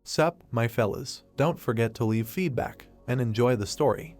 Sup, my fellas, don't forget to leave feedback and enjoy the story.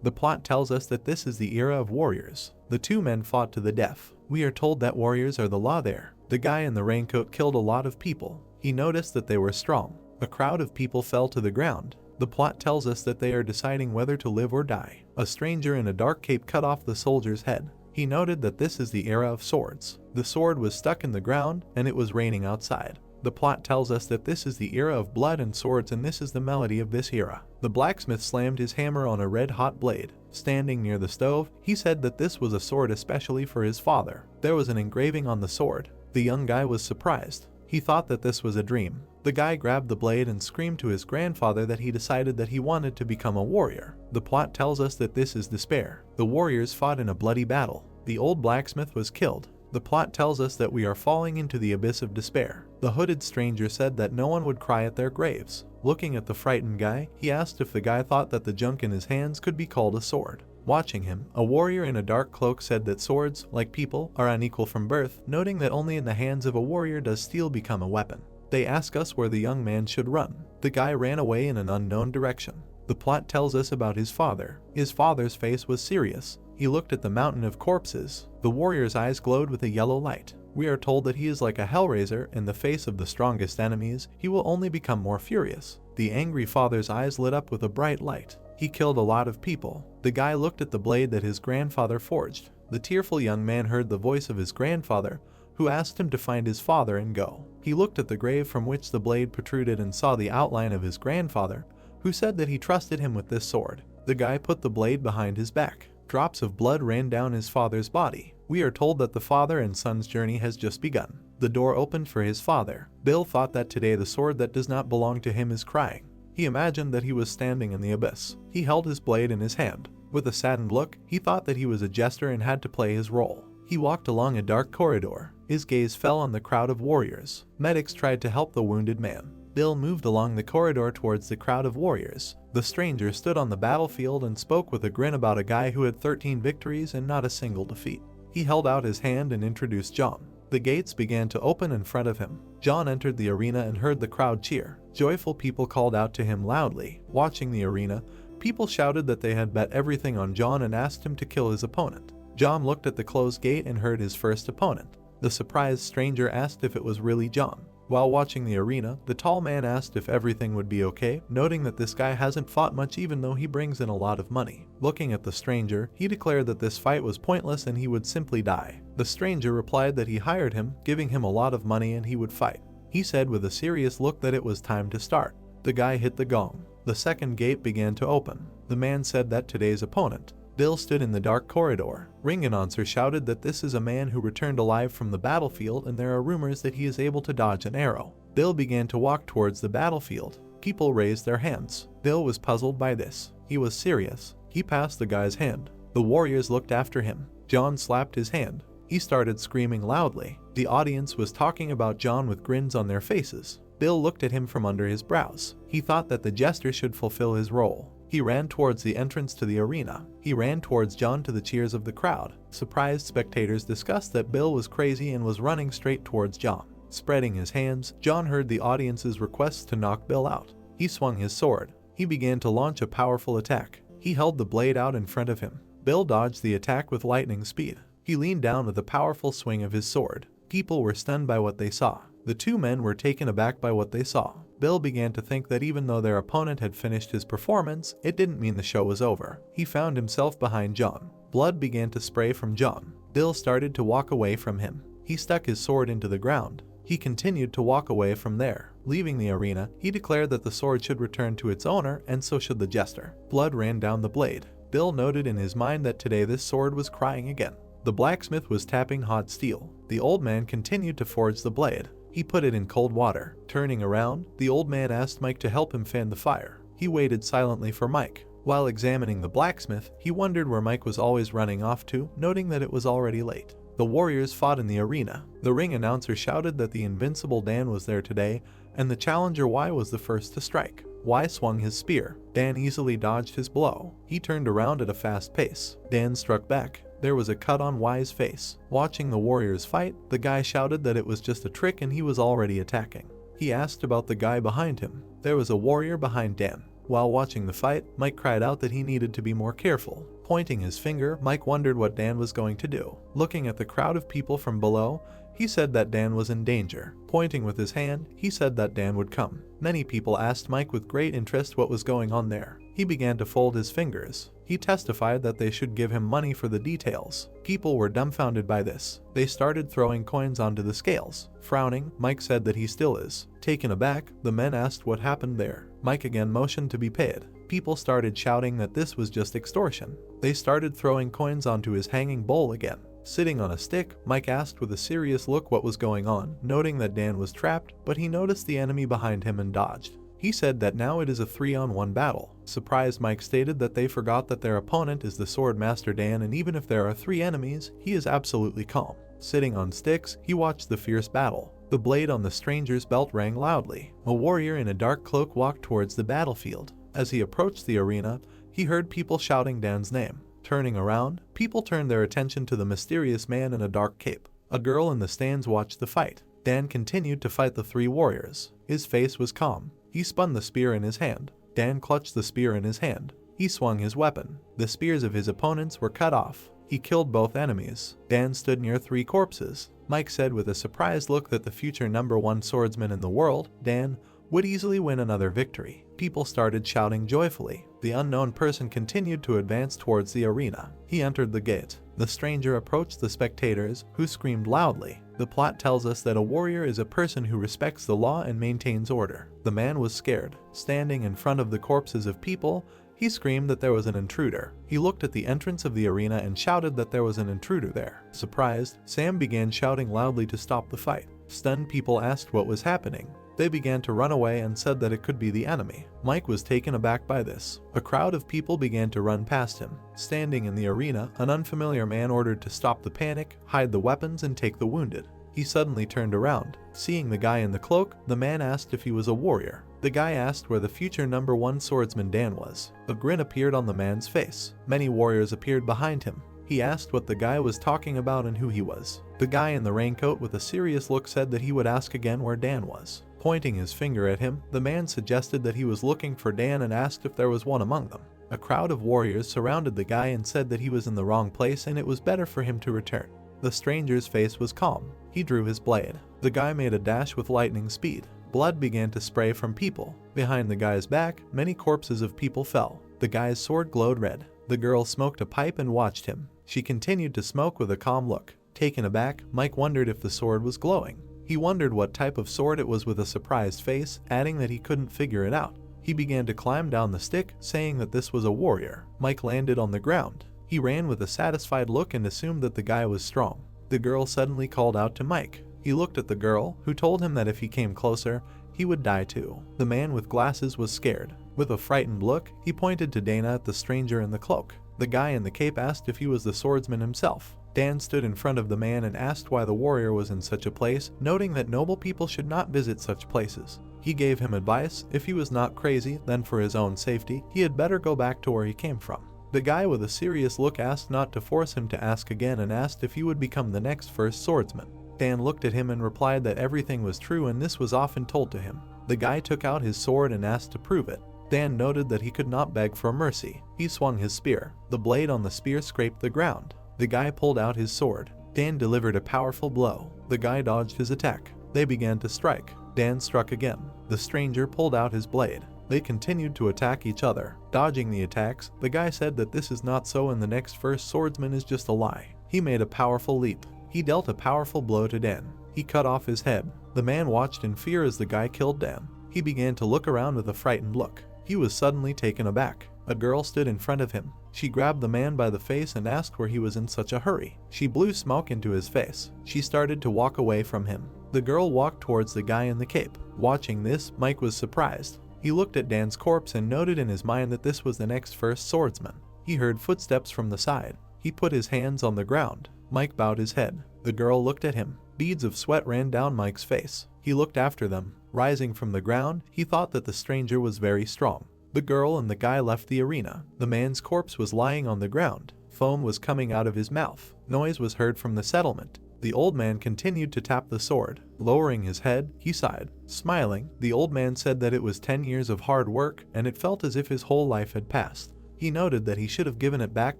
The plot tells us that this is the era of warriors. The two men fought to the death. We are told that warriors are the law there. The guy in the raincoat killed a lot of people. He noticed that they were strong. A crowd of people fell to the ground. The plot tells us that they are deciding whether to live or die. A stranger in a dark cape cut off the soldier's head. He noted that this is the era of swords. The sword was stuck in the ground and it was raining outside. The plot tells us that this is the era of blood and swords, and this is the melody of this era. The blacksmith slammed his hammer on a red-hot blade. Standing near the stove, he said that this was a sword especially for his father. There was an engraving on the sword. The young guy was surprised. He thought that this was a dream. The guy grabbed the blade and screamed to his grandfather that he decided that he wanted to become a warrior. The plot tells us that this is despair. The warriors fought in a bloody battle. The old blacksmith was killed. The plot tells us that we are falling into the abyss of despair. The hooded stranger said that no one would cry at their graves. Looking at the frightened guy, he asked if the guy thought that the junk in his hands could be called a sword. Watching him, a warrior in a dark cloak said that swords, like people, are unequal from birth, noting that only in the hands of a warrior does steel become a weapon. They ask us where the young man should run. The guy ran away in an unknown direction. The plot tells us about his father. His father's face was serious. He looked at the mountain of corpses. The warrior's eyes glowed with a yellow light. We are told that he is like a hellraiser. In the face of the strongest enemies, he will only become more furious. The angry father's eyes lit up with a bright light. He killed a lot of people. The guy looked at the blade that his grandfather forged. The tearful young man heard the voice of his grandfather, who asked him to find his father and go. He looked at the grave from which the blade protruded and saw the outline of his grandfather, who said that he trusted him with this sword. The guy put the blade behind his back. Drops of blood ran down his father's body. We are told that the father and son's journey has just begun. The door opened for his father. Bill thought that today the sword that does not belong to him is crying. He imagined that he was standing in the abyss. He held his blade in his hand. With a saddened look, he thought that he was a jester and had to play his role. He walked along a dark corridor. His gaze fell on the crowd of warriors. Medics tried to help the wounded man. Bill moved along the corridor towards the crowd of warriors. The stranger stood on the battlefield and spoke with a grin about a guy who had 13 victories and not a single defeat. He held out his hand and introduced John. The gates began to open in front of him. John entered the arena and heard the crowd cheer. Joyful people called out to him loudly. Watching the arena, people shouted that they had bet everything on John and asked him to kill his opponent. John looked at the closed gate and heard his first opponent. The surprised stranger asked if it was really John. While watching the arena, the tall man asked if everything would be okay, noting that this guy hasn't fought much even though he brings in a lot of money. Looking at the stranger, he declared that this fight was pointless and he would simply die. The stranger replied that he hired him, giving him a lot of money, and he would fight. He said with a serious look that it was time to start. The guy hit the gong. The second gate began to open. The man said that today's opponent, Bill, stood in the dark corridor. Ring announcer shouted that this is a man who returned alive from the battlefield and there are rumors that he is able to dodge an arrow. Bill began to walk towards the battlefield. People raised their hands. Bill was puzzled by this. He was serious. He passed the guy's hand. The warriors looked after him. John slapped his hand. He started screaming loudly. The audience was talking about John with grins on their faces. Bill looked at him from under his brows. He thought that the jester should fulfill his role. He ran towards the entrance to the arena. He ran towards John to the cheers of the crowd. Surprised spectators discussed that Bill was crazy and was running straight towards John. Spreading his hands, John heard the audience's requests to knock Bill out. He swung his sword. He began to launch a powerful attack. He held the blade out in front of him. Bill dodged the attack with lightning speed. He leaned down with a powerful swing of his sword. People were stunned by what they saw. The two men were taken aback by what they saw. Bill began to think that even though their opponent had finished his performance, it didn't mean the show was over. He found himself behind John. Blood began to spray from John. Bill started to walk away from him. He stuck his sword into the ground. He continued to walk away from there. Leaving the arena, he declared that the sword should return to its owner, and so should the jester. Blood ran down the blade. Bill noted in his mind that today this sword was crying again. The blacksmith was tapping hot steel. The old man continued to forge the blade. He put it in cold water. Turning around, the old man asked Mike to help him fan the fire. He waited silently for Mike. While examining the blacksmith, he wondered where Mike was always running off to, noting that it was already late. The warriors fought in the arena. The ring announcer shouted that the invincible Dan was there today, and the challenger Y was the first to strike. Y swung his spear. Dan easily dodged his blow. He turned around at a fast pace. Dan struck back. There was a cut on Y's face. Watching the warriors fight, the guy shouted that it was just a trick and he was already attacking. He asked about the guy behind him. There was a warrior behind Dan. While watching the fight, Mike cried out that he needed to be more careful. Pointing his finger, Mike wondered what Dan was going to do. Looking at the crowd of people from below, he said that Dan was in danger. Pointing with his hand, he said that Dan would come. Many people asked Mike with great interest what was going on there. He began to fold his fingers. He testified that they should give him money for the details. People were dumbfounded by this. They started throwing coins onto the scales. Frowning, Mike said that he still is. Taken aback, the men asked what happened there. Mike again motioned to be paid. People started shouting that this was just extortion. They started throwing coins onto his hanging bowl again. Sitting on a stick, Mike asked with a serious look what was going on, noting that Dan was trapped, but he noticed the enemy behind him and dodged. He said that now it is a 3-on-1 battle. Surprised, Mike stated that they forgot that their opponent is the Sword Master Dan, and even if there are 3 enemies, he is absolutely calm. Sitting on sticks, he watched the fierce battle. The blade on the stranger's belt rang loudly. A warrior in a dark cloak walked towards the battlefield. As he approached the arena, he heard people shouting Dan's name. Turning around, people turned their attention to the mysterious man in a dark cape. A girl in the stands watched the fight. Dan continued to fight the 3 warriors. His face was calm. He spun the spear in his hand. Dan clutched the spear in his hand. He swung his weapon. The spears of his opponents were cut off. He killed both enemies. Dan stood near 3 corpses. Mike said with a surprised look that the future #1 swordsman in the world, Dan, would easily win another victory. People started shouting joyfully. The unknown person continued to advance towards the arena. He entered the gate. The stranger approached the spectators, who screamed loudly. The plot tells us that a warrior is a person who respects the law and maintains order. The man was scared. Standing in front of the corpses of people, he screamed that there was an intruder. He looked at the entrance of the arena and shouted that there was an intruder there. Surprised, Sam began shouting loudly to stop the fight. Stunned people asked what was happening. They began to run away and said that it could be the enemy. Mike was taken aback by this. A crowd of people began to run past him. Standing in the arena, an unfamiliar man ordered to stop the panic, hide the weapons, and take the wounded. He suddenly turned around. Seeing the guy in the cloak, the man asked if he was a warrior. The guy asked where the future #1 swordsman Dan was. A grin appeared on the man's face. Many warriors appeared behind him. He asked what the guy was talking about and who he was. The guy in the raincoat with a serious look said that he would ask again where Dan was. Pointing his finger at him, the man suggested that he was looking for Dan and asked if there was one among them. A crowd of warriors surrounded the guy and said that he was in the wrong place and it was better for him to return. The stranger's face was calm. He drew his blade. The guy made a dash with lightning speed. Blood began to spray from people. Behind the guy's back, many corpses of people fell. The guy's sword glowed red. The girl smoked a pipe and watched him. She continued to smoke with a calm look. Taken aback, Mike wondered if the sword was glowing. He wondered what type of sword it was with a surprised face, adding that he couldn't figure it out. He began to climb down the stick, saying that this was a warrior. Mike landed on the ground. He ran with a satisfied look and assumed that the guy was strong. The girl suddenly called out to Mike. He looked at the girl, who told him that if he came closer, he would die too. The man with glasses was scared. With a frightened look, he pointed to Dana at the stranger in the cloak. The guy in the cape asked if he was the swordsman himself. Dan stood in front of the man and asked why the warrior was in such a place, noting that noble people should not visit such places. He gave him advice. If he was not crazy, then for his own safety, he had better go back to where he came from. The guy with a serious look asked not to force him to ask again and asked if he would become the next first swordsman. Dan looked at him and replied that everything was true and this was often told to him. The guy took out his sword and asked to prove it. Dan noted that he could not beg for mercy. He swung his spear. The blade on the spear scraped the ground. The guy pulled out his sword. Dan delivered a powerful blow. The guy dodged his attack. They began to strike. Dan struck again. The stranger pulled out his blade. They continued to attack each other. Dodging the attacks, the guy said that this is not so and the next first swordsman is just a lie. He made a powerful leap. He dealt a powerful blow to Dan. He cut off his head. The man watched in fear as the guy killed Dan. He began to look around with a frightened look. He was suddenly taken aback. A girl stood in front of him. She grabbed the man by the face and asked where he was in such a hurry. She blew smoke into his face. She started to walk away from him. The girl walked towards the guy in the cape. Watching this, Mike was surprised. He looked at Dan's corpse and noted in his mind that this was the next first swordsman. He heard footsteps from the side. He put his hands on the ground. Mike bowed his head. The girl looked at him. Beads of sweat ran down Mike's face. He looked after them. Rising from the ground, he thought that the stranger was very strong. The girl and the guy left the arena. The man's corpse was lying on the ground. Foam was coming out of his mouth. Noise was heard from the settlement. The old man continued to tap the sword. Lowering his head, he sighed. Smiling, the old man said that it was 10 years of hard work and it felt as if his whole life had passed. He noted that he should have given it back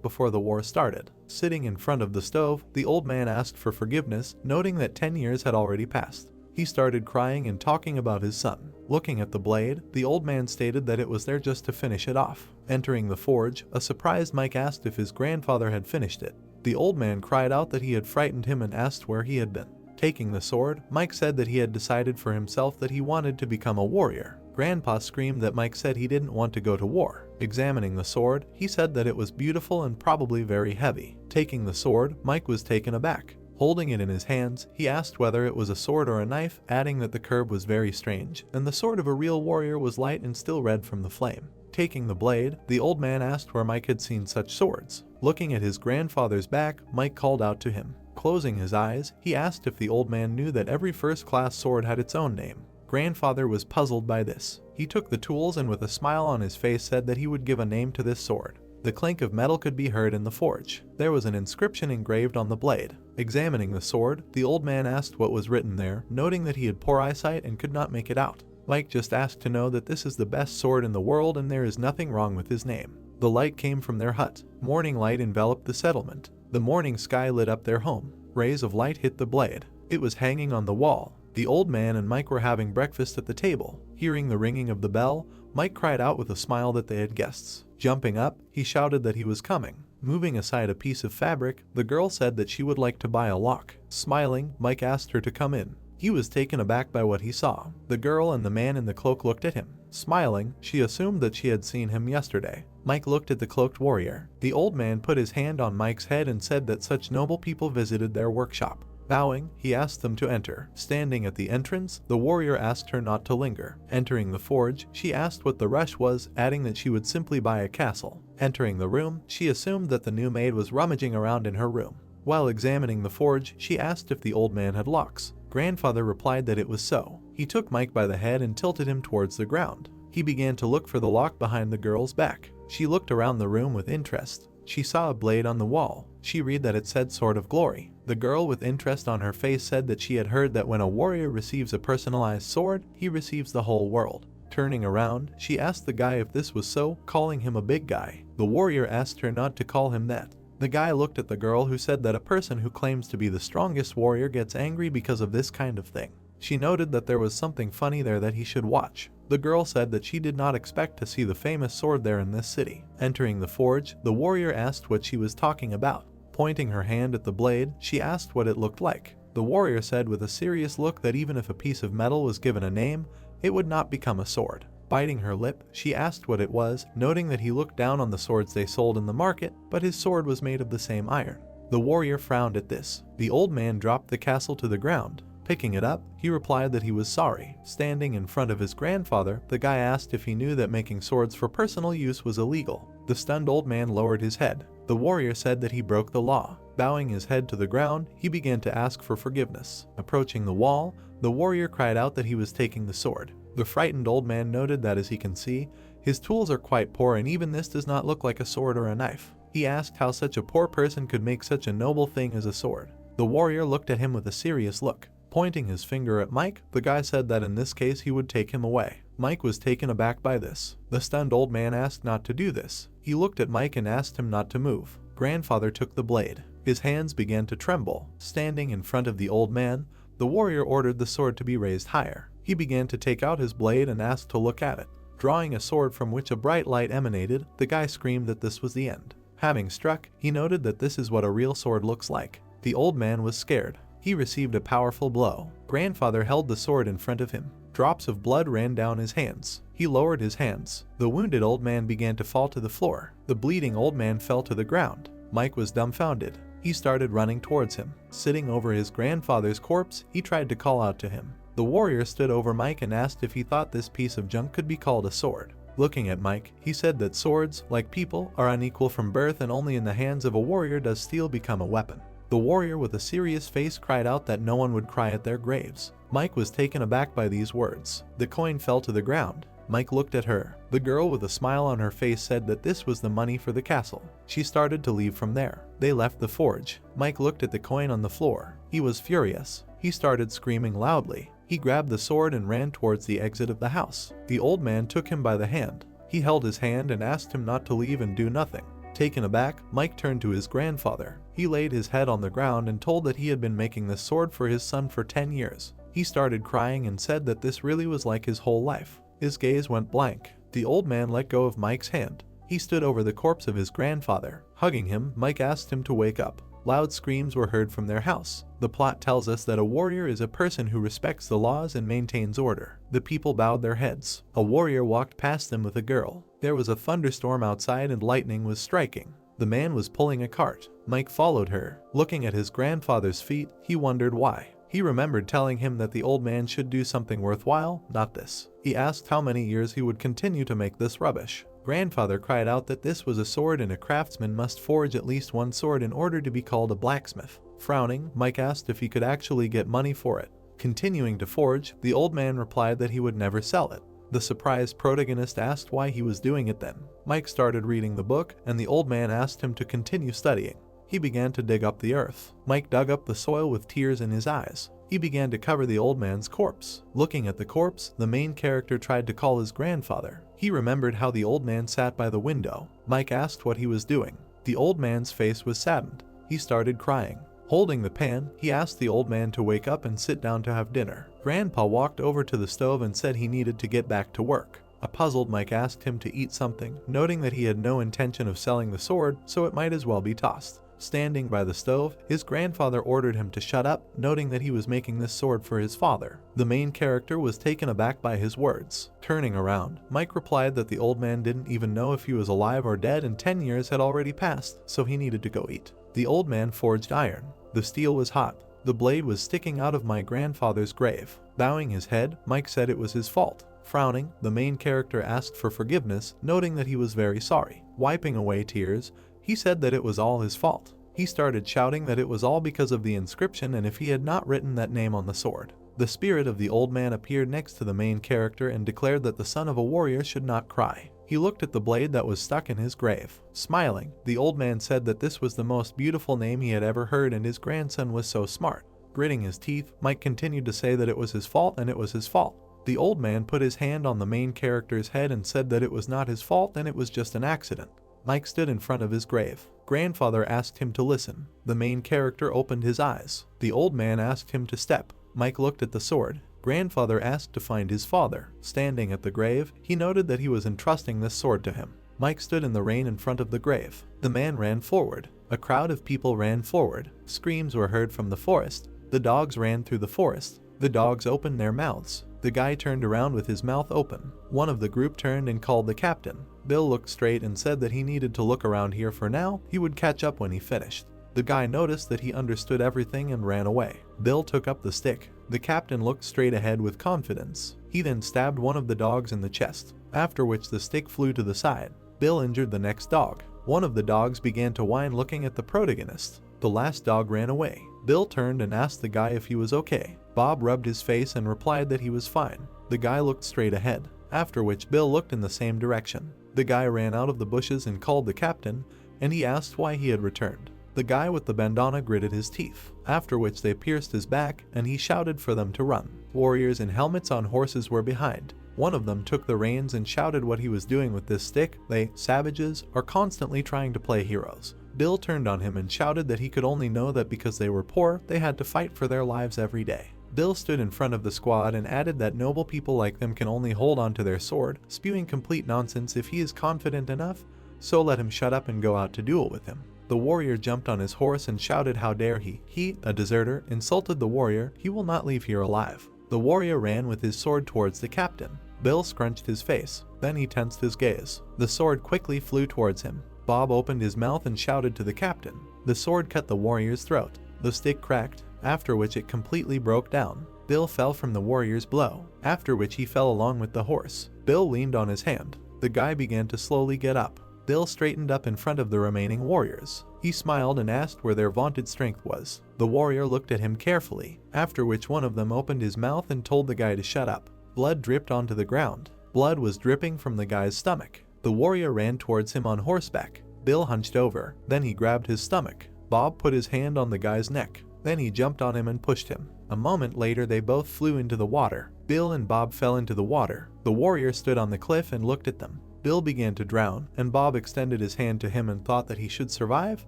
before the war started. Sitting in front of the stove, the old man asked for forgiveness, noting that 10 years had already passed. He started crying and talking about his son. Looking at the blade, the old man stated that it was there just to finish it off. Entering the forge, a surprised Mike asked if his grandfather had finished it. The old man cried out that he had frightened him and asked where he had been. Taking the sword, Mike said that he had decided for himself that he wanted to become a warrior. Grandpa screamed that Mike said he didn't want to go to war. Examining the sword, he said that it was beautiful and probably very heavy. Taking the sword, Mike was taken aback. Holding it in his hands, he asked whether it was a sword or a knife, adding that the curve was very strange, and the sword of a real warrior was light and still red from the flame. Taking the blade, the old man asked where Mike had seen such swords. Looking at his grandfather's back, Mike called out to him. Closing his eyes, he asked if the old man knew that every first-class sword had its own name. Grandfather was puzzled by this. He took the tools and with a smile on his face said that he would give a name to this sword. The clink of metal could be heard in the forge. There was an inscription engraved on the blade. Examining the sword, the old man asked what was written there, noting that he had poor eyesight and could not make it out. Mike just asked to know that this is the best sword in the world and there is nothing wrong with his name. The light came from their hut. Morning light enveloped the settlement. The morning sky lit up their home. Rays of light hit the blade. It was hanging on the wall. The old man and Mike were having breakfast at the table. Hearing the ringing of the bell, Mike cried out with a smile that they had guests. Jumping up, he shouted that he was coming. Moving aside a piece of fabric, the girl said that she would like to buy a lock. Smiling, Mike asked her to come in. He was taken aback by what he saw. The girl and the man in the cloak looked at him. Smiling, she assumed that she had seen him yesterday. Mike looked at the cloaked warrior. The old man put his hand on Mike's head and said that such noble people visited their workshop. Bowing, he asked them to enter. Standing at the entrance, the warrior asked her not to linger. Entering the forge, she asked what the rush was, adding that she would simply buy a castle. Entering the room, she assumed that the new maid was rummaging around in her room. While examining the forge, she asked if the old man had locks. Grandfather replied that it was so. He took Mike by the head and tilted him towards the ground. He began to look for the lock behind the girl's back. She looked around the room with interest. She saw a blade on the wall. She read that it said Sword of Glory. The girl with interest on her face said that she had heard that when a warrior receives a personalized sword, he receives the whole world. Turning around, she asked the guy if this was so, calling him a big guy. The warrior asked her not to call him that. The guy looked at the girl who said that a person who claims to be the strongest warrior gets angry because of this kind of thing. She noted that there was something funny there that he should watch. The girl said that she did not expect to see the famous sword there in this city. Entering the forge, the warrior asked what she was talking about. Pointing her hand at the blade, she asked what it looked like. The warrior said with a serious look that even if a piece of metal was given a name, it would not become a sword. Biting her lip, she asked what it was, noting that he looked down on the swords they sold in the market, but his sword was made of the same iron. The warrior frowned at this. The old man dropped the castle to the ground. Picking it up, he replied that he was sorry. Standing in front of his grandfather, the guy asked if he knew that making swords for personal use was illegal. The stunned old man lowered his head. The warrior said that he broke the law. Bowing his head to the ground, he began to ask for forgiveness. Approaching the wall, the warrior cried out that he was taking the sword. The frightened old man noted that as he can see, his tools are quite poor and even this does not look like a sword or a knife. He asked how such a poor person could make such a noble thing as a sword. The warrior looked at him with a serious look. Pointing his finger at Mike, the guy said that in this case he would take him away. Mike was taken aback by this. The stunned old man asked not to do this. He looked at Mike and asked him not to move. Grandfather took the blade. His hands began to tremble. Standing in front of the old man, the warrior ordered the sword to be raised higher. He began to take out his blade and asked to look at it. Drawing a sword from which a bright light emanated, the guy screamed that this was the end. Having struck, he noted that this is what a real sword looks like. The old man was scared. He received a powerful blow. Grandfather held the sword in front of him. Drops of blood ran down his hands. He lowered his hands. The wounded old man began to fall to the floor. The bleeding old man fell to the ground. Mike was dumbfounded. He started running towards him. Sitting over his grandfather's corpse, he tried to call out to him. The warrior stood over Mike and asked if he thought this piece of junk could be called a sword. Looking at Mike, he said that swords, like people, are unequal from birth and only in the hands of a warrior does steel become a weapon. The warrior with a serious face cried out that no one would cry at their graves. Mike was taken aback by these words. The coin fell to the ground. Mike looked at her. The girl with a smile on her face said that this was the money for the castle. She started to leave from there. They left the forge. Mike looked at the coin on the floor. He was furious. He started screaming loudly. He grabbed the sword and ran towards the exit of the house. The old man took him by the hand. He held his hand and asked him not to leave and do nothing. Taken aback, Mike turned to his grandfather. He laid his head on the ground and told that he had been making this sword for his son for 10 years. He started crying and said that this really was like his whole life. His gaze went blank. The old man let go of Mike's hand. He stood over the corpse of his grandfather. Hugging him, Mike asked him to wake up. Loud screams were heard from their house. The plot tells us that a warrior is a person who respects the laws and maintains order. The people bowed their heads. A warrior walked past them with a girl. There was a thunderstorm outside and lightning was striking. The man was pulling a cart. Mike followed her. Looking at his grandfather's feet, he wondered why. He remembered telling him that the old man should do something worthwhile, not this. He asked how many years he would continue to make this rubbish. Grandfather cried out that this was a sword and a craftsman must forge at least one sword in order to be called a blacksmith. Frowning, Mike asked if he could actually get money for it. Continuing to forge, the old man replied that he would never sell it. The surprised protagonist asked why he was doing it then. Mike started reading the book, and the old man asked him to continue studying. He began to dig up the earth. Mike dug up the soil with tears in his eyes. He began to cover the old man's corpse. Looking at the corpse, the main character tried to call his grandfather. He remembered how the old man sat by the window. Mike asked what he was doing. The old man's face was saddened. He started crying. Holding the pan, he asked the old man to wake up and sit down to have dinner. Grandpa walked over to the stove and said he needed to get back to work. A puzzled Mike asked him to eat something, noting that he had no intention of selling the sword, so it might as well be tossed. Standing by the stove, his grandfather ordered him to shut up, noting that he was making this sword for his father. The main character was taken aback by his words. Turning around, Mike replied that the old man didn't even know if he was alive or dead and 10 years had already passed, so he needed to go eat. The old man forged iron. The steel was hot. The blade was sticking out of my grandfather's grave. Bowing his head, Mike said it was his fault. Frowning, the main character asked for forgiveness, noting that he was very sorry. Wiping away tears, he said that it was all his fault. He started shouting that it was all because of the inscription and if he had not written that name on the sword. The spirit of the old man appeared next to the main character and declared that the son of a warrior should not cry. He looked at the blade that was stuck in his grave. Smiling, the old man said that this was the most beautiful name he had ever heard and his grandson was so smart. Gritting his teeth, Mike continued to say that it was his fault and it was his fault. The old man put his hand on the main character's head and said that it was not his fault and it was just an accident. Mike stood in front of his grave. Grandfather asked him to listen. The main character opened his eyes. The old man asked him to step. Mike looked at the sword. Grandfather asked to find his father. Standing at the grave, he noted that he was entrusting this sword to him. Mike stood in the rain in front of the grave. The man ran forward. A crowd of people ran forward. Screams were heard from the forest. The dogs ran through the forest. The dogs opened their mouths. The guy turned around with his mouth open. One of the group turned and called the captain. Bill looked straight and said that he needed to look around here for now. He would catch up when he finished. The guy noticed that he understood everything and ran away. Bill took up the stick. The captain looked straight ahead with confidence. He then stabbed one of the dogs in the chest, after which the stick flew to the side. Bill injured the next dog. One of the dogs began to whine looking at the protagonist. The last dog ran away. Bill turned and asked the guy if he was okay. Bob rubbed his face and replied that he was fine. The guy looked straight ahead, after which Bill looked in the same direction. The guy ran out of the bushes and called the captain, and he asked why he had returned. The guy with the bandana gritted his teeth, after which they pierced his back and he shouted for them to run. Warriors in helmets on horses were behind. One of them took the reins and shouted what he was doing with this stick. They, savages, are constantly trying to play heroes. Bill turned on him and shouted that he could only know that because they were poor, they had to fight for their lives every day. Bill stood in front of the squad and added that noble people like them can only hold on to their sword, spewing complete nonsense if he is confident enough, so let him shut up and go out to duel with him. The warrior jumped on his horse and shouted how dare he, a deserter, insulted the warrior, he will not leave here alive. The warrior ran with his sword towards the captain. Bill scrunched his face, then he tensed his gaze. The sword quickly flew towards him. Bob opened his mouth and shouted to the captain. The sword cut the warrior's throat. The stick cracked, after which it completely broke down. Bill fell from the warrior's blow, after which he fell along with the horse. Bill leaned on his hand. The guy began to slowly get up. Bill straightened up in front of the remaining warriors. He smiled and asked where their vaunted strength was. The warrior looked at him carefully, after which one of them opened his mouth and told the guy to shut up. Blood dripped onto the ground. Blood was dripping from the guy's stomach. The warrior ran towards him on horseback. Bill hunched over, then he grabbed his stomach. Bob put his hand on the guy's neck. Then he jumped on him and pushed him. A moment later they both flew into the water. Bill and Bob fell into the water. The warrior stood on the cliff and looked at them. Bill began to drown, and Bob extended his hand to him and thought that he should survive.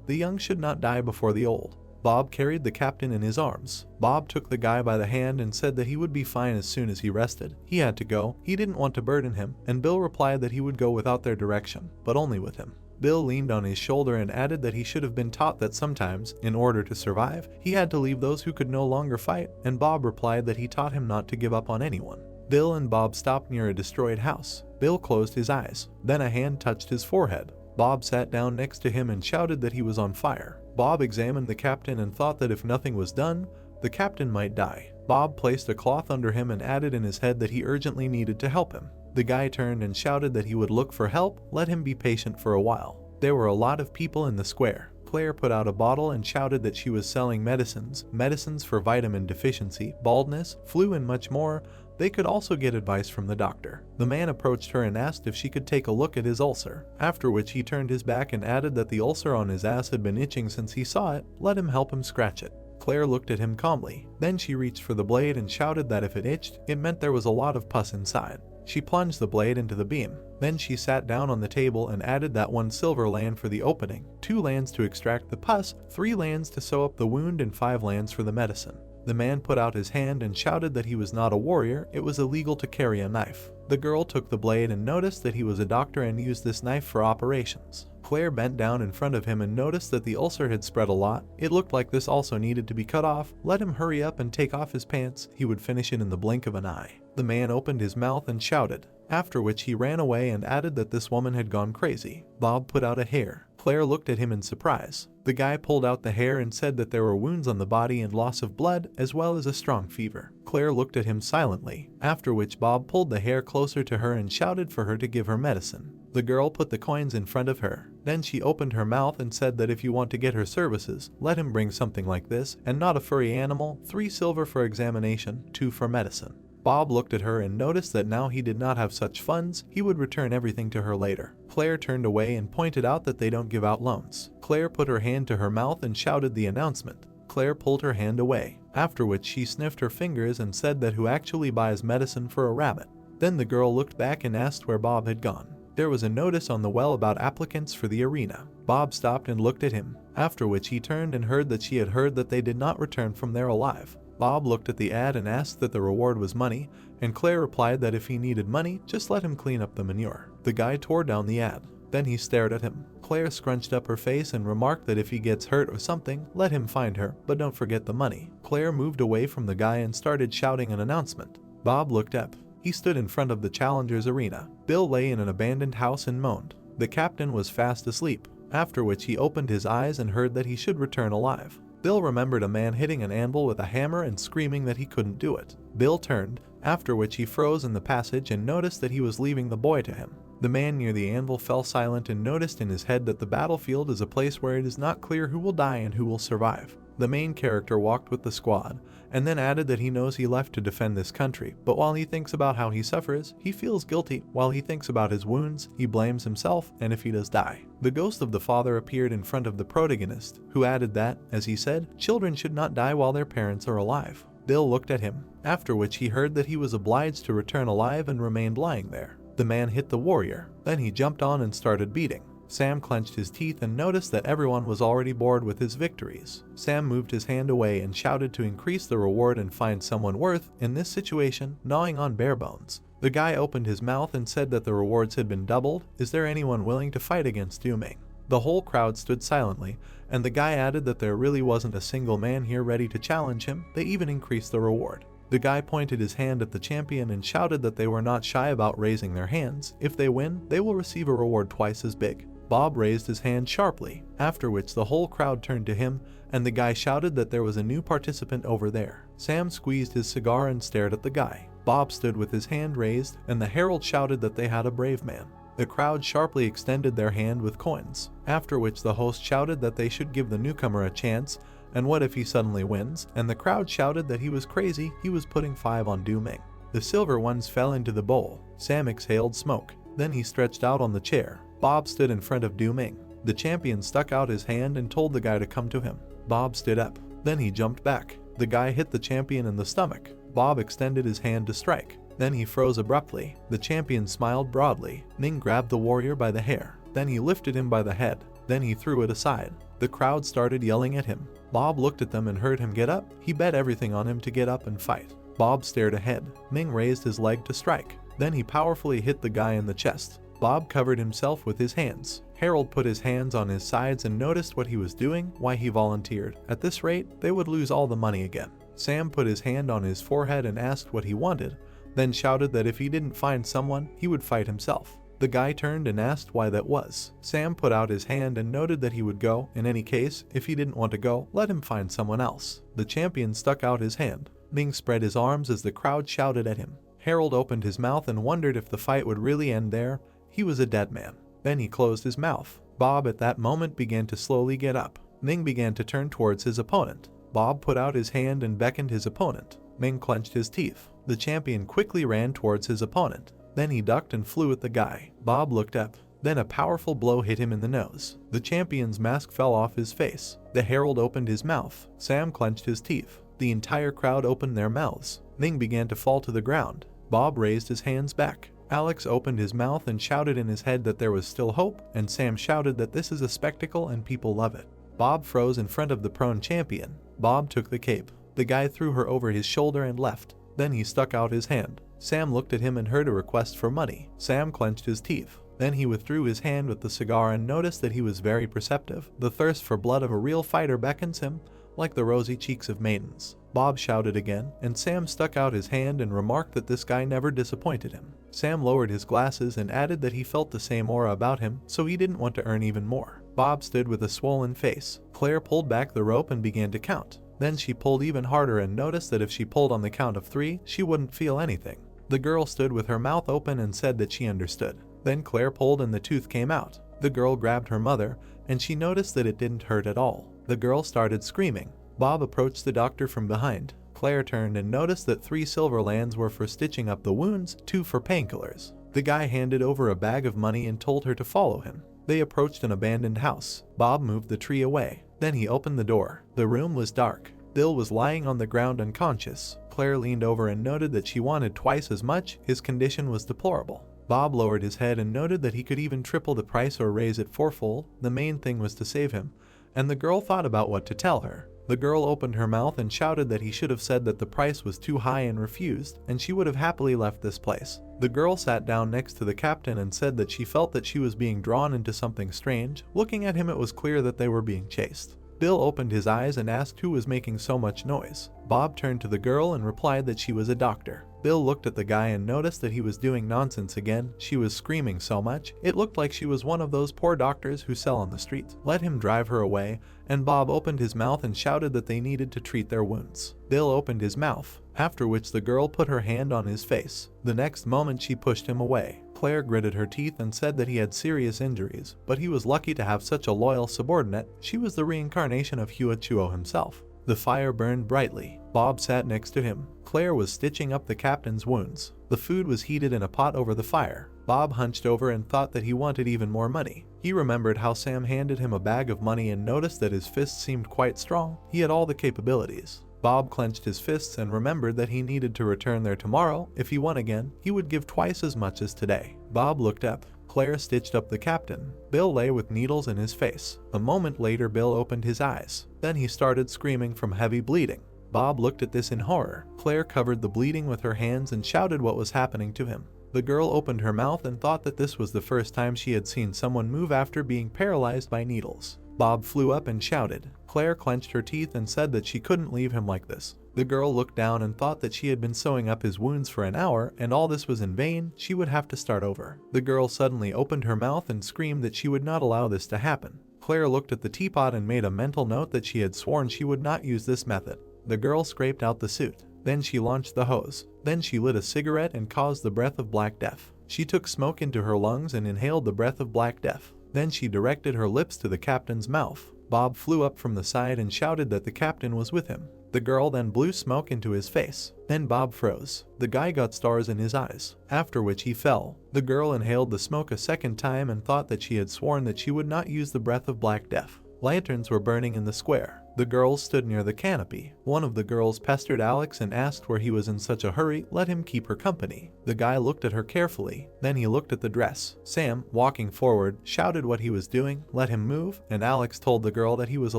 The young should not die before the old. Bob carried the captain in his arms. Bob took the guy by the hand and said that he would be fine as soon as he rested. He had to go. He didn't want to burden him, and Bill replied that he would go without their direction, but only with him. Bill leaned on his shoulder and added that he should have been taught that sometimes, in order to survive, he had to leave those who could no longer fight, and Bob replied that he taught him not to give up on anyone. Bill and Bob stopped near a destroyed house. Bill closed his eyes. Then a hand touched his forehead. Bob sat down next to him and shouted that he was on fire. Bob examined the captain and thought that if nothing was done, the captain might die. Bob placed a cloth under him and added in his head that he urgently needed to help him. The guy turned and shouted that he would look for help, let him be patient for a while. There were a lot of people in the square. Claire put out a bottle and shouted that she was selling medicines for vitamin deficiency, baldness, flu and much more. They could also get advice from the doctor. The man approached her and asked if she could take a look at his ulcer, after which he turned his back and added that the ulcer on his ass had been itching since he saw it. Let him help him scratch it. Claire looked at him calmly. Then she reached for the blade and shouted that if it itched, it meant there was a lot of pus inside. She plunged the blade into the beam. Then she sat down on the table and added that 1 silver land for the opening, 2 lands to extract the pus, 3 lands to sew up the wound, and 5 lands for the medicine. The man put out his hand and shouted that he was not a warrior, it was illegal to carry a knife. The girl took the blade and noticed that he was a doctor and used this knife for operations. Claire bent down in front of him and noticed that the ulcer had spread a lot. It looked like this also needed to be cut off. Let him hurry up and take off his pants. He would finish it in the blink of an eye. The man opened his mouth and shouted, after which he ran away and added that this woman had gone crazy. Bob put out a hair. Claire looked at him in surprise. The guy pulled out the hair and said that there were wounds on the body and loss of blood, as well as a strong fever. Claire looked at him silently, after which Bob pulled the hair closer to her and shouted for her to give her medicine. The girl put the coins in front of her. Then she opened her mouth and said that if you want to get her services, let him bring something like this, and not a furry animal, 3 silver for examination, 2 for medicine. Bob looked at her and noticed that now he did not have such funds, he would return everything to her later. Claire turned away and pointed out that they don't give out loans. Claire put her hand to her mouth and shouted the announcement. Claire pulled her hand away, after which she sniffed her fingers and said that who actually buys medicine for a rabbit. Then the girl looked back and asked where Bob had gone. There was a notice on the well about applicants for the arena. Bob stopped and looked at him, after which he turned and heard that she had heard that they did not return from there alive. Bob looked at the ad and asked that the reward was money, and Claire replied that if he needed money, just let him clean up the manure. The guy tore down the ad. Then he stared at him. Claire scrunched up her face and remarked that if he gets hurt or something, let him find her, but don't forget the money. Claire moved away from the guy and started shouting an announcement. Bob looked up. He stood in front of the challengers arena. Bill lay in an abandoned house and moaned. The captain was fast asleep, after which he opened his eyes and heard that he should return alive. Bill remembered a man hitting an anvil with a hammer and screaming that he couldn't do it. Bill turned, after which he froze in the passage and noticed that he was leaving the boy to him. The man near the anvil fell silent and noticed in his head that the battlefield is a place where it is not clear who will die and who will survive. The main character walked with the squad, and then added that he knows he left to defend this country, but while he thinks about how he suffers, he feels guilty. While he thinks about his wounds, he blames himself, and if he does die. The ghost of the father appeared in front of the protagonist, who added that, as he said, children should not die while their parents are alive. Bill looked at him, after which he heard that he was obliged to return alive and remained lying there. The man hit the warrior, then he jumped on and started beating. Sam clenched his teeth and noticed that everyone was already bored with his victories. Sam moved his hand away and shouted to increase the reward and find someone worth, in this situation, gnawing on bare bones. The guy opened his mouth and said that the rewards had been doubled. Is there anyone willing to fight against Dooming? The whole crowd stood silently, and the guy added that there really wasn't a single man here ready to challenge him. They even increased the reward. The guy pointed his hand at the champion and shouted that they were not shy about raising their hands. If they win, they will receive a reward twice as big. Bob raised his hand sharply, after which the whole crowd turned to him, and the guy shouted that there was a new participant over there. Sam squeezed his cigar and stared at the guy. Bob stood with his hand raised, and the herald shouted that they had a brave man. The crowd sharply extended their hand with coins, after which the host shouted that they should give the newcomer a chance, and what if he suddenly wins, and the crowd shouted that he was crazy, he was putting 5 on Dooming. The silver ones fell into the bowl. Sam exhaled smoke. Then he stretched out on the chair. Bob stood in front of Dooming. The champion stuck out his hand and told the guy to come to him. Bob stood up. Then he jumped back. The guy hit the champion in the stomach. Bob extended his hand to strike. Then he froze abruptly. The champion smiled broadly. Ming grabbed the warrior by the hair. Then he lifted him by the head. Then he threw it aside. The crowd started yelling at him. Bob looked at them and heard him get up. He bet everything on him to get up and fight. Bob stared ahead. Ming raised his leg to strike. Then he powerfully hit the guy in the chest. Bob covered himself with his hands. Harold put his hands on his sides and noticed what he was doing, why he volunteered. At this rate, they would lose all the money again. Sam put his hand on his forehead and asked what he wanted, then shouted that if he didn't find someone, he would fight himself. The guy turned and asked why that was. Sam put out his hand and noted that he would go. In any case, if he didn't want to go, let him find someone else. The champion stuck out his hand. Ming spread his arms as the crowd shouted at him. Harold opened his mouth and wondered if the fight would really end there. He was a dead man. Then he closed his mouth. Bob at that moment began to slowly get up. Ming began to turn towards his opponent. Bob put out his hand and beckoned his opponent. Ming clenched his teeth. The champion quickly ran towards his opponent. Then he ducked and flew at the guy. Bob looked up. Then a powerful blow hit him in the nose. The champion's mask fell off his face. The herald opened his mouth. Sam clenched his teeth. The entire crowd opened their mouths. Ming began to fall to the ground. Bob raised his hands back. Alex opened his mouth and shouted in his head that there was still hope, and Sam shouted that this is a spectacle and people love it. Bob froze in front of the prone champion. Bob took the cape. The guy threw her over his shoulder and left. Then he stuck out his hand. Sam looked at him and heard a request for money. Sam clenched his teeth. Then he withdrew his hand with the cigar and noticed that he was very perceptive. The thirst for blood of a real fighter beckons him, like the rosy cheeks of maidens. Bob shouted again, and Sam stuck out his hand and remarked that this guy never disappointed him. Sam lowered his glasses and added that he felt the same aura about him, so he didn't want to earn even more. Bob stood with a swollen face. Claire pulled back the rope and began to count. Then she pulled even harder and noticed that if she pulled on the count of 3, she wouldn't feel anything. The girl stood with her mouth open and said that she understood. Then Claire pulled and the tooth came out. The girl grabbed her mother, and she noticed that it didn't hurt at all. The girl started screaming. Bob approached the doctor from behind. Claire turned and noticed that 3 silver lands were for stitching up the wounds, 2 for painkillers. The guy handed over a bag of money and told her to follow him. They approached an abandoned house. Bob moved the tree away. Then he opened the door. The room was dark. Bill was lying on the ground unconscious. Claire leaned over and noted that she wanted twice as much. His condition was deplorable. Bob lowered his head and noted that he could even triple the price or raise it 4-fold. The main thing was to save him, and the girl thought about what to tell her. The girl opened her mouth and shouted that he should have said that the price was too high and refused, and she would have happily left this place. The girl sat down next to the captain and said that she felt that she was being drawn into something strange. Looking at him, it was clear that they were being chased. Bill opened his eyes and asked who was making so much noise. Bob turned to the girl and replied that she was a doctor. Bill looked at the guy and noticed that he was doing nonsense again. She was screaming so much, it looked like she was one of those poor doctors who sell on the street. Let him drive her away, and Bob opened his mouth and shouted that they needed to treat their wounds. Bill opened his mouth, after which the girl put her hand on his face. The next moment she pushed him away. Claire gritted her teeth and said that he had serious injuries, but he was lucky to have such a loyal subordinate. She was the reincarnation of Hua Chuo himself. The fire burned brightly. Bob sat next to him. Claire was stitching up the captain's wounds. The food was heated in a pot over the fire. Bob hunched over and thought that he wanted even more money. He remembered how Sam handed him a bag of money and noticed that his fists seemed quite strong. He had all the capabilities. Bob clenched his fists and remembered that he needed to return there tomorrow. If he won again, he would give twice as much as today. Bob looked up. Claire stitched up the captain. Bill lay with needles in his face. A moment later, Bill opened his eyes. Then he started screaming from heavy bleeding. Bob looked at this in horror. Claire covered the bleeding with her hands and shouted what was happening to him. The girl opened her mouth and thought that this was the first time she had seen someone move after being paralyzed by needles. Bob flew up and shouted. Claire clenched her teeth and said that she couldn't leave him like this. The girl looked down and thought that she had been sewing up his wounds for an hour, and all this was in vain. She would have to start over. The girl suddenly opened her mouth and screamed that she would not allow this to happen. Claire looked at the teapot and made a mental note that she had sworn she would not use this method. The girl scraped out the suit. Then she launched the hose. Then she lit a cigarette and caused the breath of black death. She took smoke into her lungs and inhaled the breath of black death. Then she directed her lips to the captain's mouth. Bob flew up from the side and shouted that the captain was with him. The girl then blew smoke into his face. Then Bob froze. The guy got stars in his eyes, after which he fell. The girl inhaled the smoke a second time and thought that she had sworn that she would not use the breath of black death. Lanterns were burning in the square. The girls stood near the canopy. One of the girls pestered Alex and asked where he was in such a hurry, let him keep her company. The guy looked at her carefully, then he looked at the dress. Sam, walking forward, shouted what he was doing, let him move, and Alex told the girl that he was a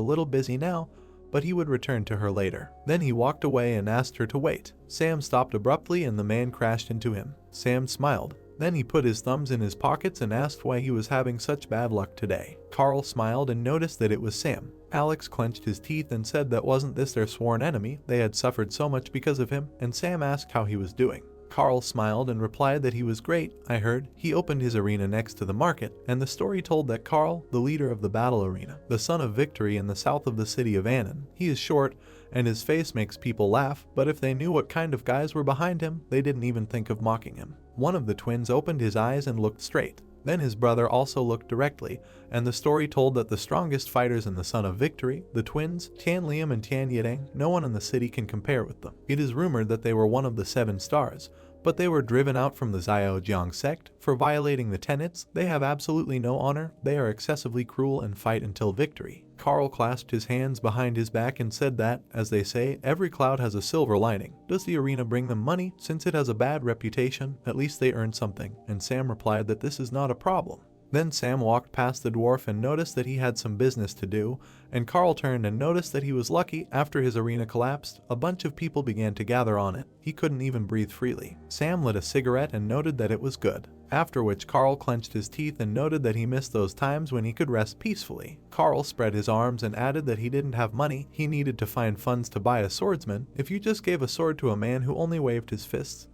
little busy now, but he would return to her later. Then he walked away and asked her to wait. Sam stopped abruptly and the man crashed into him. Sam smiled. Then he put his thumbs in his pockets and asked why he was having such bad luck today. Carl smiled and noticed that it was Sam. Alex clenched his teeth and said that wasn't this their sworn enemy, they had suffered so much because of him, and Sam asked how he was doing. Carl smiled and replied that he was great, I heard. He opened his arena next to the market, and the story told that Carl, the leader of the battle arena, the son of victory in the south of the city of Annan, he is short, and his face makes people laugh, but if they knew what kind of guys were behind him, they didn't even think of mocking him. One of the twins opened his eyes and looked straight. Then his brother also looked directly, and the story told that the strongest fighters in the Son of Victory, the twins, Tian Liam and Tian Yideng, no one in the city can compare with them. It is rumored that they were one of the 7 stars, but they were driven out from the Zhaojiang sect for violating the tenets. They have absolutely no honor, they are excessively cruel and fight until victory. Carl clasped his hands behind his back and said that, as they say, every cloud has a silver lining. Does the arena bring them money? Since it has a bad reputation, at least they earn something. And Sam replied that this is not a problem. Then Sam walked past the dwarf and noticed that he had some business to do, and Carl turned and noticed that he was lucky. After his arena collapsed, a bunch of people began to gather on it. He couldn't even breathe freely. Sam lit a cigarette and noted that it was good. After which Carl clenched his teeth and noted that he missed those times when he could rest peacefully. Carl spread his arms and added that he didn't have money, he needed to find funds to buy a swordsman. If you just gave a sword to a man who only waved his fists,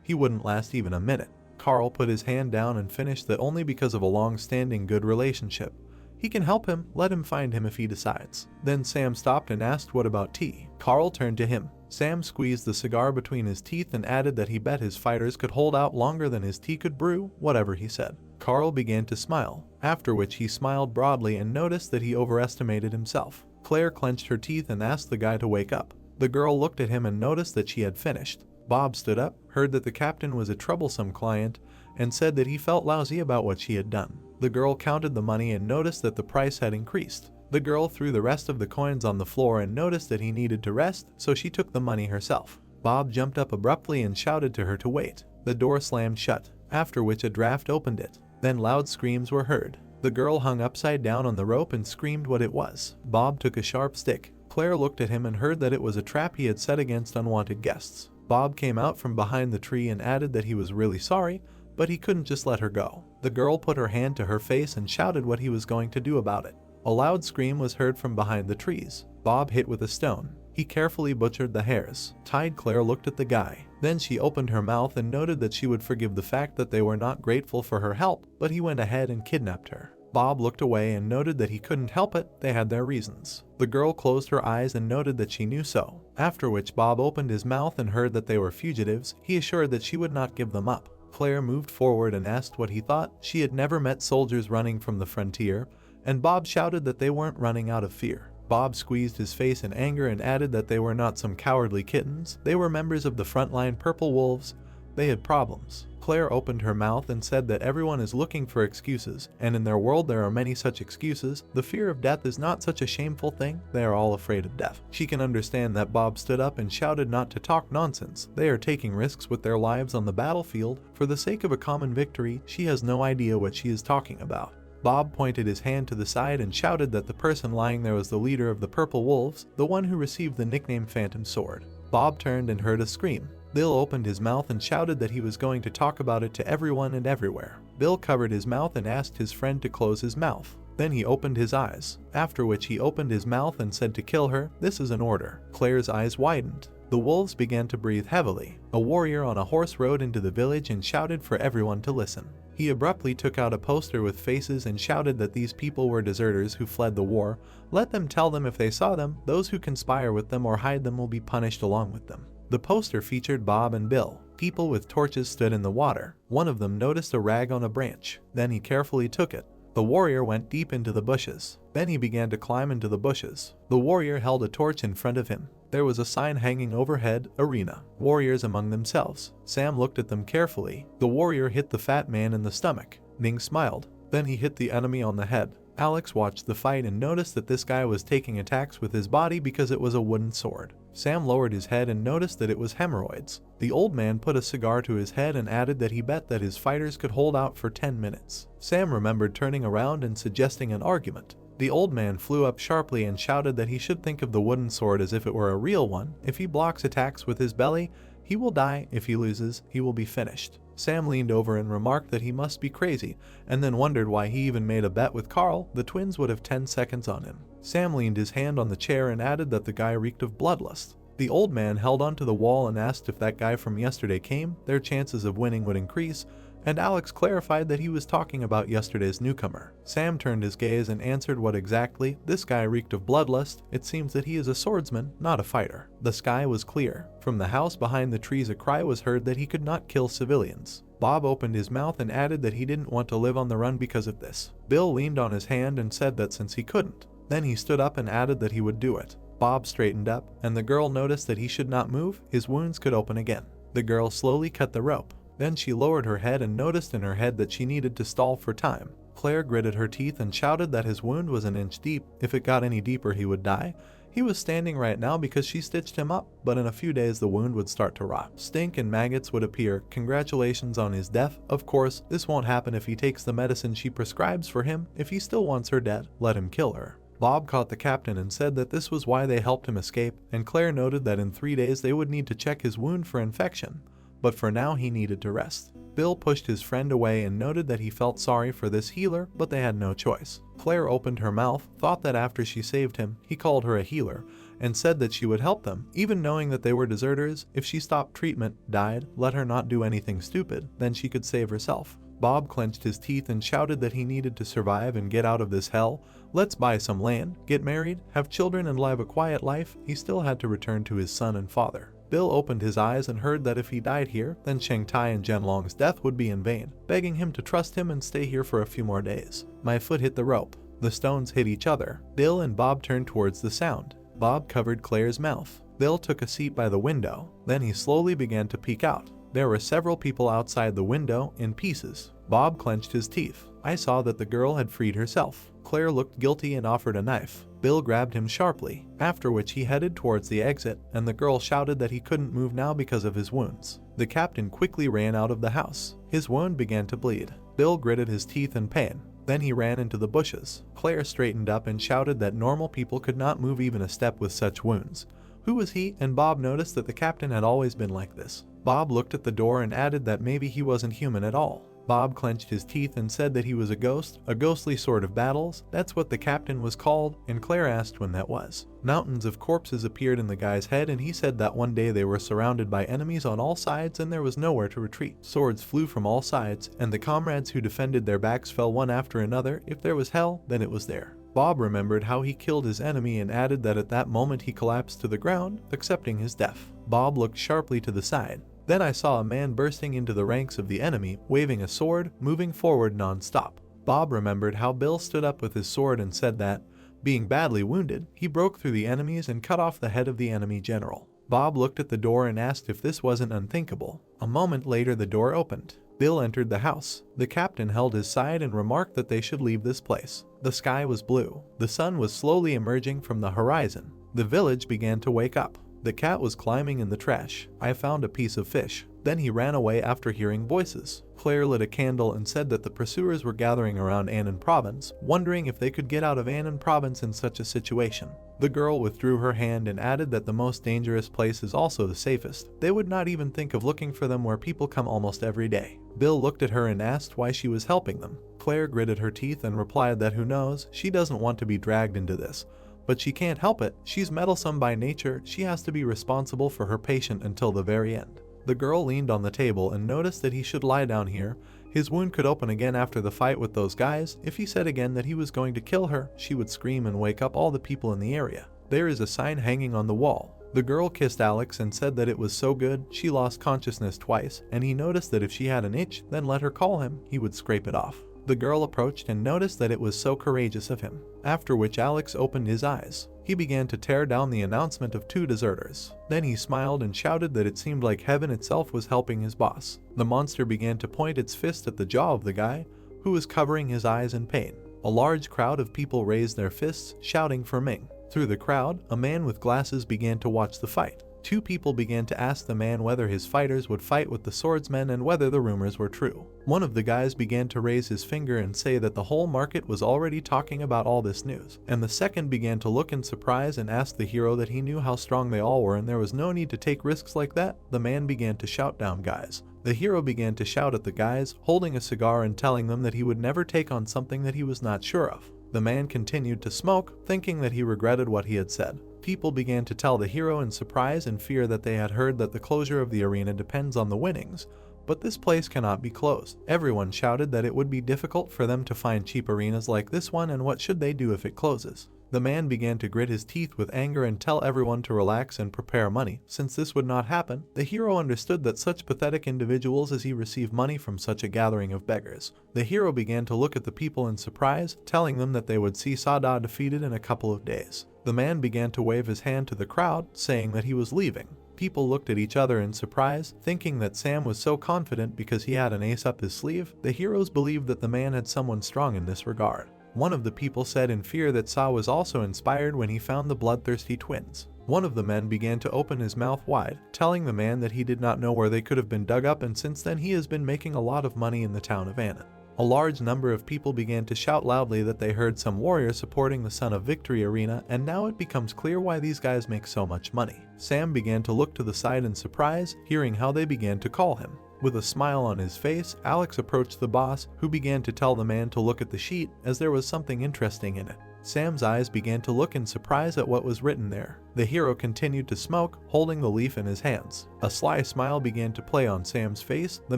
he wouldn't last even a minute. Carl put his hand down and finished that only because of a long-standing good relationship. He can help him, let him find him if he decides. Then Sam stopped and asked what about tea. Carl turned to him. Sam squeezed the cigar between his teeth and added that he bet his fighters could hold out longer than his tea could brew, whatever he said. Carl began to smile, after which he smiled broadly and noticed that he overestimated himself. Claire clenched her teeth and asked the guy to wake up. The girl looked at him and noticed that she had finished. Bob stood up, heard that the captain was a troublesome client, and said that he felt lousy about what she had done. The girl counted the money and noticed that the price had increased. The girl threw the rest of the coins on the floor and noticed that he needed to rest, so she took the money herself. Bob jumped up abruptly and shouted to her to wait. The door slammed shut, after which a draft opened it. Then loud screams were heard. The girl hung upside down on the rope and screamed what it was. Bob took a sharp stick. Claire looked at him and heard that it was a trap he had set against unwanted guests. Bob came out from behind the tree and added that he was really sorry, but he couldn't just let her go. The girl put her hand to her face and shouted what he was going to do about it. A loud scream was heard from behind the trees. Bob hit with a stone. He carefully butchered the hairs. Claire looked at the guy. Then she opened her mouth and noted that she would forgive the fact that they were not grateful for her help, but he went ahead and kidnapped her. Bob looked away and noted that he couldn't help it, they had their reasons. The girl closed her eyes and noted that she knew so. After which Bob opened his mouth and heard that they were fugitives. He assured that she would not give them up. Claire moved forward and asked what he thought. She had never met soldiers running from the frontier, and Bob shouted that they weren't running out of fear. Bob squeezed his face in anger and added that they were not some cowardly kittens. They were members of the frontline Purple Wolves. They had problems. Claire opened her mouth and said that everyone is looking for excuses, and in their world there are many such excuses. The fear of death is not such a shameful thing, they are all afraid of death. She can understand that. Bob stood up and shouted not to talk nonsense. They are taking risks with their lives on the battlefield for the sake of a common victory. She has no idea what she is talking about. Bob pointed his hand to the side and shouted that the person lying there was the leader of the Purple Wolves, the one who received the nickname Phantom Sword. Bob turned and heard a scream. Bill opened his mouth and shouted that he was going to talk about it to everyone and everywhere. Bill covered his mouth and asked his friend to close his mouth. Then he opened his eyes, after which he opened his mouth and said to kill her. This is an order. Claire's eyes widened. The wolves began to breathe heavily. A warrior on a horse rode into the village and shouted for everyone to listen. He abruptly took out a poster with faces and shouted that these people were deserters who fled the war. Let them tell them if they saw them. Those who conspire with them or hide them will be punished along with them. The poster featured Bob and Bill. People with torches stood in the water. One of them noticed a rag on a branch. Then he carefully took it. The warrior went deep into the bushes. Then he began to climb into the bushes. The warrior held a torch in front of him. There was a sign hanging overhead, arena. Warriors among themselves. Sam looked at them carefully. The warrior hit the fat man in the stomach. Ning smiled. Then he hit the enemy on the head. Alex watched the fight and noticed that this guy was taking attacks with his body because it was a wooden sword. Sam lowered his head and noticed that it was hemorrhoids. The old man put a cigar to his head and added that he bet that his fighters could hold out for 10 minutes. Sam remembered turning around and suggesting an argument. The old man flew up sharply and shouted that he should think of the wooden sword as if it were a real one. If he blocks attacks with his belly, he will die. If he loses, he will be finished. Sam leaned over and remarked that he must be crazy, and then wondered why he even made a bet with Carl. The twins would have 10 seconds on him. Sam leaned his hand on the chair and added that the guy reeked of bloodlust. The old man held onto the wall and asked if that guy from yesterday came, their chances of winning would increase, and Alex clarified that he was talking about yesterday's newcomer. Sam turned his gaze and answered what exactly. This guy reeked of bloodlust. It seems that he is a swordsman, not a fighter. The sky was clear. From the house behind the trees a cry was heard that he could not kill civilians. Bob opened his mouth and added that he didn't want to live on the run because of this. Bill leaned on his hand and said that since he couldn't. Then he stood up and added that he would do it. Bob straightened up, and the girl noticed that he should not move. His wounds could open again. The girl slowly cut the rope. Then she lowered her head and noticed in her head that she needed to stall for time. Claire gritted her teeth and shouted that his wound was an inch deep. If it got any deeper he would die. He was standing right now because she stitched him up, but in a few days the wound would start to rot. Stink and maggots would appear. Congratulations on his death. Of course, this won't happen if he takes the medicine she prescribes for him. If he still wants her dead, let him kill her. Bob caught the captain and said that this was why they helped him escape, and Claire noted that in 3 days they would need to check his wound for infection, but for now he needed to rest. Bill pushed his friend away and noted that he felt sorry for this healer, but they had no choice. Claire opened her mouth, thought that after she saved him, he called her a healer, and said that she would help them, even knowing that they were deserters. If she stopped treatment, died, let her not do anything stupid, then she could save herself. Bob clenched his teeth and shouted that he needed to survive and get out of this hell. Let's buy some land, get married, have children and live a quiet life. He still had to return to his son and father. Bill opened his eyes and heard that if he died here, then Sheng Tai and Zhenlong's death would be in vain, begging him to trust him and stay here for a few more days. My foot hit the rope. The stones hit each other. Bill and Bob turned towards the sound. Bob covered Claire's mouth. Bill took a seat by the window. Then he slowly began to peek out. There were several people outside the window, in pieces. Bob clenched his teeth. I saw that the girl had freed herself. Claire looked guilty and offered a knife. Bill grabbed him sharply, after which he headed towards the exit, and the girl shouted that he couldn't move now because of his wounds. The captain quickly ran out of the house. His wound began to bleed. Bill gritted his teeth in pain. Then he ran into the bushes. Claire straightened up and shouted that normal people could not move even a step with such wounds. Who was he? And Bob noticed that the captain had always been like this. Bob looked at the door and added that maybe he wasn't human at all. Bob clenched his teeth and said that he was a ghost, a ghostly sort of battles. That's what the captain was called, and Claire asked when that was. Mountains of corpses appeared in the guy's head, and he said that one day they were surrounded by enemies on all sides and there was nowhere to retreat. Swords flew from all sides, and the comrades who defended their backs fell one after another. If there was hell, then it was there. Bob remembered how he killed his enemy and added that at that moment he collapsed to the ground, accepting his death. Bob looked sharply to the side. Then I saw a man bursting into the ranks of the enemy, waving a sword, moving forward non-stop. Bob remembered how Bill stood up with his sword and said that, being badly wounded, he broke through the enemies and cut off the head of the enemy general. Bob looked at the door and asked if this wasn't unthinkable. A moment later the door opened. Bill entered the house. The captain held his side and remarked that they should leave this place. The sky was blue. The sun was slowly emerging from the horizon. The village began to wake up. The cat was climbing in the trash. I found a piece of fish. Then he ran away after hearing voices. Claire lit a candle and said that the pursuers were gathering around Annan Province, wondering if they could get out of Annan Province in such a situation. The girl withdrew her hand and added that the most dangerous place is also the safest. They would not even think of looking for them where people come almost every day. Bill looked at her and asked why she was helping them. Claire gritted her teeth and replied that who knows, she doesn't want to be dragged into this. But she can't help it. She's meddlesome by nature. She has to be responsible for her patient until the very end. The girl leaned on the table and noticed that he should lie down here. His wound could open again after the fight with those guys. If he said again that he was going to kill her, she would scream and wake up all the people in the area. There is a sign hanging on the wall. The girl kissed Alex and said that it was so good. She lost consciousness twice, and he noticed that if she had an itch, then let her call him, he would scrape it off. The girl approached and noticed that it was so courageous of him, after which Alex opened his eyes. He began to tear down the announcement of 2 deserters. Then he smiled and shouted that it seemed like heaven itself was helping his boss. The monster began to point its fist at the jaw of the guy, who was covering his eyes in pain. A large crowd of people raised their fists, shouting for Ming. Through the crowd, a man with glasses began to watch the fight. Two people began to ask the man whether his fighters would fight with the swordsmen and whether the rumors were true. One of the guys began to raise his finger and say that the whole market was already talking about all this news. And the second began to look in surprise and ask the hero that he knew how strong they all were and there was no need to take risks like that. The man began to shout down guys. The hero began to shout at the guys, holding a cigar and telling them that he would never take on something that he was not sure of. The man continued to smoke, thinking that he regretted what he had said. People began to tell the hero in surprise and fear that they had heard that the closure of the arena depends on the winnings, but this place cannot be closed. Everyone shouted that it would be difficult for them to find cheap arenas like this one and what should they do if it closes. The man began to grit his teeth with anger and tell everyone to relax and prepare money. Since this would not happen, the hero understood that such pathetic individuals as he received money from such a gathering of beggars. The hero began to look at the people in surprise, telling them that they would see Sada defeated in a couple of days. The man began to wave his hand to the crowd, saying that he was leaving. People looked at each other in surprise, thinking that Sam was so confident because he had an ace up his sleeve. The heroes believed that the man had someone strong in this regard. One of the people said in fear that Sa was also inspired when he found the bloodthirsty twins. One of the men began to open his mouth wide, telling the man that he did not know where they could have been dug up and since then he has been making a lot of money in the town of Annan. A large number of people began to shout loudly that they heard some warrior supporting the Son of Victory arena and now it becomes clear why these guys make so much money. Sam began to look to the side in surprise, hearing how they began to call him. With a smile on his face, Alex approached the boss, who began to tell the man to look at the sheet as there was something interesting in it. Sam's eyes began to look in surprise at what was written there. The hero continued to smoke, holding the leaf in his hands. A sly smile began to play on Sam's face. The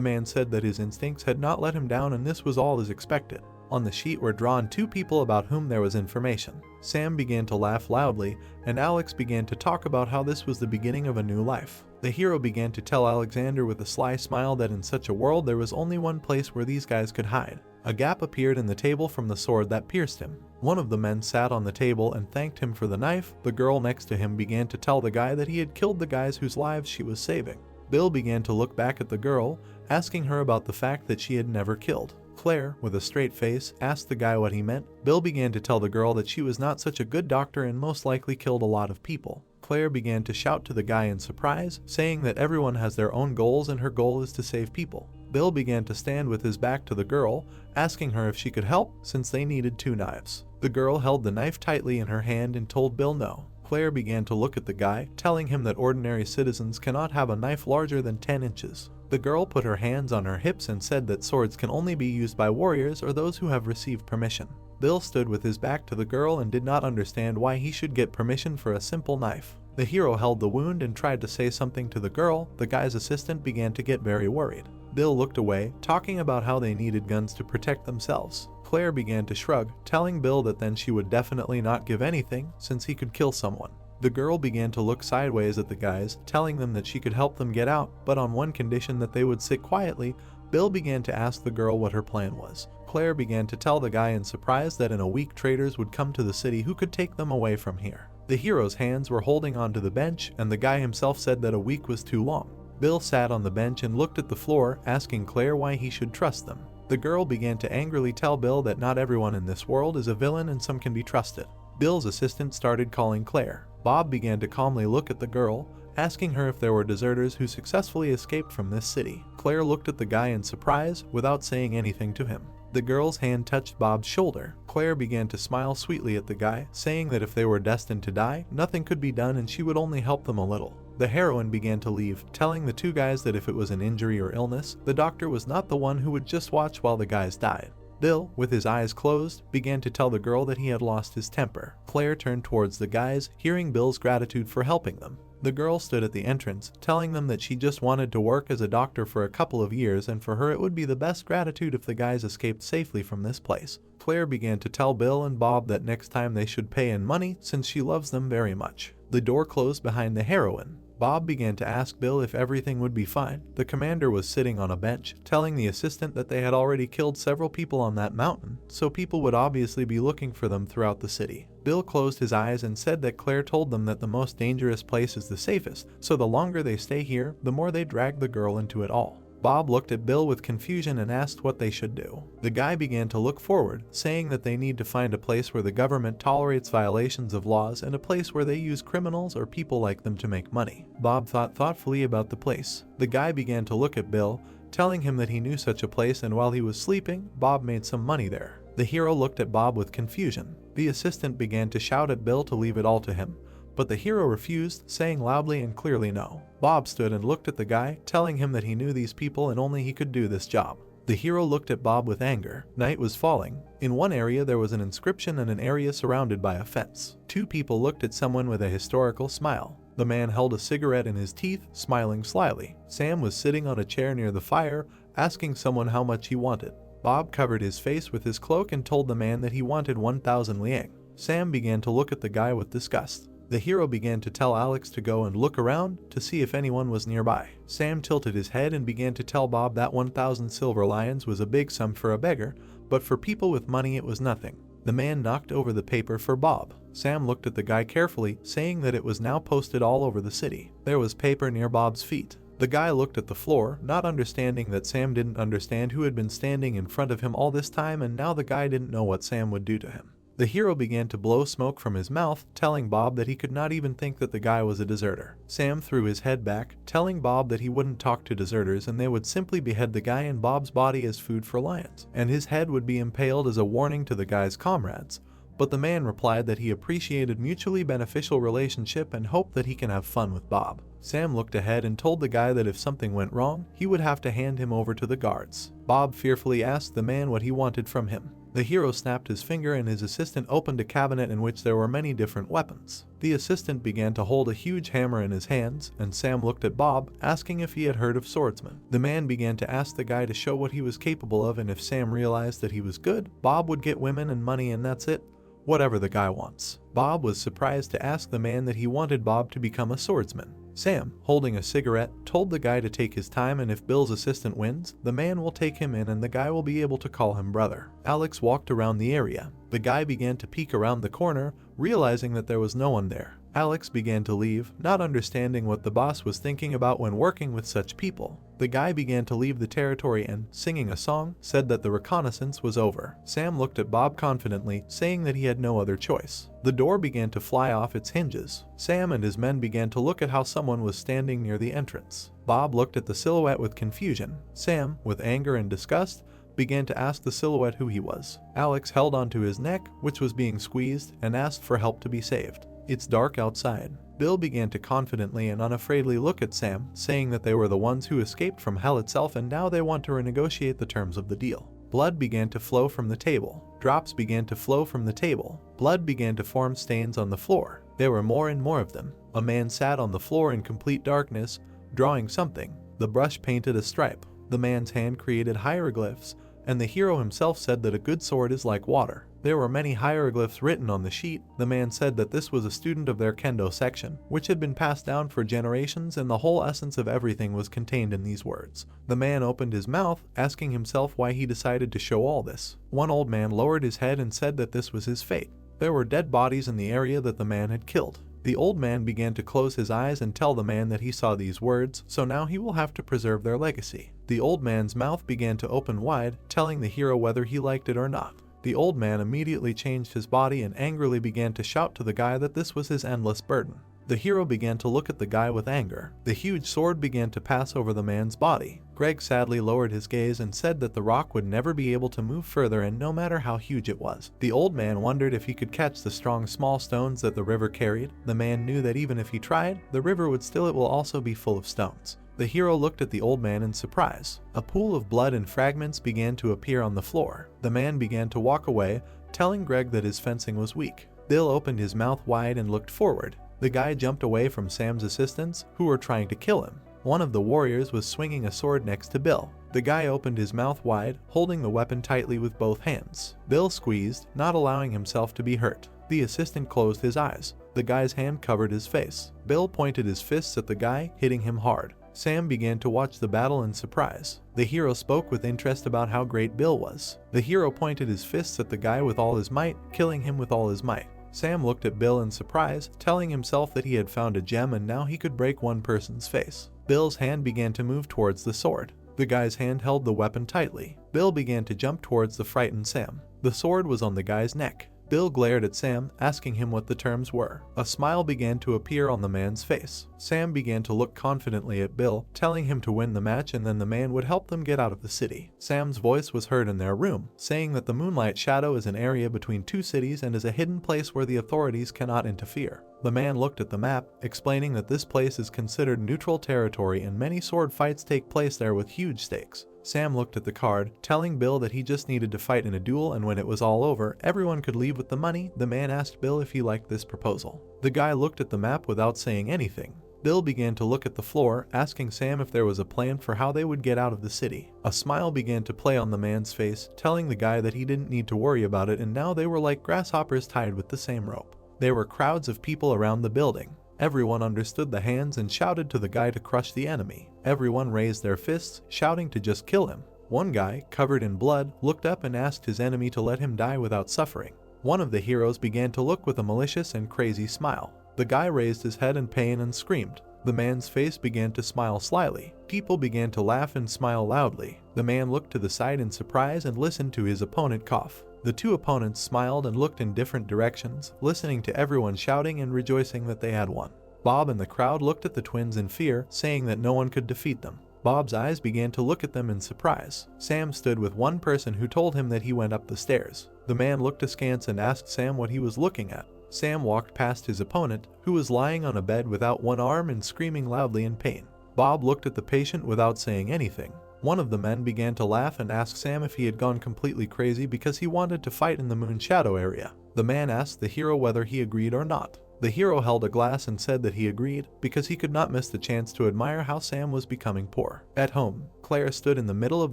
man said that his instincts had not let him down and this was all as expected. On the sheet were drawn two people about whom there was information. Sam began to laugh loudly, and Alex began to talk about how this was the beginning of a new life. The hero began to tell Alexander with a sly smile that in such a world there was only one place where these guys could hide. A gap appeared in the table from the sword that pierced him. One of the men sat on the table and thanked him for the knife. The girl next to him began to tell the guy that he had killed the guys whose lives she was saving. Bill began to look back at the girl, asking her about the fact that she had never killed. Claire, with a straight face, asked the guy what he meant. Bill began to tell the girl that she was not such a good doctor and most likely killed a lot of people. Claire began to shout to the guy in surprise, saying that everyone has their own goals and her goal is to save people. Bill began to stand with his back to the girl, asking her if she could help since they needed two knives. The girl held the knife tightly in her hand and told Bill no. Claire began to look at the guy, telling him that ordinary citizens cannot have a knife larger than 10 inches. The girl put her hands on her hips and said that swords can only be used by warriors or those who have received permission. Bill stood with his back to the girl and did not understand why he should get permission for a simple knife. The hero held the wound and tried to say something to the girl. The guy's assistant began to get very worried. Bill looked away, talking about how they needed guns to protect themselves. Claire began to shrug, telling Bill that then she would definitely not give anything since he could kill someone. The girl began to look sideways at the guys, telling them that she could help them get out, but on one condition that they would sit quietly. Bill began to ask the girl what her plan was. Claire began to tell the guy in surprise that in a week traders would come to the city who could take them away from here. The hero's hands were holding onto the bench, and the guy himself said that a week was too long. Bill sat on the bench and looked at the floor, asking Claire why he should trust them. The girl began to angrily tell Bill that not everyone in this world is a villain and some can be trusted. Bill's assistant started calling Claire. Bob began to calmly look at the girl, asking her if there were deserters who successfully escaped from this city. Claire looked at the guy in surprise, without saying anything to him. The girl's hand touched Bob's shoulder. Claire began to smile sweetly at the guy, saying that if they were destined to die, nothing could be done and she would only help them a little. The heroine began to leave, telling the two guys that if it was an injury or illness, the doctor was not the one who would just watch while the guys died. Bill, with his eyes closed, began to tell the girl that he had lost his temper. Claire turned towards the guys, hearing Bill's gratitude for helping them. The girl stood at the entrance, telling them that she just wanted to work as a doctor for a couple of years and for her it would be the best gratitude if the guys escaped safely from this place. Claire began to tell Bill and Bob that next time they should pay in money since she loves them very much. The door closed behind the heroine. Bob began to ask Bill if everything would be fine. The commander was sitting on a bench, telling the assistant that they had already killed several people on that mountain, so people would obviously be looking for them throughout the city. Bill closed his eyes and said that Claire told them that the most dangerous place is the safest, so the longer they stay here, the more they drag the girl into it all. Bob looked at Bill with confusion and asked what they should do. The guy began to look forward, saying that they need to find a place where the government tolerates violations of laws and a place where they use criminals or people like them to make money. Bob thought thoughtfully about the place. The guy began to look at Bill, telling him that he knew such a place, and while he was sleeping, Bob made some money there. The hero looked at Bob with confusion. The assistant began to shout at Bill to leave it all to him, but the hero refused, saying loudly and clearly no. Bob stood and looked at the guy, telling him that he knew these people and only he could do this job. The hero looked at Bob with anger. Night was falling. In one area there was an inscription and an area surrounded by a fence. Two people looked at someone with a historical smile. The man held a cigarette in his teeth, smiling slyly. Sam was sitting on a chair near the fire, asking someone how much he wanted. Bob covered his face with his cloak and told the man that he wanted 1,000 liang. Sam began to look at the guy with disgust. The hero began to tell Alex to go and look around to see if anyone was nearby. Sam tilted his head and began to tell Bob that 1,000 silver lions was a big sum for a beggar, but for people with money it was nothing. The man knocked over the paper for Bob. Sam looked at the guy carefully, saying that it was now posted all over the city. There was paper near Bob's feet. The guy looked at the floor, not understanding that Sam didn't understand who had been standing in front of him all this time, and now the guy didn't know what Sam would do to him. The hero began to blow smoke from his mouth, telling Bob that he could not even think that the guy was a deserter. Sam threw his head back, telling Bob that he wouldn't talk to deserters and they would simply behead the guy in Bob's body as food for lions, and his head would be impaled as a warning to the guy's comrades. But the man replied that he appreciated mutually beneficial relationship and hoped that he can have fun with Bob. Sam looked ahead and told the guy that if something went wrong, he would have to hand him over to the guards. Bob fearfully asked the man what he wanted from him. The hero snapped his finger and his assistant opened a cabinet in which there were many different weapons. The assistant began to hold a huge hammer in his hands, and Sam looked at Bob, asking if he had heard of swordsmen. The man began to ask the guy to show what he was capable of, and if Sam realized that he was good, Bob would get women and money, and that's it. Whatever the guy wants. Bob was surprised to ask the man that he wanted Bob to become a swordsman. Sam, holding a cigarette, told the guy to take his time, and if Bill's assistant wins, the man will take him in and the guy will be able to call him brother. Alex walked around the area. The guy began to peek around the corner, realizing that there was no one there. Alex began to leave, not understanding what the boss was thinking about when working with such people. The guy began to leave the territory and, singing a song, said that the reconnaissance was over. Sam looked at Bob confidently, saying that he had no other choice. The door began to fly off its hinges. Sam and his men began to look at how someone was standing near the entrance. Bob looked at the silhouette with confusion. Sam, with anger and disgust, began to ask the silhouette who he was. Alex held onto his neck, which was being squeezed, and asked for help to be saved. It's dark outside. Bill began to confidently and unafraidly look at Sam, saying that they were the ones who escaped from hell itself and now they want to renegotiate the terms of the deal. Blood began to flow from the table. Drops began to flow from the table. Blood began to form stains on the floor. There were more and more of them. A man sat on the floor in complete darkness, drawing something. The brush painted a stripe. The man's hand created hieroglyphs, and the hero himself said that a good sword is like water. There were many hieroglyphs written on the sheet. The man said that this was a student of their kendo section, which had been passed down for generations, and the whole essence of everything was contained in these words. The man opened his mouth, asking himself why he decided to show all this. One old man lowered his head and said that this was his fate. There were dead bodies in the area that the man had killed. The old man began to close his eyes and tell the man that he saw these words, so now he will have to preserve their legacy. The old man's mouth began to open wide, telling the hero whether he liked it or not. The old man immediately changed his body and angrily began to shout to the guy that this was his endless burden. The hero began to look at the guy with anger. The huge sword began to pass over the man's body. Greg sadly lowered his gaze and said that the rock would never be able to move further, and no matter how huge it was. The old man wondered if he could catch the strong small stones that the river carried. The man knew that even if he tried, the river would still it will also be full of stones. The hero looked at the old man in surprise. A pool of blood and fragments began to appear on the floor. The man began to walk away, telling Greg that his fencing was weak. Bill opened his mouth wide and looked forward. The guy jumped away from Sam's assistants, who were trying to kill him. One of the warriors was swinging a sword next to Bill. The guy opened his mouth wide, holding the weapon tightly with both hands. Bill squeezed, not allowing himself to be hurt. The assistant closed his eyes. The guy's hand covered his face. Bill pointed his fists at the guy, hitting him hard. Sam began to watch the battle in surprise. The hero spoke with interest about how great Bill was. The hero pointed his fists at the guy with all his might, killing him with all his might. Sam looked at Bill in surprise, telling himself that he had found a gem and now he could break one person's face. Bill's hand began to move towards the sword. The guy's hand held the weapon tightly. Bill began to jump towards the frightened Sam. The sword was on the guy's neck. Bill glared at Sam, asking him what the terms were. A smile began to appear on the man's face. Sam began to look confidently at Bill, telling him to win the match and then the man would help them get out of the city. Sam's voice was heard in their room, saying that the Moonlight Shadow is an area between two cities and is a hidden place where the authorities cannot interfere. The man looked at the map, explaining that this place is considered neutral territory and many sword fights take place there with huge stakes. Sam looked at the card, telling Bill that he just needed to fight in a duel and when it was all over, everyone could leave with the money. The man asked Bill if he liked this proposal. The guy looked at the map without saying anything. Bill began to look at the floor, asking Sam if there was a plan for how they would get out of the city. A smile began to play on the man's face, telling the guy that he didn't need to worry about it and now they were like grasshoppers tied with the same rope. There were crowds of people around the building. Everyone understood the hands and shouted to the guy to crush the enemy. Everyone raised their fists, shouting to just kill him. One guy, covered in blood, looked up and asked his enemy to let him die without suffering. One of the heroes began to look with a malicious and crazy smile. The guy raised his head in pain and screamed. The man's face began to smile slyly. People began to laugh and smile loudly. The man looked to the side in surprise and listened to his opponent cough. The two opponents smiled and looked in different directions, listening to everyone shouting and rejoicing that they had won. Bob and the crowd looked at the twins in fear, saying that no one could defeat them. Bob's eyes began to look at them in surprise. Sam stood with one person who told him that he went up the stairs. The man looked askance and asked Sam what he was looking at. Sam walked past his opponent, who was lying on a bed without one arm and screaming loudly in pain. Bob looked at the patient without saying anything. One of the men began to laugh and asked Sam if he had gone completely crazy because he wanted to fight in the Moon Shadow area. The man asked the hero whether he agreed or not. The hero held a glass and said that he agreed because he could not miss the chance to admire how Sam was becoming poor. At home, Claire stood in the middle of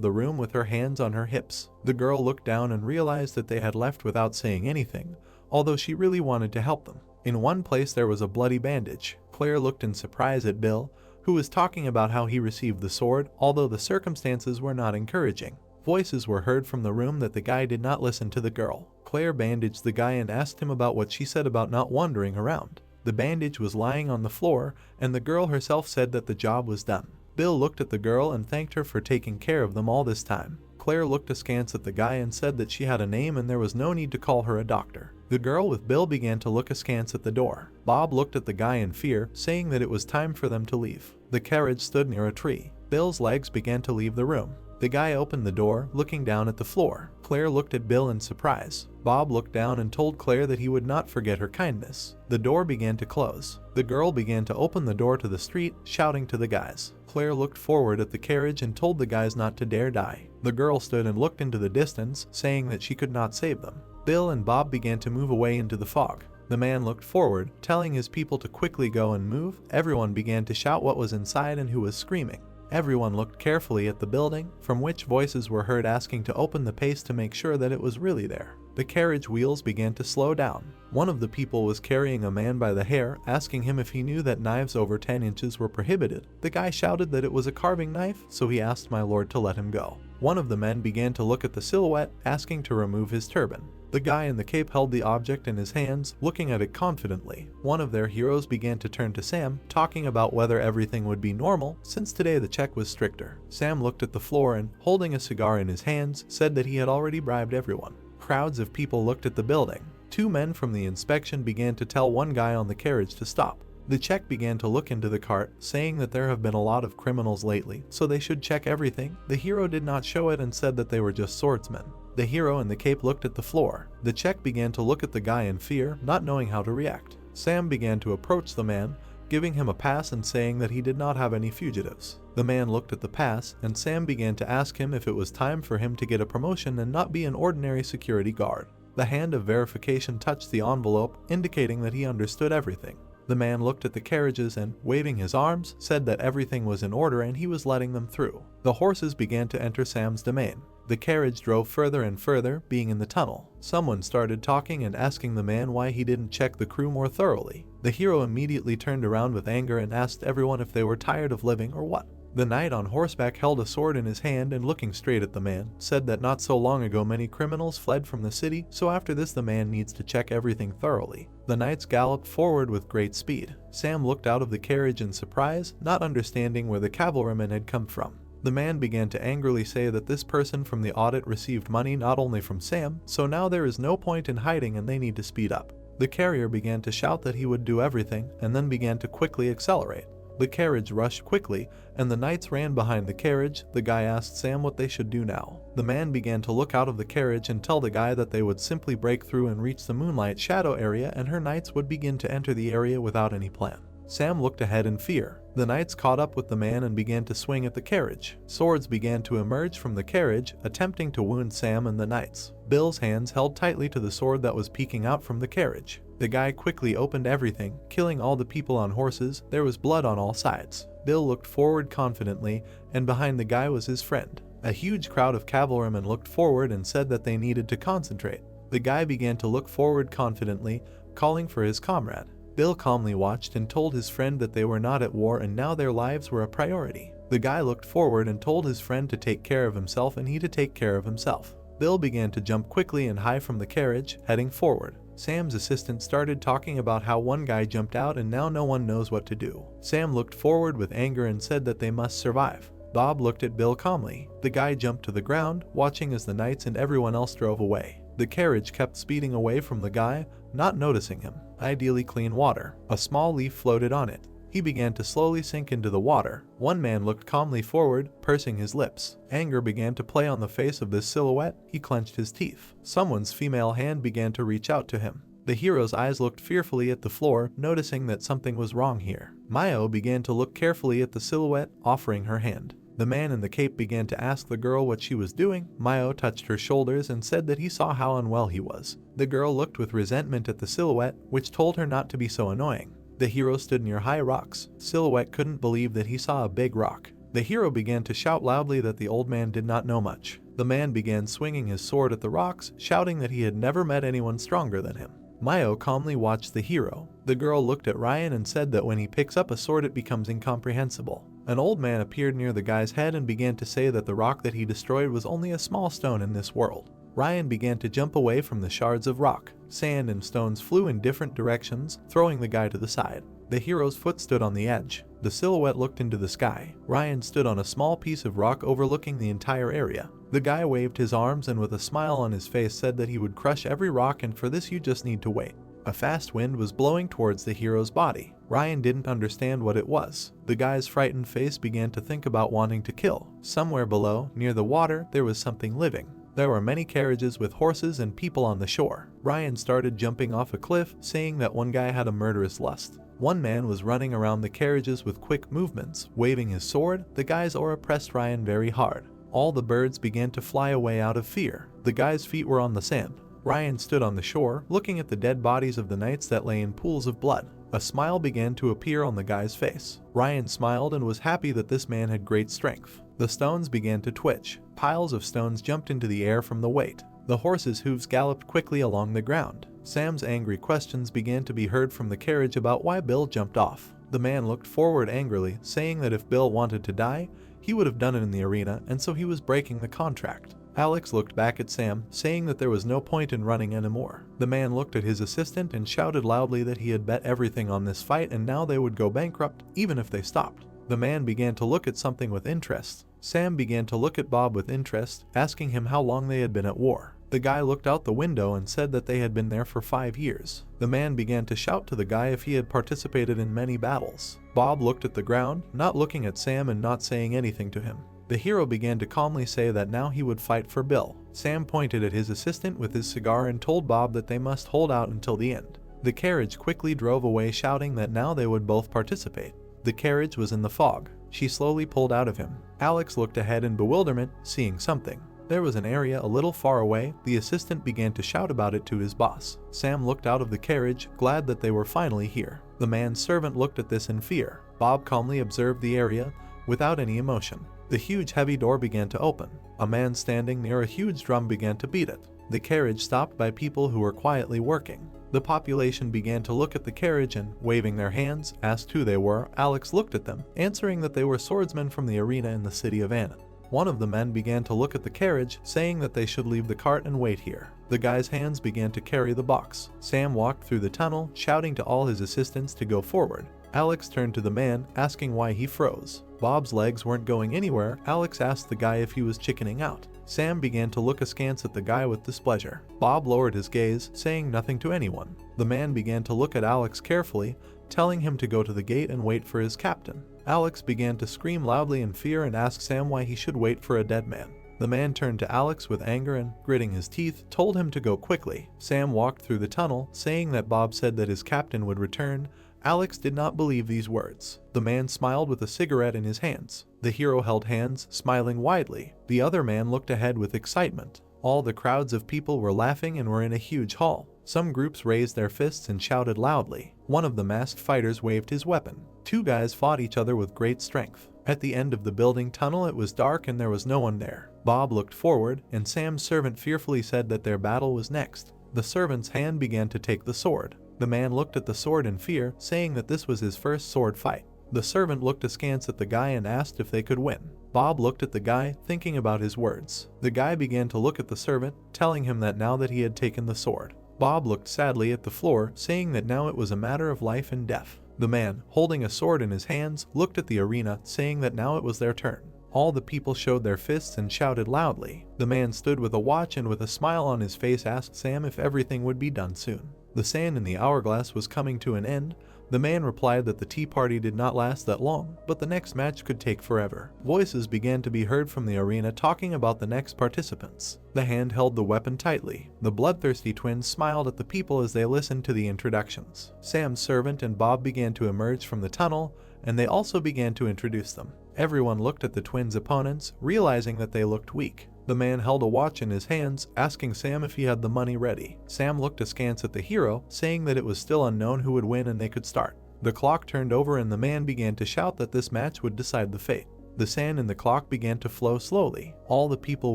the room with her hands on her hips. The girl looked down and realized that they had left without saying anything, although she really wanted to help them. In one place there was a bloody bandage. Claire looked in surprise at Bill, who was talking about how he received the sword, although the circumstances were not encouraging. Voices were heard from the room that the guy did not listen to the girl. Claire bandaged the guy and asked him about what she said about not wandering around. The bandage was lying on the floor, and the girl herself said that the job was done. Bill looked at the girl and thanked her for taking care of them all this time. Claire looked askance at the guy and said that she had a name and there was no need to call her a doctor. The girl with Bill began to look askance at the door. Bob looked at the guy in fear, saying that it was time for them to leave. The carriage stood near a tree. Bill's legs began to leave the room. The guy opened the door, looking down at the floor. Claire looked at Bill in surprise. Bob looked down and told Claire that he would not forget her kindness. The door began to close. The girl began to open the door to the street, shouting to the guys. Claire looked forward at the carriage and told the guys not to dare die. The girl stood and looked into the distance, saying that she could not save them. Bill and Bob began to move away into the fog. The man looked forward, telling his people to quickly go and move. Everyone began to shout what was inside and who was screaming. Everyone looked carefully at the building, from which voices were heard asking to open the pace to make sure that it was really there. The carriage wheels began to slow down. One of the people was carrying a man by the hair, asking him if he knew that knives over 10 inches were prohibited. The guy shouted that it was a carving knife, so he asked my lord to let him go. One of the men began to look at the silhouette, asking to remove his turban. The guy in the cape held the object in his hands, looking at it confidently. One of their heroes began to turn to Sam, talking about whether everything would be normal, since today the check was stricter. Sam looked at the floor and, holding a cigar in his hands, said that he had already bribed everyone. Crowds of people looked at the building. Two men from the inspection began to tell one guy on the carriage to stop. The Czech began to look into the cart, saying that there have been a lot of criminals lately, so they should check everything. The hero did not show it and said that they were just swordsmen. The hero in the cape looked at the floor. The Czech began to look at the guy in fear, not knowing how to react. Sam began to approach the man, giving him a pass and saying that he did not have any fugitives. The man looked at the pass, and Sam began to ask him if it was time for him to get a promotion and not be an ordinary security guard. The hand of verification touched the envelope, indicating that he understood everything. The man looked at the carriages and, waving his arms, said that everything was in order and he was letting them through. The horses began to enter Sam's domain. The carriage drove further and further, being in the tunnel. Someone started talking and asking the man why he didn't check the crew more thoroughly. The hero immediately turned around with anger and asked everyone if they were tired of living or what. The knight on horseback held a sword in his hand and, looking straight at the man, said that not so long ago many criminals fled from the city, so after this the man needs to check everything thoroughly. The knights galloped forward with great speed. Sam looked out of the carriage in surprise, not understanding where the cavalrymen had come from. The man began to angrily say that this person from the audit received money not only from Sam, so now there is no point in hiding and they need to speed up. The carrier began to shout that he would do everything and then began to quickly accelerate. The carriage rushed quickly, and the knights ran behind the carriage. The guy asked Sam what they should do now. The man began to look out of the carriage and tell the guy that they would simply break through and reach the moonlight shadow area, and her knights would begin to enter the area without any plan. Sam looked ahead in fear. The knights caught up with the man and began to swing at the carriage. Swords began to emerge from the carriage, attempting to wound Sam and the knights. Bill's hands held tightly to the sword that was peeking out from the carriage. The guy quickly opened everything, killing all the people on horses. There was blood on all sides. Bill looked forward confidently, and behind the guy was his friend. A huge crowd of cavalrymen looked forward and said that they needed to concentrate. The guy began to look forward confidently, calling for his comrade. Bill calmly watched and told his friend that they were not at war and now their lives were a priority. The guy looked forward and told his friend to take care of himself and he to take care of himself. Bill began to jump quickly and high from the carriage, heading forward. Sam's assistant started talking about how one guy jumped out and now no one knows what to do. Sam looked forward with anger and said that they must survive. Bob looked at Bill calmly. The guy jumped to the ground, watching as the knights and everyone else drove away. The carriage kept speeding away from the guy, not noticing him. Ideally clean water. A small leaf floated on it. He began to slowly sink into the water. One man looked calmly forward, pursing his lips. Anger began to play on the face of this silhouette. He clenched his teeth. Someone's female hand began to reach out to him. The hero's eyes looked fearfully at the floor, noticing that something was wrong here. Mayo began to look carefully at the silhouette, offering her hand. The man in the cape began to ask the girl what she was doing. Mayo touched her shoulders and said that he saw how unwell he was. The girl looked with resentment at the silhouette, which told her not to be so annoying. The hero stood near high rocks. Silhouette couldn't believe that he saw a big rock. The hero began to shout loudly that the old man did not know much. The man began swinging his sword at the rocks, shouting that he had never met anyone stronger than him. Mayo calmly watched the hero. The girl looked at Ryan and said that when he picks up a sword it becomes incomprehensible. An old man appeared near the guy's head and began to say that the rock that he destroyed was only a small stone in this world. Ryan began to jump away from the shards of rock. Sand and stones flew in different directions, throwing the guy to the side. The hero's foot stood on the edge. The silhouette looked into the sky. Ryan stood on a small piece of rock overlooking the entire area. The guy waved his arms and with a smile on his face said that he would crush every rock, and for this you just need to wait. A fast wind was blowing towards the hero's body. Ryan didn't understand what it was. The guy's frightened face began to think about wanting to kill. Somewhere below, near the water, there was something living. There were many carriages with horses and people on the shore. Ryan started jumping off a cliff, saying that one guy had a murderous lust. One man was running around the carriages with quick movements, waving his sword. The guy's aura pressed Ryan very hard. All the birds began to fly away out of fear. The guy's feet were on the sand. Ryan stood on the shore, looking at the dead bodies of the knights that lay in pools of blood. A smile began to appear on the guy's face. Ryan smiled and was happy that this man had great strength. The stones began to twitch. Piles of stones jumped into the air from the weight. The horses' hooves galloped quickly along the ground. Sam's angry questions began to be heard from the carriage about why Bill jumped off. The man looked forward angrily, saying that if Bill wanted to die, he would have done it in the arena, and so he was breaking the contract. Alex looked back at Sam, saying that there was no point in running anymore. The man looked at his assistant and shouted loudly that he had bet everything on this fight and now they would go bankrupt, even if they stopped. The man began to look at something with interest. Sam began to look at Bob with interest, asking him how long they had been at war. The guy looked out the window and said that they had been there for 5 years. The man began to shout to the guy if he had participated in many battles. Bob looked at the ground, not looking at Sam and not saying anything to him. The hero began to calmly say that now he would fight for Bill. Sam pointed at his assistant with his cigar and told Bob that they must hold out until the end. The carriage quickly drove away, shouting that now they would both participate. The carriage was in the fog. She slowly pulled out of him. Alex looked ahead in bewilderment, seeing something. There was an area a little far away. The assistant began to shout about it to his boss. Sam looked out of the carriage, glad that they were finally here. The man's servant looked at this in fear. Bob calmly observed the area, without any emotion. The huge heavy door began to open. A man standing near a huge drum began to beat it. The carriage stopped by people who were quietly working. The population began to look at the carriage and, waving their hands, asked who they were. Alex looked at them, answering that they were swordsmen from the arena in the city of Annan. One of the men began to look at the carriage, saying that they should leave the cart and wait here. The guy's hands began to carry the box. Sam walked through the tunnel, shouting to all his assistants to go forward. Alex turned to the man, asking why he froze. Bob's legs weren't going anywhere. Alex asked the guy if he was chickening out. Sam began to look askance at the guy with displeasure. Bob lowered his gaze, saying nothing to anyone. The man began to look at Alex carefully, telling him to go to the gate and wait for his captain. Alex began to scream loudly in fear and asked Sam why he should wait for a dead man. The man turned to Alex with anger and, gritting his teeth, told him to go quickly. Sam walked through the tunnel, saying that Bob said that his captain would return. Alex did not believe these words. The man smiled with a cigarette in his hands. The hero held hands, smiling widely. The other man looked ahead with excitement. All the crowds of people were laughing and were in a huge hall. Some groups raised their fists and shouted loudly. One of the masked fighters waved his weapon. Two guys fought each other with great strength. At the end of the building tunnel it was dark and there was no one there. Bob looked forward, and Sam's servant fearfully said that their battle was next. The servant's hand began to take the sword. The man looked at the sword in fear, saying that this was his first sword fight. The servant looked askance at the guy and asked if they could win. Bob looked at the guy, thinking about his words. The guy began to look at the servant, telling him that now that he had taken the sword. Bob looked sadly at the floor, saying that now it was a matter of life and death. The man, holding a sword in his hands, looked at the arena, saying that now it was their turn. All the people showed their fists and shouted loudly. The man stood with a watch and with a smile on his face asked Sam if everything would be done soon. The sand in the hourglass was coming to an end. The man replied that the tea party did not last that long, but the next match could take forever. Voices began to be heard from the arena talking about the next participants. The hand held the weapon tightly. The bloodthirsty twins smiled at the people as they listened to the introductions. Sam's servant and Bob began to emerge from the tunnel, and they also began to introduce them. Everyone looked at the twins' opponents, realizing that they looked weak. The man held a watch in his hands, asking Sam if he had the money ready. Sam looked askance at the hero, saying that it was still unknown who would win and they could start. The clock turned over and the man began to shout that this match would decide the fate. The sand in the clock began to flow slowly. All the people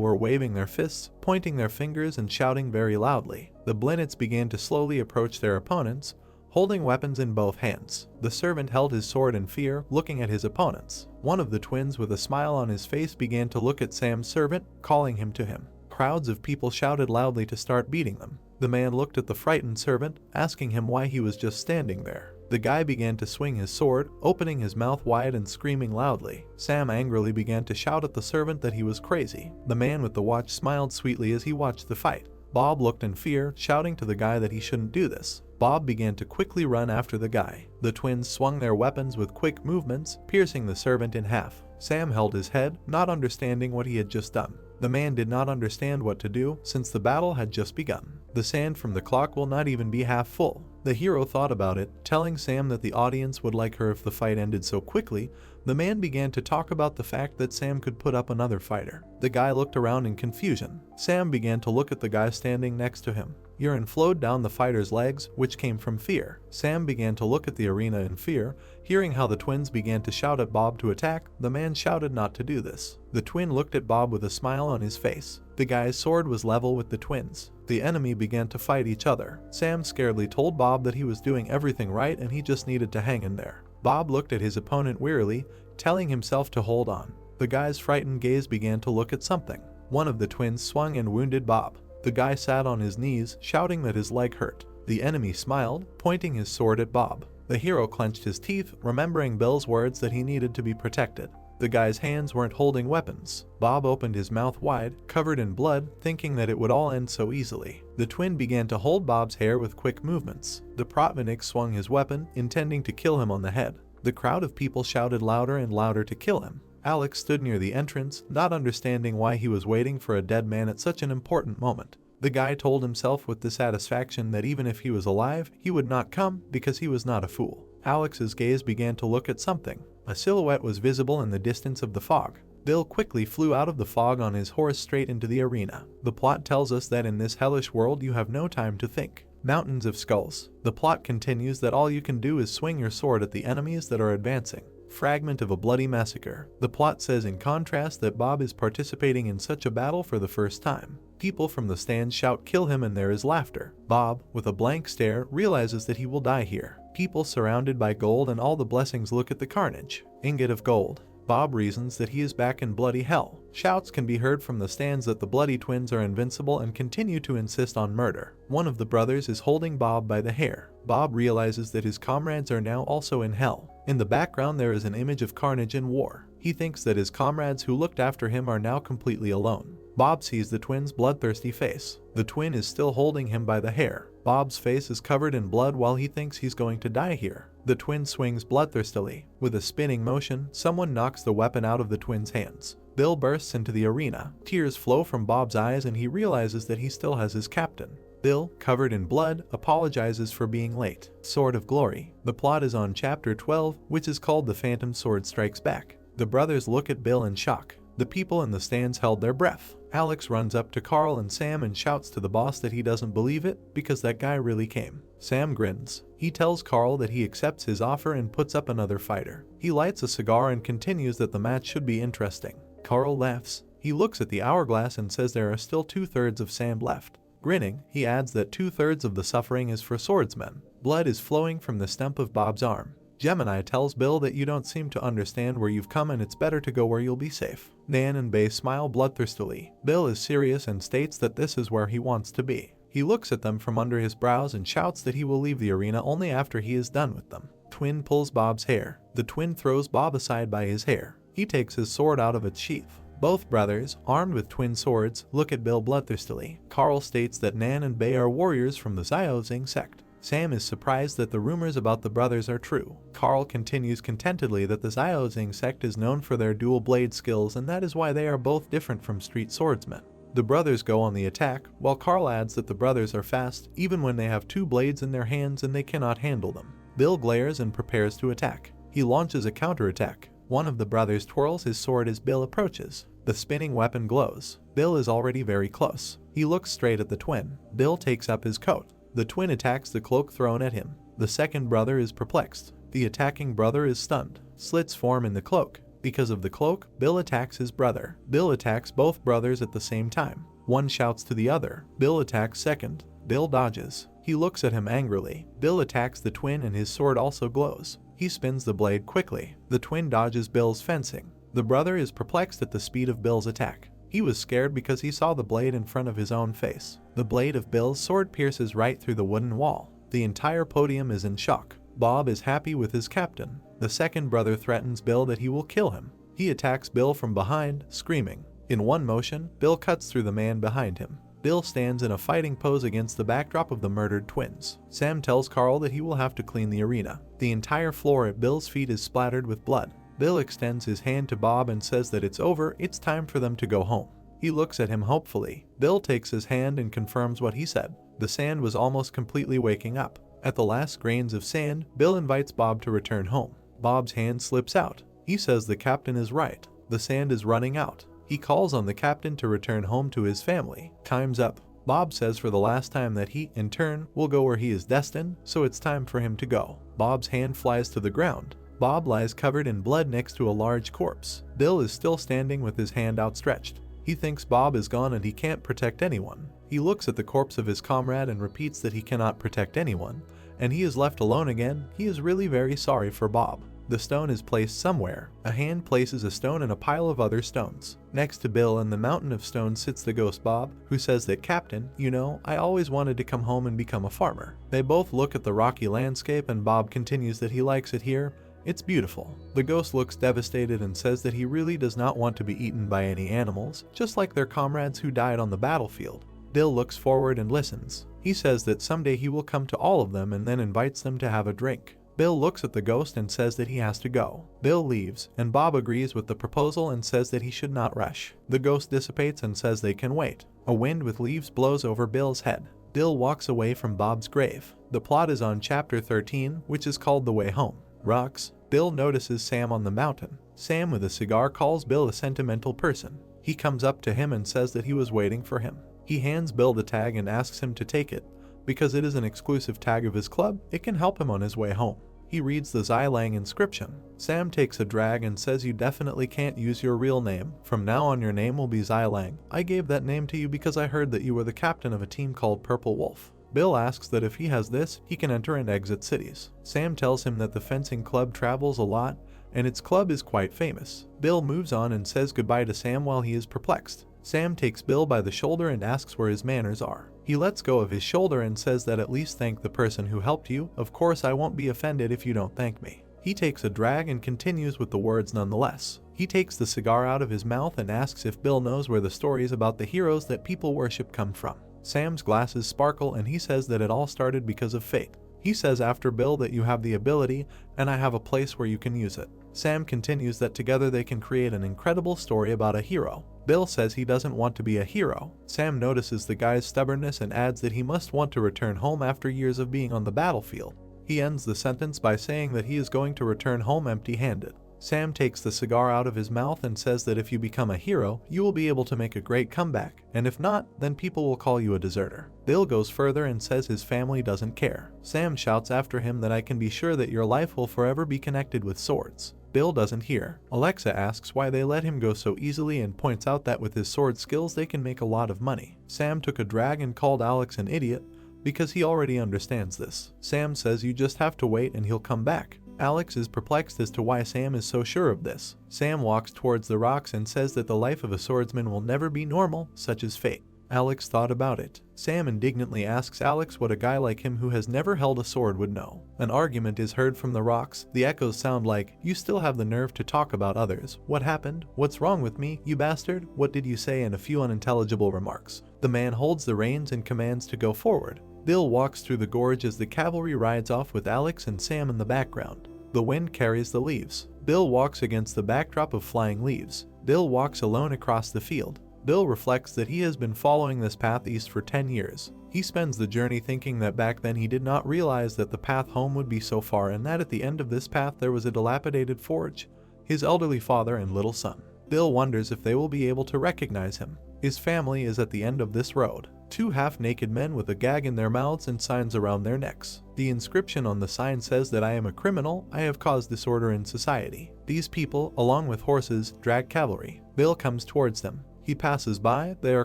were waving their fists, pointing their fingers and shouting very loudly. The Blinnets began to slowly approach their opponents, holding weapons in both hands. The servant held his sword in fear, looking at his opponents. One of the twins with a smile on his face began to look at Sam's servant, calling him to him. Crowds of people shouted loudly to start beating them. The man looked at the frightened servant, asking him why he was just standing there. The guy began to swing his sword, opening his mouth wide and screaming loudly. Sam angrily began to shout at the servant that he was crazy. The man with the watch smiled sweetly as he watched the fight. Bob looked in fear, shouting to the guy that he shouldn't do this. Bob began to quickly run after the guy. The twins swung their weapons with quick movements, piercing the servant in half. Sam held his head, not understanding what he had just done. The man did not understand what to do, since the battle had just begun. The sand from the clock will not even be half full. The hero thought about it, telling Sam that the audience would like her if the fight ended so quickly. The man began to talk about the fact that Sam could put up another fighter. The guy looked around in confusion. Sam began to look at the guy standing next to him. Urine flowed down the fighter's legs, which came from fear. Sam began to look at the arena in fear. Hearing how the twins began to shout at Bob to attack, the man shouted not to do this. The twin looked at Bob with a smile on his face. The guy's sword was level with the twins. The enemy began to fight each other. Sam scaredly told Bob that he was doing everything right and he just needed to hang in there. Bob looked at his opponent wearily, telling himself to hold on. The guy's frightened gaze began to look at something. One of the twins swung and wounded Bob. The guy sat on his knees, shouting that his leg hurt. The enemy smiled, pointing his sword at Bob. The hero clenched his teeth, remembering Bill's words that he needed to be protected. The guy's hands weren't holding weapons. Bob opened his mouth wide, covered in blood, thinking that it would all end so easily. The twin began to hold Bob's hair with quick movements. The Protvanik swung his weapon, intending to kill him on the head. The crowd of people shouted louder and louder to kill him. Alex stood near the entrance, not understanding why he was waiting for a dead man at such an important moment. The guy told himself with dissatisfaction that even if he was alive, he would not come because he was not a fool. Alex's gaze began to look at something. A silhouette was visible in the distance of the fog. Bill quickly flew out of the fog on his horse straight into the arena. The plot tells us that in this hellish world you have no time to think. Mountains of skulls. The plot continues that all you can do is swing your sword at the enemies that are advancing. Fragment of a bloody massacre. The plot says in contrast that Bob is participating in such a battle for the first time. People from the stands shout kill him and there is laughter. Bob, with a blank stare, realizes that he will die here. People surrounded by gold and all the blessings look at the carnage. Ingot of gold. Bob reasons that he is back in bloody hell. Shouts can be heard from the stands that the bloody twins are invincible and continue to insist on murder. One of the brothers is holding Bob by the hair. Bob realizes that his comrades are now also in hell. In the background there is an image of carnage and war. He thinks that his comrades who looked after him are now completely alone. Bob sees the twin's bloodthirsty face. The twin is still holding him by the hair. Bob's face is covered in blood while he thinks he's going to die here. The twin swings bloodthirstily. With a spinning motion, someone knocks the weapon out of the twin's hands. Bill bursts into the arena. Tears flow from Bob's eyes and he realizes that he still has his captain. Bill, covered in blood, apologizes for being late. Sword of Glory. The plot is on Chapter 12, which is called The Phantom Sword Strikes Back. The brothers look at Bill in shock. The people in the stands held their breath. Alex runs up to Carl and Sam and shouts to the boss that he doesn't believe it because that guy really came. Sam grins. He tells Carl that he accepts his offer and puts up another fighter. He lights a cigar and continues that the match should be interesting. Carl laughs. He looks at the hourglass and says there are still 2/3 of sand left. Grinning, he adds that 2/3 of the suffering is for swordsmen. Blood is flowing from the stump of Bob's arm. Gemini tells Bill that you don't seem to understand where you've come and it's better to go where you'll be safe. Nan and Bay smile bloodthirstily. Bill is serious and states that this is where he wants to be. He looks at them from under his brows and shouts that he will leave the arena only after he is done with them. Twin pulls Bob's hair. The twin throws Bob aside by his hair. He takes his sword out of its sheath. Both brothers, armed with twin swords, look at Bill bloodthirstily. Carl states that Nan and Bay are warriors from the Xiaozing sect. Sam is surprised that the rumors about the brothers are true. Carl continues contentedly that the Xiaozing sect is known for their dual blade skills and that is why they are both different from street swordsmen. The brothers go on the attack, while Carl adds that the brothers are fast even when they have 2 blades in their hands and they cannot handle them. Bill glares and prepares to attack. He launches a counterattack. One of the brothers twirls his sword as Bill approaches. The spinning weapon glows. Bill is already very close. He looks straight at the twin. Bill takes up his coat. The twin attacks the cloak thrown at him. The second brother is perplexed. The attacking brother is stunned. Slits form in the cloak. Because of the cloak, Bill attacks his brother. Bill attacks both brothers at the same time. One shouts to the other. Bill attacks second. Bill dodges. He looks at him angrily. Bill attacks the twin and his sword also glows. He spins the blade quickly. The twin dodges Bill's fencing. The brother is perplexed at the speed of Bill's attack. He was scared because he saw the blade in front of his own face. The blade of Bill's sword pierces right through the wooden wall. The entire podium is in shock. Bob is happy with his captain. The second brother threatens Bill that he will kill him. He attacks Bill from behind, screaming. In one motion, Bill cuts through the man behind him. Bill stands in a fighting pose against the backdrop of the murdered twins. Sam tells Carl that he will have to clean the arena. The entire floor at Bill's feet is splattered with blood. Bill extends his hand to Bob and says that it's over, it's time for them to go home. He looks at him hopefully. Bill takes his hand and confirms what he said. The sand was almost completely waking up. At the last grains of sand, Bill invites Bob to return home. Bob's hand slips out. He says the captain is right. The sand is running out. He calls on the captain to return home to his family. Time's up. Bob says for the last time that he, in turn, will go where he is destined, so it's time for him to go. Bob's hand flies to the ground. Bob lies covered in blood next to a large corpse. Bill is still standing with his hand outstretched. He thinks Bob is gone and he can't protect anyone. He looks at the corpse of his comrade and repeats that he cannot protect anyone, and he is left alone again. He is really very sorry for Bob. The stone is placed somewhere. A hand places a stone in a pile of other stones. Next to Bill in the mountain of stones sits the ghost Bob, who says that, "Captain, you know, I always wanted to come home and become a farmer." They both look at the rocky landscape and Bob continues that he likes it here. It's beautiful. The ghost looks devastated and says that he really does not want to be eaten by any animals, just like their comrades who died on the battlefield. Bill looks forward and listens. He says that someday he will come to all of them and then invites them to have a drink. Bill looks at the ghost and says that he has to go. Bill leaves, and Bob agrees with the proposal and says that he should not rush. The ghost dissipates and says they can wait. A wind with leaves blows over Bill's head. Bill walks away from Bob's grave. The plot is on Chapter 13, which is called The Way Home. Rocks. Bill notices Sam on the mountain. Sam with a cigar calls Bill a sentimental person. He comes up to him and says that he was waiting for him. He hands Bill the tag and asks him to take it. Because it is an exclusive tag of his club, it can help him on his way home. He reads the Xilang inscription. Sam takes a drag and says you definitely can't use your real name. From now on your name will be Xilang. I gave that name to you because I heard that you were the captain of a team called Purple Wolf. Bill asks that if he has this, he can enter and exit cities. Sam tells him that the fencing club travels a lot, and its club is quite famous. Bill moves on and says goodbye to Sam while he is perplexed. Sam takes Bill by the shoulder and asks where his manners are. He lets go of his shoulder and says that at least thank the person who helped you. Of course I won't be offended if you don't thank me. He takes a drag and continues with the words nonetheless. He takes the cigar out of his mouth and asks if Bill knows where the stories about the heroes that people worship come from. Sam's glasses sparkle and he says that it all started because of fate. He says after Bill that you have the ability and I have a place where you can use it. Sam continues that together they can create an incredible story about a hero. Bill says he doesn't want to be a hero. Sam notices the guy's stubbornness and adds that he must want to return home after years of being on the battlefield. He ends the sentence by saying that he is going to return home empty-handed. Sam takes the cigar out of his mouth and says that if you become a hero, you will be able to make a great comeback, and if not, then people will call you a deserter. Bill goes further and says his family doesn't care. Sam shouts after him that I can be sure that your life will forever be connected with swords. Bill doesn't hear. Alexa asks why they let him go so easily and points out that with his sword skills they can make a lot of money. Sam took a drag and called Alex an idiot because he already understands this. Sam says you just have to wait and he'll come back. Alex is perplexed as to why Sam is so sure of this. Sam walks towards the rocks and says that the life of a swordsman will never be normal, such as fate. Alex thought about it. Sam indignantly asks Alex what a guy like him who has never held a sword would know. An argument is heard from the rocks. The echoes sound like, "You still have the nerve to talk about others. What happened? What's wrong with me, you bastard? What did you say?" and a few unintelligible remarks. The man holds the reins and commands to go forward. Bill walks through the gorge as the cavalry rides off with Alex and Sam in the background. The wind carries the leaves. Bill walks against the backdrop of flying leaves. Bill walks alone across the field. Bill reflects that he has been following this path east for 10 years. He spends the journey thinking that back then he did not realize that the path home would be so far and that at the end of this path there was a dilapidated forge, his elderly father and little son. Bill wonders if they will be able to recognize him. His family is at the end of this road. Two half-naked men with a gag in their mouths and signs around their necks. The inscription on the sign says that I am a criminal, I have caused disorder in society. These people, along with horses, drag cavalry. Bill comes towards them. He passes by, they are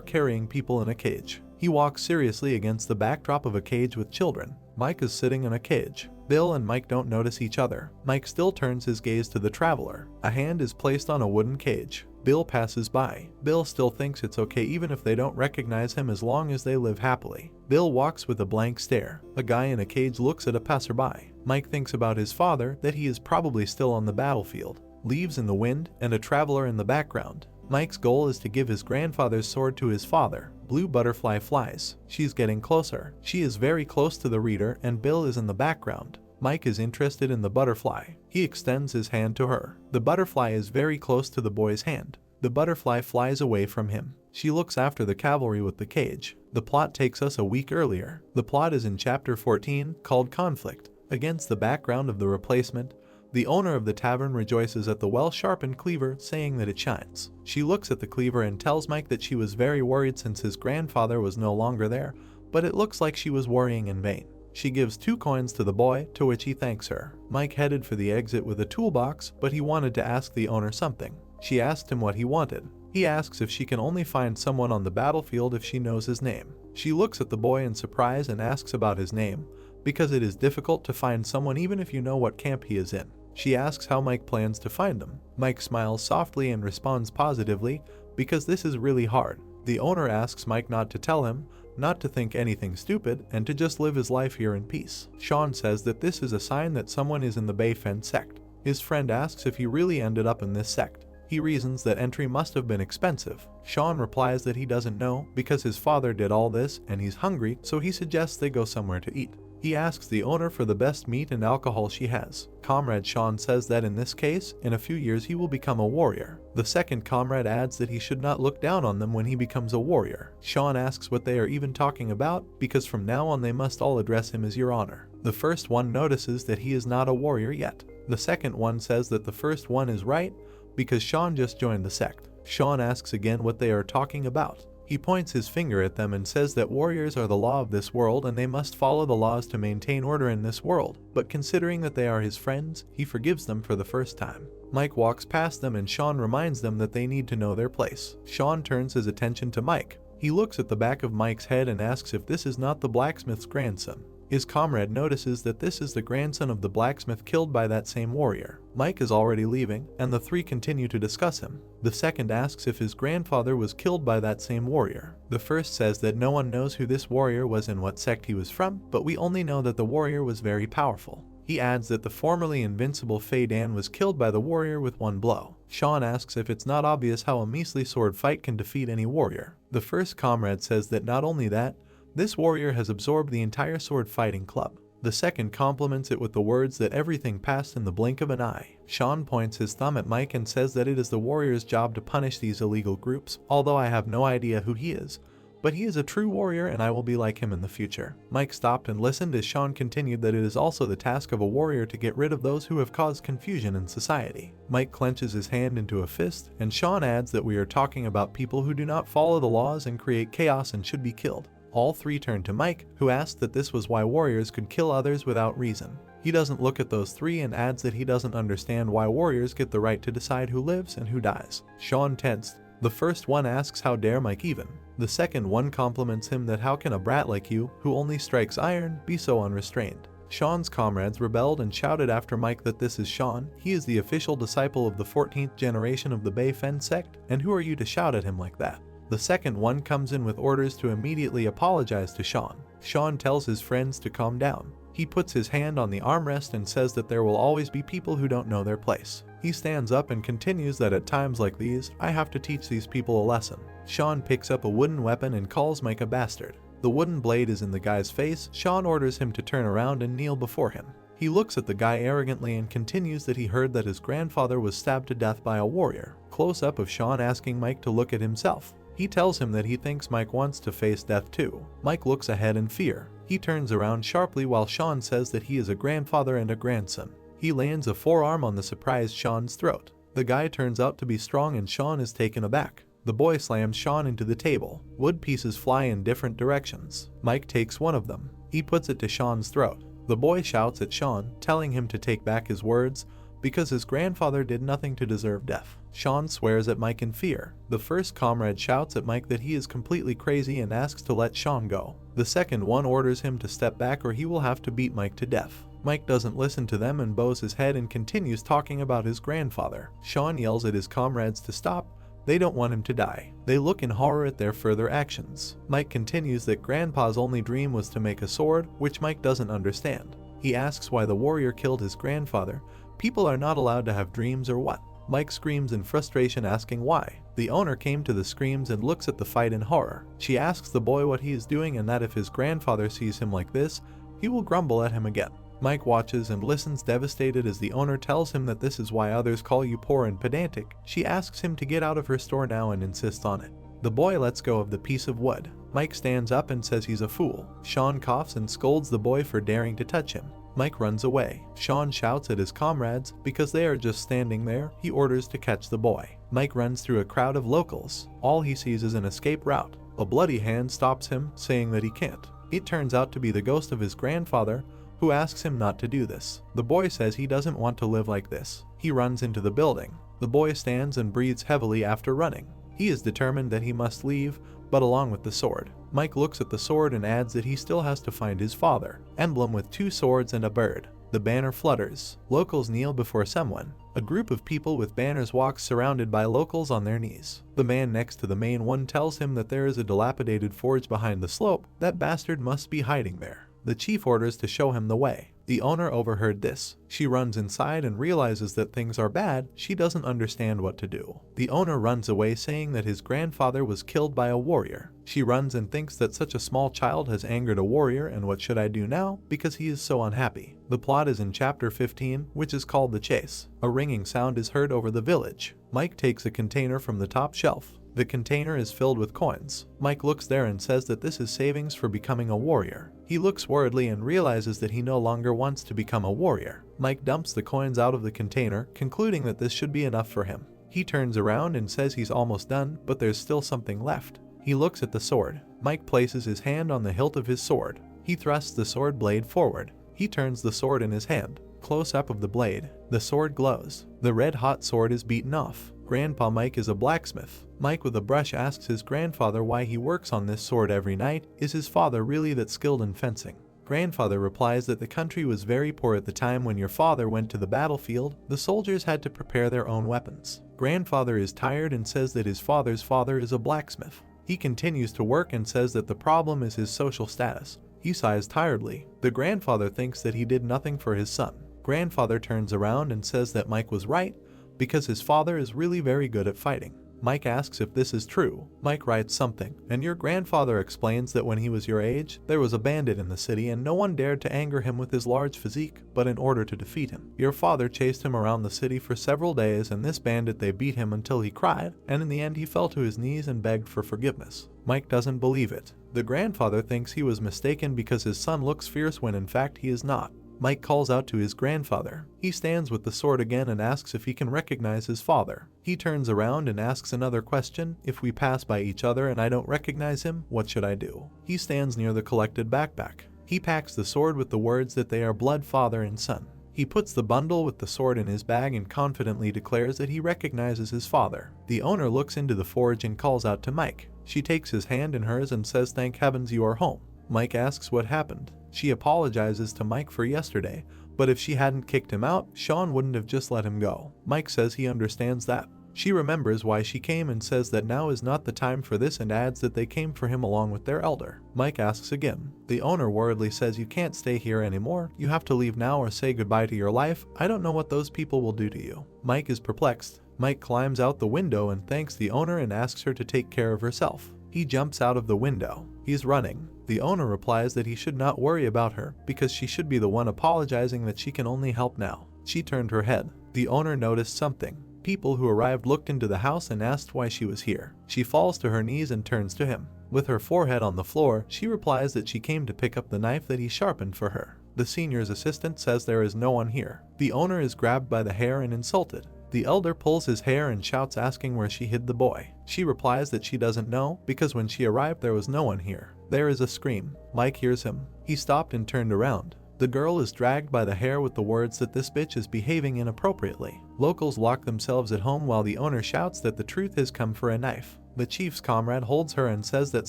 carrying people in a cage. He walks seriously against the backdrop of a cage with children. Mike is sitting in a cage. Bill and Mike don't notice each other. Mike still turns his gaze to the traveler. A hand is placed on a wooden cage. Bill passes by. Bill still thinks it's okay even if they don't recognize him as long as they live happily. Bill walks with a blank stare. A guy in a cage looks at a passerby. Mike thinks about his father, that he is probably still on the battlefield. Leaves in the wind, and a traveler in the background. Mike's goal is to give his grandfather's sword to his father. Blue butterfly flies. She's getting closer. She is very close to the reader and Bill is in the background. Mike is interested in the butterfly. He extends his hand to her. The butterfly is very close to the boy's hand. The butterfly flies away from him. She looks after the cavalry with the cage. The plot takes us a week earlier. The plot is in chapter 14, called Conflict. Against the background of the replacement, the owner of the tavern rejoices at the well-sharpened cleaver, saying that it shines. She looks at the cleaver and tells Mike that she was very worried since his grandfather was no longer there, but it looks like she was worrying in vain. She gives 2 coins to the boy, to which he thanks her. Mike headed for the exit with a toolbox, but he wanted to ask the owner something. She asked him what he wanted. He asks if she can only find someone on the battlefield if she knows his name. She looks at the boy in surprise and asks about his name, because it is difficult to find someone even if you know what camp he is in. She asks how Mike plans to find them. Mike smiles softly and responds positively, because this is really hard. The owner asks Mike not to tell him, not to think anything stupid, and to just live his life here in peace. Sean says that this is a sign that someone is in the Bayfen sect. His friend asks if he really ended up in this sect. He reasons that entry must have been expensive. Sean replies that he doesn't know because his father did all this and he's hungry, so he suggests they go somewhere to eat. He asks the owner for the best meat and alcohol she has. Comrade Sean says that in this case, in a few years he will become a warrior. The second comrade adds that he should not look down on them when he becomes a warrior. Sean asks what they are even talking about, because from now on they must all address him as Your Honor. The first one notices that he is not a warrior yet. The second one says that the first one is right, because Sean just joined the sect. Sean asks again what they are talking about. He points his finger at them and says that warriors are the law of this world and they must follow the laws to maintain order in this world, but considering that they are his friends, he forgives them for the first time. Mike walks past them and Sean reminds them that they need to know their place. Sean turns his attention to Mike. He looks at the back of Mike's head and asks if this is not the blacksmith's grandson. His comrade notices that this is the grandson of the blacksmith killed by that same warrior. Mike is already leaving, and the three continue to discuss him. The second asks if his grandfather was killed by that same warrior. The first says that no one knows who this warrior was and what sect he was from, but we only know that the warrior was very powerful. He adds that the formerly invincible Fei Dan was killed by the warrior with one blow. Sean asks if it's not obvious how a measly sword fight can defeat any warrior. The first comrade says that not only that, this warrior has absorbed the entire sword fighting club. The second compliments it with the words that everything passed in the blink of an eye. Sean points his thumb at Mike and says that it is the warrior's job to punish these illegal groups, although I have no idea who he is. But he is a true warrior and I will be like him in the future. Mike stopped and listened as Sean continued that it is also the task of a warrior to get rid of those who have caused confusion in society. Mike clenches his hand into a fist, and Sean adds that we are talking about people who do not follow the laws and create chaos and should be killed. All three turn to Mike, who asked that this was why warriors could kill others without reason. He doesn't look at those three and adds that he doesn't understand why warriors get the right to decide who lives and who dies. Sean tensed. The first one asks how dare Mike even. The second one compliments him that how can a brat like you, who only strikes iron, be so unrestrained. Sean's comrades rebelled and shouted after Mike that this is Sean, he is the official disciple of the 14th generation of the Bei Fen sect, and who are you to shout at him like that? The second one comes in with orders to immediately apologize to Sean. Sean tells his friends to calm down. He puts his hand on the armrest and says that there will always be people who don't know their place. He stands up and continues that at times like these, I have to teach these people a lesson. Sean picks up a wooden weapon and calls Mike a bastard. The wooden blade is in the guy's face. Sean orders him to turn around and kneel before him. He looks at the guy arrogantly and continues that he heard that his grandfather was stabbed to death by a warrior. Close up of Sean asking Mike to look at himself. He tells him that he thinks Mike wants to face death too. Mike looks ahead in fear. He turns around sharply while Sean says that he is a grandfather and a grandson. He lands a forearm on the surprised Sean's throat. The guy turns out to be strong and Sean is taken aback. The boy slams Sean into the table. Wood pieces fly in different directions. Mike takes one of them. He puts it to Sean's throat. The boy shouts at Sean, telling him to take back his words, because his grandfather did nothing to deserve death. Sean swears at Mike in fear. The first comrade shouts at Mike that he is completely crazy and asks to let Sean go. The second one orders him to step back or he will have to beat Mike to death. Mike doesn't listen to them and bows his head and continues talking about his grandfather. Sean yells at his comrades to stop. They don't want him to die. They look in horror at their further actions. Mike continues that Grandpa's only dream was to make a sword, which Mike doesn't understand. He asks why the warrior killed his grandfather. People are not allowed to have dreams or what? Mike screams in frustration asking why. The owner came to the screams and looks at the fight in horror. She asks the boy what he is doing and that if his grandfather sees him like this, he will grumble at him again. Mike watches and listens devastated as the owner tells him that this is why others call you poor and pedantic. She asks him to get out of her store now and insists on it. The boy lets go of the piece of wood. Mike stands up and says he's a fool. Sean coughs and scolds the boy for daring to touch him. Mike runs away. Sean shouts at his comrades because they are just standing there. He orders to catch the boy. Mike runs through a crowd of locals. All he sees is an escape route. A bloody hand stops him, saying that he can't. It turns out to be the ghost of his grandfather, who asks him not to do this. The boy says he doesn't want to live like this. He runs into the building. The boy stands and breathes heavily after running. He is determined that he must leave, but along with the sword. Mike looks at the sword and adds that he still has to find his father. Emblem with 2 swords and a bird. The banner flutters. Locals kneel before someone. A group of people with banners walks surrounded by locals on their knees. The man next to the main one tells him that there is a dilapidated forge behind the slope. That bastard must be hiding there. The chief orders to show him the way. The owner overheard this. She runs inside and realizes that things are bad. She doesn't understand what to do. The owner runs away saying that his grandfather was killed by a warrior. She runs and thinks that such a small child has angered a warrior and what should I do now because he is so unhappy. The plot is in chapter 15, which is called The Chase. A ringing sound is heard over the village. Mike takes a container from the top shelf. The container is filled with coins. Mike looks there and says that this is savings for becoming a warrior. He looks worriedly and realizes that he no longer wants to become a warrior. Mike dumps the coins out of the container, concluding that this should be enough for him. He turns around and says he's almost done, but there's still something left. He looks at the sword. Mike places his hand on the hilt of his sword. He thrusts the sword blade forward. He turns the sword in his hand. Close up of the blade. The sword glows. The red-hot sword is beaten off. Grandpa Mike is a blacksmith. Mike with a brush asks his grandfather why he works on this sword every night. Is his father really that skilled in fencing? Grandfather replies that the country was very poor at the time when your father went to the battlefield. The soldiers had to prepare their own weapons. Grandfather is tired and says that his father's father is a blacksmith. He continues to work and says that the problem is his social status. He sighs tiredly. The grandfather thinks that he did nothing for his son. Grandfather turns around and says that Mike was right because his father is really very good at fighting. Mike asks if this is true. Mike writes something, and your grandfather explains that when he was your age, there was a bandit in the city and no one dared to anger him with his large physique, but in order to defeat him, your father chased him around the city for several days, and this bandit they beat him until he cried, and in the end he fell to his knees and begged for forgiveness. Mike doesn't believe it. The grandfather thinks he was mistaken because his son looks fierce when in fact he is not. Mike calls out to his grandfather. He stands with the sword again and asks if he can recognize his father. He turns around and asks another question. If we pass by each other and I don't recognize him, what should I do? He stands near the collected backpack. He packs the sword with the words that they are blood father and son. He puts the bundle with the sword in his bag and confidently declares that he recognizes his father. The owner looks into the forge and calls out to Mike. She takes his hand in hers and says, "Thank heavens you are home." Mike asks what happened. She apologizes to Mike for yesterday, but if she hadn't kicked him out, Sean wouldn't have just let him go. Mike says he understands that. She remembers why she came and says that now is not the time for this and adds that they came for him along with their elder. Mike asks again. The owner worriedly says you can't stay here anymore, you have to leave now or say goodbye to your life. I don't know what those people will do to you. Mike is perplexed. Mike climbs out the window and thanks the owner and asks her to take care of herself. He jumps out of the window. He's running. The owner replies that he should not worry about her because she should be the one apologizing, that she can only help now. She turned her head. The owner noticed something. People who arrived looked into the house and asked why she was here. She falls to her knees and turns to him. With her forehead on the floor, she replies that she came to pick up the knife that he sharpened for her. The senior's assistant says there is no one here. The owner is grabbed by the hair and insulted. The elder pulls his hair and shouts asking where she hid the boy. She replies that she doesn't know because when she arrived there was no one here. There is a scream. Mike hears him. He stopped and turned around. The girl is dragged by the hair with the words that this bitch is behaving inappropriately. Locals lock themselves at home while the owner shouts that the truth has come for a knife. The chief's comrade holds her and says that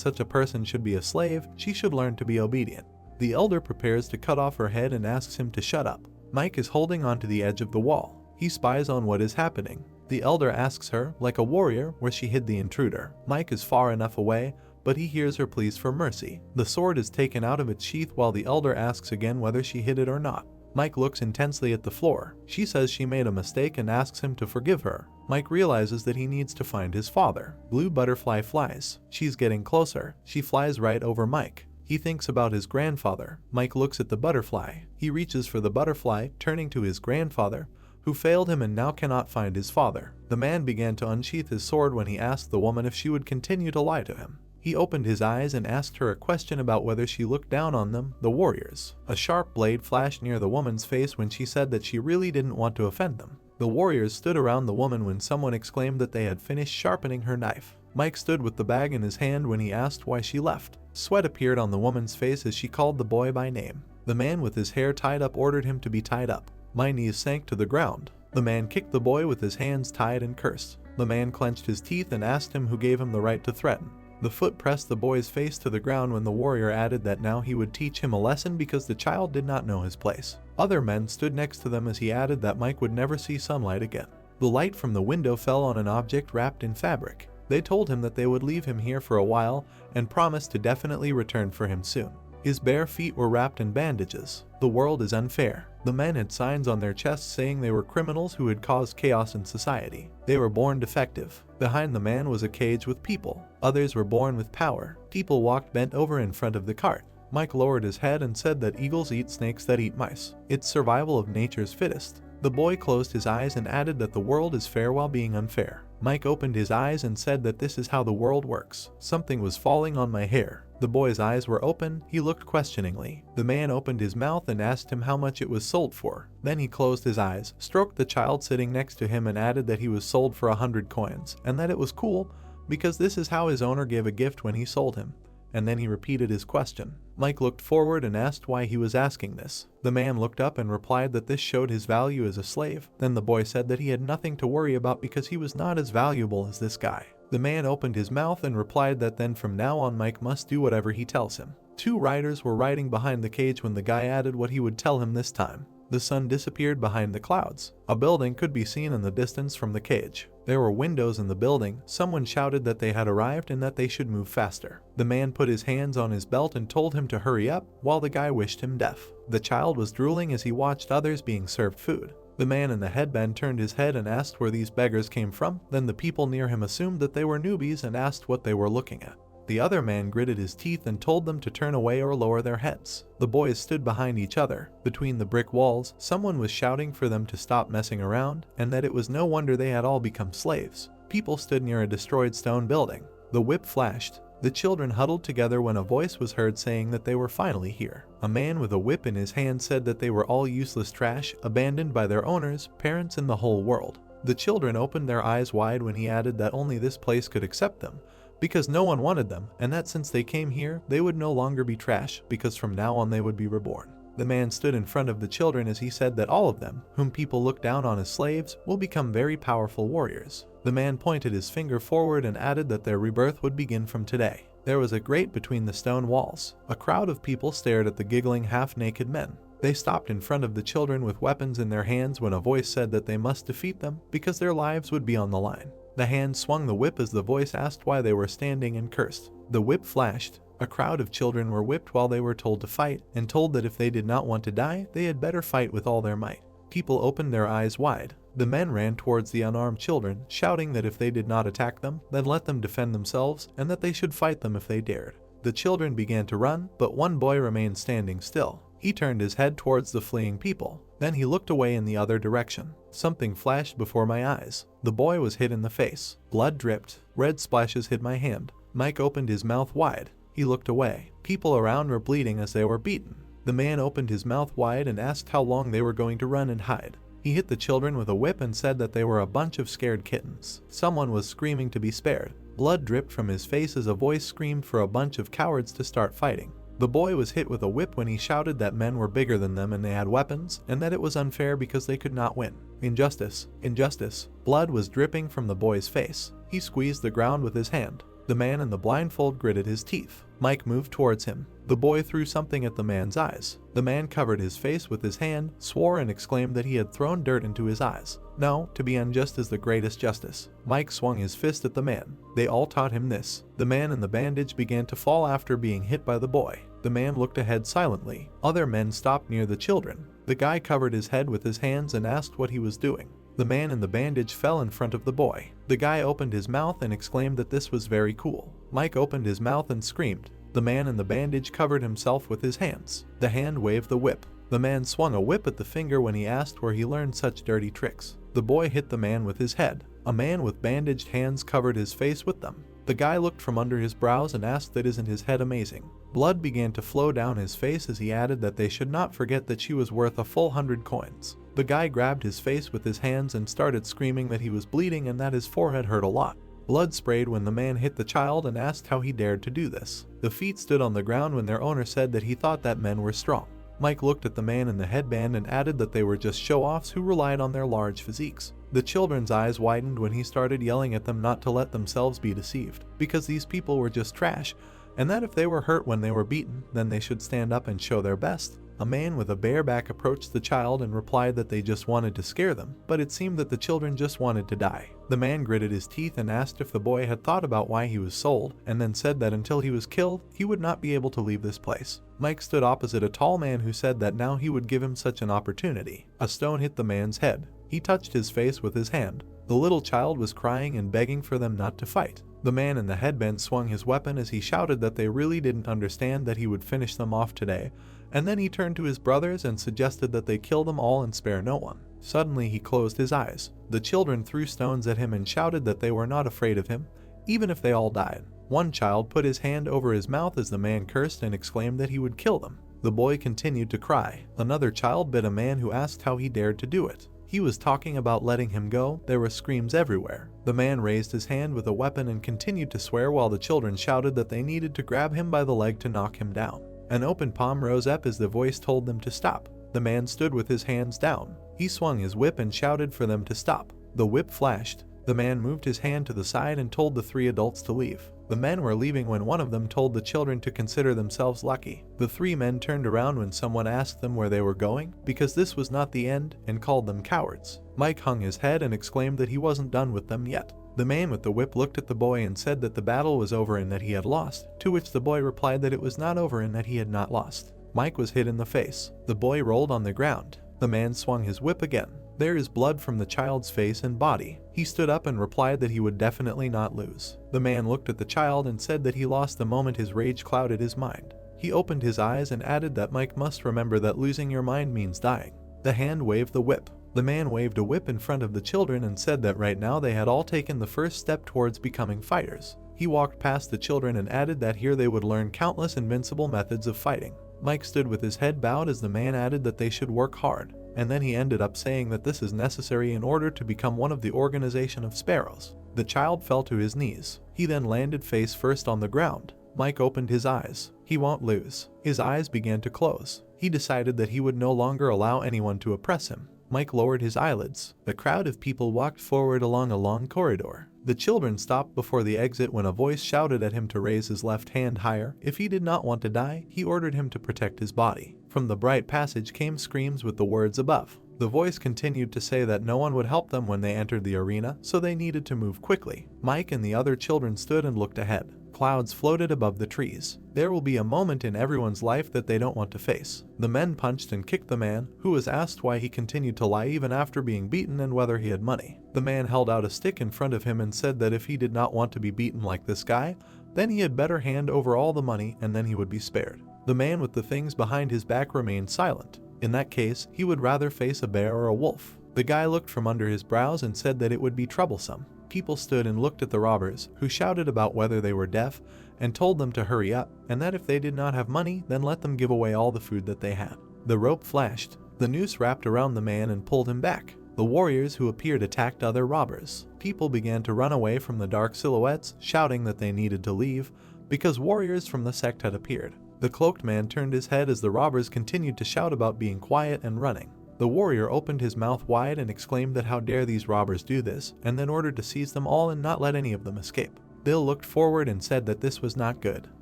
such a person should be a slave. She should learn to be obedient. The elder prepares to cut off her head and asks him to shut up. Mike is holding onto the edge of the wall. He spies on what is happening. The elder asks her, like a warrior, where she hid the intruder. Mike is far enough away, but he hears her pleas for mercy. The sword is taken out of its sheath while the elder asks again whether she hid it or not. Mike looks intensely at the floor. She says she made a mistake and asks him to forgive her. Mike realizes that he needs to find his father. Blue butterfly flies. She's getting closer. She flies right over Mike. He thinks about his grandfather. Mike looks at the butterfly. He reaches for the butterfly, turning to his grandfather, who failed him and now cannot find his father. The man began to unsheath his sword when he asked the woman if she would continue to lie to him. He opened his eyes and asked her a question about whether she looked down on them, the warriors. A sharp blade flashed near the woman's face when she said that she really didn't want to offend them. The warriors stood around the woman when someone exclaimed that they had finished sharpening her knife. Mike stood with the bag in his hand when he asked why she left. Sweat appeared on the woman's face as she called the boy by name. The man with his hair tied up ordered him to be tied up. My knees sank to the ground. The man kicked the boy with his hands tied and cursed. The man clenched his teeth and asked him who gave him the right to threaten. The foot pressed the boy's face to the ground when the warrior added that now he would teach him a lesson because the child did not know his place. Other men stood next to them as he added that Mike would never see sunlight again. The light from the window fell on an object wrapped in fabric. They told him that they would leave him here for a while and promised to definitely return for him soon. His bare feet were wrapped in bandages. The world is unfair. The men had signs on their chests saying they were criminals who had caused chaos in society. They were born defective. Behind the man was a cage with people. Others were born with power. People walked bent over in front of the cart. Mike lowered his head and said that eagles eat snakes that eat mice. It's survival of nature's fittest. The boy closed his eyes and added that the world is fair while being unfair. Mike opened his eyes and said that this is how the world works. Something was falling on my hair. The boy's eyes were open. He looked questioningly. The man opened his mouth and asked him how much it was sold for. Then he closed his eyes, stroked the child sitting next to him and added that he was sold for 100 coins, and that it was cool because this is how his owner gave a gift when he sold him. And then he repeated his question. Mike looked forward and asked why he was asking this. The man looked up and replied that this showed his value as a slave. Then the boy said that he had nothing to worry about because he was not as valuable as this guy. The man opened his mouth and replied that then from now on Mike must do whatever he tells him. Two riders were riding behind the cage when the guy added what he would tell him this time. The sun disappeared behind the clouds. A building could be seen in the distance from the cage. There were windows in the building. Someone shouted that they had arrived and that they should move faster. The man put his hands on his belt and told him to hurry up, while the guy wished him death. The child was drooling as he watched others being served food. The man in the headband turned his head and asked where these beggars came from. Then the people near him assumed that they were newbies and asked what they were looking at. The other man gritted his teeth and told them to turn away or lower their heads. The boys stood behind each other. Between the brick walls, someone was shouting for them to stop messing around, and that it was no wonder they had all become slaves. People stood near a destroyed stone building. The whip flashed. The children huddled together when a voice was heard saying that they were finally here. A man with a whip in his hand said that they were all useless trash, abandoned by their owners, parents, and the whole world. The children opened their eyes wide when he added that only this place could accept them, because no one wanted them, and that since they came here, they would no longer be trash, because from now on they would be reborn. The man stood in front of the children as he said that all of them, whom people look down on as slaves, will become very powerful warriors. The man pointed his finger forward and added that their rebirth would begin from today. There was a grate between the stone walls. A crowd of people stared at the giggling half-naked men. They stopped in front of the children with weapons in their hands when a voice said that they must defeat them, because their lives would be on the line. The hand swung the whip as the voice asked why they were standing and cursed. The whip flashed. A crowd of children were whipped while they were told to fight, and told that if they did not want to die, they had better fight with all their might. People opened their eyes wide. The men ran towards the unarmed children, shouting that if they did not attack them, then let them defend themselves, and that they should fight them if they dared. The children began to run, but one boy remained standing still. He turned his head towards the fleeing people. Then he looked away in the other direction. Something flashed before my eyes. The boy was hit in the face. Blood dripped. Red splashes hit my hand. Mike opened his mouth wide. He looked away. People around were bleeding as they were beaten. The man opened his mouth wide and asked how long they were going to run and hide. He hit the children with a whip and said that they were a bunch of scared kittens. Someone was screaming to be spared. Blood dripped from his face as a voice screamed for a bunch of cowards to start fighting. The boy was hit with a whip when he shouted that men were bigger than them and they had weapons, and that it was unfair because they could not win. Injustice, injustice. Blood was dripping from the boy's face. He squeezed the ground with his hand. The man in the blindfold gritted his teeth. Mike moved towards him. The boy threw something at the man's eyes. The man covered his face with his hand, swore and exclaimed that he had thrown dirt into his eyes. No, to be unjust is the greatest justice. Mike swung his fist at the man. They all taught him this. The man in the bandage began to fall after being hit by the boy. The man looked ahead silently. Other men stopped near the children. The guy covered his head with his hands and asked what he was doing. The man in the bandage fell in front of the boy. The guy opened his mouth and exclaimed that this was very cool. Mike opened his mouth and screamed. The man in the bandage covered himself with his hands. The hand waved the whip. The man swung a whip at the finger when he asked where he learned such dirty tricks. The boy hit the man with his head. A man with bandaged hands covered his face with them. The guy looked from under his brows and asked that isn't his head amazing. Blood began to flow down his face as he added that they should not forget that she was worth a full 100 coins. The guy grabbed his face with his hands and started screaming that he was bleeding and that his forehead hurt a lot. Blood sprayed when the man hit the child and asked how he dared to do this. The feet stood on the ground when their owner said that he thought that men were strong. Mike looked at the man in the headband and added that they were just show-offs who relied on their large physiques. The children's eyes widened when he started yelling at them not to let themselves be deceived, because these people were just trash, and that if they were hurt when they were beaten, then they should stand up and show their best. A man with a bare back approached the child and replied that they just wanted to scare them, but it seemed that the children just wanted to die. The man gritted his teeth and asked if the boy had thought about why he was sold, and then said that until he was killed, he would not be able to leave this place. Mike stood opposite a tall man who said that now he would give him such an opportunity. A stone hit the man's head. He touched his face with his hand. The little child was crying and begging for them not to fight. The man in the headband swung his weapon as he shouted that they really didn't understand that he would finish them off today, and then he turned to his brothers and suggested that they kill them all and spare no one. Suddenly he closed his eyes. The children threw stones at him and shouted that they were not afraid of him, even if they all died. One child put his hand over his mouth as the man cursed and exclaimed that he would kill them. The boy continued to cry. Another child bit a man who asked how he dared to do it. He was talking about letting him go. There were screams everywhere. The man raised his hand with a weapon and continued to swear while the children shouted that they needed to grab him by the leg to knock him down. An open palm rose up as the voice told them to stop. The man stood with his hands down. He swung his whip and shouted for them to stop. The whip flashed. The man moved his hand to the side and told the three adults to leave. The men were leaving when one of them told the children to consider themselves lucky. The three men turned around when someone asked them where they were going, because this was not the end, and called them cowards. Mike hung his head and exclaimed that he wasn't done with them yet. The man with the whip looked at the boy and said that the battle was over and that he had lost, to which the boy replied that it was not over and that he had not lost. Mike was hit in the face. The boy rolled on the ground. The man swung his whip again. There is blood from the child's face and body. He stood up and replied that he would definitely not lose. The man looked at the child and said that he lost the moment his rage clouded his mind. He opened his eyes and added that Mike must remember that losing your mind means dying. The hand waved the whip. The man waved a whip in front of the children and said that right now they had all taken the first step towards becoming fighters. He walked past the children and added that here they would learn countless invincible methods of fighting. Mike stood with his head bowed as the man added that they should work hard, and then he ended up saying that this is necessary in order to become one of the organization of sparrows. The child fell to his knees. He then landed face first on the ground. Mike opened his eyes. He won't lose. His eyes began to close. He decided that he would no longer allow anyone to oppress him. Mike lowered his eyelids. The crowd of people walked forward along a long corridor. The children stopped before the exit when a voice shouted at him to raise his left hand higher. If he did not want to die, he ordered him to protect his body. From the bright passage came screams with the words above. The voice continued to say that no one would help them when they entered the arena, so they needed to move quickly. Mike and the other children stood and looked ahead. Clouds floated above the trees. There will be a moment in everyone's life that they don't want to face. The men punched and kicked the man, who was asked why he continued to lie even after being beaten and whether he had money. The man held out a stick in front of him and said that if he did not want to be beaten like this guy, then he had better hand over all the money and then he would be spared. The man with the things behind his back remained silent. In that case, he would rather face a bear or a wolf. The guy looked from under his brows and said that it would be troublesome. People stood and looked at the robbers, who shouted about whether they were deaf, and told them to hurry up, and that if they did not have money, then let them give away all the food that they had. The rope flashed. The noose wrapped around the man and pulled him back. The warriors who appeared attacked other robbers. People began to run away from the dark silhouettes, shouting that they needed to leave, because warriors from the sect had appeared. The cloaked man turned his head as the robbers continued to shout about being quiet and running. The warrior opened his mouth wide and exclaimed that how dare these robbers do this, and then ordered to seize them all and not let any of them escape. Bill looked forward and said that this was not good.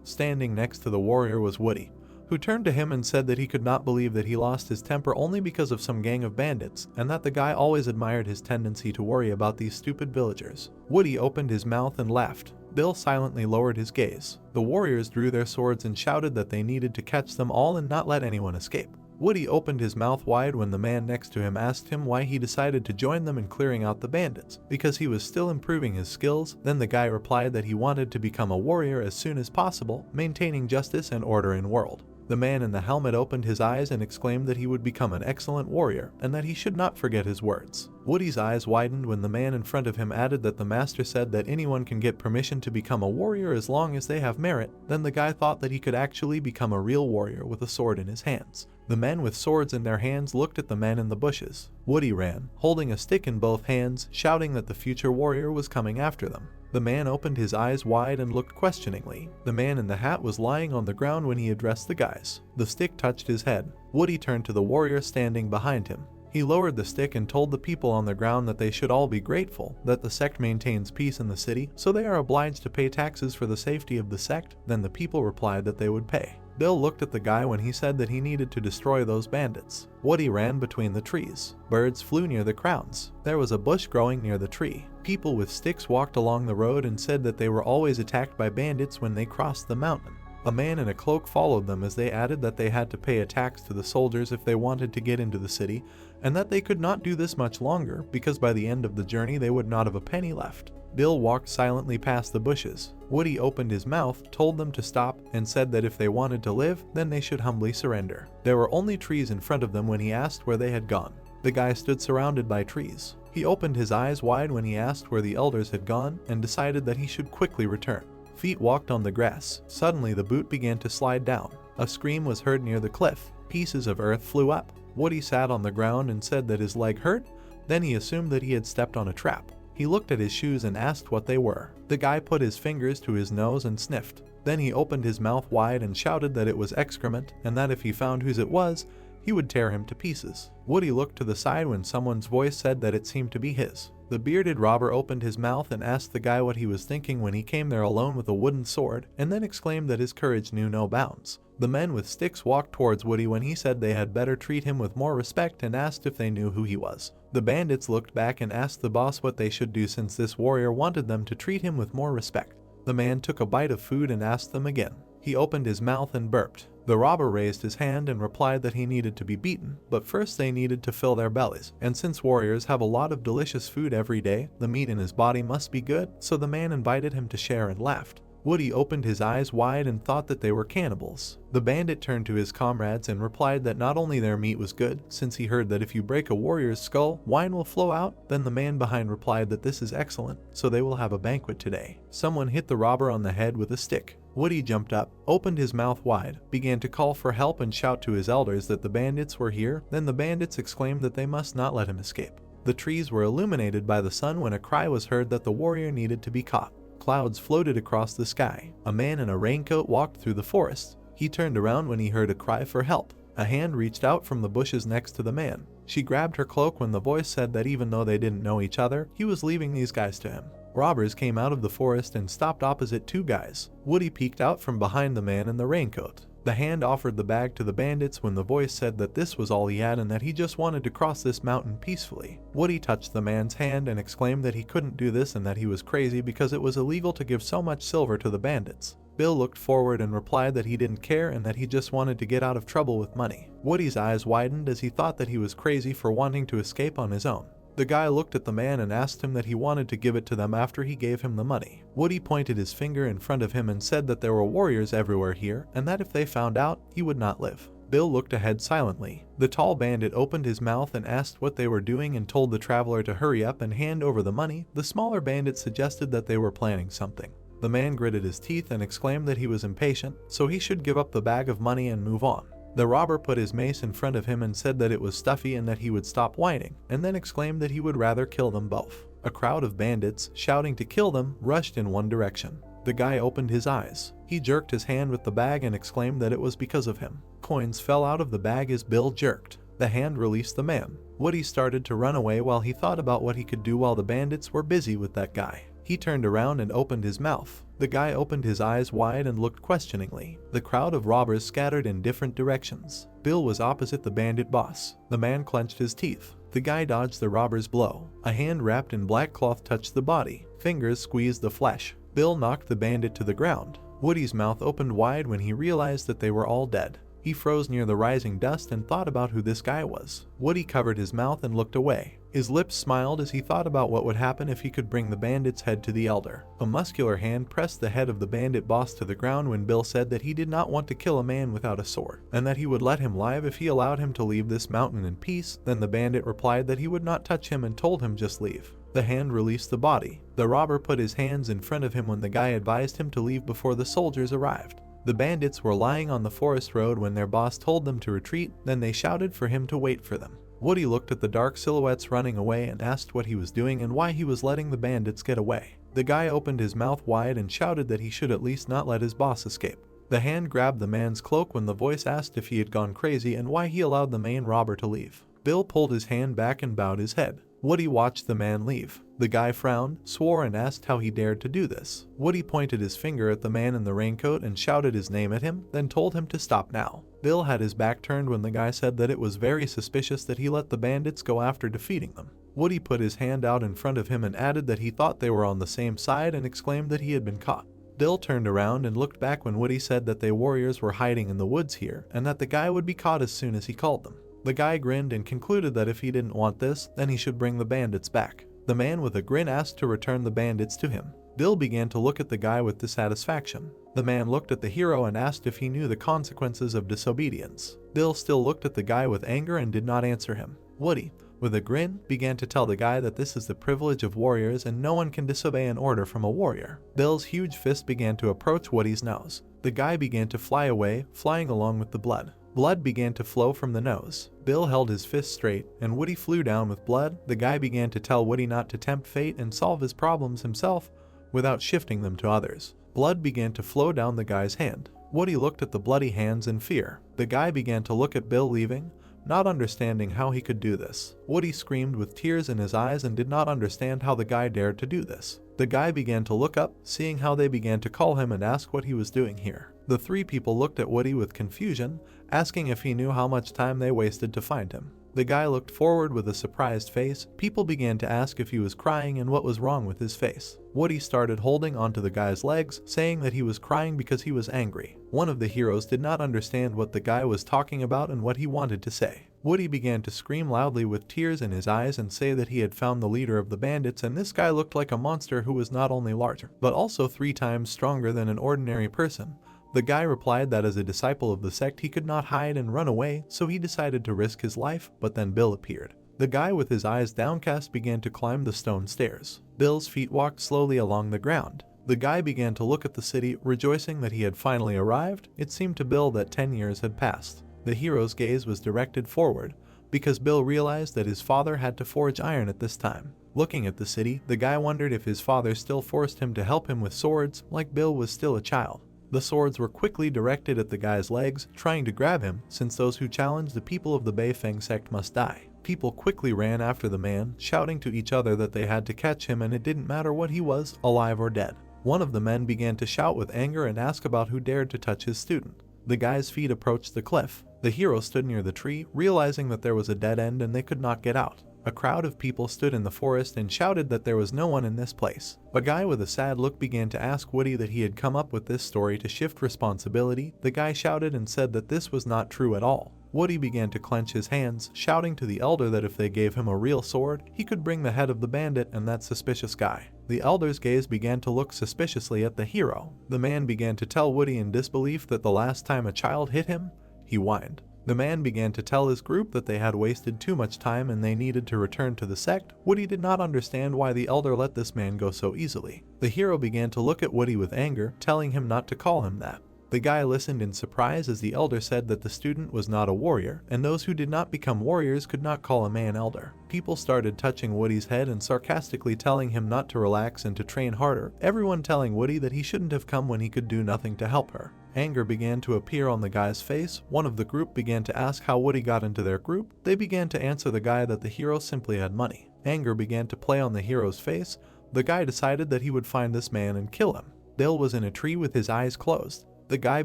Standing next to the warrior was Woody, who turned to him and said that he could not believe that he lost his temper only because of some gang of bandits, and that the guy always admired his tendency to worry about these stupid villagers. Woody opened his mouth and laughed. Bill silently lowered his gaze. The warriors drew their swords and shouted that they needed to catch them all and not let anyone escape. Woody opened his mouth wide when the man next to him asked him why he decided to join them in clearing out the bandits, because he was still improving his skills. Then the guy replied that he wanted to become a warrior as soon as possible, maintaining justice and order in world. The man in the helmet opened his eyes and exclaimed that he would become an excellent warrior, and that he should not forget his words. Woody's eyes widened when the man in front of him added that the master said that anyone can get permission to become a warrior as long as they have merit. Then the guy thought that he could actually become a real warrior with a sword in his hands. The men with swords in their hands looked at the men in the bushes. Woody ran, holding a stick in both hands, shouting that the future warrior was coming after them. The man opened his eyes wide and looked questioningly. The man in the hat was lying on the ground when he addressed the guys. The stick touched his head. Woody turned to the warrior standing behind him. He lowered the stick and told the people on the ground that they should all be grateful that the sect maintains peace in the city, so they are obliged to pay taxes for the safety of the sect. Then the people replied that they would pay. Bill looked at the guy when he said that he needed to destroy those bandits. Woody ran between the trees. Birds flew near the crowns. There was a bush growing near the tree. People with sticks walked along the road and said that they were always attacked by bandits when they crossed the mountain. A man in a cloak followed them as they added that they had to pay a tax to the soldiers if they wanted to get into the city, and that they could not do this much longer because by the end of the journey they would not have a penny left. Bill walked silently past the bushes. Woody opened his mouth, told them to stop, and said that if they wanted to live, then they should humbly surrender. There were only trees in front of them when he asked where they had gone. The guy stood surrounded by trees. He opened his eyes wide when he asked where the elders had gone and decided that he should quickly return. Feet walked on the grass. Suddenly the boot began to slide down. A scream was heard near the cliff. Pieces of earth flew up. Woody sat on the ground and said that his leg hurt. Then he assumed that he had stepped on a trap. He looked at his shoes and asked what they were. The guy put his fingers to his nose and sniffed. Then he opened his mouth wide and shouted that it was excrement, and that if he found whose it was, he would tear him to pieces. Woody looked to the side when someone's voice said that it seemed to be his. The bearded robber opened his mouth and asked the guy what he was thinking when he came there alone with a wooden sword, and then exclaimed that his courage knew no bounds. The men with sticks walked towards Woody when he said they had better treat him with more respect and asked if they knew who he was. The bandits looked back and asked the boss what they should do since this warrior wanted them to treat him with more respect. The man took a bite of food and asked them again. He opened his mouth and burped. The robber raised his hand and replied that he needed to be beaten, but first they needed to fill their bellies. And since warriors have a lot of delicious food every day, the meat in his body must be good, so the man invited him to share and laughed. Woody opened his eyes wide and thought that they were cannibals. The bandit turned to his comrades and replied that not only their meat was good, since he heard that if you break a warrior's skull, wine will flow out. Then the man behind replied that this is excellent, so they will have a banquet today. Someone hit the robber on the head with a stick. Woody jumped up, opened his mouth wide, began to call for help and shout to his elders that the bandits were here. Then the bandits exclaimed that they must not let him escape. The trees were illuminated by the sun when a cry was heard that the warrior needed to be caught. Clouds floated across the sky. A man in a raincoat walked through the forest. He turned around when he heard a cry for help. A hand reached out from the bushes next to the man. She grabbed her cloak when the voice said that even though they didn't know each other, he was leaving these guys to him. Robbers came out of the forest and stopped opposite two guys. Woody peeked out from behind the man in the raincoat. The hand offered the bag to the bandits when the voice said that this was all he had and that he just wanted to cross this mountain peacefully. Woody touched the man's hand and exclaimed that he couldn't do this and that he was crazy because it was illegal to give so much silver to the bandits. Bill looked forward and replied that he didn't care and that he just wanted to get out of trouble with money. Woody's eyes widened as he thought that he was crazy for wanting to escape on his own. The guy looked at the man and asked him that he wanted to give it to them after he gave him the money. Woody pointed his finger in front of him and said that there were warriors everywhere here and that if they found out, he would not live. Bill looked ahead silently. The tall bandit opened his mouth and asked what they were doing and told the traveler to hurry up and hand over the money. The smaller bandit suggested that they were planning something. The man gritted his teeth and exclaimed that he was impatient, so he should give up the bag of money and move on. The robber put his mace in front of him and said that it was stuffy and that he would stop whining, and then exclaimed that he would rather kill them both. A crowd of bandits, shouting to kill them, rushed in one direction. The guy opened his eyes. He jerked his hand with the bag and exclaimed that it was because of him. Coins fell out of the bag as Bill jerked. The hand released the man. Woody started to run away while he thought about what he could do while the bandits were busy with that guy. He turned around and opened his mouth. The guy opened his eyes wide and looked questioningly. The crowd of robbers scattered in different directions. Bill was opposite the bandit boss. The man clenched his teeth. The guy dodged the robber's blow. A hand wrapped in black cloth touched the body. Fingers squeezed the flesh. Bill knocked the bandit to the ground. Woody's mouth opened wide when he realized that they were all dead. He froze near the rising dust and thought about who this guy was. Woody covered his mouth and looked away. His lips smiled as he thought about what would happen if he could bring the bandit's head to the elder. A muscular hand pressed the head of the bandit boss to the ground when Bill said that he did not want to kill a man without a sword, and that he would let him live if he allowed him to leave this mountain in peace. Then the bandit replied that he would not touch him and told him just leave. The hand released the body. The robber put his hands in front of him when the guy advised him to leave before the soldiers arrived. The bandits were lying on the forest road when their boss told them to retreat, then they shouted for him to wait for them. Woody looked at the dark silhouettes running away and asked what he was doing and why he was letting the bandits get away. The guy opened his mouth wide and shouted that he should at least not let his boss escape. The hand grabbed the man's cloak when the voice asked if he had gone crazy and why he allowed the main robber to leave. Bill pulled his hand back and bowed his head. Woody watched the man leave. The guy frowned, swore, and asked how he dared to do this. Woody pointed his finger at the man in the raincoat and shouted his name at him, then told him to stop now. Bill had his back turned when the guy said that it was very suspicious that he let the bandits go after defeating them. Woody put his hand out in front of him and added that he thought they were on the same side and exclaimed that he had been caught. Bill turned around and looked back when Woody said that the warriors were hiding in the woods here and that the guy would be caught as soon as he called them. The guy grinned and concluded that if he didn't want this, then he should bring the bandits back. The man with a grin asked to return the bandits to him. Bill began to look at the guy with dissatisfaction. The man looked at the hero and asked if he knew the consequences of disobedience. Bill still looked at the guy with anger and did not answer him. Woody, with a grin, began to tell the guy that this is the privilege of warriors and no one can disobey an order from a warrior. Bill's huge fist began to approach Woody's nose. The guy began to fly away, flying along with the blood. Blood began to flow from the nose. Bill held his fist straight, and Woody flew down with blood. The guy began to tell Woody not to tempt fate and solve his problems himself without shifting them to others. Blood began to flow down the guy's hand. Woody looked at the bloody hands in fear. The guy began to look at Bill leaving, not understanding how he could do this. Woody screamed with tears in his eyes and did not understand how the guy dared to do this. The guy began to look up, seeing how they began to call him and ask what he was doing here. The three people looked at Woody with confusion, asking if he knew how much time they wasted to find him. The guy looked forward with a surprised face. People began to ask if he was crying and what was wrong with his face. Woody started holding onto the guy's legs, saying that he was crying because he was angry. One of the heroes did not understand what the guy was talking about and what he wanted to say. Woody began to scream loudly with tears in his eyes and say that he had found the leader of the bandits, and this guy looked like a monster who was not only larger, but also 3 times stronger than an ordinary person. The guy replied that as a disciple of the sect he could not hide and run away, so he decided to risk his life, but then Bill appeared. The guy with his eyes downcast began to climb the stone stairs. Bill's feet walked slowly along the ground. The guy began to look at the city, rejoicing that he had finally arrived. It seemed to Bill that 10 years had passed. The hero's gaze was directed forward, because Bill realized that his father had to forge iron at this time. Looking at the city, the guy wondered if his father still forced him to help him with swords, like Bill was still a child. The swords were quickly directed at the guy's legs, trying to grab him, since those who challenged the people of the Beifeng sect must die. People quickly ran after the man, shouting to each other that they had to catch him and it didn't matter what he was, alive or dead. One of the men began to shout with anger and ask about who dared to touch his student. The guy's feet approached the cliff. The hero stood near the tree, realizing that there was a dead end and they could not get out. A crowd of people stood in the forest and shouted that there was no one in this place. A guy with a sad look began to ask Woody that he had come up with this story to shift responsibility. The guy shouted and said that this was not true at all. Woody began to clench his hands, shouting to the elder that if they gave him a real sword, he could bring the head of the bandit and that suspicious guy. The elder's gaze began to look suspiciously at the hero. The man began to tell Woody in disbelief that the last time a child hit him, he whined. The man began to tell his group that they had wasted too much time and they needed to return to the sect. Woody did not understand why the elder let this man go so easily. The hero began to look at Woody with anger, telling him not to call him that. The guy listened in surprise as the elder said that the student was not a warrior, and those who did not become warriors could not call a man elder. People started touching Woody's head and sarcastically telling him not to relax and to train harder, everyone telling Woody that he shouldn't have come when he could do nothing to help her. Anger began to appear on the guy's face. One of the group began to ask how Woody got into their group. They began to answer the guy that the hero simply had money. Anger began to play on the hero's face. The guy decided that he would find this man and kill him. Bill was in a tree with his eyes closed. The guy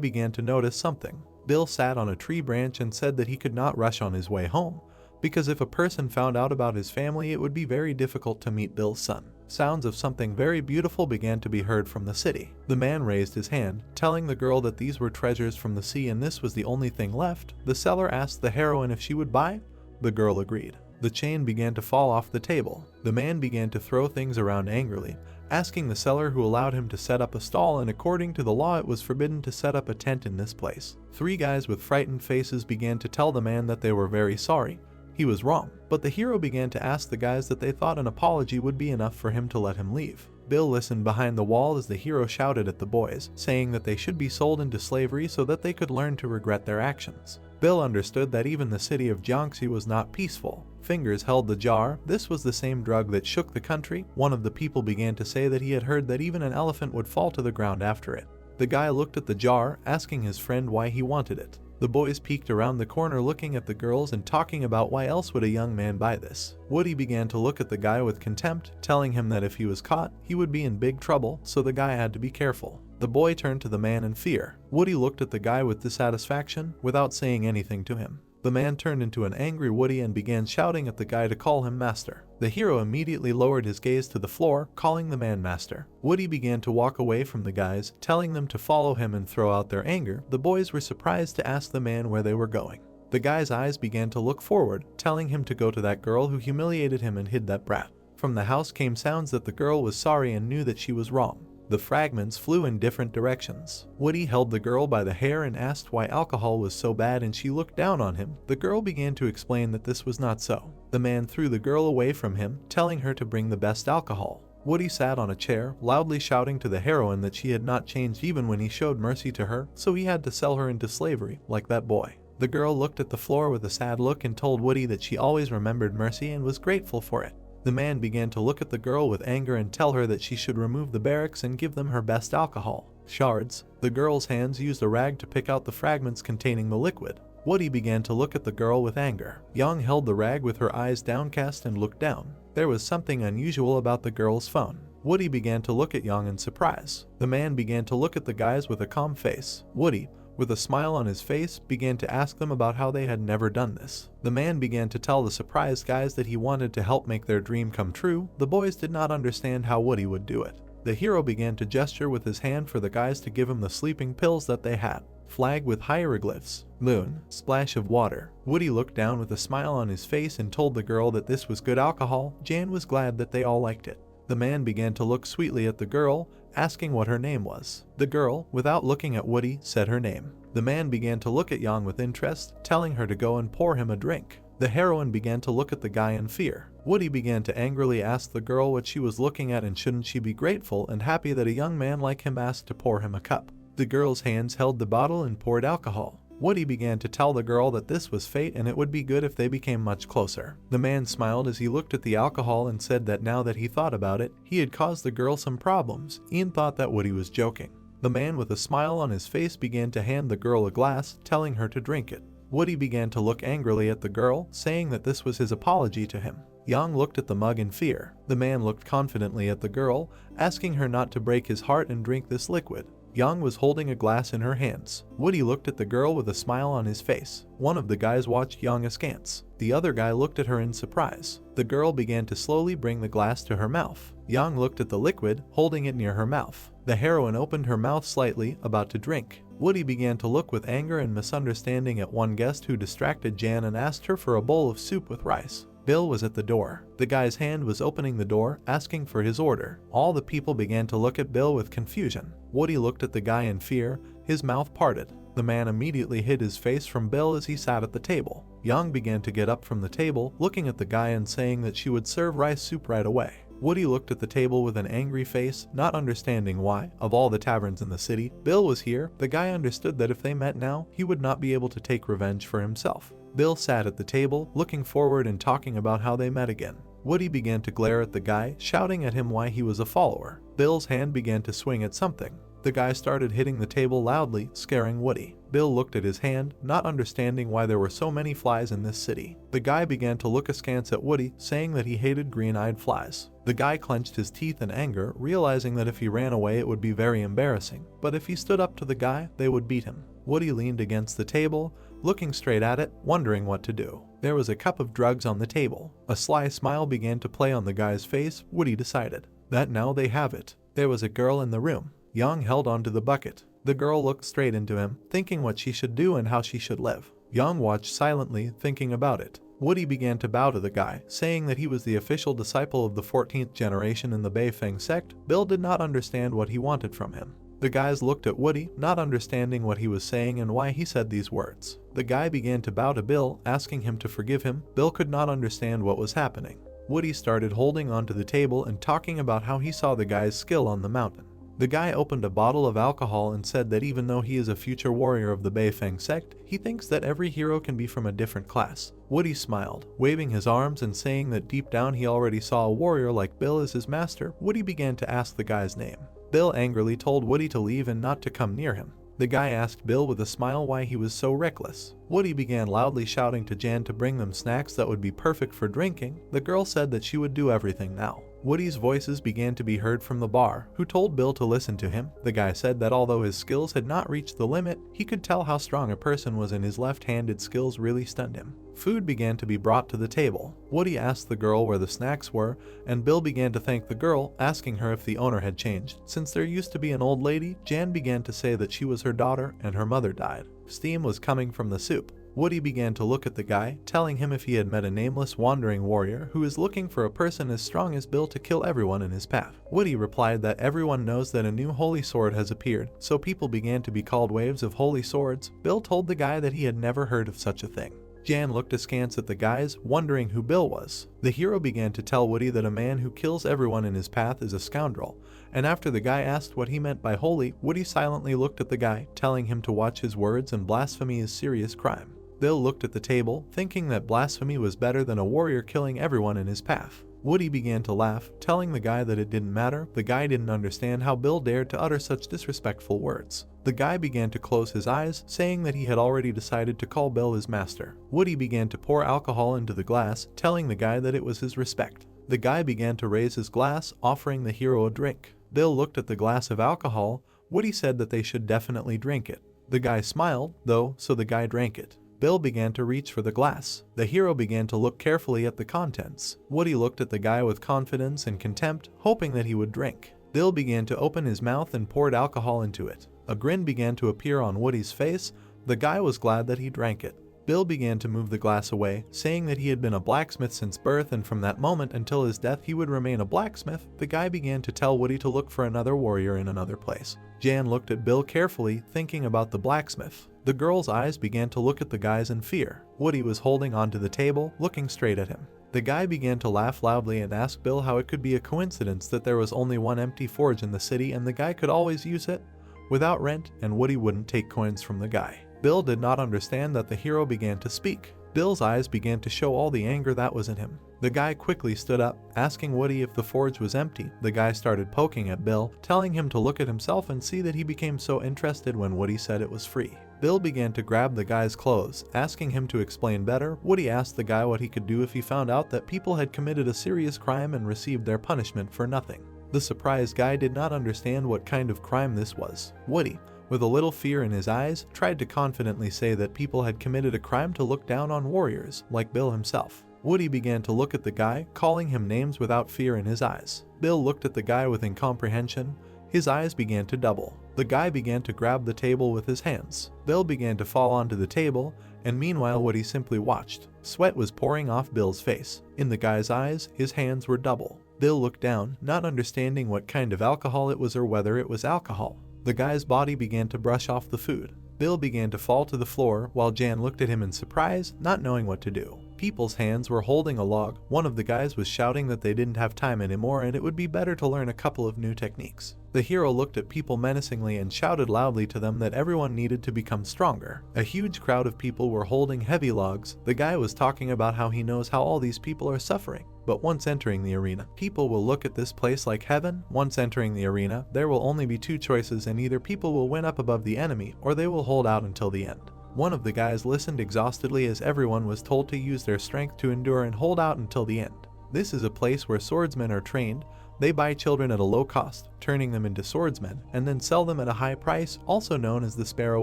began to notice something. Bill sat on a tree branch and said that he could not rush on his way home, because if a person found out about his family it would be very difficult to meet Bill's son. Sounds of something very beautiful began to be heard from the city. The man raised his hand, telling the girl that these were treasures from the sea and this was the only thing left. The seller asked the heroine if she would buy. The girl agreed. The chain began to fall off the table. The man began to throw things around angrily, asking the seller who allowed him to set up a stall, and according to the law it was forbidden to set up a tent in this place. 3 guys with frightened faces began to tell the man that they were very sorry. He was wrong, but the hero began to ask the guys that they thought an apology would be enough for him to let him leave. Bill listened behind the wall as the hero shouted at the boys, saying that they should be sold into slavery so that they could learn to regret their actions. Bill understood that even the city of Jiangxi was not peaceful. Fingers held the jar. This was the same drug that shook the country. One of the people began to say that he had heard that even an elephant would fall to the ground after it. The guy looked at the jar, asking his friend why he wanted it. The boys peeked around the corner looking at the girls and talking about why else would a young man buy this. Woody began to look at the guy with contempt, telling him that if he was caught, he would be in big trouble, so the guy had to be careful. The boy turned to the man in fear. Woody looked at the guy with dissatisfaction, without saying anything to him. The man turned into an angry Woody and began shouting at the guy to call him master. The hero immediately lowered his gaze to the floor, calling the man master. Woody began to walk away from the guys, telling them to follow him and throw out their anger. The boys were surprised to ask the man where they were going. The guy's eyes began to look forward, telling him to go to that girl who humiliated him and hid that brat. From the house came sounds that the girl was sorry and knew that she was wrong. The fragments flew in different directions. Woody held the girl by the hair and asked why alcohol was so bad, and she looked down on him. The girl began to explain that this was not so. The man threw the girl away from him, telling her to bring the best alcohol. Woody sat on a chair, loudly shouting to the heroine that she had not changed even when he showed mercy to her, so he had to sell her into slavery, like that boy. The girl looked at the floor with a sad look and told Woody that she always remembered mercy and was grateful for it. The man began to look at the girl with anger and tell her that she should remove the barracks and give them her best alcohol. Shards. The girl's hands used a rag to pick out the fragments containing the liquid. Woody began to look at the girl with anger. Young held the rag with her eyes downcast and looked down. There was something unusual about the girl's phone. Woody began to look at Young in surprise. The man began to look at the guys with a calm face. Woody, with a smile on his face, began to ask them about how they had never done this. The man began to tell the surprised guys that he wanted to help make their dream come true. The boys did not understand how Woody would do it. The hero began to gesture with his hand for the guys to give him the sleeping pills that they had. Flag with hieroglyphs. Moon. Splash of water. Woody looked down with a smile on his face and told the girl that this was good alcohol. Jan was glad that they all liked it. The man began to look sweetly at the girl, asking what her name was. The girl, without looking at Woody, said her name. The man began to look at Yang with interest, telling her to go and pour him a drink. The heroine began to look at the guy in fear. Woody began to angrily ask the girl what she was looking at and shouldn't she be grateful and happy that a young man like him asked to pour him a cup. The girl's hands held the bottle and poured alcohol. Woody began to tell the girl that this was fate and it would be good if they became much closer. The man smiled as he looked at the alcohol and said that now that he thought about it, he had caused the girl some problems. Ian thought that Woody was joking. The man with a smile on his face began to hand the girl a glass, telling her to drink it. Woody began to look angrily at the girl, saying that this was his apology to him. Yang looked at the mug in fear. The man looked confidently at the girl, asking her not to break his heart and drink this liquid. Yang was holding a glass in her hands. Woody looked at the girl with a smile on his face. One of the guys watched Yang askance. The other guy looked at her in surprise. The girl began to slowly bring the glass to her mouth. Yang looked at the liquid, holding it near her mouth. The heroine opened her mouth slightly, about to drink. Woody began to look with anger and misunderstanding at one guest who distracted Jan and asked her for a bowl of soup with rice. Bill was at the door. The guy's hand was opening the door, asking for his order. All the people began to look at Bill with confusion. Woody looked at the guy in fear, his mouth parted. The man immediately hid his face from Bill as he sat at the table. Yang began to get up from the table, looking at the guy and saying that she would serve rice soup right away. Woody looked at the table with an angry face, not understanding why, of all the taverns in the city, Bill was here. The guy understood that if they met now, he would not be able to take revenge for himself. Bill sat at the table, looking forward and talking about how they met again. Woody began to glare at the guy, shouting at him why he was a follower. Bill's hand began to swing at something. The guy started hitting the table loudly, scaring Woody. Bill looked at his hand, not understanding why there were so many flies in this city. The guy began to look askance at Woody, saying that he hated green-eyed flies. The guy clenched his teeth in anger, realizing that if he ran away it would be very embarrassing, but if he stood up to the guy, they would beat him. Woody leaned against the table, looking straight at it, wondering what to do. There was a cup of drugs on the table. A sly smile began to play on the guy's face. Woody decided that now they have it. There was a girl in the room. Yang held onto the bucket. The girl looked straight into him, thinking what she should do and how she should live. Yang watched silently, thinking about it. Woody began to bow to the guy, saying that he was the official disciple of the 14th generation in the Beifeng sect. Bill did not understand what he wanted from him. The guys looked at Woody, not understanding what he was saying and why he said these words. The guy began to bow to Bill, asking him to forgive him. Bill could not understand what was happening. Woody started holding onto the table and talking about how he saw the guy's skill on the mountain. The guy opened a bottle of alcohol and said that even though he is a future warrior of the Beifeng sect, he thinks that every hero can be from a different class. Woody smiled, waving his arms and saying that deep down he already saw a warrior like Bill as his master. Woody began to ask the guy's name. Bill angrily told Woody to leave and not to come near him. The guy asked Bill with a smile why he was so reckless. Woody began loudly shouting to Jan to bring them snacks that would be perfect for drinking. The girl said that she would do everything now. Woody's voices began to be heard from the bar, who told Bill to listen to him. The guy said that although his skills had not reached the limit, he could tell how strong a person was and his left-handed skills really stunned him. Food began to be brought to the table. Woody asked the girl where the snacks were, and Bill began to thank the girl, asking her if the owner had changed. Since there used to be an old lady, Jan began to say that she was her daughter and her mother died. Steam was coming from the soup. Woody began to look at the guy, telling him if he had met a nameless wandering warrior who is looking for a person as strong as Bill to kill everyone in his path. Woody replied that everyone knows that a new holy sword has appeared, so people began to be called waves of holy swords. Bill told the guy that he had never heard of such a thing. Jan looked askance at the guys, wondering who Bill was. The hero began to tell Woody that a man who kills everyone in his path is a scoundrel, and after the guy asked what he meant by holy, Woody silently looked at the guy, telling him to watch his words and blasphemy is serious crime. Bill looked at the table, thinking that blasphemy was better than a warrior killing everyone in his path. Woody began to laugh, telling the guy that it didn't matter. The guy didn't understand how Bill dared to utter such disrespectful words. The guy began to close his eyes, saying that he had already decided to call Bill his master. Woody began to pour alcohol into the glass, telling the guy that it was his respect. The guy began to raise his glass, offering the hero a drink. Bill looked at the glass of alcohol. Woody said that they should definitely drink it. The guy smiled, though, so the guy drank it. Bill began to reach for the glass. The hero began to look carefully at the contents. Woody looked at the guy with confidence and contempt, hoping that he would drink. Bill began to open his mouth and poured alcohol into it. A grin began to appear on Woody's face. The guy was glad that he drank it. Bill began to move the glass away, saying that he had been a blacksmith since birth and from that moment until his death he would remain a blacksmith. The guy began to tell Woody to look for another warrior in another place. Jan looked at Bill carefully, thinking about the blacksmith. The girl's eyes began to look at the guys in fear. Woody was holding onto the table, looking straight at him. The guy began to laugh loudly and asked Bill how it could be a coincidence that there was only one empty forge in the city and the guy could always use it without rent, and Woody wouldn't take coins from the guy. Bill did not understand that the hero began to speak. Bill's eyes began to show all the anger that was in him. The guy quickly stood up, asking Woody if the forge was empty. The guy started poking at Bill, telling him to look at himself and see that he became so interested when Woody said it was free. Bill began to grab the guy's clothes, asking him to explain better. Woody asked the guy what he could do if he found out that people had committed a serious crime and received their punishment for nothing. The surprised guy did not understand what kind of crime this was. Woody, with a little fear in his eyes, tried to confidently say that people had committed a crime to look down on warriors, like Bill himself. Woody began to look at the guy, calling him names without fear in his eyes. Bill looked at the guy with incomprehension. His eyes began to double. The guy began to grab the table with his hands. Bill began to fall onto the table, and meanwhile Woody simply watched. Sweat was pouring off Bill's face. In the guy's eyes, his hands were double. Bill looked down, not understanding what kind of alcohol it was or whether it was alcohol. The guy's body began to brush off the food. Bill began to fall to the floor while Jan looked at him in surprise, not knowing what to do. People's hands were holding a log. One of the guys was shouting that they didn't have time anymore and it would be better to learn a couple of new techniques. The hero looked at people menacingly and shouted loudly to them that everyone needed to become stronger. A huge crowd of people were holding heavy logs. The guy was talking about how he knows how all these people are suffering. But once entering the arena, people will look at this place like heaven. Once entering the arena, there will only be two choices, and either people will win up above the enemy or they will hold out until the end. One of the guys listened exhaustedly as everyone was told to use their strength to endure and hold out until the end. This is a place where swordsmen are trained. They buy children at a low cost, turning them into swordsmen, and then sell them at a high price, also known as the Sparrow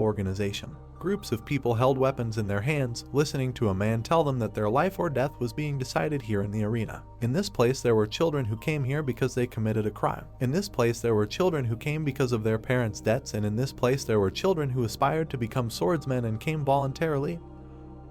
Organization. Groups of people held weapons in their hands, listening to a man tell them that their life or death was being decided here in the arena. In this place there were children who came here because they committed a crime. In this place there were children who came because of their parents' debts, and in this place there were children who aspired to become swordsmen and came voluntarily.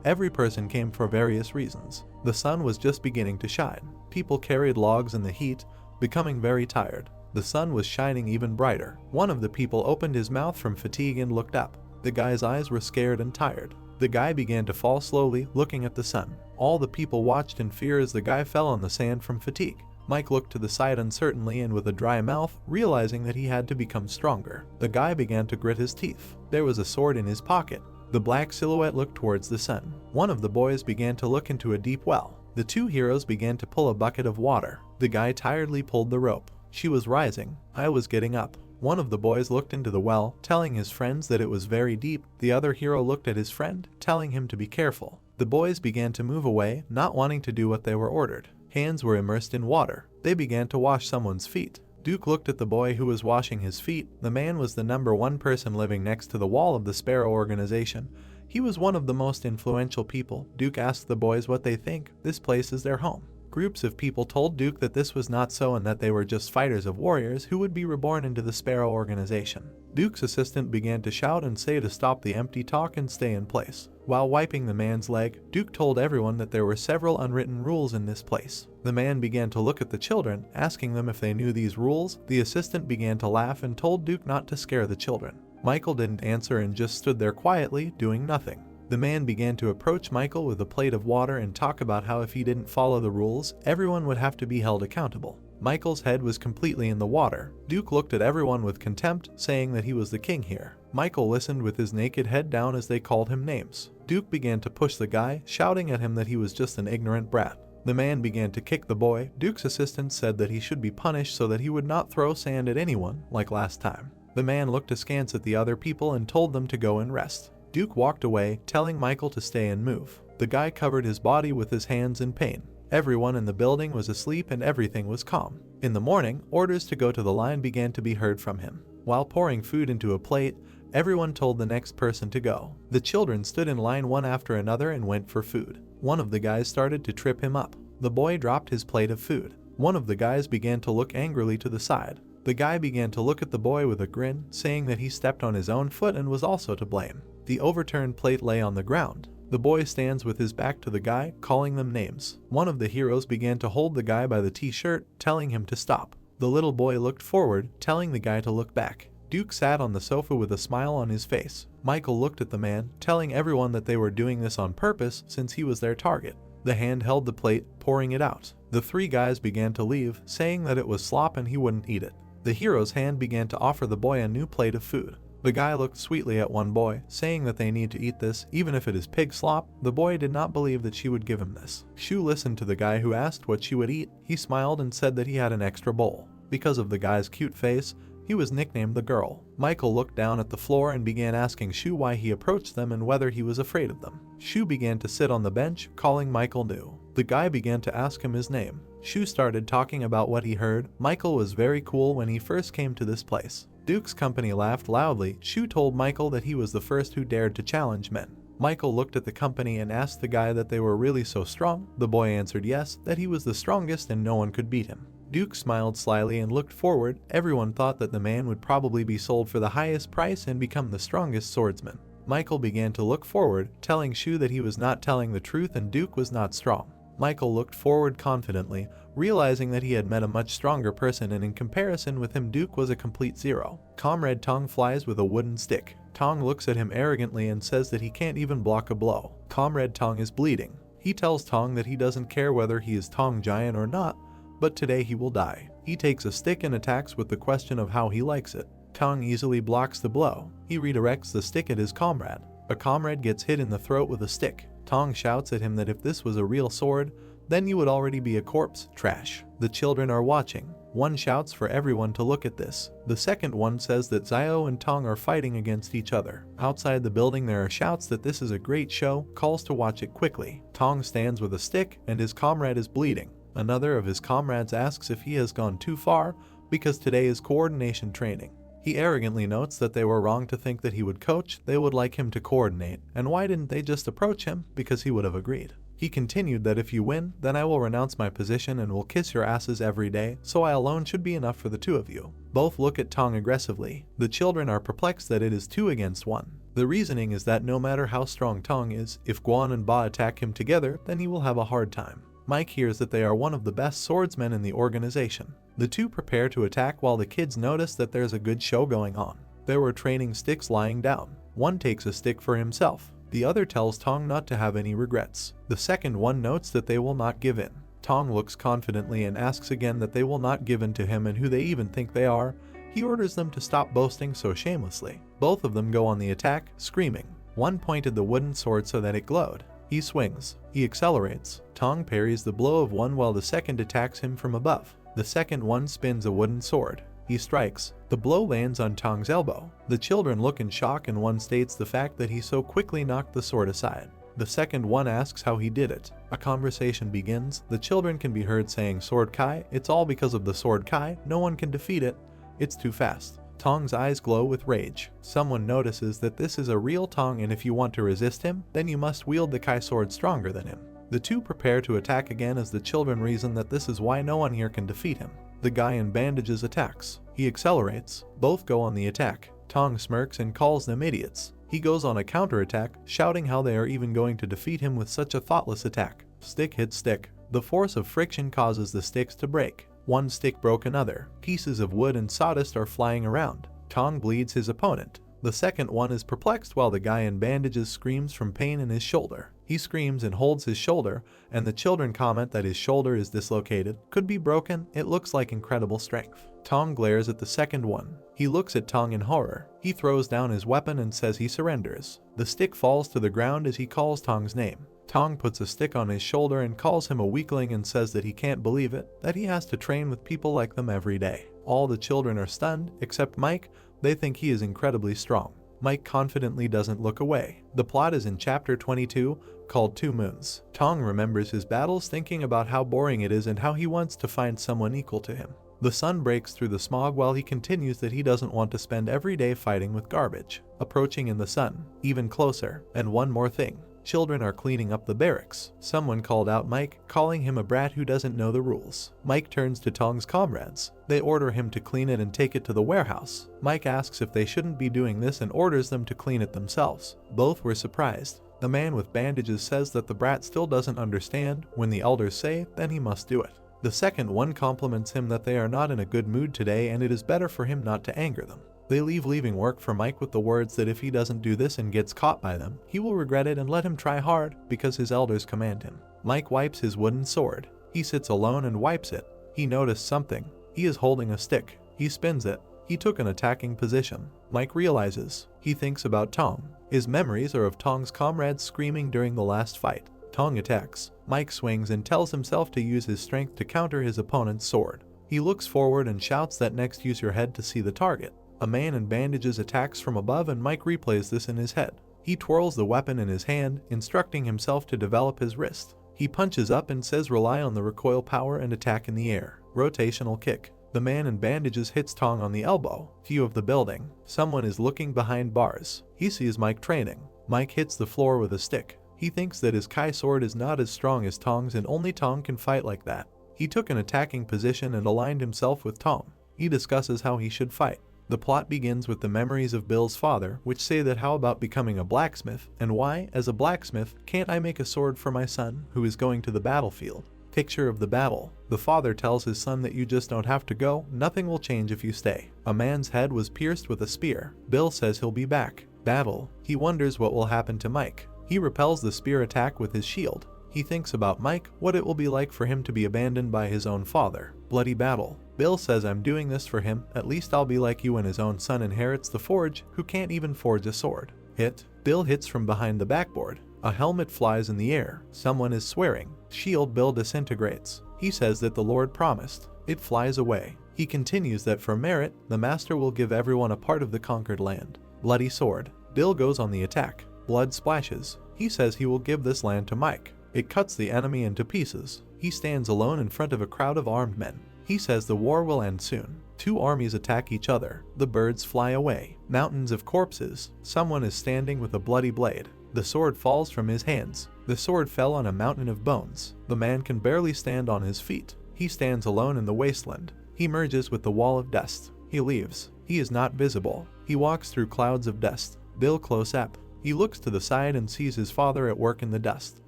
Every person came for various reasons. The sun was just beginning to shine. People carried logs in the heat, becoming very tired. The sun was shining even brighter. One of the people opened his mouth from fatigue and looked up. The guy's eyes were scared and tired. The guy began to fall slowly, looking at the sun. All the people watched in fear as the guy fell on the sand from fatigue. Mike looked to the side uncertainly and with a dry mouth, realizing that he had to become stronger. The guy began to grit his teeth. There was a sword in his pocket. The black silhouette looked towards the sun. One of the boys began to look into a deep well. The two heroes began to pull a bucket of water. The guy tiredly pulled the rope. She was rising. I was getting up. One of the boys looked into the well, telling his friends that it was very deep. The other hero looked at his friend, telling him to be careful. The boys began to move away, not wanting to do what they were ordered. Hands were immersed in water. They began to wash someone's feet. Duke looked at the boy who was washing his feet. The man was the #1 person living next to the wall of the Sparrow Organization. He was one of the most influential people. Duke asked the boys what they think. This place is their home. Groups of people told Duke that this was not so and that they were just fighters of warriors who would be reborn into the Sparrow Organization. Duke's assistant began to shout and say to stop the empty talk and stay in place. While wiping the man's leg, Duke told everyone that there were several unwritten rules in this place. The man began to look at the children, asking them if they knew these rules. The assistant began to laugh and told Duke not to scare the children. Michael didn't answer and just stood there quietly, doing nothing. The man began to approach Michael with a plate of water and talk about how if he didn't follow the rules, everyone would have to be held accountable. Michael's head was completely in the water. Duke looked at everyone with contempt, saying that he was the king here. Michael listened with his naked head down as they called him names. Duke began to push the guy, shouting at him that he was just an ignorant brat. The man began to kick the boy. Duke's assistant said that he should be punished so that he would not throw sand at anyone, like last time. The man looked askance at the other people and told them to go and rest. Duke walked away, telling Michael to stay and move. The guy covered his body with his hands in pain. Everyone in the building was asleep and everything was calm. In the morning, orders to go to the line began to be heard from him. While pouring food into a plate, everyone told the next person to go. The children stood in line one after another and went for food. One of the guys started to trip him up. The boy dropped his plate of food. One of the guys began to look angrily to the side. The guy began to look at the boy with a grin, saying that he stepped on his own foot and was also to blame. The overturned plate lay on the ground. The boy stands with his back to the guy, calling them names. One of the heroes began to hold the guy by the t-shirt, telling him to stop. The little boy looked forward, telling the guy to look back. Duke sat on the sofa with a smile on his face. Michael looked at the man, telling everyone that they were doing this on purpose since he was their target. The hand held the plate, pouring it out. The three guys began to leave, saying that it was slop and he wouldn't eat it. The hero's hand began to offer the boy a new plate of food. The guy looked sweetly at one boy, saying that they need to eat this, even if it is pig slop. The boy did not believe that she would give him this. Shu listened to the guy who asked what she would eat. He smiled and said that he had an extra bowl. Because of the guy's cute face, he was nicknamed the girl. Michael looked down at the floor and began asking Shu why he approached them and whether he was afraid of them. Shu began to sit on the bench, calling Michael new. The guy began to ask him his name. Shu started talking about what he heard. Michael was very cool when he first came to this place. Duke's company laughed loudly. Shu told Michael that he was the first who dared to challenge men. Michael looked at the company and asked the guy that they were really so strong. The boy answered yes, that he was the strongest and no one could beat him. Duke smiled slyly and looked forward. Everyone thought that the man would probably be sold for the highest price and become the strongest swordsman. Michael began to look forward, telling Shu that he was not telling the truth and Duke was not strong. Michael looked forward confidently, realizing that he had met a much stronger person and in comparison with him Duke was a complete zero. Comrade Tong flies with a wooden stick. Tong looks at him arrogantly and says that he can't even block a blow. Comrade Tong is bleeding. He tells Tong that he doesn't care whether he is Tong Giant or not, but today he will die. He takes a stick and attacks with the question of how he likes it. Tong easily blocks the blow. He redirects the stick at his comrade. A comrade gets hit in the throat with a stick. Tong shouts at him that if this was a real sword, then you would already be a corpse. Trash. The children are watching. One shouts for everyone to look at this. The second one says that Zio and Tong are fighting against each other. Outside the building there are shouts that this is a great show, calls to watch it quickly. Tong stands with a stick and his comrade is bleeding. Another of his comrades asks if he has gone too far because today is coordination training. He arrogantly notes that they were wrong to think that he would coach, they would like him to coordinate, and why didn't they just approach him, because he would have agreed. He continued that if you win, then I will renounce my position and will kiss your asses every day, so I alone should be enough for the two of you. Both look at Tong aggressively. The children are perplexed that it is 2 against 1. The reasoning is that no matter how strong Tong is, if Guan and Ba attack him together, then he will have a hard time. Mike hears that they are one of the best swordsmen in the organization. The two prepare to attack while the kids notice that there's a good show going on. There were training sticks lying down. One takes a stick for himself. The other tells Tong not to have any regrets. The second one notes that they will not give in. Tong looks confidently and asks again that they will not give in to him and who they even think they are. He orders them to stop boasting so shamelessly. Both of them go on the attack, screaming. One pointed the wooden sword so that it glowed. He swings. He accelerates. Tong parries the blow of one while the second attacks him from above. The second one spins a wooden sword. He strikes. The blow lands on Tong's elbow. The children look in shock and one states the fact that he so quickly knocked the sword aside. The second one asks how he did it. A conversation begins. The children can be heard saying Sword Kai, it's all because of the Sword Kai, no one can defeat it, it's too fast. Tong's eyes glow with rage. Someone notices that this is a real Tong and if you want to resist him, then you must wield the Kai sword stronger than him. The two prepare to attack again as the children reason that this is why no one here can defeat him. The guy in bandages attacks. He accelerates. Both go on the attack. Tong smirks and calls them idiots. He goes on a counterattack, shouting how they are even going to defeat him with such a thoughtless attack. Stick hits stick. The force of friction causes the sticks to break. One stick broke another. Pieces of wood and sawdust are flying around. Tong bleeds his opponent. The second one is perplexed while the guy in bandages screams from pain in his shoulder. He screams and holds his shoulder, and the children comment that his shoulder is dislocated, could be broken, it looks like incredible strength. Tong glares at the second one. He looks at Tong in horror. He throws down his weapon and says he surrenders. The stick falls to the ground as he calls Tong's name. Tong puts a stick on his shoulder and calls him a weakling and says that he can't believe it, that he has to train with people like them every day. All the children are stunned, except Mike. They think he is incredibly strong. Mike confidently doesn't look away. The plot is in chapter 22, called 2 Moons. Tong remembers his battles, thinking about how boring it is and how he wants to find someone equal to him. The sun breaks through the smog while he continues that he doesn't want to spend every day fighting with garbage. Approaching in the sun, even closer, and one more thing. Children are cleaning up the barracks. Someone called out Mike, calling him a brat who doesn't know the rules. Mike turns to Tong's comrades. They order him to clean it and take it to the warehouse. Mike asks if they shouldn't be doing this and orders them to clean it themselves. Both were surprised. The man with bandages says that the brat still doesn't understand. When the elders say, then he must do it. The second one compliments him that they are not in a good mood today and it is better for him not to anger them. They leaving work for Mike with the words that if he doesn't do this and gets caught by them, he will regret it and let him try hard because his elders command him. Mike wipes his wooden sword. He sits alone and wipes it. He noticed something. He is holding a stick. He spins it. He took an attacking position. Mike realizes. He thinks about Tong. His memories are of Tong's comrades screaming during the last fight. Tong attacks. Mike swings and tells himself to use his strength to counter his opponent's sword. He looks forward and shouts that next use your head to see the target. A man in bandages attacks from above and Mike replays this in his head. He twirls the weapon in his hand, instructing himself to develop his wrist. He punches up and says rely on the recoil power and attack in the air. Rotational kick. The man in bandages hits Tong on the elbow. View of the building. Someone is looking behind bars. He sees Mike training. Mike hits the floor with a stick. He thinks that his Kai sword is not as strong as Tong's and only Tong can fight like that. He took an attacking position and aligned himself with Tong. He discusses how he should fight. The plot begins with the memories of Bill's father, which say that how about becoming a blacksmith, and why, as a blacksmith, can't I make a sword for my son, who is going to the battlefield? Picture of the battle. The father tells his son that you just don't have to go, nothing will change if you stay. A man's head was pierced with a spear. Bill says he'll be back. Battle. He wonders what will happen to Mike. He repels the spear attack with his shield. He thinks about Mike, what it will be like for him to be abandoned by his own father. Bloody battle. Bill says I'm doing this for him, at least I'll be like you when his own son inherits the forge, who can't even forge a sword. Hit. Bill hits from behind the backboard. A helmet flies in the air. Someone is swearing. Shield Bill disintegrates. He says that the Lord promised. It flies away. He continues that for merit, the master will give everyone a part of the conquered land. Bloody sword. Bill goes on the attack. Blood splashes. He says he will give this land to Mike. It cuts the enemy into pieces. He stands alone in front of a crowd of armed men. He says the war will end soon. Two armies attack each other. The birds fly away. Mountains of corpses. Someone is standing with a bloody blade. The sword falls from his hands. The sword fell on a mountain of bones. The man can barely stand on his feet. He stands alone in the wasteland. He merges with the wall of dust. He leaves. He is not visible. He walks through clouds of dust. Bill close up. He looks to the side and sees his father at work in the dust.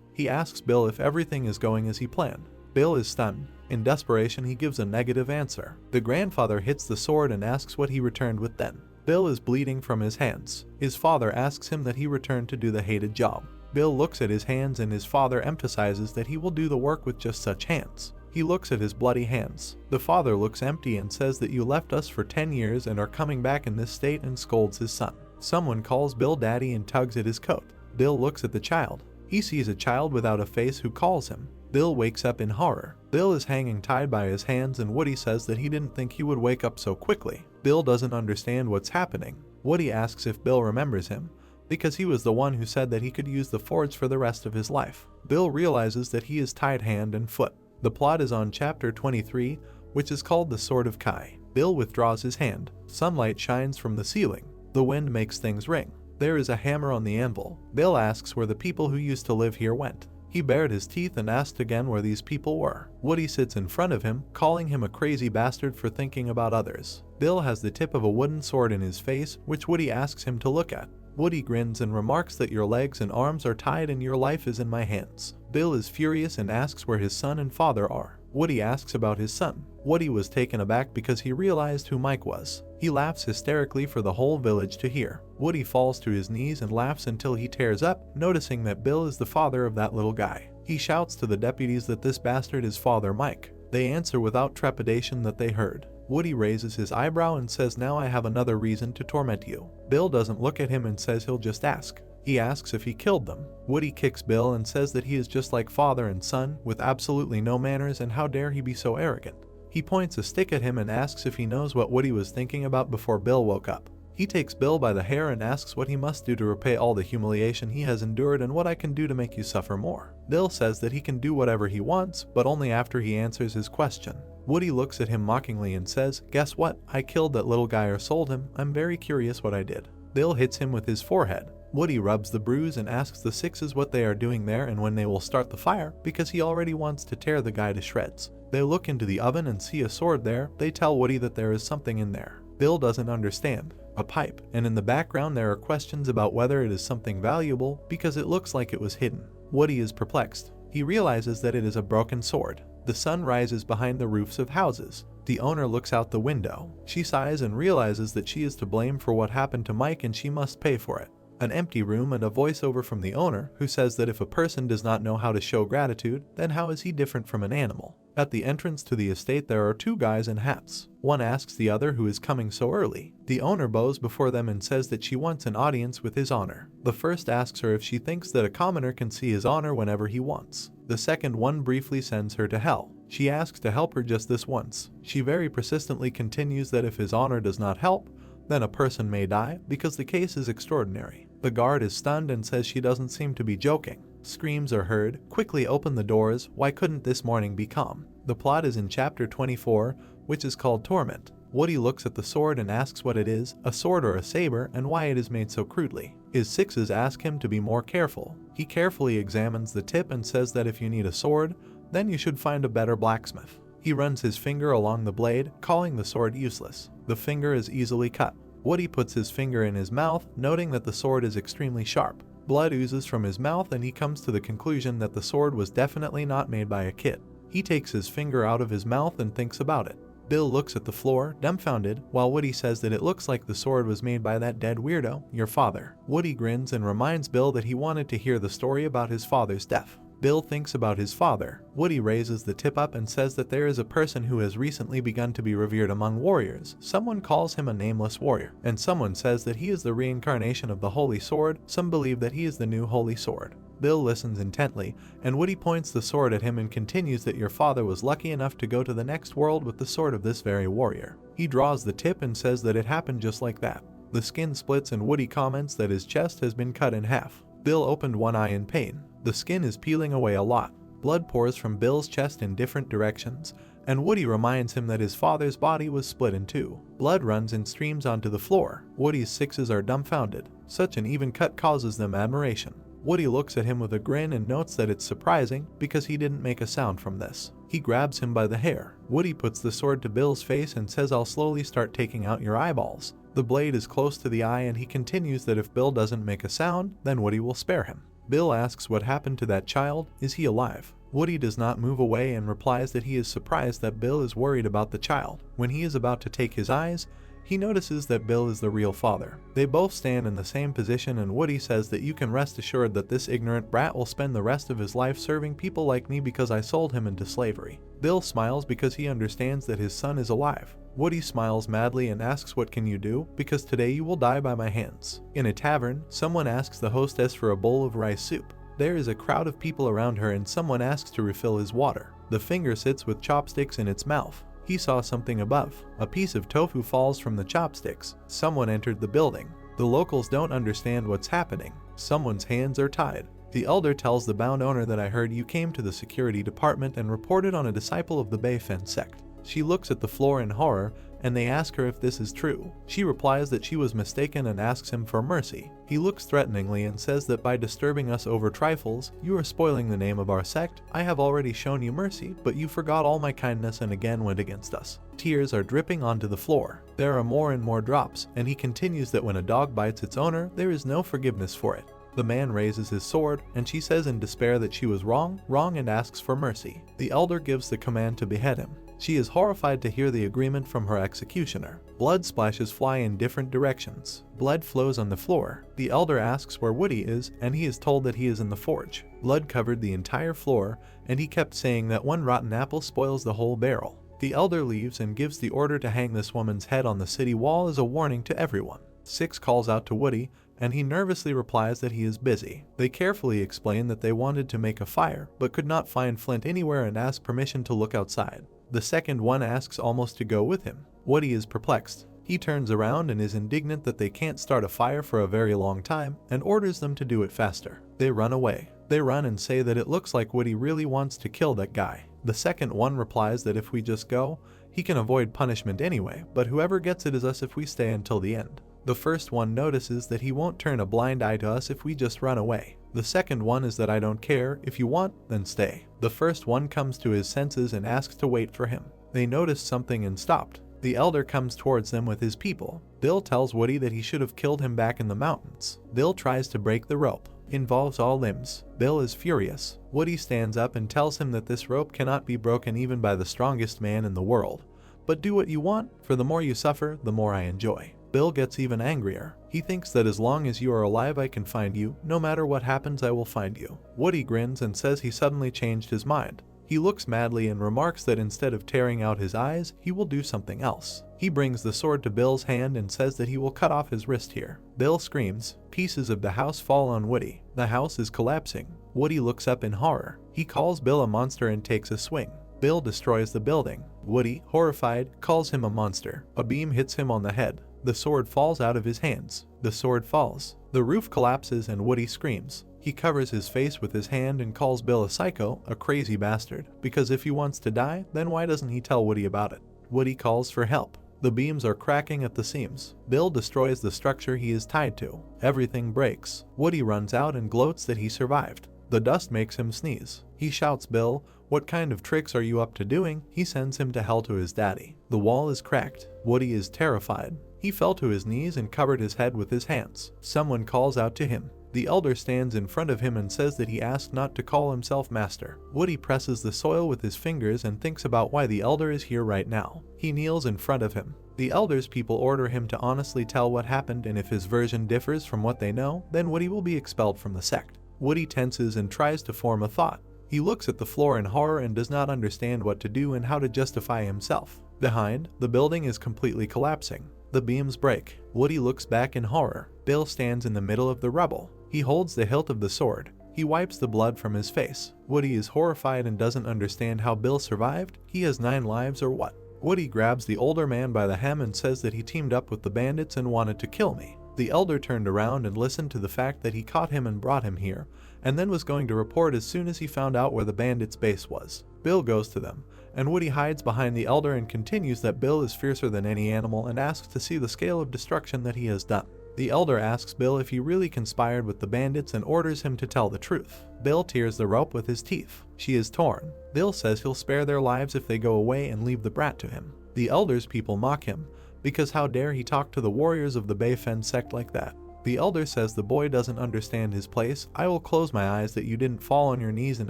He asks Bill if everything is going as he planned. Bill is stunned. In desperation, he gives a negative answer. The grandfather hits the sword and asks what he returned with then. Bill is bleeding from his hands. His father asks him that he return to do the hated job. Bill looks at his hands and his father emphasizes that he will do the work with just such hands. He looks at his bloody hands. The father looks empty and says that you left us for 10 years and are coming back in this state, and scolds his son. Someone calls Bill daddy and tugs at his coat. Bill looks at the child. He sees a child without a face who calls him. Bill wakes up in horror. Bill is hanging tied by his hands and Woody says that he didn't think he would wake up so quickly. Bill doesn't understand what's happening. Woody asks if Bill remembers him, because he was the one who said that he could use the forge for the rest of his life. Bill realizes that he is tied hand and foot. The plot is on chapter 23, which is called The Sword of Kai. Bill withdraws his hand. Sunlight shines from the ceiling. The wind makes things ring. There is a hammer on the anvil. Bill asks where the people who used to live here went. He bared his teeth and asked again where these people were. Woody sits in front of him, calling him a crazy bastard for thinking about others. Bill has the tip of a wooden sword in his face, which Woody asks him to look at. Woody grins and remarks that your legs and arms are tied and your life is in my hands. Bill is furious and asks where his son and father are. Woody asks about his son. Woody was taken aback because he realized who Mike was. He laughs hysterically for the whole village to hear. Woody falls to his knees and laughs until he tears up, noticing that Bill is the father of that little guy. He shouts to the deputies that this bastard is Father Mike. They answer without trepidation that they heard. Woody raises his eyebrow and says, now I have another reason to torment you. Bill doesn't look at him and says he'll just ask. He asks if he killed them. Woody kicks Bill and says that he is just like father and son, with absolutely no manners, and how dare he be so arrogant. He points a stick at him and asks if he knows what Woody was thinking about before Bill woke up. He takes Bill by the hair and asks what he must do to repay all the humiliation he has endured and what I can do to make you suffer more. Bill says that he can do whatever he wants, but only after he answers his question. Woody looks at him mockingly and says, "Guess what? I killed that little guy or sold him. I'm very curious what I did." Bill hits him with his forehead. Woody rubs the bruise and asks the Sixes what they are doing there and when they will start the fire, because he already wants to tear the guy to shreds. They look into the oven and see a sword there. They tell Woody that there is something in there. Bill doesn't understand. A pipe, and in the background there are questions about whether it is something valuable because it looks like it was hidden. Woody is perplexed. He realizes that it is a broken sword. The sun rises behind the roofs of houses. The owner looks out the window. She sighs and realizes that she is to blame for what happened to Mike and she must pay for it. An empty room and a voiceover from the owner, who says that if a person does not know how to show gratitude, then how is he different from an animal? At the entrance to the estate there are two guys in hats. One asks the other who is coming so early. The owner bows before them and says that she wants an audience with his honor. The first asks her if she thinks that a commoner can see his honor whenever he wants. The second one briefly sends her to hell. She asks to help her just this once. She very persistently continues that if his honor does not help, then a person may die because the case is extraordinary. The guard is stunned and says she doesn't seem to be joking. Screams are heard. Quickly open the doors. Why couldn't this morning be calm? The plot is in chapter 24, which is called Torment. Woody looks at the sword and asks what it is, a sword or a saber, and why it is made so crudely. His Sixes ask him to be more careful. He carefully examines the tip and says that if you need a sword, then you should find a better blacksmith. He runs his finger along the blade, calling the sword useless. The finger is easily cut. Woody puts his finger in his mouth, noting that the sword is extremely sharp. Blood oozes from his mouth and he comes to the conclusion that the sword was definitely not made by a kid. He takes his finger out of his mouth and thinks about it. Bill looks at the floor, dumbfounded, while Woody says that it looks like the sword was made by that dead weirdo, your father. Woody grins and reminds Bill that he wanted to hear the story about his father's death. Bill thinks about his father. Woody raises the tip up and says that there is a person who has recently begun to be revered among warriors. Someone calls him a nameless warrior, and someone says that he is the reincarnation of the Holy Sword. Some believe that he is the new Holy Sword. Bill listens intently, and Woody points the sword at him and continues that your father was lucky enough to go to the next world with the sword of this very warrior. He draws the tip and says that it happened just like that. The skin splits and Woody comments that his chest has been cut in half. Bill opened one eye in pain. The skin is peeling away a lot. Blood pours from Bill's chest in different directions, and Woody reminds him that his father's body was split in two. Blood runs in streams onto the floor. Woody's Sixes are dumbfounded. Such an even cut causes them admiration. Woody looks at him with a grin and notes that it's surprising because he didn't make a sound from this. He grabs him by the hair. Woody puts the sword to Bill's face and says, "I'll slowly start taking out your eyeballs." The blade is close to the eye and he continues that if Bill doesn't make a sound, then Woody will spare him. Bill asks what happened to that child. Is he alive? Woody does not move away and replies that he is surprised that Bill is worried about the child. When he is about to take his eyes, he notices that Bill is the real father. They both stand in the same position and Woody says that you can rest assured that this ignorant brat will spend the rest of his life serving people like me because I sold him into slavery. Bill smiles because he understands that his son is alive. Woody smiles madly and asks what can you do, because today you will die by my hands. In a tavern, someone asks the hostess for a bowl of rice soup. There is a crowd of people around her and someone asks to refill his water. The finger sits with chopsticks in its mouth. He saw something above. A piece of tofu falls from the chopsticks. Someone entered the building. The locals don't understand what's happening. Someone's hands are tied. The elder tells the bound owner that I heard you came to the security department and reported on a disciple of the Beifen sect. She looks at the floor in horror, and they ask her if this is true. She replies that she was mistaken and asks him for mercy. He looks threateningly and says that by disturbing us over trifles, you are spoiling the name of our sect. I have already shown you mercy, but you forgot all my kindness and again went against us. Tears are dripping onto the floor. There are more and more drops, and he continues that when a dog bites its owner, there is no forgiveness for it. The man raises his sword, and she says in despair that she was wrong, and asks for mercy. The elder gives the command to behead him. She is horrified to hear the agreement from her executioner. Blood splashes fly in different directions. Blood flows on the floor. The elder asks where Woody is, and he is told that he is in the forge. Blood covered the entire floor, and he kept saying that one rotten apple spoils the whole barrel. The elder leaves and gives the order to hang this woman's head on the city wall as a warning to everyone. Six calls out to Woody, and he nervously replies that he is busy. They carefully explain that they wanted to make a fire, but could not find flint anywhere and ask permission to look outside. The second one asks almost to go with him. Woody is perplexed. He turns around and is indignant that they can't start a fire for a very long time and orders them to do it faster. They run away. They run and say that it looks like Woody really wants to kill that guy. The second one replies that if we just go, he can avoid punishment anyway, but whoever gets it is us if we stay until the end. The first one notices that he won't turn a blind eye to us if we just run away. The second one is that I don't care, if you want, then stay. The first one comes to his senses and asks to wait for him. They noticed something and stopped. The elder comes towards them with his people. Bill tells Woody that he should have killed him back in the mountains. Bill tries to break the rope. Involves all limbs. Bill is furious. Woody stands up and tells him that this rope cannot be broken even by the strongest man in the world. But do what you want, for the more you suffer, the more I enjoy. Bill gets even angrier. He thinks that as long as you are alive I can find you, no matter what happens I will find you. Woody grins and says he suddenly changed his mind. He looks madly and remarks that instead of tearing out his eyes, he will do something else. He brings the sword to Bill's hand and says that he will cut off his wrist here. Bill screams. Pieces of the house fall on Woody. The house is collapsing. Woody looks up in horror. He calls Bill a monster and takes a swing. Bill destroys the building. Woody, horrified, calls him a monster. A beam hits him on the head. The sword falls out of his hands. The sword falls. The roof collapses and Woody screams. He covers his face with his hand and calls Bill a psycho, a crazy bastard, because if he wants to die, then why doesn't he tell Woody about it? Woody calls for help. The beams are cracking at the seams. Bill destroys the structure he is tied to. Everything breaks. Woody runs out and gloats that he survived. The dust makes him sneeze. He shouts, Bill, what kind of tricks are you up to doing? He sends him to hell to his daddy. The wall is cracked. Woody is terrified. He fell to his knees and covered his head with his hands. Someone calls out to him. The elder stands in front of him and says that he asked not to call himself master. Woody presses the soil with his fingers and thinks about why the elder is here right now. He kneels in front of him. The elder's people order him to honestly tell what happened, and if his version differs from what they know, then Woody will be expelled from the sect. Woody tenses and tries to form a thought. He looks at the floor in horror and does not understand what to do and how to justify himself. Behind, the building is completely collapsing. The beams break. Woody looks back in horror. Bill stands in the middle of the rubble. He holds the hilt of the sword. He wipes the blood from his face. Woody is horrified and doesn't understand how Bill survived. He has 9 lives or what? Woody grabs the older man by the hem and says that he teamed up with the bandits and wanted to kill me. The elder turned around and listened to the fact that he caught him and brought him here, and then was going to report as soon as he found out where the bandits' base was. Bill goes to them, and Woody hides behind the elder and continues that Bill is fiercer than any animal and asks to see the scale of destruction that he has done. The elder asks Bill if he really conspired with the bandits and orders him to tell the truth. Bill tears the rope with his teeth. She is torn. Bill says he'll spare their lives if they go away and leave the brat to him. The elder's people mock him, because how dare he talk to the warriors of the Beifen sect like that. The elder says the boy doesn't understand his place. I will close my eyes that you didn't fall on your knees and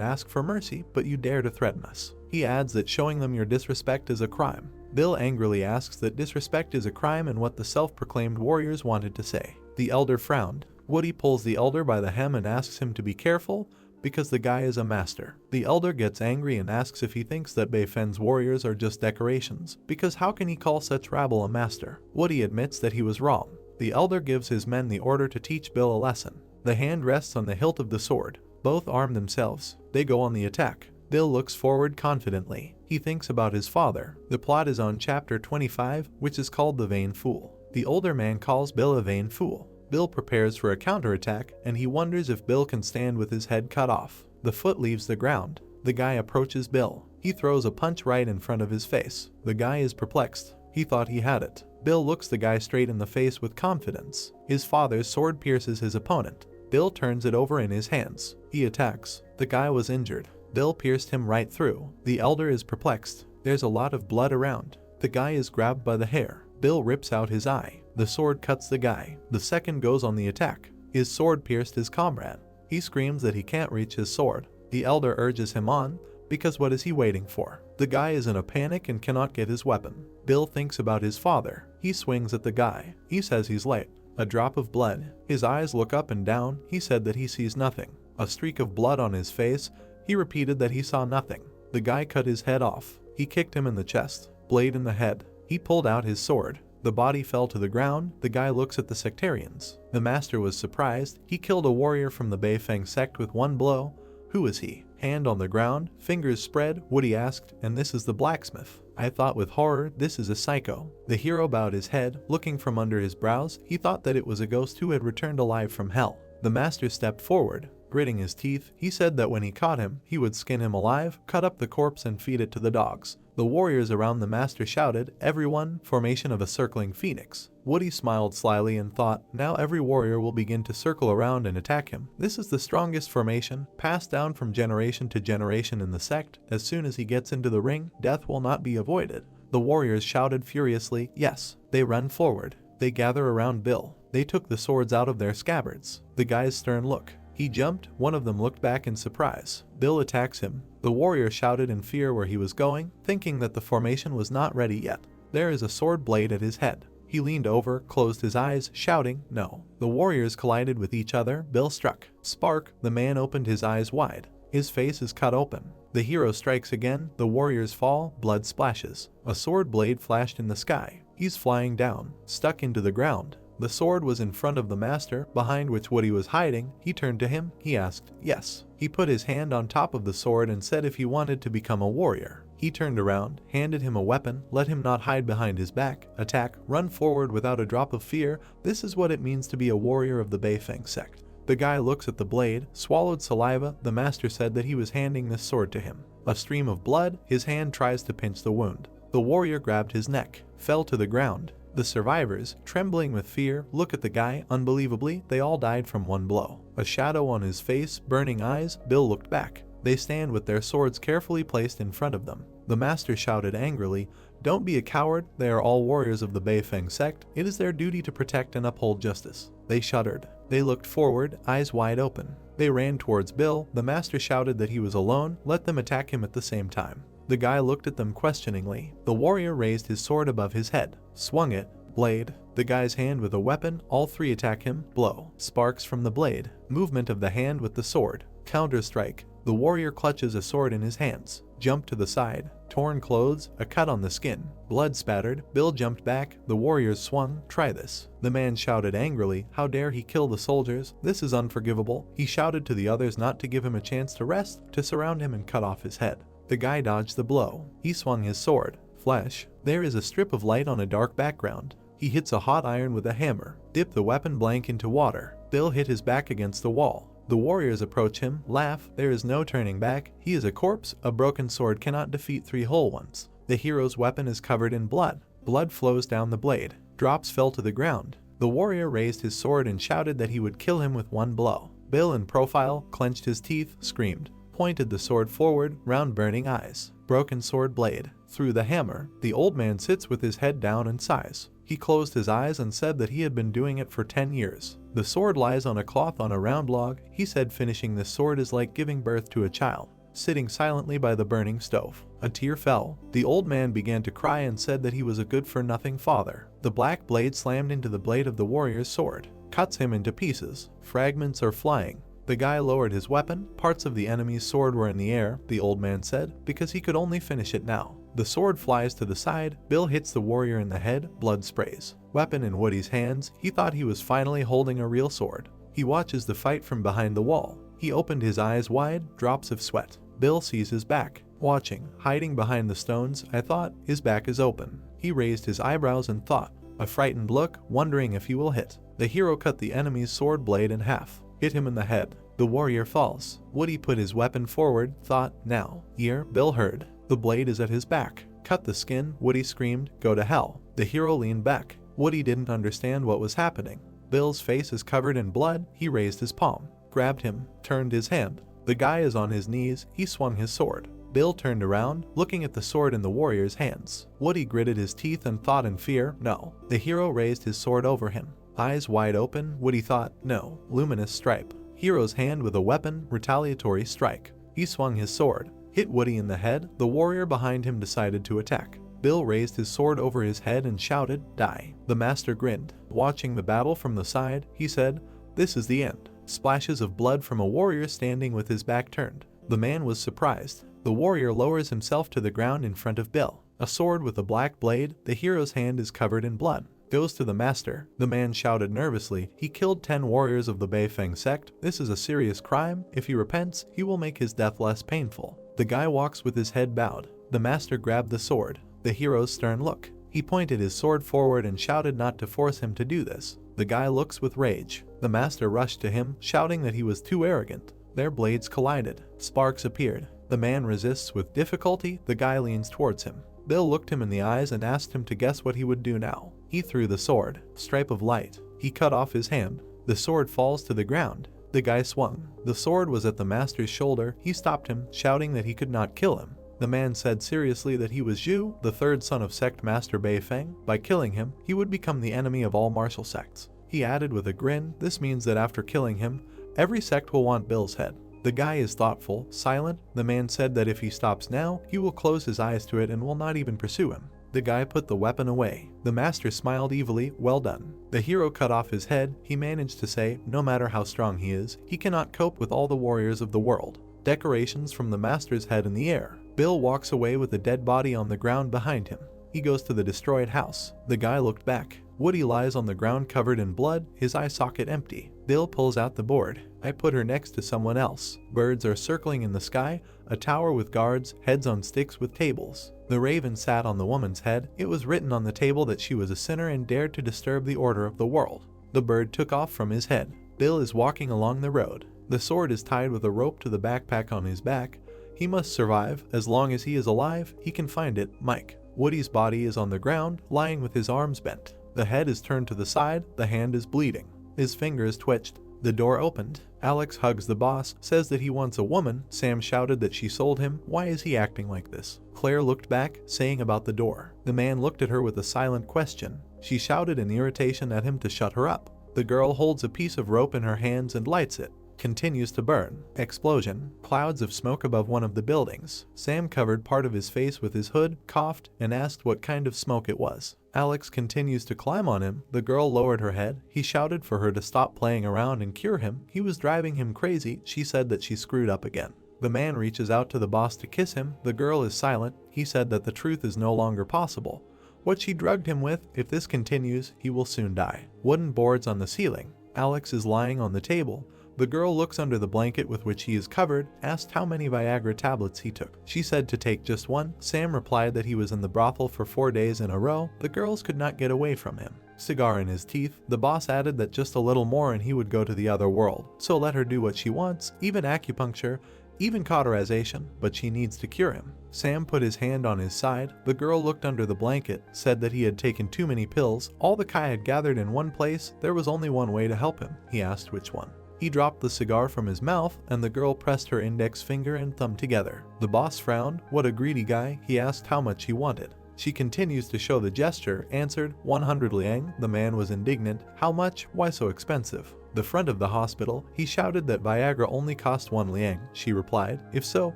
ask for mercy, but you dare to threaten us. He adds that showing them your disrespect is a crime. Bill angrily asks that disrespect is a crime and what the self-proclaimed warriors wanted to say. The elder frowned. Woody pulls the elder by the hem and asks him to be careful, because the guy is a master. The elder gets angry and asks if he thinks that Beifen's warriors are just decorations, because how can he call such rabble a master? Woody admits that he was wrong. The elder gives his men the order to teach Bill a lesson. The hand rests on the hilt of the sword. Both arm themselves. They go on the attack. Bill looks forward confidently. He thinks about his father. The plot is on chapter 25, which is called The Vain Fool. The older man calls Bill a vain fool. Bill prepares for a counterattack, and he wonders if Bill can stand with his head cut off. The foot leaves the ground. The guy approaches Bill. He throws a punch right in front of his face. The guy is perplexed. He thought he had it. Bill looks the guy straight in the face with confidence. His father's sword pierces his opponent. Bill turns it over in his hands. He attacks. The guy was injured. Bill pierced him right through. The elder is perplexed. There's a lot of blood around. The guy is grabbed by the hair. Bill rips out his eye. The sword cuts the guy. The second goes on the attack. His sword pierced his comrade. He screams that he can't reach his sword. The elder urges him on, because what is he waiting for? The guy is in a panic and cannot get his weapon. Bill thinks about his father. He swings at the guy. He says he's late. A drop of blood. His eyes look up and down. He said that he sees nothing. A streak of blood on his face. He repeated that he saw nothing. The guy cut his head off. He kicked him in the chest. Blade in the head. He pulled out his sword. The body fell to the ground. The guy looks at the sectarians. The master was surprised. He killed a warrior from the Beifeng sect with one blow. Who is he? Hand on the ground, fingers spread, Woody asked, "And this is the blacksmith?" I thought with horror, "This is a psycho." The hero bowed his head, looking from under his brows. He thought that it was a ghost who had returned alive from hell. The master stepped forward. Gritting his teeth, he said that when he caught him, he would skin him alive, cut up the corpse and feed it to the dogs. The warriors around the master shouted, "Everyone, formation of a circling phoenix." Woody smiled slyly and thought, now every warrior will begin to circle around and attack him. This is the strongest formation, passed down from generation to generation in the sect. As soon as he gets into the ring, death will not be avoided. The warriors shouted furiously, yes. They run forward. They gather around Bill. They took the swords out of their scabbards. The guy's stern look. He jumped, one of them looked back in surprise. Bill attacks him. The warrior shouted in fear where he was going, thinking that the formation was not ready yet. There is a sword blade at his head. He leaned over, closed his eyes, shouting, no. The warriors collided with each other. Bill struck. Spark, the man opened his eyes wide. His face is cut open. The hero strikes again. The warriors fall, blood splashes. A sword blade flashed in the sky. He's flying down, stuck into the ground. The sword was in front of the master, behind which Woody was hiding. He turned to him. He asked, yes. He put his hand on top of the sword and said if he wanted to become a warrior. He turned around, handed him a weapon, let him not hide behind his back, attack, run forward without a drop of fear. This is what it means to be a warrior of the Beifeng sect. The guy looks at the blade, swallowed saliva. The master said that he was handing this sword to him. A stream of blood, his hand tries to pinch the wound. The warrior grabbed his neck, fell to the ground. The survivors, trembling with fear, look at the guy. Unbelievably, they all died from one blow. A shadow on his face, burning eyes. Bill looked back. They stand with their swords carefully placed in front of them. The master shouted angrily, don't be a coward. They are all warriors of the Beifeng sect. It is their duty to protect and uphold justice. They shuddered. They looked forward, eyes wide open. They ran towards Bill. The master shouted that he was alone. Let them attack him at the same time. The guy looked at them questioningly. The warrior raised his sword above his head, swung it, blade. The guy's hand with a weapon. All three attack him, blow. Sparks from the blade. Movement of the hand with the sword. Counter strike. The warrior clutches a sword in his hands. Jump to the side. Torn clothes, a cut on the skin. Blood spattered. Bill jumped back. The warriors swung. Try this. The man shouted angrily, how dare he kill the soldiers? This is unforgivable. He shouted to the others not to give him a chance to rest, to surround him and cut off his head. The guy dodged the blow. He swung his sword. Flesh. There is a strip of light on a dark background. He hits a hot iron with a hammer. Dip the weapon blank into water. Bill hit his back against the wall. The warriors approach him, laugh. There is no turning back. He is a corpse. A broken sword cannot defeat three whole ones. The hero's weapon is covered in blood. Blood flows down the blade. Drops fell to the ground. The warrior raised his sword and shouted that he would kill him with one blow. Bill in profile, clenched his teeth, screamed. Pointed the sword forward, round burning eyes. Broken sword blade. Through the hammer, the old man sits with his head down and sighs. He closed his eyes and said that he had been doing it for 10 years. The sword lies on a cloth on a round log. He said finishing this sword is like giving birth to a child. Sitting silently by the burning stove. A tear fell. The old man began to cry and said that he was a good-for-nothing father. The black blade slammed into the blade of the warrior's sword. Cuts him into pieces. Fragments are flying. The guy lowered his weapon. Parts of the enemy's sword were in the air, the old man said, because he could only finish it now. The sword flies to the side. Bill hits the warrior in the head. Blood sprays. Weapon in Woody's hands. He thought he was finally holding a real sword. He watches the fight from behind the wall. He opened his eyes wide. Drops of sweat. Bill sees his back. Watching. Hiding behind the stones. I thought. His back is open. He raised his eyebrows and thought. A frightened look, wondering if he will hit. The hero cut the enemy's sword blade in half. Hit him in the head. The warrior falls. Woody put his weapon forward, thought, now. Here, Bill heard. The blade is at his back. Cut the skin. Woody screamed, go to hell. The hero leaned back. Woody didn't understand what was happening. Bill's face is covered in blood. He raised his palm. Grabbed him. Turned his hand. The guy is on his knees. He swung his sword. Bill turned around, looking at the sword in the warrior's hands. Woody gritted his teeth and thought in fear, no. The hero raised his sword over him. Eyes wide open, Woody thought, no. Luminous stripe. Hero's hand with a weapon, retaliatory strike. He swung his sword. Hit Woody in the head. The warrior behind him decided to attack. Bill raised his sword over his head and shouted, die. The master grinned. Watching the battle from the side, he said, this is the end. Splashes of blood from a warrior standing with his back turned. The man was surprised. The warrior lowers himself to the ground in front of Bill. A sword with a black blade. The hero's hand is covered in blood. goes to the master. The man shouted nervously, he killed 10 warriors of the Beifeng sect. This is a serious crime. If he repents, he will make his death less painful. The guy walks with his head bowed. The master grabbed the sword. The hero's stern look. He pointed his sword forward and shouted not to force him to do this. The guy looks with rage. The master rushed to him, shouting that he was too arrogant. Their blades collided. Sparks appeared. The man resists with difficulty. The guy leans towards him. Bill looked him in the eyes and asked him to guess what he would do now. He threw the sword. Stripe of light. He cut off his hand. The sword falls to the ground. The guy swung. The sword was at the master's shoulder. He stopped him, shouting that he could not kill him. The man said seriously that he was Zhu, the third son of sect master Beifeng. By killing him, he would become the enemy of all martial sects. He added with a grin, this means that after killing him, every sect will want Bill's head. The guy is thoughtful, silent. The man said that if he stops now, he will close his eyes to it and will not even pursue him. The guy put the weapon away. The master smiled evilly, well done. The hero cut off his head. He managed to say, no matter how strong he is, he cannot cope with all the warriors of the world. Decorations from the master's head in the air. Bill walks away with a dead body on the ground behind him. He goes to the destroyed house. The guy looked back. Woody lies on the ground covered in blood, his eye socket empty. Bill pulls out the board. I put her next to someone else. Birds are circling in the sky, a tower with guards, heads on sticks with tables. The raven sat on the woman's head. It was written on the table that she was a sinner and dared to disturb the order of the world. The bird took off from his head. Bill is walking along the road. The sword is tied with a rope to the backpack on his back. He must survive. As long as he is alive, he can find it. Mike. Woody's body is on the ground, lying with his arms bent. The head is turned to the side, the hand is bleeding. His fingers twitched. The door opened. Alex hugs the boss, says that he wants a woman. Sam shouted that she sold him. Why is he acting like this? Claire looked back, saying about the door. The man looked at her with a silent question. She shouted in irritation at him to shut her up. The girl holds a piece of rope in her hands and lights it. Continues to burn. Explosion. Clouds of smoke above one of the buildings. Sam covered part of his face with his hood, coughed, and asked what kind of smoke it was. Alex continues to climb on him. The girl lowered her head. He shouted for her to stop playing around and cure him. He was driving him crazy. She said that she screwed up again. The man reaches out to the boss to kiss him. The girl is silent. He said that the truth is no longer possible. What she drugged him with, if this continues, he will soon die. Wooden boards on the ceiling. Alex is lying on the table. The girl looks under the blanket with which he is covered, asked how many Viagra tablets he took. She said to take just one. Sam replied that he was in the brothel for 4 days in a row. The girls could not get away from him. Cigar in his teeth. The boss added that just a little more and he would go to the other world. So let her do what she wants, even acupuncture, even cauterization, but she needs to cure him. Sam put his hand on his side. The girl looked under the blanket, said that he had taken too many pills. All the Kai had gathered in one place. There was only one way to help him. He asked which one. He dropped the cigar from his mouth, and the girl pressed her index finger and thumb together. The boss frowned. What a greedy guy. He asked how much he wanted. She continues to show the gesture, answered, 100 liang. The man was indignant. How much? Why so expensive? The front of the hospital. He shouted that Viagra only cost 1 liang. She replied, if so,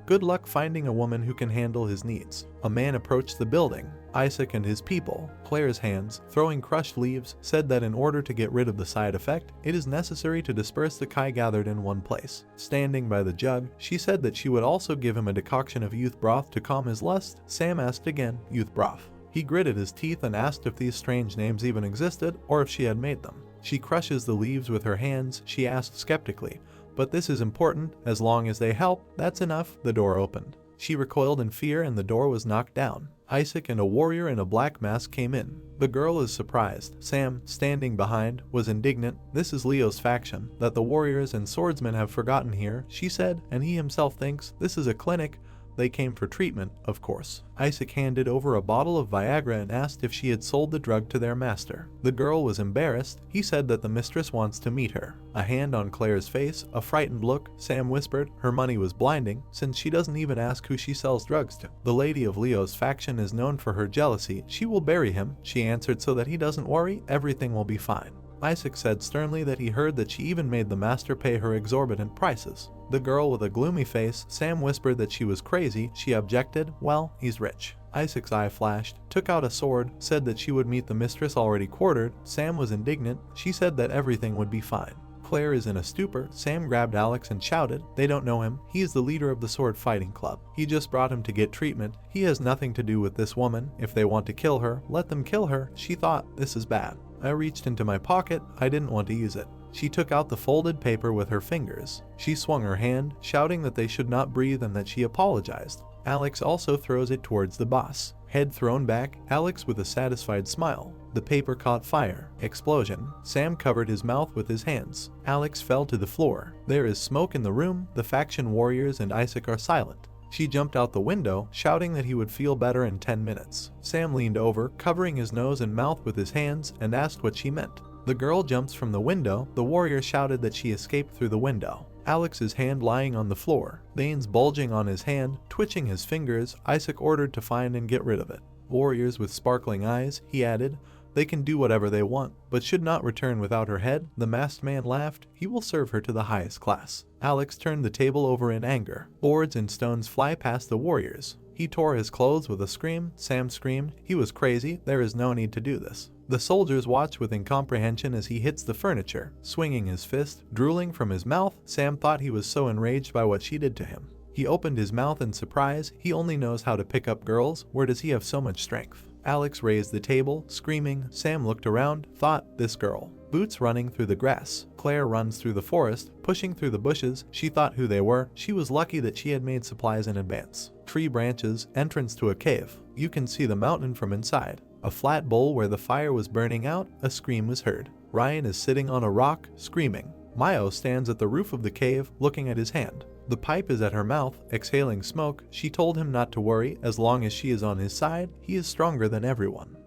good luck finding a woman who can handle his needs. A man approached the building. Isaac and his people. Claire's hands, throwing crushed leaves, said that in order to get rid of the side effect, it is necessary to disperse the Kai gathered in one place. Standing by the jug, she said that she would also give him a decoction of youth broth to calm his lust. Sam asked again, youth broth. He gritted his teeth and asked if these strange names even existed or if she had made them. She crushes the leaves with her hands. She asked skeptically, but this is important. As long as they help, that's enough. The door opened. She recoiled in fear and the door was knocked down. Isaac and a warrior in a black mask came in. The girl is surprised. Sam, standing behind, was indignant. This is Leo's faction, that the warriors and swordsmen have forgotten here, she said, and he himself thinks this is a clinic. They came for treatment, of course. Isaac handed over a bottle of Viagra and asked if she had sold the drug to their master. The girl was embarrassed. He said that the mistress wants to meet her. A hand on Claire's face, a frightened look. Sam whispered, her money was blinding, since she doesn't even ask who she sells drugs to. The lady of Leo's faction is known for her jealousy. She will bury him, she answered, so that he doesn't worry, everything will be fine. Isaac said sternly that he heard that she even made the master pay her exorbitant prices. The girl with a gloomy face. Sam whispered that she was crazy. She objected, well, he's rich. Isaac's eye flashed, took out a sword, said that she would meet the mistress already quartered. Sam was indignant. She said that everything would be fine. Claire is in a stupor. Sam grabbed Alex and shouted, "They don't know him. He is the leader of the sword fighting club. He just brought him to get treatment. He has nothing to do with this woman. If they want to kill her, let them kill her." She thought, "This is bad." I reached into my pocket. I didn't want to use it. She took out the folded paper with her fingers. She swung her hand, shouting that they should not breathe and that she apologized. Alex also throws it towards the boss. Head thrown back, Alex with a satisfied smile. The paper caught fire. Explosion. Sam covered his mouth with his hands. Alex fell to the floor. There is smoke in the room. The faction warriors and Isaac are silent. She jumped out the window, shouting that he would feel better in 10 minutes. Sam leaned over, covering his nose and mouth with his hands, and asked what she meant. The girl jumps from the window. The warrior shouted that she escaped through the window. Alex's hand lying on the floor, veins bulging on his hand, twitching his fingers. Isaac ordered to find and get rid of it. Warriors with sparkling eyes, he added. They can do whatever they want, but should not return without her head. The masked man laughed. He will serve her to the highest class. Alex turned the table over in anger. Boards and stones fly past the warriors. He tore his clothes with a scream. Sam screamed. He was crazy. There is no need to do this. The soldiers watch with incomprehension as he hits the furniture, swinging his fist, drooling from his mouth. Sam thought he was so enraged by what she did to him. He opened his mouth in surprise. He only knows how to pick up girls. Where does he have so much strength? Alex raised the table, screaming. Sam looked around, thought, this girl. Boots running through the grass. Claire runs through the forest, pushing through the bushes. She thought who they were. She was lucky that she had made supplies in advance. Tree branches, entrance to a cave. You can see the mountain from inside. A flat bowl where the fire was burning out. A scream was heard. Ryan is sitting on a rock, screaming. Mayo stands at the roof of the cave, looking at his hand. The pipe is at her mouth, exhaling smoke. She told him not to worry. As long as she is on his side, he is stronger than everyone.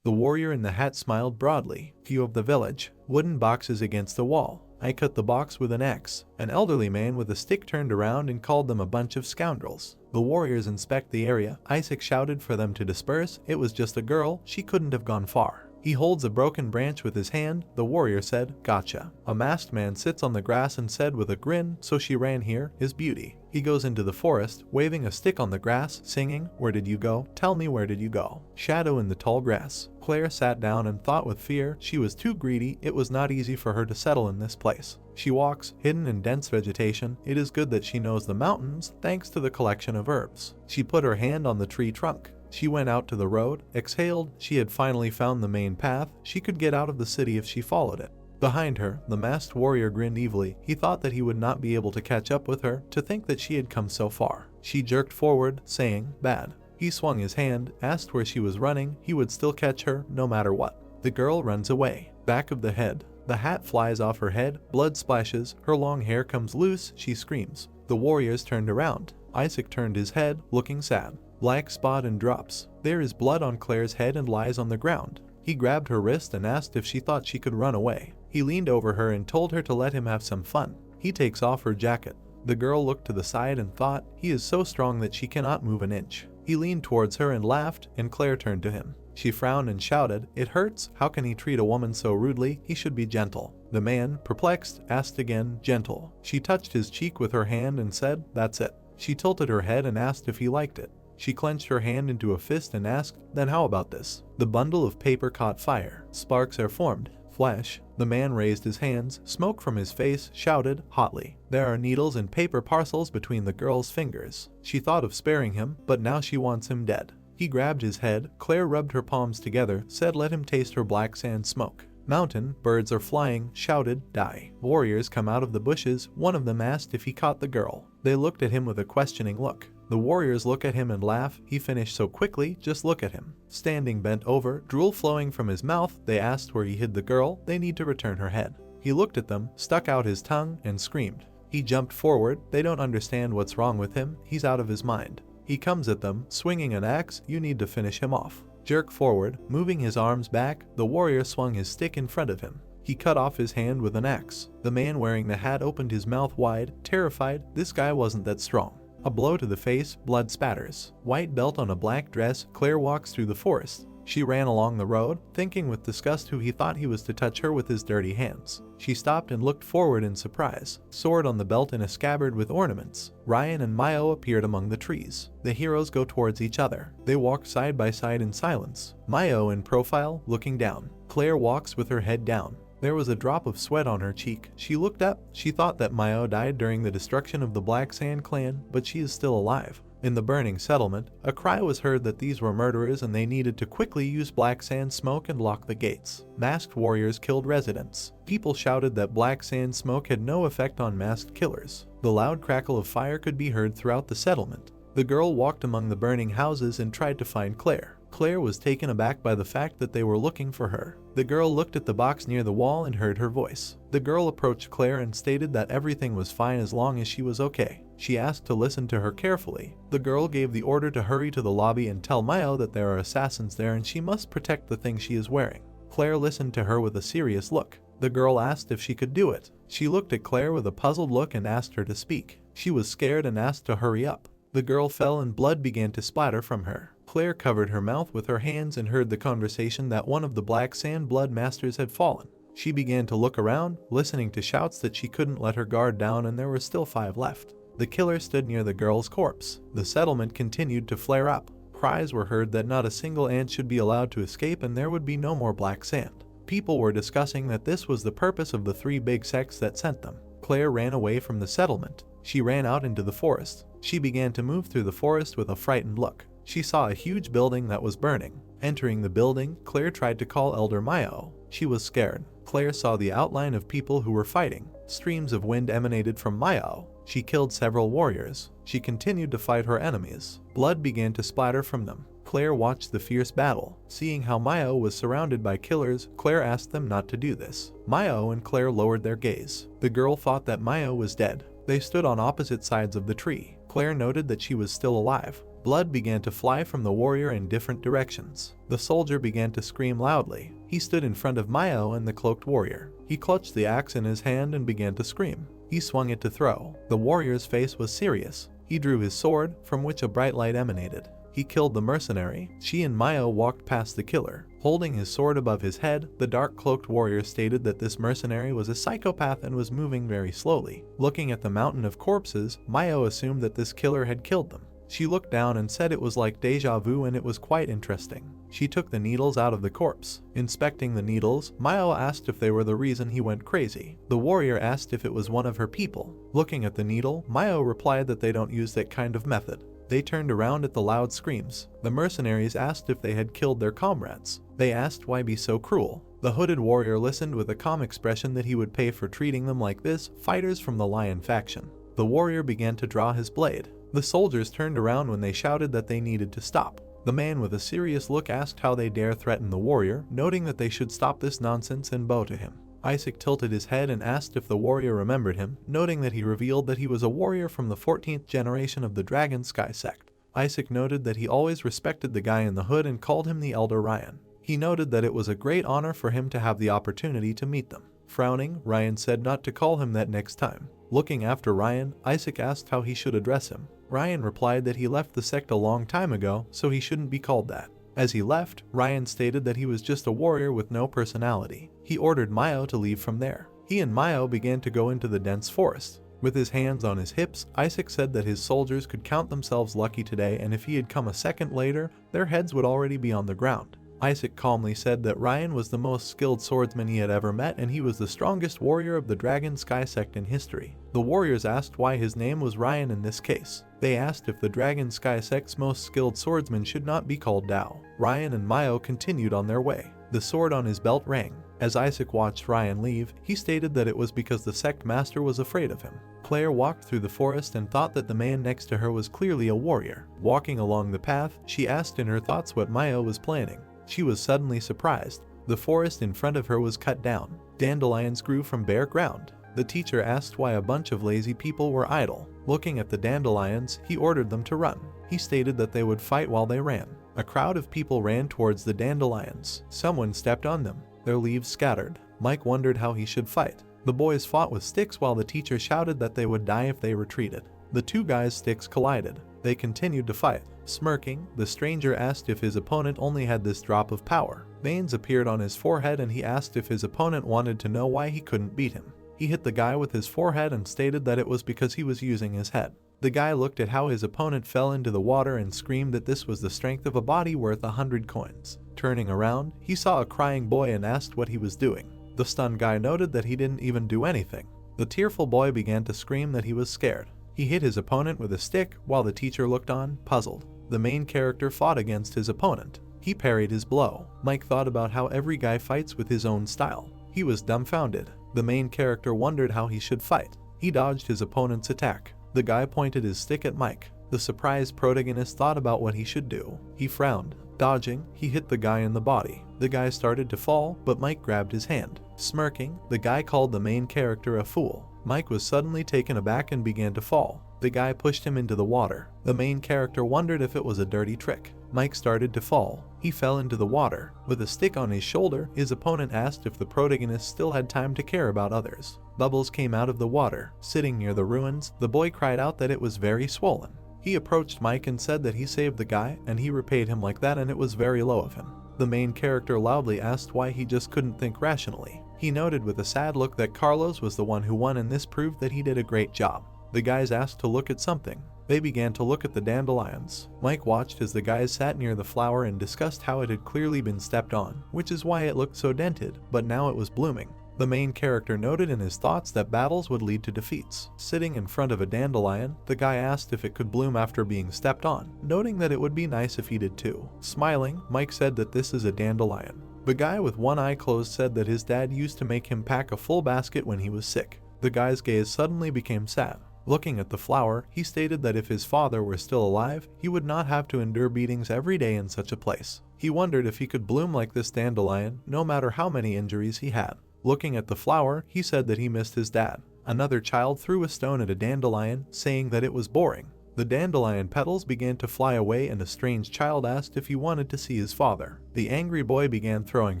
The warrior in the hat smiled broadly. View of the village. Wooden boxes against the wall. I cut the box with an axe. An elderly man with a stick turned around and called them a bunch of scoundrels. The warriors inspect the area. Isaac shouted for them to disperse. It was just a girl. She couldn't have gone far. He holds a broken branch with his hand. The warrior said, "Gotcha." A masked man sits on the grass and said with a grin, "So she ran here, his beauty." He goes into the forest, waving a stick on the grass, singing, "Where did you go? Tell me, where did you go?" Shadow in the tall grass. Claire sat down and thought with fear. She was too greedy. It was not easy for her to settle in this place. She walks, hidden in dense vegetation. It is good that she knows the mountains, thanks to the collection of herbs. She put her hand on the tree trunk. She went out to the road, exhaled. She had finally found the main path. She could get out of the city if she followed it. Behind her, the masked warrior grinned evilly. He thought that he would not be able to catch up with her. To think that she had come so far. She jerked forward, saying, "Bad." He swung his hand, asked where she was running. He would still catch her, no matter what. The girl runs away. Back of the head. The hat flies off her head. Blood splashes. Her long hair comes loose. She screams. The warriors turned around. Isaac turned his head, looking sad. Black spot and drops. There is blood on Claire's head and lies on the ground. He grabbed her wrist and asked if she thought she could run away. He leaned over her and told her to let him have some fun. He takes off her jacket. The girl looked to the side and thought, he is so strong that she cannot move an inch. He leaned towards her and laughed, and Claire turned to him. She frowned and shouted, "It hurts. How can he treat a woman so rudely? He should be gentle." The man, perplexed, asked again, "Gentle." She touched his cheek with her hand and said, "That's it." She tilted her head and asked if he liked it. She clenched her hand into a fist and asked, "Then how about this?" The bundle of paper caught fire. Sparks are formed. Flash. The man raised his hands. Smoke from his face, shouted, hotly. There are needles and paper parcels between the girl's fingers. She thought of sparing him, but now she wants him dead. He grabbed his head. Claire rubbed her palms together, said let him taste her black sand smoke. Mountain, birds are flying, shouted, "Die." Warriors come out of the bushes. One of them asked if he caught the girl. They looked at him with a questioning look. The warriors look at him and laugh. He finished so quickly, just look at him. Standing bent over, drool flowing from his mouth, they asked where he hid the girl. They need to return her head. He looked at them, stuck out his tongue, and screamed. He jumped forward. They don't understand what's wrong with him. He's out of his mind. He comes at them, swinging an axe. You need to finish him off. Jerk forward, moving his arms back. The warrior swung his stick in front of him. He cut off his hand with an axe. The man wearing the hat opened his mouth wide, terrified. This guy wasn't that strong. A blow to the face, blood spatters. White belt on a black dress. Claire walks through the forest. She ran along the road, thinking with disgust who he thought he was to touch her with his dirty hands. She stopped and looked forward in surprise. Sword on the belt and a scabbard with ornaments. Ryan and Mayo appeared among the trees. The heroes go towards each other. They walk side by side in silence. Mayo in profile, looking down. Claire walks with her head down. There was a drop of sweat on her cheek. She looked up. She thought that Myo died during the destruction of the Black Sand clan, but she is still alive. In the burning settlement, a cry was heard that these were murderers and they needed to quickly use black sand smoke and lock the gates. Masked warriors killed residents. People shouted that black sand smoke had no effect on masked killers. The loud crackle of fire could be heard throughout the settlement. The girl walked among the burning houses and tried to find Claire. Claire was taken aback by the fact that they were looking for her. The girl looked at the box near the wall and heard her voice. The girl approached Claire and stated that everything was fine as long as she was okay. She asked to listen to her carefully. The girl gave the order to hurry to the lobby and tell Myo that there are assassins there and she must protect the thing she is wearing. Claire listened to her with a serious look. The girl asked if she could do it. She looked at Claire with a puzzled look and asked her to speak. She was scared and asked to hurry up. The girl fell and blood began to splatter from her. Claire covered her mouth with her hands and heard the conversation that one of the Black Sand Blood Masters had fallen. She began to look around, listening to shouts that she couldn't let her guard down and there were still 5 left. The killer stood near the girl's corpse. The settlement continued to flare up. Cries were heard that not a single ant should be allowed to escape and there would be no more black sand. People were discussing that this was the purpose of the 3 big sects that sent them. Claire ran away from the settlement. She ran out into the forest. She began to move through the forest with a frightened look. She saw a huge building that was burning. Entering the building, Claire tried to call Elder Myo. She was scared. Claire saw the outline of people who were fighting. Streams of wind emanated from Myo. She killed several warriors. She continued to fight her enemies. Blood began to splatter from them. Claire watched the fierce battle. Seeing how Myo was surrounded by killers, Claire asked them not to do this. Myo and Claire lowered their gaze. The girl thought that Myo was dead. They stood on opposite sides of the tree. Claire noted that she was still alive. Blood began to fly from the warrior in different directions. The soldier began to scream loudly. He stood in front of Myo and the cloaked warrior. He clutched the axe in his hand and began to scream. He swung it to throw. The warrior's face was serious. He drew his sword, from which a bright light emanated. He killed the mercenary. She and Myo walked past the killer. Holding his sword above his head, the dark-cloaked warrior stated that this mercenary was a psychopath and was moving very slowly. Looking at the mountain of corpses, Myo assumed that this killer had killed them. She looked down and said it was like deja vu and it was quite interesting. She took the needles out of the corpse. Inspecting the needles, Myo asked if they were the reason he went crazy. The warrior asked if it was one of her people. Looking at the needle, Myo replied that they don't use that kind of method. They turned around at the loud screams. The mercenaries asked if they had killed their comrades. They asked why be so cruel. The hooded warrior listened with a calm expression that he would pay for treating them like this, fighters from the Lion faction. The warrior began to draw his blade. The soldiers turned around when they shouted that they needed to stop. The man with a serious look asked how they dare threaten the warrior, noting that they should stop this nonsense and bow to him. Isaac tilted his head and asked if the warrior remembered him, noting that he revealed that he was a warrior from the 14th generation of the Dragon Sky sect. Isaac noted that he always respected the guy in the hood and called him the Elder Ryan. He noted that it was a great honor for him to have the opportunity to meet them. Frowning, Ryan said not to call him that next time. Looking after Ryan, Isaac asked how he should address him. Ryan replied that he left the sect a long time ago, so he shouldn't be called that. As he left, Ryan stated that he was just a warrior with no personality. He ordered Myo to leave from there. He and Myo began to go into the dense forest. With his hands on his hips, Isaac said that his soldiers could count themselves lucky today, and if he had come a second later, their heads would already be on the ground. Isaac calmly said that Ryan was the most skilled swordsman he had ever met and he was the strongest warrior of the Dragon Sky sect in history. The warriors asked why his name was Ryan in this case. They asked if the Dragon Sky sect's most skilled swordsman should not be called Dao. Ryan and Myo continued on their way. The sword on his belt rang. As Isaac watched Ryan leave, he stated that it was because the sect master was afraid of him. Claire walked through the forest and thought that the man next to her was clearly a warrior. Walking along the path, she asked in her thoughts what Myo was planning. She was suddenly surprised. The forest in front of her was cut down. Dandelions grew from bare ground. The teacher asked why a bunch of lazy people were idle. Looking at the dandelions, he ordered them to run. He stated that they would fight while they ran. A crowd of people ran towards the dandelions. Someone stepped on them. Their leaves scattered. Mike wondered how he should fight. The boys fought with sticks while the teacher shouted that they would die if they retreated. The two guys' sticks collided. They continued to fight. Smirking, the stranger asked if his opponent only had this drop of power. Veins appeared on his forehead and he asked if his opponent wanted to know why he couldn't beat him. He hit the guy with his forehead and stated that it was because he was using his head. The guy looked at how his opponent fell into the water and screamed that this was the strength of a body worth 100 coins. Turning around, he saw a crying boy and asked what he was doing. The stunned guy noted that he didn't even do anything. The tearful boy began to scream that he was scared. He hit his opponent with a stick while the teacher looked on, puzzled. The main character fought against his opponent. He parried his blow. Mike thought about how every guy fights with his own style. He was dumbfounded. The main character wondered how he should fight. He dodged his opponent's attack. The guy pointed his stick at Mike. The surprised protagonist thought about what he should do. He frowned. Dodging, he hit the guy in the body. The guy started to fall, but Mike grabbed his hand. Smirking, the guy called the main character a fool. Mike was suddenly taken aback and began to fall. The guy pushed him into the water. The main character wondered if it was a dirty trick. Mike started to fall. He fell into the water. With a stick on his shoulder, his opponent asked if the protagonist still had time to care about others. Bubbles came out of the water. Sitting near the ruins, the boy cried out that it was very swollen. He approached Mike and said that he saved the guy and he repaid him like that, and it was very low of him. The main character loudly asked why he just couldn't think rationally. He noted with a sad look that Carlos was the one who won, and this proved that he did a great job. The guys asked to look at something. They began to look at the dandelions. Mike watched as the guys sat near the flower and discussed how it had clearly been stepped on, which is why it looked so dented, but now it was blooming. The main character noted in his thoughts that battles would lead to defeats. Sitting in front of a dandelion, the guy asked if it could bloom after being stepped on, noting that it would be nice if he did too. Smiling, Mike said that this is a dandelion. The guy with one eye closed said that his dad used to make him pack a full basket when he was sick. The guy's gaze suddenly became sad. Looking at the flower, he stated that if his father were still alive, he would not have to endure beatings every day in such a place. He wondered if he could bloom like this dandelion, no matter how many injuries he had. Looking at the flower, he said that he missed his dad. Another child threw a stone at a dandelion, saying that it was boring. The dandelion petals began to fly away, and a strange child asked if he wanted to see his father. The angry boy began throwing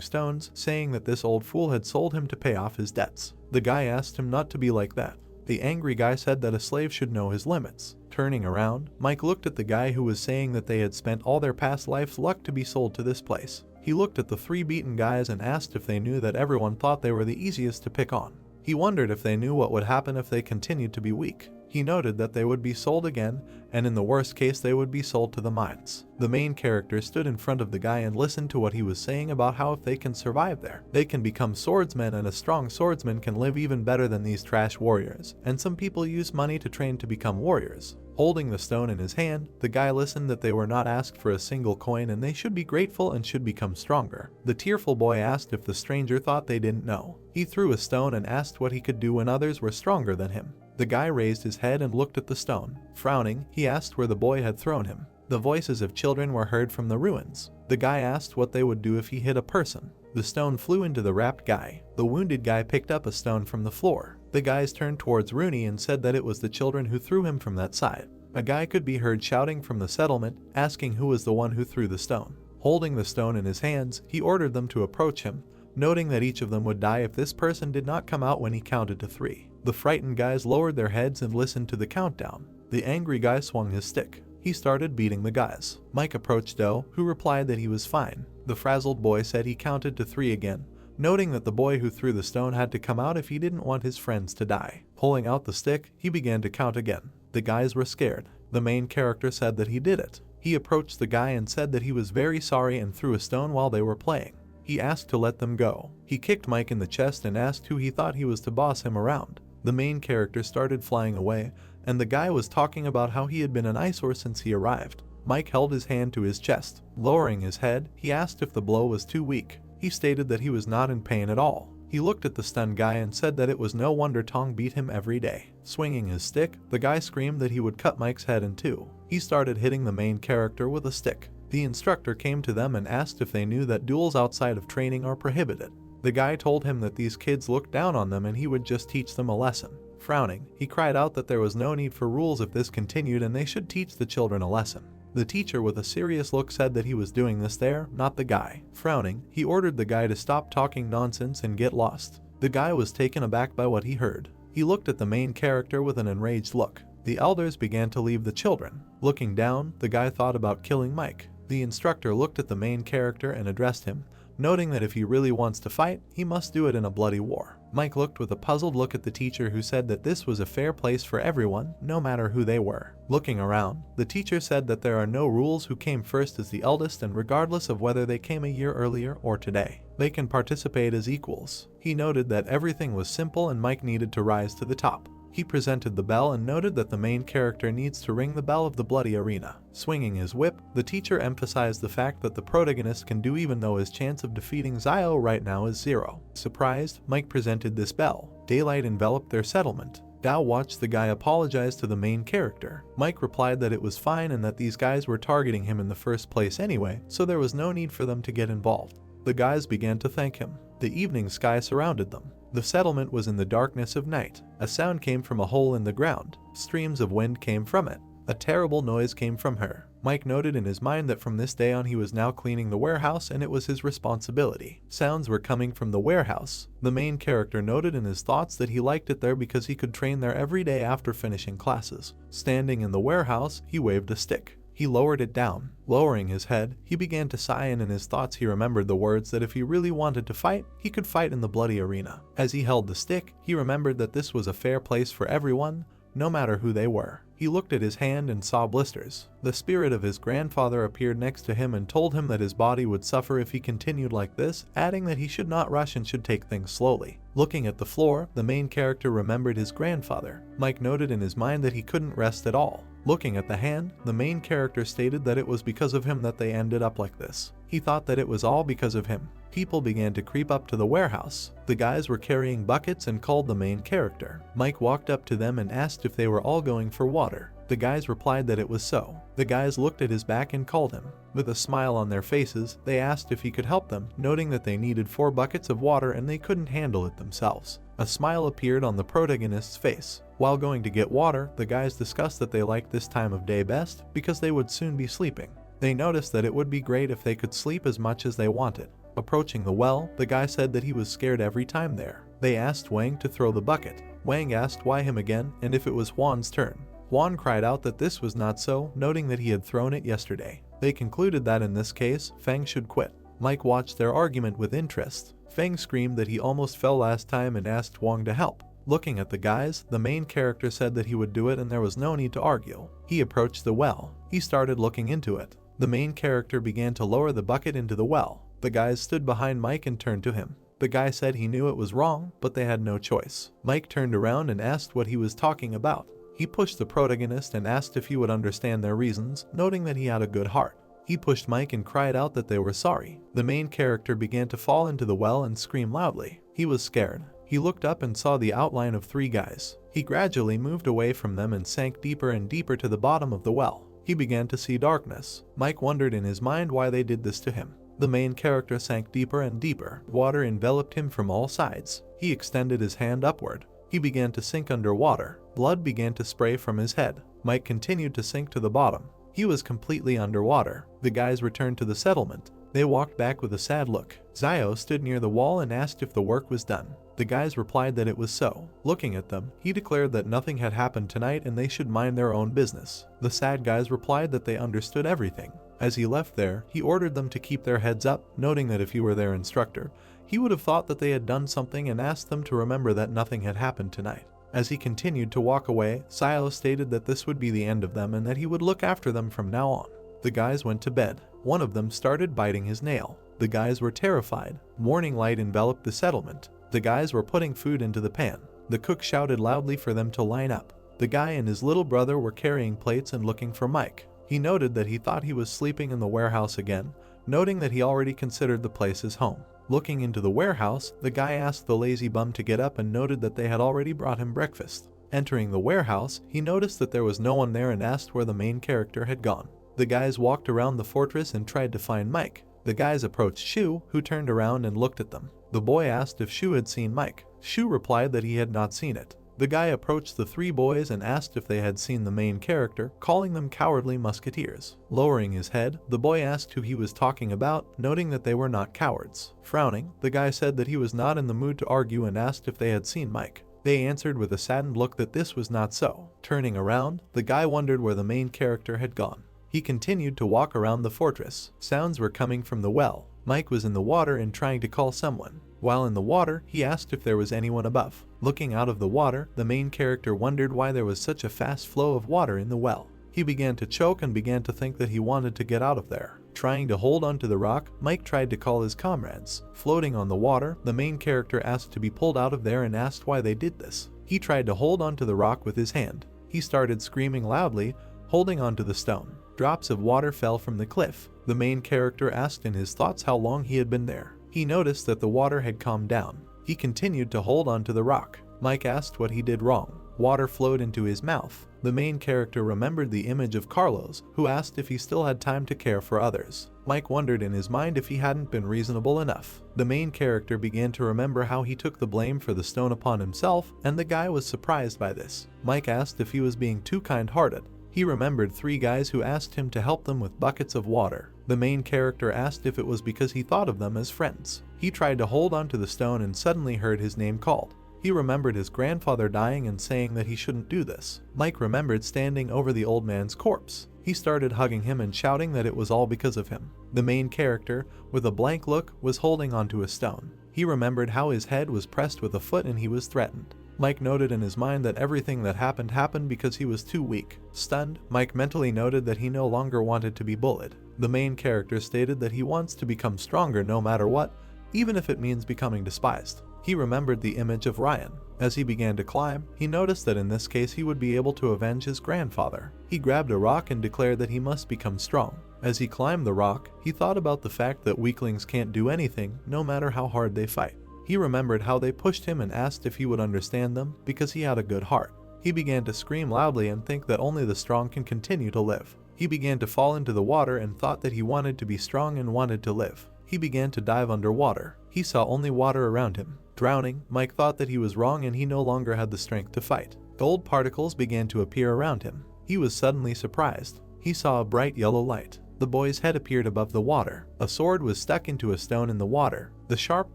stones, saying that this old fool had sold him to pay off his debts. The guy asked him not to be like that. The angry guy said that a slave should know his limits. Turning around, Mike looked at the guy who was saying that they had spent all their past life's luck to be sold to this place. He looked at the three beaten guys and asked if they knew that everyone thought they were the easiest to pick on. He wondered if they knew what would happen if they continued to be weak. He noted that they would be sold again, and in the worst case they would be sold to the mines. The main character stood in front of the guy and listened to what he was saying about how if they can survive there, they can become swordsmen, and a strong swordsman can live even better than these trash warriors, and some people use money to train to become warriors. Holding the stone in his hand, the guy listened that they were not asked for a single coin and they should be grateful and should become stronger. The tearful boy asked if the stranger thought they didn't know. He threw a stone and asked what he could do when others were stronger than him. The guy raised his head and looked at the stone. Frowning, he asked where the boy had thrown him. The voices of children were heard from the ruins. The guy asked what they would do if he hit a person. The stone flew into the wrapped guy. The wounded guy picked up a stone from the floor. The guys turned towards Rooney and said that it was the children who threw him from that side. A guy could be heard shouting from the settlement, asking who was the one who threw the stone. Holding the stone in his hands, he ordered them to approach him, noting that each of them would die if this person did not come out when he counted to 3. The frightened guys lowered their heads and listened to the countdown. The angry guy swung his stick. He started beating the guys. Mike approached Doe, who replied that he was fine. The frazzled boy said he counted to 3 again, noting that the boy who threw the stone had to come out if he didn't want his friends to die. Pulling out the stick, he began to count again. The guys were scared. The main character said that he did it. He approached the guy and said that he was very sorry and threw a stone while they were playing. He asked to let them go. He kicked Mike in the chest and asked who he thought he was to boss him around. The main character started flying away, and the guy was talking about how he had been an eyesore since he arrived. Mike held his hand to his chest. Lowering his head, he asked if the blow was too weak. He stated that he was not in pain at all. He looked at the stunned guy and said that it was no wonder Tong beat him every day. Swinging his stick, the guy screamed that he would cut Mike's head in two. He started hitting the main character with a stick. The instructor came to them and asked if they knew that duels outside of training are prohibited. The guy told him that these kids looked down on them and he would just teach them a lesson. Frowning, he cried out that there was no need for rules if this continued and they should teach the children a lesson. The teacher with a serious look said that he was doing this there, not the guy. Frowning, he ordered the guy to stop talking nonsense and get lost. The guy was taken aback by what he heard. He looked at the main character with an enraged look. The elders began to leave the children. Looking down, the guy thought about killing Mike. The instructor looked at the main character and addressed him, noting that if he really wants to fight, he must do it in a bloody war. Mike looked with a puzzled look at the teacher, who said that this was a fair place for everyone, no matter who they were. Looking around, the teacher said that there are no rules. Who came first is the eldest, and regardless of whether they came a year earlier or today, they can participate as equals. He noted that everything was simple and Mike needed to rise to the top. He presented the bell and noted that the main character needs to ring the bell of the bloody arena. Swinging his whip, the teacher emphasized the fact that the protagonist can do, even though his chance of defeating Zio right now is 0. Surprised, Mike presented this bell. Daylight enveloped their settlement. Dao watched the guy apologize to the main character. Mike replied that it was fine and that these guys were targeting him in the first place anyway, so there was no need for them to get involved. The guys began to thank him. The evening sky surrounded them. The settlement was in the darkness of night. A sound came from a hole in the ground. Streams of wind came from it. A terrible noise came from her. Mike noted in his mind that from this day on he was now cleaning the warehouse and it was his responsibility. Sounds were coming from the warehouse. The main character noted in his thoughts that he liked it there because he could train there every day after finishing classes. Standing in the warehouse, he waved a stick. He lowered it down. Lowering his head, he began to sigh, and in his thoughts he remembered the words that if he really wanted to fight, he could fight in the bloody arena. As he held the stick, he remembered that this was a fair place for everyone, no matter who they were. He looked at his hand and saw blisters. The spirit of his grandfather appeared next to him and told him that his body would suffer if he continued like this, adding that he should not rush and should take things slowly. Looking at the floor, the main character remembered his grandfather. Mike noted in his mind that he couldn't rest at all. Looking at the hand, the main character stated that it was because of him that they ended up like this. He thought that it was all because of him. People began to creep up to the warehouse. The guys were carrying buckets and called the main character. Mike walked up to them and asked if they were all going for water. The guys replied that it was so. The guys looked at his back and called him. With a smile on their faces, they asked if he could help them, noting that they needed 4 buckets of water and they couldn't handle it themselves. A smile appeared on the protagonist's face. While going to get water, the guys discussed that they liked this time of day best because they would soon be sleeping. They noticed that it would be great if they could sleep as much as they wanted. Approaching the well, the guy said that he was scared every time there. They asked Wang to throw the bucket. Wang asked why him again and if it was Juan's turn. Juan cried out that this was not so, noting that he had thrown it yesterday. They concluded that in this case, Feng should quit. Mike watched their argument with interest. Feng screamed that he almost fell last time and asked Wang to help. Looking at the guys, the main character said that he would do it and there was no need to argue. He approached the well. He started looking into it. The main character began to lower the bucket into the well. The guys stood behind Mike and turned to him. The guy said he knew it was wrong, but they had no choice. Mike turned around and asked what he was talking about. He pushed the protagonist and asked if he would understand their reasons, noting that he had a good heart. He pushed Mike and cried out that they were sorry. The main character began to fall into the well and scream loudly. He was scared. He looked up and saw the outline of 3 guys. He gradually moved away from them and sank deeper and deeper to the bottom of the well. He began to see darkness. Mike wondered in his mind why they did this to him. The main character sank deeper and deeper. Water enveloped him from all sides. He extended his hand upward. He began to sink underwater. Blood began to spray from his head. Mike continued to sink to the bottom. He was completely underwater. The guys returned to the settlement. They walked back with a sad look. Zio stood near the wall and asked if the work was done. The guys replied that it was so. Looking at them, he declared that nothing had happened tonight and they should mind their own business. The sad guys replied that they understood everything. As he left there, he ordered them to keep their heads up, noting that if he were their instructor, he would have thought that they had done something and asked them to remember that nothing had happened tonight. As he continued to walk away, Zio stated that this would be the end of them and that he would look after them from now on. The guys went to bed. One of them started biting his nail. The guys were terrified. Morning light enveloped the settlement. The guys were putting food into the pan. The cook shouted loudly for them to line up. The guy and his little brother were carrying plates and looking for Mike. He noted that he thought he was sleeping in the warehouse again, noting that he already considered the place his home. Looking into the warehouse, the guy asked the lazy bum to get up and noted that they had already brought him breakfast. Entering the warehouse, he noticed that there was no one there and asked where the main character had gone. The guys walked around the fortress and tried to find Mike. The guys approached Shu, who turned around and looked at them. The boy asked if Shu had seen Mike. Shu replied that he had not seen it. The guy approached the 3 boys and asked if they had seen the main character, calling them cowardly musketeers. Lowering his head, the boy asked who he was talking about, noting that they were not cowards. Frowning, the guy said that he was not in the mood to argue and asked if they had seen Mike. They answered with a saddened look that this was not so. Turning around, the guy wondered where the main character had gone. He continued to walk around the fortress. Sounds were coming from the well. Mike was in the water and trying to call someone. While in the water, he asked if there was anyone above. Looking out of the water, the main character wondered why there was such a fast flow of water in the well. He began to choke and began to think that he wanted to get out of there. Trying to hold onto the rock, Mike tried to call his comrades. Floating on the water, the main character asked to be pulled out of there and asked why they did this. He tried to hold onto the rock with his hand. He started screaming loudly, holding onto the stone. Drops of water fell from the cliff. The main character asked in his thoughts how long he had been there. He noticed that the water had calmed down. He continued to hold onto the rock. Mike asked what he did wrong. Water flowed into his mouth. The main character remembered the image of Carlos, who asked if he still had time to care for others. Mike wondered in his mind if he hadn't been reasonable enough. The main character began to remember how he took the blame for the stone upon himself, and the guy was surprised by this. Mike asked if he was being too kind-hearted. He remembered 3 guys who asked him to help them with buckets of water. The main character asked if it was because he thought of them as friends. He tried to hold onto the stone and suddenly heard his name called. He remembered his grandfather dying and saying that he shouldn't do this. Mike remembered standing over the old man's corpse. He started hugging him and shouting that it was all because of him. The main character, with a blank look, was holding onto a stone. He remembered how his head was pressed with a foot and he was threatened. Mike noted in his mind that everything that happened because he was too weak. Stunned, Mike mentally noted that he no longer wanted to be bullied. The main character stated that he wants to become stronger no matter what, even if it means becoming despised. He remembered the image of Ryan. As he began to climb, he noticed that in this case he would be able to avenge his grandfather. He grabbed a rock and declared that he must become strong. As he climbed the rock, he thought about the fact that weaklings can't do anything, no matter how hard they fight. He remembered how they pushed him and asked if he would understand them because he had a good heart. He began to scream loudly and think that only the strong can continue to live. He began to fall into the water and thought that he wanted to be strong and wanted to live. He began to dive underwater. He saw only water around him. Drowning, Mike thought that he was wrong and he no longer had the strength to fight. Gold particles began to appear around him. He was suddenly surprised. He saw a bright yellow light. The boy's head appeared above the water. A sword was stuck into a stone in the water. The sharp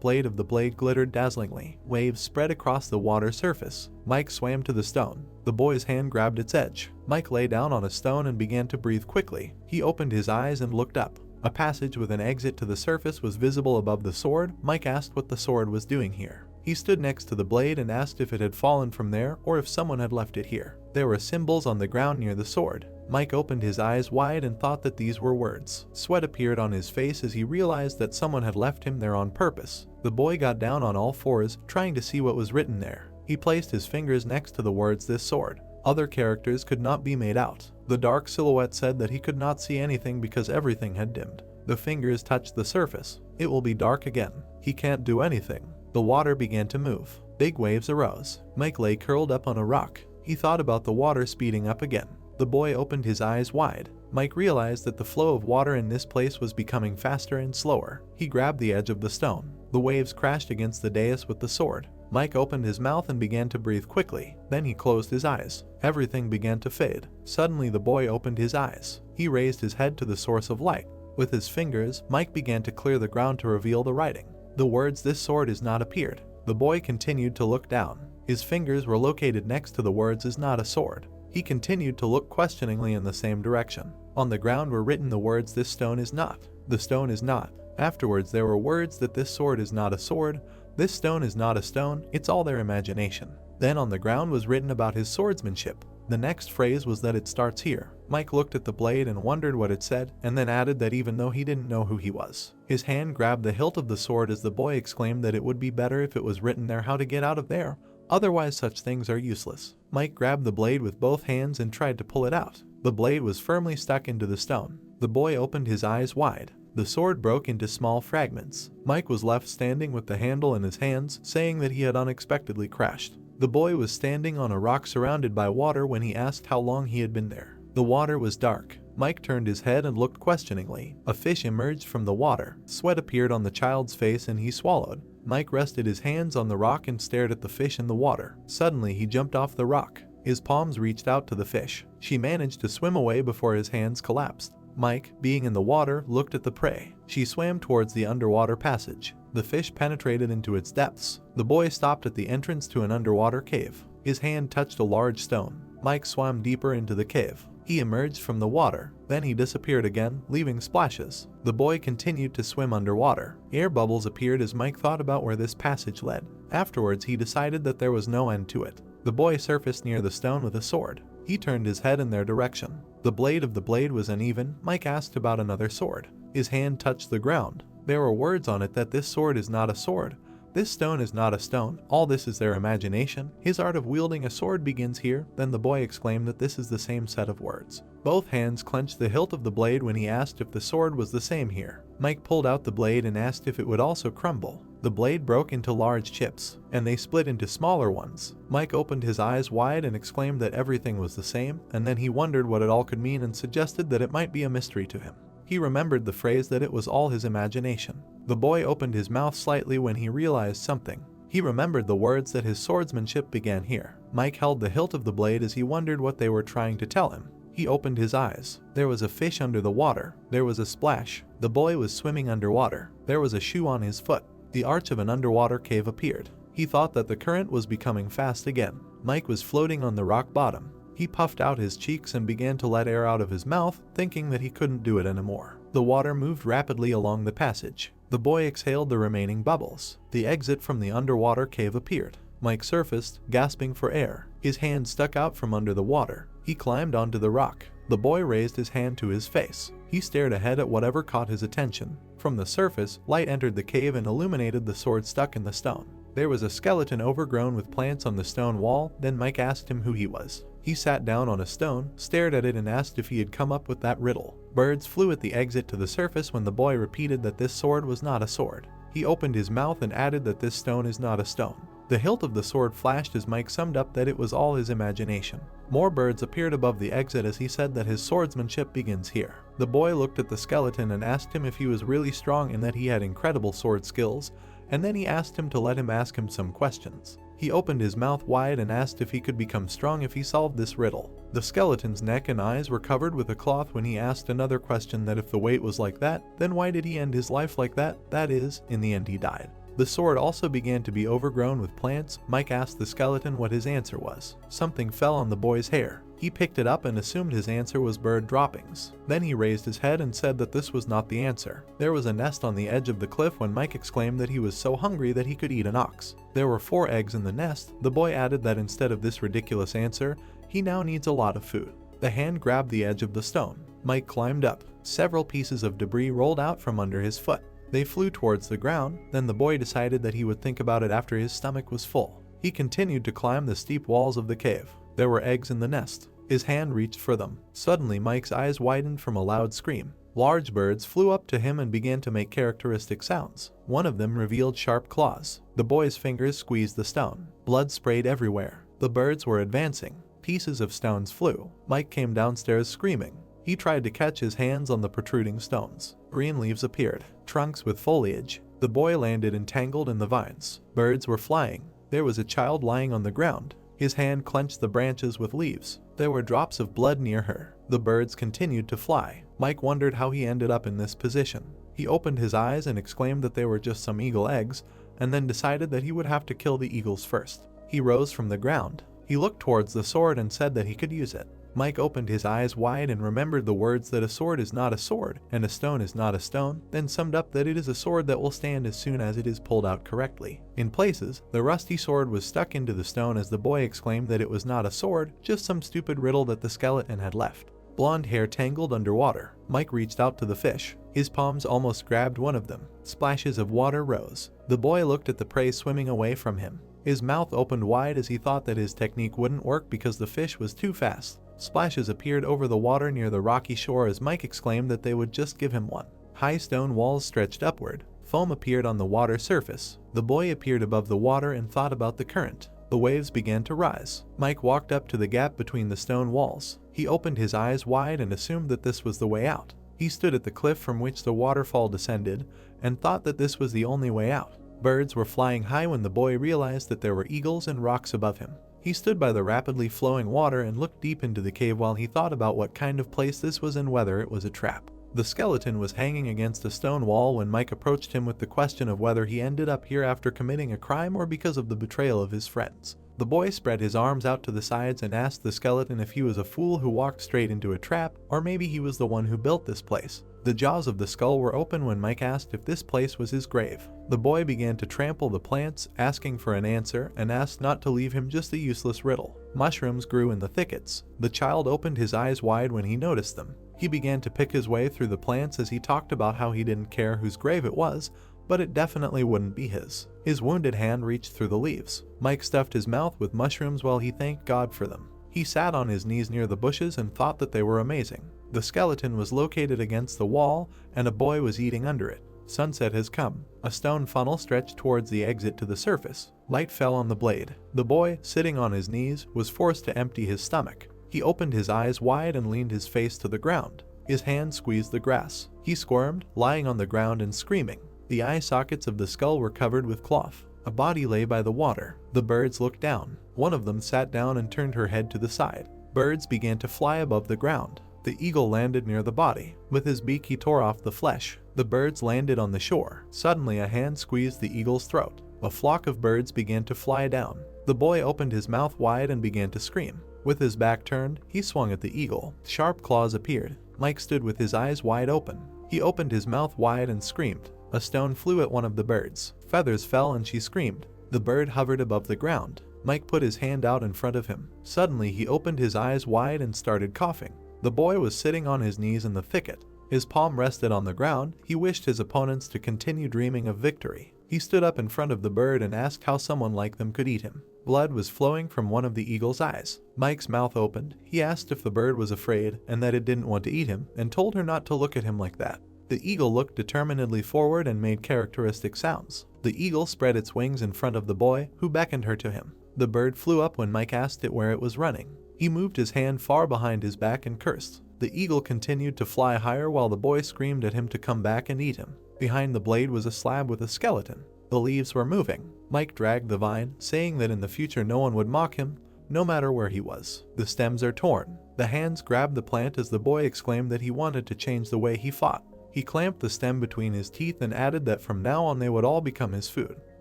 blade of the blade glittered dazzlingly. Waves spread across the water surface. Mike swam to the stone. The boy's hand grabbed its edge. Mike lay down on a stone and began to breathe quickly. He opened his eyes and looked up. A passage with an exit to the surface was visible above the sword. Mike asked what the sword was doing here. He stood next to the blade and asked if it had fallen from there or if someone had left it here. There were symbols on the ground near the sword. Mike opened his eyes wide and thought that these were words. Sweat appeared on his face as he realized that someone had left him there on purpose. The boy got down on all fours, trying to see what was written there. He placed his fingers next to the words "this sword." Other characters could not be made out. The dark silhouette said that he could not see anything because everything had dimmed. The fingers touched the surface. It will be dark again. He can't do anything. The water began to move. Big waves arose. Mike lay curled up on a rock. He thought about the water speeding up again. The boy opened his eyes wide. Mike realized that the flow of water in this place was becoming faster and slower. He grabbed the edge of the stone. The waves crashed against the dais with the sword. Mike opened his mouth and began to breathe quickly. Then he closed his eyes. Everything began to fade. Suddenly the boy opened his eyes. He raised his head to the source of light. With his fingers, Mike began to clear the ground to reveal the writing. The words "this sword is not" appeared. The boy continued to look down. His fingers were located next to the words "is not a sword." He continued to look questioningly in the same direction. On the ground were written the words "this stone is not." The stone is not. Afterwards there were words that "this sword is not a sword." This stone is not a stone, it's all their imagination. Then on the ground was written about his swordsmanship. The next phrase was that it starts here. Mike looked at the blade and wondered what it said, and then added that even though he didn't know who he was. His hand grabbed the hilt of the sword as the boy exclaimed that it would be better if it was written there how to get out of there. Otherwise such things are useless. Mike grabbed the blade with both hands and tried to pull it out. The blade was firmly stuck into the stone. The boy opened his eyes wide. The sword broke into small fragments. Mike was left standing with the handle in his hands, saying that he had unexpectedly crashed. The boy was standing on a rock surrounded by water when he asked how long he had been there. The water was dark. Mike turned his head and looked questioningly. A fish emerged from the water. Sweat appeared on the child's face and he swallowed. Mike rested his hands on the rock and stared at the fish in the water. Suddenly he jumped off the rock. His palms reached out to the fish. She managed to swim away before his hands collapsed. Mike, being in the water, looked at the prey. She swam towards the underwater passage. The fish penetrated into its depths. The boy stopped at the entrance to an underwater cave. His hand touched a large stone. Mike swam deeper into the cave. He emerged from the water, then he disappeared again, leaving splashes. The boy continued to swim underwater. Air bubbles appeared as Mike thought about where this passage led. Afterwards, he decided that there was no end to it. The boy surfaced near the stone with a sword. He turned his head in their direction. The blade of the blade was uneven. Mike asked about another sword. His hand touched the ground. There were words on it that this sword is not a sword. This stone is not a stone. All this is their imagination. His art of wielding a sword begins here. Then the boy exclaimed that this is the same set of words. Both hands clenched the hilt of the blade when he asked if the sword was the same here. Mike pulled out the blade and asked if it would also crumble. The blade broke into large chips, and they split into smaller ones. Mike opened his eyes wide and exclaimed that everything was the same, and then he wondered what it all could mean and suggested that it might be a mystery to him. He remembered the phrase that it was all his imagination. The boy opened his mouth slightly when he realized something. He remembered the words that his swordsmanship began here. Mike held the hilt of the blade as he wondered what they were trying to tell him. He opened his eyes. There was a fish under the water. There was a splash. The boy was swimming underwater. There was a shoe on his foot. The arch of an underwater cave appeared. He thought that the current was becoming fast again. Mike was floating on the rock bottom. He puffed out his cheeks and began to let air out of his mouth, thinking that he couldn't do it anymore. The water moved rapidly along the passage. The boy exhaled the remaining bubbles. The exit from the underwater cave appeared. Mike surfaced, gasping for air. His hand stuck out from under the water. He climbed onto the rock. The boy raised his hand to his face. He stared ahead at whatever caught his attention. From the surface, light entered the cave and illuminated the sword stuck in the stone. There was a skeleton overgrown with plants on the stone wall. Then Mike asked him who he was. He sat down on a stone, stared at it and asked if he had come up with that riddle. Birds flew at the exit to the surface when the boy repeated that this sword was not a sword. He opened his mouth and added that this stone is not a stone. The hilt of the sword flashed as Mike summed up that it was all his imagination. More birds appeared above the exit as he said that his swordsmanship begins here. The boy looked at the skeleton and asked him if he was really strong and that he had incredible sword skills, and then he asked him to let him ask him some questions. He opened his mouth wide and asked if he could become strong if he solved this riddle. The skeleton's neck and eyes were covered with a cloth when he asked another question that if the weight was like that, then why did he end his life like that? That is, in the end he died. The sword also began to be overgrown with plants. Mike asked the skeleton what his answer was. Something fell on the boy's hair. He picked it up and assumed his answer was bird droppings. Then he raised his head and said that this was not the answer. There was a nest on the edge of the cliff when Mike exclaimed that he was so hungry that he could eat an ox. There were 4 eggs in the nest. The boy added that instead of this ridiculous answer, he now needs a lot of food. The hand grabbed the edge of the stone. Mike climbed up. Several pieces of debris rolled out from under his foot. They flew towards the ground. Then the boy decided that he would think about it after his stomach was full. He continued to climb the steep walls of the cave. There were eggs in the nest. His hand reached for them. Suddenly Mike's eyes widened from a loud scream. Large birds flew up to him and began to make characteristic sounds. One of them revealed sharp claws. The boy's fingers squeezed the stone. Blood sprayed everywhere. The birds were advancing. Pieces of stones flew. Mike came downstairs screaming. He tried to catch his hands on the protruding stones. Green leaves appeared, trunks with foliage. The boy landed entangled in the vines. Birds were flying. There was a child lying on the ground. His hand clenched the branches with leaves. There were drops of blood near her. The birds continued to fly. Mike wondered how he ended up in this position. He opened his eyes and exclaimed that they were just some eagle eggs, and then decided that he would have to kill the eagles first. He rose from the ground. He looked towards the sword and said that he could use it. Mike opened his eyes wide and remembered the words that a sword is not a sword and a stone is not a stone, then summed up that it is a sword that will stand as soon as it is pulled out correctly. In places, the rusty sword was stuck into the stone as the boy exclaimed that it was not a sword, just some stupid riddle that the skeleton had left. Blonde hair tangled underwater. Mike reached out to the fish. His palms almost grabbed one of them. Splashes of water rose. The boy looked at the prey swimming away from him. His mouth opened wide as he thought that his technique wouldn't work because the fish was too fast. Splashes appeared over the water near the rocky shore as Mike exclaimed that they would just give him one. High stone walls stretched upward. Foam appeared on the water surface. The boy appeared above the water and thought about the current. The waves began to rise. Mike walked up to the gap between the stone walls. He opened his eyes wide and assumed that this was the way out. He stood at the cliff from which the waterfall descended and thought that this was the only way out. Birds were flying high when the boy realized that there were eagles and rocks above him. He stood by the rapidly flowing water and looked deep into the cave while he thought about what kind of place this was and whether it was a trap. The skeleton was hanging against a stone wall when Mike approached him with the question of whether he ended up here after committing a crime or because of the betrayal of his friends. The boy spread his arms out to the sides and asked the skeleton if he was a fool who walked straight into a trap, or maybe he was the one who built this place. The jaws of the skull were open when Mike asked if this place was his grave. The boy began to trample the plants, asking for an answer, and asked not to leave him just a useless riddle. Mushrooms grew in the thickets. The child opened his eyes wide when he noticed them. He began to pick his way through the plants as he talked about how he didn't care whose grave it was, but it definitely wouldn't be his. His wounded hand reached through the leaves. Mike stuffed his mouth with mushrooms while he thanked God for them. He sat on his knees near the bushes and thought that they were amazing. The skeleton was located against the wall, and a boy was eating under it. Sunset has come. A stone funnel stretched towards the exit to the surface. Light fell on the blade. The boy, sitting on his knees, was forced to empty his stomach. He opened his eyes wide and leaned his face to the ground. His hand squeezed the grass. He squirmed, lying on the ground and screaming. The eye sockets of the skull were covered with cloth. A body lay by the water. The birds looked down. One of them sat down and turned her head to the side. Birds began to fly above the ground. The eagle landed near the body. With his beak he tore off the flesh. The birds landed on the shore. Suddenly a hand squeezed the eagle's throat. A flock of birds began to fly down. The boy opened his mouth wide and began to scream. With his back turned, he swung at the eagle. Sharp claws appeared. Mike stood with his eyes wide open. He opened his mouth wide and screamed. A stone flew at one of the birds. Feathers fell and she screamed. The bird hovered above the ground. Mike put his hand out in front of him. Suddenly he opened his eyes wide and started coughing. The boy was sitting on his knees in the thicket. His palm rested on the ground. He wished his opponents to continue dreaming of victory. He stood up in front of the bird and asked how someone like them could eat him. Blood was flowing from one of the eagle's eyes. Mike's mouth opened. He asked if the bird was afraid and that it didn't want to eat him, and told her not to look at him like that. The eagle looked determinedly forward and made characteristic sounds. The eagle spread its wings in front of the boy, who beckoned her to him. The bird flew up when Mike asked it where it was running. He moved his hand far behind his back and cursed. The eagle continued to fly higher while the boy screamed at him to come back and eat him. Behind the blade was a slab with a skeleton. The leaves were moving. Mike dragged the vine, saying that in the future no one would mock him, no matter where he was. The stems are torn. The hands grabbed the plant as the boy exclaimed that he wanted to change the way he fought. He clamped the stem between his teeth and added that from now on they would all become his food.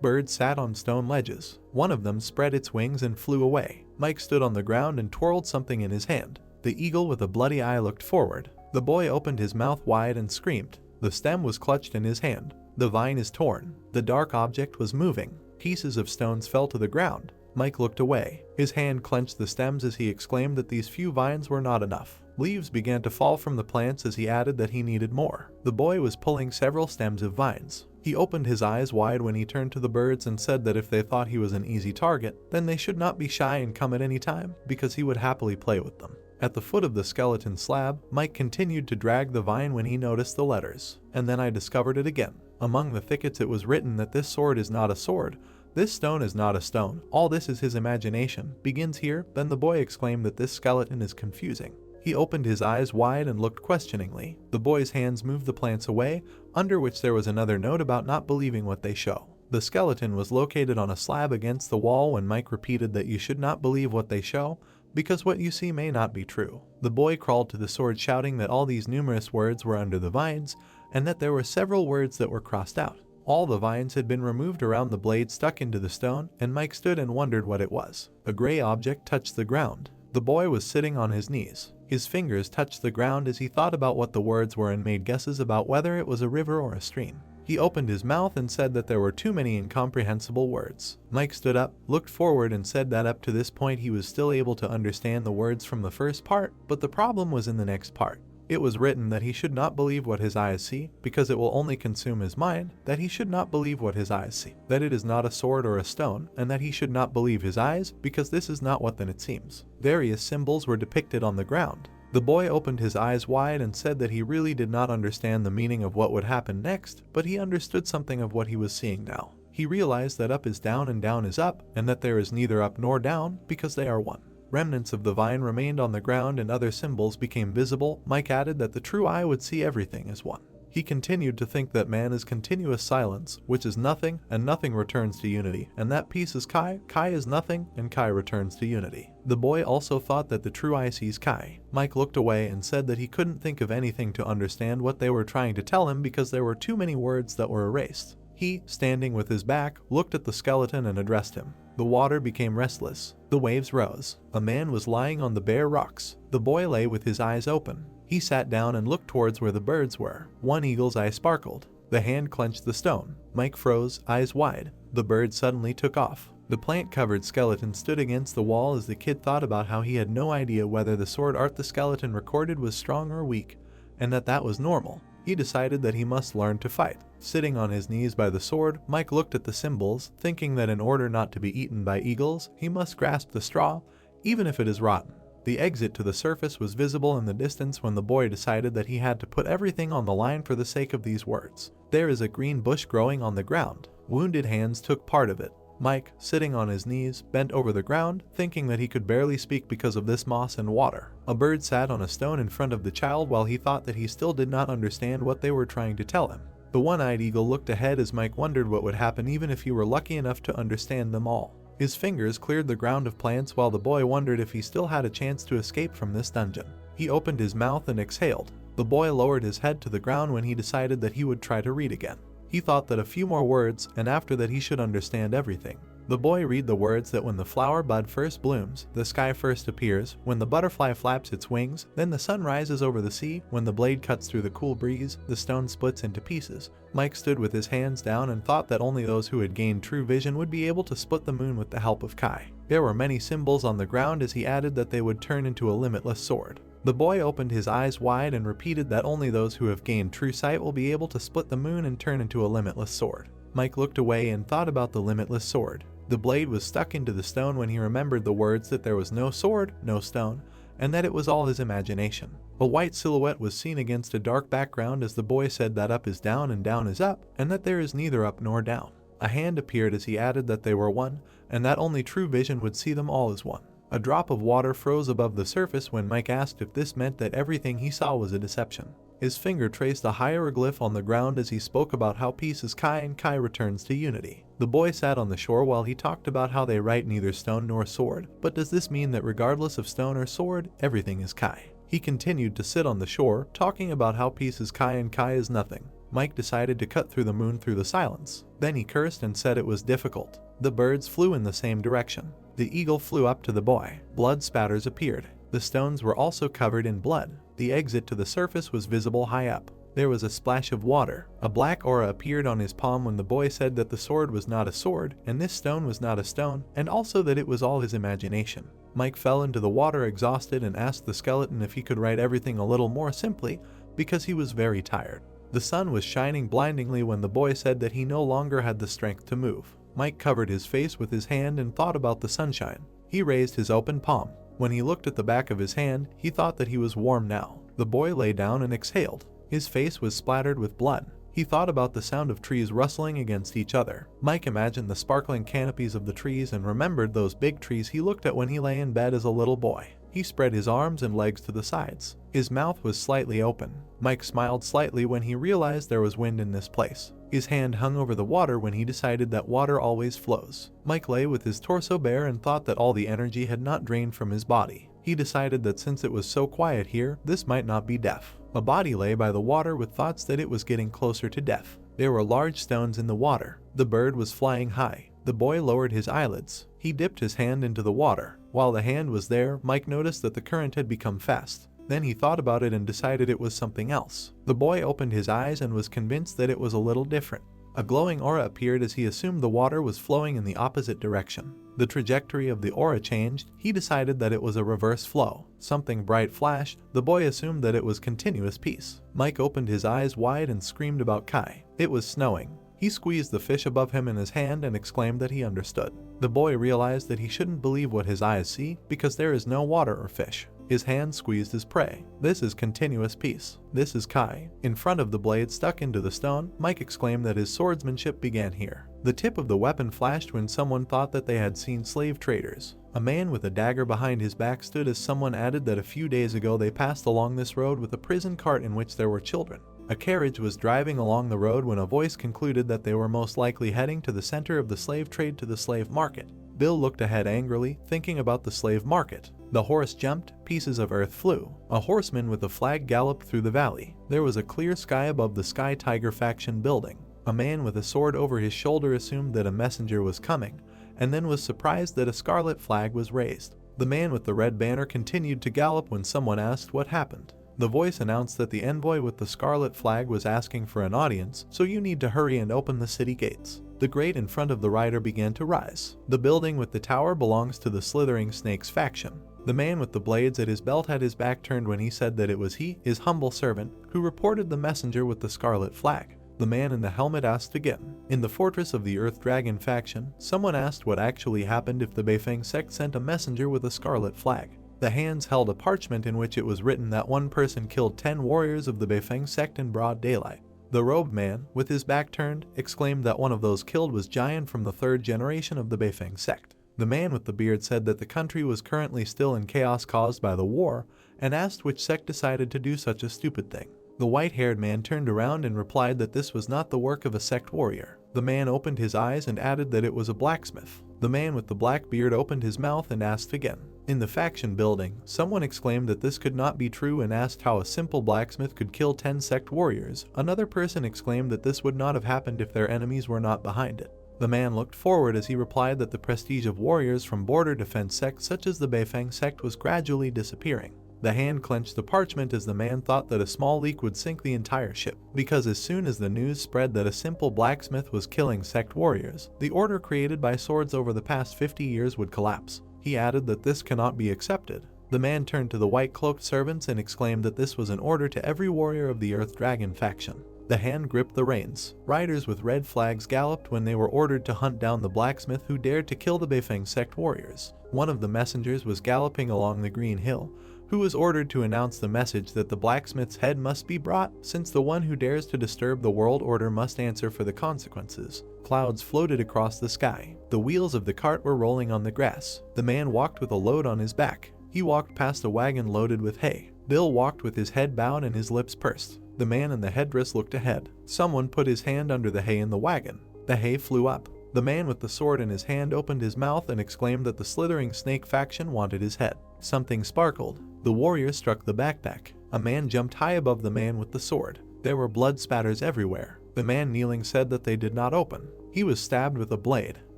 Birds sat on stone ledges. One of them spread its wings and flew away. Mike stood on the ground and twirled something in his hand. The eagle with a bloody eye looked forward. The boy opened his mouth wide and screamed. The stem was clutched in his hand. The vine is torn. The dark object was moving. Pieces of stones fell to the ground. Mike looked away. His hand clenched the stems as he exclaimed that these few vines were not enough. Leaves began to fall from the plants as he added that he needed more. The boy was pulling several stems of vines. He opened his eyes wide when he turned to the birds and said that if they thought he was an easy target, then they should not be shy and come at any time, because he would happily play with them. At the foot of the skeleton slab, Mike continued to drag the vine when he noticed the letters. And then I discovered it again. Among the thickets it was written that this sword is not a sword. This stone is not a stone. All this is his imagination. Begins here. Then the boy exclaimed that this skeleton is confusing. He opened his eyes wide and looked questioningly. The boy's hands moved the plants away, under which there was another note about not believing what they show. The skeleton was located on a slab against the wall when Mike repeated that you should not believe what they show, because what you see may not be true. The boy crawled to the sword shouting that all these numerous words were under the vines, and that there were several words that were crossed out. All the vines had been removed around the blade stuck into the stone, and Mike stood and wondered what it was. A gray object touched the ground. The boy was sitting on his knees. His fingers touched the ground as he thought about what the words were and made guesses about whether it was a river or a stream. He opened his mouth and said that there were too many incomprehensible words. Mike stood up, looked forward and said that up to this point he was still able to understand the words from the first part, but the problem was in the next part. It was written that he should not believe what his eyes see, because it will only consume his mind, that he should not believe what his eyes see, that it is not a sword or a stone, and that he should not believe his eyes, because this is not what then it seems. Various symbols were depicted on the ground. The boy opened his eyes wide and said that he really did not understand the meaning of what would happen next, but he understood something of what he was seeing now. He realized that up is down and down is up, and that there is neither up nor down, because they are one. Remnants of the vine remained on the ground and other symbols became visible. Mike added that the true eye would see everything as one. He continued to think that man is continuous silence, which is nothing, and nothing returns to unity, and that peace is Kai, Kai is nothing, and Kai returns to unity. The boy also thought that the true eye sees Kai. Mike looked away and said that he couldn't think of anything to understand what they were trying to tell him because there were too many words that were erased. He, standing with his back, looked at the skeleton and addressed him. The water became restless. The waves rose. A man was lying on the bare rocks. The boy lay with his eyes open. He sat down and looked towards where the birds were. One eagle's eye sparkled. The hand clenched the stone. Mike froze, eyes wide. The bird suddenly took off. The plant-covered skeleton stood against the wall as the kid thought about how he had no idea whether the sword art the skeleton recorded was strong or weak, and that was normal. He decided that he must learn to fight. Sitting on his knees by the sword, Mike looked at the symbols, thinking that in order not to be eaten by eagles, he must grasp the straw, even if it is rotten. The exit to the surface was visible in the distance when the boy decided that he had to put everything on the line for the sake of these words. There is a green bush growing on the ground. Wounded hands took part of it. Mike, sitting on his knees, bent over the ground, thinking that he could barely speak because of this moss and water. A bird sat on a stone in front of the child while he thought that he still did not understand what they were trying to tell him. The one-eyed eagle looked ahead as Mike wondered what would happen even if he were lucky enough to understand them all. His fingers cleared the ground of plants while the boy wondered if he still had a chance to escape from this dungeon. He opened his mouth and exhaled. The boy lowered his head to the ground when he decided that he would try to read again. He thought that a few more words, and after that he should understand everything. The boy read the words that when the flower bud first blooms, the sky first appears, when the butterfly flaps its wings, then the sun rises over the sea, when the blade cuts through the cool breeze, the stone splits into pieces. Mike stood with his hands down and thought that only those who had gained true vision would be able to split the moon with the help of Kai. There were many symbols on the ground as he added that they would turn into a limitless sword. The boy opened his eyes wide and repeated that only those who have gained true sight will be able to split the moon and turn into a limitless sword. Mike looked away and thought about the limitless sword. The blade was stuck into the stone when he remembered the words that there was no sword, no stone, and that it was all his imagination. A white silhouette was seen against a dark background as the boy said that up is down and down is up, and that there is neither up nor down. A hand appeared as he added that they were one, and that only true vision would see them all as one. A drop of water froze above the surface when Mike asked if this meant that everything he saw was a deception. His finger traced a hieroglyph on the ground as he spoke about how peace is Kai and Kai returns to unity. The boy sat on the shore while he talked about how they write neither stone nor sword, but does this mean that regardless of stone or sword, everything is Kai? He continued to sit on the shore, talking about how peace is Kai and Kai is nothing. Mike decided to cut through the moon through the silence. Then he cursed and said it was difficult. The birds flew in the same direction. The eagle flew up to the boy. Blood spatters appeared. The stones were also covered in blood. The exit to the surface was visible high up. There was a splash of water. A black aura appeared on his palm when the boy said that the sword was not a sword, and this stone was not a stone, and also that it was all his imagination. Mike fell into the water exhausted and asked the skeleton if he could write everything a little more simply, because he was very tired. The sun was shining blindingly when the boy said that he no longer had the strength to move. Mike covered his face with his hand and thought about the sunshine. He raised his open palm. When he looked at the back of his hand, he thought that he was warm now. The boy lay down and exhaled. His face was splattered with blood. He thought about the sound of trees rustling against each other. Mike imagined the sparkling canopies of the trees and remembered those big trees he looked at when he lay in bed as a little boy. He spread his arms and legs to the sides. His mouth was slightly open. Mike smiled slightly when he realized there was wind in this place. His hand hung over the water when he decided that water always flows. Mike lay with his torso bare and thought that all the energy had not drained from his body. He decided that since it was so quiet here, this might not be death. A body lay by the water with thoughts that it was getting closer to death. There were large stones in the water. The bird was flying high. The boy lowered his eyelids. He dipped his hand into the water. While the hand was there, Mike noticed that the current had become fast. Then he thought about it and decided it was something else. The boy opened his eyes and was convinced that it was a little different. A glowing aura appeared as he assumed the water was flowing in the opposite direction. The trajectory of the aura changed. He decided that it was a reverse flow. Something bright flashed. The boy assumed that it was continuous peace. Mike opened his eyes wide and screamed about Kai. It was snowing. He squeezed the fish above him in his hand and exclaimed that he understood. The boy realized that he shouldn't believe what his eyes see because there is no water or fish. His hand squeezed his prey. This is continuous peace. This is Kai. In front of the blade stuck into the stone, Mike exclaimed that his swordsmanship began here. The tip of the weapon flashed when someone thought that they had seen slave traders. A man with a dagger behind his back stood as someone added that a few days ago they passed along this road with a prison cart in which there were children. A carriage was driving along the road when a voice concluded that they were most likely heading to the center of the slave trade to the slave market. Bill looked ahead angrily, thinking about the slave market. The horse jumped, pieces of earth flew. A horseman with a flag galloped through the valley. There was a clear sky above the Sky Tiger faction building. A man with a sword over his shoulder assumed that a messenger was coming, and then was surprised that a scarlet flag was raised. The man with the red banner continued to gallop when someone asked what happened. The voice announced that the envoy with the scarlet flag was asking for an audience, so you need to hurry and open the city gates. The grate in front of the rider began to rise. The building with the tower belongs to the slithering snakes faction. The man with the blades at his belt had his back turned when he said that it was he, his humble servant, who reported the messenger with the scarlet flag. The man in the helmet asked again. In the fortress of the Earth Dragon faction, someone asked what actually happened if the Beifeng sect sent a messenger with a scarlet flag. The hands held a parchment in which it was written that one person killed 10 warriors of the Beifeng sect in broad daylight. The robed man, with his back turned, exclaimed that one of those killed was Giant from the 3rd generation of the Beifeng sect. The man with the beard said that the country was currently still in chaos caused by the war, and asked which sect decided to do such a stupid thing. The white-haired man turned around and replied that this was not the work of a sect warrior. The man opened his eyes and added that it was a blacksmith. The man with the black beard opened his mouth and asked again. In the faction building, someone exclaimed that this could not be true and asked how a simple blacksmith could kill 10 sect warriors. Another person exclaimed that this would not have happened if their enemies were not behind it. The man looked forward as he replied that the prestige of warriors from border defense sects such as the Beifeng sect was gradually disappearing. The hand clenched the parchment as the man thought that a small leak would sink the entire ship, because as soon as the news spread that a simple blacksmith was killing sect warriors, the order created by swords over the past 50 years would collapse. He added that this cannot be accepted. The man turned to the white-cloaked servants and exclaimed that this was an order to every warrior of the Earth Dragon faction. The hand gripped the reins. Riders with red flags galloped when they were ordered to hunt down the blacksmith who dared to kill the Beifeng sect warriors. One of the messengers was galloping along the green hill, who was ordered to announce the message that the blacksmith's head must be brought, since the one who dares to disturb the world order must answer for the consequences. Clouds floated across the sky. The wheels of the cart were rolling on the grass. The man walked with a load on his back. He walked past a wagon loaded with hay. Bill walked with his head bowed and his lips pursed. The man in the headdress looked ahead. Someone put his hand under the hay in the wagon. The hay flew up. The man with the sword in his hand opened his mouth and exclaimed that the slithering snake faction wanted his head. Something sparkled. The warrior struck the backpack. A man jumped high above the man with the sword. There were blood spatters everywhere. The man kneeling said that they did not open. He was stabbed with a blade.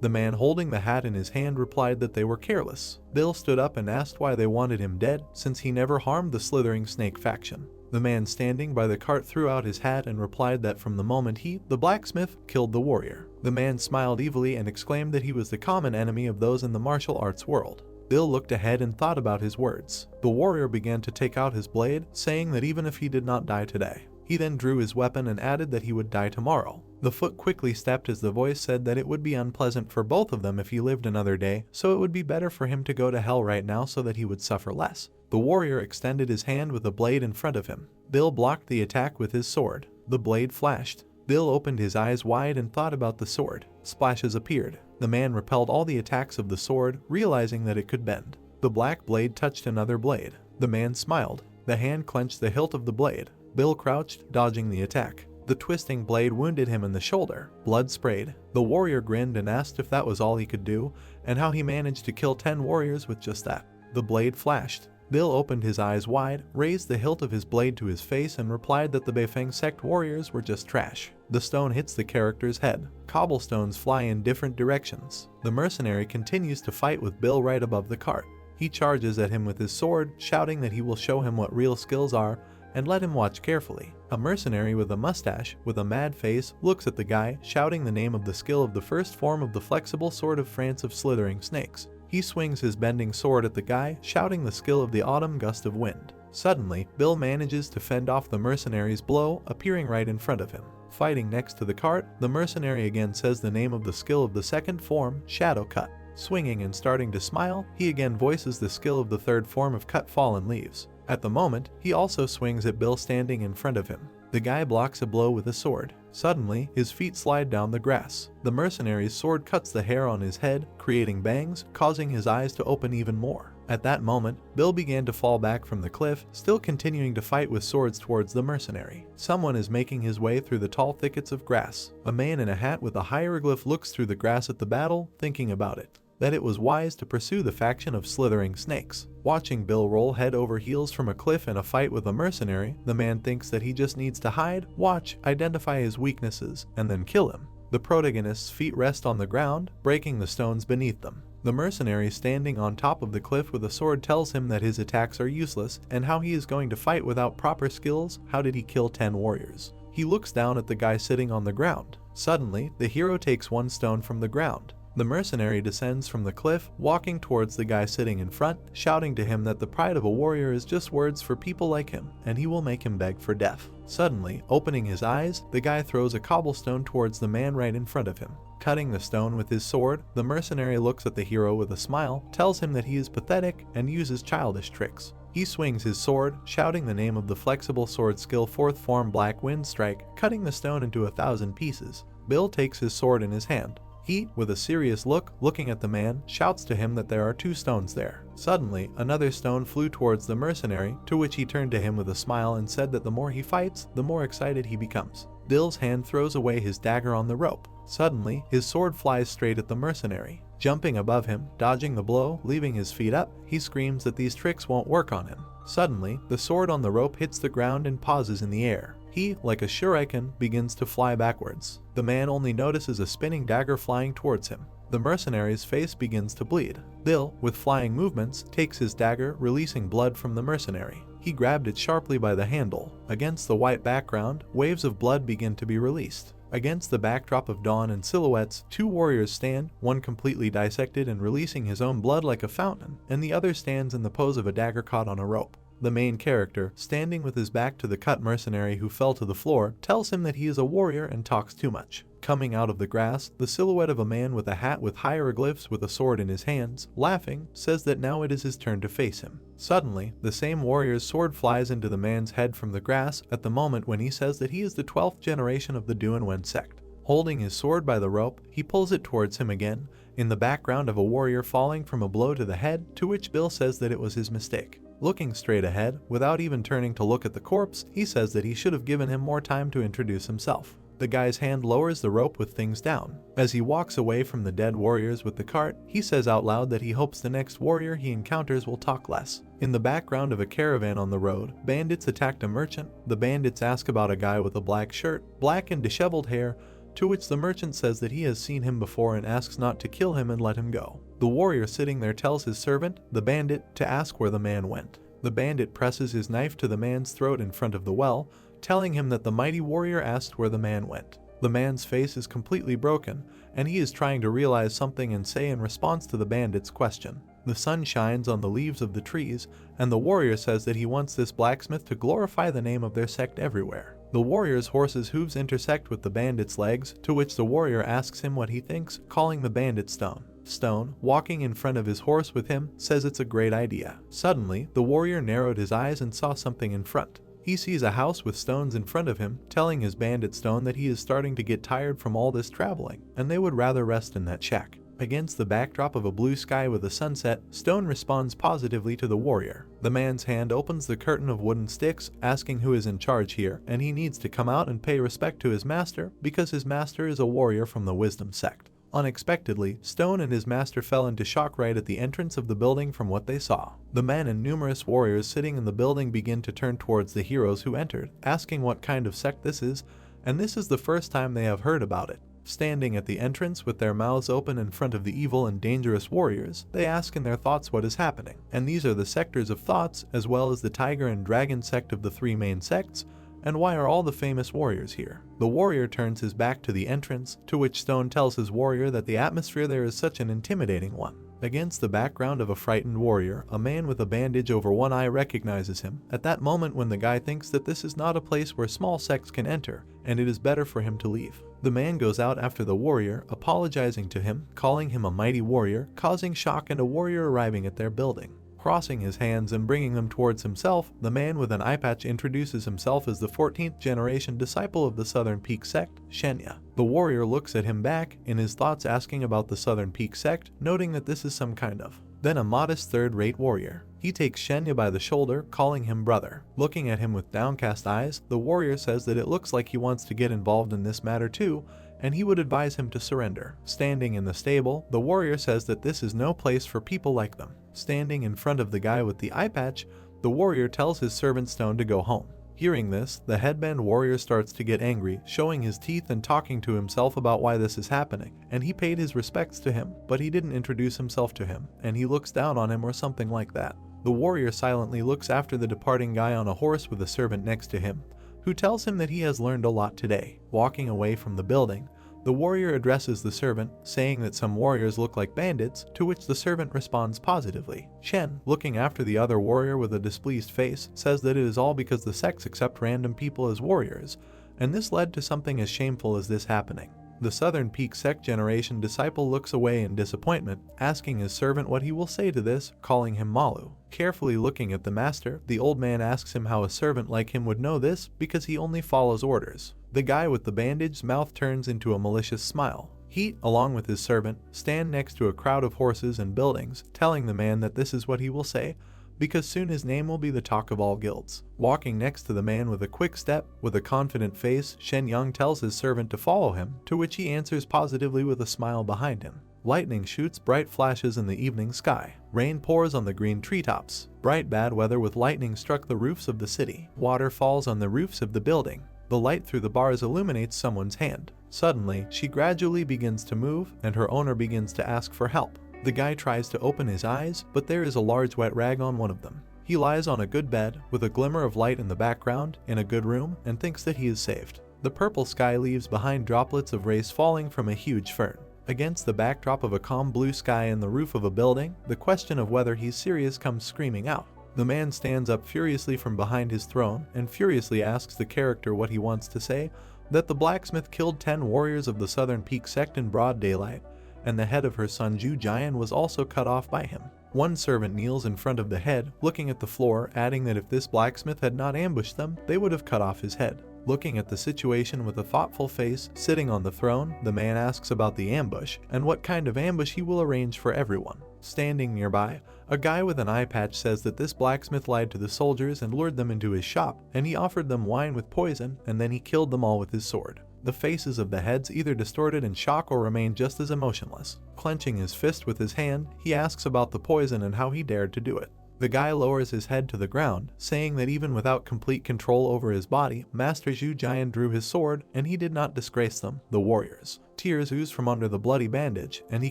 The man holding the hat in his hand replied that they were careless. Bill stood up and asked why they wanted him dead, since he never harmed the slithering snake faction. The man standing by the cart threw out his hat and replied that from the moment he, the blacksmith, killed the warrior. The man smiled evilly and exclaimed that he was the common enemy of those in the martial arts world. Bill looked ahead and thought about his words. The warrior began to take out his blade, saying that even if he did not die today. He then drew his weapon and added that he would die tomorrow. The foot quickly stepped as the voice said that it would be unpleasant for both of them if he lived another day, so it would be better for him to go to hell right now so that he would suffer less. The warrior extended his hand with a blade in front of him. Bill blocked the attack with his sword. The blade flashed. Bill opened his eyes wide and thought about the sword. Splashes appeared. The man repelled all the attacks of the sword, realizing that it could bend. The black blade touched another blade. The man smiled. The hand clenched the hilt of the blade. Bill crouched, dodging the attack. The twisting blade wounded him in the shoulder. Blood sprayed. The warrior grinned and asked if that was all he could do, and how he managed to kill 10 warriors with just that. The blade flashed. Bill opened his eyes wide, raised the hilt of his blade to his face and replied that the Beifeng sect warriors were just trash. The stone hits the character's head. Cobblestones fly in different directions. The mercenary continues to fight with Bill right above the cart. He charges at him with his sword, shouting that he will show him what real skills are, and let him watch carefully. A mercenary with a mustache, with a mad face, looks at the guy, shouting the name of the skill of the first form of the flexible sword of France of slithering snakes. He swings his bending sword at the guy, shouting the skill of the autumn gust of wind. Suddenly, Bill manages to fend off the mercenary's blow, appearing right in front of him. Fighting next to the cart, the mercenary again says the name of the skill of the second form, Shadow Cut. Swinging and starting to smile, he again voices the skill of the third form of Cut Fallen Leaves. At the moment, he also swings at Bill standing in front of him. The guy blocks a blow with a sword. Suddenly, his feet slide down the grass. The mercenary's sword cuts the hair on his head, creating bangs, causing his eyes to open even more. At that moment, Bill began to fall back from the cliff, still continuing to fight with swords towards the mercenary. Someone is making his way through the tall thickets of grass. A man in a hat with a hieroglyph looks through the grass at the battle, thinking about it. that it was wise to pursue the faction of slithering snakes. Watching Bill roll head over heels from a cliff in a fight with a mercenary, the man thinks that he just needs to hide, watch, identify his weaknesses, and then kill him. The protagonist's feet rest on the ground, breaking the stones beneath them. The mercenary standing on top of the cliff with a sword tells him that his attacks are useless and how he is going to fight without proper skills. How did he kill 10 warriors? He looks down at the guy sitting on the ground. Suddenly, the hero takes one stone from the ground. The mercenary descends from the cliff, walking towards the guy sitting in front, shouting to him that the pride of a warrior is just words for people like him, and he will make him beg for death. Suddenly, opening his eyes, the guy throws a cobblestone towards the man right in front of him. Cutting the stone with his sword, the mercenary looks at the hero with a smile, tells him that he is pathetic, and uses childish tricks. He swings his sword, shouting the name of the flexible sword skill 4th form Black Wind Strike, cutting the stone into 1,000 pieces. Bill takes his sword in his hand. He, with a serious look, looking at the man, shouts to him that there are 2 stones there. Suddenly, another stone flew towards the mercenary, to which he turned to him with a smile and said that the more he fights, the more excited he becomes. Bill's hand throws away his dagger on the rope. Suddenly, his sword flies straight at the mercenary. Jumping above him, dodging the blow, leaving his feet up, he screams that these tricks won't work on him. Suddenly, the sword on the rope hits the ground and pauses in the air. He, like a shuriken, begins to fly backwards. The man only notices a spinning dagger flying towards him. The mercenary's face begins to bleed. Bill, with flying movements, takes his dagger, releasing blood from the mercenary. He grabbed it sharply by the handle. Against the white background, waves of blood begin to be released. Against the backdrop of dawn and silhouettes, 2 warriors stand, one completely dissected and releasing his own blood like a fountain, and the other stands in the pose of a dagger caught on a rope. The main character, standing with his back to the cut mercenary who fell to the floor, tells him that he is a warrior and talks too much. Coming out of the grass, the silhouette of a man with a hat with hieroglyphs with a sword in his hands, laughing, says that now it is his turn to face him. Suddenly, the same warrior's sword flies into the man's head from the grass at the moment when he says that he is the 12th generation of the Duanwen sect. Holding his sword by the rope, he pulls it towards him again, in the background of a warrior falling from a blow to the head, to which Bill says that it was his mistake. Looking straight ahead, without even turning to look at the corpse, he says that he should have given him more time to introduce himself. The guy's hand lowers the rope with things down. As he walks away from the dead warriors with the cart, he says out loud that he hopes the next warrior he encounters will talk less. In the background of a caravan on the road, bandits attacked a merchant. The bandits ask about a guy with a black shirt, black and disheveled hair, to which the merchant says that he has seen him before and asks not to kill him and let him go. The warrior sitting there tells his servant, the bandit, to ask where the man went. The bandit presses his knife to the man's throat in front of the well, telling him that the mighty warrior asked where the man went. The man's face is completely broken, and he is trying to realize something and say in response to the bandit's question. The sun shines on the leaves of the trees, and the warrior says that he wants this blacksmith to glorify the name of their sect everywhere. The warrior's horse's hooves intersect with the bandit's legs, to which the warrior asks him what he thinks, calling the bandit Stone. Stone, walking in front of his horse with him, says it's a great idea. Suddenly, the warrior narrowed his eyes and saw something in front. He sees a house with stones in front of him, telling his bandit Stone that he is starting to get tired from all this traveling, and they would rather rest in that shack. Against the backdrop of a blue sky with a sunset, Stone responds positively to the warrior. The man's hand opens the curtain of wooden sticks, asking who is in charge here, and he needs to come out and pay respect to his master, because his master is a warrior from the Wisdom sect. Unexpectedly, Stone and his master fell into shock right at the entrance of the building from what they saw. The men and numerous warriors sitting in the building begin to turn towards the heroes who entered, asking what kind of sect this is, and this is the first time they have heard about it. Standing at the entrance with their mouths open in front of the evil and dangerous warriors, they ask in their thoughts what is happening. And these are the sectors of thoughts, as well as the tiger and dragon sect of the 3 main sects. And why are all the famous warriors here? The warrior turns his back to the entrance, to which Stone tells his warrior that the atmosphere there is such an intimidating one. Against the background of a frightened warrior, a man with a bandage over one eye recognizes him, at that moment when the guy thinks that this is not a place where small sects can enter, and it is better for him to leave. The man goes out after the warrior, apologizing to him, calling him a mighty warrior, causing shock and a warrior arriving at their building. Crossing his hands and bringing them towards himself, the man with an eye patch introduces himself as the 14th generation disciple of the Southern Peak sect, Shenya. The warrior looks at him back, in his thoughts asking about the Southern Peak sect, noting that this is some kind of. Then a modest third-rate warrior. He takes Shenya by the shoulder, calling him brother. Looking at him with downcast eyes, the warrior says that it looks like he wants to get involved in this matter too, and he would advise him to surrender. Standing in the stable, the warrior says that this is no place for people like them. Standing in front of the guy with the eye patch, the warrior tells his servant Stone to go home. Hearing this, the headband warrior starts to get angry, showing his teeth and talking to himself about why this is happening, and he paid his respects to him, but he didn't introduce himself to him, and he looks down on him or something like that. The warrior silently looks after the departing guy on a horse with a servant next to him, who tells him that he has learned a lot today. Walking away from the building, the warrior addresses the servant, saying that some warriors look like bandits, to which the servant responds positively. Shen, looking after the other warrior with a displeased face, says that it is all because the sects accept random people as warriors, and this led to something as shameful as this happening. The Southern Peak sect generation disciple looks away in disappointment, asking his servant what he will say to this, calling him Malu. Carefully looking at the master, the old man asks him how a servant like him would know this because he only follows orders. The guy with the bandaged mouth turns into a malicious smile. He, along with his servant, stand next to a crowd of horses and buildings, telling the man that this is what he will say, because soon his name will be the talk of all guilds. Walking next to the man with a quick step, with a confident face, Shen Yang tells his servant to follow him, to which he answers positively with a smile behind him. Lightning shoots bright flashes in the evening sky. Rain pours on the green treetops. Bright bad weather with lightning struck the roofs of the city. Water falls on the roofs of the building. The light through the bars illuminates someone's hand. Suddenly, she gradually begins to move, and her owner begins to ask for help. The guy tries to open his eyes, but there is a large wet rag on one of them. He lies on a good bed, with a glimmer of light in the background, in a good room, and thinks that he is saved. The purple sky leaves behind droplets of rays falling from a huge fern. Against the backdrop of a calm blue sky and the roof of a building, the question of whether he's serious comes screaming out. The man stands up furiously from behind his throne, and furiously asks the character what he wants to say, that the blacksmith killed 10 warriors of the Southern Peak sect in broad daylight, and the head of her son Zhu Jian was also cut off by him. One servant kneels in front of the head, looking at the floor, adding that if this blacksmith had not ambushed them, they would have cut off his head. Looking at the situation with a thoughtful face, sitting on the throne, the man asks about the ambush, and what kind of ambush he will arrange for everyone. Standing nearby, a guy with an eye patch says that this blacksmith lied to the soldiers and lured them into his shop, and he offered them wine with poison, and then he killed them all with his sword. The faces of the heads either distorted in shock or remain just as emotionless. Clenching his fist with his hand, he asks about the poison and how he dared to do it. The guy lowers his head to the ground, saying that even without complete control over his body, Master Zhu Jian drew his sword, and he did not disgrace them, the warriors. Tears ooze from under the bloody bandage, and he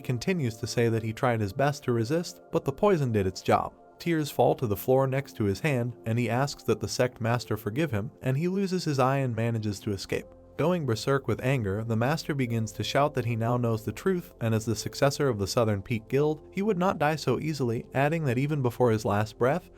continues to say that he tried his best to resist, but the poison did its job. Tears fall to the floor next to his hand, and he asks that the sect master forgive him, and he loses his eye and manages to escape. Going berserk with anger, the master begins to shout that he now knows the truth, and as the successor of the Southern Peak Guild, he would not die so easily, adding that even before his last breath,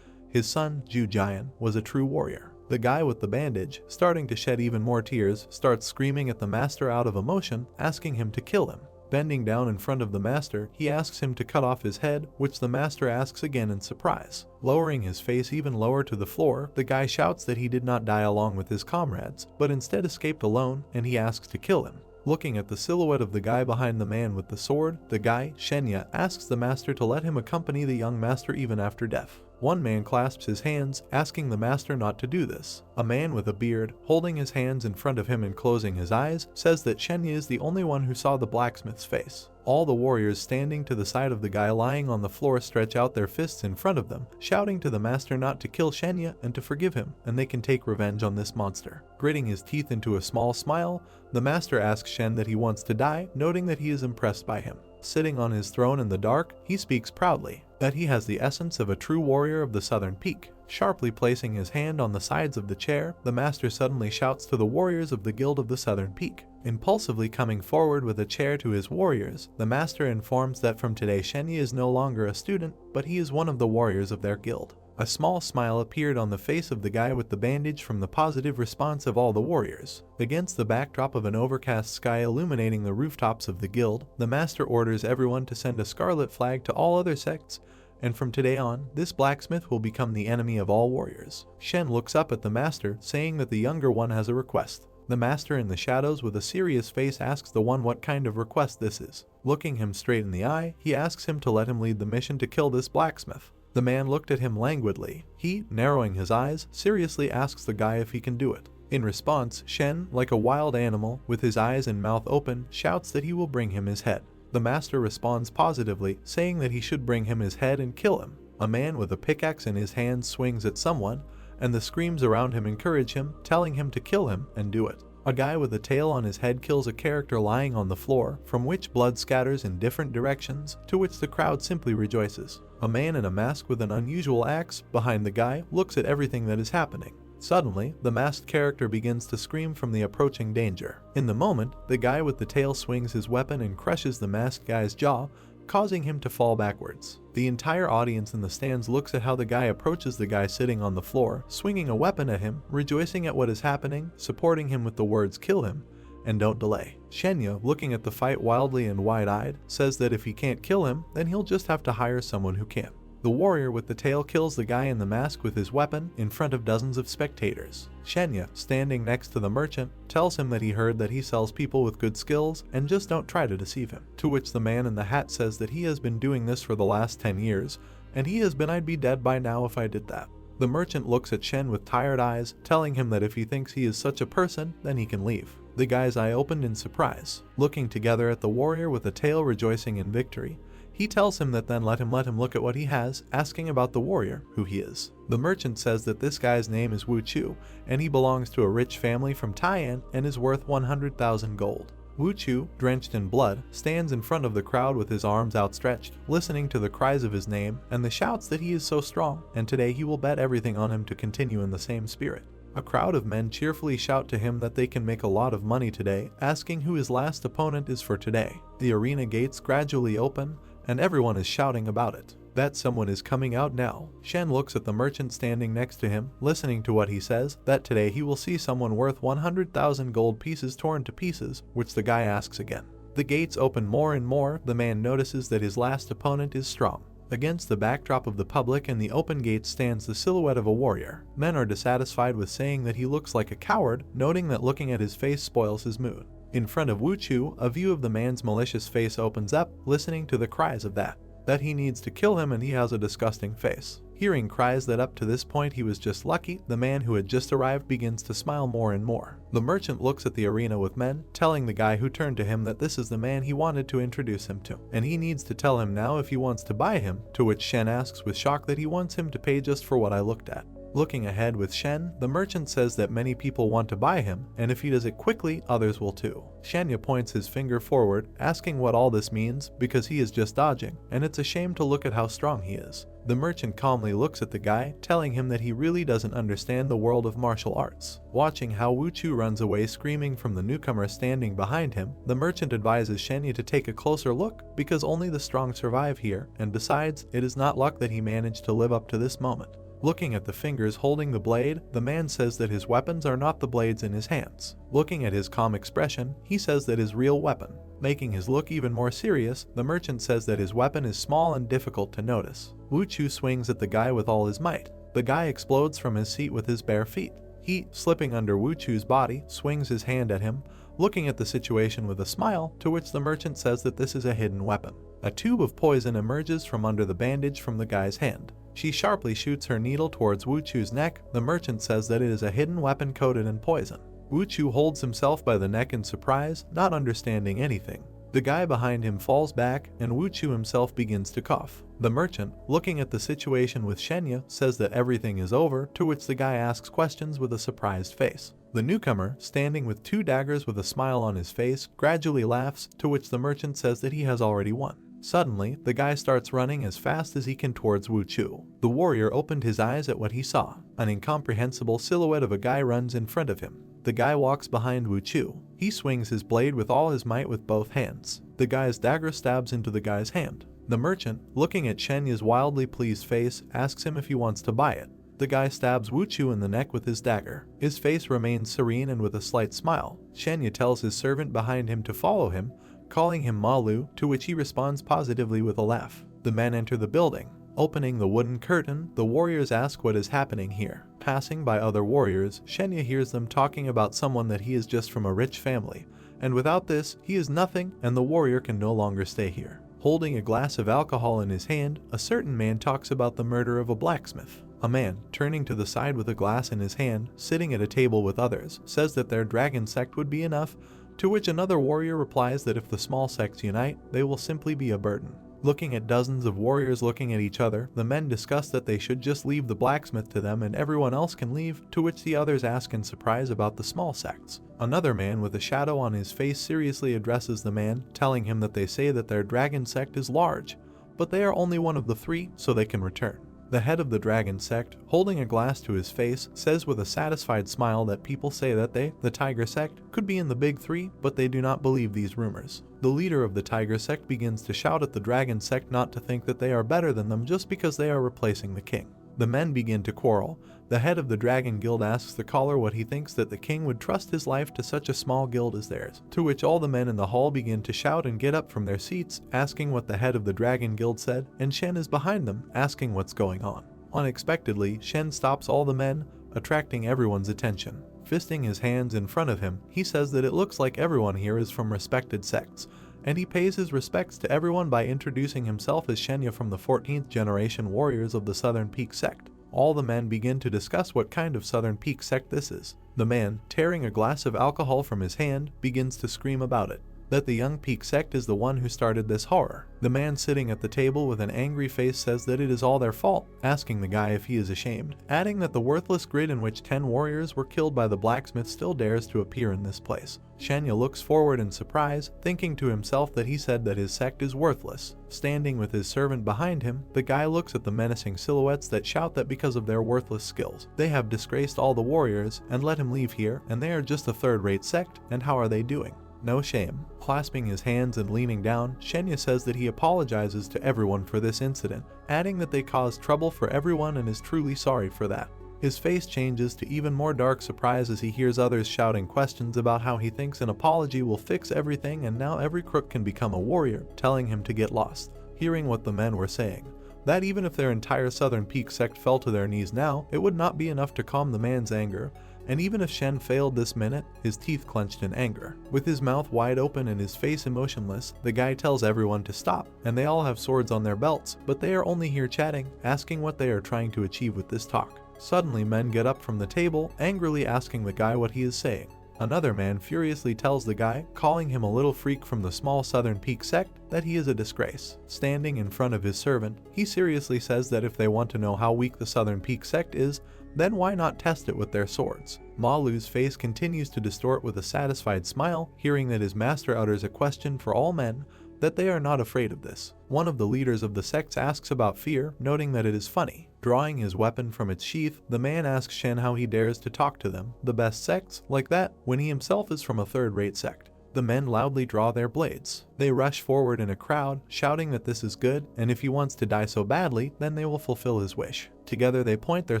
his son, Zhu Jian, was a true warrior. The guy with the bandage, starting to shed even more tears, starts screaming at the master out of emotion, asking him to kill him. Bending down in front of the master, he asks him to cut off his head, which the master asks again in surprise. Lowering his face even lower to the floor, the guy shouts that he did not die along with his comrades, but instead escaped alone, and he asks to kill him. Looking at the silhouette of the guy behind the man with the sword, the guy, Shenya, asks the master to let him accompany the young master even after death. One man clasps his hands, asking the master not to do this. A man with a beard, holding his hands in front of him and closing his eyes, says that Shenya is the only one who saw the blacksmith's face. All the warriors standing to the side of the guy lying on the floor stretch out their fists in front of them, shouting to the master not to kill Shenya and to forgive him, and they can take revenge on this monster. Gritting his teeth into a small smile, the master asks Shen that he wants to die, noting that he is impressed by him. Sitting on his throne in the dark, he speaks proudly that he has the essence of a true warrior of the Southern Peak. Sharply placing his hand on the sides of the chair, the master suddenly shouts to the warriors of the Guild of the Southern Peak. Impulsively coming forward with a chair to his warriors, the master informs that from today Shenya is no longer a student, but he is one of the warriors of their guild. A small smile appeared on the face of the guy with the bandage from the positive response of all the warriors. Against the backdrop of an overcast sky illuminating the rooftops of the guild, the master orders everyone to send a scarlet flag to all other sects, and from today on, this blacksmith will become the enemy of all warriors. Shen looks up at the master, saying that the younger one has a request. The master in the shadows with a serious face asks the one what kind of request this is. Looking him straight in the eye, he asks him to let him lead the mission to kill this blacksmith. The man looked at him languidly. He, narrowing his eyes, seriously asks the guy if he can do it. In response, Shen, like a wild animal, with his eyes and mouth open, shouts that he will bring him his head. The master responds positively, saying that he should bring him his head and kill him. A man with a pickaxe in his hand swings at someone, and the screams around him encourage him, telling him to kill him and do it. A guy with a tail on his head kills a character lying on the floor, from which blood scatters in different directions, to which the crowd simply rejoices. A man in a mask with an unusual axe behind the guy looks at everything that is happening. Suddenly, the masked character begins to scream from the approaching danger. In the moment, the guy with the tail swings his weapon and crushes the masked guy's jaw, causing him to fall backwards. The entire audience in the stands looks at how the guy approaches the guy sitting on the floor, swinging a weapon at him, rejoicing at what is happening, supporting him with the words "kill him" and "don't delay." Shenya, looking at the fight wildly and wide-eyed, says that if he can't kill him, then he'll just have to hire someone who can. The warrior with the tail kills the guy in the mask with his weapon in front of dozens of spectators. Shenya, standing next to the merchant, tells him that he heard that he sells people with good skills and just don't try to deceive him. To which the man in the hat says that he has been doing this for the last 10 years, and I'd be dead by now if I did that. The merchant looks at Shen with tired eyes, telling him that if he thinks he is such a person, then he can leave. The guy's eye opened in surprise, looking together at the warrior with the tail rejoicing in victory. He tells him that then let him look at what he has, asking about the warrior, who he is. The merchant says that this guy's name is Wu Chu, and he belongs to a rich family from Tai'an and is worth 100,000 gold. Wu Chu, drenched in blood, stands in front of the crowd with his arms outstretched, listening to the cries of his name and the shouts that he is so strong, and today he will bet everything on him to continue in the same spirit. A crowd of men cheerfully shout to him that they can make a lot of money today, asking who his last opponent is for today. The arena gates gradually open, and everyone is shouting about it. That someone is coming out now. Shen looks at the merchant standing next to him, listening to what he says, that today he will see someone worth 100,000 gold pieces torn to pieces, which the guy asks again. The gates open more and more. The man notices that his last opponent is strong. Against the backdrop of the public and the open gates stands the silhouette of a warrior. Men are dissatisfied with saying that he looks like a coward, noting that looking at his face spoils his mood. In front of Wu Chu, a view of the man's malicious face opens up, listening to the cries of that he needs to kill him and he has a disgusting face. Hearing cries that up to this point he was just lucky, the man who had just arrived begins to smile more and more. The merchant looks at the arena with men, telling the guy who turned to him that this is the man he wanted to introduce him to, and he needs to tell him now if he wants to buy him, to which Shen asks with shock that he wants him to pay just for what I looked at. Looking ahead with Shen, the merchant says that many people want to buy him, and if he does it quickly, others will too. Shenya points his finger forward, asking what all this means, because he is just dodging, and it's a shame to look at how strong he is. The merchant calmly looks at the guy, telling him that he really doesn't understand the world of martial arts. Watching how Wu Chu runs away screaming from the newcomer standing behind him, the merchant advises Shenya to take a closer look, because only the strong survive here, and besides, it is not luck that he managed to live up to this moment. Looking at the fingers holding the blade, the man says that his weapons are not the blades in his hands. Looking at his calm expression, he says that his real weapon. Making his look even more serious, the merchant says that his weapon is small and difficult to notice. Wu Chu swings at the guy with all his might. The guy explodes from his seat with his bare feet. He, slipping under Wu Chu's body, swings his hand at him, looking at the situation with a smile, to which the merchant says that this is a hidden weapon. A tube of poison emerges from under the bandage from the guy's hand. She sharply shoots her needle towards Wu Chu's neck. The merchant says that it is a hidden weapon coated in poison. Wu Chu holds himself by the neck in surprise, not understanding anything. The guy behind him falls back, and Wu Chu himself begins to cough. The merchant, looking at the situation with Shenya, says that everything is over, to which the guy asks questions with a surprised face. The newcomer, standing with 2 daggers with a smile on his face, gradually laughs, to which the merchant says that he has already won. Suddenly, the guy starts running as fast as he can towards Wu Chu. The warrior opened his eyes at what he saw. An incomprehensible silhouette of a guy runs in front of him. The guy walks behind Wu Chu. He swings his blade with all his might with both hands. The guy's dagger stabs into the guy's hand. The merchant, looking at Shenya's wildly pleased face, asks him if he wants to buy it. The guy stabs Wu Chu in the neck with his dagger. His face remains serene and with a slight smile. Shenya tells his servant behind him to follow him, calling him Malu, to which he responds positively with a laugh. The men enter the building. Opening the wooden curtain, the warriors ask what is happening here. Passing by other warriors, Shenya hears them talking about someone that he is just from a rich family, and without this, he is nothing and the warrior can no longer stay here. Holding a glass of alcohol in his hand, a certain man talks about the murder of a blacksmith. A man, turning to the side with a glass in his hand, sitting at a table with others, says that their dragon sect would be enough, to which another warrior replies that if the small sects unite, they will simply be a burden. Looking at dozens of warriors looking at each other, the men discuss that they should just leave the blacksmith to them and everyone else can leave, to which the others ask in surprise about the small sects. Another man with a shadow on his face seriously addresses the man, telling him that they say that their dragon sect is large, but they are only one of the 3, so they can return. The head of the dragon sect, holding a glass to his face, says with a satisfied smile that people say that they, the tiger sect, could be in the big 3, but they do not believe these rumors. The leader of the tiger sect begins to shout at the dragon sect not to think that they are better than them just because they are replacing the king. The men begin to quarrel. The head of the dragon guild asks the caller what he thinks that the king would trust his life to such a small guild as theirs, to which all the men in the hall begin to shout and get up from their seats, asking what the head of the dragon guild said, and Shen is behind them, asking what's going on. Unexpectedly, Shen stops all the men, attracting everyone's attention. Fisting his hands in front of him, he says that it looks like everyone here is from respected sects, and he pays his respects to everyone by introducing himself as Shenya from the 14th generation warriors of the Southern Peak sect. All the men begin to discuss what kind of Southern Peak sect this is. The man, tearing a glass of alcohol from his hand, begins to scream about it, that the young Peak sect is the one who started this horror. The man sitting at the table with an angry face says that it is all their fault, asking the guy if he is ashamed, adding that the worthless grid in which 10 warriors were killed by the blacksmith still dares to appear in this place. Shenya looks forward in surprise, thinking to himself that he said that his sect is worthless. Standing with his servant behind him, the guy looks at the menacing silhouettes that shout that because of their worthless skills, they have disgraced all the warriors and let him leave here, and they are just a third-rate sect, and how are they doing? No shame. Clasping his hands and leaning down, Shenya says that he apologizes to everyone for this incident, adding that they caused trouble for everyone and is truly sorry for that. His face changes to even more dark surprise as he hears others shouting questions about how he thinks an apology will fix everything and now every crook can become a warrior, telling him to get lost. Hearing what the men were saying, that even if their entire Southern Peak sect fell to their knees now, it would not be enough to calm the man's anger, and even if Shen failed this minute, his teeth clenched in anger. With his mouth wide open and his face emotionless, the guy tells everyone to stop, and they all have swords on their belts, but they are only here chatting, asking what they are trying to achieve with this talk. Suddenly men get up from the table, angrily asking the guy what he is saying. Another man furiously tells the guy, calling him a little freak from the small Southern Peak sect, that he is a disgrace. Standing in front of his servant, he seriously says that if they want to know how weak the Southern Peak sect is, then why not test it with their swords? Malu's face continues to distort with a satisfied smile, hearing that his master utters a question for all men, that they are not afraid of this. One of the leaders of the sects asks about fear, noting that it is funny. Drawing his weapon from its sheath, the man asks Shen how he dares to talk to them, the best sects, like that, when he himself is from a third-rate sect. The men loudly draw their blades. They rush forward in a crowd, shouting that this is good, and if he wants to die so badly, then they will fulfill his wish. Together they point their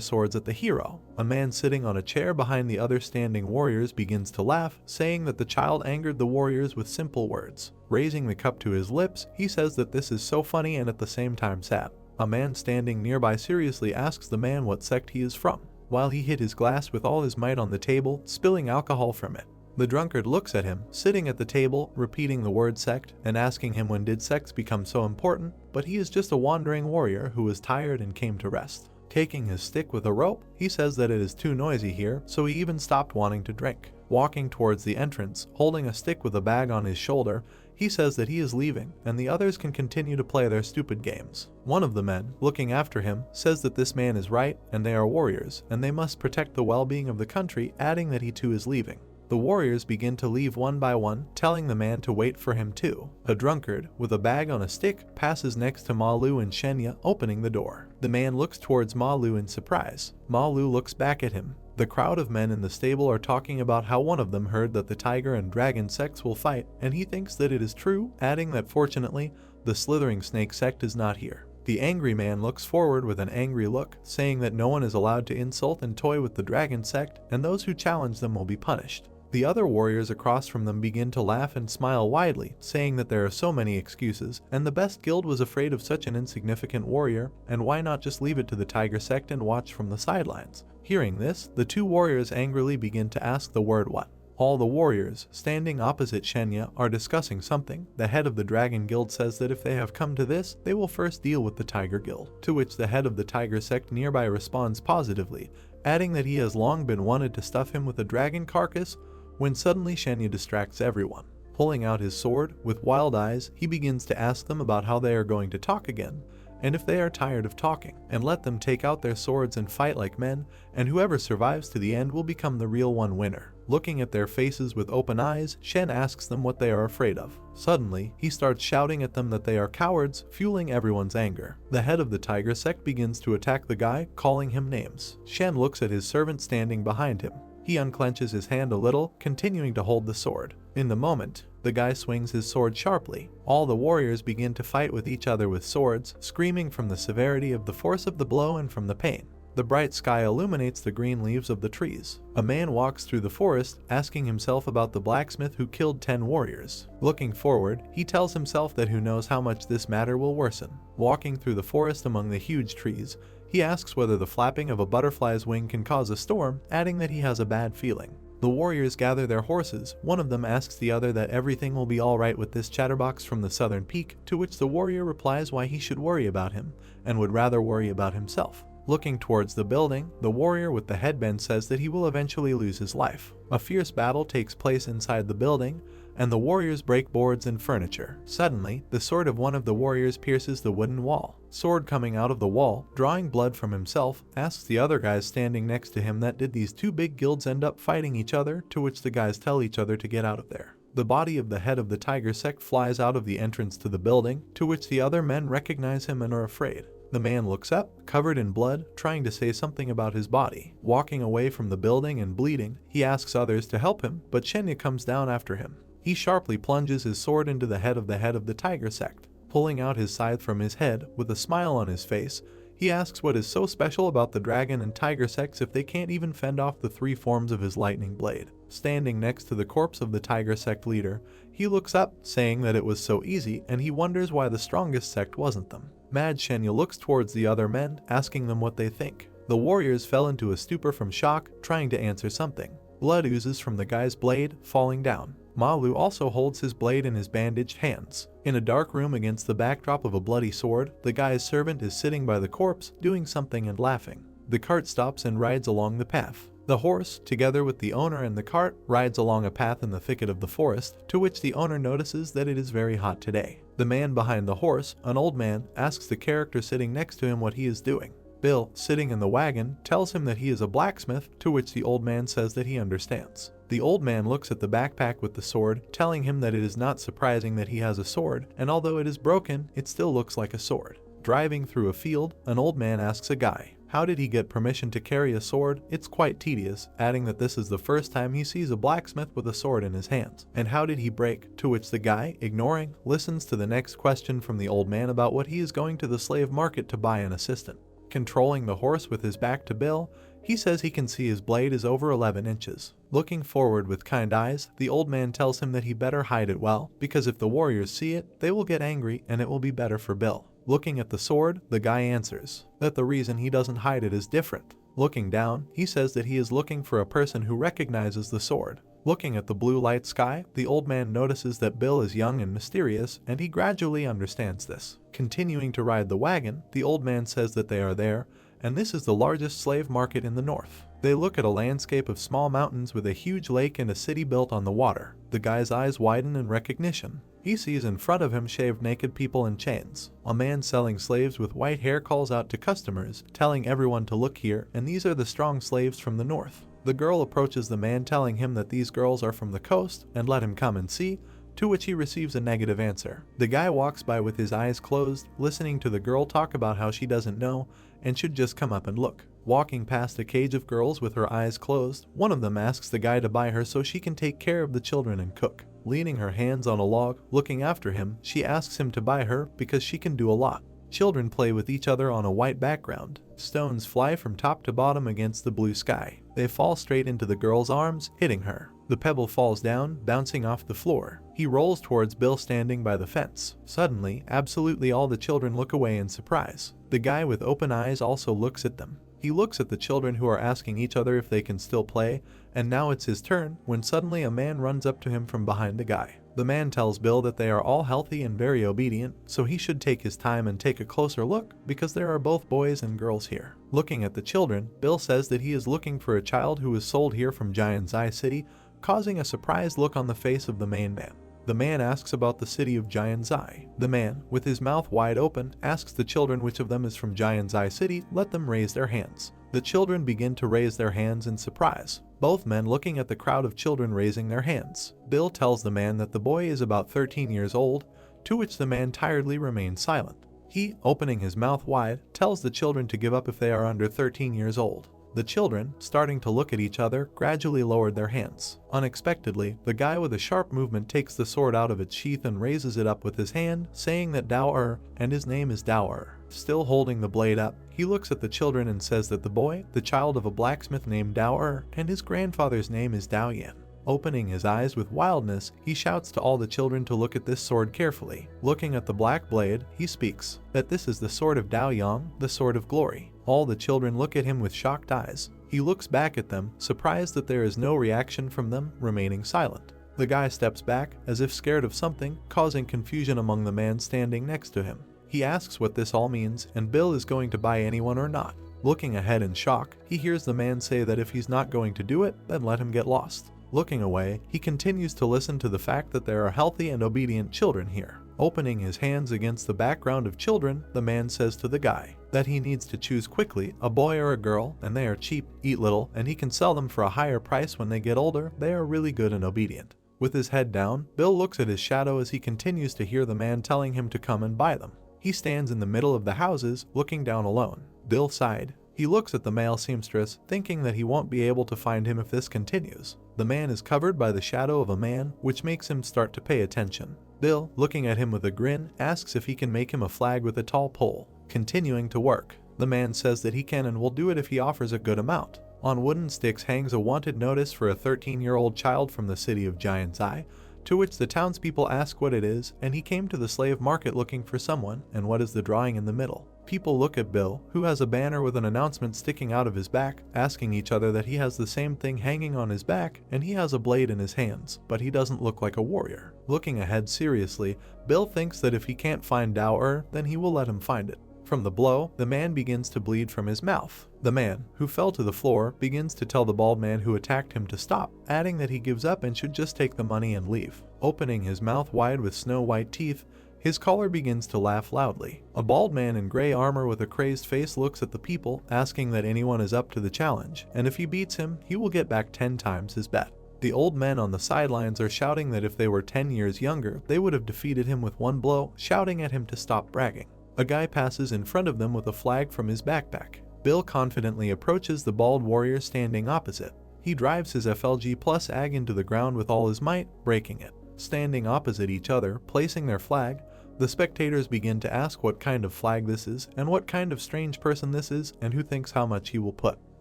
swords at the hero. A man sitting on a chair behind the other standing warriors begins to laugh, saying that the child angered the warriors with simple words. Raising the cup to his lips, he says that this is so funny and at the same time sad. A man standing nearby seriously asks the man what sect he is from, while he hit his glass with all his might on the table, spilling alcohol from it. The drunkard looks at him, sitting at the table, repeating the word sect, and asking him when did sects become so important, but he is just a wandering warrior who was tired and came to rest. Taking his stick with a rope, he says that it is too noisy here, so he even stopped wanting to drink. Walking towards the entrance, holding a stick with a bag on his shoulder, he says that he is leaving, and the others can continue to play their stupid games. One of the men, looking after him, says that this man is right, and they are warriors, and they must protect the well-being of the country, adding that he too is leaving. The warriors begin to leave one by one, telling the man to wait for him too. A drunkard, with a bag on a stick, passes next to Malu and Shenya, opening the door. The man looks towards Malu in surprise. Malu looks back at him. The crowd of men in the stable are talking about how one of them heard that the tiger and dragon sects will fight, and he thinks that it is true, adding that fortunately, the slithering snake sect is not here. The angry man looks forward with an angry look, saying that no one is allowed to insult and toy with the dragon sect, and those who challenge them will be punished. The other warriors across from them begin to laugh and smile widely, saying that there are so many excuses, and the best guild was afraid of such an insignificant warrior, and why not just leave it to the tiger sect and watch from the sidelines. Hearing this, the two warriors angrily begin to ask the word what. All the warriors, standing opposite Shenya, are discussing something. The head of the Dragon Guild says that if they have come to this, they will first deal with the Tiger Guild, to which the head of the Tiger sect nearby responds positively, adding that he has long been wanted to stuff him with a dragon carcass, when suddenly Shenya distracts everyone. Pulling out his sword, with wild eyes, he begins to ask them about how they are going to talk again, and if they are tired of talking, and let them take out their swords and fight like men, and whoever survives to the end will become the real one winner. Looking at their faces with open eyes, Shen asks them what they are afraid of. Suddenly, he starts shouting at them that they are cowards, fueling everyone's anger. The head of the Tiger sect begins to attack the guy, calling him names. Shen looks at his servant standing behind him. He unclenches his hand a little, continuing to hold the sword. In the moment, the guy swings his sword sharply. All the warriors begin to fight with each other with swords, screaming from the severity of the force of the blow and from the pain. The bright sky illuminates the green leaves of the trees. A man walks through the forest, asking himself about the blacksmith who killed 10 warriors. Looking forward, he tells himself that who knows how much this matter will worsen. Walking through the forest among the huge trees, he asks whether the flapping of a butterfly's wing can cause a storm, adding that he has a bad feeling. The warriors gather their horses. One of them asks the other that everything will be alright with this chatterbox from the southern peak, to which the warrior replies why he should worry about him, and would rather worry about himself. Looking towards the building, the warrior with the headband says that he will eventually lose his life. A fierce battle takes place inside the building, and the warriors break boards and furniture. Suddenly, the sword of one of the warriors pierces the wooden wall. Sword coming out of the wall, drawing blood from himself, asks the other guys standing next to him that did these two big guilds end up fighting each other, to which the guys tell each other to get out of there. The body of the head of the Tiger sect flies out of the entrance to the building, to which the other men recognize him and are afraid. The man looks up, covered in blood, trying to say something about his body. Walking away from the building and bleeding, he asks others to help him, but Shenya comes down after him. He sharply plunges his sword into the head of the Tiger sect. Pulling out his scythe from his head, with a smile on his face, he asks what is so special about the dragon and tiger sects if they can't even fend off the 3 forms of his lightning blade. Standing next to the corpse of the tiger sect leader, he looks up, saying that it was so easy, and he wonders why the strongest sect wasn't them. Mad Shenya looks towards the other men, asking them what they think. The warriors fell into a stupor from shock, trying to answer something. Blood oozes from the guy's blade, falling down. Malu also holds his blade in his bandaged hands. In a dark room against the backdrop of a bloody sword, the guy's servant is sitting by the corpse, doing something and laughing. The cart stops and rides along the path. The horse, together with the owner and the cart, rides along a path in the thicket of the forest, to which the owner notices that it is very hot today. The man behind the horse, an old man, asks the character sitting next to him what he is doing. Bill, sitting in the wagon, tells him that he is a blacksmith, to which the old man says that he understands. The old man looks at the backpack with the sword, telling him that it is not surprising that he has a sword, and although it is broken, it still looks like a sword. Driving through a field, an old man asks a guy, how did he get permission to carry a sword? It's quite tedious, adding that this is the first time he sees a blacksmith with a sword in his hands. And how did he break? To which the guy, ignoring, listens to the next question from the old man about what he is going to the slave market to buy an assistant. Controlling the horse with his back to Bill, he says he can see his blade is over 11 inches. Looking forward with kind eyes, the old man tells him that he better hide it well, because if the warriors see it, they will get angry and it will be better for Bill. Looking at the sword, the guy answers that the reason he doesn't hide it is different. Looking down, he says that he is looking for a person who recognizes the sword. Looking at the blue light sky, the old man notices that Bill is young and mysterious, and he gradually understands this. Continuing to ride the wagon, the old man says that they are there, and this is the largest slave market in the north. They look at a landscape of small mountains with a huge lake and a city built on the water. The guy's eyes widen in recognition. He sees in front of him shaved naked people in chains. A man selling slaves with white hair calls out to customers, telling everyone to look here, and these are the strong slaves from the north. The girl approaches the man, telling him that these girls are from the coast and let him come and see, to which he receives a negative answer. The guy walks by with his eyes closed, listening to the girl talk about how she doesn't know and should just come up and look. Walking past a cage of girls with her eyes closed, one of them asks the guy to buy her so she can take care of the children and cook. Leaning her hands on a log, looking after him, she asks him to buy her because she can do a lot. Children play with each other on a white background. Stones fly from top to bottom against the blue sky. They fall straight into the girl's arms, hitting her. The pebble falls down, bouncing off the floor. He rolls towards Bill standing by the fence. Suddenly, absolutely all the children look away in surprise. The guy with open eyes also looks at them. he looks at the children who are asking each other if they can still play, and now it's his turn when suddenly a man runs up to him from behind the guy. The man tells Bill that they are all healthy and very obedient, so he should take his time and take a closer look because there are both boys and girls here. Looking at the children, Bill says that he is looking for a child who was sold here from Giant's Eye City, causing a surprised look on the face of the main man. The man asks about the city of Giant's Eye. The man, with his mouth wide open, asks the children which of them is from Giant's Eye City. Let them raise their hands. The children begin to raise their hands in surprise, both men looking at the crowd of children raising their hands. Bill tells the man that the boy is about 13 years old, to which the man tiredly remains silent. He, opening his mouth wide, tells the children to give up if they are under 13 years old. The children, starting to look at each other, gradually lowered their hands. Unexpectedly, the guy with a sharp movement takes the sword out of its sheath and raises it up with his hand, saying that Dao-er, and his name is Dao-er. Still holding the blade up, he looks at the children and says that the boy, the child of a blacksmith named Dao-er, and his grandfather's name is Dao-yan. Opening his eyes with wildness, he shouts to all the children to look at this sword carefully. Looking at the black blade, he speaks that this is the sword of Dao-yang, the sword of glory. All the children look at him with shocked eyes. He looks back at them, surprised that there is no reaction from them, remaining silent. The guy steps back, as if scared of something, causing confusion among the man standing next to him. He asks what this all means, and Bill is going to buy anyone or not. Looking ahead in shock, he hears the man say that if he's not going to do it, then let him get lost. Looking away, he continues to listen to the fact that there are healthy and obedient children here. Opening his hands against the background of children, the man says to the guy that he needs to choose quickly, a boy or a girl, and they are cheap, eat little, and he can sell them for a higher price when they get older. They are really good and obedient. With his head down, Bill looks at his shadow as he continues to hear the man telling him to come and buy them. He stands in the middle of the houses, looking down alone. Bill sighed. He looks at the male seamstress, thinking that he won't be able to find him if this continues. The man is covered by the shadow of a man, which makes him start to pay attention. Bill, looking at him with a grin, asks if he can make him a flag with a tall pole. Continuing to work, the man says that he can and will do it if he offers a good amount. On wooden sticks hangs a wanted notice for a 13-year-old child from the city of Giant's Eye, to which the townspeople ask what it is, and he came to the slave market looking for someone, and what is the drawing in the middle. People look at Bill, who has a banner with an announcement sticking out of his back, asking each other that he has the same thing hanging on his back, and he has a blade in his hands, but he doesn't look like a warrior. Looking ahead seriously, Bill thinks that if he can't find Dao-er, then he will let him find it. From the blow, the man begins to bleed from his mouth. The man, who fell to the floor, begins to tell the bald man who attacked him to stop, adding that he gives up and should just take the money and leave. Opening his mouth wide with snow-white teeth, his caller begins to laugh loudly. A bald man in gray armor with a crazed face looks at the people, asking that anyone is up to the challenge, and if he beats him, he will get back 10 times his bet. The old men on the sidelines are shouting that if they were 10 years younger, they would have defeated him with one blow, shouting at him to stop bragging. A guy passes in front of them with a flag from his backpack. Bill confidently approaches the bald warrior standing opposite. He drives his FLG plus AG into the ground with all his might, breaking it. Standing opposite each other, placing their flag, the spectators begin to ask what kind of flag this is, and what kind of strange person this is, and who thinks how much he will put.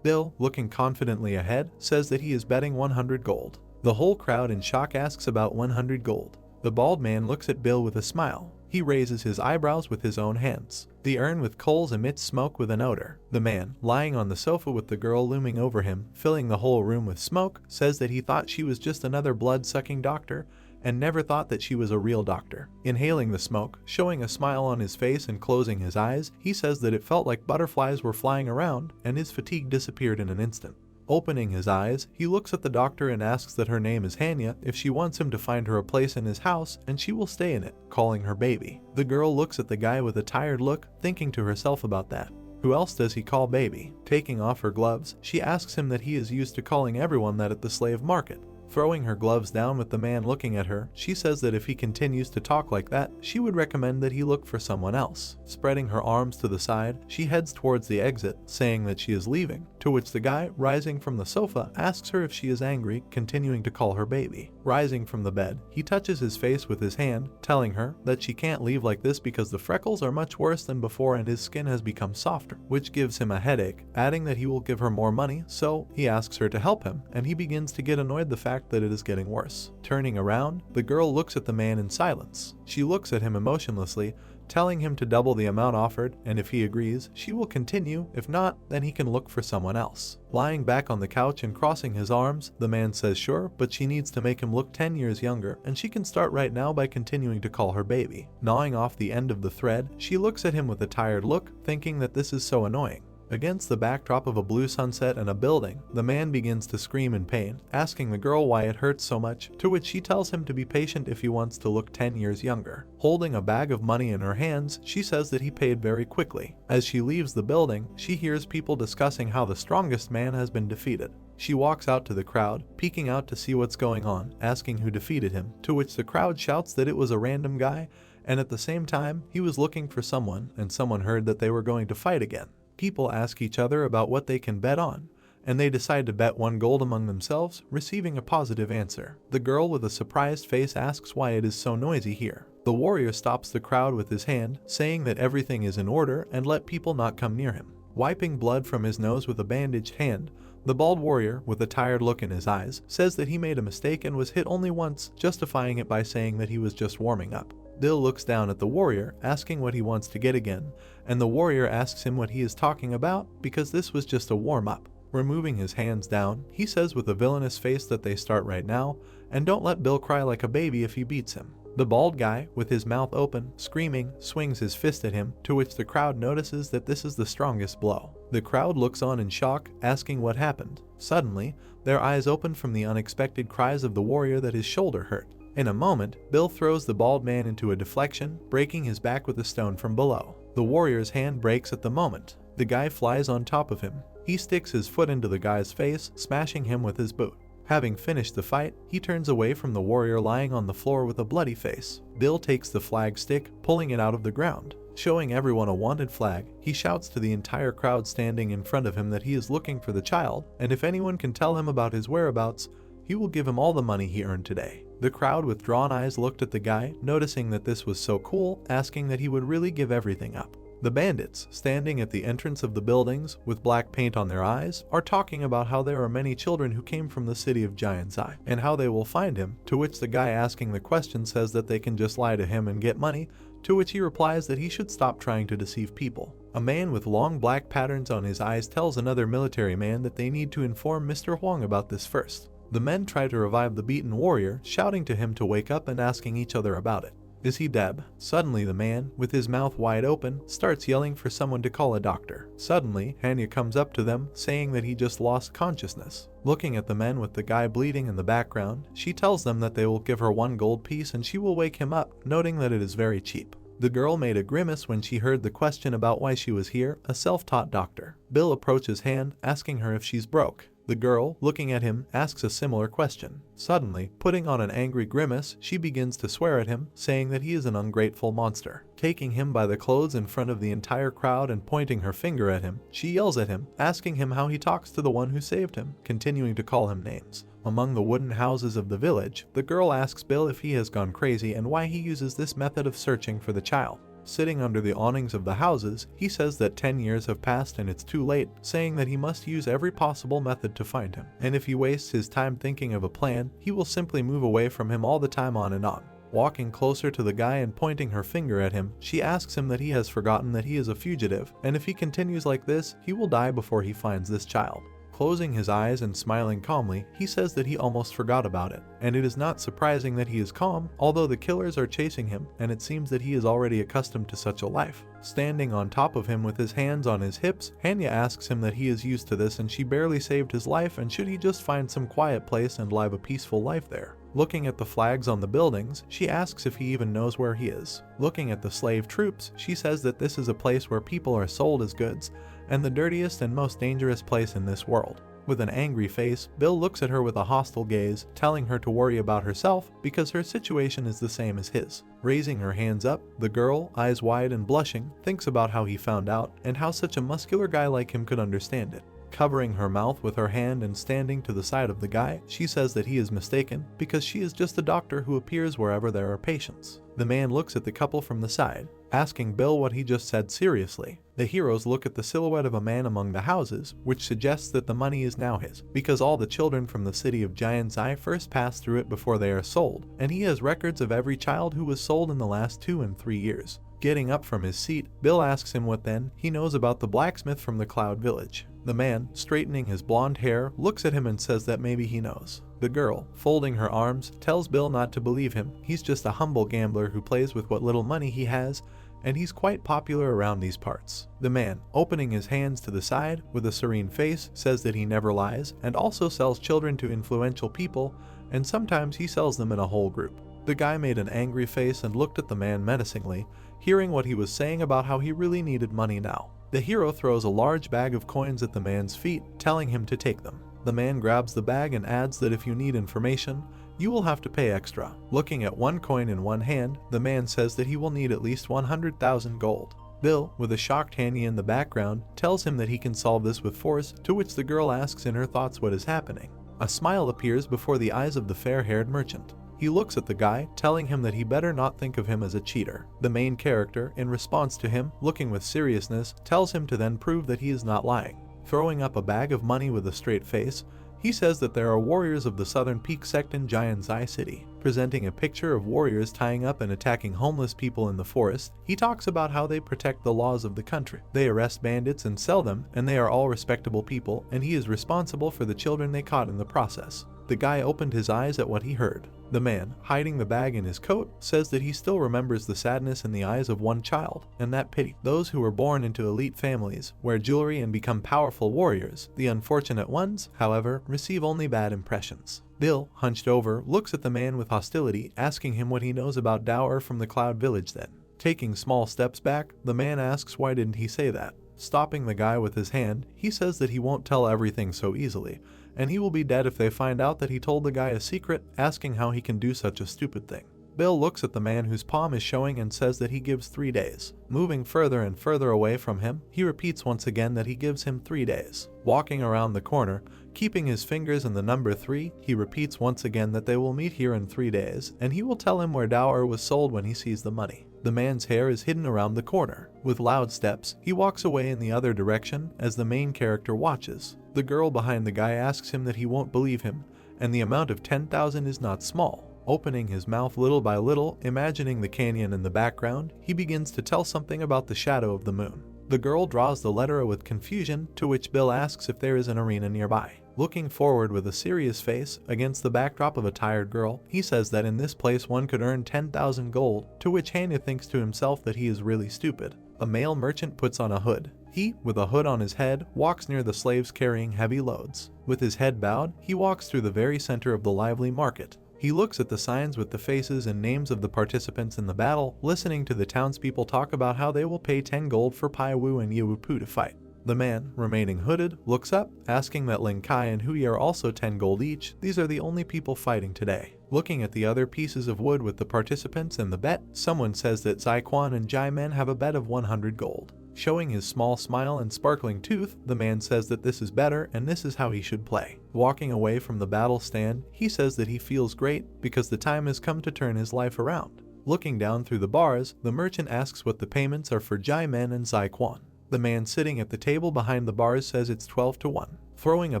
Bill, looking confidently ahead, says that he is betting 100 gold. The whole crowd in shock asks about 100 gold. The bald man looks at Bill with a smile. He raises his eyebrows with his own hands. The urn with coals emits smoke with an odor. The man, lying on the sofa with the girl looming over him, filling the whole room with smoke, says that he thought she was just another blood-sucking doctor, and never thought that she was a real doctor. Inhaling the smoke, showing a smile on his face and closing his eyes, he says that it felt like butterflies were flying around, and his fatigue disappeared in an instant. Opening his eyes, he looks at the doctor and asks that her name is Hanya, if she wants him to find her a place in his house, and she will stay in it, calling her baby. The girl looks at the guy with a tired look, thinking to herself about that. Who else does he call baby? Taking off her gloves, she asks him that he is used to calling everyone that at the slave market. Throwing her gloves down with the man looking at her, she says that if he continues to talk like that, she would recommend that he look for someone else. Spreading her arms to the side, she heads towards the exit, saying that she is leaving, to which the guy, rising from the sofa, asks her if she is angry, continuing to call her baby. Rising from the bed, he touches his face with his hand, telling her that she can't leave like this because the freckles are much worse than before and his skin has become softer, which gives him a headache, adding that he will give her more money, so he asks her to help him, and he begins to get annoyed the fact that it is getting worse. Turning around, the girl looks at the man in silence. She looks at him emotionlessly, telling him to double the amount offered, and if he agrees, she will continue. If not, then he can look for someone else. Lying back on the couch and crossing his arms, the man says sure, but she needs to make him look 10 years younger, and she can start right now by continuing to call her baby. Gnawing off the end of the thread, she looks at him with a tired look, thinking that this is so annoying. Against the backdrop of a blue sunset and a building, the man begins to scream in pain, asking the girl why it hurts so much, to which she tells him to be patient if he wants to look 10 years younger. Holding a bag of money in her hands, she says that he paid very quickly. As she leaves the building, she hears people discussing how the strongest man has been defeated. She walks out to the crowd, peeking out to see what's going on, asking who defeated him, to which the crowd shouts that it was a random guy, and at the same time, he was looking for someone, and someone heard that they were going to fight again. People ask each other about what they can bet on, and they decide to bet 1 gold among themselves, receiving a positive answer. The girl with a surprised face asks why it is so noisy here. The warrior stops the crowd with his hand, saying that everything is in order and let people not come near him. Wiping blood from his nose with a bandaged hand, the bald warrior, with a tired look in his eyes, says that he made a mistake and was hit only once, justifying it by saying that he was just warming up. Bill looks down at the warrior, asking what he wants to get again, and the warrior asks him what he is talking about, because this was just a warm-up. Removing his hands down, he says with a villainous face that they start right now, and don't let Bill cry like a baby if he beats him. The bald guy, with his mouth open, screaming, swings his fist at him, to which the crowd notices that this is the strongest blow. The crowd looks on in shock, asking what happened. Suddenly, their eyes open from the unexpected cries of the warrior that his shoulder hurt. In a moment, Bill throws the bald man into a deflection, breaking his back with a stone from below. The warrior's hand breaks at the moment. The guy flies on top of him. He sticks his foot into the guy's face, smashing him with his boot. Having finished the fight, he turns away from the warrior lying on the floor with a bloody face. Bill takes the flag stick, pulling it out of the ground. Showing everyone a wanted flag, he shouts to the entire crowd standing in front of him that he is looking for the child, and if anyone can tell him about his whereabouts, he will give him all the money he earned today. The crowd with drawn eyes looked at the guy, noticing that this was so cool, asking that he would really give everything up. The bandits, standing at the entrance of the buildings, with black paint on their eyes, are talking about how there are many children who came from the city of Giant's Eye, and how they will find him, to which the guy asking the question says that they can just lie to him and get money, to which he replies that he should stop trying to deceive people. A man with long black patterns on his eyes tells another military man that they need to inform Mr. Huang about this first. The men try to revive the beaten warrior, shouting to him to wake up and asking each other about it. Is he dead? Suddenly the man, with his mouth wide open, starts yelling for someone to call a doctor. Suddenly, Hanya comes up to them, saying that he just lost consciousness. Looking at the men with the guy bleeding in the background, she tells them that they will give her 1 gold piece and she will wake him up, noting that it is very cheap. The girl made a grimace when she heard the question about why she was here, a self-taught doctor. Bill approaches Han, asking her if she's broke. The girl, looking at him, asks a similar question. Suddenly, putting on an angry grimace, she begins to swear at him, saying that he is an ungrateful monster. Taking him by the clothes in front of the entire crowd and pointing her finger at him, she yells at him, asking him how he talks to the one who saved him, continuing to call him names. Among the wooden houses of the village, the girl asks Bill if he has gone crazy and why he uses this method of searching for the child. Sitting under the awnings of the houses, he says that 10 years have passed and it's too late, saying that he must use every possible method to find him. And if he wastes his time thinking of a plan, he will simply move away from him all the time on and on. Walking closer to the guy and pointing her finger at him, she asks him that he has forgotten that he is a fugitive, and if he continues like this, he will die before he finds this child. Closing his eyes and smiling calmly, he says that he almost forgot about it, and it is not surprising that he is calm, although the killers are chasing him, and it seems that he is already accustomed to such a life. Standing on top of him with his hands on his hips, Hanya asks him that he is used to this and she barely saved his life and should he just find some quiet place and live a peaceful life there. Looking at the flags on the buildings, she asks if he even knows where he is. Looking at the slave troops, she says that this is a place where people are sold as goods, and the dirtiest and most dangerous place in this world. With an angry face, Bill looks at her with a hostile gaze, telling her to worry about herself because her situation is the same as his. Raising her hands up, the girl, eyes wide and blushing, thinks about how he found out and how such a muscular guy like him could understand it. covering her mouth with her hand and standing to the side of the guy. She says that he is mistaken because she is just a doctor who appears wherever there are patients. The man looks at the couple from the side, asking Bill what he just said seriously. The heroes look at the silhouette of a man among the houses, which suggests that the money is now his, because all the children from the city of Giant's Eye first pass through it before they are sold, and he has records of every child who was sold in the last 2 and 3 years. Getting up from his seat, Bill asks him what then he knows about the blacksmith from the Cloud Village. The man, straightening his blonde hair, looks at him and says that maybe he knows. The girl, folding her arms, tells Bill not to believe him. He's just a humble gambler who plays with what little money he has, and he's quite popular around these parts. The man, opening his hands to the side with a serene face, says that he never lies and also sells children to influential people, and sometimes he sells them in a whole group. The guy made an angry face and looked at the man menacingly, hearing what he was saying about how he really needed money now. The hero throws a large bag of coins at the man's feet, telling him to take them. The man grabs the bag and adds that if you need information, you will have to pay extra. Looking at one coin in one hand, the man says that he will need at least 100,000 gold. Bill, with a shocked Hanny in the background, tells him that he can solve this with force, to which the girl asks in her thoughts what is happening. A smile appears before the eyes of the fair-haired merchant. He looks at the guy, telling him that he better not think of him as a cheater. The main character, in response to him, looking with seriousness, tells him to then prove that he is not lying. Throwing up a bag of money with a straight face, he says that there are warriors of the Southern Peak sect in Giant's Eye City. Presenting a picture of warriors tying up and attacking homeless people in the forest, he talks about how they protect the laws of the country. They arrest bandits and sell them, and they are all respectable people, and he is responsible for the children they caught in the process. The guy opened his eyes at what he heard. The man, hiding the bag in his coat, says that he still remembers the sadness in the eyes of one child, and that pity. Those who were born into elite families, wear jewelry and become powerful warriors. The unfortunate ones, however, receive only bad impressions. Bill, hunched over, looks at the man with hostility, asking him what he knows about Dower from the Cloud Village then. Taking small steps back, the man asks why didn't he say that. Stopping the guy with his hand, he says that he won't tell everything so easily, and he will be dead if they find out that he told the guy a secret, asking how he can do such a stupid thing. Bill looks at the man whose palm is showing and says that he gives 3 days. Moving further and further away from him, he repeats once again that he gives him 3 days. Walking around the corner, keeping his fingers in the number 3, he repeats once again that they will meet here in 3 days, and he will tell him where Dower was sold when he sees the money. The man's hair is hidden around the corner. With loud steps, he walks away in the other direction as the main character watches. The girl behind the guy asks him that he won't believe him, and the amount of 10,000 is not small. Opening his mouth little by little, imagining the canyon in the background, he begins to tell something about the shadow of the moon. The girl draws the letter with confusion, to which Bill asks if there is an arena nearby. Looking forward with a serious face, against the backdrop of a tired girl, he says that in this place one could earn 10,000 gold, to which Hanya thinks to himself that he is really stupid. A male merchant puts on a hood. He, with a hood on his head, walks near the slaves carrying heavy loads. With his head bowed, he walks through the very center of the lively market. He looks at the signs with the faces and names of the participants in the battle, listening to the townspeople talk about how they will pay 10 gold for Pai Wu and Yuwu to fight. The man, remaining hooded, looks up, asking that Ling Kai and Hui are also 10 gold each. These are the only people fighting today. Looking at the other pieces of wood with the participants and the bet, someone says that Zai Quan and Jai Men have a bet of 100 gold. Showing his small smile and sparkling tooth, the man says that this is better and this is how he should play. Walking away from the battle stand, he says that he feels great because the time has come to turn his life around. Looking down through the bars, the merchant asks what the payments are for Jai Men and Zai Quan. The man sitting at the table behind the bars says it's 12 to 1. Throwing a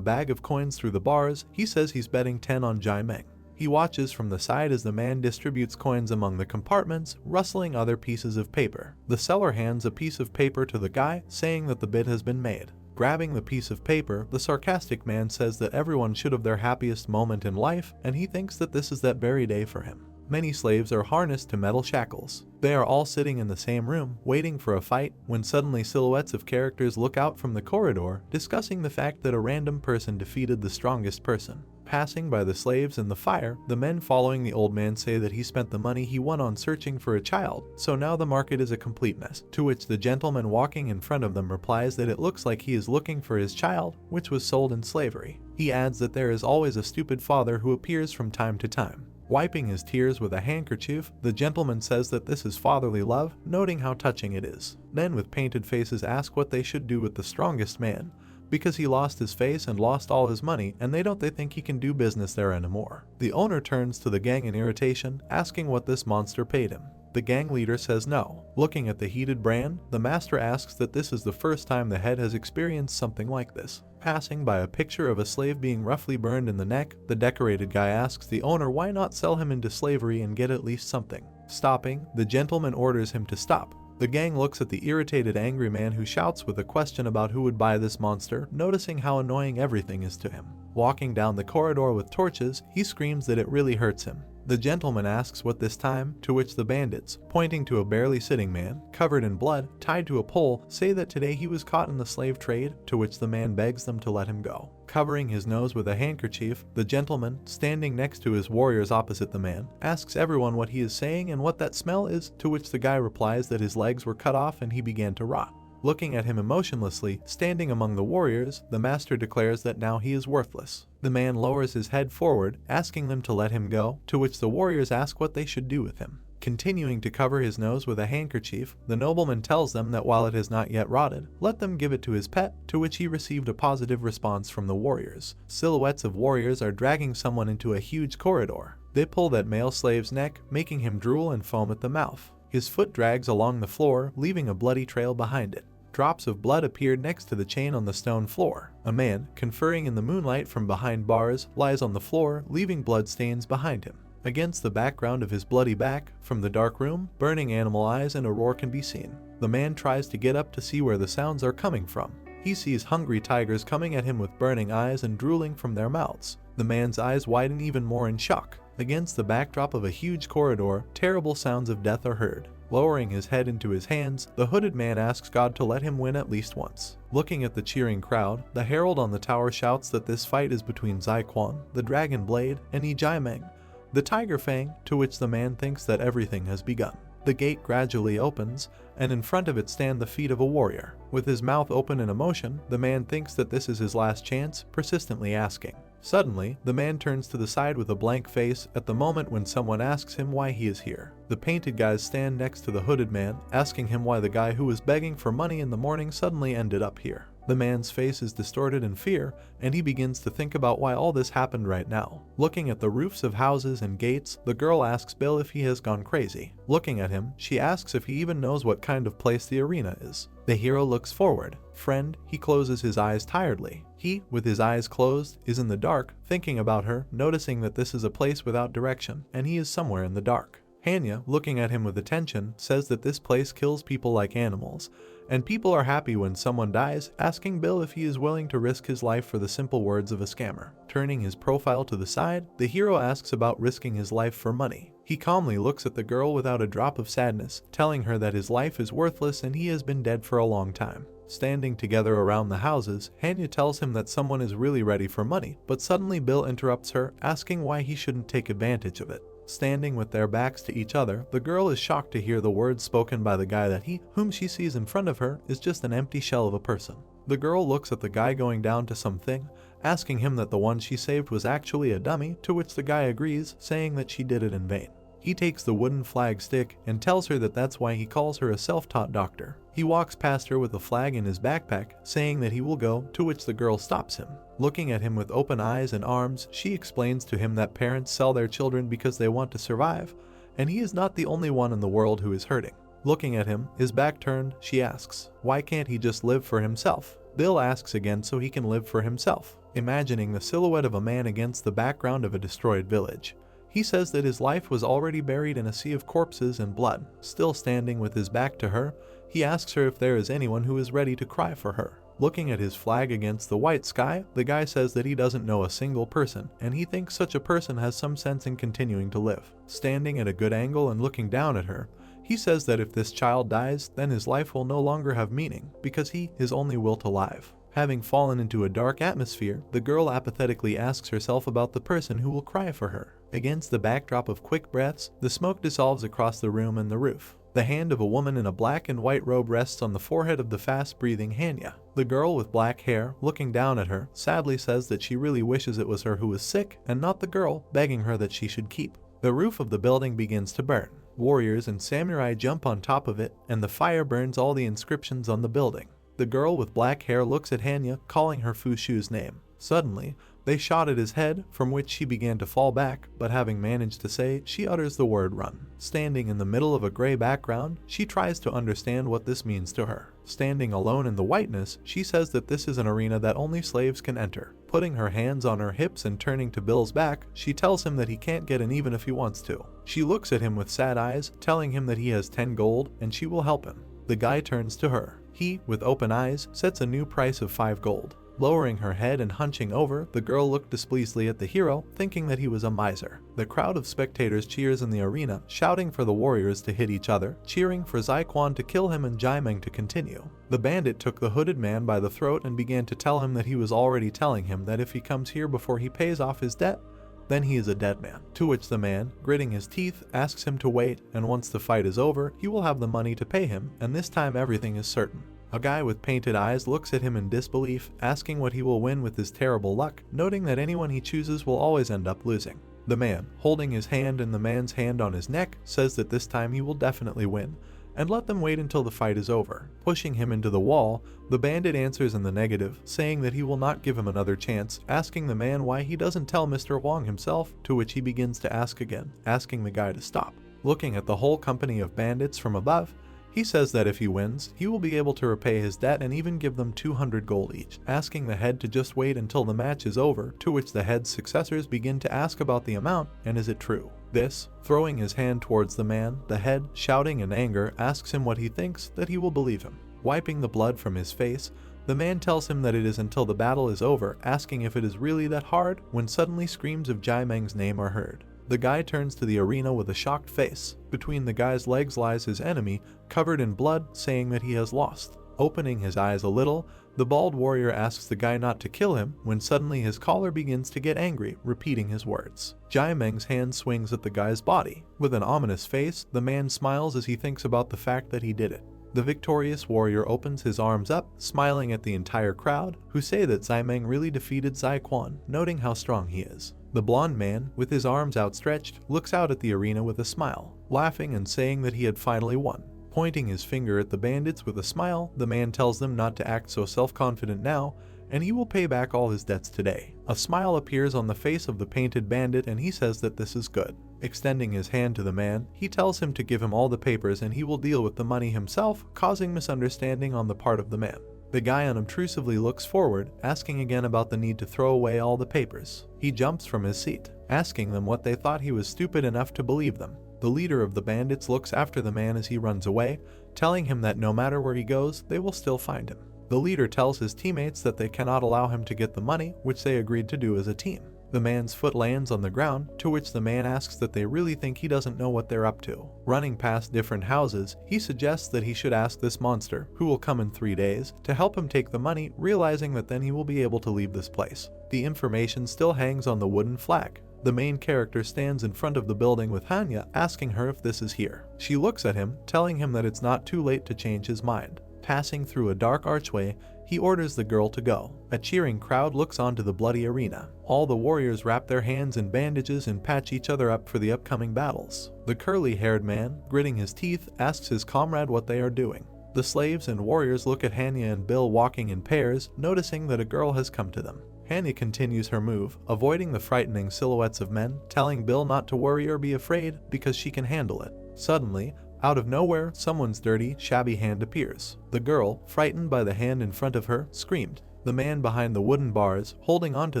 bag of coins through the bars, he says he's betting 10 on Jai Meng. He watches from the side as the man distributes coins among the compartments, rustling other pieces of paper. The seller hands a piece of paper to the guy, saying that the bid has been made. Grabbing the piece of paper, the sarcastic man says that everyone should have their happiest moment in life, and he thinks that this is that very day for him. Many slaves are harnessed to metal shackles. They are all sitting in the same room, waiting for a fight, when suddenly silhouettes of characters look out from the corridor, discussing the fact that a random person defeated the strongest person. Passing by the slaves and the fire, the men following the old man say that he spent the money he won on searching for a child, so now the market is a complete mess, to which the gentleman walking in front of them replies that it looks like he is looking for his child, which was sold in slavery. He adds that there is always a stupid father who appears from time to time. Wiping his tears with a handkerchief, the gentleman says that this is fatherly love, noting how touching it is. Men with painted faces ask what they should do with the strongest man, because he lost his face and lost all his money, and they think he can do business there anymore. The owner turns to the gang in irritation, asking what this monster paid him. The gang leader says no. Looking at the heated brand, the master asks that this is the first time the head has experienced something like this. Passing by a picture of a slave being roughly burned in the neck, the decorated guy asks the owner why not sell him into slavery and get at least something. Stopping, the gentleman orders him to stop. The gang looks at the irritated angry man who shouts with a question about who would buy this monster, noticing how annoying everything is to him. Walking down the corridor with torches, he screams that it really hurts him. The gentleman asks what this time, to which the bandits, pointing to a barely sitting man, covered in blood, tied to a pole, say that today he was caught in the slave trade, to which the man begs them to let him go. Covering his nose with a handkerchief, the gentleman, standing next to his warriors opposite the man, asks everyone what he is saying and what that smell is, to which the guy replies that his legs were cut off and he began to rot. Looking at him emotionlessly, standing among the warriors, the master declares that now he is worthless. The man lowers his head forward, asking them to let him go, to which the warriors ask what they should do with him. Continuing to cover his nose with a handkerchief, the nobleman tells them that while it has not yet rotted, let them give it to his pet, to which he received a positive response from the warriors. Silhouettes of warriors are dragging someone into a huge corridor. They pull that male slave's neck, making him drool and foam at the mouth. His foot drags along the floor, leaving a bloody trail behind it. Drops of blood appeared next to the chain on the stone floor. A man, conferring in the moonlight from behind bars, lies on the floor, leaving blood stains behind him. Against the background of his bloody back, from the dark room, burning animal eyes and a roar can be seen. The man tries to get up to see where the sounds are coming from. He sees hungry tigers coming at him with burning eyes and drooling from their mouths. The man's eyes widen even more in shock. Against the backdrop of a huge corridor, terrible sounds of death are heard. Lowering his head into his hands, the hooded man asks God to let him win at least once. Looking at the cheering crowd, the herald on the tower shouts that this fight is between Zaiquan, the Dragon Blade, and Ijaimeng, the Tiger Fang, to which the man thinks that everything has begun. The gate gradually opens, and in front of it stand the feet of a warrior. With his mouth open in emotion, the man thinks that this is his last chance, persistently asking. Suddenly, the man turns to the side with a blank face at the moment when someone asks him why he is here. The painted guys stand next to the hooded man, asking him why the guy who was begging for money in the morning suddenly ended up here. The man's face is distorted in fear, and he begins to think about why all this happened right now. Looking at the roofs of houses and gates, the girl asks Bill if he has gone crazy. Looking at him, she asks if he even knows what kind of place the arena is. The hero looks forward. Friend, he closes his eyes tiredly. He, with his eyes closed, is in the dark, thinking about her, noticing that this is a place without direction, and he is somewhere in the dark. Hanya, looking at him with attention, says that this place kills people like animals, and people are happy when someone dies, asking Bill if he is willing to risk his life for the simple words of a scammer. Turning his profile to the side, the hero asks about risking his life for money. He calmly looks at the girl without a drop of sadness, telling her that his life is worthless and he has been dead for a long time. Standing together around the houses, Hanya tells him that someone is really ready for money, but suddenly Bill interrupts her, asking why he shouldn't take advantage of it. Standing with their backs to each other, the girl is shocked to hear the words spoken by the guy that he, whom she sees in front of her, is just an empty shell of a person. The girl looks at the guy going down to something, asking him that the one she saved was actually a dummy, to which the guy agrees, saying that she did it in vain. He takes the wooden flag stick and tells her that that's why he calls her a self-taught doctor. He walks past her with a flag in his backpack, saying that he will go, to which the girl stops him. Looking at him with open eyes and arms, she explains to him that parents sell their children because they want to survive, and he is not the only one in the world who is hurting. Looking at him, his back turned, she asks, why can't he just live for himself? Bill asks again so he can live for himself, imagining the silhouette of a man against the background of a destroyed village. He says that his life was already buried in a sea of corpses and blood. Still standing with his back to her, he asks her if there is anyone who is ready to cry for her. Looking at his flag against the white sky, the guy says that he doesn't know a single person, and he thinks such a person has some sense in continuing to live. Standing at a good angle and looking down at her, he says that if this child dies, then his life will no longer have meaning, because he is only willed alive. Having fallen into a dark atmosphere, the girl apathetically asks herself about the person who will cry for her. Against the backdrop of quick breaths, the smoke dissolves across the room and the roof. The hand of a woman in a black and white robe rests on the forehead of the fast-breathing Hanya. The girl with black hair, looking down at her, sadly says that she really wishes it was her who was sick and not the girl, begging her that she should keep. The roof of the building begins to burn. Warriors and samurai jump on top of it, and the fire burns all the inscriptions on the building. The girl with black hair looks at Hanya, calling her Fushu's name. Suddenly, they shot at his head, from which she began to fall back, but having managed to say, she utters the word run. Standing in the middle of a gray background, she tries to understand what this means to her. Standing alone in the whiteness, she says that this is an arena that only slaves can enter. Putting her hands on her hips and turning to Bill's back, she tells him that he can't get in even if he wants to. She looks at him with sad eyes, telling him that he has 10 gold and she will help him. The guy turns to her. He, with open eyes, sets a new price of 5 gold. Lowering her head and hunching over, the girl looked displeasedly at the hero, thinking that he was a miser. The crowd of spectators cheers in the arena, shouting for the warriors to hit each other, cheering for Zai-Quan to kill him and Jaimeng to continue. The bandit took the hooded man by the throat and began to tell him that he was already telling him that if he comes here before he pays off his debt, then he is a dead man. To which the man, gritting his teeth, asks him to wait, and once the fight is over, he will have the money to pay him, and this time everything is certain. A guy with painted eyes looks at him in disbelief, asking what he will win with his terrible luck, noting that anyone he chooses will always end up losing. The man, holding his hand and the man's hand on his neck, says that this time he will definitely win, and let them wait until the fight is over. Pushing him into the wall, the bandit answers in the negative, saying that he will not give him another chance, asking the man why he doesn't tell Mr. Wong himself, to which he begins to ask again, asking the guy to stop. Looking at the whole company of bandits from above, he says that if he wins, he will be able to repay his debt and even give them 200 gold each, asking the head to just wait until the match is over, to which the head's successors begin to ask about the amount and is it true. This, throwing his hand towards the man, the head, shouting in anger, asks him what he thinks, that he will believe him. Wiping the blood from his face, the man tells him that it is until the battle is over, asking if it is really that hard, when suddenly screams of Jaimeng's name are heard. The guy turns to the arena with a shocked face. Between the guy's legs lies his enemy, covered in blood, saying that he has lost. Opening his eyes a little, the bald warrior asks the guy not to kill him, when suddenly his caller begins to get angry, repeating his words. Jaimeng's hand swings at the guy's body. With an ominous face, the man smiles as he thinks about the fact that he did it. The victorious warrior opens his arms up, smiling at the entire crowd, who say that Jaimeng really defeated Zai-Quan, noting how strong he is. The blonde man, with his arms outstretched, looks out at the arena with a smile, laughing and saying that he had finally won. Pointing his finger at the bandits with a smile, the man tells them not to act so self-confident now, and he will pay back all his debts today. A smile appears on the face of the painted bandit and he says that this is good. Extending his hand to the man, he tells him to give him all the papers and he will deal with the money himself, causing misunderstanding on the part of the man. The guy unobtrusively looks forward, asking again about the need to throw away all the papers. He jumps from his seat, asking them what they thought he was stupid enough to believe them. The leader of the bandits looks after the man as he runs away, telling him that no matter where he goes, they will still find him. The leader tells his teammates that they cannot allow him to get the money, which they agreed to do as a team. The man's foot lands on the ground, to which the man asks that they really think he doesn't know what they're up to. Running past different houses, he suggests that he should ask this monster, who will come in 3 days, to help him take the money, realizing that then he will be able to leave this place. The information still hangs on the wooden flag. The main character stands in front of the building with Hanya, asking her if this is here. She looks at him, telling him that it's not too late to change his mind. Passing through a dark archway, he orders the girl to go. A cheering crowd looks onto the bloody arena. All the warriors wrap their hands in bandages and patch each other up for the upcoming battles. The curly-haired man, gritting his teeth, asks his comrade what they are doing. The slaves and warriors look at Hanya and Bill walking in pairs, noticing that a girl has come to them. Hanya continues her move, avoiding the frightening silhouettes of men, telling Bill not to worry or be afraid because she can handle it. Suddenly, out of nowhere, someone's dirty, shabby hand appears. The girl, frightened by the hand in front of her, screamed. The man behind the wooden bars, holding onto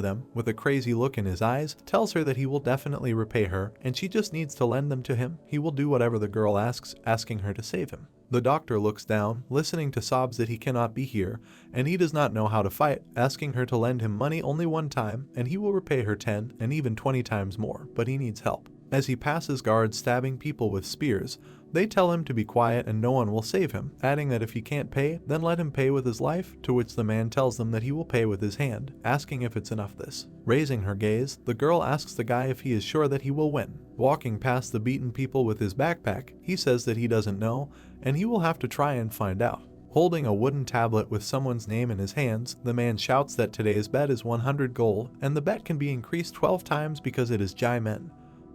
them, with a crazy look in his eyes, tells her that he will definitely repay her, and she just needs to lend them to him. He will do whatever the girl asks, asking her to save him. The doctor looks down, listening to sobs that he cannot be here, and he does not know how to fight, asking her to lend him money only one time, and he will repay her 10 and even 20 times more, but he needs help. As he passes guards stabbing people with spears, they tell him to be quiet and no one will save him, adding that if he can't pay, then let him pay with his life, to which the man tells them that he will pay with his hand, asking if it's enough this. Raising her gaze, the girl asks the guy if he is sure that he will win. Walking past the beaten people with his backpack, he says that he doesn't know, and he will have to try and find out. Holding a wooden tablet with someone's name in his hands, the man shouts that today's bet is 100 gold, and the bet can be increased 12 times because it is Jaimen,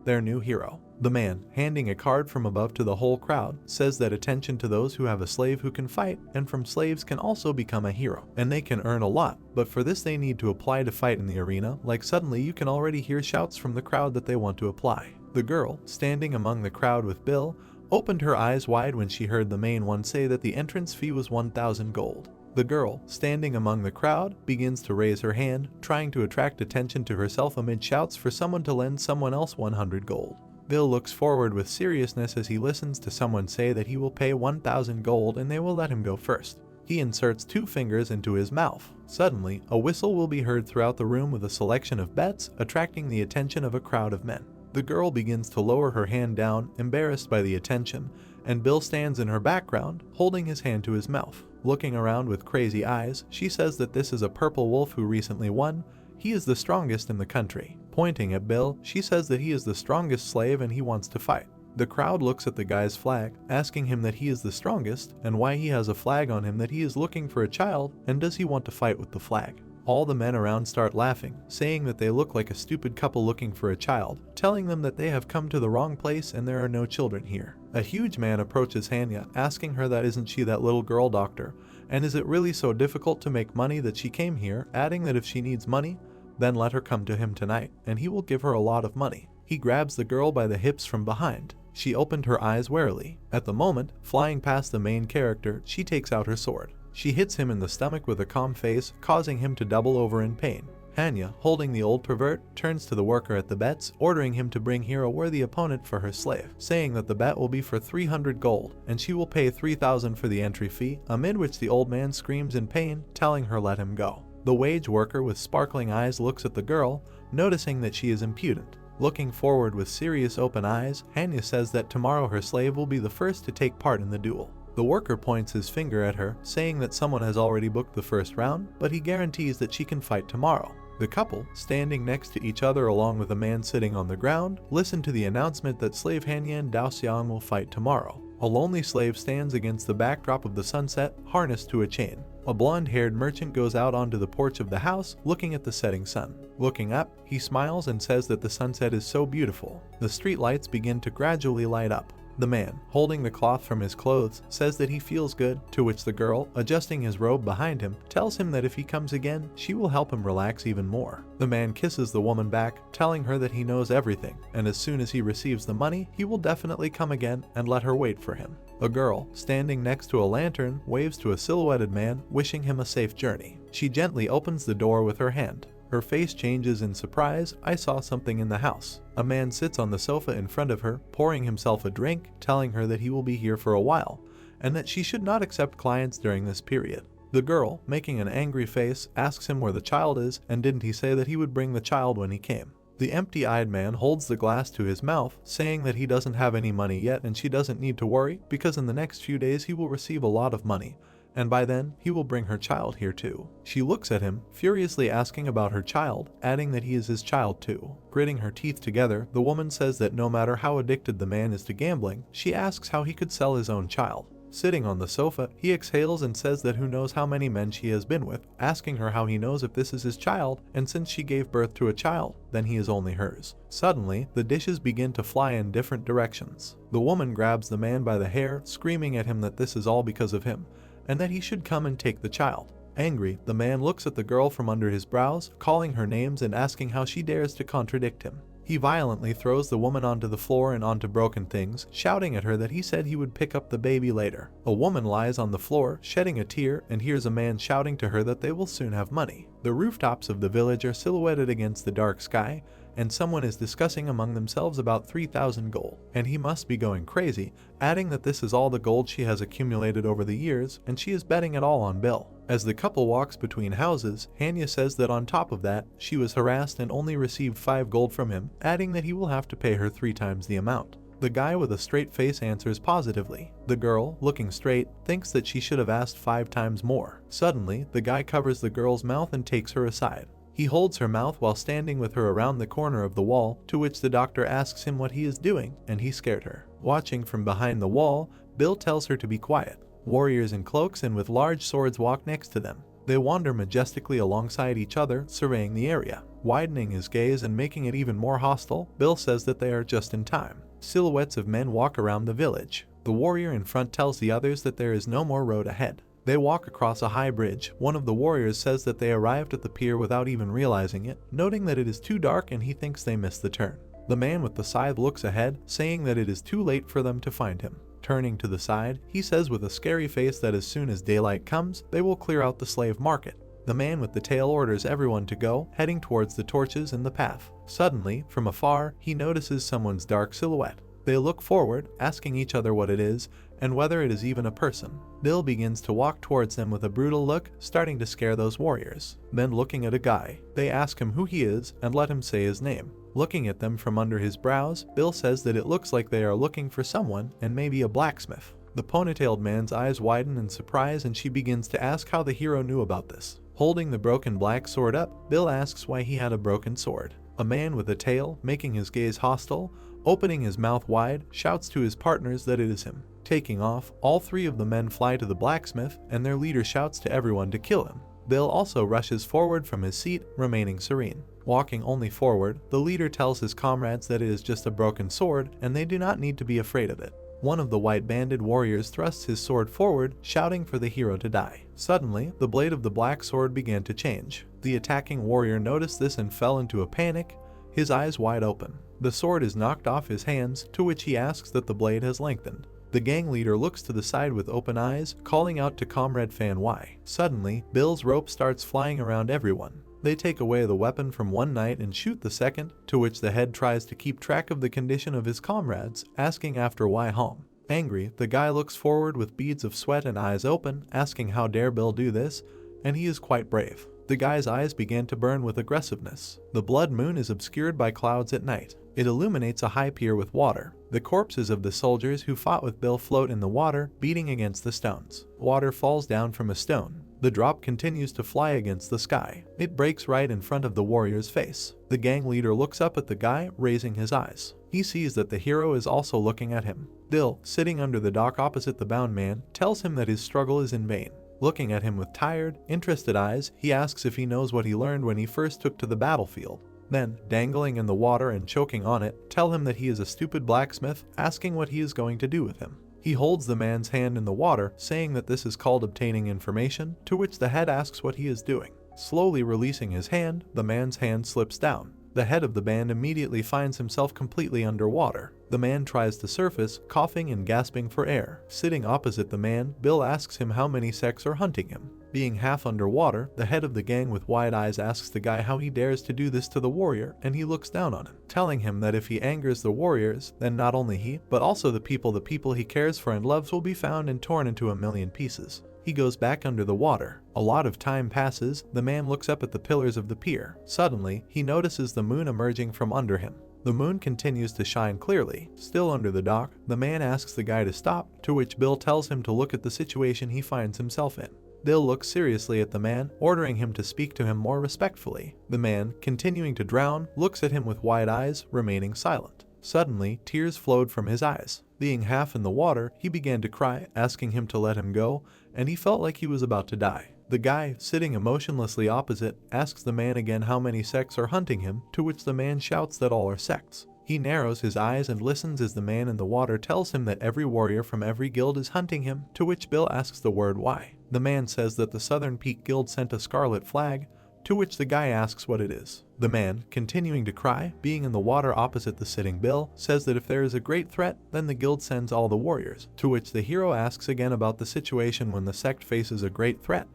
their new hero. The man, handing a card from above to the whole crowd, says that attention to those who have a slave who can fight, and from slaves can also become a hero, and they can earn a lot, but for this they need to apply to fight in the arena. Like suddenly you can already hear shouts from the crowd that they want to apply. The girl, standing among the crowd with Bill, opened her eyes wide when she heard the main one say that the entrance fee was 1,000 gold. The girl, standing among the crowd, begins to raise her hand, trying to attract attention to herself amid shouts for someone to lend someone else 100 gold. Bill looks forward with seriousness as he listens to someone say that he will pay 1,000 gold and they will let him go first. He inserts 2 fingers into his mouth. Suddenly, a whistle will be heard throughout the room with a selection of bets, attracting the attention of a crowd of men. The girl begins to lower her hand down, embarrassed by the attention, and Bill stands in her background, holding his hand to his mouth. Looking around with crazy eyes, she says that this is a purple wolf who recently won. He is the strongest in the country. Pointing at Bill, she says that he is the strongest slave and he wants to fight. The crowd looks at the guy's flag, asking him that he is the strongest and why he has a flag on him, that he is looking for a child, and does he want to fight with the flag. All the men around start laughing, saying that they look like a stupid couple looking for a child, telling them that they have come to the wrong place and there are no children here. A huge man approaches Hanya, asking her that isn't she that little girl doctor, and is it really so difficult to make money that she came here, adding that if she needs money, then let her come to him tonight, and he will give her a lot of money. He grabs the girl by the hips from behind. She opened her eyes warily. At the moment, flying past the main character, she takes out her sword. She hits him in the stomach with a calm face, causing him to double over in pain. Hanya, holding the old pervert, turns to the worker at the bets, ordering him to bring here a worthy opponent for her slave, saying that the bet will be for 300 gold, and she will pay 3,000 for the entry fee, amid which the old man screams in pain, telling her let him go. The wage worker with sparkling eyes looks at the girl, noticing that she is impudent. Looking forward with serious open eyes, Hanya says that tomorrow her slave will be the first to take part in the duel. The worker points his finger at her, saying that someone has already booked the first round, but he guarantees that she can fight tomorrow. The couple, standing next to each other along with a man sitting on the ground, listen to the announcement that slave Hanya and Dao Xiang will fight tomorrow. A lonely slave stands against the backdrop of the sunset, harnessed to a chain. A blonde-haired merchant goes out onto the porch of the house, looking at the setting sun. Looking up, he smiles and says that the sunset is so beautiful. The street lights begin to gradually light up. The man, holding the cloth from his clothes, says that he feels good, to which the girl, adjusting his robe behind him, tells him that if he comes again, she will help him relax even more. The man kisses the woman back, telling her that he knows everything, and as soon as he receives the money, he will definitely come again and let her wait for him. A girl, standing next to a lantern, waves to a silhouetted man, wishing him a safe journey. She gently opens the door with her hand. Her face changes in surprise. I saw something in the house. A man sits on the sofa in front of her, pouring himself a drink, telling her that he will be here for a while, and that she should not accept clients during this period. The girl, making an angry face, asks him where the child is, and didn't he say that he would bring the child when he came. The empty-eyed man holds the glass to his mouth, saying that he doesn't have any money yet and she doesn't need to worry, because in the next few days he will receive a lot of money, and by then, he will bring her child here too. She looks at him, furiously asking about her child, adding that he is his child too. Gritting her teeth together, the woman says that no matter how addicted the man is to gambling, she asks how he could sell his own child. Sitting on the sofa, he exhales and says that who knows how many men she has been with, asking her how he knows if this is his child, and since she gave birth to a child, then he is only hers. Suddenly, the dishes begin to fly in different directions. The woman grabs the man by the hair, screaming at him that this is all because of him, and that he should come and take the child. Angry, the man looks at the girl from under his brows, calling her names and asking how she dares to contradict him. He violently throws the woman onto the floor and onto broken things, shouting at her that he said he would pick up the baby later. A woman lies on the floor, shedding a tear, and hears a man shouting to her that they will soon have money. The rooftops of the village are silhouetted against the dark sky, and someone is discussing among themselves about 3,000 gold, and he must be going crazy, adding that this is all the gold she has accumulated over the years, and she is betting it all on Bill. As the couple walks between houses, Hanya says that on top of that, she was harassed and only received 5 gold from him, adding that he will have to pay her 3 times the amount. The guy with a straight face answers positively. The girl, looking straight, thinks that she should have asked 5 times more. Suddenly, the guy covers the girl's mouth and takes her aside. He holds her mouth while standing with her around the corner of the wall, to which the doctor asks him what he is doing, and he scared her. Watching from behind the wall, Bill tells her to be quiet. Warriors in cloaks and with large swords walk next to them. They wander majestically alongside each other, surveying the area. Widening his gaze and making it even more hostile, Bill says that they are just in time. Silhouettes of men walk around the village. The warrior in front tells the others that there is no more road ahead. They walk across a high bridge. One of the warriors says that they arrived at the pier without even realizing it, noting that it is too dark and he thinks they missed the turn. The man with the scythe looks ahead, saying that it is too late for them to find him. Turning to the side, he says with a scary face that as soon as daylight comes, they will clear out the slave market. The man with the tail orders everyone to go, heading towards the torches in the path. Suddenly, from afar, he notices someone's dark silhouette. They look forward, asking each other what it is, and whether it is even a person. Bill begins to walk towards them with a brutal look, starting to scare those warriors. Then looking at a guy, they ask him who he is and let him say his name. Looking at them from under his brows, Bill says that it looks like they are looking for someone and maybe a blacksmith. The ponytailed man's eyes widen in surprise and she begins to ask how the hero knew about this. Holding the broken black sword up, Bill asks why he had a broken sword. A man with a tail, making his gaze hostile, opening his mouth wide, shouts to his partners that it is him. Taking off, all three of the men fly to the blacksmith and their leader shouts to everyone to kill him. Bill also rushes forward from his seat, remaining serene. Walking only forward, the leader tells his comrades that it is just a broken sword and they do not need to be afraid of it. One of the white-banded warriors thrusts his sword forward, shouting for the hero to die. Suddenly, the blade of the black sword began to change. The attacking warrior noticed this and fell into a panic, his eyes wide open. The sword is knocked off his hands, to which he asks that the blade has lengthened. The gang leader looks to the side with open eyes, calling out to Comrade Fan Y. Suddenly, Bill's rope starts flying around everyone. They take away the weapon from one knight and shoot the second, to which the head tries to keep track of the condition of his comrades, asking after why home. Angry, the guy looks forward with beads of sweat and eyes open, asking how dare Bill do this, and he is quite brave. The guy's eyes begin to burn with aggressiveness. The blood moon is obscured by clouds at night. It illuminates a high pier with water. The corpses of the soldiers who fought with Bill float in the water, beating against the stones. Water falls down from a stone. The drop continues to fly against the sky. It breaks right in front of the warrior's face. The gang leader looks up at the guy, raising his eyes. He sees that the hero is also looking at him. Bill, sitting under the dock opposite the bound man, tells him that his struggle is in vain. Looking at him with tired, interested eyes, he asks if he knows what he learned when he first took to the battlefield. Then, dangling in the water and choking on it, tell him that he is a stupid blacksmith, asking what he is going to do with him. He holds the man's hand in the water, saying that this is called obtaining information, to which the head asks what he is doing. Slowly releasing his hand, the man's hand slips down. The head of the band immediately finds himself completely underwater. The man tries to surface, coughing and gasping for air. Sitting opposite the man, Bill asks him how many sects are hunting him. Being half underwater, the head of the gang with wide eyes asks the guy how he dares to do this to the warrior, and he looks down on him, telling him that if he angers the warriors, then not only he, but also the people he cares for and loves will be found and torn into a million pieces. He goes back under the water. A lot of time passes, the man looks up at the pillars of the pier. Suddenly, he notices the moon emerging from under him. The moon continues to shine clearly. Still under the dock, the man asks the guy to stop, to which Bill tells him to look at the situation he finds himself in. Bill looks seriously at the man, ordering him to speak to him more respectfully. The man, continuing to drown, looks at him with wide eyes, remaining silent. Suddenly, tears flowed from his eyes. Being half in the water, he began to cry, asking him to let him go, and he felt like he was about to die. The guy, sitting emotionlessly opposite, asks the man again how many sects are hunting him, to which the man shouts that all are sects. He narrows his eyes and listens as the man in the water tells him that every warrior from every guild is hunting him, to which Bill asks the word why. The man says that the Southern Peak Guild sent a scarlet flag, to which the guy asks what it is. The man, continuing to cry, being in the water opposite the sitting Bill, says that if there is a great threat, then the guild sends all the warriors, to which the hero asks again about the situation when the sect faces a great threat.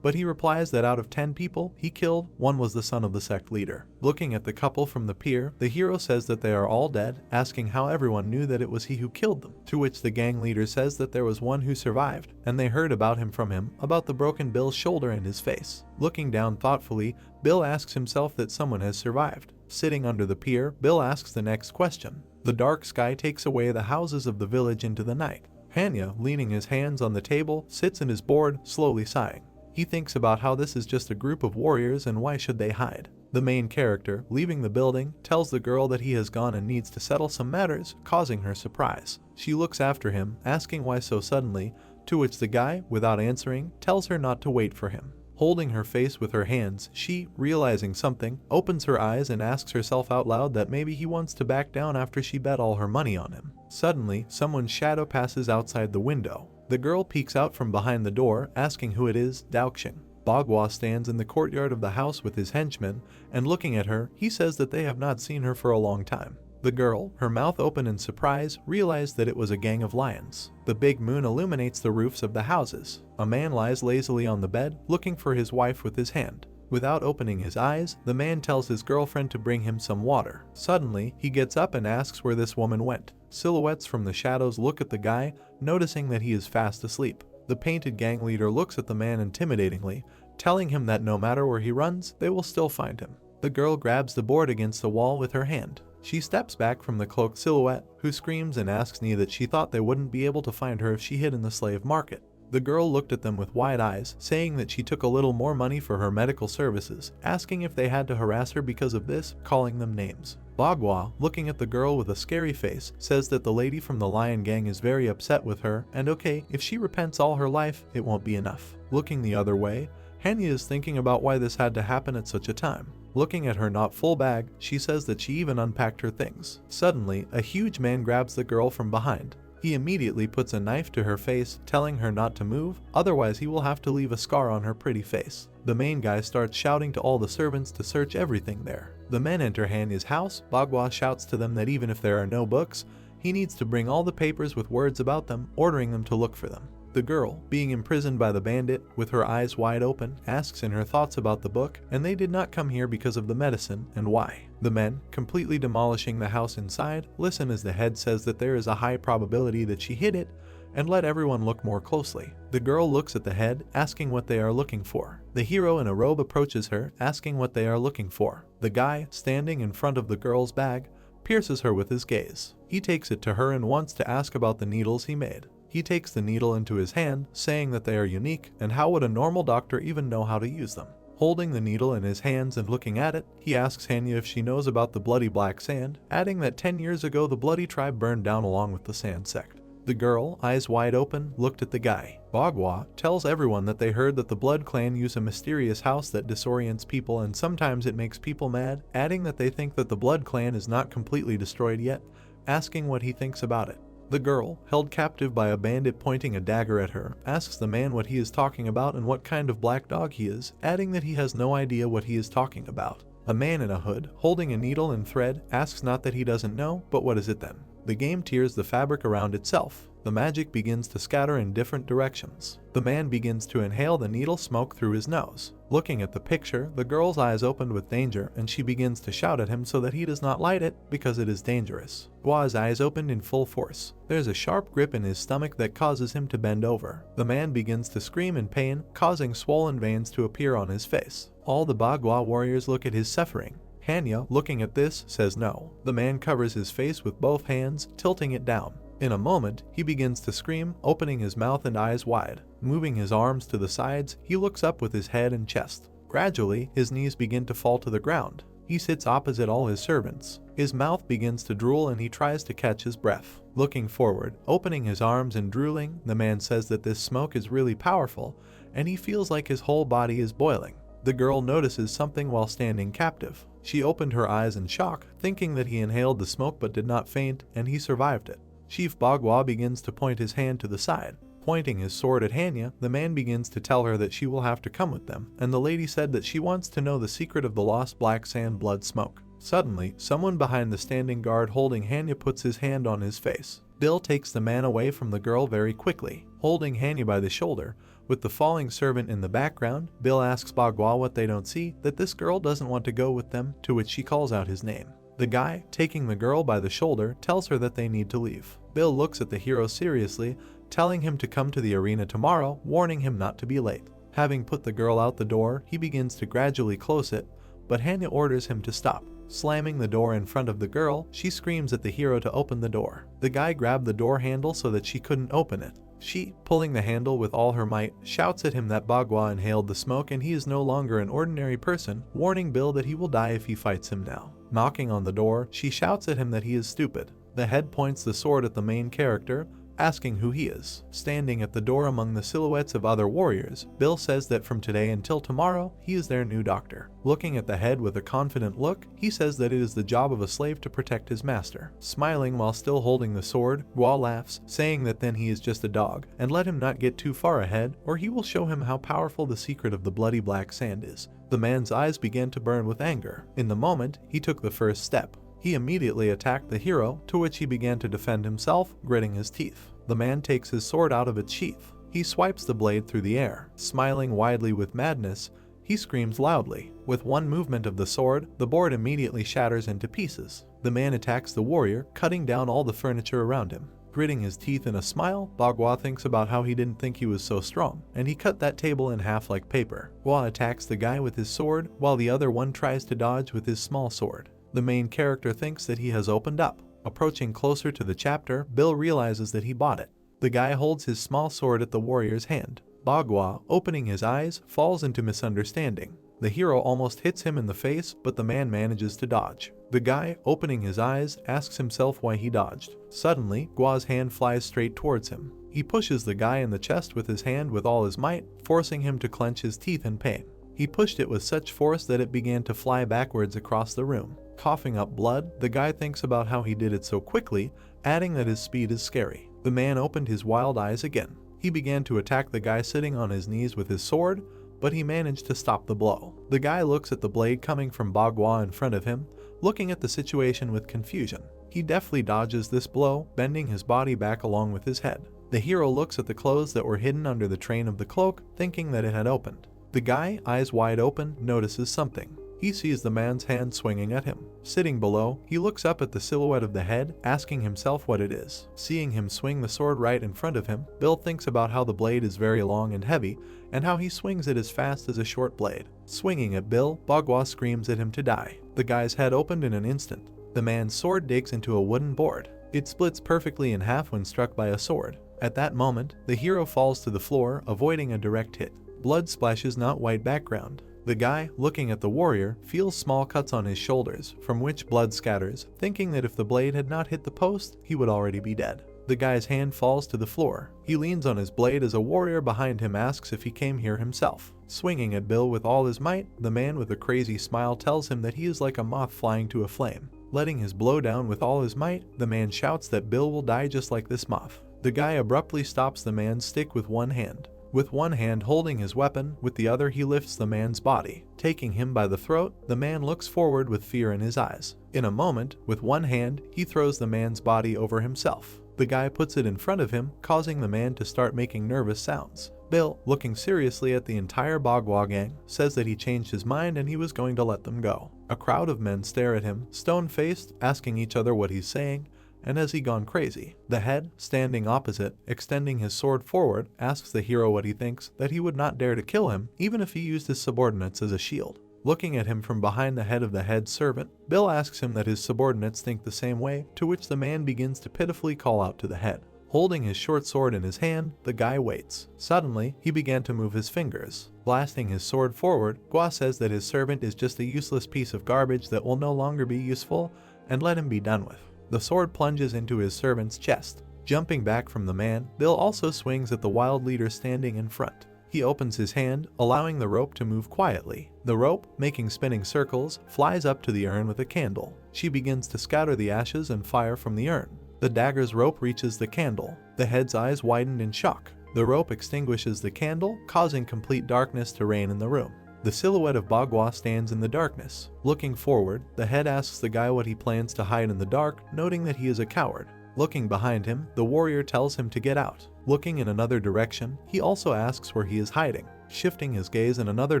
But he replies that out of 10 people he killed, one was the son of the sect leader. Looking at the couple from the pier, the hero says that they are all dead, asking how everyone knew that it was he who killed them, to which the gang leader says that there was one who survived, and they heard about him from him, about the broken Bill's shoulder and his face. Looking down thoughtfully, Bill asks himself that someone has survived. Sitting under the pier, Bill asks the next question. The dark sky takes away the houses of the village into the night. Hanya, leaning his hands on the table, sits in his board, slowly sighing. He thinks about how this is just a group of warriors and why should they hide. The main character, leaving the building, tells the girl that he has gone and needs to settle some matters, causing her surprise. She looks after him, asking why so suddenly, to which the guy, without answering, tells her not to wait for him. Holding her face with her hands, she, realizing something, opens her eyes and asks herself out loud that maybe he wants to back down after she bet all her money on him. Suddenly, someone's shadow passes outside the window. The girl peeks out from behind the door, asking who it is, Daoxing. Bagua stands in the courtyard of the house with his henchmen, and looking at her, he says that they have not seen her for a long time. The girl, her mouth open in surprise, realized that it was a gang of lions. The big moon illuminates the roofs of the houses. A man lies lazily on the bed, looking for his wife with his hand. Without opening his eyes, the man tells his girlfriend to bring him some water. Suddenly, he gets up and asks where this woman went. Silhouettes from the shadows look at the guy, noticing that he is fast asleep. The painted gang leader looks at the man intimidatingly, telling him that no matter where he runs, they will still find him. The girl grabs the board against the wall with her hand. She steps back from the cloaked silhouette, who screams and asks Nee that she thought they wouldn't be able to find her if she hid in the slave market. The girl looked at them with wide eyes, saying that she took a little more money for her medical services, asking if they had to harass her because of this, calling them names. Bagua, looking at the girl with a scary face, says that the lady from the lion gang is very upset with her, and okay, if she repents all her life, it won't be enough. Looking the other way, Hanya is thinking about why this had to happen at such a time. Looking at her not full bag, she says that she even unpacked her things. Suddenly, a huge man grabs the girl from behind. He immediately puts a knife to her face, telling her not to move, otherwise he will have to leave a scar on her pretty face. The main guy starts shouting to all the servants to search everything there. The men enter Hanya's house. Bagua shouts to them that even if there are no books, he needs to bring all the papers with words about them, ordering them to look for them. The girl, being imprisoned by the bandit, with her eyes wide open, asks in her thoughts about the book, and they did not come here because of the medicine, and why. The men, completely demolishing the house inside, listen as the head says that there is a high probability that she hid it, and let everyone look more closely. The girl looks at the head, asking what they are looking for. The hero in a robe approaches her, asking what they are looking for. The guy, standing in front of the girl's bag, pierces her with his gaze. He takes it to her and wants to ask about the needles he made. He takes the needle into his hand, saying that they are unique, and how would a normal doctor even know how to use them? Holding the needle in his hands and looking at it, he asks Hanya if she knows about the bloody black sand, adding that 10 years ago the bloody tribe burned down along with the sand sect. The girl, eyes wide open, looked at the guy. Bagua tells everyone that they heard that the Blood Clan use a mysterious house that disorients people and sometimes it makes people mad, adding that they think that the Blood Clan is not completely destroyed yet, asking what he thinks about it. The girl, held captive by a bandit pointing a dagger at her, asks the man what he is talking about and what kind of black dog he is, adding that he has no idea what he is talking about. A man in a hood, holding a needle and thread, asks not that he doesn't know, but what is it then? The game tears the fabric around itself. The magic begins to scatter in different directions. The man begins to inhale the needle smoke through his nose. Looking at the picture, the girl's eyes opened with danger and she begins to shout at him so that he does not light it because it is dangerous. Gua's eyes opened in full force. There's a sharp grip in his stomach that causes him to bend over. The man begins to scream in pain, causing swollen veins to appear on his face. All the Bagua warriors look at his suffering. Hanya, looking at this, says no. The man covers his face with both hands, tilting it down. In a moment, he begins to scream, opening his mouth and eyes wide. Moving his arms to the sides, he looks up with his head and chest. Gradually, his knees begin to fall to the ground. He sits opposite all his servants. His mouth begins to drool and he tries to catch his breath. Looking forward, opening his arms and drooling, the man says that this smoke is really powerful, and he feels like his whole body is boiling. The girl notices something while standing captive. She opened her eyes in shock, thinking that he inhaled the smoke but did not faint, and he survived it. Chief Bagua begins to point his hand to the side. Pointing his sword at Hanya, the man begins to tell her that she will have to come with them, and the lady said that she wants to know the secret of the lost black sand blood smoke. Suddenly, someone behind the standing guard holding Hanya puts his hand on his face. Bill takes the man away from the girl very quickly, holding Hanya by the shoulder. With the falling servant in the background, Bill asks Bagua what they don't see, that this girl doesn't want to go with them, to which she calls out his name. The guy, taking the girl by the shoulder, tells her that they need to leave. Bill looks at the hero seriously, telling him to come to the arena tomorrow, warning him not to be late. Having put the girl out the door, he begins to gradually close it, but Hanya orders him to stop. Slamming the door in front of the girl, she screams at the hero to open the door. The guy grabbed the door handle so that she couldn't open it. She, pulling the handle with all her might, shouts at him that Bagua inhaled the smoke and he is no longer an ordinary person, warning Bill that he will die if he fights him now. Knocking on the door, she shouts at him that he is stupid. The head points the sword at the main character, asking who he is. Standing at the door among the silhouettes of other warriors, Bill says that from today until tomorrow, he is their new doctor. Looking at the head with a confident look, he says that it is the job of a slave to protect his master. Smiling while still holding the sword, Gua laughs, saying that then he is just a dog, and let him not get too far ahead, or he will show him how powerful the secret of the bloody black sand is. The man's eyes began to burn with anger. In the moment, he took the first step. He immediately attacked the hero, to which he began to defend himself, gritting his teeth. The man takes his sword out of its sheath. He swipes the blade through the air. Smiling widely with madness, he screams loudly. With one movement of the sword, the board immediately shatters into pieces. The man attacks the warrior, cutting down all the furniture around him. Gritting his teeth in a smile, Bagua thinks about how he didn't think he was so strong, and he cut that table in half like paper. Gua attacks the guy with his sword, while the other one tries to dodge with his small sword. The main character thinks that he has opened up. Approaching closer to the chapter, Bill realizes that he bought it. The guy holds his small sword at the warrior's hand. Bagua, opening his eyes, falls into misunderstanding. The hero almost hits him in the face, but the man manages to dodge. The guy, opening his eyes, asks himself why he dodged. Suddenly, Gua's hand flies straight towards him. He pushes the guy in the chest with his hand with all his might, forcing him to clench his teeth in pain. He pushed it with such force that it began to fly backwards across the room. Coughing up blood, the guy thinks about how he did it so quickly, adding that his speed is scary. The man opened his wild eyes again. He began to attack the guy sitting on his knees with his sword, but he managed to stop the blow. The guy looks at the blade coming from Bagua in front of him, looking at the situation with confusion. He deftly dodges this blow, bending his body back along with his head. The hero looks at the clothes that were hidden under the train of the cloak, thinking that it had opened. The guy, eyes wide open, notices something. He sees the man's hand swinging at him. Sitting below, he looks up at the silhouette of the head, asking himself what it is. Seeing him swing the sword right in front of him, Bill thinks about how the blade is very long and heavy, and how he swings it as fast as a short blade. Swinging at Bill, Bagua screams at him to die. The guy's head opened in an instant. The man's sword digs into a wooden board. It splits perfectly in half when struck by a sword. At that moment, the hero falls to the floor, avoiding a direct hit. Blood splashes not white background. The guy, looking at the warrior, feels small cuts on his shoulders, from which blood scatters, thinking that if the blade had not hit the post, he would already be dead. The guy's hand falls to the floor. He leans on his blade as a warrior behind him asks if he came here himself. Swinging at Bill with all his might, the man with a crazy smile tells him that he is like a moth flying to a flame. Letting his blow down with all his might, the man shouts that Bill will die just like this moth. The guy abruptly stops the man's stick with one hand. With one hand holding his weapon, with the other he lifts the man's body. Taking him by the throat, the man looks forward with fear in his eyes. In a moment, with one hand, he throws the man's body over himself. The guy puts it in front of him, causing the man to start making nervous sounds. Bill, looking seriously at the entire Bagua gang, says that he changed his mind and he was going to let them go. A crowd of men stare at him, stone-faced, asking each other what he's saying, and has he gone crazy? The head, standing opposite, extending his sword forward, asks the hero what he thinks, that he would not dare to kill him, even if he used his subordinates as a shield. Looking at him from behind the head of the head servant, Bill asks him that his subordinates think the same way, to which the man begins to pitifully call out to the head. Holding his short sword in his hand, the guy waits. Suddenly, he began to move his fingers. Blasting his sword forward, Gua says that his servant is just a useless piece of garbage that will no longer be useful, and let him be done with. The sword plunges into his servant's chest. Jumping back from the man, Bill also swings at the wild leader standing in front. He opens his hand, allowing the rope to move quietly. The rope, making spinning circles, flies up to the urn with a candle. She begins to scatter the ashes and fire from the urn. The dagger's rope reaches the candle. The head's eyes widened in shock. The rope extinguishes the candle, causing complete darkness to reign in the room. The silhouette of Bagua stands in the darkness. Looking forward, the head asks the guy what he plans to hide in the dark, noting that he is a coward. Looking behind him, the warrior tells him to get out. Looking in another direction, he also asks where he is hiding. Shifting his gaze in another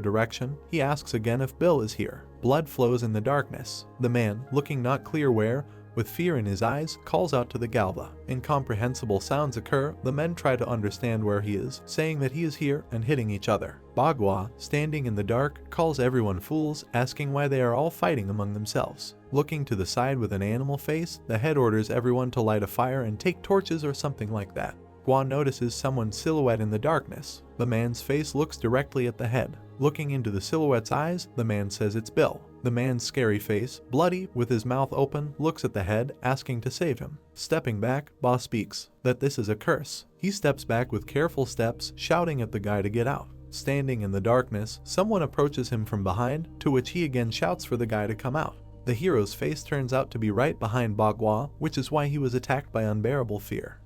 direction, he asks again if Bill is here. Blood flows in the darkness. The man, looking not clear where, with fear in his eyes, calls out to the Galva. Incomprehensible sounds occur. The men try to understand where he is, saying that he is here and hitting each other. Bagua, standing in the dark, calls everyone fools, asking why they are all fighting among themselves. Looking to the side with an animal face, the head orders everyone to light a fire and take torches or something like that. Gua notices someone's silhouette in the darkness. The man's face looks directly at the head. Looking into the silhouette's eyes, the man says it's Bill. The man's scary face, bloody, with his mouth open, looks at the head, asking to save him. Stepping back, Ba speaks that this is a curse. He steps back with careful steps, shouting at the guy to get out. Standing in the darkness, someone approaches him from behind, to which he again shouts for the guy to come out. The hero's face turns out to be right behind Bagua, which is why he was attacked by unbearable fear.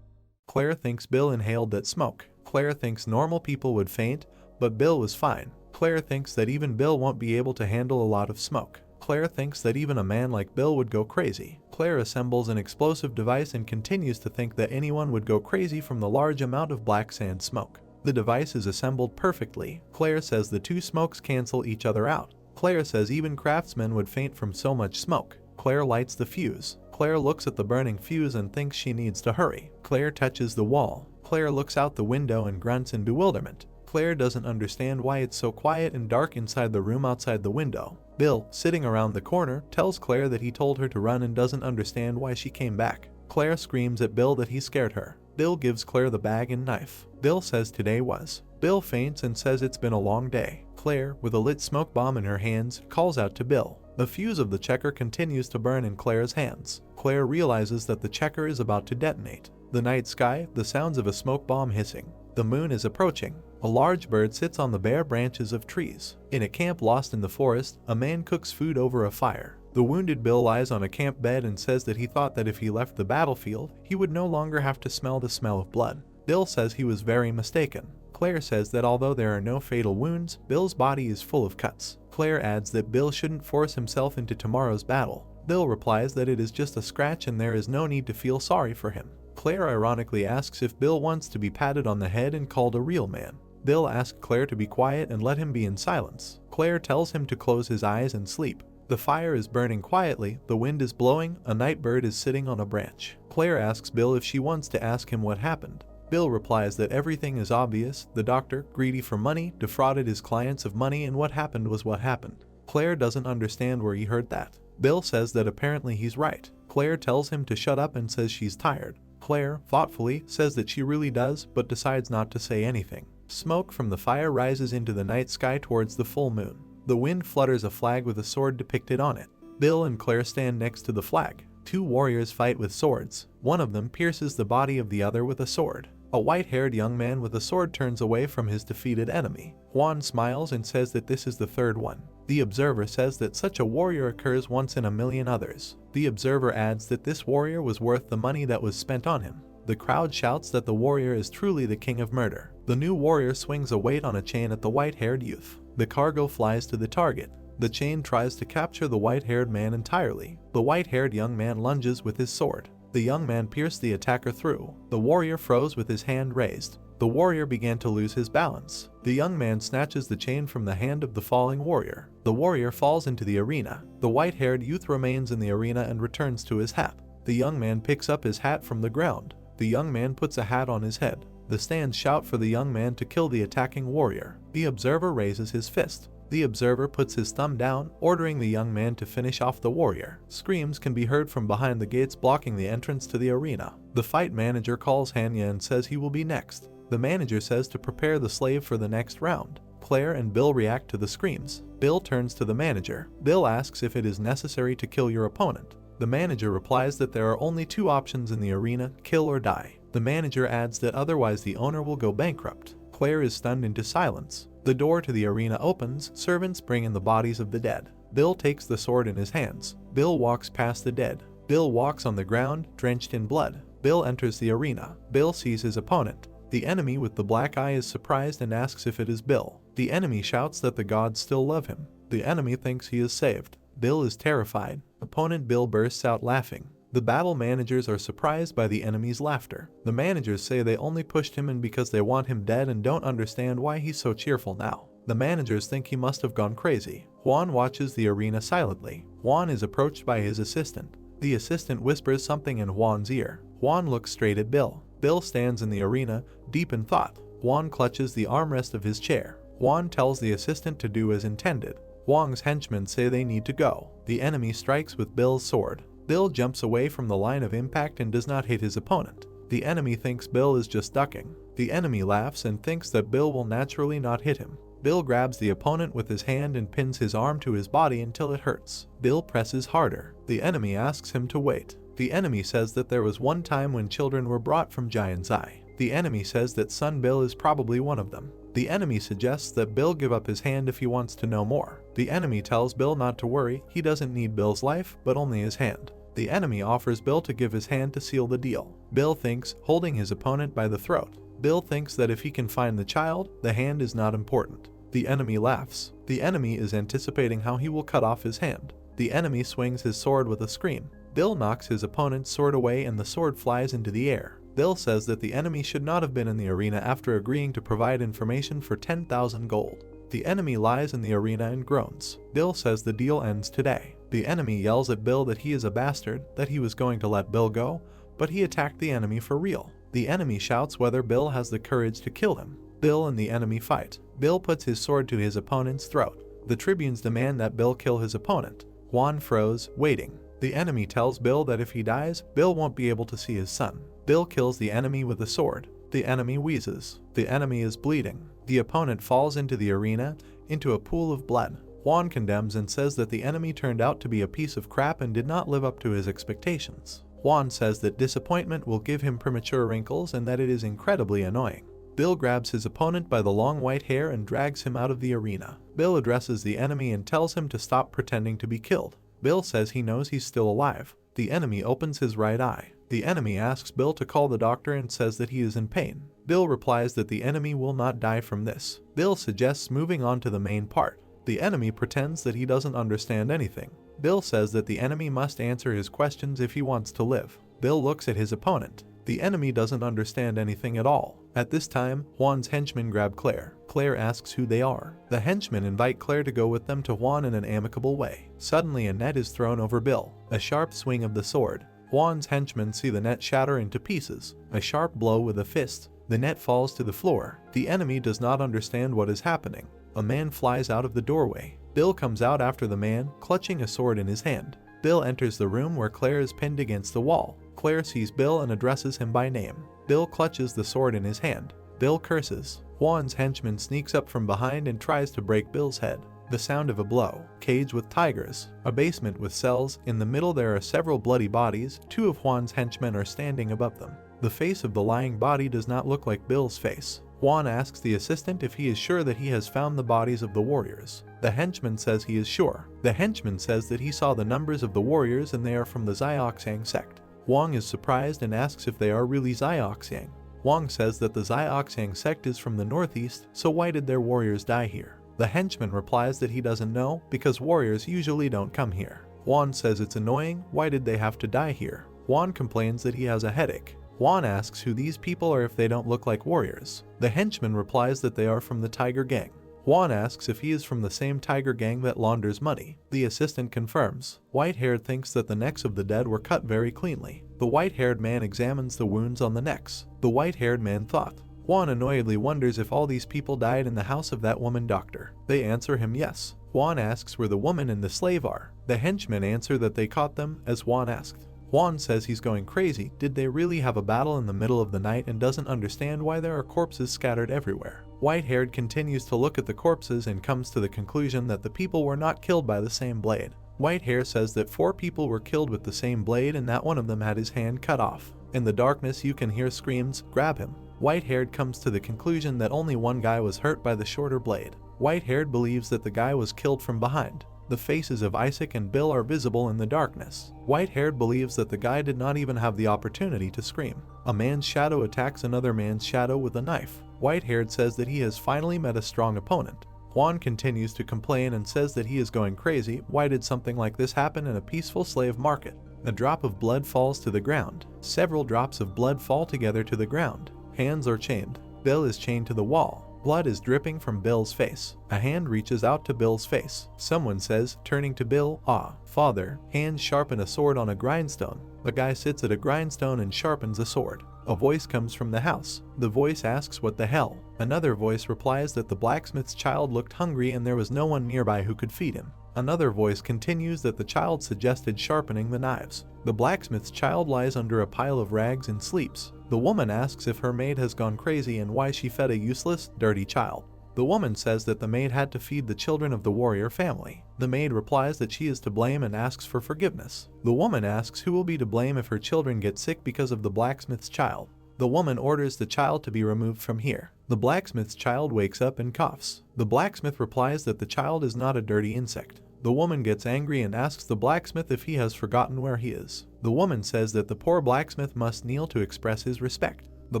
Claire thinks Bill inhaled that smoke. Claire thinks normal people would faint, but Bill was fine. Claire thinks that even Bill won't be able to handle a lot of smoke. Claire thinks that even a man like Bill would go crazy. Claire assembles an explosive device and continues to think that anyone would go crazy from the large amount of black sand smoke. The device is assembled perfectly. Claire says the two smokes cancel each other out. Claire says even craftsmen would faint from so much smoke. Claire lights the fuse. Claire looks at the burning fuse and thinks she needs to hurry. Claire touches the wall. Claire looks out the window and grunts in bewilderment. Claire doesn't understand why it's so quiet and dark inside the room outside the window. Bill, sitting around the corner, tells Claire that he told her to run and doesn't understand why she came back. Claire screams at Bill that he scared her. Bill gives Claire the bag and knife. Bill says today was. Bill faints and says it's been a long day. Claire, with a lit smoke bomb in her hands, calls out to Bill. The fuse of the checker continues to burn in Claire's hands. Claire realizes that the checker is about to detonate. The night sky, the sounds of a smoke bomb hissing. The moon is approaching. A large bird sits on the bare branches of trees. In a camp lost in the forest, a man cooks food over a fire. The wounded Bill lies on a camp bed and says that he thought that if he left the battlefield, he would no longer have to smell the smell of blood. Bill says he was very mistaken. Claire says that although there are no fatal wounds, Bill's body is full of cuts. Claire adds that Bill shouldn't force himself into tomorrow's battle. Bill replies that it is just a scratch and there is no need to feel sorry for him. Claire ironically asks if Bill wants to be patted on the head and called a real man. Bill asks Claire to be quiet and let him be in silence. Claire tells him to close his eyes and sleep. The fire is burning quietly, the wind is blowing, a night bird is sitting on a branch. Claire asks Bill if she wants to ask him what happened. Bill replies that everything is obvious. The doctor, greedy for money, defrauded his clients of money and what happened was what happened. Claire doesn't understand where he heard that. Bill says that apparently he's right. Claire tells him to shut up and says she's tired. Claire, thoughtfully, says that she really does, but decides not to say anything. Smoke from the fire rises into the night sky towards the full moon. The wind flutters a flag with a sword depicted on it. Bill and Claire stand next to the flag. Two warriors fight with swords. One of them pierces the body of the other with a sword. A white-haired young man with a sword turns away from his defeated enemy. Juan smiles and says that this is the third one. The observer says that such a warrior occurs once in a million others. The observer adds that this warrior was worth the money that was spent on him. The crowd shouts that the warrior is truly the king of murder. The new warrior swings a weight on a chain at the white-haired youth. The cargo flies to the target. The chain tries to capture the white-haired man entirely. The white-haired young man lunges with his sword. The young man pierced the attacker through. The warrior froze with his hand raised. The warrior began to lose his balance. The young man snatches the chain from the hand of the falling warrior. The warrior falls into the arena. The white-haired youth remains in the arena and returns to his hat. The young man picks up his hat from the ground. The young man puts a hat on his head. The stands shout for the young man to kill the attacking warrior. The observer raises his fist. The observer puts his thumb down, ordering the young man to finish off the warrior. Screams can be heard from behind the gates blocking the entrance to the arena. The fight manager calls Hanya and says he will be next. The manager says to prepare the slave for the next round. Claire and Bill react to the screams. Bill turns to the manager. Bill asks if it is necessary to kill your opponent. The manager replies that there are only two options in the arena, kill or die. The manager adds that otherwise the owner will go bankrupt. Claire is stunned into silence. The door to the arena opens, servants bring in the bodies of the dead. Bill takes the sword in his hands. Bill walks past the dead. Bill walks on the ground, drenched in blood. Bill enters the arena. Bill sees his opponent. The enemy with the black eye is surprised and asks if it is Bill. The enemy shouts that the gods still love him. The enemy thinks he is saved. Bill is terrified. Opponent Bill bursts out laughing. The battle managers are surprised by the enemy's laughter. The managers say they only pushed him in because they want him dead and don't understand why he's so cheerful now. The managers think he must have gone crazy. Juan watches the arena silently. Juan is approached by his assistant. The assistant whispers something in Juan's ear. Juan looks straight at Bill. Bill stands in the arena, deep in thought. Juan clutches the armrest of his chair. Juan tells the assistant to do as intended. Juan's henchmen say they need to go. The enemy strikes with Bill's sword. Bill jumps away from the line of impact and does not hit his opponent. The enemy thinks Bill is just ducking. The enemy laughs and thinks that Bill will naturally not hit him. Bill grabs the opponent with his hand and pins his arm to his body until it hurts. Bill presses harder. The enemy asks him to wait. The enemy says that there was one time when children were brought from Giant's Eye. The enemy says that son Bill is probably one of them. The enemy suggests that Bill give up his hand if he wants to know more. The enemy tells Bill not to worry, he doesn't need Bill's life, but only his hand. The enemy offers Bill to give his hand to seal the deal. Bill thinks, holding his opponent by the throat. Bill thinks that if he can find the child, the hand is not important. The enemy laughs. The enemy is anticipating how he will cut off his hand. The enemy swings his sword with a scream. Bill knocks his opponent's sword away and the sword flies into the air. Bill says that the enemy should not have been in the arena after agreeing to provide information for 10,000 gold. The enemy lies in the arena and groans. Bill says the deal ends today. The enemy yells at Bill that he is a bastard, that he was going to let Bill go, but he attacked the enemy for real. The enemy shouts whether Bill has the courage to kill him. Bill and the enemy fight. Bill puts his sword to his opponent's throat. The tribunes demand that Bill kill his opponent. Juan froze, waiting. The enemy tells Bill that if he dies, Bill won't be able to see his son. Bill kills the enemy with a sword. The enemy wheezes. The enemy is bleeding. The opponent falls into the arena, into a pool of blood. Juan condemns and says that the enemy turned out to be a piece of crap and did not live up to his expectations. Juan says that disappointment will give him premature wrinkles and that it is incredibly annoying. Bill grabs his opponent by the long white hair and drags him out of the arena. Bill addresses the enemy and tells him to stop pretending to be killed. Bill says he knows he's still alive. The enemy opens his right eye. The enemy asks Bill to call the doctor and says that he is in pain. Bill replies that the enemy will not die from this. Bill suggests moving on to the main part. The enemy pretends that he doesn't understand anything. Bill says that the enemy must answer his questions if he wants to live. Bill looks at his opponent. The enemy doesn't understand anything at all. At this time, Juan's henchmen grab Claire. Claire asks who they are. The henchmen invite Claire to go with them to Juan in an amicable way. Suddenly a net is thrown over Bill. A sharp swing of the sword. Juan's henchmen see the net shatter into pieces. A sharp blow with a fist. The net falls to the floor. The enemy does not understand what is happening. A man flies out of the doorway. Bill comes out after the man, clutching a sword in his hand. Bill enters the room where Claire is pinned against the wall. Claire sees Bill and addresses him by name. Bill clutches the sword in his hand. Bill curses. Juan's henchman sneaks up from behind and tries to break Bill's head. The sound of a blow. Cage with tigers. A basement with cells. In the middle there are several bloody bodies. Two of Juan's henchmen are standing above them. The face of the lying body does not look like Bill's face. Juan asks the assistant if he is sure that he has found the bodies of the warriors. The henchman says he is sure. The henchman says that he saw the numbers of the warriors and they are from the Xioxiang sect. Wang is surprised and asks if they are really Xioxiang. Wang says that the Xioxiang sect is from the northeast, so why did their warriors die here? The henchman replies that he doesn't know, because warriors usually don't come here. Juan says it's annoying, why did they have to die here? Juan complains that he has a headache. Juan asks who these people are if they don't look like warriors. The henchman replies that they are from the Tiger Gang. Juan asks if he is from the same Tiger Gang that launders money. The assistant confirms. White-haired thinks that the necks of the dead were cut very cleanly. The white-haired man examines the wounds on the necks. The white-haired man thought. Juan annoyedly wonders if all these people died in the house of that woman doctor. They answer him yes. Juan asks where the woman and the slave are. The henchmen answer that they caught them, as Juan asked. Juan says he's going crazy. Did they really have a battle in the middle of the night and doesn't understand why there are corpses scattered everywhere. White-haired continues to look at the corpses and comes to the conclusion that the people were not killed by the same blade. White-hair says that 4 people were killed with the same blade and that one of them had his hand cut off. In the darkness you can hear screams, "Grab him." White-haired comes to the conclusion that only one guy was hurt by the shorter blade. White-haired believes that the guy was killed from behind. The faces of Isaac and Bill are visible in the darkness. White-haired believes that the guy did not even have the opportunity to scream. A man's shadow attacks another man's shadow with a knife. White-haired says that he has finally met a strong opponent. Juan continues to complain and says that he is going crazy. Why did something like this happen in a peaceful slave market? A drop of blood falls to the ground. Several drops of blood fall together to the ground. Hands are chained. Bill is chained to the wall. Blood is dripping from Bill's face. A hand reaches out to Bill's face. Someone says, turning to Bill, "Ah, father." Hands sharpen a sword on a grindstone. The guy sits at a grindstone and sharpens a sword. A voice comes from the house. The voice asks what the hell. Another voice replies that the blacksmith's child looked hungry and there was no one nearby who could feed him. Another voice continues that the child suggested sharpening the knives. The blacksmith's child lies under a pile of rags and sleeps. The woman asks if her maid has gone crazy and why she fed a useless, dirty child. The woman says that the maid had to feed the children of the warrior family. The maid replies that she is to blame and asks for forgiveness. The woman asks who will be to blame if her children get sick because of the blacksmith's child. The woman orders the child to be removed from here. The blacksmith's child wakes up and coughs. The blacksmith replies that the child is not a dirty insect. The woman gets angry and asks the blacksmith if he has forgotten where he is. The woman says that the poor blacksmith must kneel to express his respect. The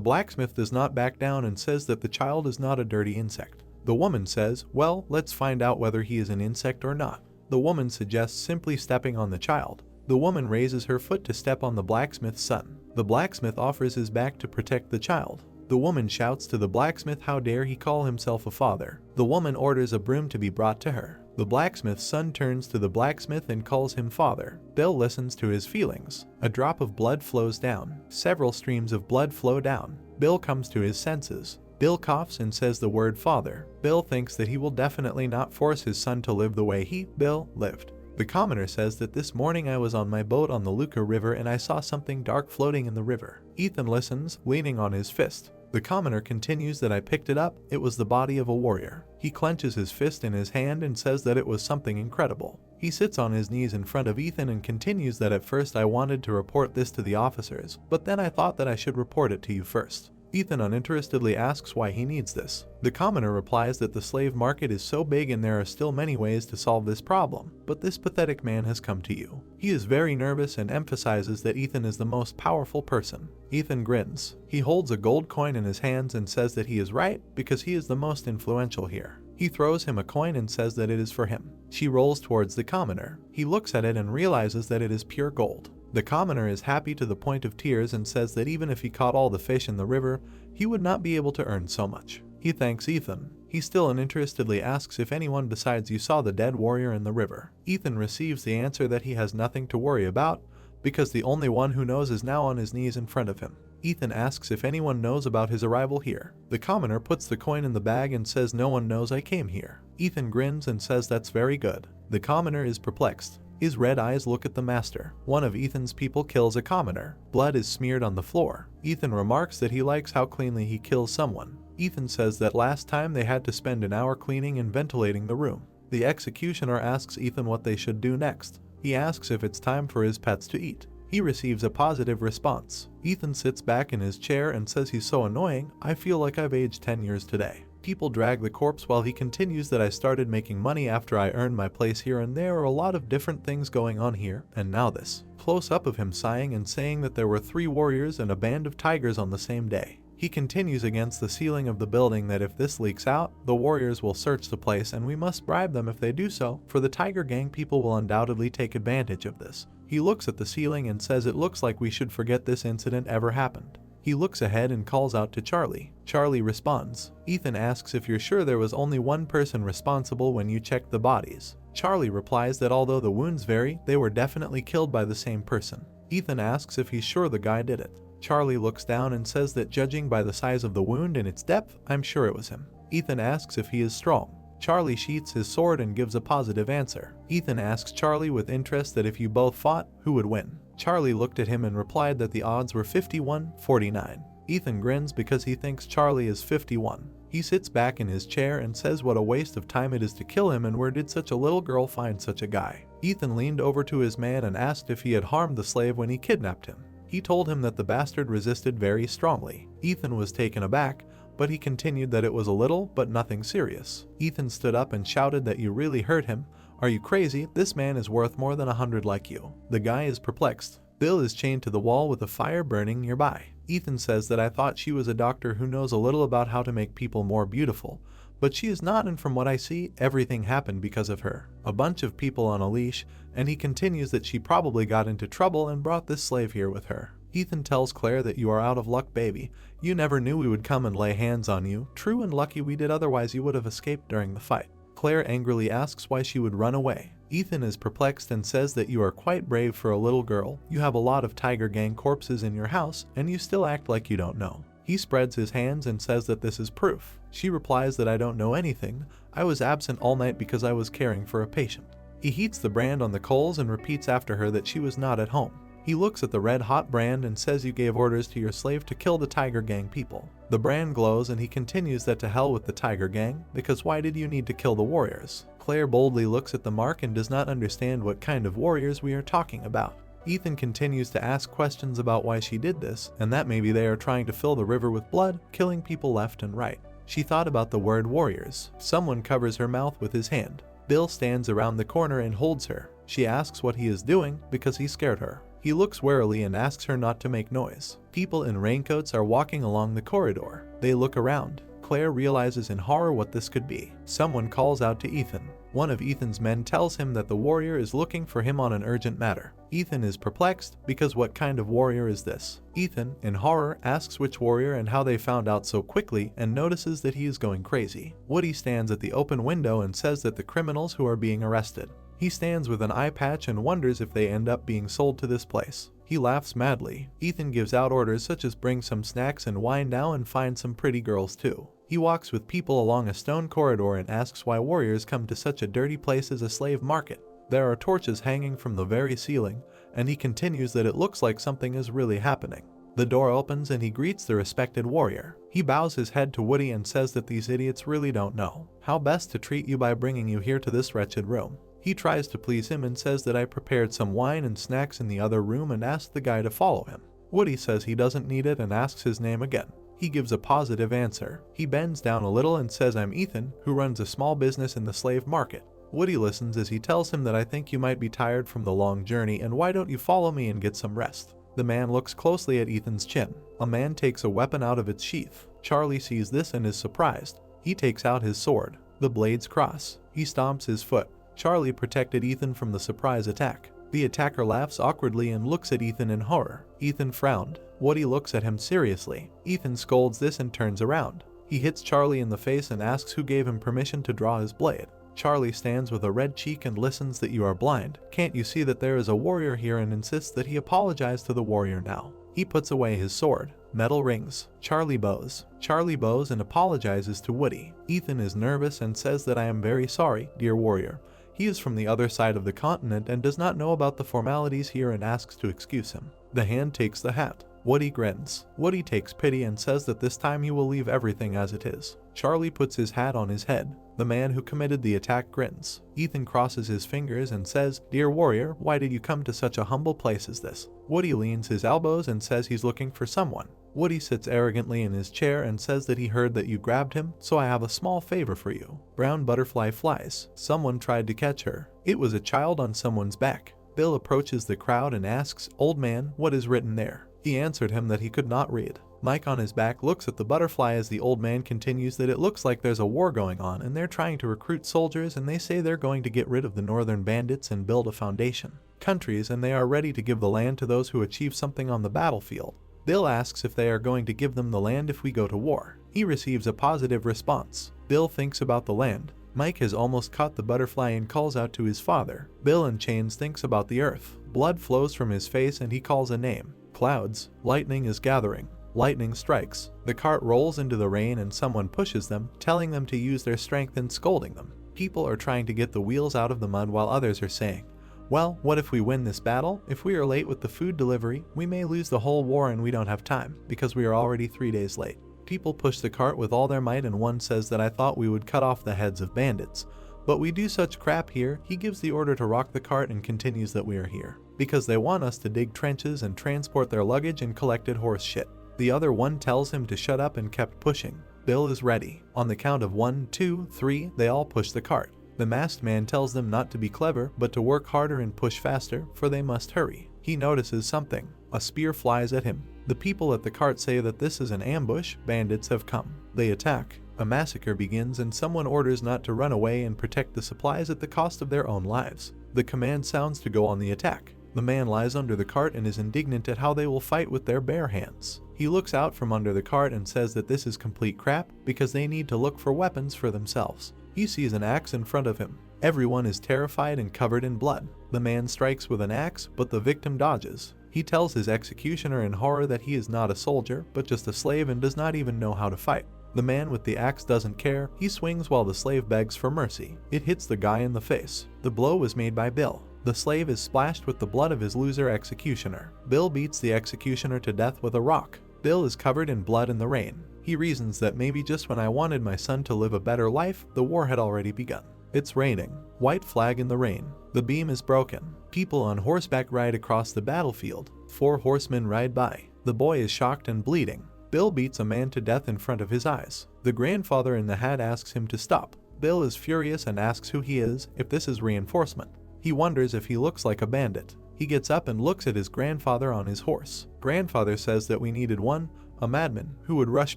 blacksmith does not back down and says that the child is not a dirty insect. The woman says, well, let's find out whether he is an insect or not. The woman suggests simply stepping on the child. The woman raises her foot to step on the blacksmith's son. The blacksmith offers his back to protect the child. The woman shouts to the blacksmith how dare he call himself a father. The woman orders a broom to be brought to her. The blacksmith's son turns to the blacksmith and calls him father. Bill listens to his feelings. A drop of blood flows down. Several streams of blood flow down. Bill comes to his senses. Bill coughs and says the word father. Bill thinks that he will definitely not force his son to live the way he, Bill, lived. The commoner says that this morning I was on my boat on the Luca River and I saw something dark floating in the river. Ethan listens, leaning on his fist. The commoner continues that I picked it up, it was the body of a warrior. He clenches his fist in his hand and says that it was something incredible. He sits on his knees in front of Ethan and continues that at first I wanted to report this to the officers, but then I thought that I should report it to you first. Ethan uninterestedly asks why he needs this. The commoner replies that the slave market is so big and there are still many ways to solve this problem, but this pathetic man has come to you. He is very nervous and emphasizes that Ethan is the most powerful person. Ethan grins. He holds a gold coin in his hands and says that he is right because he is the most influential here. He throws him a coin and says that it is for him. She rolls towards the commoner. He looks at it and realizes that it is pure gold. The commoner is happy to the point of tears and says that even if he caught all the fish in the river, he would not be able to earn so much. He thanks Ethan. He still uninterestedly asks if anyone besides you saw the dead warrior in the river. Ethan receives the answer that he has nothing to worry about because the only one who knows is now on his knees in front of him. Ethan asks if anyone knows about his arrival here. The commoner puts the coin in the bag and says no one knows I came here. Ethan grins and says that's very good. The commoner is perplexed. His red eyes look at the master. One of Ethan's people kills a commoner. Blood is smeared on the floor. Ethan remarks that he likes how cleanly he kills someone. Ethan says that last time they had to spend an hour cleaning and ventilating the room. The executioner asks Ethan what they should do next. He asks if it's time for his pets to eat. He receives a positive response. Ethan sits back in his chair and says he's so annoying, I feel like I've aged 10 years today. People drag the corpse while he continues that I started making money after I earned my place here and there are a lot of different things going on here, and now this. Close up of him sighing and saying that there were 3 warriors and a band of tigers on the same day. He continues against the ceiling of the building that if this leaks out, the warriors will search the place and we must bribe them if they do so, for the tiger gang people will undoubtedly take advantage of this. He looks at the ceiling and says it looks like we should forget this incident ever happened. He looks ahead and calls out to Charlie. Charlie responds. Ethan asks if you're sure there was only one person responsible when you checked the bodies. Charlie replies that although the wounds vary, they were definitely killed by the same person. Ethan asks if he's sure the guy did it. Charlie looks down and says that judging by the size of the wound and its depth, I'm sure it was him. Ethan asks if he is strong. Charlie sheaths his sword and gives a positive answer. Ethan asks Charlie with interest that if you both fought, who would win? Charlie looked at him and replied that the odds were 51-49. Ethan grins because he thinks Charlie is 51. He sits back in his chair and says what a waste of time it is to kill him and where did such a little girl find such a guy. Ethan leaned over to his man and asked if he had harmed the slave when he kidnapped him. He told him that the bastard resisted very strongly. Ethan was taken aback, but he continued that it was a little, but nothing serious. Ethan stood up and shouted that you really hurt him. Are you crazy? This man is worth more than 100 like you. The guy is perplexed. Bill is chained to the wall with a fire burning nearby. Ethan says that I thought she was a doctor who knows a little about how to make people more beautiful, but she is not, and from what I see, everything happened because of her. A bunch of people on a leash, and he continues that she probably got into trouble and brought this slave here with her. Ethan tells Claire that you are out of luck, baby. You never knew we would come and lay hands on you. True and lucky we did, otherwise you would have escaped during the fight. Claire angrily asks why she would run away. Ethan is perplexed and says that you are quite brave for a little girl. You have a lot of tiger gang corpses in your house, and you still act like you don't know. He spreads his hands and says that this is proof. She replies that I don't know anything. I was absent all night because I was caring for a patient. He heats the brand on the coals and repeats after her that she was not at home. He looks at the red-hot brand and says you gave orders to your slave to kill the Tiger Gang people. The brand glows and he continues that to hell with the Tiger Gang, because why did you need to kill the warriors? Claire boldly looks at the mark and does not understand what kind of warriors we are talking about. Ethan continues to ask questions about why she did this, and that maybe they are trying to fill the river with blood, killing people left and right. She thought about the word warriors. Someone covers her mouth with his hand. Bill stands around the corner and holds her. She asks what he is doing because he scared her. He looks warily and asks her not to make noise. People in raincoats are walking along the corridor. They look around. Claire realizes in horror what this could be. Someone calls out to Ethan. One of Ethan's men tells him that the warrior is looking for him on an urgent matter. Ethan is perplexed because what kind of warrior is this? Ethan, in horror, asks which warrior and how they found out so quickly and notices that he is going crazy. Woody stands at the open window and says that the criminals who are being arrested. He stands with an eye patch and wonders if they end up being sold to this place. He laughs madly. Ethan gives out orders such as bring some snacks and wine now and find some pretty girls too. He walks with people along a stone corridor and asks why warriors come to such a dirty place as a slave market. There are torches hanging from the very ceiling, and he continues that it looks like something is really happening. The door opens and he greets the respected warrior. He bows his head to Woody and says that these idiots really don't know how best to treat you by bringing you here to this wretched room. He tries to please him and says that I prepared some wine and snacks in the other room and asks the guy to follow him. Woody says he doesn't need it and asks his name again. He gives a positive answer. He bends down a little and says, I'm Ethan, who runs a small business in the slave market. Woody listens as he tells him that I think you might be tired from the long journey and why don't you follow me and get some rest. The man looks closely at Ethan's chin. A man takes a weapon out of its sheath. Charlie sees this and is surprised. He takes out his sword. The blades cross. He stomps his foot. Charlie protected Ethan from the surprise attack. The attacker laughs awkwardly and looks at Ethan in horror. Ethan frowned. Woody looks at him seriously. Ethan scolds this and turns around. He hits Charlie in the face and asks who gave him permission to draw his blade. Charlie stands with a red cheek and listens that you are blind. Can't you see that there is a warrior here and insists that he apologize to the warrior now. He puts away his sword. Metal rings. Charlie bows. Charlie bows and apologizes to Woody. Ethan is nervous and says that I am very sorry, dear warrior. He is from the other side of the continent and does not know about the formalities here and asks to excuse him. The hand takes the hat. Woody grins. Woody takes pity and says that this time he will leave everything as it is. Charlie puts his hat on his head. The man who committed the attack grins. Ethan crosses his fingers and says, Dear warrior, why did you come to such a humble place as this? Woody leans his elbows and says he's looking for someone. Woody sits arrogantly in his chair and says that he heard that you grabbed him, so I have a small favor for you. Brown butterfly flies. Someone tried to catch her. It was a child on someone's back. Bill approaches the crowd and asks, Old man, what is written there? He answered him that he could not read. Mike on his back looks at the butterfly as the old man continues that it looks like there's a war going on and they're trying to recruit soldiers and they say they're going to get rid of the northern bandits and build a foundation. Countries and they are ready to give the land to those who achieve something on the battlefield. Bill asks if they are going to give them the land if we go to war. He receives a positive response. Bill thinks about the land. Mike has almost caught the butterfly and calls out to his father. Bill in chains thinks about the earth. Blood flows from his face and he calls a name. Clouds. Lightning is gathering. Lightning strikes. The cart rolls into the rain and someone pushes them, telling them to use their strength and scolding them. People are trying to get the wheels out of the mud while others are saying, well, what if we win this battle? If we are late with the food delivery, we may lose the whole war and we don't have time, because we are already 3 days late. People push the cart with all their might and one says that I thought we would cut off the heads of bandits. But we do such crap here. He gives the order to rock the cart and continues that we are here because they want us to dig trenches and transport their luggage and collected horse shit. The other one tells him to shut up and kept pushing. Bill is ready. On the count of 1, 2, 3, they all push the cart. The masked man tells them not to be clever, but to work harder and push faster, for they must hurry. He notices something. A spear flies at him. The people at the cart say that this is an ambush. Bandits have come. They attack. A massacre begins and someone orders not to run away and protect the supplies at the cost of their own lives. The command sounds to go on the attack. The man lies under the cart and is indignant at how they will fight with their bare hands. He looks out from under the cart and says that this is complete crap because they need to look for weapons for themselves. He sees an axe in front of him. Everyone is terrified and covered in blood. The man strikes with an axe, but the victim dodges. He tells his executioner in horror that he is not a soldier, but just a slave and does not even know how to fight. The man with the axe doesn't care. He swings while the slave begs for mercy. It hits the guy in the face. The blow was made by Bill. The slave is splashed with the blood of his loser executioner. Bill beats the executioner to death with a rock. Bill is covered in blood in the rain. He reasons that maybe just when I wanted my son to live a better life, the war had already begun. It's raining. White flag in the rain. The beam is broken. People on horseback ride across the battlefield. 4 horsemen ride by. The boy is shocked and bleeding. Bill beats a man to death in front of his eyes. The grandfather in the hat asks him to stop. Bill is furious and asks who he is, if this is reinforcement. He wonders if he looks like a bandit. He gets up and looks at his grandfather on his horse. Grandfather says that we needed one, a madman, who would rush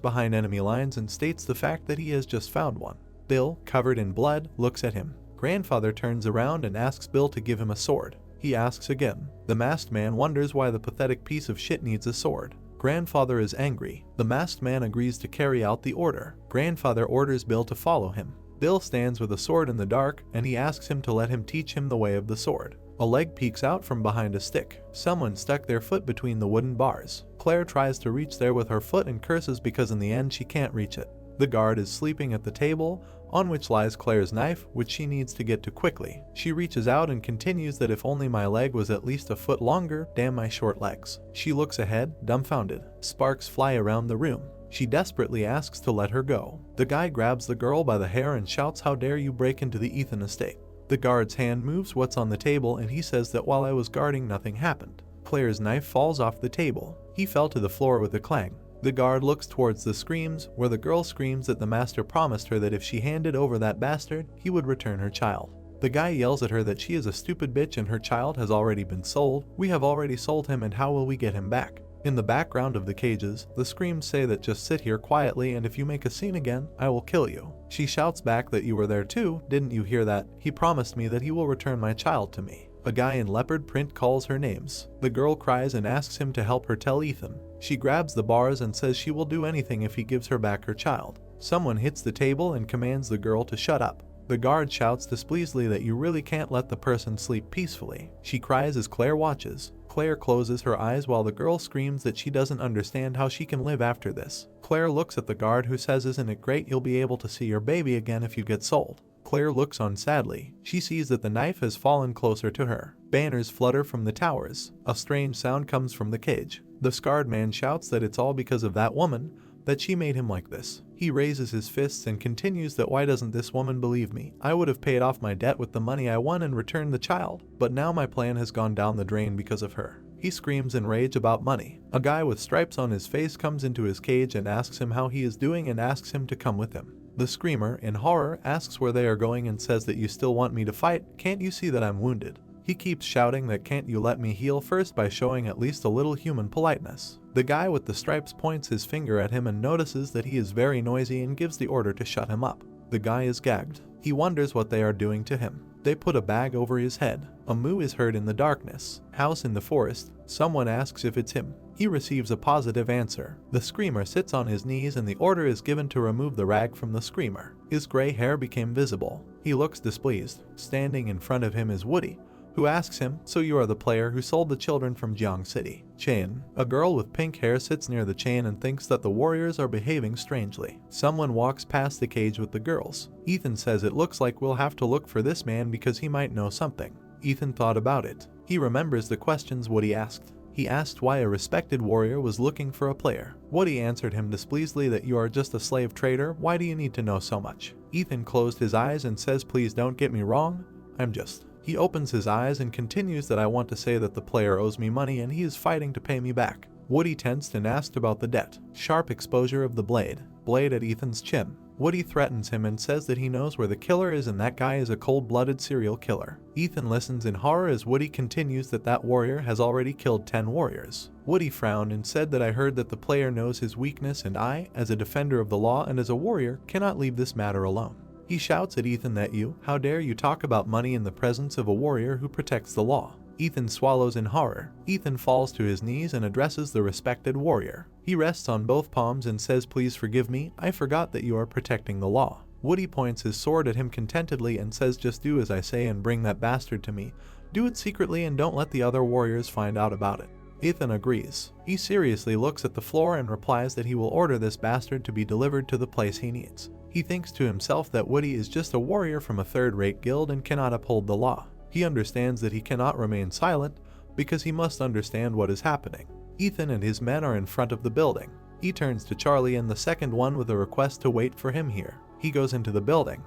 behind enemy lines, and states the fact that he has just found one. Bill, covered in blood, looks at him. Grandfather turns around and asks Bill to give him a sword. He asks again. The masked man wonders why the pathetic piece of shit needs a sword. Grandfather is angry. The masked man agrees to carry out the order. Grandfather orders Bill to follow him. Bill stands with a sword in the dark, and he asks him to let him teach him the way of the sword. A leg peeks out from behind a stick. Someone stuck their foot between the wooden bars. Claire tries to reach there with her foot and curses because in the end she can't reach it. The guard is sleeping at the table, on which lies Claire's knife, which she needs to get to quickly. She reaches out and continues that if only my leg was at least a foot longer, damn my short legs. She looks ahead, dumbfounded. Sparks fly around the room. She desperately asks to let her go. The guy grabs the girl by the hair and shouts, "How dare you break into the Ethan estate?" The guard's hand moves what's on the table and he says that while I was guarding nothing happened. Claire's knife falls off the table. He fell to the floor with a clang. The guard looks towards the screams, where the girl screams that the master promised her that if she handed over that bastard, he would return her child. The guy yells at her that she is a stupid bitch and her child has already been sold. We have already sold him, and how will we get him back? In the background of the cages, the screams say that just sit here quietly and if you make a scene again, I will kill you. She shouts back that you were there too, didn't you hear that? He promised me that he will return my child to me. A guy in leopard print calls her names. The girl cries and asks him to help her tell Ethan. She grabs the bars and says she will do anything if he gives her back her child. Someone hits the table and commands the girl to shut up. The guard shouts displeasedly that you really can't let the person sleep peacefully. She cries as Claire watches. Claire closes her eyes while the girl screams that she doesn't understand how she can live after this. Claire looks at the guard who says, "Isn't it great you'll be able to see your baby again if you get sold?" Claire looks on sadly. She sees that the knife has fallen closer to her. Banners flutter from the towers. A strange sound comes from the cage. The scarred man shouts that it's all because of that woman, that she made him like this. He raises his fists and continues that why doesn't this woman believe me? I would have paid off my debt with the money I won and returned the child, but now my plan has gone down the drain because of her. He screams in rage about money. A guy with stripes on his face comes into his cage and asks him how he is doing and asks him to come with him. The screamer, in horror, asks where they are going and says that you still want me to fight, can't you see that I'm wounded? He keeps shouting that can't you let me heal first by showing at least a little human politeness. The guy with the stripes points his finger at him and notices that he is very noisy and gives the order to shut him up. The guy is gagged. He wonders what they are doing to him. They put a bag over his head. A moo is heard in the darkness. House in the forest. Someone asks if it's him. He receives a positive answer. The screamer sits on his knees and the order is given to remove the rag from the screamer. His gray hair became visible. He looks displeased. Standing in front of him is Woody, who asks him, "So you are the player who sold the children from Jiang City?" Chain. A girl with pink hair sits near the chain and thinks that the warriors are behaving strangely. Someone walks past the cage with the girls. Ethan says it looks like we'll have to look for this man because he might know something. Ethan thought about it. He remembers the questions Woody asked. He asked why a respected warrior was looking for a player. Woody answered him displeasedly that you are just a slave trader, why do you need to know so much? Ethan closed his eyes and says, "Please don't get me wrong, I'm just..." He opens his eyes and continues that I want to say that the player owes me money and he is fighting to pay me back. Woody tensed and asked about the debt. Sharp exposure of the blade. Blade at Ethan's chin. Woody threatens him and says that he knows where the killer is and that guy is a cold-blooded serial killer. Ethan listens in horror as Woody continues that that warrior has already killed 10 warriors. Woody frowned and said that I heard that the player knows his weakness and I, as a defender of the law and as a warrior, cannot leave this matter alone. He shouts at Ethan that how dare you talk about money in the presence of a warrior who protects the law. Ethan swallows in horror. Ethan falls to his knees and addresses the respected warrior. He rests on both palms and says, "Please forgive me, I forgot that you are protecting the law." Woody points his sword at him contentedly and says, "Just do as I say and bring that bastard to me. Do it secretly and don't let the other warriors find out about it." Ethan agrees. He seriously looks at the floor and replies that he will order this bastard to be delivered to the place he needs. He thinks to himself that Woody is just a warrior from a third-rate guild and cannot uphold the law. He understands that he cannot remain silent because he must understand what is happening. Ethan and his men are in front of the building. He turns to Charlie and the second one with a request to wait for him here. He goes into the building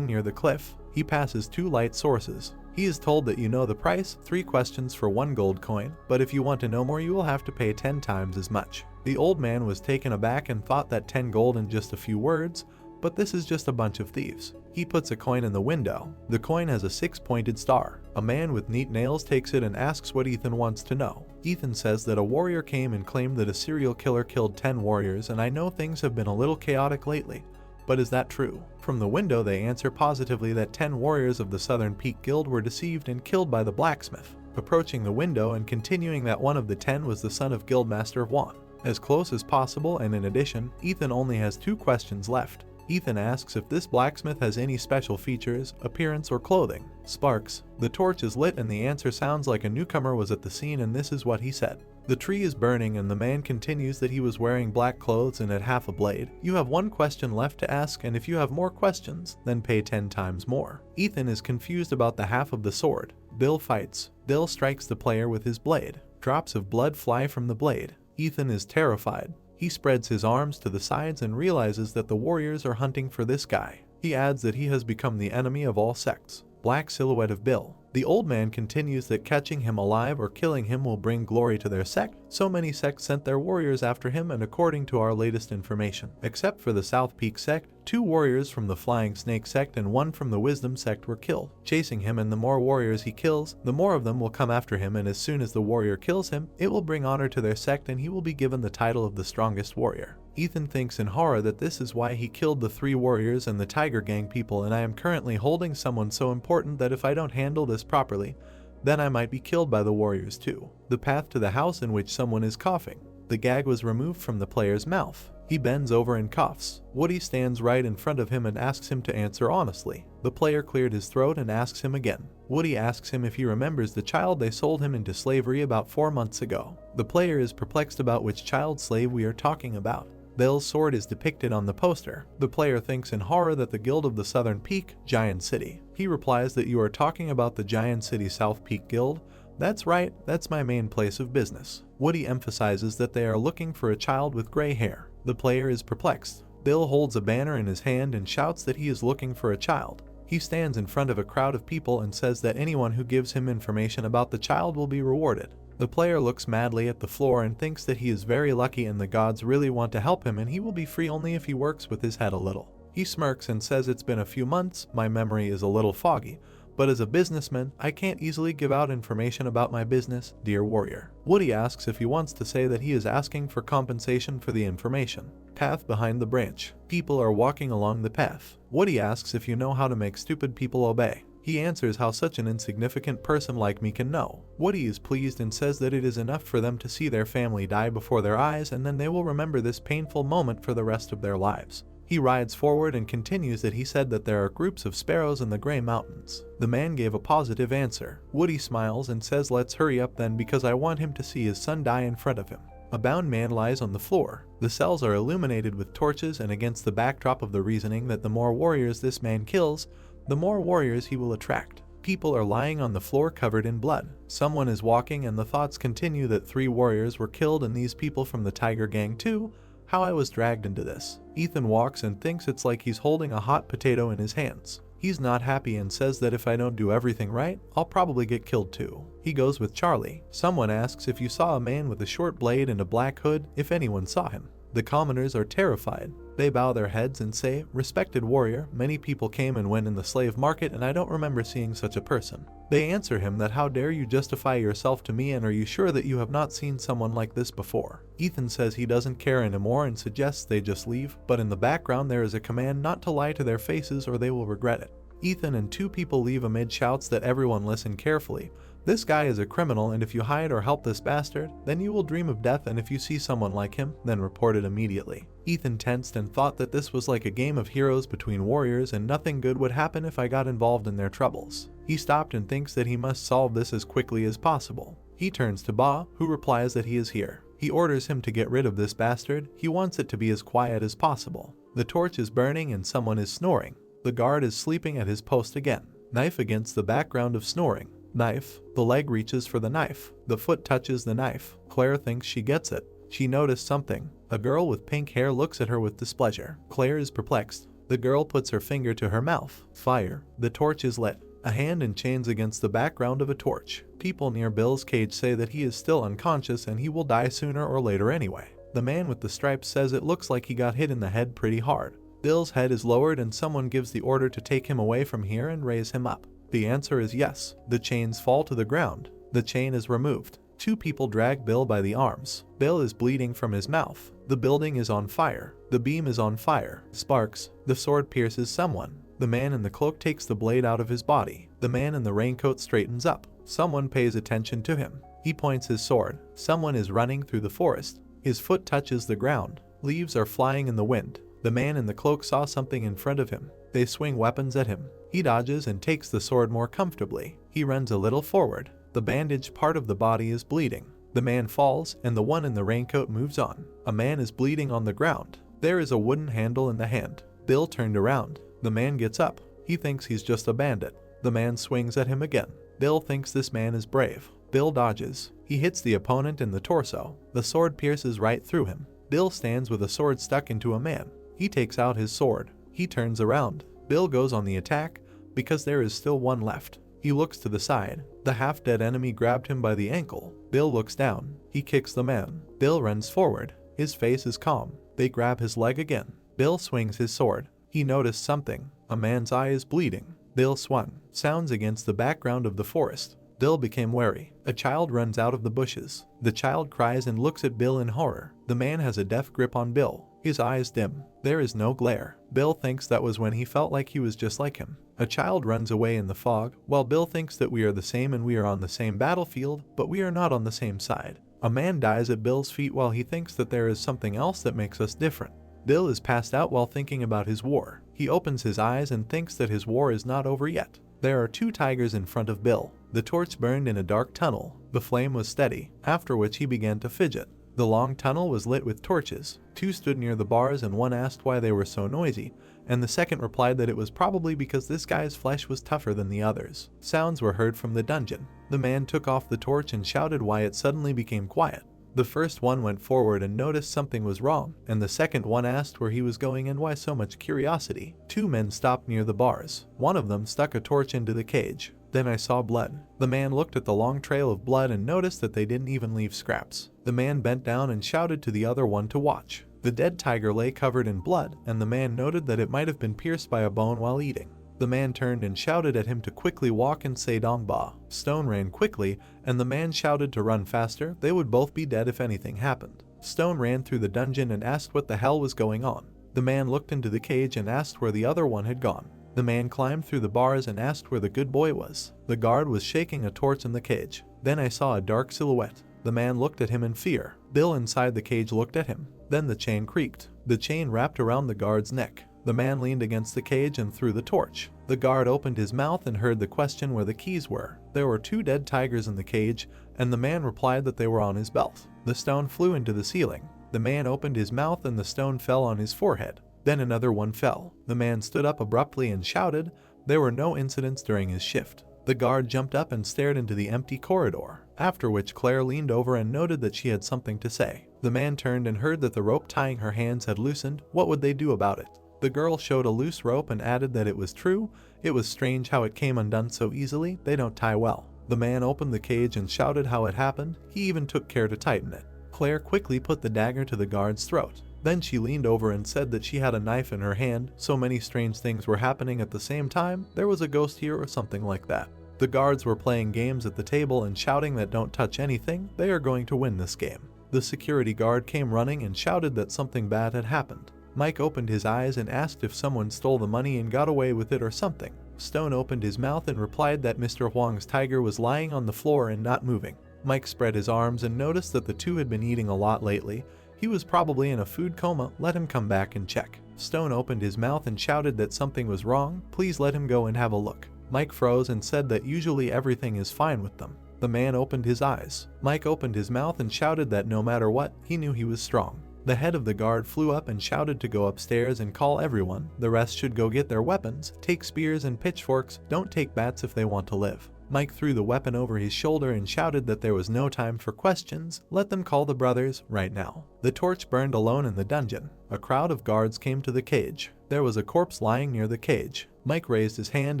near the cliff. He passes 2 light sources. He is told that you know the price, 3 questions for 1 gold coin, but if you want to know more you will have to pay 10 times as much. The old man was taken aback and thought that 10 gold in just a few words, but this is just a bunch of thieves. He puts a coin in the window. The coin has a 6-pointed star. A man with neat nails takes it and asks what Ethan wants to know. Ethan says that a warrior came and claimed that a serial killer killed 10 warriors, and I know things have been a little chaotic lately. But is that true? From the window they answer positively that 10 warriors of the Southern Peak Guild were deceived and killed by the blacksmith. Approaching the window and continuing that one of the 10 was the son of Guildmaster Juan. As close as possible, and in addition, Ethan only has 2 questions left. Ethan asks if this blacksmith has any special features, appearance, or clothing. Sparks. The torch is lit and the answer sounds like a newcomer was at the scene, and this is what he said. The tree is burning and the man continues that he was wearing black clothes and had half a blade. You have 1 question left to ask, and if you have more questions, then pay 10 times more. Ethan is confused about the half of the sword. Bill fights. Bill strikes the player with his blade. Drops of blood fly from the blade. Ethan is terrified. He spreads his arms to the sides and realizes that the warriors are hunting for this guy. He adds that he has become the enemy of all sects. Black silhouette of Bill. The old man continues that catching him alive or killing him will bring glory to their sect. So many sects sent their warriors after him, and according to our latest information, except for the South Peak sect, 2 warriors from the Flying Snake sect and 1 from the Wisdom sect were killed. Chasing him, and the more warriors he kills, the more of them will come after him, and as soon as the warrior kills him, it will bring honor to their sect and he will be given the title of the strongest warrior. Ethan thinks in horror that this is why he killed the 3 warriors and the Tiger Gang people, and I am currently holding someone so important that if I don't handle this properly, then I might be killed by the warriors too. The path to the house in which someone is coughing. The gag was removed from the player's mouth. He bends over and coughs. Woody stands right in front of him and asks him to answer honestly. The player cleared his throat and asks him again. Woody asks him if he remembers the child they sold him into slavery about 4 months ago. The player is perplexed about which child slave we are talking about. Bill's sword is depicted on the poster. The player thinks in horror that the Guild of the Southern Peak, Giant City. He replies that you are talking about the Giant City South Peak Guild. That's right, that's my main place of business. Woody emphasizes that they are looking for a child with gray hair. The player is perplexed. Bill holds a banner in his hand and shouts that he is looking for a child. He stands in front of a crowd of people and says that anyone who gives him information about the child will be rewarded. The player looks madly at the floor and thinks that he is very lucky and the gods really want to help him, and he will be free only if he works with his head a little. He smirks and says it's been a few months, my memory is a little foggy, but as a businessman, I can't easily give out information about my business, dear warrior. Woody asks if he wants to say that he is asking for compensation for the information. Path behind the branch. People are walking along the path. Woody asks if you know how to make stupid people obey. He answers how such an insignificant person like me can know. Woody is pleased and says that it is enough for them to see their family die before their eyes, and then they will remember this painful moment for the rest of their lives. He rides forward and continues that he said that there are groups of sparrows in the Grey Mountains. The man gave a positive answer. Woody smiles and says let's hurry up then because I want him to see his son die in front of him. A bound man lies on the floor. The cells are illuminated with torches, and against the backdrop of the reasoning that the more warriors this man kills, the more warriors he will attract. People are lying on the floor covered in blood. Someone is walking and the thoughts continue that 3 warriors were killed and these people from the Tiger Gang too. How I was dragged into this. Ethan walks and thinks it's like he's holding a hot potato in his hands. He's not happy and says that if I don't do everything right, I'll probably get killed too. He goes with Charlie. Someone asks if you saw a man with a short blade and a black hood, if anyone saw him. The commoners are terrified. They bow their heads and say, respected warrior, many people came and went in the slave market and I don't remember seeing such a person. They answer him that how dare you justify yourself to me, and are you sure that you have not seen someone like this before? Ethan says he doesn't care anymore and suggests they just leave, but in the background there is a command not to lie to their faces or they will regret it. Ethan and 2 people leave amid shouts that everyone listen carefully. This guy is a criminal, and if you hide or help this bastard, then you will dream of death, and if you see someone like him, then report it immediately. Ethan tensed and thought that this was like a game of heroes between warriors and nothing good would happen if I got involved in their troubles. He stopped and thinks that he must solve this as quickly as possible. He turns to Ba, who replies that he is here. He orders him to get rid of this bastard. He wants it to be as quiet as possible. The torch is burning and someone is snoring. The guard is sleeping at his post again. Knife against the background of snoring. Knife. The leg reaches for the knife. The foot touches the knife. Claire thinks she gets it. She noticed something. A girl with pink hair looks at her with displeasure. Claire is perplexed. The girl puts her finger to her mouth. Fire. The torch is lit. A hand in chains against the background of a torch. People near Bill's cage say that he is still unconscious and he will die sooner or later anyway. The man with the stripes says it looks like he got hit in the head pretty hard. Bill's head is lowered and someone gives the order to take him away from here and raise him up. The answer is yes. The chains fall to the ground. The chain is removed. Two people drag Bill by the arms. Bill is bleeding from his mouth. The building is on fire. The beam is on fire. Sparks. The sword pierces someone. The man in the cloak takes the blade out of his body. The man in the raincoat straightens up. Someone pays attention to him. He points his sword. Someone is running through the forest. His foot touches the ground. Leaves are flying in the wind. The man in the cloak saw something in front of him. They swing weapons at him. He dodges and takes the sword more comfortably. He runs a little forward. The bandaged part of the body is bleeding. The man falls, and the one in the raincoat moves on. A man is bleeding on the ground. There is a wooden handle in the hand. Bill turned around. The man gets up. He thinks he's just a bandit. The man swings at him again. Bill thinks this man is brave. Bill dodges. He hits the opponent in the torso. The sword pierces right through him. Bill stands with a sword stuck into a man. He takes out his sword. He turns around. Bill goes on the attack because there is still one left. He looks to the side. The half-dead enemy grabbed him by the ankle. Bill looks down. He kicks the man. Bill runs forward. His face is calm. They grab his leg again. Bill swings his sword. He noticed something. A man's eye is bleeding. Bill swung. Sounds against the background of the forest. Bill became wary. A child runs out of the bushes. The child cries and looks at Bill in horror. The man has a death grip on Bill. His eyes dim. There is no glare. Bill thinks that was when he felt like he was just like him. A child runs away in the fog, while Bill thinks that we are the same and we are on the same battlefield, but we are not on the same side. A man dies at Bill's feet while he thinks that there is something else that makes us different. Bill is passed out while thinking about his war. He opens his eyes and thinks that his war is not over yet. There are two tigers in front of Bill. The torch burned in a dark tunnel. The flame was steady, after which he began to fidget. The long tunnel was lit with torches. Two stood near the bars and one asked why they were so noisy, and the second replied that it was probably because this guy's flesh was tougher than the others. Sounds were heard from the dungeon. The man took off the torch and shouted why it suddenly became quiet. The first one went forward and noticed something was wrong, and the second one asked where he was going and why so much curiosity. Two men stopped near the bars. One of them stuck a torch into the cage. Then I saw blood. The man looked at the long trail of blood and noticed that they didn't even leave scraps. The man bent down and shouted to the other one to watch. The dead tiger lay covered in blood, and the man noted that it might have been pierced by a bone while eating. The man turned and shouted at him to quickly walk and say Dongba. Stone ran quickly, and the man shouted to run faster. They would both be dead if anything happened. Stone ran through the dungeon and asked what the hell was going on. The man looked into the cage and asked where the other one had gone. The man climbed through the bars and asked where the good boy was. The guard was shaking a torch in the cage. Then I saw a dark silhouette. The man looked at him in fear. Bill inside the cage looked at him. Then the chain creaked. The chain wrapped around the guard's neck. The man leaned against the cage and threw the torch. The guard opened his mouth and heard the question where the keys were. There were two dead tigers in the cage, and the man replied that they were on his belt. The stone flew into the ceiling. The man opened his mouth and the stone fell on his forehead. Then another one fell. The man stood up abruptly and shouted. There were no incidents during his shift. The guard jumped up and stared into the empty corridor, after which Claire leaned over and noted that she had something to say. The man turned and heard that the rope tying her hands had loosened. What would they do about it? The girl showed a loose rope and added that it was true. It was strange how it came undone so easily. They don't tie well. The man opened the cage and shouted how it happened. He even took care to tighten it. Claire quickly put the dagger to the guard's throat. Then she leaned over and said that she had a knife in her hand. So many strange things were happening at the same time. There was a ghost here or something like that. The guards were playing games at the table and shouting that don't touch anything. They are going to win this game. The security guard came running and shouted that something bad had happened. Mike opened his eyes and asked if someone stole the money and got away with it or something. Stone opened his mouth and replied that Mr. Huang's tiger was lying on the floor and not moving. Mike spread his arms and noticed that the two had been eating a lot lately. He was probably in a food coma. Let him come back and check. Stone opened his mouth and shouted that something was wrong. Please let him go and have a look. Mike froze and said that usually everything is fine with them. The man opened his eyes. Mike opened his mouth and shouted that no matter what, he knew he was strong. The head of the guard flew up and shouted to go upstairs and call everyone. The rest should go get their weapons, take spears and pitchforks, don't take bats if they want to live. Mike threw the weapon over his shoulder and shouted that there was no time for questions, let them call the brothers, right now. The torch burned alone in the dungeon. A crowd of guards came to the cage. There was a corpse lying near the cage. Mike raised his hand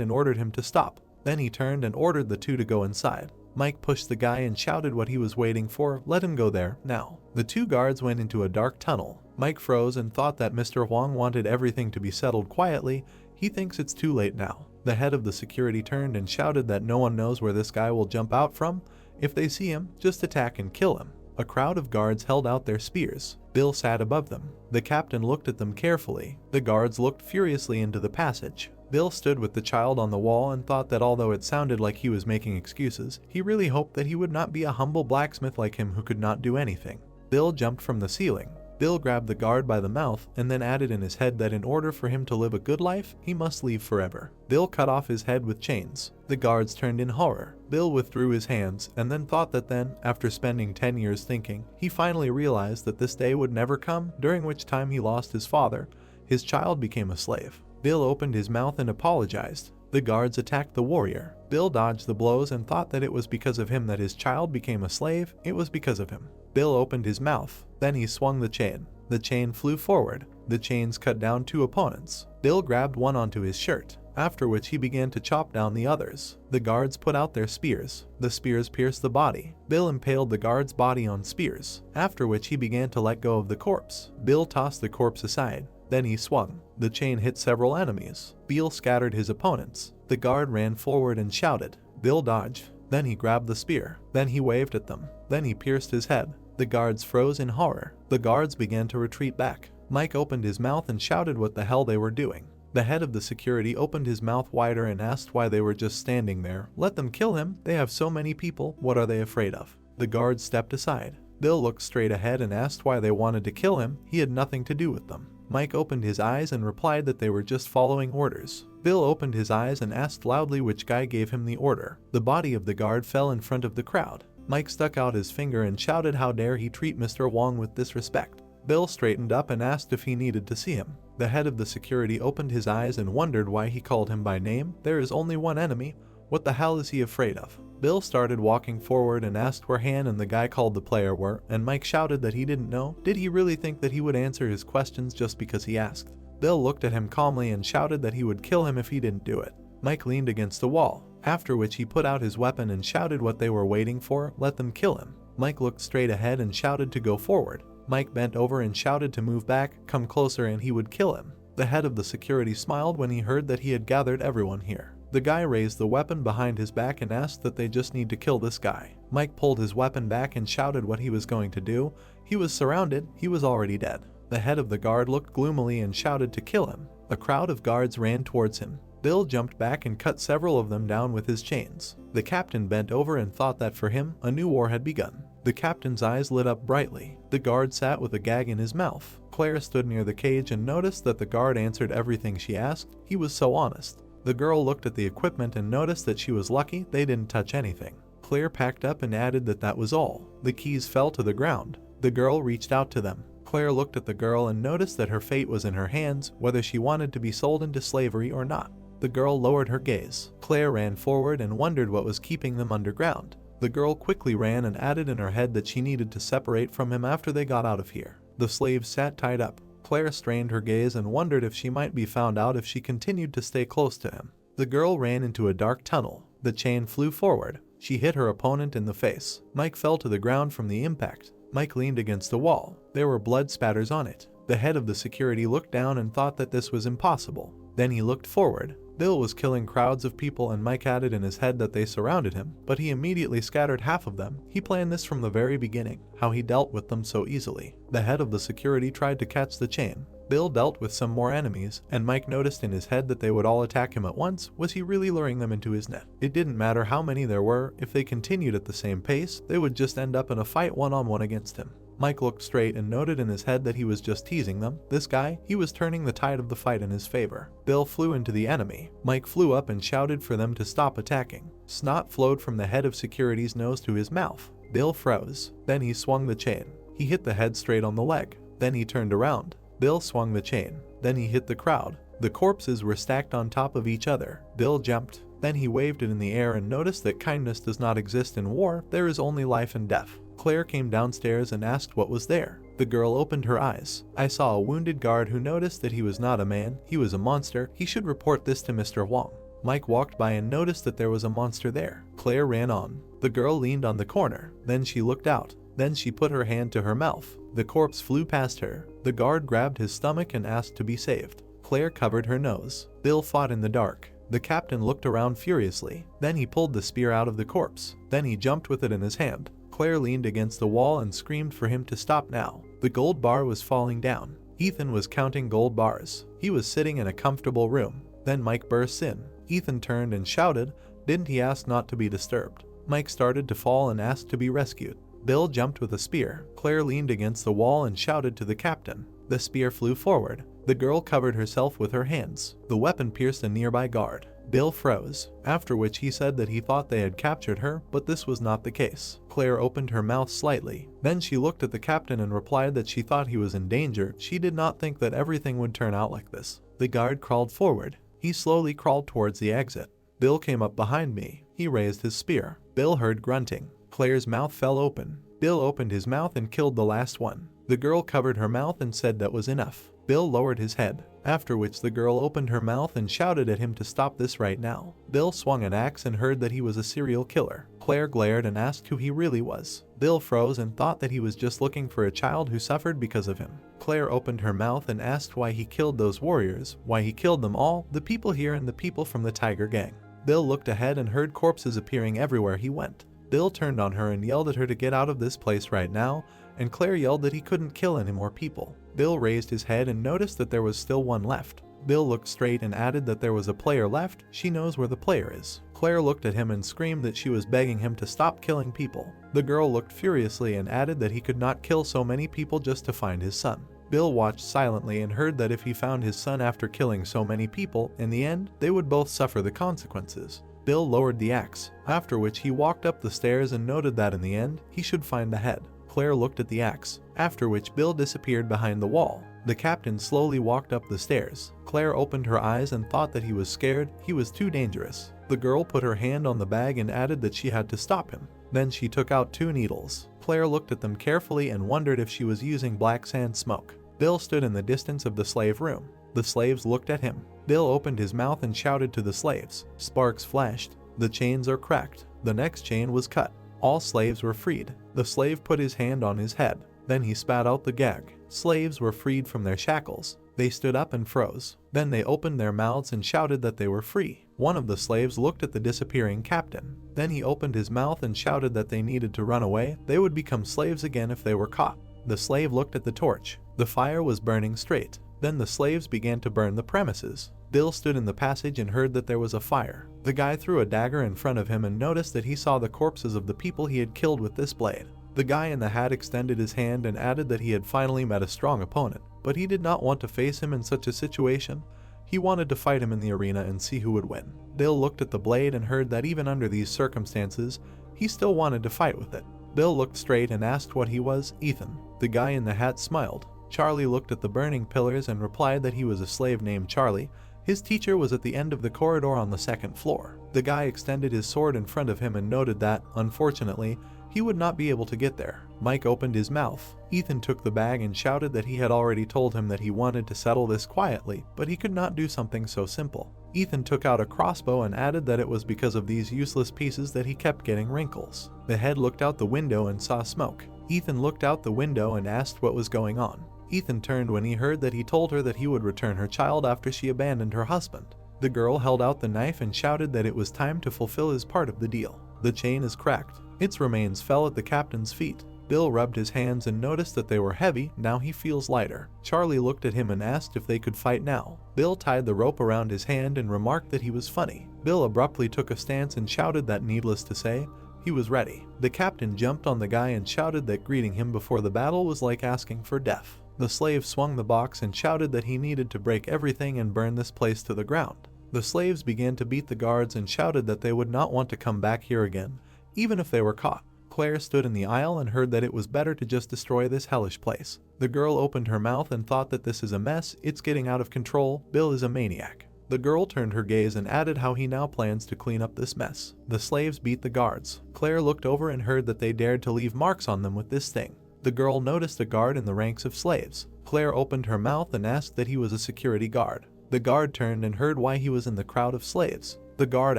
and ordered him to stop. Then he turned and ordered the two to go inside. Mike pushed the guy and shouted what he was waiting for, let him go there, now. The two guards went into a dark tunnel. Mike froze and thought that Mr. Huang wanted everything to be settled quietly. He thinks it's too late now. The head of the security turned and shouted that no one knows where this guy will jump out from. If they see him, just attack and kill him. A crowd of guards held out their spears. Bill sat above them. The captain looked at them carefully. The guards looked furiously into the passage. Bill stood with the child on the wall and thought that although it sounded like he was making excuses, he really hoped that he would not be a humble blacksmith like him who could not do anything. Bill jumped from the ceiling. Bill grabbed the guard by the mouth and then added in his head that in order for him to live a good life, he must leave forever. Bill cut off his head with chains. The guards turned in horror. Bill withdrew his hands and then thought that then, after spending 10 years thinking, he finally realized that this day would never come, during which time he lost his father. His child became a slave. Bill opened his mouth and apologized. The guards attacked the warrior. Bill dodged the blows and thought that it was because of him that his child became a slave. It was because of him. Bill opened his mouth. Then he swung the chain. The chain flew forward. The chains cut down two opponents. Bill grabbed one onto his shirt, after which he began to chop down the others. The guards put out their spears. The spears pierced the body. Bill impaled the guard's body on spears, after which he began to let go of the corpse. Bill tossed the corpse aside. Then he swung. The chain hit several enemies. Bill scattered his opponents. The guard ran forward and shouted. Bill dodged. Then he grabbed the spear. Then he waved at them. Then he pierced his head. The guards froze in horror. The guards began to retreat back. Mike opened his mouth and shouted what the hell they were doing. The head of the security opened his mouth wider and asked why they were just standing there. Let them kill him. They have so many people. What are they afraid of? The guards stepped aside. Bill looked straight ahead and asked why they wanted to kill him. He had nothing to do with them. Mike opened his eyes and replied that they were just following orders. Bill opened his eyes and asked loudly which guy gave him the order. The body of the guard fell in front of the crowd. Mike stuck out his finger and shouted how dare he treat Mr. Wong with disrespect. Bill straightened up and asked if he needed to see him. The head of the security opened his eyes and wondered why he called him by name. There is only one enemy. What the hell is he afraid of? Bill started walking forward and asked where Han and the guy called the player were, and Mike shouted that he didn't know. Did he really think that he would answer his questions just because he asked? Bill looked at him calmly and shouted that he would kill him if he didn't do it. Mike leaned against the wall, after which he put out his weapon and shouted what they were waiting for, let them kill him. Mike looked straight ahead and shouted to go forward. Mike bent over and shouted to move back, come closer, and he would kill him. The head of the security smiled when he heard that he had gathered everyone here. The guy raised the weapon behind his back and asked that they just need to kill this guy. Mike pulled his weapon back and shouted what he was going to do. He was surrounded. He was already dead. The head of the guard looked gloomily and shouted to kill him. A crowd of guards ran towards him. Bill jumped back and cut several of them down with his chains. The captain bent over and thought that for him, a new war had begun. The captain's eyes lit up brightly. The guard sat with a gag in his mouth. Claire stood near the cage and noticed that the guard answered everything she asked. He was so honest. The girl looked at the equipment and noticed that she was lucky they didn't touch anything. Claire packed up and added that that was all. The keys fell to the ground. The girl reached out to them. Claire looked at the girl and noticed that her fate was in her hands, whether she wanted to be sold into slavery or not. The girl lowered her gaze. Claire ran forward and wondered what was keeping them underground. The girl quickly ran and added in her head that she needed to separate from him after they got out of here. The slaves sat tied up. Claire strained her gaze and wondered if she might be found out if she continued to stay close to him. The girl ran into a dark tunnel. The chain flew forward. She hit her opponent in the face. Mike fell to the ground from the impact. Mike leaned against the wall. There were blood spatters on it. The head of the security looked down and thought that this was impossible. Then he looked forward. Bill was killing crowds of people and Mike added in his head that they surrounded him, but he immediately scattered half of them. He planned this from the very beginning, how he dealt with them so easily. The head of the security tried to catch the chain. Bill dealt with some more enemies, and Mike noticed in his head that they would all attack him at once. Was he really luring them into his net? It didn't matter how many there were. If they continued at the same pace, they would just end up in a fight one-on-one against him. Mike looked straight and noted in his head that he was just teasing them. This guy, he was turning the tide of the fight in his favor. Bill flew into the enemy. Mike flew up and shouted for them to stop attacking. Snot flowed from the head of security's nose to his mouth. Bill froze. Then he swung the chain. He hit the head straight on the leg. Then he turned around. Bill swung the chain. Then he hit the crowd. The corpses were stacked on top of each other. Bill jumped. Then he waved it in the air and noticed that kindness does not exist in war, there is only life and death. Claire came downstairs and asked what was there. The girl opened her eyes. I saw a wounded guard who noticed that he was not a man, he was a monster. He should report this to Mr. Wong. Mike walked by and noticed that there was a monster there. Claire ran on. The girl leaned on the corner. Then she looked out. Then she put her hand to her mouth. The corpse flew past her. The guard grabbed his stomach and asked to be saved. Claire covered her nose. Bill fought in the dark. The captain looked around furiously. Then he pulled the spear out of the corpse. Then he jumped with it in his hand. Claire leaned against the wall and screamed for him to stop now. The gold bar was falling down. Ethan was counting gold bars. He was sitting in a comfortable room. Then Mike burst in. Ethan turned and shouted, "Didn't he ask not to be disturbed?" Mike started to fall and asked to be rescued. Bill jumped with a spear. Claire leaned against the wall and shouted to the captain. The spear flew forward. The girl covered herself with her hands. The weapon pierced a nearby guard. Bill froze, after which he said that he thought they had captured her, but this was not the case. Claire opened her mouth slightly. Then she looked at the captain and replied that she thought he was in danger. She did not think that everything would turn out like this. The guard crawled forward. He slowly crawled towards the exit. Bill came up behind me. He raised his spear. Bill heard grunting. Claire's mouth fell open. Bill opened his mouth and killed the last one. The girl covered her mouth and said that was enough. Bill lowered his head, after which the girl opened her mouth and shouted at him to stop this right now. Bill swung an axe and heard that he was a serial killer. Claire glared and asked who he really was. Bill froze and thought that he was just looking for a child who suffered because of him. Claire opened her mouth and asked why he killed those warriors, why he killed them all, the people here and the people from the Tiger Gang. Bill looked ahead and heard corpses appearing everywhere he went. Bill turned on her and yelled at her to get out of this place right now, and Claire yelled that he couldn't kill any more people. Bill raised his head and noticed that there was still one left. Bill looked straight and added that there was a player left. She knows where the player is. Claire looked at him and screamed that she was begging him to stop killing people. The girl looked furiously and added that he could not kill so many people just to find his son. Bill watched silently and heard that if he found his son after killing so many people, in the end, they would both suffer the consequences. Bill lowered the axe, after which he walked up the stairs and noted that in the end, he should find the head. Claire looked at the axe, after which Bill disappeared behind the wall. The captain slowly walked up the stairs. Claire opened her eyes and thought that he was scared. He was too dangerous. The girl put her hand on the bag and added that she had to stop him. Then she took out 2 needles. Claire looked at them carefully and wondered if she was using black sand smoke. Bill stood in the distance of the slave room. The slaves looked at him. Bill opened his mouth and shouted to the slaves. Sparks flashed. The chains are cracked. The next chain was cut. All slaves were freed. The slave put his hand on his head. Then he spat out the gag. Slaves were freed from their shackles. They stood up and froze. Then they opened their mouths and shouted that they were free. One of the slaves looked at the disappearing captain. Then he opened his mouth and shouted that they needed to run away. They would become slaves again if they were caught. The slave looked at the torch. The fire was burning straight. Then the slaves began to burn the premises. Bill stood in the passage and heard that there was a fire. The guy threw a dagger in front of him and noticed that he saw the corpses of the people he had killed with this blade. The guy in the hat extended his hand and added that he had finally met a strong opponent, but he did not want to face him in such a situation. He wanted to fight him in the arena and see who would win. Bill looked at the blade and heard that even under these circumstances, he still wanted to fight with it. Bill looked straight and asked what he was. Ethan. The guy in the hat smiled. Charlie looked at the burning pillars and replied that he was a slave named Charlie. His teacher was at the end of the corridor on the 2nd floor. The guy extended his sword in front of him and noted that, unfortunately, he would not be able to get there. Mike opened his mouth. Ethan took the bag and shouted that he had already told him that he wanted to settle this quietly, but he could not do something so simple. Ethan took out a crossbow and added that it was because of these useless pieces that he kept getting wrinkles. The head looked out the window and saw smoke. Ethan looked out the window and asked what was going on. Ethan turned when he heard that he told her that he would return her child after she abandoned her husband. The girl held out the knife and shouted that it was time to fulfill his part of the deal. The chain is cracked. Its remains fell at the captain's feet. Bill rubbed his hands and noticed that they were heavy. Now he feels lighter. Charlie looked at him and asked if they could fight now. Bill tied the rope around his hand and remarked that he was funny. Bill abruptly took a stance and shouted that, needless to say, he was ready. The captain jumped on the guy and shouted that greeting him before the battle was like asking for death. The slave swung the box and shouted that he needed to break everything and burn this place to the ground. The slaves began to beat the guards and shouted that they would not want to come back here again, even if they were caught. Claire stood in the aisle and heard that it was better to just destroy this hellish place. The girl opened her mouth and thought that this is a mess, it's getting out of control, Bill is a maniac. The girl turned her gaze and added how he now plans to clean up this mess. The slaves beat the guards. Claire looked over and heard that they dared to leave marks on them with this thing. The girl noticed a guard in the ranks of slaves. Claire opened her mouth and asked that he was a security guard. The guard turned and heard why he was in the crowd of slaves. The guard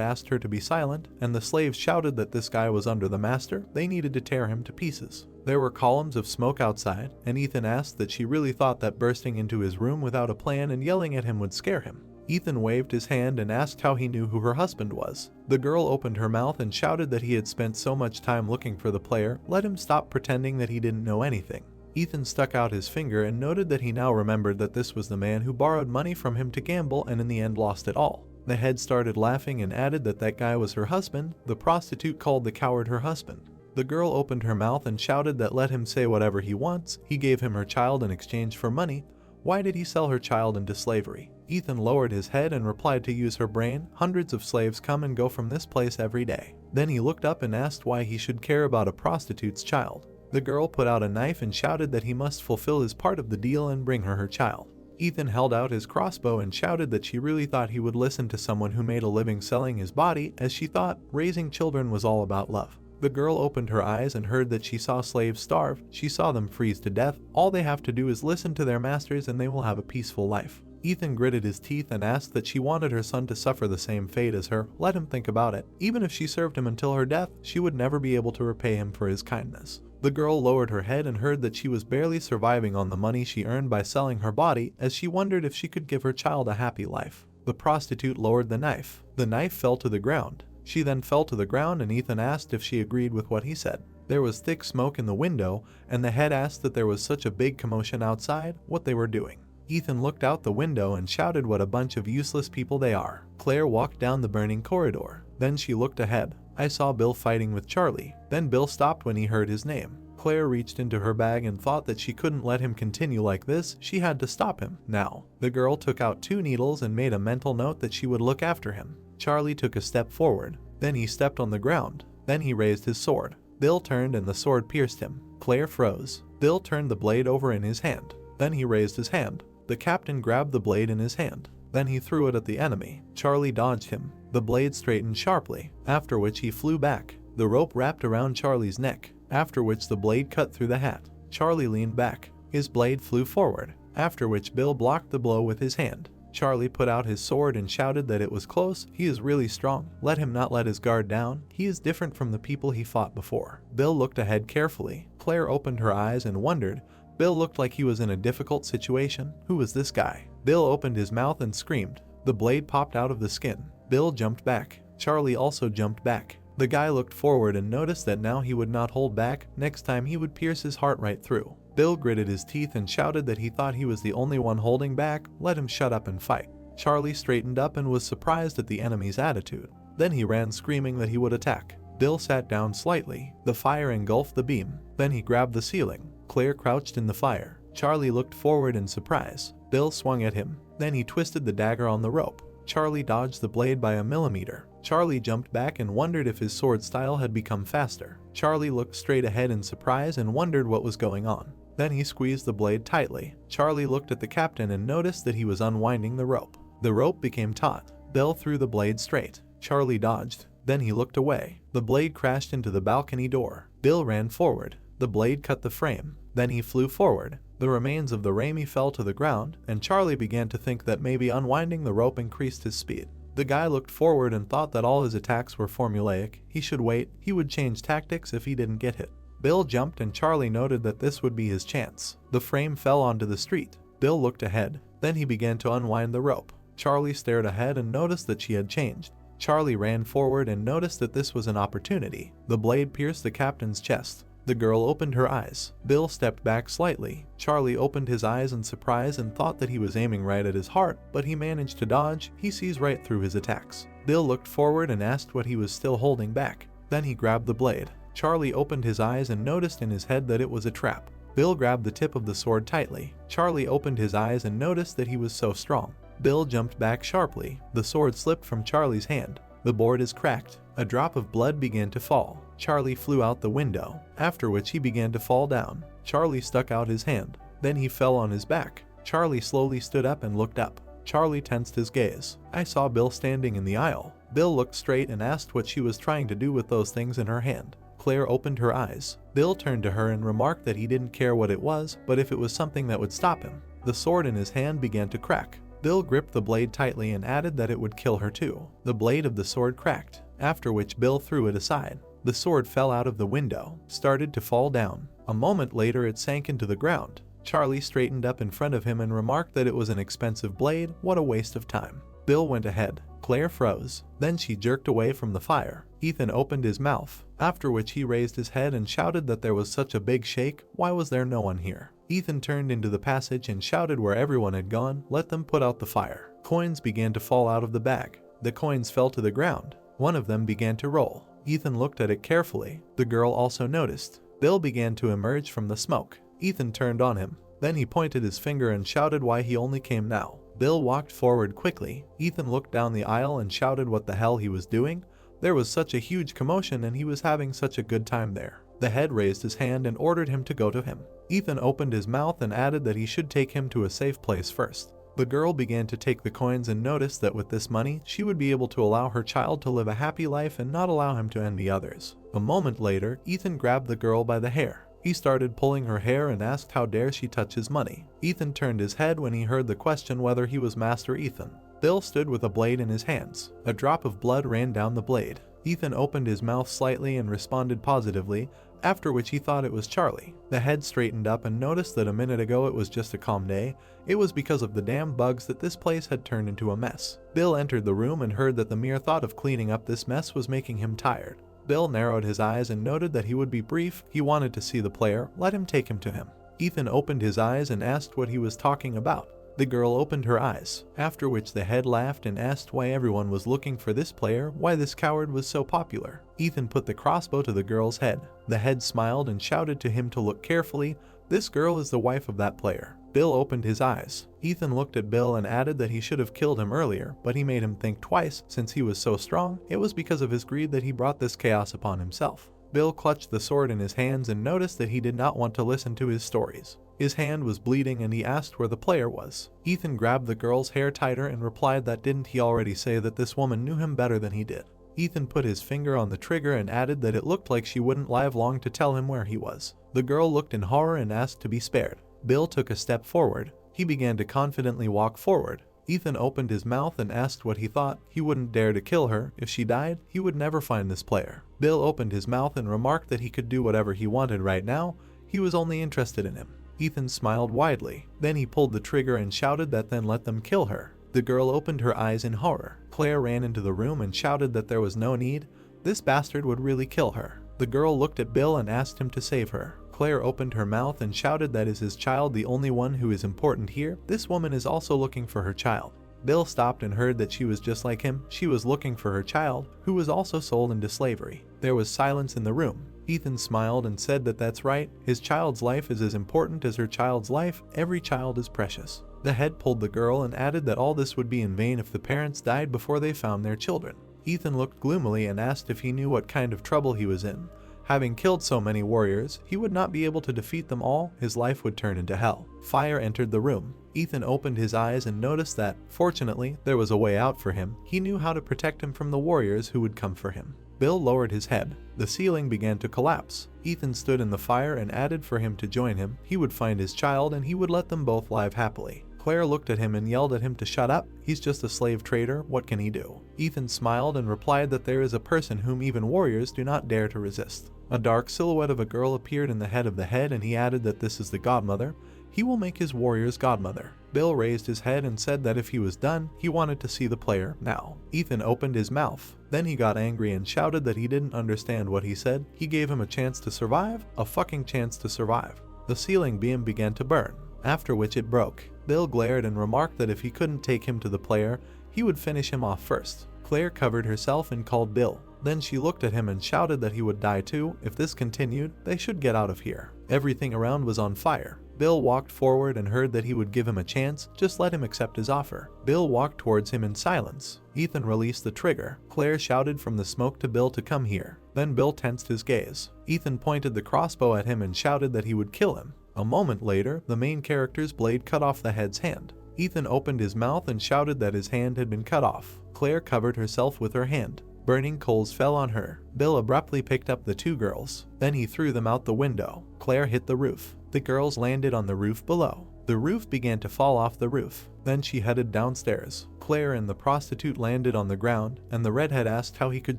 asked her to be silent, and the slaves shouted that this guy was under the master, they needed to tear him to pieces. There were columns of smoke outside, and Ethan asked that she really thought that bursting into his room without a plan and yelling at him would scare him. Ethan waved his hand and asked how he knew who her husband was. The girl opened her mouth and shouted that he had spent so much time looking for the player, let him stop pretending that he didn't know anything. Ethan stuck out his finger and noted that he now remembered that this was the man who borrowed money from him to gamble and in the end lost it all. The head started laughing and added that that guy was her husband. The prostitute called the coward her husband. The girl opened her mouth and shouted that let him say whatever he wants, he gave him her child in exchange for money. Why did he sell her child into slavery? Ethan lowered his head and replied to use her brain. Hundreds of slaves come and go from this place every day. Then he looked up and asked why he should care about a prostitute's child. The girl put out a knife and shouted that he must fulfill his part of the deal and bring her child. Ethan held out his crossbow and shouted that she really thought he would listen to someone who made a living selling his body, as she thought raising children was all about love. The girl opened her eyes and heard that she saw slaves starve. She saw them freeze to death. All they have to do is listen to their masters and they will have a peaceful life. Ethan gritted his teeth and asked that she wanted her son to suffer the same fate as her. Let him think about it. Even if she served him until her death, she would never be able to repay him for his kindness. The girl lowered her head and heard that she was barely surviving on the money she earned by selling her body, as she wondered if she could give her child a happy life. The prostitute lowered the knife. The knife fell to the ground. She then fell to the ground and Ethan asked if she agreed with what he said. There was thick smoke in the window, and the head asked that there was such a big commotion outside, what they were doing. Ethan looked out the window and shouted what a bunch of useless people they are. Claire walked down the burning corridor. Then she looked ahead. I saw Bill fighting with Charlie. Then Bill stopped when he heard his name. Claire reached into her bag and thought that she couldn't let him continue like this, she had to stop him. Now, the girl took out 2 needles and made a mental note that she would look after him. Charlie took a step forward. Then he stepped on the ground. Then he raised his sword. Bill turned and the sword pierced him. Claire froze. Bill turned the blade over in his hand. Then he raised his hand. The captain grabbed the blade in his hand. Then he threw it at the enemy. Charlie dodged him. The blade straightened sharply, after which he flew back. The rope wrapped around Charlie's neck, after which the blade cut through the hat. Charlie leaned back. His blade flew forward, after which Bill blocked the blow with his hand. Charlie put out his sword and shouted that it was close. He is really strong. Let him not let his guard down. He is different from the people he fought before. Bill looked ahead carefully. Claire opened her eyes and wondered. Bill looked like he was in a difficult situation. Who was this guy? Bill opened his mouth and screamed. The blade popped out of the skin. Bill jumped back. Charlie also jumped back. The guy looked forward and noticed that now he would not hold back. Next time he would pierce his heart right through. Bill gritted his teeth and shouted that he thought he was the only one holding back. Let him shut up and fight. Charlie straightened up and was surprised at the enemy's attitude. Then he ran screaming that he would attack. Bill sat down slightly. The fire engulfed the beam. Then he grabbed the ceiling. Claire crouched in the fire. Charlie looked forward in surprise. Bill swung at him. Then he twisted the dagger on the rope. Charlie dodged the blade by a millimeter. Charlie jumped back and wondered if his sword style had become faster. Charlie looked straight ahead in surprise and wondered what was going on. Then he squeezed the blade tightly. Charlie looked at the captain and noticed that he was unwinding the rope. The rope became taut. Bill threw the blade straight. Charlie dodged. Then he looked away. The blade crashed into the balcony door. Bill ran forward. The blade cut the frame. Then he flew forward. The remains of the Raimi fell to the ground, and Charlie began to think that maybe unwinding the rope increased his speed. The guy looked forward and thought that all his attacks were formulaic. He should wait. He would change tactics if he didn't get hit. Bill jumped and Charlie noted that this would be his chance. The frame fell onto the street. Bill looked ahead. Then he began to unwind the rope. Charlie stared ahead and noticed that she had changed. Charlie ran forward and noticed that this was an opportunity. The blade pierced the captain's chest. The girl opened her eyes. Bill stepped back slightly. Charlie opened his eyes in surprise and thought that he was aiming right at his heart, but he managed to dodge. He sees right through his attacks. Bill looked forward and asked what he was still holding back. Then he grabbed the blade. Charlie opened his eyes and noticed in his head that it was a trap. Bill grabbed the tip of the sword tightly. Charlie opened his eyes and noticed that he was so strong. Bill jumped back sharply. The sword slipped from Charlie's hand. The board is cracked. A drop of blood began to fall. Charlie flew out the window, after which he began to fall down. Charlie stuck out his hand. Then he fell on his back. Charlie slowly stood up and looked up. Charlie tensed his gaze. I saw Bill standing in the aisle. Bill looked straight and asked what she was trying to do with those things in her hand. Claire opened her eyes. Bill turned to her and remarked that he didn't care what it was, but if it was something that would stop him. The sword in his hand began to crack. Bill gripped the blade tightly and added that it would kill her too. The blade of the sword cracked, after which Bill threw it aside. The sword fell out of the window, started to fall down. A moment later it sank into the ground. Charlie straightened up in front of him and remarked that it was an expensive blade, what a waste of time. Bill went ahead. Claire froze. Then she jerked away from the fire. Ethan opened his mouth, after which he raised his head and shouted that there was such a big shake, why was there no one here? Ethan turned into the passage and shouted where everyone had gone, let them put out the fire. Coins began to fall out of the bag. The coins fell to the ground. One of them began to roll. Ethan looked at it carefully. The girl also noticed. Bill began to emerge from the smoke. Ethan turned on him. Then he pointed his finger and shouted why he only came now. Bill walked forward quickly. Ethan looked down the aisle and shouted what the hell he was doing. There was such a huge commotion and he was having such a good time there. The head raised his hand and ordered him to go to him. Ethan opened his mouth and added that he should take him to a safe place first. The girl began to take the coins and noticed that with this money, she would be able to allow her child to live a happy life and not allow him to envy others. A moment later, Ethan grabbed the girl by the hair. He started pulling her hair and asked how dare she touch his money. Ethan turned his head when he heard the question whether he was Master Ethan. Bill stood with a blade in his hands. A drop of blood ran down the blade. Ethan opened his mouth slightly and responded positively, after which he thought it was Charlie. The head straightened up and noticed that a minute ago it was just a calm day. It was because of the damn bugs that this place had turned into a mess. Bill entered the room and heard that the mere thought of cleaning up this mess was making him tired. Bill narrowed his eyes and noted that he would be brief. He wanted to see the player. Let him take him to him. Ethan opened his eyes and asked what he was talking about. The girl opened her eyes, after which the head laughed and asked why everyone was looking for this player, why this coward was so popular. Ethan put the crossbow to the girl's head. The head smiled and shouted to him to look carefully. This girl is the wife of that player. Bill opened his eyes. Ethan looked at Bill and added that he should have killed him earlier, but he made him think twice. Since he was so strong, it was because of his greed that he brought this chaos upon himself. Bill clutched the sword in his hands and noticed that he did not want to listen to his stories. His hand was bleeding and he asked where the player was. Ethan grabbed the girl's hair tighter and replied that didn't he already say that this woman knew him better than he did. Ethan put his finger on the trigger and added that it looked like she wouldn't live long to tell him where he was. The girl looked in horror and asked to be spared. Bill took a step forward. He began to confidently walk forward. Ethan opened his mouth and asked what he thought. He wouldn't dare to kill her. If she died, he would never find this player. Bill opened his mouth and remarked that he could do whatever he wanted right now. He was only interested in him. Ethan smiled widely. Then he pulled the trigger and shouted that then let them kill her. The girl opened her eyes in horror. Claire ran into the room and shouted that there was no need. This bastard would really kill her. The girl looked at Bill and asked him to save her. Claire opened her mouth and shouted that is his child the only one who is important here? This woman is also looking for her child. Bill stopped and heard that she was just like him. She was looking for her child, who was also sold into slavery. There was silence in the room. Ethan smiled and said that that's right. His child's life is as important as her child's life. Every child is precious. The head pulled the girl and added that all this would be in vain if the parents died before they found their children. Ethan looked gloomily and asked if he knew what kind of trouble he was in. Having killed so many warriors, he would not be able to defeat them all. His life would turn into hell. Fire entered the room. Ethan opened his eyes and noticed that, fortunately, there was a way out for him. He knew how to protect him from the warriors who would come for him. Bill lowered his head. The ceiling began to collapse. Ethan stood in the fire and added for him to join him. He would find his child and he would let them both live happily. Claire looked at him and yelled at him to shut up. He's just a slave trader. What can he do? Ethan smiled and replied that there is a person whom even warriors do not dare to resist. A dark silhouette of a girl appeared in the head of the head and he added that this is the godmother. He will make his warrior's godmother. Bill raised his head and said that if he was done, he wanted to see the player now. Ethan opened his mouth. Then he got angry and shouted that he didn't understand what he said. He gave him a chance to survive? A fucking chance to survive. The ceiling beam began to burn, after which it broke. Bill glared and remarked that if he couldn't take him to the player, he would finish him off first. Claire covered herself and called Bill. Then she looked at him and shouted that he would die too. If this continued, they should get out of here. Everything around was on fire. Bill walked forward and heard that he would give him a chance, just let him accept his offer. Bill walked towards him in silence. Ethan released the trigger. Claire shouted from the smoke to Bill to come here. Then Bill tensed his gaze. Ethan pointed the crossbow at him and shouted that he would kill him. A moment later, the main character's blade cut off the head's hand. Ethan opened his mouth and shouted that his hand had been cut off. Claire covered herself with her hand. Burning coals fell on her. Bill abruptly picked up the two girls. Then he threw them out the window. Claire hit the roof. The girls landed on the roof below. The roof began to fall off the roof. Then she headed downstairs. Claire and the prostitute landed on the ground, and the redhead asked how he could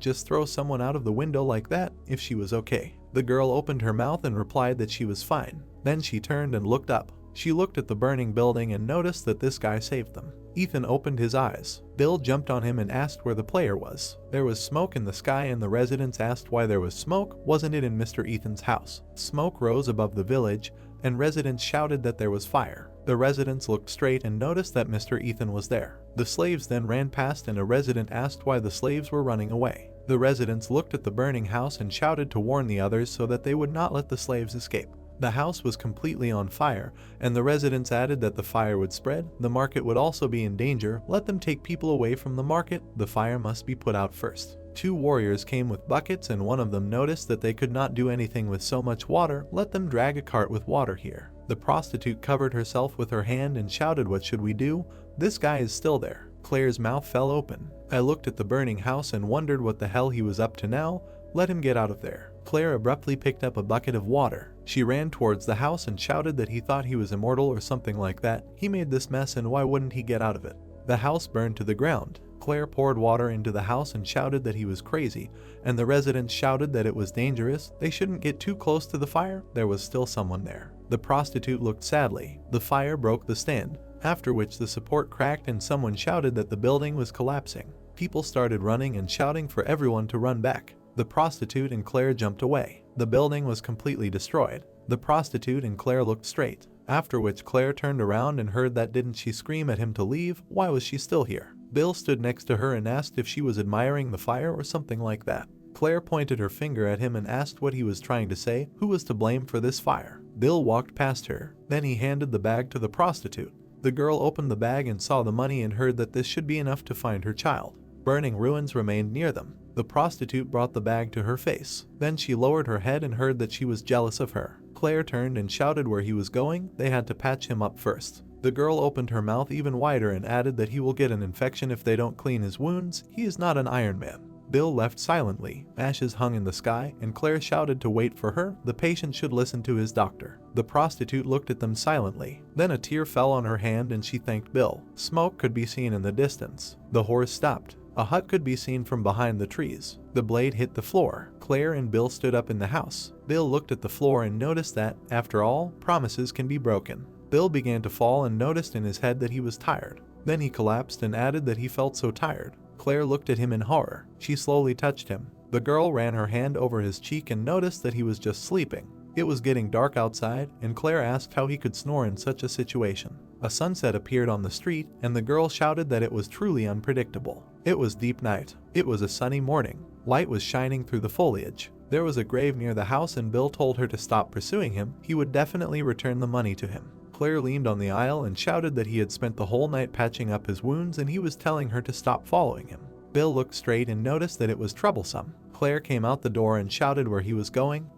just throw someone out of the window like that if she was okay. The girl opened her mouth and replied that she was fine. Then she turned and looked up. She looked at the burning building and noticed that this guy saved them. Ethan opened his eyes. Bill jumped on him and asked where the player was. There was smoke in the sky and the residents asked why there was smoke. Wasn't it in Mr. Ethan's house? Smoke rose above the village and residents shouted that there was fire. The residents looked straight and noticed that Mr. Ethan was there. The slaves then ran past and a resident asked why the slaves were running away. The residents looked at the burning house and shouted to warn the others so that they would not let the slaves escape. The house was completely on fire, and the residents added that the fire would spread, the market would also be in danger, let them take people away from the market, the fire must be put out first. Two warriors came with buckets and one of them noticed that they could not do anything with so much water, let them drag a cart with water here. The prostitute covered herself with her hand and shouted, "What should we do? This guy is still there." Claire's mouth fell open. I looked at the burning house and wondered what the hell he was up to now. Let him get out of there. Claire abruptly picked up a bucket of water. She ran towards the house and shouted that he thought he was immortal or something like that. He made this mess and why wouldn't he get out of it? The house burned to the ground. Claire poured water into the house and shouted that he was crazy, and the residents shouted that it was dangerous. They shouldn't get too close to the fire. There was still someone there. The prostitute looked sadly. The fire broke the stand, after which the support cracked and someone shouted that the building was collapsing. People started running and shouting for everyone to run back. The prostitute and Claire jumped away. The building was completely destroyed. The prostitute and Claire looked straight, after which Claire turned around and heard that. Didn't she scream at him to leave? Why was she still here? Bill stood next to her and asked if she was admiring the fire or something like that. Claire pointed her finger at him and asked what he was trying to say, who was to blame for this fire. Bill walked past her. Then he handed the bag to the prostitute. The girl opened the bag and saw the money and heard that this should be enough to find her child. Burning ruins remained near them. The prostitute brought the bag to her face. Then she lowered her head and heard that she was jealous of her. Claire turned and shouted where he was going. They had to patch him up first. The girl opened her mouth even wider and added that he will get an infection if they don't clean his wounds. He is not an Iron Man. Bill left silently. Ashes hung in the sky, and Claire shouted to wait for her. The patient should listen to his doctor. The prostitute looked at them silently. Then a tear fell on her hand and she thanked Bill. Smoke could be seen in the distance. The horse stopped. A hut could be seen from behind the trees. The blade hit the floor. Claire and Bill stood up in the house. Bill looked at the floor and noticed that, after all, promises can be broken. Bill began to fall and noticed in his head that he was tired. Then he collapsed and added that he felt so tired. Claire looked at him in horror. She slowly touched him. The girl ran her hand over his cheek and noticed that he was just sleeping. It was getting dark outside, and Claire asked how he could snore in such a situation. A sunset appeared on the street, and the girl shouted that it was truly unpredictable. It was deep night. It was a sunny morning. Light was shining through the foliage. There was a grave near the house and Bill told her to stop pursuing him. He would definitely return the money to him. Claire leaned on the aisle and shouted that he had spent the whole night patching up his wounds and he was telling her to stop following him. Bill looked straight and noticed that it was troublesome. Claire came out the door and shouted where he was going.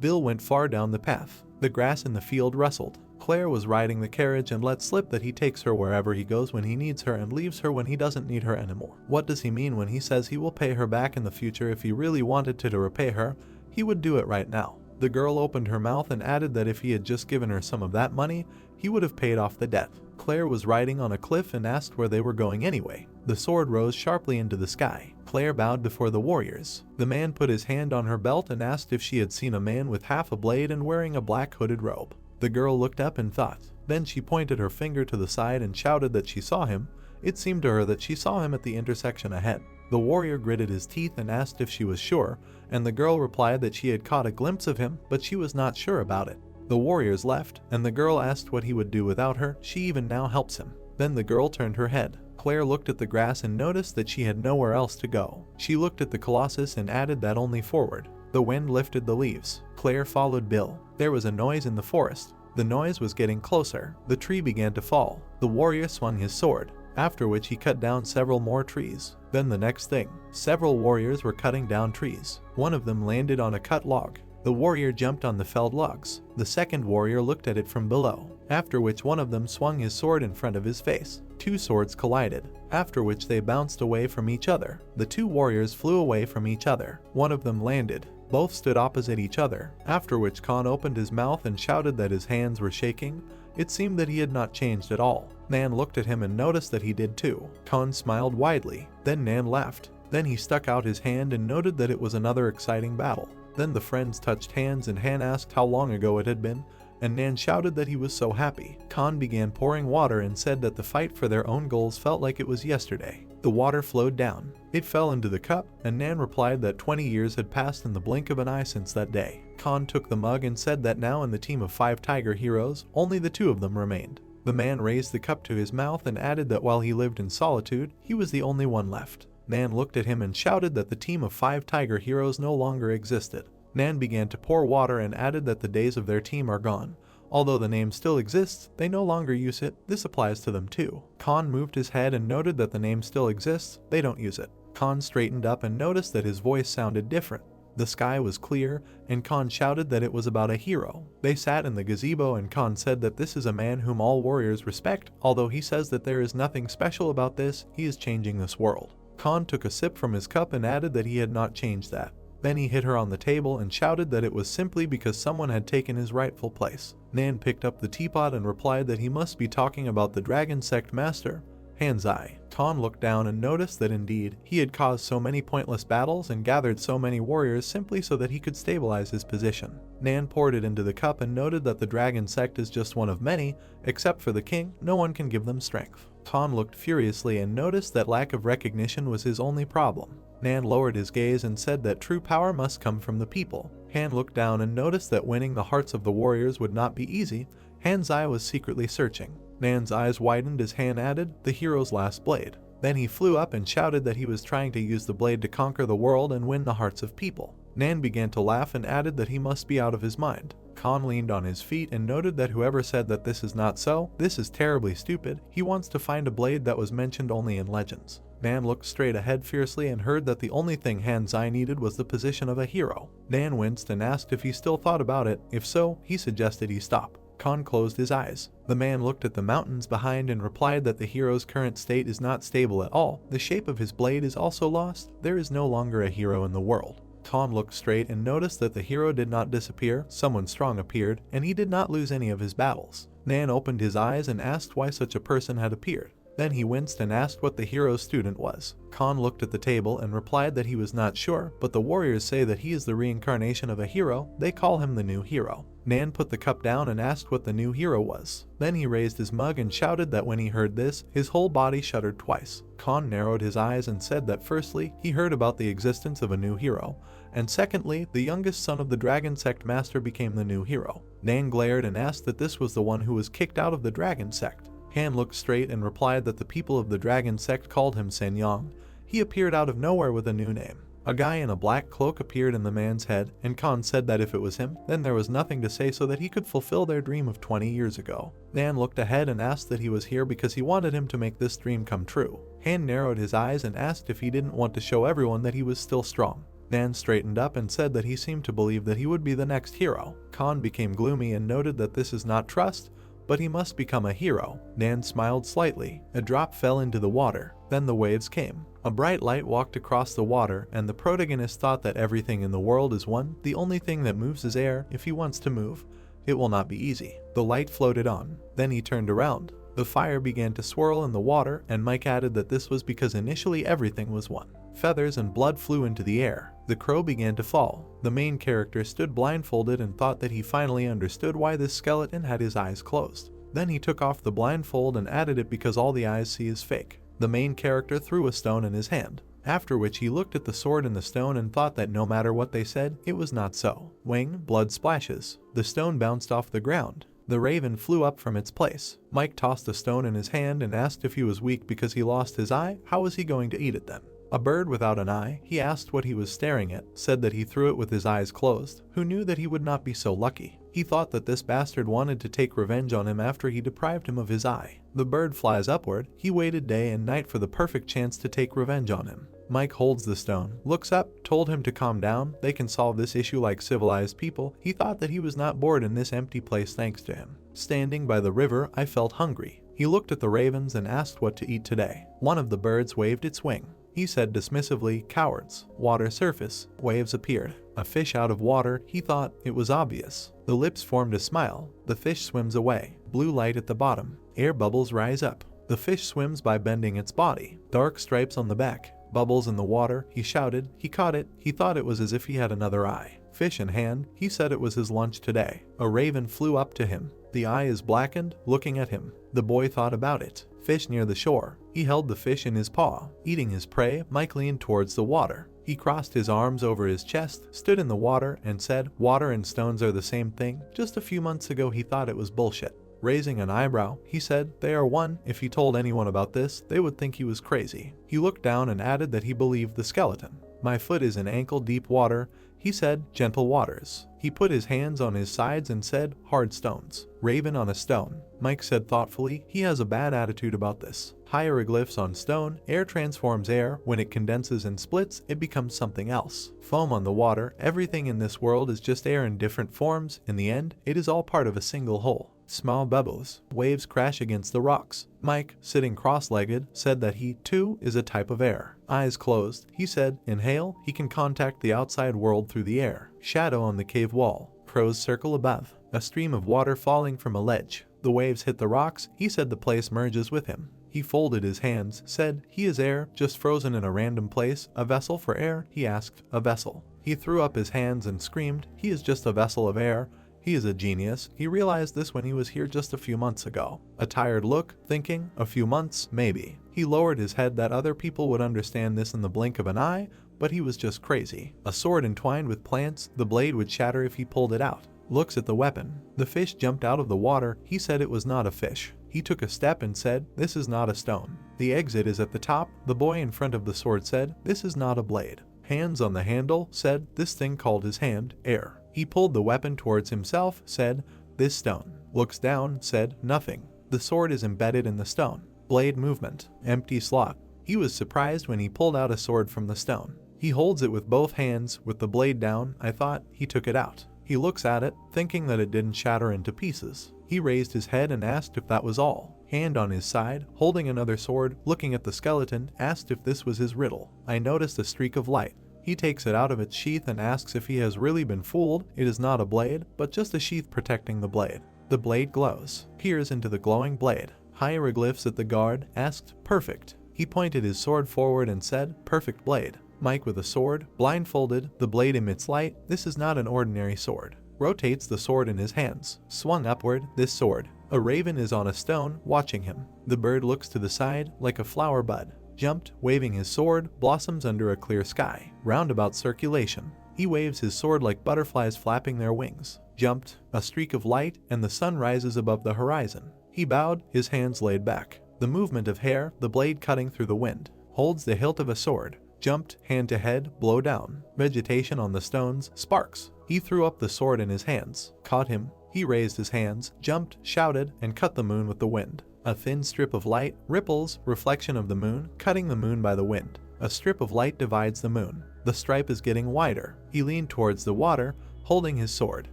Bill went far down the path. The grass in the field rustled. Claire was riding the carriage and let slip that he takes her wherever he goes when he needs her and leaves her when he doesn't need her anymore. What does he mean when he says he will pay her back in the future? If he really wanted to repay her, he would do it right now. The girl opened her mouth and added that if he had just given her some of that money, he would have paid off the debt. Claire was riding on a cliff and asked where they were going anyway. The sword rose sharply into the sky. Claire bowed before the warriors. The man put his hand on her belt and asked if she had seen a man with half a blade and wearing a black hooded robe. The girl looked up and thought. Then she pointed her finger to the side and shouted that she saw him. It seemed to her that she saw him at the intersection ahead. The warrior gritted his teeth and asked if she was sure, and the girl replied that she had caught a glimpse of him, but she was not sure about it. The warriors left, and the girl asked what he would do without her. She even now helps him. Then the girl turned her head. Claire looked at the grass and noticed that she had nowhere else to go. She looked at the Colossus and added that only forward. The wind lifted the leaves. Claire followed Bill. There was a noise in the forest. The noise was getting closer. The tree began to fall. The warrior swung his sword, after which he cut down several more trees. Then the next thing, several warriors were cutting down trees. One of them landed on a cut log. The warrior jumped on the felled logs. The second warrior looked at it from below, after which one of them swung his sword in front of his face. Two swords collided, after which they bounced away from each other. The two warriors flew away from each other. One of them landed. Both stood opposite each other, after which Khan opened his mouth and shouted that his hands were shaking. It seemed that he had not changed at all. Nan looked at him and noticed that he did too. Khan smiled widely. Then Nan laughed. Then he stuck out his hand and noted that it was another exciting battle. Then the friends touched hands and Han asked how long ago it had been, and Nan shouted that he was so happy. Khan began pouring water and said that the fight for their own goals felt like it was yesterday. The water flowed down. It fell into the cup, and Nan replied that 20 years had passed in the blink of an eye since that day. Khan took the mug and said that now in the team of 5 tiger heroes, only the 2 of them remained. The man raised the cup to his mouth and added that while he lived in solitude, he was the only one left. Nan looked at him and shouted that the team of 5 tiger heroes no longer existed. Nan began to pour water and added that the days of their team are gone. Although the name still exists, they no longer use it. This applies to them too. Khan moved his head and noted that the name still exists, they don't use it. Khan straightened up and noticed that his voice sounded different. The sky was clear, and Khan shouted that it was about a hero. They sat in the gazebo and Khan said that this is a man whom all warriors respect. Although he says that there is nothing special about this, he is changing this world. Khan took a sip from his cup and added that he had not changed that. Then he hit her on the table and shouted that it was simply because someone had taken his rightful place. Nan picked up the teapot and replied that he must be talking about the dragon sect master, Hanzai. Khan looked down and noticed that indeed, he had caused so many pointless battles and gathered so many warriors simply so that he could stabilize his position. Nan poured it into the cup and noted that the dragon sect is just one of many, except for the king, no one can give them strength. Khan looked furiously and noticed that lack of recognition was his only problem. Nan lowered his gaze and said that true power must come from the people. Han looked down and noticed that winning the hearts of the warriors would not be easy. Han's eye was secretly searching. Nan's eyes widened as Han added, the hero's last blade. Then he flew up and shouted that he was trying to use the blade to conquer the world and win the hearts of people. Nan began to laugh and added that he must be out of his mind. Khan leaned on his feet and noted that whoever said that this is not so, this is terribly stupid. He wants to find a blade that was mentioned only in legends. Nan looked straight ahead fiercely and heard that the only thing Hanzai needed was the position of a hero. Nan winced and asked if he still thought about it. If so, he suggested he stop. Khan closed his eyes. The man looked at the mountains behind and replied that the hero's current state is not stable at all. The shape of his blade is also lost. There is no longer a hero in the world. Khan looked straight and noticed that the hero did not disappear. Someone strong appeared, and he did not lose any of his battles. Nan opened his eyes and asked why such a person had appeared. Then he winced and asked what the hero's student was. Khan looked at the table and replied that he was not sure, but the warriors say that he is the reincarnation of a hero. They call him the new hero. Nan put the cup down and asked what the new hero was. Then he raised his mug and shouted that when he heard this, his whole body shuddered twice. Khan narrowed his eyes and said that firstly, he heard about the existence of a new hero, and secondly, the youngest son of the dragon sect master became the new hero. Nan glared and asked that this was the one who was kicked out of the dragon sect. Han looked straight and replied that the people of the dragon sect called him Senyang. He appeared out of nowhere with a new name. A guy in a black cloak appeared in the man's head, and Khan said that if it was him, then there was nothing to say so that he could fulfill their dream of 20 years ago. Nan looked ahead and asked that he was here because he wanted him to make this dream come true. Han narrowed his eyes and asked if he didn't want to show everyone that he was still strong. Nan straightened up and said that he seemed to believe that he would be the next hero. Khan became gloomy and noted that this is not trust, but he must become a hero. Nan smiled slightly. A drop fell into the water. Then the waves came. A bright light walked across the water, and the protagonist thought that everything in the world is one. The only thing that moves is air. If he wants to move, it will not be easy. The light floated on. Then he turned around. The fire began to swirl in the water, and Mike added that this was because initially everything was one. Feathers and blood flew into the air. The crow began to fall. The main character stood blindfolded and thought that he finally understood why this skeleton had his eyes closed. Then he took off the blindfold and added it because all the eyes see is fake. The main character threw a stone in his hand, after which he looked at the sword and the stone and thought that no matter what they said, it was not so. Wing, blood splashes. The stone bounced off the ground. The raven flew up from its place. Mike tossed the stone in his hand and asked if he was weak because he lost his eye. How was he going to eat it then? A bird without an eye, he asked what he was staring at, said that he threw it with his eyes closed. Who knew that he would not be so lucky? He thought that this bastard wanted to take revenge on him after he deprived him of his eye. The bird flies upward. He waited day and night for the perfect chance to take revenge on him. Mike holds the stone, looks up, told him to calm down, they can solve this issue like civilized people. He thought that he was not bored in this empty place thanks to him. Standing by the river, I felt hungry. He looked at the ravens and asked what to eat today. One of the birds waved its wing. He said dismissively, "Cowards." Water surface. Waves appeared. A fish out of water. He thought it was obvious. The lips formed a smile. The fish swims away. Blue light at the bottom. Air bubbles rise up. The fish swims by bending its body. Dark stripes on the back. Bubbles in the water. He shouted. He caught it. He thought it was as if he had another eye. Fish in hand. He said it was his lunch today. A raven flew up to him. The eye is blackened, looking at him. The boy thought about it. Fish near the shore. He held the fish in his paw. Eating his prey, Mike leaned towards the water. He crossed his arms over his chest, stood in the water, and said, "Water and stones are the same thing. Just a few months ago he thought it was bullshit." Raising an eyebrow, he said, "They are one. If he told anyone about this, they would think he was crazy." He looked down and added that he believed the skeleton. "My foot is in ankle-deep water," he said, "gentle waters." He put his hands on his sides and said, "Hard stones." Raven on a stone. Mike said thoughtfully, "He has a bad attitude about this." Hieroglyphs on stone. Air transforms air. When it condenses and splits, it becomes something else. Foam on the water. Everything in this world is just air in different forms. In the end, it is all part of a single whole. Small bubbles. Waves crash against the rocks. Mike, sitting cross-legged, said that he, too, is a type of air. Eyes closed. He said, "Inhale." He can contact the outside world through the air. Shadow on the cave wall. Crow's circle above. A stream of water falling from a ledge. The waves hit the rocks. He said the place merges with him. He folded his hands, said, "He is air, just frozen in a random place." "A vessel for air?" he asked. "A vessel." He threw up his hands and screamed, "He is just a vessel of air." He is a genius. He realized this when he was here just a few months ago. A tired look, thinking, a few months, maybe. He lowered his head that other people would understand this in the blink of an eye, but he was just crazy. A sword entwined with plants, the blade would shatter if he pulled it out. Looks at the weapon. The fish jumped out of the water. He said it was not a fish. He took a step and said, "This is not a stone." The exit is at the top. The boy in front of the sword said, "This is not a blade." Hands on the handle, said, "This thing called his hand, air." He pulled the weapon towards himself, said, "This stone." Looks down, said, "Nothing." The sword is embedded in the stone. Blade movement. Empty slot. He was surprised when he pulled out a sword from the stone. He holds it with both hands, with the blade down. I thought he took it out. He looks at it, thinking that it didn't shatter into pieces. He raised his head and asked if that was all. Hand on his side, holding another sword, looking at the skeleton, asked if this was his riddle. I noticed a streak of light. He takes it out of its sheath and asks if he has really been fooled. It is not a blade, but just a sheath protecting the blade. The blade glows. Peers into the glowing blade. Hieroglyphs at the guard, asked, "Perfect." He pointed his sword forward and said, "Perfect blade." Mike with a sword, blindfolded, the blade emits light. This is not an ordinary sword. Rotates the sword in his hands. Swung upward, this sword. A raven is on a stone, watching him. The bird looks to the side, like a flower bud. Jumped, waving his sword, blossoms under a clear sky. Roundabout circulation. He waves his sword like butterflies flapping their wings. Jumped, a streak of light, and the sun rises above the horizon. He bowed, his hands laid back. The movement of hair, the blade cutting through the wind. Holds the hilt of a sword. Jumped, hand to head, blow down. Vegetation on the stones, sparks. He threw up the sword in his hands. Caught him. He raised his hands, jumped, shouted, and cut the moon with the wind. A thin strip of light, ripples, reflection of the moon, cutting the moon by the wind. A strip of light divides the moon. The stripe is getting wider. He leaned towards the water, holding his sword.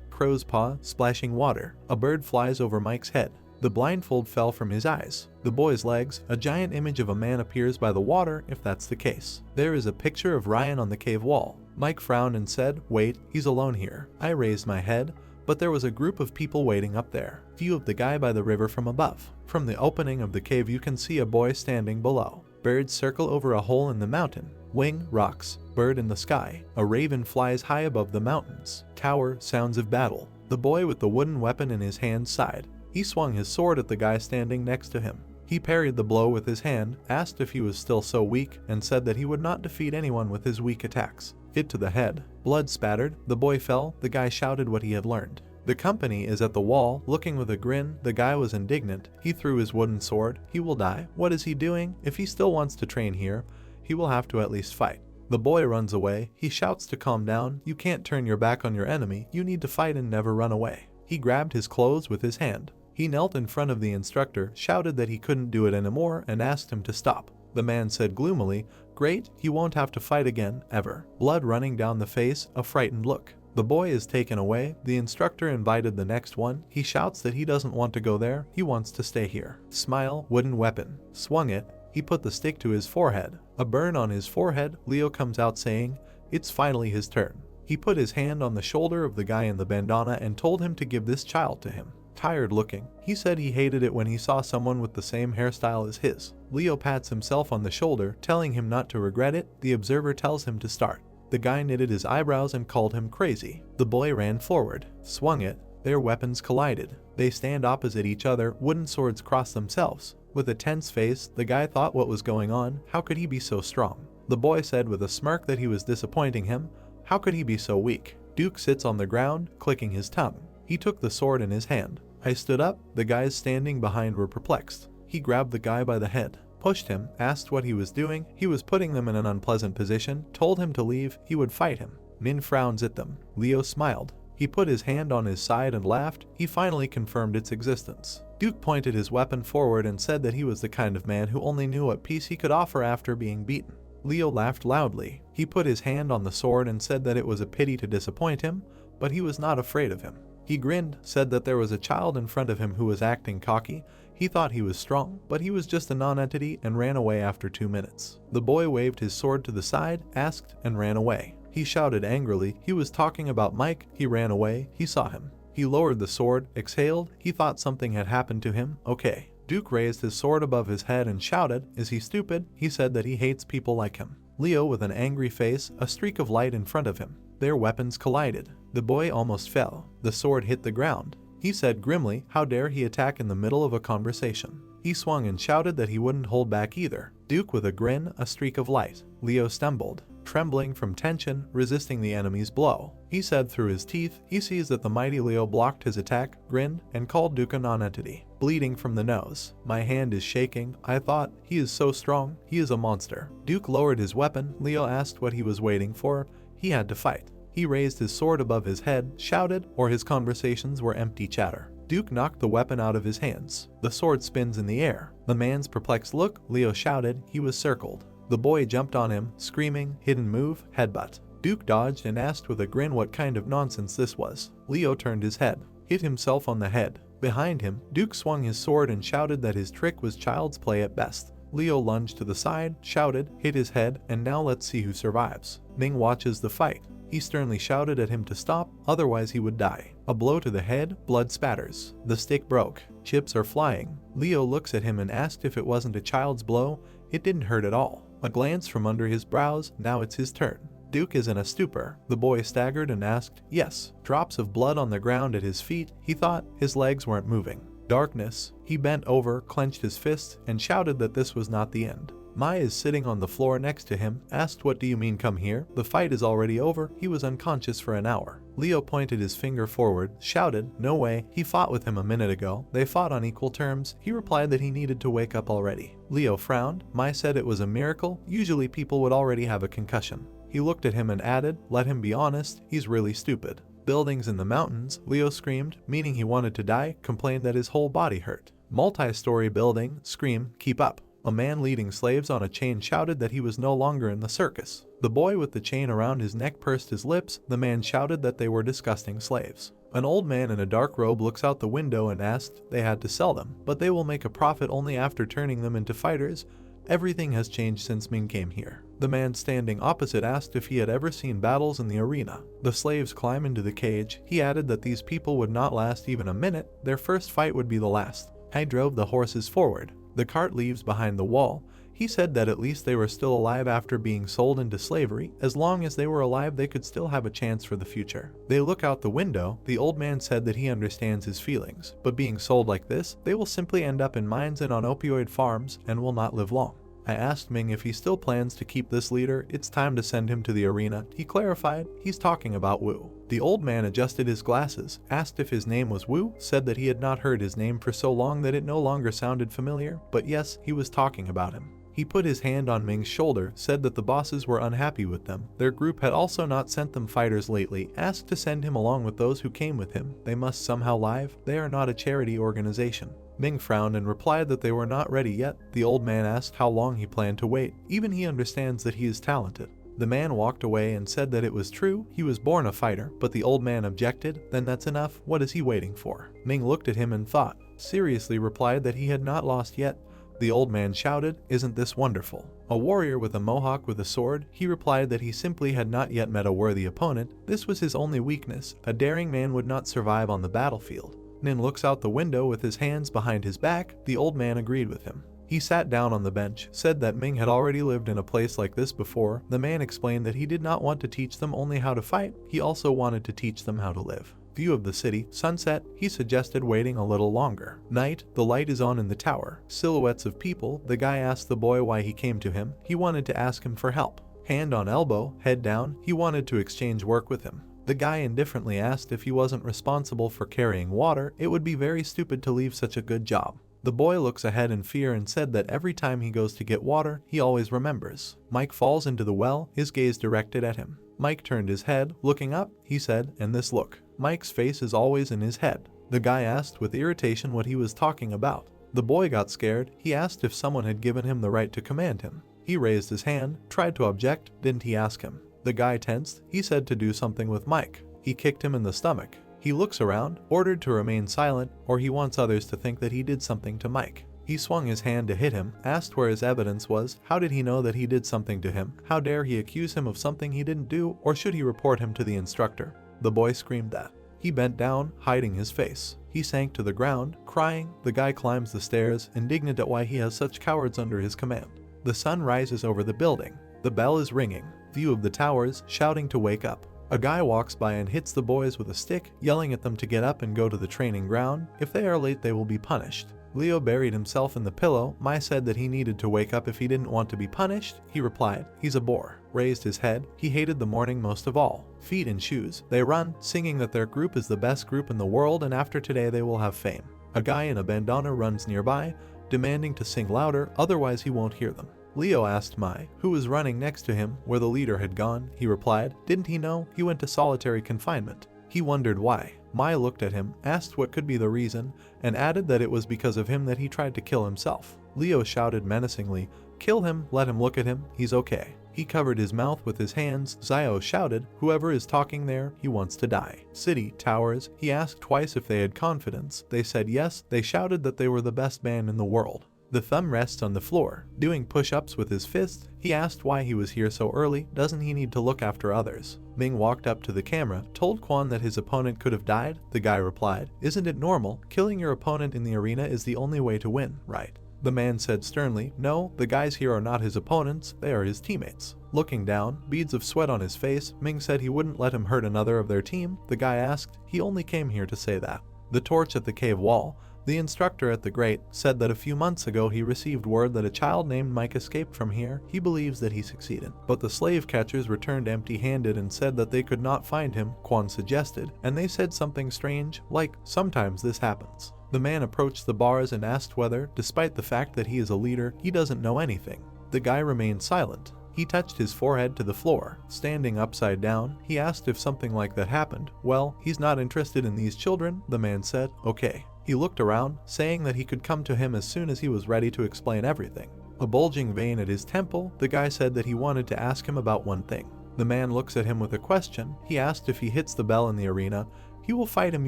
Crow's paw, splashing water. A bird flies over Mike's head. The blindfold fell from his eyes. The boy's legs, a giant image of a man appears by the water, if that's the case. There is a picture of Ryan on the cave wall. Mike frowned and said, "Wait, he's alone here." I raised my head, but there was a group of people waiting up there. View of the guy by the river from above. From the opening of the cave you can see a boy standing below. Birds circle over a hole in the mountain. Wing, rocks. Bird in the sky. A raven flies high above the mountains. Tower, sounds of battle. The boy with the wooden weapon in his hand sighed. He swung his sword at the guy standing next to him. He parried the blow with his hand, asked if he was still so weak, and said that he would not defeat anyone with his weak attacks. Hit to the head. Blood spattered. The boy fell. The guy shouted what he had learned. The company is at the wall, looking with a grin. The guy was indignant. He threw his wooden sword. He will die. What is he doing? If he still wants to train here, he will have to at least fight. The boy runs away. He shouts to calm down. You can't turn your back on your enemy. You need to fight and never run away. He grabbed his clothes with his hand. He knelt in front of the instructor, shouted that he couldn't do it anymore, and asked him to stop. The man said gloomily, "Great, you won't have to fight again, ever." Blood running down the face, a frightened look. The boy is taken away. The instructor invited the next one. He shouts that he doesn't want to go there, he wants to stay here. Smile, wooden weapon. Swung it. He put the stick to his forehead. A burn on his forehead. Leo comes out saying, "It's finally his turn." He put his hand on the shoulder of the guy in the bandana and told him to give this child to him. Tired looking. He said he hated it when he saw someone with the same hairstyle as his. Leo pats himself on the shoulder, telling him not to regret it. The observer tells him to start. The guy knitted his eyebrows and called him crazy. The boy ran forward, swung it. Their weapons collided. They stand opposite each other, wooden swords cross themselves. With a tense face, the guy thought what was going on. How could he be so strong? The boy said with a smirk that he was disappointing him. How could he be so weak? Duke sits on the ground, clicking his tongue. He took the sword in his hand. I stood up. The guys standing behind were perplexed. He grabbed the guy by the head, pushed him, asked what he was doing. He was putting them in an unpleasant position, told him to leave, he would fight him. Min frowns at them. Leo smiled. He put his hand on his side and laughed. He finally confirmed its existence. Duke pointed his weapon forward and said that he was the kind of man who only knew what peace he could offer after being beaten. Leo laughed loudly. He put his hand on the sword and said that it was a pity to disappoint him, but he was not afraid of him. He grinned, said that there was a child in front of him who was acting cocky. He thought he was strong, but he was just a non-entity, and ran away after 2 minutes. The boy waved his sword to the side, asked, and ran away. He shouted angrily. He was talking about Mike. He ran away. He saw him. He lowered the sword, exhaled. He thought something had happened to him. Okay. Duke raised his sword above his head and shouted, "Is he stupid?" He said that he hates people like him. Leo with an angry face, a streak of light in front of him. Their weapons collided. The boy almost fell. The sword hit the ground. He said grimly, how dare he attack in the middle of a conversation. He swung and shouted that he wouldn't hold back either. Duke with a grin, a streak of light. Leo stumbled, trembling from tension, resisting the enemy's blow. He said through his teeth, he sees that the mighty Leo blocked his attack, grinned, and called Duke a non-entity. Bleeding from the nose. My hand is shaking. I thought, he is so strong, he is a monster. Duke lowered his weapon. Leo asked what he was waiting for. He had to fight. He raised his sword above his head, shouted, or his conversations were empty chatter. Duke knocked the weapon out of his hands. The sword spins in the air. The man's perplexed look. Leo shouted. He was circled. The boy jumped on him, screaming, hidden move, headbutt. Duke dodged and asked with a grin what kind of nonsense this was. Leo turned his head, hit himself on the head. Behind him, Duke swung his sword and shouted that his trick was child's play at best. Leo lunged to the side, shouted, hit his head, and now let's see who survives. Ming watches the fight. He sternly shouted at him to stop, otherwise he would die. A blow to the head, blood spatters. The stick broke. Chips are flying. Leo looks at him and asked if it wasn't a child's blow. It didn't hurt at all. A glance from under his brows. Now it's his turn. Duke is in a stupor. The boy staggered and asked, yes. Drops of blood on the ground at his feet. He thought his legs weren't moving. Darkness. He bent over, clenched his fists, and shouted that this was not the end. Mai is sitting on the floor next to him, asked what do you mean come here? The fight is already over, he was unconscious for an hour. Leo pointed his finger forward, shouted, no way, he fought with him a minute ago, they fought on equal terms. He replied that he needed to wake up already. Leo frowned. Mai said it was a miracle, usually people would already have a concussion. He looked at him and added, let him be honest, he's really stupid. Buildings in the mountains, Leo screamed, meaning he wanted to die, complained that his whole body hurt. Multi-story building, scream, keep up. A man leading slaves on a chain shouted that he was no longer in the circus. The boy with the chain around his neck pursed his lips. The man shouted that they were disgusting slaves. An old man in a dark robe looks out the window and asked, they had to sell them, but they will make a profit only after turning them into fighters. Everything has changed since Ming came here. The man standing opposite asked if he had ever seen battles in the arena. The slaves climb into the cage. He added that these people would not last even a minute. Their first fight would be the last. I drove the horses forward. The cart leaves behind the wall. He said that at least they were still alive after being sold into slavery. As long as they were alive, they could still have a chance for the future. They look out the window. The old man said that he understands his feelings, but being sold like this, they will simply end up in mines and on opioid farms and will not live long. I asked Ming if he still plans to keep this leader. It's time to send him to the arena. He clarified, he's talking about Wu. The old man adjusted his glasses, asked if his name was Wu, said that he had not heard his name for so long that it no longer sounded familiar, but yes, he was talking about him. He put his hand on Ming's shoulder, said that the bosses were unhappy with them. Their group had also not sent them fighters lately, asked to send him along with those who came with him. They must somehow live. They are not a charity organization. Ming frowned and replied that they were not ready yet. The old man asked how long he planned to wait. Even he understands that he is talented. The man walked away and said that it was true, he was born a fighter, but the old man objected. Then that's enough, what is he waiting for? Ming looked at him and thought, seriously replied that he had not lost yet. The old man shouted, isn't this wonderful? A warrior with a mohawk with a sword, he replied that he simply had not yet met a worthy opponent. This was his only weakness. A daring man would not survive on the battlefield. Nin looks out the window with his hands behind his back. The old man agreed with him. He sat down on the bench, said that Ming had already lived in a place like this before. The man explained that he did not want to teach them only how to fight, he also wanted to teach them how to live. View of the city, sunset, he suggested waiting a little longer. Night, the light is on in the tower. Silhouettes of people, the guy asked the boy why he came to him. He wanted to ask him for help. Hand on elbow, head down, he wanted to exchange work with him. The guy indifferently asked if he wasn't responsible for carrying water. It would be very stupid to leave such a good job. The boy looks ahead in fear and said that every time he goes to get water, he always remembers. Mike falls into the well, his gaze directed at him. Mike turned his head, looking up, he said, and this look. Mike's face is always in his head. The guy asked with irritation what he was talking about. The boy got scared. He asked if someone had given him the right to command him. He raised his hand, tried to object, didn't he ask him? The guy tensed. He said to do something with Mike. He kicked him in the stomach. He looks around, ordered to remain silent, or he wants others to think that he did something to Mike. He swung his hand to hit him, asked where his evidence was. How did he know that he did something to him? How dare he accuse him of something he didn't do, or should he report him to the instructor? The boy screamed that. He bent down, hiding his face. He sank to the ground, crying. The guy climbs the stairs, indignant at why he has such cowards under his command. The sun rises over the building. The bell is ringing. View of the towers, shouting to wake up. A guy walks by and hits the boys with a stick, yelling at them to get up and go to the training ground. If they are late, they will be punished. Leo buried himself in the pillow. Mai said that he needed to wake up if he didn't want to be punished. He replied, he's a bore. Raised his head. He hated the morning most of all. Feet in shoes. They run, singing that their group is the best group in the world and after today they will have fame. A guy in a bandana runs nearby, demanding to sing louder, otherwise he won't hear them. Leo asked Mai, who was running next to him, where the leader had gone. He replied, didn't he know? He went to solitary confinement. He wondered why. Mai looked at him, asked what could be the reason, and added that it was because of him that he tried to kill himself. Leo shouted menacingly, kill him, let him look at him, he's okay. He covered his mouth with his hands. Zio shouted, whoever is talking there, he wants to die. City, towers, he asked twice if they had confidence. They said yes. They shouted that they were the best band in the world. The thumb rests on the floor, doing push-ups with his fists. He asked why he was here so early. Doesn't he need to look after others? Ming walked up to the camera, told Quan that his opponent could have died. The guy replied, isn't it normal? Killing your opponent in the arena is the only way to win, right? The man said sternly, no, the guys here are not his opponents, they are his teammates. Looking down, beads of sweat on his face, Ming said he wouldn't let him hurt another of their team. The guy asked, he only came here to say that. The torch at the cave wall. The instructor at the grate said that a few months ago he received word that a child named Mike escaped from here. He believes that he succeeded. But the slave catchers returned empty-handed and said that they could not find him, Quan suggested, and they said something strange, like, sometimes this happens. The man approached the bars and asked whether, despite the fact that he is a leader, he doesn't know anything. The guy remained silent. He touched his forehead to the floor. Standing upside down, he asked if something like that happened. Well, he's not interested in these children, the man said. Okay. He looked around, saying that he could come to him as soon as he was ready to explain everything. A bulging vein at his temple, the guy said that he wanted to ask him about one thing. The man looks at him with a question. He asked if he hits the bell in the arena, he will fight him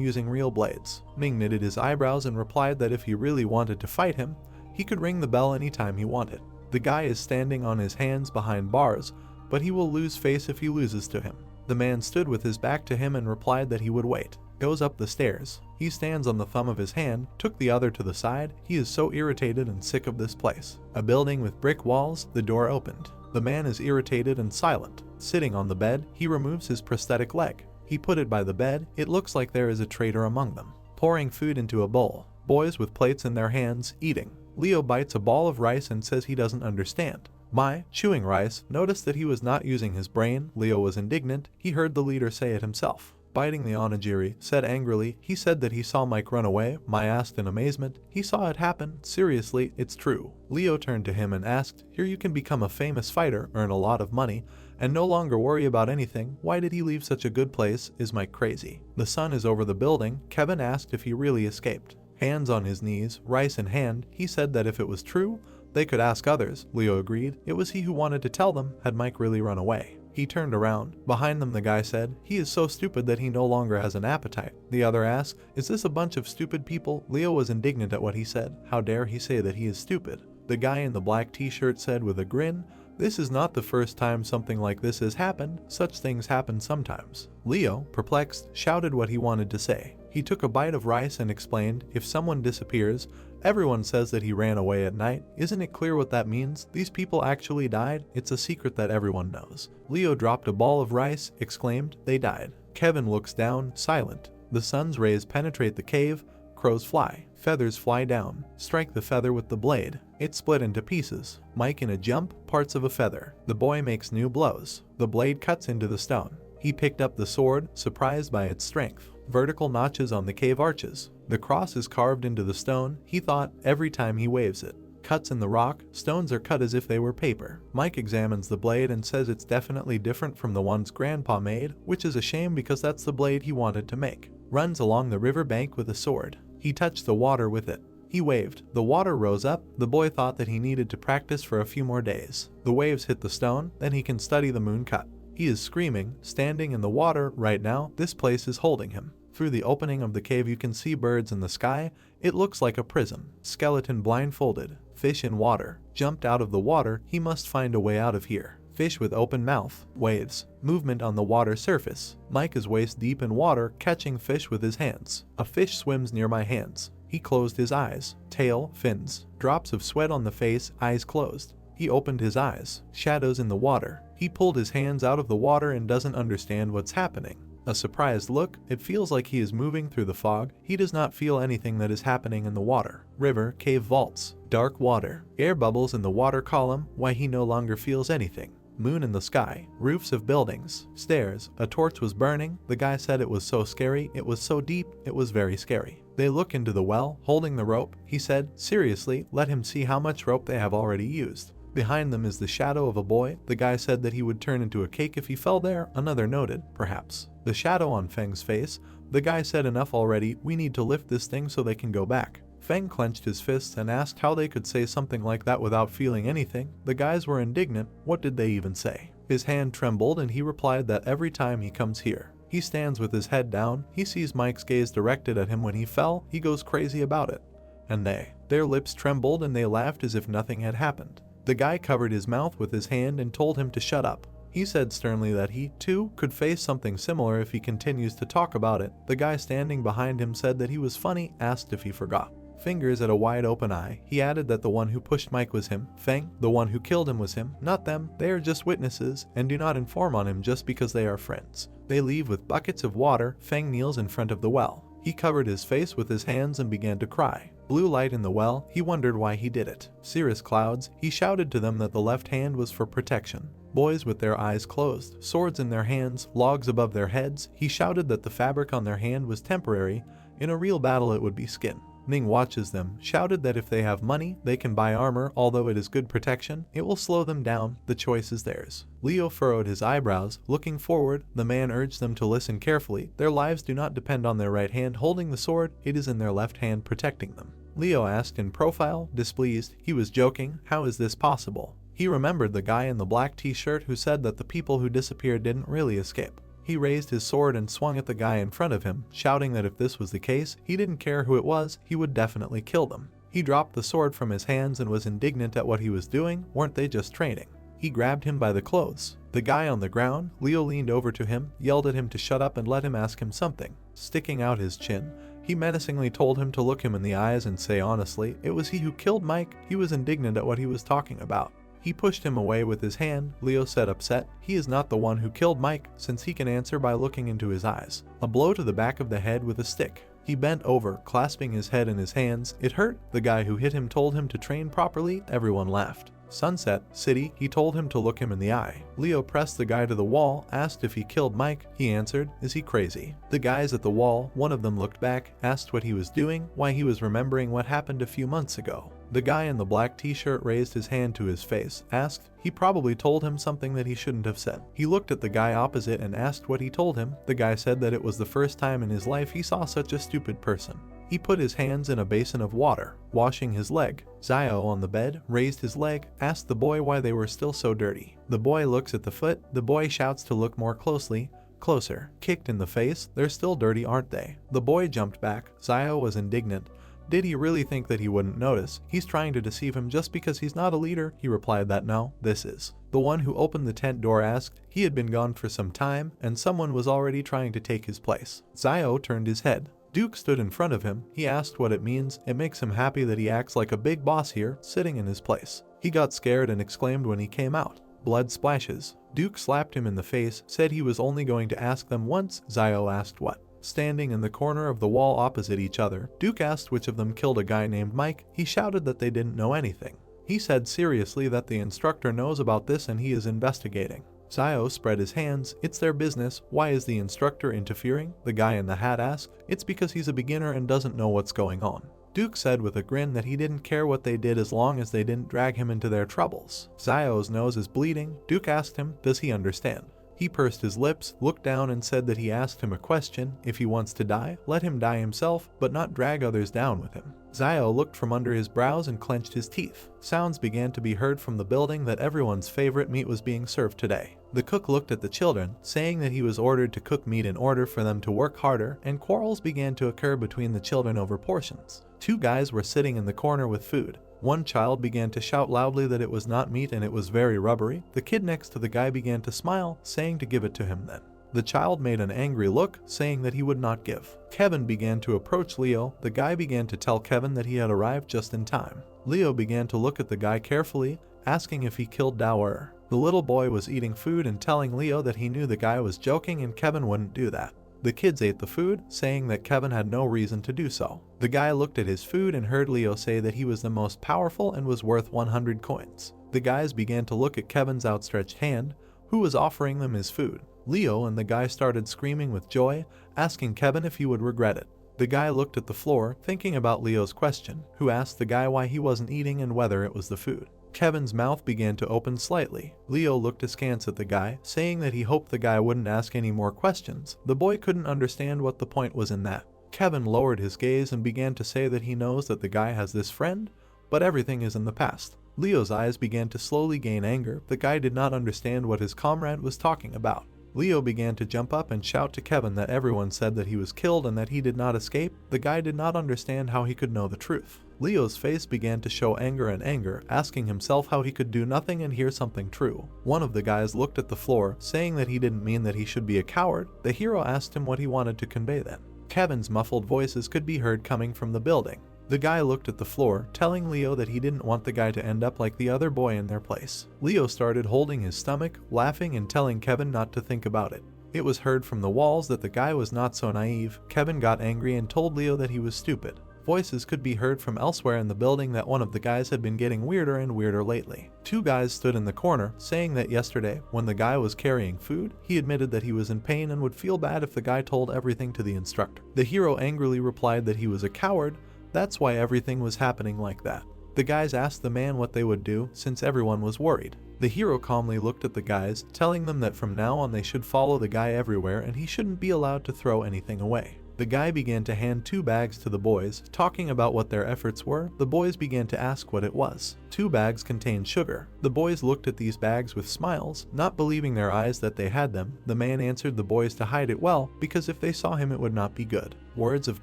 using real blades. Ming knitted his eyebrows and replied that if he really wanted to fight him, he could ring the bell anytime he wanted. The guy is standing on his hands behind bars, but he will lose face if he loses to him. The man stood with his back to him and replied that he would wait. Goes up the stairs. He stands on the thumb of his hand, took the other to the side. He is so irritated and sick of this place. A building with brick walls, the door opened. The man is irritated and silent. Sitting on the bed, he removes his prosthetic leg. He put it by the bed. It looks like there is a traitor among them. Pouring food into a bowl. Boys with plates in their hands, eating. Leo bites a ball of rice and says he doesn't understand. Mai, chewing rice, noticed that he was not using his brain. Leo was indignant. He heard the leader say it himself. Biting the onigiri, said angrily, he said that he saw Mike run away. Mai asked in amazement, he saw it happen? Seriously, it's true. Leo turned to him and asked, here you can become a famous fighter, earn a lot of money, and no longer worry about anything. Why did he leave such a good place? Is Mike crazy? The sun is over the building. Kevin asked if he really escaped. Hands on his knees, rice in hand, he said that if it was true, they could ask others. Leo agreed. It was he who wanted to tell them. Had Mike really run away? He turned around. Behind them the guy said, he is so stupid that he no longer has an appetite. The other asked, is this a bunch of stupid people? Leo was indignant at what he said. How dare he say that he is stupid? The guy in the black t-shirt said with a grin, this is not the first time something like this has happened. Such things happen sometimes. Leo, perplexed, shouted what he wanted to say. He took a bite of rice and explained, if someone disappears, everyone says that he ran away at night. Isn't it clear what that means? These people actually died? It's a secret that everyone knows. Leo dropped a ball of rice, exclaimed, they died. Kevin looks down, silent. The sun's rays penetrate the cave. Crows fly. Feathers fly down. Strike the feather with the blade. It split into pieces. Mike in a jump, parts of a feather. The boy makes new blows. The blade cuts into the stone. He picked up the sword, surprised by its strength. Vertical notches on the cave arches. The cross is carved into the stone, he thought, every time he waves it. Cuts in the rock, stones are cut as if they were paper. Mike examines the blade and says it's definitely different from the ones Grandpa made, which is a shame because that's the blade he wanted to make. Runs along the river bank with a sword. He touched the water with it. He waved. The water rose up. The boy thought that he needed to practice for a few more days. The waves hit the stone, then he can study the moon cut. He is screaming, standing in the water right now. This place is holding him. Through the opening of the cave you can see birds in the sky. It looks like a prison. Skeleton blindfolded. Fish in water. Jumped out of the water. He must find a way out of here. Fish with open mouth. Waves. Movement on the water surface. Mike is waist deep in water, catching fish with his hands. A fish swims near my hands. He closed his eyes. Tail, fins. Drops of sweat on the face, eyes closed. He opened his eyes. Shadows in the water. He pulled his hands out of the water and doesn't understand what's happening. A surprised look. It feels like he is moving through the fog. He does not feel anything that is happening in the water. River, cave vaults. Dark water. Air bubbles in the water column. Why he no longer feels anything. Moon in the sky. Roofs of buildings. Stairs. A torch was burning. The guy said it was so scary. It was so deep. It was very scary. They look into the well, holding the rope. He said, seriously, let him see how much rope they have already used. Behind them is the shadow of a boy. The guy said that he would turn into a cake if he fell there. Another noted, perhaps. The shadow on Feng's face. The guy said enough already. We need to lift this thing so they can go back. Feng clenched his fists and asked how they could say something like that without feeling anything. The guys were indignant. What did they even say? His hand trembled and he replied that every time he comes here. He stands with his head down. He sees Mike's gaze directed at him when he fell. He goes crazy about it. And their lips trembled and they laughed as if nothing had happened. The guy covered his mouth with his hand and told him to shut up. He said sternly that he, too, could face something similar if he continues to talk about it. The guy standing behind him said that he was funny, asked if he forgot. Fingers at a wide open eye. He added that the one who pushed Mike was him. Feng, the one who killed him was him, not them. They are just witnesses and do not inform on him just because they are friends. They leave with buckets of water. Feng kneels in front of the well. He covered his face with his hands and began to cry. Blue light in the well. He wondered why he did it. Cirrus clouds. He shouted to them that the left hand was for protection. Boys with their eyes closed, swords in their hands, logs above their heads. He shouted that the fabric on their hand was temporary. In a real battle it would be skin. Ning watches them, shouted that if they have money, they can buy armor. Although it is good protection, it will slow them down. The choice is theirs. Leo furrowed his eyebrows. Looking forward, the man urged them to listen carefully. Their lives do not depend on their right hand holding the sword. It is in their left hand protecting them. Leo asked in profile, displeased. He was joking. How is this possible? He remembered the guy in the black t-shirt who said that the people who disappeared didn't really escape. He raised his sword and swung at the guy in front of him, shouting that if this was the case, he didn't care who it was, he would definitely kill them. He dropped the sword from his hands and was indignant at what he was doing. Weren't they just training? He grabbed him by the clothes. The guy on the ground. Leo leaned over to him, yelled at him to shut up and let him ask him something. Sticking out his chin, he menacingly told him to look him in the eyes and say honestly, it was he who killed Mike. He was indignant at what he was talking about. He pushed him away with his hand. Leo said upset, he is not the one who killed Mike, since he can answer by looking into his eyes. A blow to the back of the head with a stick. He bent over, clasping his head in his hands. It hurt. The guy who hit him told him to train properly. Everyone laughed. Sunset City, he told him to look him in the eye. Leo pressed the guy to the wall, asked if he killed Mike. He answered, "Is he crazy?" The guys at the wall, one of them looked back, asked what he was doing, why he was remembering what happened a few months ago. The guy in the black t-shirt raised his hand to his face, asked, he probably told him something that he shouldn't have said. He looked at the guy opposite and asked what he told him. The guy said that it was the first time in his life he saw such a stupid person. He put his hands in a basin of water, washing his leg. Zio on the bed raised his leg, asked the boy why they were still so dirty. The boy looks at the foot, the boy shouts to look more closely. Closer. Kicked in the face, they're still dirty, aren't they? The boy jumped back. Zio was indignant. Did he really think that he wouldn't notice? He's trying to deceive him just because he's not a leader. He replied that no, this is. The one who opened the tent door asked. He had been gone for some time, and someone was already trying to take his place. Zio turned his head. Duke stood in front of him. He asked what it means. It makes him happy that he acts like a big boss here, sitting in his place. He got scared and exclaimed when he came out. Blood splashes. Duke slapped him in the face, said he was only going to ask them once. Zio asked what. Standing in the corner of the wall opposite each other, Duke asked which of them killed a guy named Mike. He shouted that they didn't know anything. He said seriously that the instructor knows about this and he is investigating. Zio spread his hands. It's their business. Why is the instructor interfering? The guy in the hat asked. It's because he's a beginner and doesn't know what's going on. Duke said with a grin that he didn't care what they did as long as they didn't drag him into their troubles. Zio's nose is bleeding. Duke asked him, does he understand? He pursed his lips, looked down and said that he asked him a question. If he wants to die, let him die himself, but not drag others down with him. Zio looked from under his brows and clenched his teeth. Sounds began to be heard from the building that everyone's favorite meat was being served today. The cook looked at the children, saying that he was ordered to cook meat in order for them to work harder, and quarrels began to occur between the children over portions. Two guys were sitting in the corner with food. One child began to shout loudly that it was not meat and it was very rubbery. The kid next to the guy began to smile, saying to give it to him then. The child made an angry look, saying that he would not give. Kevin began to approach Leo. The guy began to tell Kevin that he had arrived just in time. Leo began to look at the guy carefully, asking if he killed Dower. The little boy was eating food and telling Leo that he knew the guy was joking and Kevin wouldn't do that. The kids ate the food, saying that Kevin had no reason to do so. The guy looked at his food and heard Leo say that he was the most powerful and was worth 100 coins. The guys began to look at Kevin's outstretched hand, who was offering them his food. Leo and the guy started screaming with joy, asking Kevin if he would regret it. The guy looked at the floor, thinking about Leo's question, who asked the guy why he wasn't eating and whether it was the food. Kevin's mouth began to open slightly. Leo looked askance at the guy, saying that he hoped the guy wouldn't ask any more questions. The boy couldn't understand what the point was in that. Kevin lowered his gaze and began to say that he knows that the guy has this friend, but everything is in the past. Leo's eyes began to slowly gain anger. The guy did not understand what his comrade was talking about. Leo began to jump up and shout to Kevin that everyone said that he was killed and that he did not escape. The guy did not understand how he could know the truth. Leo's face began to show anger, asking himself how he could do nothing and hear something true. One of the guys looked at the floor, saying that he didn't mean that he should be a coward. The hero asked him what he wanted to convey then. Kevin's muffled voices could be heard coming from the building. The guy looked at the floor, telling Leo that he didn't want the guy to end up like the other boy in their place. Leo started holding his stomach, laughing and telling Kevin not to think about it. It was heard from the walls that the guy was not so naive. Kevin got angry and told Leo that he was stupid. Voices could be heard from elsewhere in the building that one of the guys had been getting weirder and weirder lately. Two guys stood in the corner, saying that yesterday, when the guy was carrying food, he admitted that he was in pain and would feel bad if the guy told everything to the instructor. The hero angrily replied that he was a coward. That's why everything was happening like that. The guys asked the man what they would do, since everyone was worried. The hero calmly looked at the guys, telling them that from now on they should follow the guy everywhere and he shouldn't be allowed to throw anything away. The guy began to hand 2 bags to the boys, talking about what their efforts were. The boys began to ask what it was. 2 bags contained sugar. The boys looked at these bags with smiles, not believing their eyes that they had them. The man answered the boys to hide it well, because if they saw him it would not be good. Words of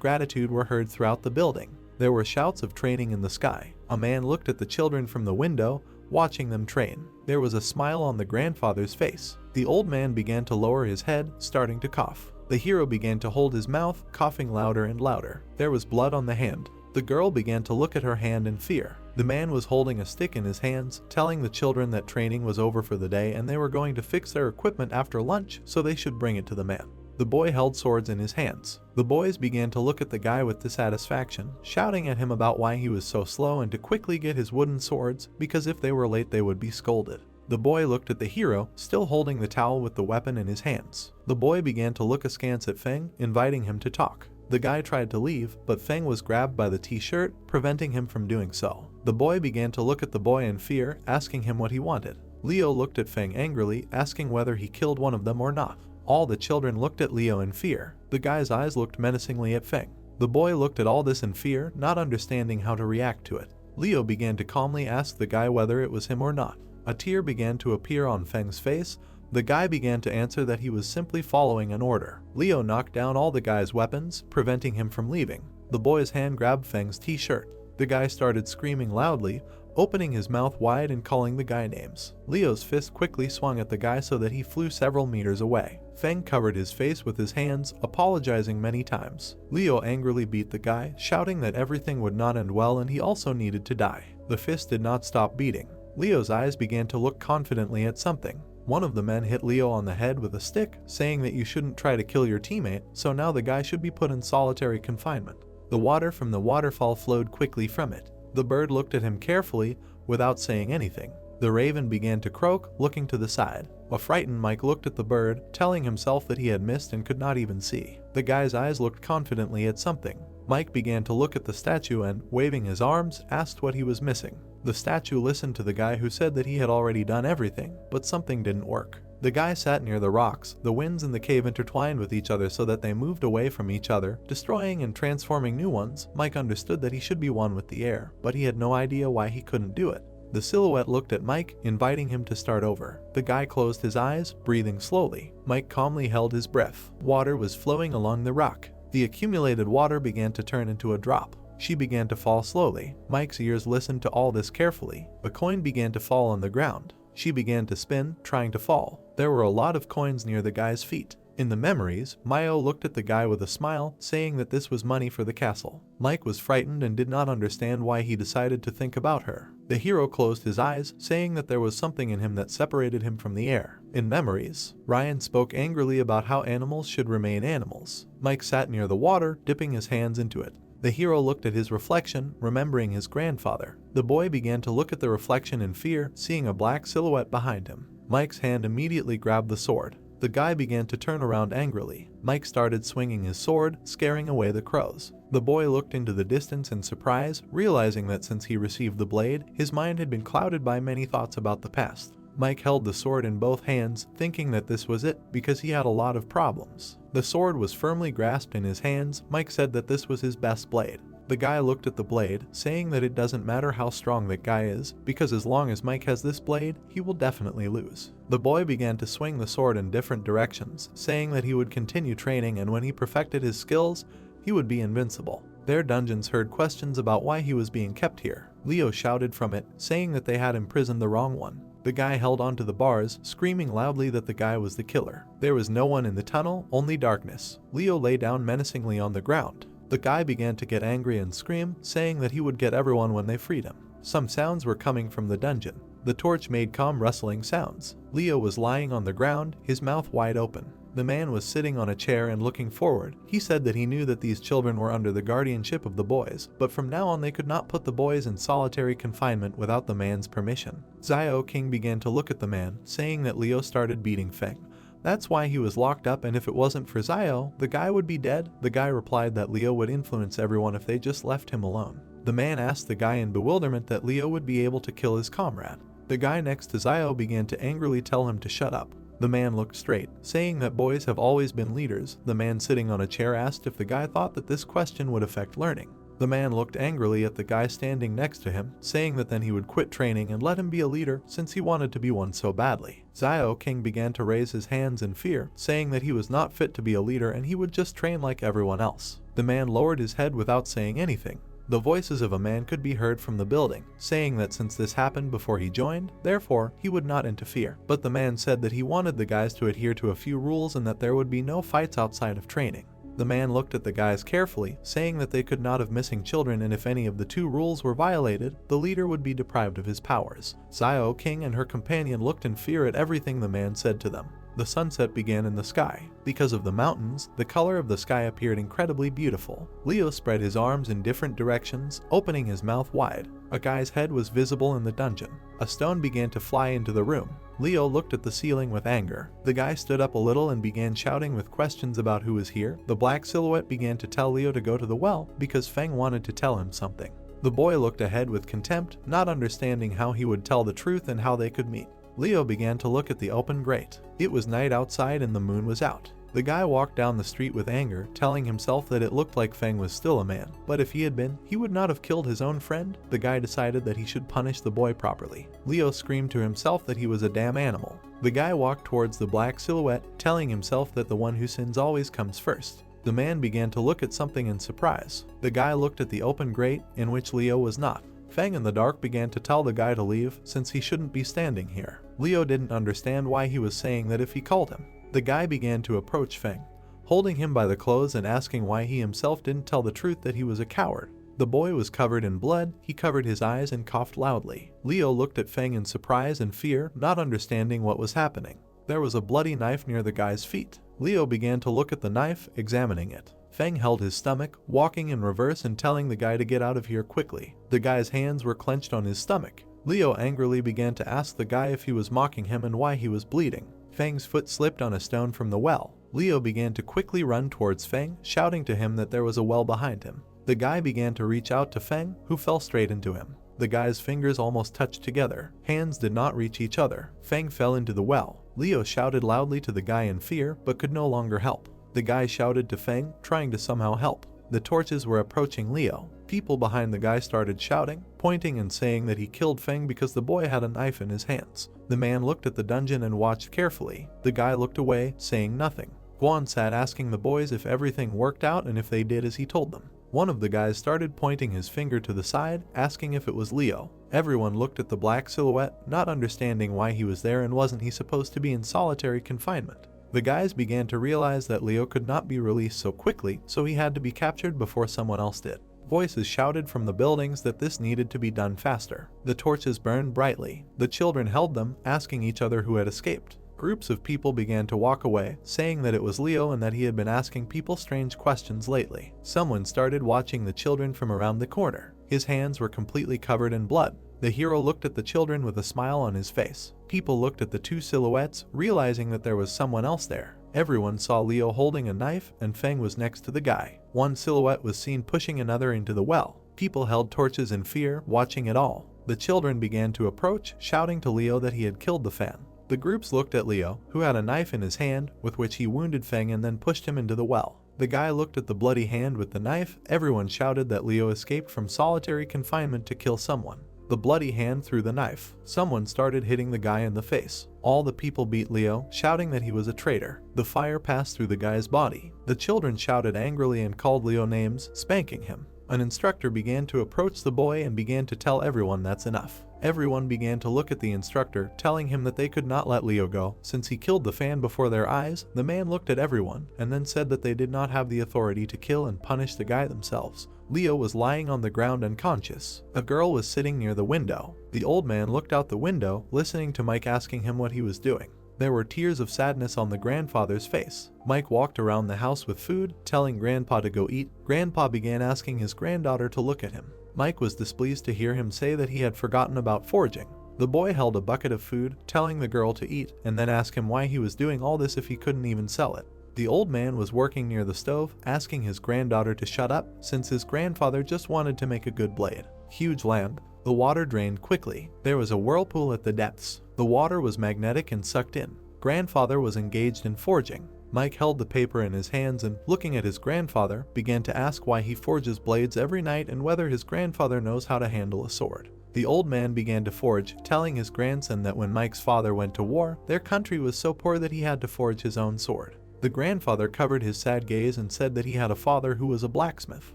gratitude were heard throughout the building. There were shouts of training in the sky. A man looked at the children from the window, watching them train. There was a smile on the grandfather's face. The old man began to lower his head, starting to cough. The hero began to hold his mouth, coughing louder and louder. There was blood on the hand. The girl began to look at her hand in fear. The man was holding a stick in his hands, telling the children that training was over for the day and they were going to fix their equipment after lunch, so they should bring it to the man. The boy held swords in his hands. The boys began to look at the guy with dissatisfaction, shouting at him about why he was so slow and to quickly get his wooden swords because if they were late they would be scolded. The boy looked at the hero, still holding the towel with the weapon in his hands. The boy began to look askance at Feng, inviting him to talk. The guy tried to leave, but Feng was grabbed by the t-shirt, preventing him from doing so. The boy began to look at the boy in fear, asking him what he wanted. Leo looked at Feng angrily, asking whether he killed one of them or not. All the children looked at Leo in fear. The guy's eyes looked menacingly at Feng. The boy looked at all this in fear, not understanding how to react to it. Leo began to calmly ask the guy whether it was him or not. A tear began to appear on Feng's face. The guy began to answer that he was simply following an order. Leo knocked down all the guy's weapons, preventing him from leaving. The boy's hand grabbed Feng's t-shirt. The guy started screaming loudly, opening his mouth wide and calling the guy names. Leo's fist quickly swung at the guy so that he flew several meters away. Feng covered his face with his hands, apologizing many times. Leo angrily beat the guy, shouting that everything would not end well and he also needed to die. The fist did not stop beating. Leo's eyes began to look confidently at something. One of the men hit Leo on the head with a stick, saying that you shouldn't try to kill your teammate, so now the guy should be put in solitary confinement. The water from the waterfall flowed quickly from it. The bird looked at him carefully, without saying anything. The raven began to croak, looking to the side. A frightened Mike looked at the bird, telling himself that he had missed and could not even see. The guy's eyes looked confidently at something. Mike began to look at the statue and, waving his arms, asked what he was missing. The statue listened to the guy who said that he had already done everything, but something didn't work. The guy sat near the rocks. The winds in the cave intertwined with each other so that they moved away from each other, destroying and transforming new ones. Mike understood that he should be one with the air, but he had no idea why he couldn't do it. The silhouette looked at Mike, inviting him to start over. The guy closed his eyes, breathing slowly. Mike calmly held his breath. Water was flowing along the rock. The accumulated water began to turn into a drop. She began to fall slowly. Mike's ears listened to all this carefully. A coin began to fall on the ground. She began to spin, trying to fall. There were a lot of coins near the guy's feet. In the memories, Mayo looked at the guy with a smile, saying that this was money for the castle. Mike was frightened and did not understand why he decided to think about her. The hero closed his eyes, saying that there was something in him that separated him from the air. In memories, Ryan spoke angrily about how animals should remain animals. Mike sat near the water, dipping his hands into it. The hero looked at his reflection, remembering his grandfather. The boy began to look at the reflection in fear, seeing a black silhouette behind him. Mike's hand immediately grabbed the sword. The guy began to turn around angrily. Mike started swinging his sword, scaring away the crows. The boy looked into the distance in surprise, realizing that since he received the blade, his mind had been clouded by many thoughts about the past. Mike held the sword in both hands, thinking that this was it, because he had a lot of problems. The sword was firmly grasped in his hands. Mike said that this was his best blade. The guy looked at the blade, saying that it doesn't matter how strong that guy is, because as long as Mike has this blade, he will definitely lose. The boy began to swing the sword in different directions, saying that he would continue training and when he perfected his skills, he would be invincible. Their dungeons heard questions about why he was being kept here. Leo shouted from it, saying that they had imprisoned the wrong one. The guy held onto the bars, screaming loudly that the guy was the killer. There was no one in the tunnel, only darkness. Leo lay down menacingly on the ground. The guy began to get angry and scream, saying that he would get everyone when they freed him. Some sounds were coming from the dungeon. The torch made calm rustling sounds. Leo was lying on the ground, his mouth wide open. The man was sitting on a chair and looking forward. He said that he knew that these children were under the guardianship of the boys, but from now on they could not put the boys in solitary confinement without the man's permission. Zio King began to look at the man, saying that Leo started beating Feng. That's why he was locked up, and if it wasn't for Zio, the guy would be dead. The guy replied that Leo would influence everyone if they just left him alone. The man asked the guy in bewilderment that Leo would be able to kill his comrade. The guy next to Zio began to angrily tell him to shut up. The man looked straight, saying that boys have always been leaders. The man sitting on a chair asked if the guy thought that this question would affect learning. The man looked angrily at the guy standing next to him, saying that then he would quit training and let him be a leader since he wanted to be one so badly. Zio King began to raise his hands in fear, saying that he was not fit to be a leader and he would just train like everyone else. The man lowered his head without saying anything. The voices of a man could be heard from the building, saying that since this happened before he joined, therefore he would not interfere. But the man said that he wanted the guys to adhere to a few rules and that there would be no fights outside of training. The man looked at the guys carefully, saying that they could not have missing children and if any of the two rules were violated, the leader would be deprived of his powers. Zio King and her companion looked in fear at everything the man said to them. The sunset began in the sky. Because of the mountains, the color of the sky appeared incredibly beautiful. Leo spread his arms in different directions, opening his mouth wide. A guy's head was visible in the dungeon. A stone began to fly into the room. Leo looked at the ceiling with anger. The guy stood up a little and began shouting with questions about who was here. The black silhouette began to tell Leo to go to the well because Feng wanted to tell him something. The boy looked ahead with contempt, not understanding how he would tell the truth and how they could meet. Leo began to look at the open grate. It was night outside and the moon was out. The guy walked down the street with anger, telling himself that it looked like Feng was still a man, but if he had been, he would not have killed his own friend. The guy decided that he should punish the boy properly. Leo screamed to himself that he was a damn animal. The guy walked towards the black silhouette, telling himself that the one who sins always comes first. The man began to look at something in surprise. The guy looked at the open grate, in which Leo was not. Feng in the dark began to tell the guy to leave, since he shouldn't be standing here. Leo didn't understand why he was saying that if he called him. The guy began to approach Feng, holding him by the clothes and asking why he himself didn't tell the truth that he was a coward. The boy was covered in blood, he covered his eyes and coughed loudly. Leo looked at Feng in surprise and fear, not understanding what was happening. There was a bloody knife near the guy's feet. Leo began to look at the knife, examining it. Feng held his stomach, walking in reverse and telling the guy to get out of here quickly. The guy's hands were clenched on his stomach. Leo angrily began to ask the guy if he was mocking him and why he was bleeding. Feng's foot slipped on a stone from the well. Leo began to quickly run towards Feng, shouting to him that there was a well behind him. The guy began to reach out to Feng, who fell straight into him. The guy's fingers almost touched together. Hands did not reach each other. Feng fell into the well. Leo shouted loudly to the guy in fear, but could no longer help. The guy shouted to Feng, trying to somehow help. The torches were approaching Leo. People behind the guy started shouting, pointing and saying that he killed Feng because the boy had a knife in his hands. The man looked at the dungeon and watched carefully. The guy looked away, saying nothing. Guan sat asking the boys if everything worked out and if they did as he told them. One of the guys started pointing his finger to the side, asking if it was Leo. Everyone looked at the black silhouette, not understanding why he was there and wasn't he supposed to be in solitary confinement. The guys began to realize that Leo could not be released so quickly, so he had to be captured before someone else did. Voices shouted from the buildings that this needed to be done faster. The torches burned brightly. The children held them, asking each other who had escaped. Groups of people began to walk away, saying that it was Leo and that he had been asking people strange questions lately. Someone started watching the children from around the corner. His hands were completely covered in blood. The hero looked at the children with a smile on his face. People looked at the two silhouettes, realizing that there was someone else there. Everyone saw Leo holding a knife, and Feng was next to the guy. One silhouette was seen pushing another into the well. People held torches in fear, watching it all. The children began to approach, shouting to Leo that he had killed the fan. The groups looked at Leo, who had a knife in his hand, with which he wounded Feng and then pushed him into the well. The guy looked at the bloody hand with the knife. Everyone shouted that Leo escaped from solitary confinement to kill someone. The bloody hand threw the knife. Someone started hitting the guy in the face. All the people beat Leo, shouting that he was a traitor. The fire passed through the guy's body. The children shouted angrily and called Leo names, spanking him. An instructor began to approach the boy and began to tell everyone that's enough. Everyone began to look at the instructor, telling him that they could not let Leo go, since he killed the fan before their eyes. The man looked at everyone, and then said that they did not have the authority to kill and punish the guy themselves. Leo was lying on the ground unconscious. A girl was sitting near the window. The old man looked out the window, listening to Mike asking him what he was doing. There were tears of sadness on the grandfather's face. Mike walked around the house with food, telling Grandpa to go eat. Grandpa began asking his granddaughter to look at him. Mike was displeased to hear him say that he had forgotten about foraging. The boy held a bucket of food, telling the girl to eat, and then asked him why he was doing all this if he couldn't even sell it. The old man was working near the stove, asking his granddaughter to shut up, since his grandfather just wanted to make a good blade. Huge lamp. The water drained quickly. There was a whirlpool at the depths. The water was magnetic and sucked in. Grandfather was engaged in forging. Mike held the paper in his hands and, looking at his grandfather, began to ask why he forges blades every night and whether his grandfather knows how to handle a sword. The old man began to forge, telling his grandson that when Mike's father went to war, their country was so poor that he had to forge his own sword. The grandfather covered his sad gaze and said that he had a father who was a blacksmith.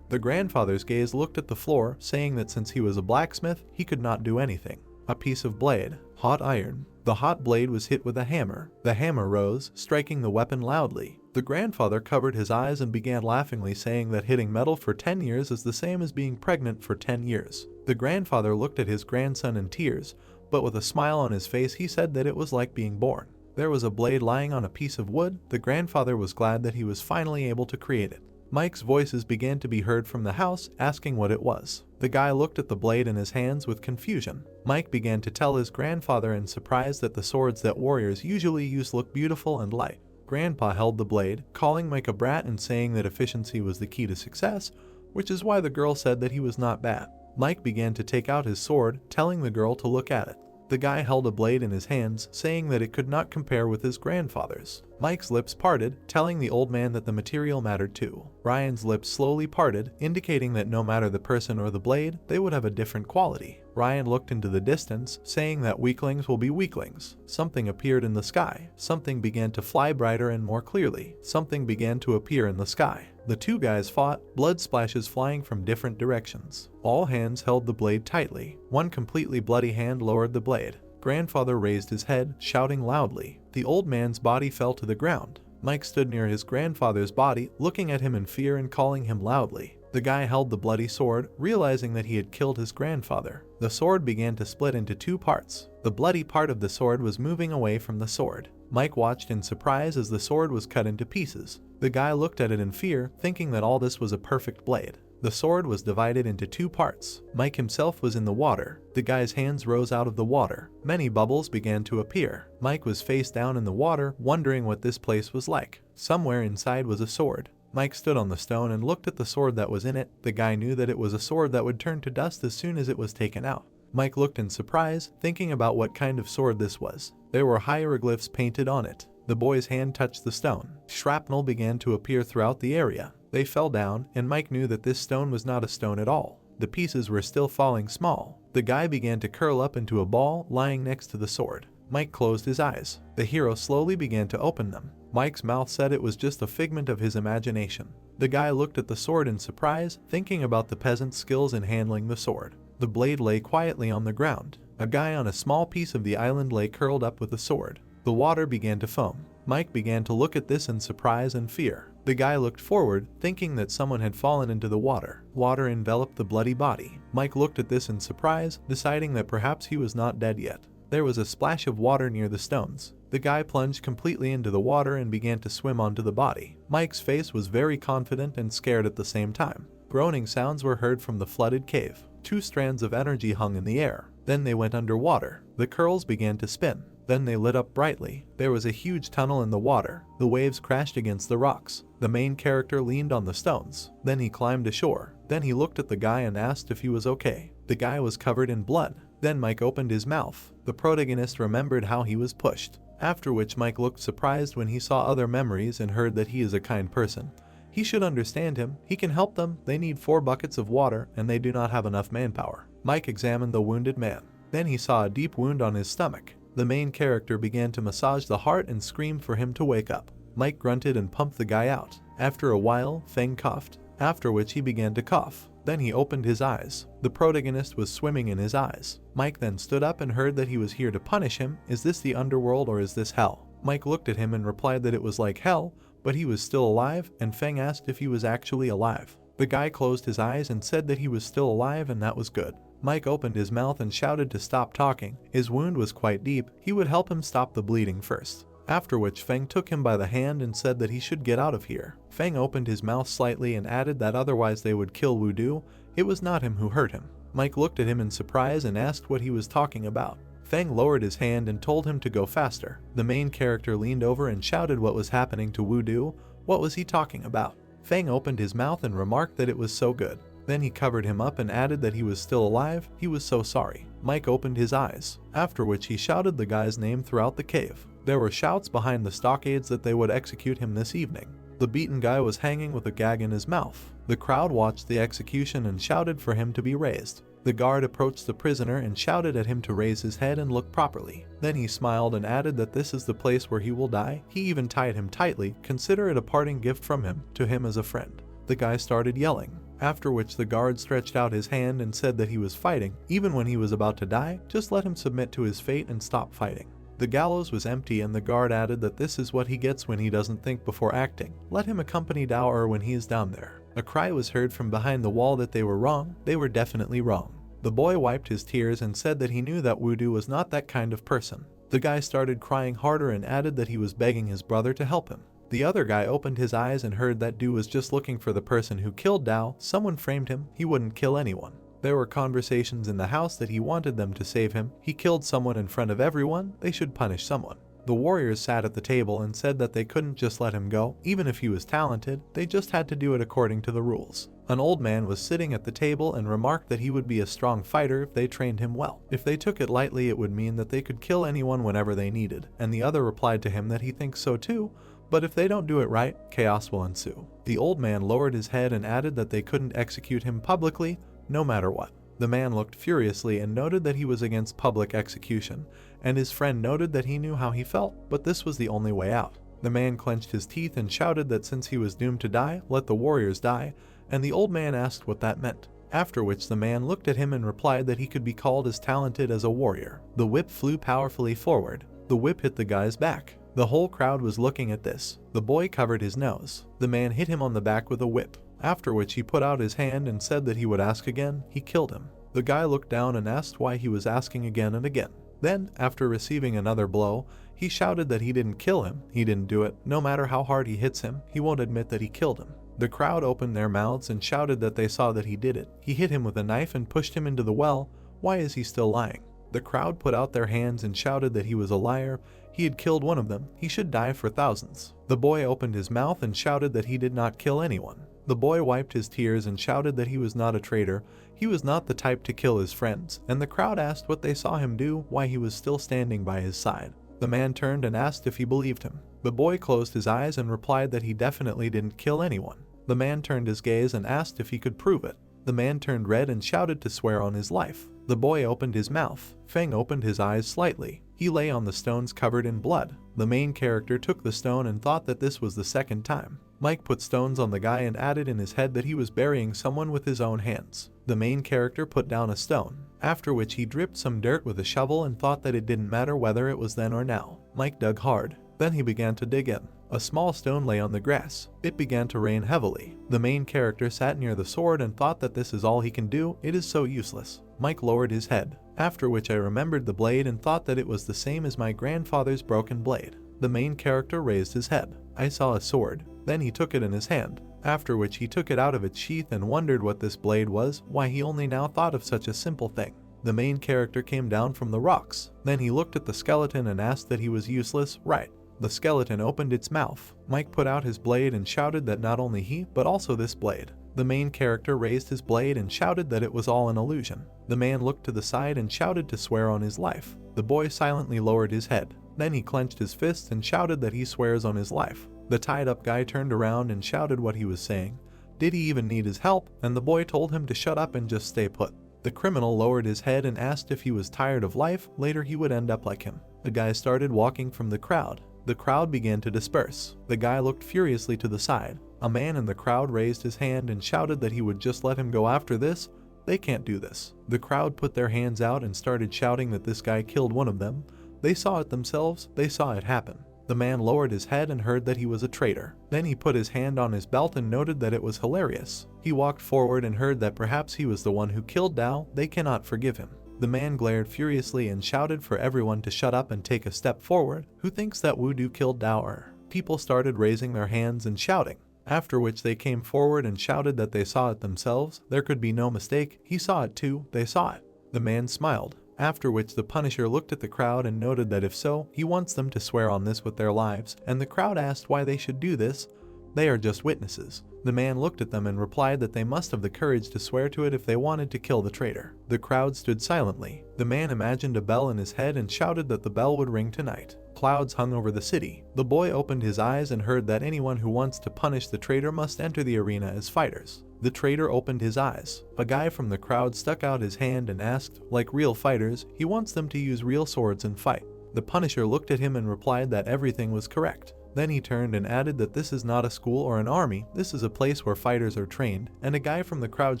The grandfather's gaze looked at the floor, saying that since he was a blacksmith, he could not do anything. A piece of blade. Hot iron. The hot blade was hit with a hammer. The hammer rose, striking the weapon loudly. The grandfather covered his eyes and began laughingly saying that hitting metal for 10 years is the same as being pregnant for 10 years. The grandfather looked at his grandson in tears, but with a smile on his face he said that it was like being born. There was a blade lying on a piece of wood. The grandfather was glad that he was finally able to create it. Mike's voices began to be heard from the house, asking what it was. The guy looked at the blade in his hands with confusion. Mike began to tell his grandfather in surprise that the swords that warriors usually use look beautiful and light. Grandpa held the blade, calling Mike a brat and saying that efficiency was the key to success, which is why the girl said that he was not bad. Mike began to take out his sword, telling the girl to look at it. The guy held a blade in his hands, saying that it could not compare with his grandfather's. Mike's lips parted, telling the old man that the material mattered too. Ryan's lips slowly parted, indicating that no matter the person or the blade, they would have a different quality. Ryan looked into the distance, saying that weaklings will be weaklings. Something appeared in the sky. Something began to fly brighter and more clearly. Something began to appear in the sky. The two guys fought, blood splashes flying from different directions. All hands held the blade tightly. One completely bloody hand lowered the blade. Grandfather raised his head, shouting loudly. The old man's body fell to the ground. Mike stood near his grandfather's body, looking at him in fear and calling him loudly. The guy held the bloody sword, realizing that he had killed his grandfather. The sword began to split into two parts. The bloody part of the sword was moving away from the sword. Mike watched in surprise as the sword was cut into pieces. The guy looked at it in fear, thinking that all this was a perfect blade. The sword was divided into two parts. Mike himself was in the water. The guy's hands rose out of the water. Many bubbles began to appear. Mike was face down in the water, wondering what this place was like. Somewhere inside was a sword. Mike stood on the stone and looked at the sword that was in it. The guy knew that it was a sword that would turn to dust as soon as it was taken out. Mike looked in surprise, thinking about what kind of sword this was. There were hieroglyphs painted on it. The boy's hand touched the stone. Shrapnel began to appear throughout the area. They fell down, and Mike knew that this stone was not a stone at all. The pieces were still falling small. The guy began to curl up into a ball lying next to the sword. Mike closed his eyes. The hero slowly began to open them. Mike's mouth said it was just a figment of his imagination. The guy looked at the sword in surprise, thinking about the peasant's skills in handling the sword. The blade lay quietly on the ground. A guy on a small piece of the island lay curled up with a sword. The water began to foam. Mike began to look at this in surprise and fear. The guy looked forward, thinking that someone had fallen into the water. Water enveloped the bloody body. Mike looked at this in surprise, deciding that perhaps he was not dead yet. There was a splash of water near the stones. The guy plunged completely into the water and began to swim onto the body. Mike's face was very confident and scared at the same time. Groaning sounds were heard from the flooded cave. Two strands of energy hung in the air. Then they went underwater. The curls began to spin. Then they lit up brightly. There was a huge tunnel in the water. The waves crashed against the rocks. The main character leaned on the stones. Then he climbed ashore. Then he looked at the guy and asked if he was okay. The guy was covered in blood. Then Mike opened his mouth. The protagonist remembered how he was pushed. After which Mike looked surprised when he saw other memories and heard that he is a kind person. He should understand him. He can help them. They need 4 buckets of water and they do not have enough manpower. Mike examined the wounded man. Then he saw a deep wound on his stomach. The main character began to massage the heart and screamed for him to wake up. Mike grunted and pumped the guy out. After a while, Feng coughed, after which he began to cough. Then he opened his eyes. The protagonist was swimming in his eyes. Mike then stood up and heard that he was here to punish him. Is this the underworld or is this hell? Mike looked at him and replied that it was like hell, but he was still alive, and Feng asked if he was actually alive. The guy closed his eyes and said that he was still alive and that was good. Mike opened his mouth and shouted to stop talking. His wound was quite deep. He would help him stop the bleeding first. After which Feng took him by the hand and said that he should get out of here. Feng opened his mouth slightly and added that otherwise they would kill Wudu. It was not him who hurt him. Mike looked at him in surprise and asked what he was talking about. Feng lowered his hand and told him to go faster. The main character leaned over and shouted what was happening to Wudu. What was he talking about? Feng opened his mouth and remarked that it was so good. Then he covered him up and added that he was still alive. He was so sorry. Mike opened his eyes, after which he shouted the guy's name throughout the cave. There were shouts behind the stockades that they would execute him this evening. The beaten guy was hanging with a gag in his mouth. The crowd watched the execution and shouted for him to be raised. The guard approached the prisoner and shouted at him to raise his head and look properly. Then he smiled and added that this is the place where he will die. He even tied him tightly. Consider it a parting gift from him to him as a friend. The guy started yelling. After which the guard stretched out his hand and said that he was fighting. Even when he was about to die, just let him submit to his fate and stop fighting. The gallows was empty and the guard added that this is what he gets when he doesn't think before acting. Let him accompany Daoer when he is down there. A cry was heard from behind the wall that they were wrong. They were definitely wrong. The boy wiped his tears and said that he knew that Wudu was not that kind of person. The guy started crying harder and added that he was begging his brother to help him. The other guy opened his eyes and heard that dude was just looking for the person who killed Dao. Someone framed him, he wouldn't kill anyone. There were conversations in the house that he wanted them to save him. He killed someone in front of everyone, they should punish someone. The warriors sat at the table and said that they couldn't just let him go, even if he was talented, they just had to do it according to the rules. An old man was sitting at the table and remarked that he would be a strong fighter if they trained him well. If they took it lightly, it would mean that they could kill anyone whenever they needed, and the other replied to him that he thinks so too, but if they don't do it right, chaos will ensue. The old man lowered his head and added that they couldn't execute him publicly, no matter what. The man looked furiously and noted that he was against public execution, and his friend noted that he knew how he felt, but this was the only way out. The man clenched his teeth and shouted that since he was doomed to die, let the warriors die, and the old man asked what that meant. After which the man looked at him and replied that he could be called as talented as a warrior. The whip flew powerfully forward. The whip hit the guy's back. The whole crowd was looking at this. The boy covered his nose. The man hit him on the back with a whip. After which he put out his hand and said that he would ask again. He killed him. The guy looked down and asked why he was asking again and again. Then, after receiving another blow, he shouted that he didn't kill him. He didn't do it. No matter how hard he hits him, he won't admit that he killed him. The crowd opened their mouths and shouted that they saw that he did it. He hit him with a knife and pushed him into the well. Why is he still lying? The crowd put out their hands and shouted that he was a liar. He had killed one of them. He should die for thousands. The boy opened his mouth and shouted that he did not kill anyone. The boy wiped his tears and shouted that he was not a traitor. He was not the type to kill his friends, and the crowd asked what they saw him do, why he was still standing by his side. The man turned and asked if he believed him. The boy closed his eyes and replied that he definitely didn't kill anyone. The man turned his gaze and asked if he could prove it. The man turned red and shouted to swear on his life. The boy opened his mouth. Feng opened his eyes slightly. He lay on the stones covered in blood. The main character took the stone and thought that this was the second time. Mike put stones on the guy and added in his head that he was burying someone with his own hands. The main character put down a stone, after which he dripped some dirt with a shovel and thought that it didn't matter whether it was then or now. Mike dug hard. Then he began to dig in. A small stone lay on the grass. It began to rain heavily. The main character sat near the sword and thought that this is all he can do. It is so useless. Mike lowered his head, after which I remembered the blade and thought that it was the same as my grandfather's broken blade. The main character raised his head. I saw a sword. Then he took it in his hand, after which he took it out of its sheath and wondered what this blade was, why he only now thought of such a simple thing. The main character came down from the rocks. Then he looked at the skeleton and asked that he was useless, right? The skeleton opened its mouth. Mike put out his blade and shouted that not only he, but also this blade. The main character raised his blade and shouted that it was all an illusion. The man looked to the side and shouted to swear on his life. The boy silently lowered his head. Then he clenched his fists and shouted that he swears on his life. The tied-up guy turned around and shouted what he was saying. Did he even need his help? And the boy told him to shut up and just stay put. The criminal lowered his head and asked if he was tired of life, later he would end up like him. The guy started walking from the crowd. The crowd began to disperse. The guy looked furiously to the side. A man in the crowd raised his hand and shouted that he would just let him go after this. They can't do this. The crowd put their hands out and started shouting that this guy killed one of them. They saw it themselves. They saw it happen. The man lowered his head and heard that he was a traitor. Then he put his hand on his belt and noted that it was hilarious. He walked forward and heard that perhaps he was the one who killed Dao. They cannot forgive him. The man glared furiously and shouted for everyone to shut up and take a step forward. Who thinks that Wudu killed Dao? People started raising their hands and shouting. After which they came forward and shouted that they saw it themselves. There could be no mistake. He saw it too. They saw it. The man smiled. After which the Punisher looked at the crowd and noted that if so, he wants them to swear on this with their lives, and the crowd asked why they should do this. They are just witnesses. The man looked at them and replied that they must have the courage to swear to it if they wanted to kill the traitor. The crowd stood silently. The man imagined a bell in his head and shouted that the bell would ring tonight. Clouds hung over the city. The boy opened his eyes and heard that anyone who wants to punish the traitor must enter the arena as fighters. The traitor opened his eyes. A guy from the crowd stuck out his hand and asked, like real fighters, he wants them to use real swords and fight. The Punisher looked at him and replied that everything was correct. Then he turned and added that this is not a school or an army, this is a place where fighters are trained, and a guy from the crowd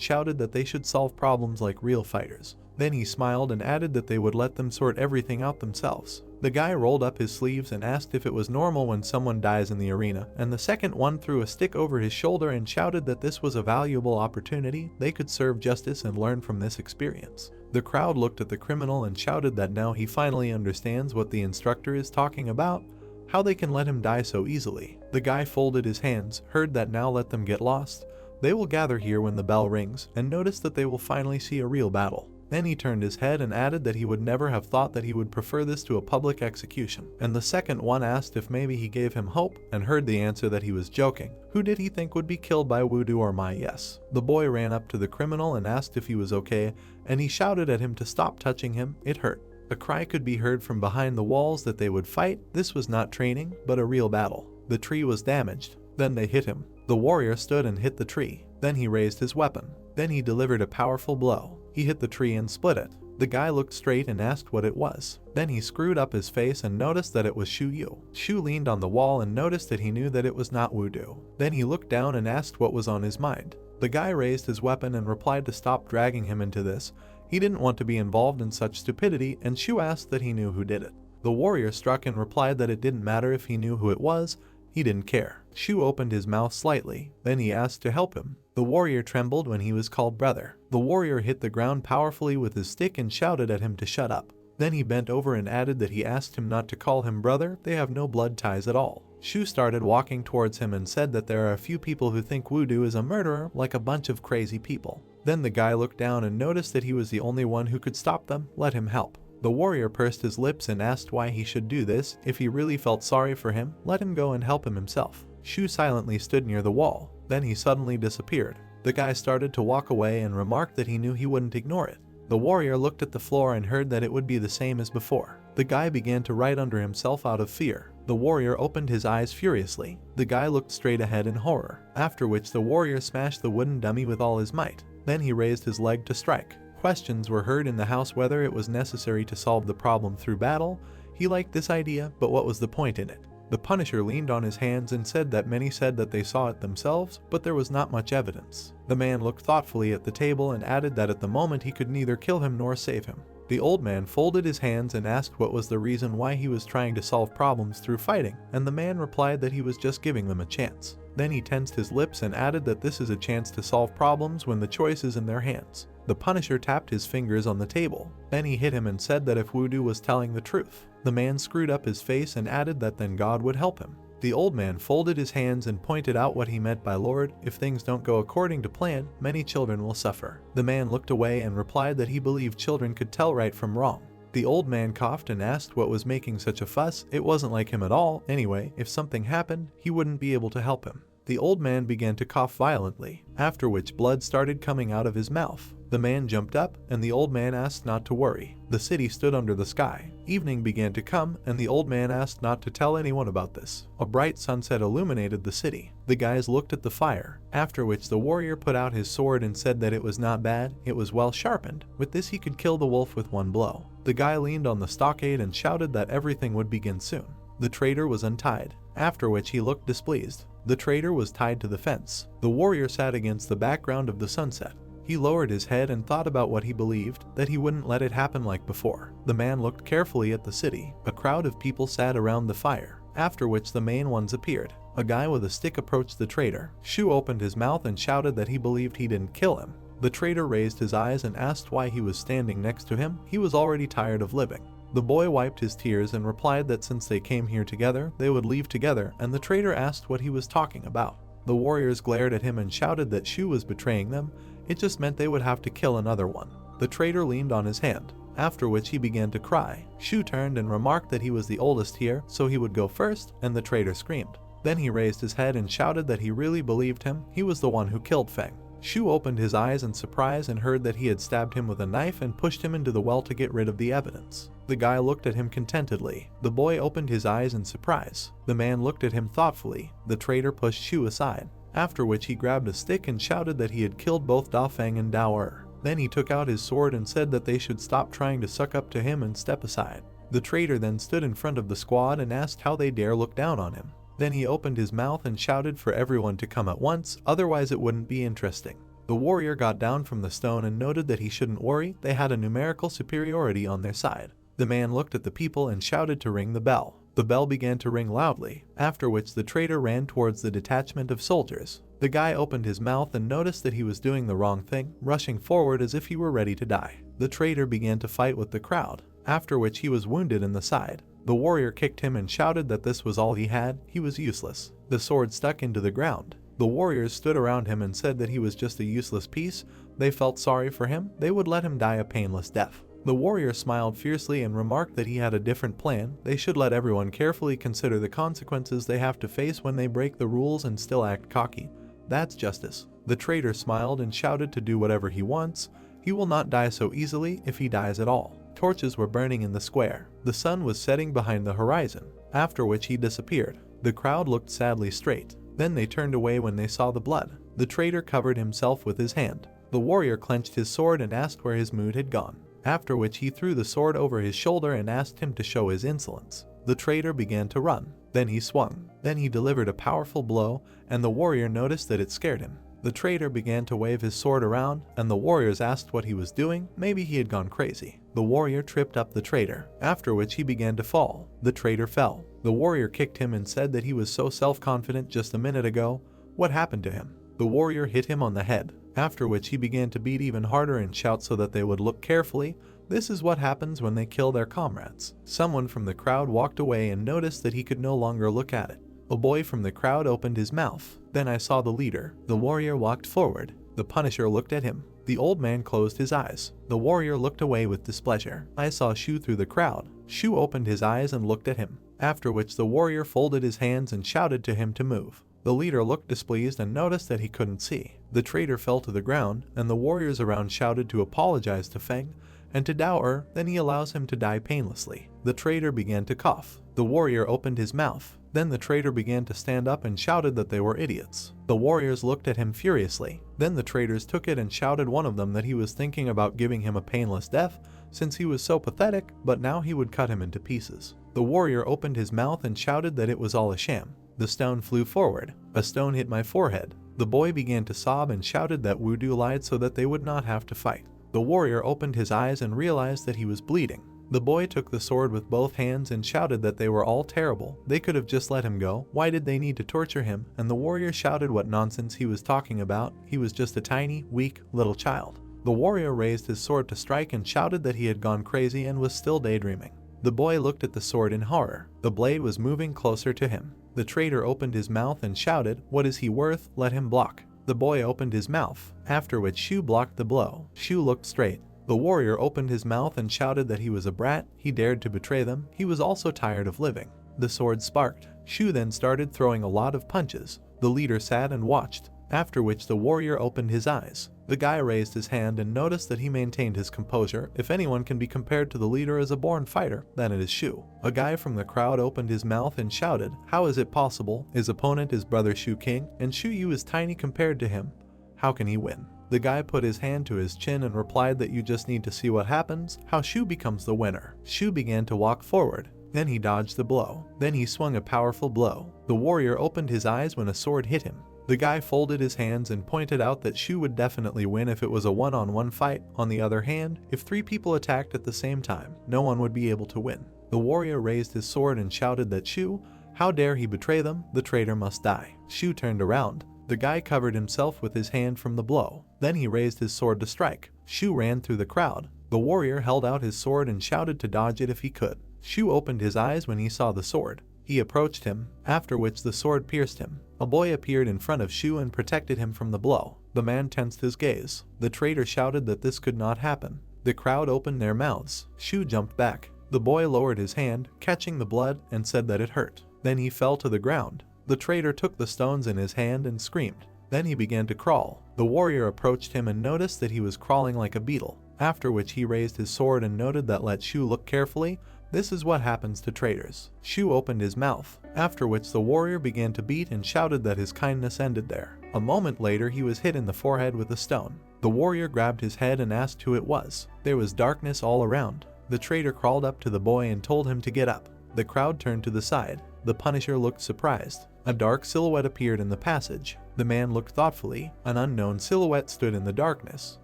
shouted that they should solve problems like real fighters. Then he smiled and added that they would let them sort everything out themselves. The guy rolled up his sleeves and asked if it was normal when someone dies in the arena, and the second one threw a stick over his shoulder and shouted that this was a valuable opportunity, they could serve justice and learn from this experience. The crowd looked at the criminal and shouted that now he finally understands what the instructor is talking about, how they can let him die so easily. The guy folded his hands, heard that now let them get lost. They will gather here when the bell rings, and noticed that they will finally see a real battle. Then he turned his head and added that he would never have thought that he would prefer this to a public execution. And the second one asked if maybe he gave him hope, and heard the answer that he was joking. Who did he think would be killed by voodoo or my yes? The boy ran up to the criminal and asked if he was okay, and he shouted at him to stop touching him, it hurt. A cry could be heard from behind the walls that they would fight. This was not training, but a real battle. The tree was damaged. Then they hit him. The warrior stood and hit the tree. Then he raised his weapon. Then he delivered a powerful blow. He hit the tree and split it. The guy looked straight and asked what it was. Then he screwed up his face and noticed that it was Shu Yu. Shu leaned on the wall and noticed that he knew that it was not voodoo. Then he looked down and asked what was on his mind. The guy raised his weapon and replied to stop dragging him into this. He didn't want to be involved in such stupidity, and Shu asked that he knew who did it. The warrior struck and replied that it didn't matter if he knew who it was. He didn't care. Shu opened his mouth slightly. Then he asked to help him. The warrior trembled when he was called brother. The warrior hit the ground powerfully with his stick and shouted at him to shut up. Then he bent over and added that he asked him not to call him brother, they have no blood ties at all. Shu started walking towards him and said that there are a few people who think voodoo is a murderer, like a bunch of crazy people. Then the guy looked down and noticed that he was the only one who could stop them, let him help. The warrior pursed his lips and asked why he should do this. If he really felt sorry for him, let him go and help him himself. Shu silently stood near the wall. Then he suddenly disappeared. The guy started to walk away and remarked that he knew he wouldn't ignore it. The warrior looked at the floor and heard that it would be the same as before. The guy began to write under himself out of fear. The warrior opened his eyes furiously. The guy looked straight ahead in horror, after which the warrior smashed the wooden dummy with all his might. Then he raised his leg to strike. Questions were heard in the house whether it was necessary to solve the problem through battle. He liked this idea, but what was the point in it? The Punisher leaned on his hands and said that many said that they saw it themselves, but there was not much evidence. The man looked thoughtfully at the table and added that at the moment he could neither kill him nor save him. The old man folded his hands and asked what was the reason why he was trying to solve problems through fighting, and the man replied that he was just giving them a chance. Then he tensed his lips and added that this is a chance to solve problems when the choice is in their hands. The Punisher tapped his fingers on the table. Then he hit him and said that if voodoo was telling the truth. The man screwed up his face and added that then God would help him. The old man folded his hands and pointed out what he meant by Lord, if things don't go according to plan, many children will suffer. The man looked away and replied that he believed children could tell right from wrong. The old man coughed and asked what was making such a fuss. It wasn't like him at all. Anyway, if something happened, he wouldn't be able to help him. The old man began to cough violently, after which blood started coming out of his mouth. The man jumped up, and the old man asked not to worry. The city stood under the sky. Evening began to come, and the old man asked not to tell anyone about this. A bright sunset illuminated the city. The guys looked at the fire, after which the warrior put out his sword and said that it was not bad, it was well sharpened. With this he could kill the wolf with one blow. The guy leaned on the stockade and shouted that everything would begin soon. The traitor was untied, after which he looked displeased. The traitor was tied to the fence. The warrior sat against the background of the sunset. He lowered his head and thought about what he believed, that he wouldn't let it happen like before. The man looked carefully at the city. A crowd of people sat around the fire, after which the main ones appeared. A guy with a stick approached the traitor. Shu opened his mouth and shouted that he believed he didn't kill him. The traitor raised his eyes and asked why he was standing next to him. He was already tired of living. The boy wiped his tears and replied that since they came here together, they would leave together, and the traitor asked what he was talking about. The warriors glared at him and shouted that Shu was betraying them. It just meant they would have to kill another one. The traitor leaned on his hand, after which he began to cry. Shu turned and remarked that he was the oldest here, so he would go first, and the traitor screamed. Then he raised his head and shouted that he really believed him. He was the one who killed Feng. Shu opened his eyes in surprise and heard that he had stabbed him with a knife and pushed him into the well to get rid of the evidence. The guy looked at him contentedly. The boy opened his eyes in surprise. The man looked at him thoughtfully. The traitor pushed Shu aside, after which he grabbed a stick and shouted that he had killed both Da Feng and Dao Er. Then he took out his sword and said that they should stop trying to suck up to him and step aside. The traitor then stood in front of the squad and asked how they dare look down on him. Then he opened his mouth and shouted for everyone to come at once, otherwise it wouldn't be interesting. The warrior got down from the stone and noted that he shouldn't worry, they had a numerical superiority on their side. The man looked at the people and shouted to ring the bell. The bell began to ring loudly, after which the traitor ran towards the detachment of soldiers. The guy opened his mouth and noticed that he was doing the wrong thing, rushing forward as if he were ready to die. The traitor began to fight with the crowd, after which he was wounded in the side. The warrior kicked him and shouted that this was all he had, he was useless. The sword stuck into the ground. The warriors stood around him and said that he was just a useless piece. They felt sorry for him, they would let him die a painless death. The warrior smiled fiercely and remarked that he had a different plan. They should let everyone carefully consider the consequences they have to face when they break the rules and still act cocky. That's justice. The traitor smiled and shouted to do whatever he wants. He will not die so easily if he dies at all. Torches were burning in the square. The sun was setting behind the horizon, after which he disappeared. The crowd looked sadly straight. Then they turned away when they saw the blood. The traitor covered himself with his hand. The warrior clenched his sword and asked where his mood had gone, after which he threw the sword over his shoulder and asked him to show his insolence. The traitor began to run. Then he swung. Then he delivered a powerful blow, and the warrior noticed that it scared him. The traitor began to wave his sword around, and the warriors asked what he was doing. Maybe he had gone crazy. The warrior tripped up the traitor, after which he began to fall. The traitor fell. The warrior kicked him and said that he was so self-confident just a minute ago. What happened to him? The warrior hit him on the head, after which he began to beat even harder and shout so that they would look carefully. This is what happens when they kill their comrades. Someone from the crowd walked away and noticed that he could no longer look at it. A boy from the crowd opened his mouth. Then I saw the leader. The warrior walked forward. The Punisher looked at him. The old man closed his eyes. The warrior looked away with displeasure. I saw Shu through the crowd. Shu opened his eyes and looked at him, after which the warrior folded his hands and shouted to him to move. The leader looked displeased and noticed that he couldn't see. The traitor fell to the ground, and the warriors around shouted to apologize to Feng and to Dao. Then he allows him to die painlessly. The traitor began to cough. The warrior opened his mouth. Then the traitor began to stand up and shouted that they were idiots. The warriors looked at him furiously. Then the traitors took it and shouted one of them that he was thinking about giving him a painless death since he was so pathetic, but now he would cut him into pieces. The warrior opened his mouth and shouted that it was all a sham. The stone flew forward. A stone hit my forehead. The boy began to sob and shouted that Wudu lied so that they would not have to fight. The warrior opened his eyes and realized that he was bleeding. The boy took the sword with both hands and shouted that they were all terrible. They could have just let him go. Why did they need to torture him? And the warrior shouted what nonsense he was talking about. He was just a tiny, weak, little child. The warrior raised his sword to strike and shouted that he had gone crazy and was still daydreaming. The boy looked at the sword in horror. The blade was moving closer to him. The traitor opened his mouth and shouted, "What is he worth? Let him block." The boy opened his mouth, after which Shu blocked the blow. Shu looked straight. The warrior opened his mouth and shouted that he was a brat. He dared to betray them. He was also tired of living. The sword sparked. Shu then started throwing a lot of punches. The leader sat and watched, after which the warrior opened his eyes. The guy raised his hand and noticed that he maintained his composure. If anyone can be compared to the leader as a born fighter, then it is Shu. A guy from the crowd opened his mouth and shouted, "How is it possible? His opponent is brother Shu King, and Shu Yu is tiny compared to him. How can he win?" The guy put his hand to his chin and replied that you just need to see what happens, how Shu becomes the winner. Shu began to walk forward. Then he dodged the blow. Then he swung a powerful blow. The warrior opened his eyes when a sword hit him. The guy folded his hands and pointed out that Shu would definitely win if it was a one-on-one fight. On the other hand, if 3 people attacked at the same time, no one would be able to win. The warrior raised his sword and shouted that Shu, how dare he betray them? The traitor must die. Shu turned around. The guy covered himself with his hand from the blow. Then he raised his sword to strike. Shu ran through the crowd. The warrior held out his sword and shouted to dodge it if he could. Shu opened his eyes when he saw the sword. He approached him, after which the sword pierced him. A boy appeared in front of Shu and protected him from the blow. The man tensed his gaze. The traitor shouted that this could not happen. The crowd opened their mouths. Shu jumped back. The boy lowered his hand, catching the blood, and said that it hurt. Then he fell to the ground. The traitor took the stones in his hand and screamed. Then he began to crawl. The warrior approached him and noticed that he was crawling like a beetle, after which he raised his sword and noted that let Shu look carefully. This is what happens to traitors. Shu opened his mouth, after which the warrior began to beat and shouted that his kindness ended there. A moment later he was hit in the forehead with a stone. The warrior grabbed his head and asked who it was. There was darkness all around. The traitor crawled up to the boy and told him to get up. The crowd turned to the side. The Punisher looked surprised. A dark silhouette appeared in the passage. The man looked thoughtfully. An unknown silhouette stood in the darkness.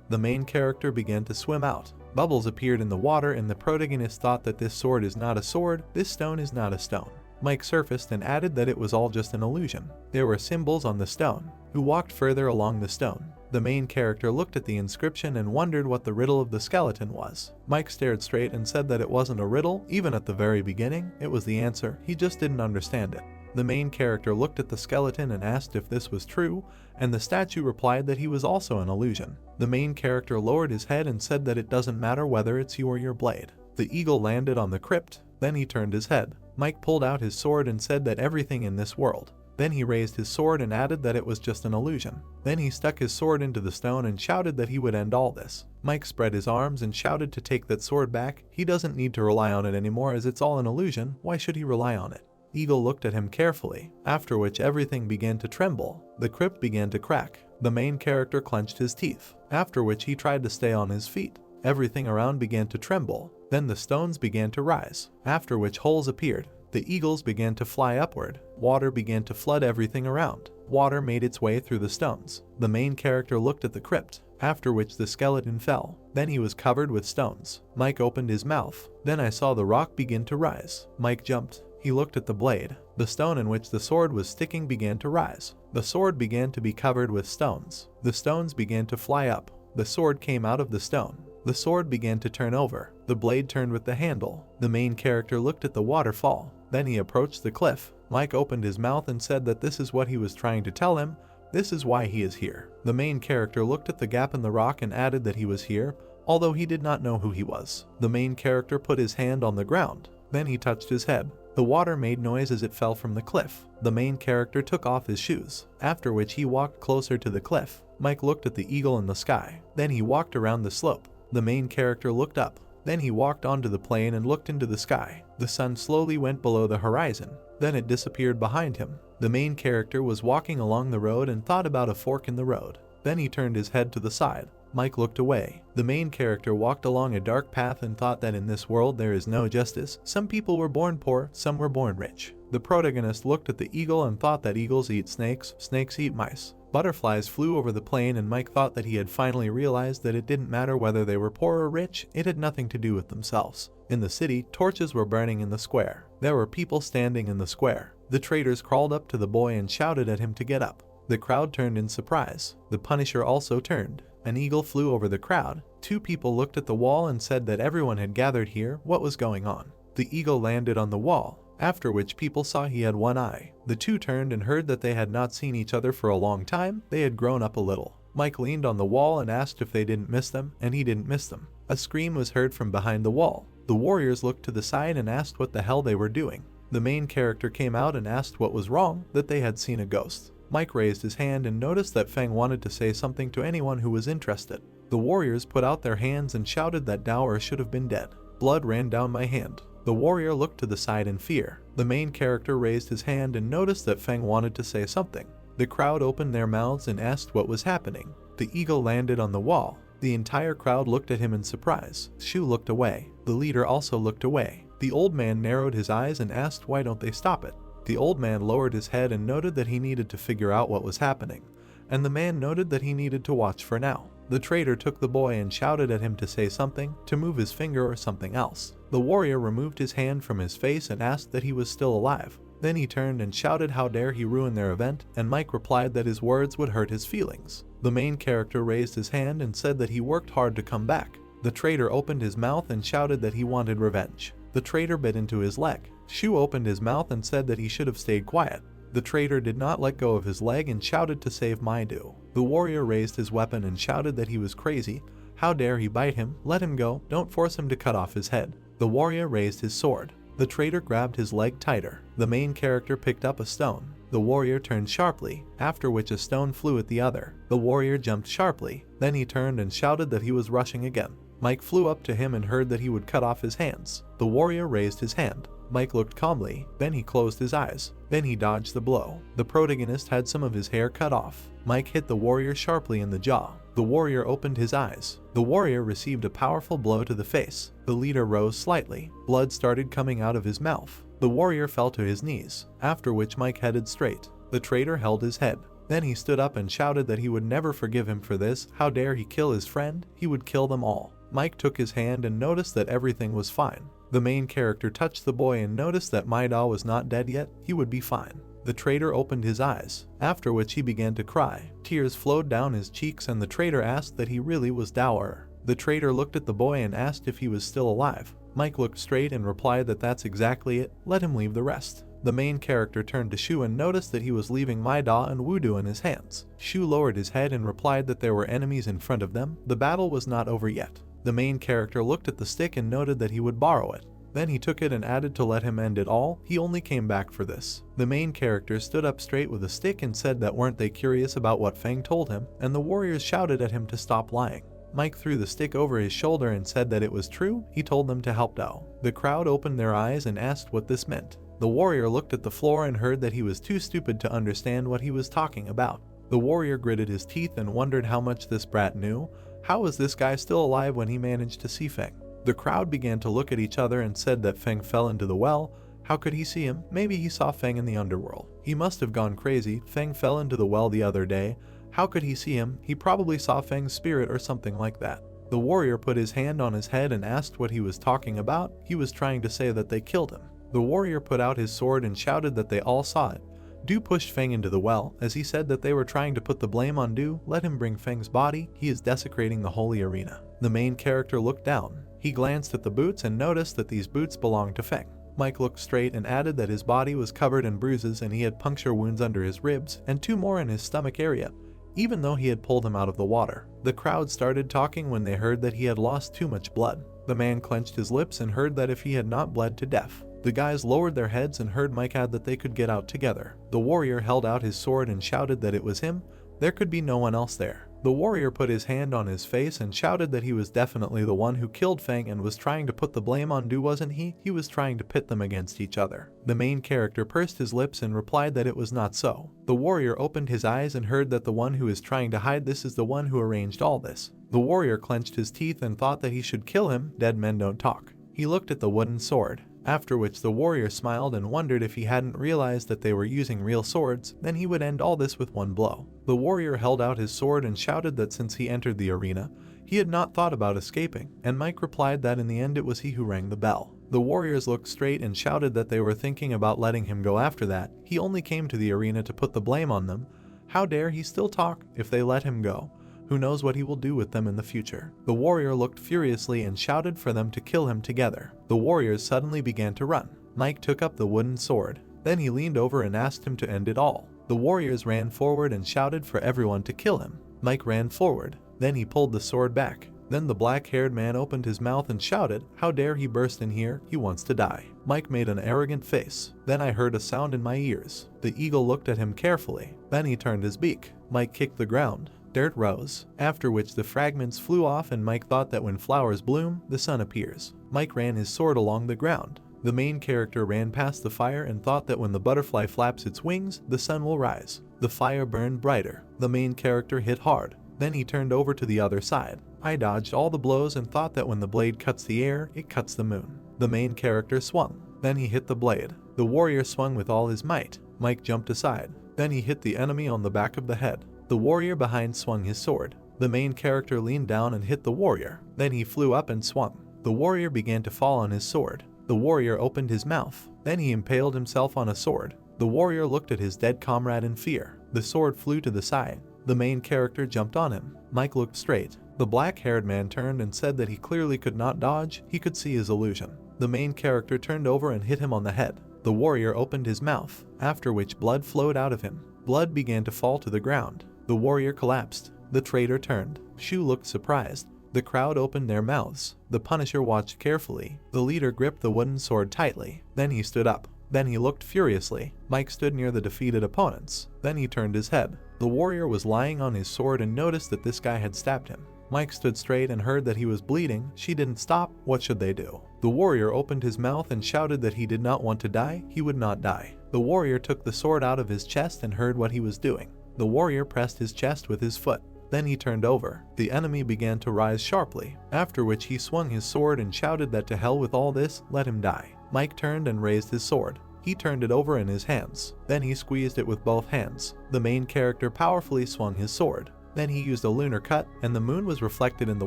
The main character began to swim out. Bubbles appeared in the water and the protagonist thought that this sword is not a sword, this stone is not a stone. Mike surfaced and added that it was all just an illusion. There were symbols on the stone. Who walked further along the stone? The main character looked at the inscription and wondered what the riddle of the skeleton was. Mike stared straight and said that it wasn't a riddle, even at the very beginning, it was the answer, he just didn't understand it. The main character looked at the skeleton and asked if this was true, and the statue replied that he was also an illusion. The main character lowered his head and said that it doesn't matter whether it's you or your blade. The eagle landed on the crypt, then he turned his head. Mike pulled out his sword and said that everything in this world. Then he raised his sword and added that it was just an illusion. Then he stuck his sword into the stone and shouted that he would end all this. Mike spread his arms and shouted to take that sword back. He doesn't need to rely on it anymore as it's all an illusion, why should he rely on it? Eagle looked at him carefully, after which everything began to tremble. The crypt began to crack. The main character clenched his teeth, after which he tried to stay on his feet. Everything around began to tremble. Then the stones began to rise, after which holes appeared. The eagles began to fly upward. Water began to flood everything around. Water made its way through the stones. The main character looked at the crypt, after which the skeleton fell. Then he was covered with stones. Mike opened his mouth. Then I saw the rock begin to rise. Mike jumped. He looked at the blade. The stone in which the sword was sticking began to rise. The sword began to be covered with stones. The stones began to fly up. The sword came out of the stone. The sword began to turn over. The blade turned with the handle. The main character looked at the waterfall. Then he approached the cliff. Mike opened his mouth and said that this is what he was trying to tell him. This is why he is here. The main character looked at the gap in the rock and added that he was here, although he did not know who he was. The main character put his hand on the ground. Then he touched his head. The water made noise as it fell from the cliff. The main character took off his shoes, after which he walked closer to the cliff. Mike looked at the eagle in the sky. Then he walked around the slope. The main character looked up. Then he walked onto the plain and looked into the sky. The sun slowly went below the horizon. Then it disappeared behind him. The main character was walking along the road and thought about a fork in the road. Then he turned his head to the side. Mike looked away. The main character walked along a dark path and thought that in this world there is no justice. Some people were born poor, some were born rich. The protagonist looked at the eagle and thought that eagles eat snakes, snakes eat mice. Butterflies flew over the plain and Mike thought that he had finally realized that it didn't matter whether they were poor or rich, it had nothing to do with themselves. In the city, torches were burning in the square. There were people standing in the square. The traders crawled up to the boy and shouted at him to get up. The crowd turned in surprise. The Punisher also turned. An eagle flew over the crowd. Two people looked at the wall and said that everyone had gathered here, what was going on? The eagle landed on the wall, after which people saw he had one eye. The two turned and heard that they had not seen each other for a long time, they had grown up a little. Mike leaned on the wall and asked if they didn't miss them, and he didn't miss them. A scream was heard from behind the wall. The warriors looked to the side and asked what the hell they were doing. The main character came out and asked what was wrong, that they had seen a ghost. Mike raised his hand and noticed that Feng wanted to say something to anyone who was interested. The warriors put out their hands and shouted that Dower should have been dead. Blood ran down my hand. The warrior looked to the side in fear. The main character raised his hand and noticed that Feng wanted to say something. The crowd opened their mouths and asked what was happening. The eagle landed on the wall. The entire crowd looked at him in surprise. Shu looked away. The leader also looked away. The old man narrowed his eyes and asked why don't they stop it. The old man lowered his head and noted that he needed to figure out what was happening, and the man noted that he needed to watch for now. The trader took the boy and shouted at him to say something, to move his finger or something else. The warrior removed his hand from his face and asked that he was still alive. Then he turned and shouted how dare he ruin their event, and Mike replied that his words would hurt his feelings. The main character raised his hand and said that he worked hard to come back. The trader opened his mouth and shouted that he wanted revenge. The trader bit into his leg. Shu opened his mouth and said that he should have stayed quiet. The trader did not let go of his leg and shouted to save Maidu. The warrior raised his weapon and shouted that he was crazy. How dare he bite him? Let him go, don't force him to cut off his head. The warrior raised his sword. The trader grabbed his leg tighter. The main character picked up a stone. The warrior turned sharply, after which a stone flew at the other. The warrior jumped sharply. Then he turned and shouted that he was rushing again. Mike flew up to him and heard that he would cut off his hands. The warrior raised his hand. Mike looked calmly, then he closed his eyes. Then he dodged the blow. The protagonist had some of his hair cut off. Mike hit the warrior sharply in the jaw. The warrior opened his eyes. The warrior received a powerful blow to the face. The leader rose slightly. Blood started coming out of his mouth. The warrior fell to his knees, after which Mike headed straight. The traitor held his head. Then he stood up and shouted that he would never forgive him for this. How dare he kill his friend? He would kill them all. Mike took his hand and noticed that everything was fine. The main character touched the boy and noticed that Maida was not dead yet. He would be fine. The traitor opened his eyes, after which he began to cry. Tears flowed down his cheeks and the traitor asked that he really was Dower. The traitor looked at the boy and asked if he was still alive. Mike looked straight and replied that that's exactly it, let him leave the rest. The main character turned to Shu and noticed that he was leaving Maida and Wudu in his hands. Shu lowered his head and replied that there were enemies in front of them. The battle was not over yet. The main character looked at the stick and noted that he would borrow it. Then he took it and added to let him end it all. He only came back for this. The main character stood up straight with a stick and said that weren't they curious about what Feng told him, and the warriors shouted at him to stop lying. Mike threw the stick over his shoulder and said that it was true. He told them to help Dao. The crowd opened their eyes and asked what this meant. The warrior looked at the floor and heard that he was too stupid to understand what he was talking about. The warrior gritted his teeth and wondered how much this brat knew. How was this guy still alive when he managed to see Feng? The crowd began to look at each other and said that Feng fell into the well. How could he see him? Maybe he saw Feng in the underworld. He must have gone crazy. Feng fell into the well the other day. How could he see him? He probably saw Feng's spirit or something like that. The warrior put his hand on his head and asked what he was talking about. He was trying to say that they killed him. The warrior put out his sword and shouted that they all saw it. Du pushed Feng into the well, as he said that they were trying to put the blame on Du. Let him bring Feng's body. He is desecrating the holy arena. The main character looked down. He glanced at the boots and noticed that these boots belonged to Feng. Mike looked straight and added that his body was covered in bruises and he had puncture wounds under his ribs and 2 more in his stomach area, even though he had pulled him out of the water. The crowd started talking when they heard that he had lost too much blood. The man clenched his lips and heard that if he had not bled to death. The guys lowered their heads and heard Mike add that they could get out together. The warrior held out his sword and shouted that it was him. There could be no one else there. The warrior put his hand on his face and shouted that he was definitely the one who killed Feng and was trying to put the blame on Du, wasn't he? He was trying to pit them against each other. The main character pursed his lips and replied that it was not so. The warrior opened his eyes and heard that the one who is trying to hide this is the one who arranged all this. The warrior clenched his teeth and thought that he should kill him. Dead men don't talk. He looked at the wooden sword. After which the warrior smiled and wondered if he hadn't realized that they were using real swords, then he would end all this with one blow. The warrior held out his sword and shouted that since he entered the arena, he had not thought about escaping, and Mike replied that in the end it was he who rang the bell. The warriors looked straight and shouted that they were thinking about letting him go after that. He only came to the arena to put the blame on them. How dare he still talk? If they let him go, who knows what he will do with them in the future. The warrior looked furiously and shouted for them to kill him together. The warriors suddenly began to run. Mike took up the wooden sword. Then he leaned over and asked him to end it all. The warriors ran forward and shouted for everyone to kill him. Mike ran forward. Then he pulled the sword back. Then the black-haired man opened his mouth and shouted, "How dare he burst in here? He wants to die." Mike made an arrogant face. Then I heard a sound in my ears. The eagle looked at him carefully. Then he turned his beak. Mike kicked the ground. Dirt rose, after which the fragments flew off and Mike thought that when flowers bloom, the sun appears. Mike ran his sword along the ground. The main character ran past the fire and thought that when the butterfly flaps its wings, the sun will rise. The fire burned brighter. The main character hit hard. Then he turned over to the other side. I dodged all the blows and thought that when the blade cuts the air, it cuts the moon. The main character swung. Then he hit the blade. The warrior swung with all his might. Mike jumped aside. Then he hit the enemy on the back of the head. The warrior behind swung his sword. The main character leaned down and hit the warrior. Then he flew up and swung. The warrior began to fall on his sword. The warrior opened his mouth. Then he impaled himself on a sword. The warrior looked at his dead comrade in fear. The sword flew to the side. The main character jumped on him. Mike looked straight. The black-haired man turned and said that he clearly could not dodge. He could see his illusion. The main character turned over and hit him on the head. The warrior opened his mouth, after which blood flowed out of him. Blood began to fall to the ground. The warrior collapsed. The traitor turned. Shu looked surprised. The crowd opened their mouths. The Punisher watched carefully. The leader gripped the wooden sword tightly. Then he stood up. Then he looked furiously. Mike stood near the defeated opponents. Then he turned his head. The warrior was lying on his sword and noticed that this guy had stabbed him. Mike stood straight and heard that he was bleeding. She didn't stop. What should they do? The warrior opened his mouth and shouted that he did not want to die. He would not die. The warrior took the sword out of his chest and heard what he was doing. The warrior pressed his chest with his foot. Then he turned over. The enemy began to rise sharply, after which he swung his sword and shouted that to hell with all this, let him die. Mike turned and raised his sword. He turned it over in his hands. Then he squeezed it with both hands. The main character powerfully swung his sword. Then he used a lunar cut, and the moon was reflected in the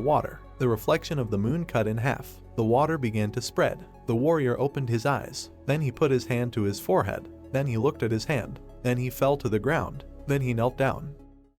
water. The reflection of the moon cut in half. The water began to spread. The warrior opened his eyes. Then he put his hand to his forehead. Then he looked at his hand. Then he fell to the ground. Then he knelt down.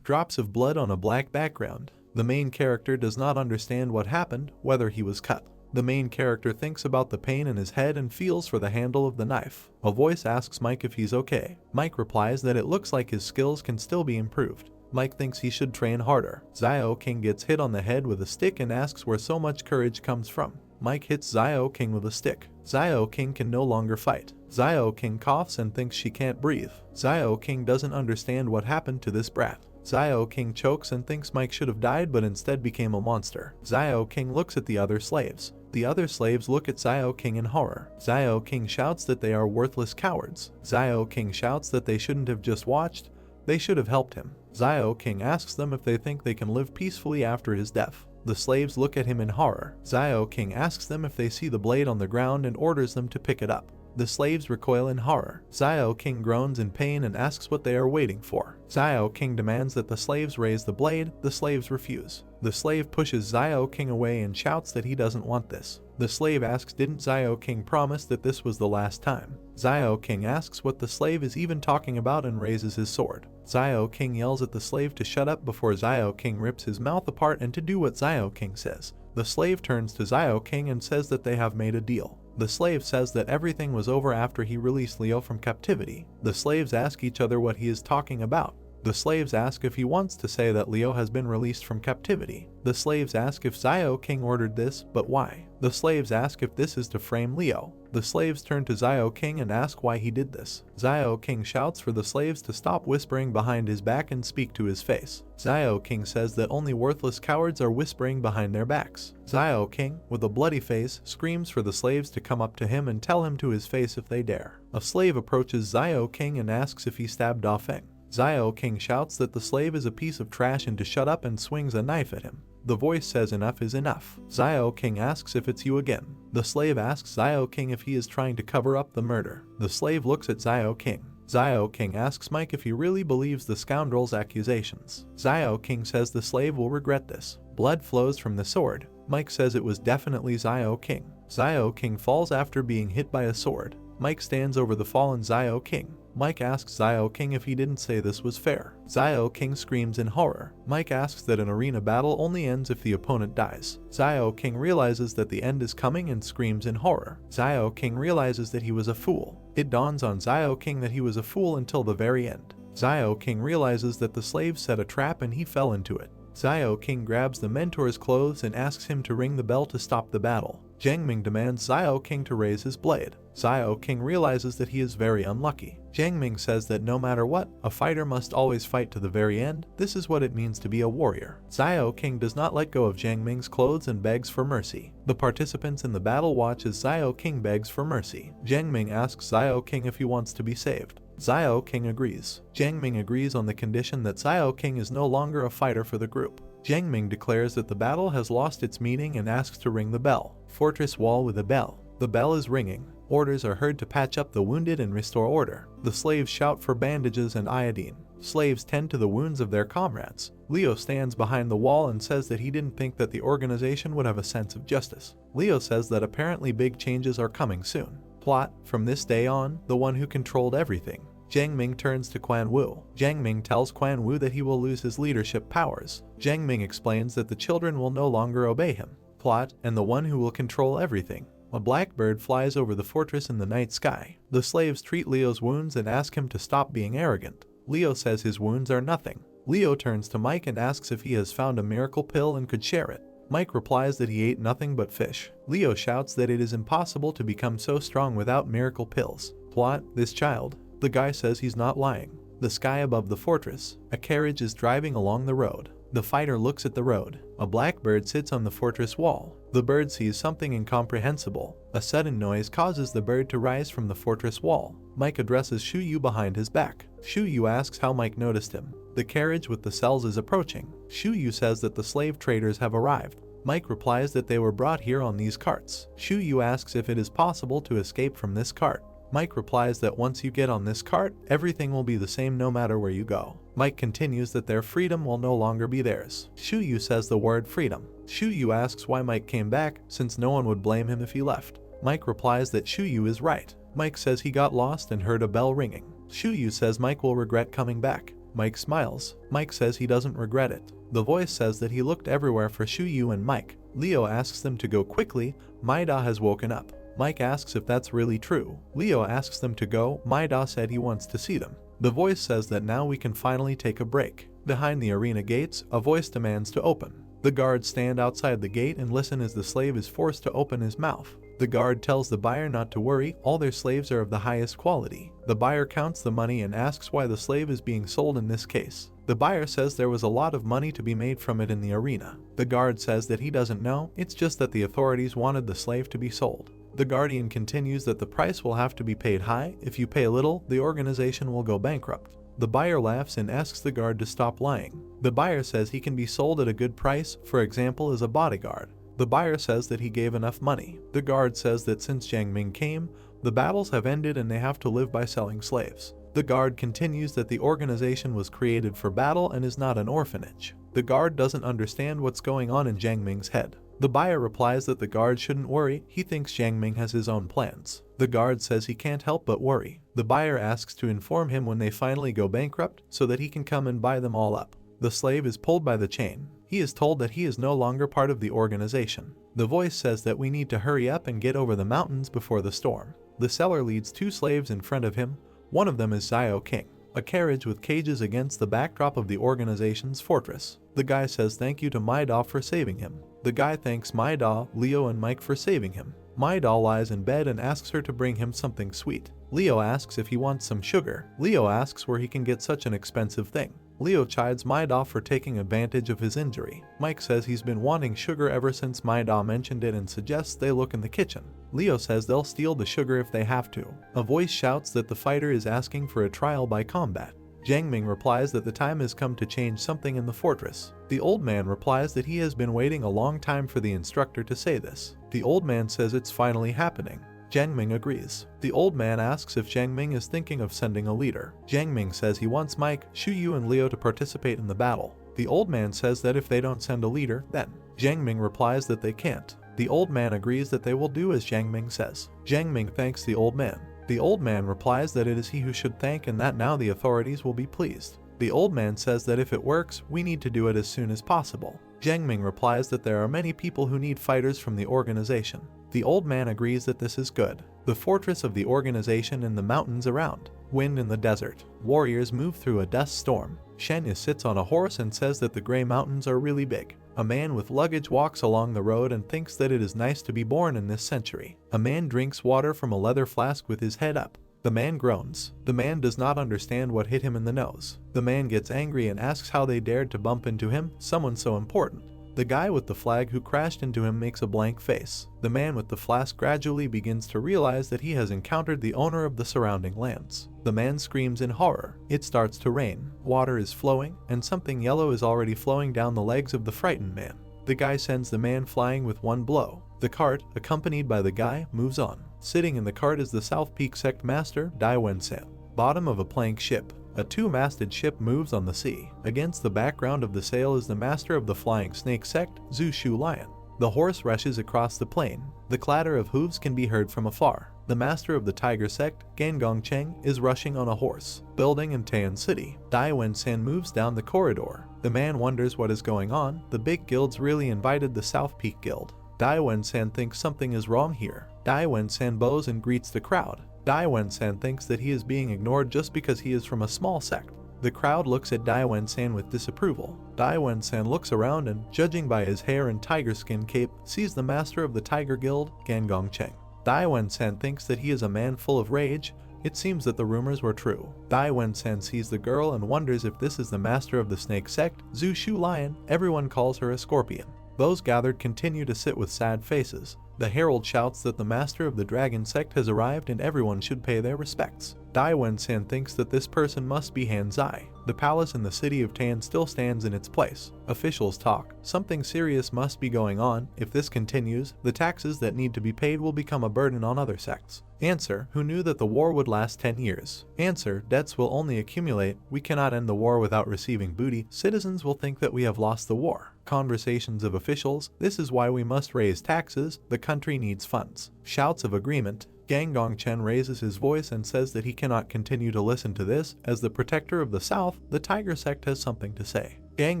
Drops of blood on a black background. The main character does not understand what happened, whether he was cut. The main character thinks about the pain in his head and feels for the handle of the knife. A voice asks Mike if he's okay. Mike replies that it looks like his skills can still be improved. Mike thinks he should train harder. Zio King gets hit on the head with a stick and asks where so much courage comes from. Mike hits Zio King with a stick. Zio King can no longer fight. Zio King coughs and thinks she can't breathe. Zio King doesn't understand what happened to this brat. Zio King chokes and thinks Mike should have died but instead became a monster. Zio King looks at the other slaves. The other slaves look at Zio King in horror. Zio King shouts that they are worthless cowards. Zio King shouts that they shouldn't have just watched, they should have helped him. Zio King asks them if they think they can live peacefully after his death. The slaves look at him in horror. Zio King asks them if they see the blade on the ground and orders them to pick it up. The slaves recoil in horror. Zio King groans in pain and asks what they are waiting for. Zio King demands that the slaves raise the blade. The slaves refuse. The slave pushes Zio King away and shouts that he doesn't want this. The slave asks, didn't Zio King promise that this was the last time? Zio King asks what the slave is even talking about and raises his sword. Zio King yells at the slave to shut up before Zio King rips his mouth apart and to do what Zio King says. The slave turns to Zio King and says that they have made a deal. The slave says that everything was over after he released Leo from captivity. The slaves ask each other what he is talking about. The slaves ask if he wants to say that Leo has been released from captivity. The slaves ask if Zio King ordered this, but why? The slaves ask if this is to frame Leo. The slaves turn to Zio King and ask why he did this. Zio King shouts for the slaves to stop whispering behind his back and speak to his face. Zio King says that only worthless cowards are whispering behind their backs. Zio King, with a bloody face, screams for the slaves to come up to him and tell him to his face if they dare. A slave approaches Zio King and asks if he stabbed Ah Feng. Zio King shouts that the slave is a piece of trash and to shut up and swings a knife at him. The voice says enough is enough. Zio King asks if it's you again. The slave asks Zio King if he is trying to cover up the murder. The slave looks at Zio King. Zio King asks Mike if he really believes the scoundrel's accusations. Zio King says the slave will regret this. Blood flows from the sword. Mike says it was definitely Zio King. Zio King falls after being hit by a sword. Mike stands over the fallen Zio King. Mike asks Zio King if he didn't say this was fair. Zio King screams in horror. Mike asks that an arena battle only ends if the opponent dies. Zio King realizes that the end is coming and screams in horror. Zio King realizes that he was a fool. It dawns on Zio King that he was a fool until the very end. Zio King realizes that the slave set a trap and he fell into it. Zio King grabs the mentor's clothes and asks him to ring the bell to stop the battle. Jiang Ming demands Zio King to raise his blade. Zio King realizes that he is very unlucky. Jiang Ming says that no matter what, a fighter must always fight to the very end. This is what it means to be a warrior. Zio King does not let go of Jiang Ming's clothes and begs for mercy. The participants in the battle watch as Zio King begs for mercy. Jiang Ming asks Zio King if he wants to be saved. Zio King agrees. Jiang Ming agrees on the condition that Zio King is no longer a fighter for the group. Jiang Ming declares that the battle has lost its meaning and asks to ring the bell. Fortress wall with a bell. The bell is ringing. Orders are heard to patch up the wounded and restore order. The slaves shout for bandages and iodine. Slaves tend to the wounds of their comrades. Leo stands behind the wall and says that he didn't think that the organization would have a sense of justice. Leo says that apparently big changes are coming soon. Plot: from this day on, the one who controlled everything. Jiang Ming turns to Quan Wu. Jiang Ming tells Quan Wu that he will lose his leadership powers. Jiang Ming explains that the children will no longer obey him. Plot: and the one who will control everything. A black bird flies over the fortress in the night sky. The slaves treat Leo's wounds and ask him to stop being arrogant. Leo says his wounds are nothing. Leo turns to Mike and asks if he has found a miracle pill and could share it. Mike replies that he ate nothing but fish. Leo shouts that it is impossible to become so strong without miracle pills. Plot: this child. The guy says he's not lying. The sky above the fortress. A carriage is driving along the road. The fighter looks at the road. A black bird sits on the fortress wall. The bird sees something incomprehensible. A sudden noise causes the bird to rise from the fortress wall. Mike addresses Shu Yu behind his back. Shu Yu asks how Mike noticed him. The carriage with the cells is approaching. Shu Yu says that the slave traders have arrived. Mike replies that they were brought here on these carts. Shu Yu asks if it is possible to escape from this cart. Mike replies that once you get on this cart, everything will be the same no matter where you go. Mike continues that their freedom will no longer be theirs. Shu Yu says the word freedom. Shu Yu asks why Mike came back, since no one would blame him if he left. Mike replies that Shu Yu is right. Mike says he got lost and heard a bell ringing. Shu Yu says Mike will regret coming back. Mike smiles. Mike says he doesn't regret it. The voice says that he looked everywhere for Shu Yu and Mike. Leo asks them to go quickly. Maida has woken up. Mike asks if that's really true. Leo asks them to go. Maida said he wants to see them. The voice says that now we can finally take a break. Behind the arena gates, a voice demands to open. The guards stand outside the gate and listen as the slave is forced to open his mouth. The guard tells the buyer not to worry, all their slaves are of the highest quality. The buyer counts the money and asks why the slave is being sold in this case. The buyer says there was a lot of money to be made from it in the arena. The guard says that he doesn't know, it's just that the authorities wanted the slave to be sold. The guardian continues that the price will have to be paid high. If you pay a little, the organization will go bankrupt. The buyer laughs and asks the guard to stop lying. The buyer says he can be sold at a good price, for example as a bodyguard. The buyer says that he gave enough money. The guard says that since Jiang Ming came, the battles have ended and they have to live by selling slaves. The guard continues that the organization was created for battle and is not an orphanage. The guard doesn't understand what's going on in Jiang Ming's head. The buyer replies that the guard shouldn't worry, he thinks Jiang Ming has his own plans. The guard says he can't help but worry. The buyer asks to inform him when they finally go bankrupt so that he can come and buy them all up. The slave is pulled by the chain. He is told that he is no longer part of the organization. The voice says that we need to hurry up and get over the mountains before the storm. The seller leads two slaves in front of him. One of them is Xiao King, a carriage with cages against the backdrop of the organization's fortress. The guy says thank you to Maida for saving him. The guy thanks Maida, Leo and Mike for saving him. Maida lies in bed and asks her to bring him something sweet. Leo asks if he wants some sugar. Leo asks where he can get such an expensive thing. Leo chides Maida for taking advantage of his injury. Mike says he's been wanting sugar ever since Maida mentioned it and suggests they look in the kitchen. Leo says they'll steal the sugar if they have to. A voice shouts that the fighter is asking for a trial by combat. Jiang Ming replies that the time has come to change something in the fortress. The old man replies that he has been waiting a long time for the instructor to say this. The old man says it's finally happening. Jiang Ming agrees. The old man asks if Jiang Ming is thinking of sending a leader. Jiang Ming says he wants Mike, Shu Yu and Leo to participate in the battle. The old man says that if they don't send a leader, then Jiang Ming replies that they can't. The old man agrees that they will do as Jiang Ming says. Jiang Ming thanks the old man. The old man replies that it is he who should thank and that now the authorities will be pleased. The old man says that if it works, we need to do it as soon as possible. Jiang Ming replies that there are many people who need fighters from the organization. The old man agrees that this is good. The fortress of the organization and the mountains around. Wind in the desert. Warriors move through a dust storm. Shen sits on a horse and says that the gray mountains are really big. A man with luggage walks along the road and thinks that it is nice to be born in this century. A man drinks water from a leather flask with his head up. The man groans. The man does not understand what hit him in the nose. The man gets angry and asks how they dared to bump into him, someone so important. The guy with the flag who crashed into him makes a blank face. The man with the flask gradually begins to realize that he has encountered the owner of the surrounding lands. The man screams in horror. It starts to rain. Water is flowing, and something yellow is already flowing down the legs of the frightened man. The guy sends the man flying with one blow. The cart, accompanied by the guy, moves on. Sitting in the cart is the South Peak Sect Master, Dai Wen-san. Bottom of a plank ship. A two-masted ship moves on the sea. Against the background of the sail is the master of the Flying Snake Sect, Zhu Shu Lion. The horse rushes across the plain. The clatter of hooves can be heard from afar. The master of the Tiger Sect, Gan Gongcheng, is rushing on a horse. Building in Taiyan City. Dai Wen-san moves down the corridor. The man wonders what is going on. The big guilds really invited the South Peak Guild. Dai Wen-san thinks something is wrong here. Dai Wen-san bows and greets the crowd. Dai Wen-san thinks that he is being ignored just because he is from a small sect. The crowd looks at Dai Wen-san with disapproval. Dai Wen-san looks around and, judging by his hair and tiger skin cape, sees the master of the Tiger Guild, Gan Gongcheng. Dai Wen-san thinks that he is a man full of rage. It seems that the rumors were true. Dai Wen-san sees the girl and wonders if this is the master of the Snake Sect, Zhu Shu Lion. Everyone calls her a scorpion. Those gathered continue to sit with sad faces. The herald shouts that the master of the Dragon Sect has arrived and everyone should pay their respects. Dai Wen-san thinks that this person must be Han Zai. The palace in the city of Tan still stands in its place. Officials talk. Something serious must be going on. If this continues, the taxes that need to be paid will become a burden on other sects. Answer: who knew that the war would last 10 years? Answer: debts will only accumulate. We cannot end the war without receiving booty. Citizens will think that we have lost the war. Conversations of officials: this is why we must raise taxes. The country needs funds. Shouts of agreement. Gang Gongchen raises his voice and says that he cannot continue to listen to this. As the protector of the South, the Tiger sect has something to say. Gang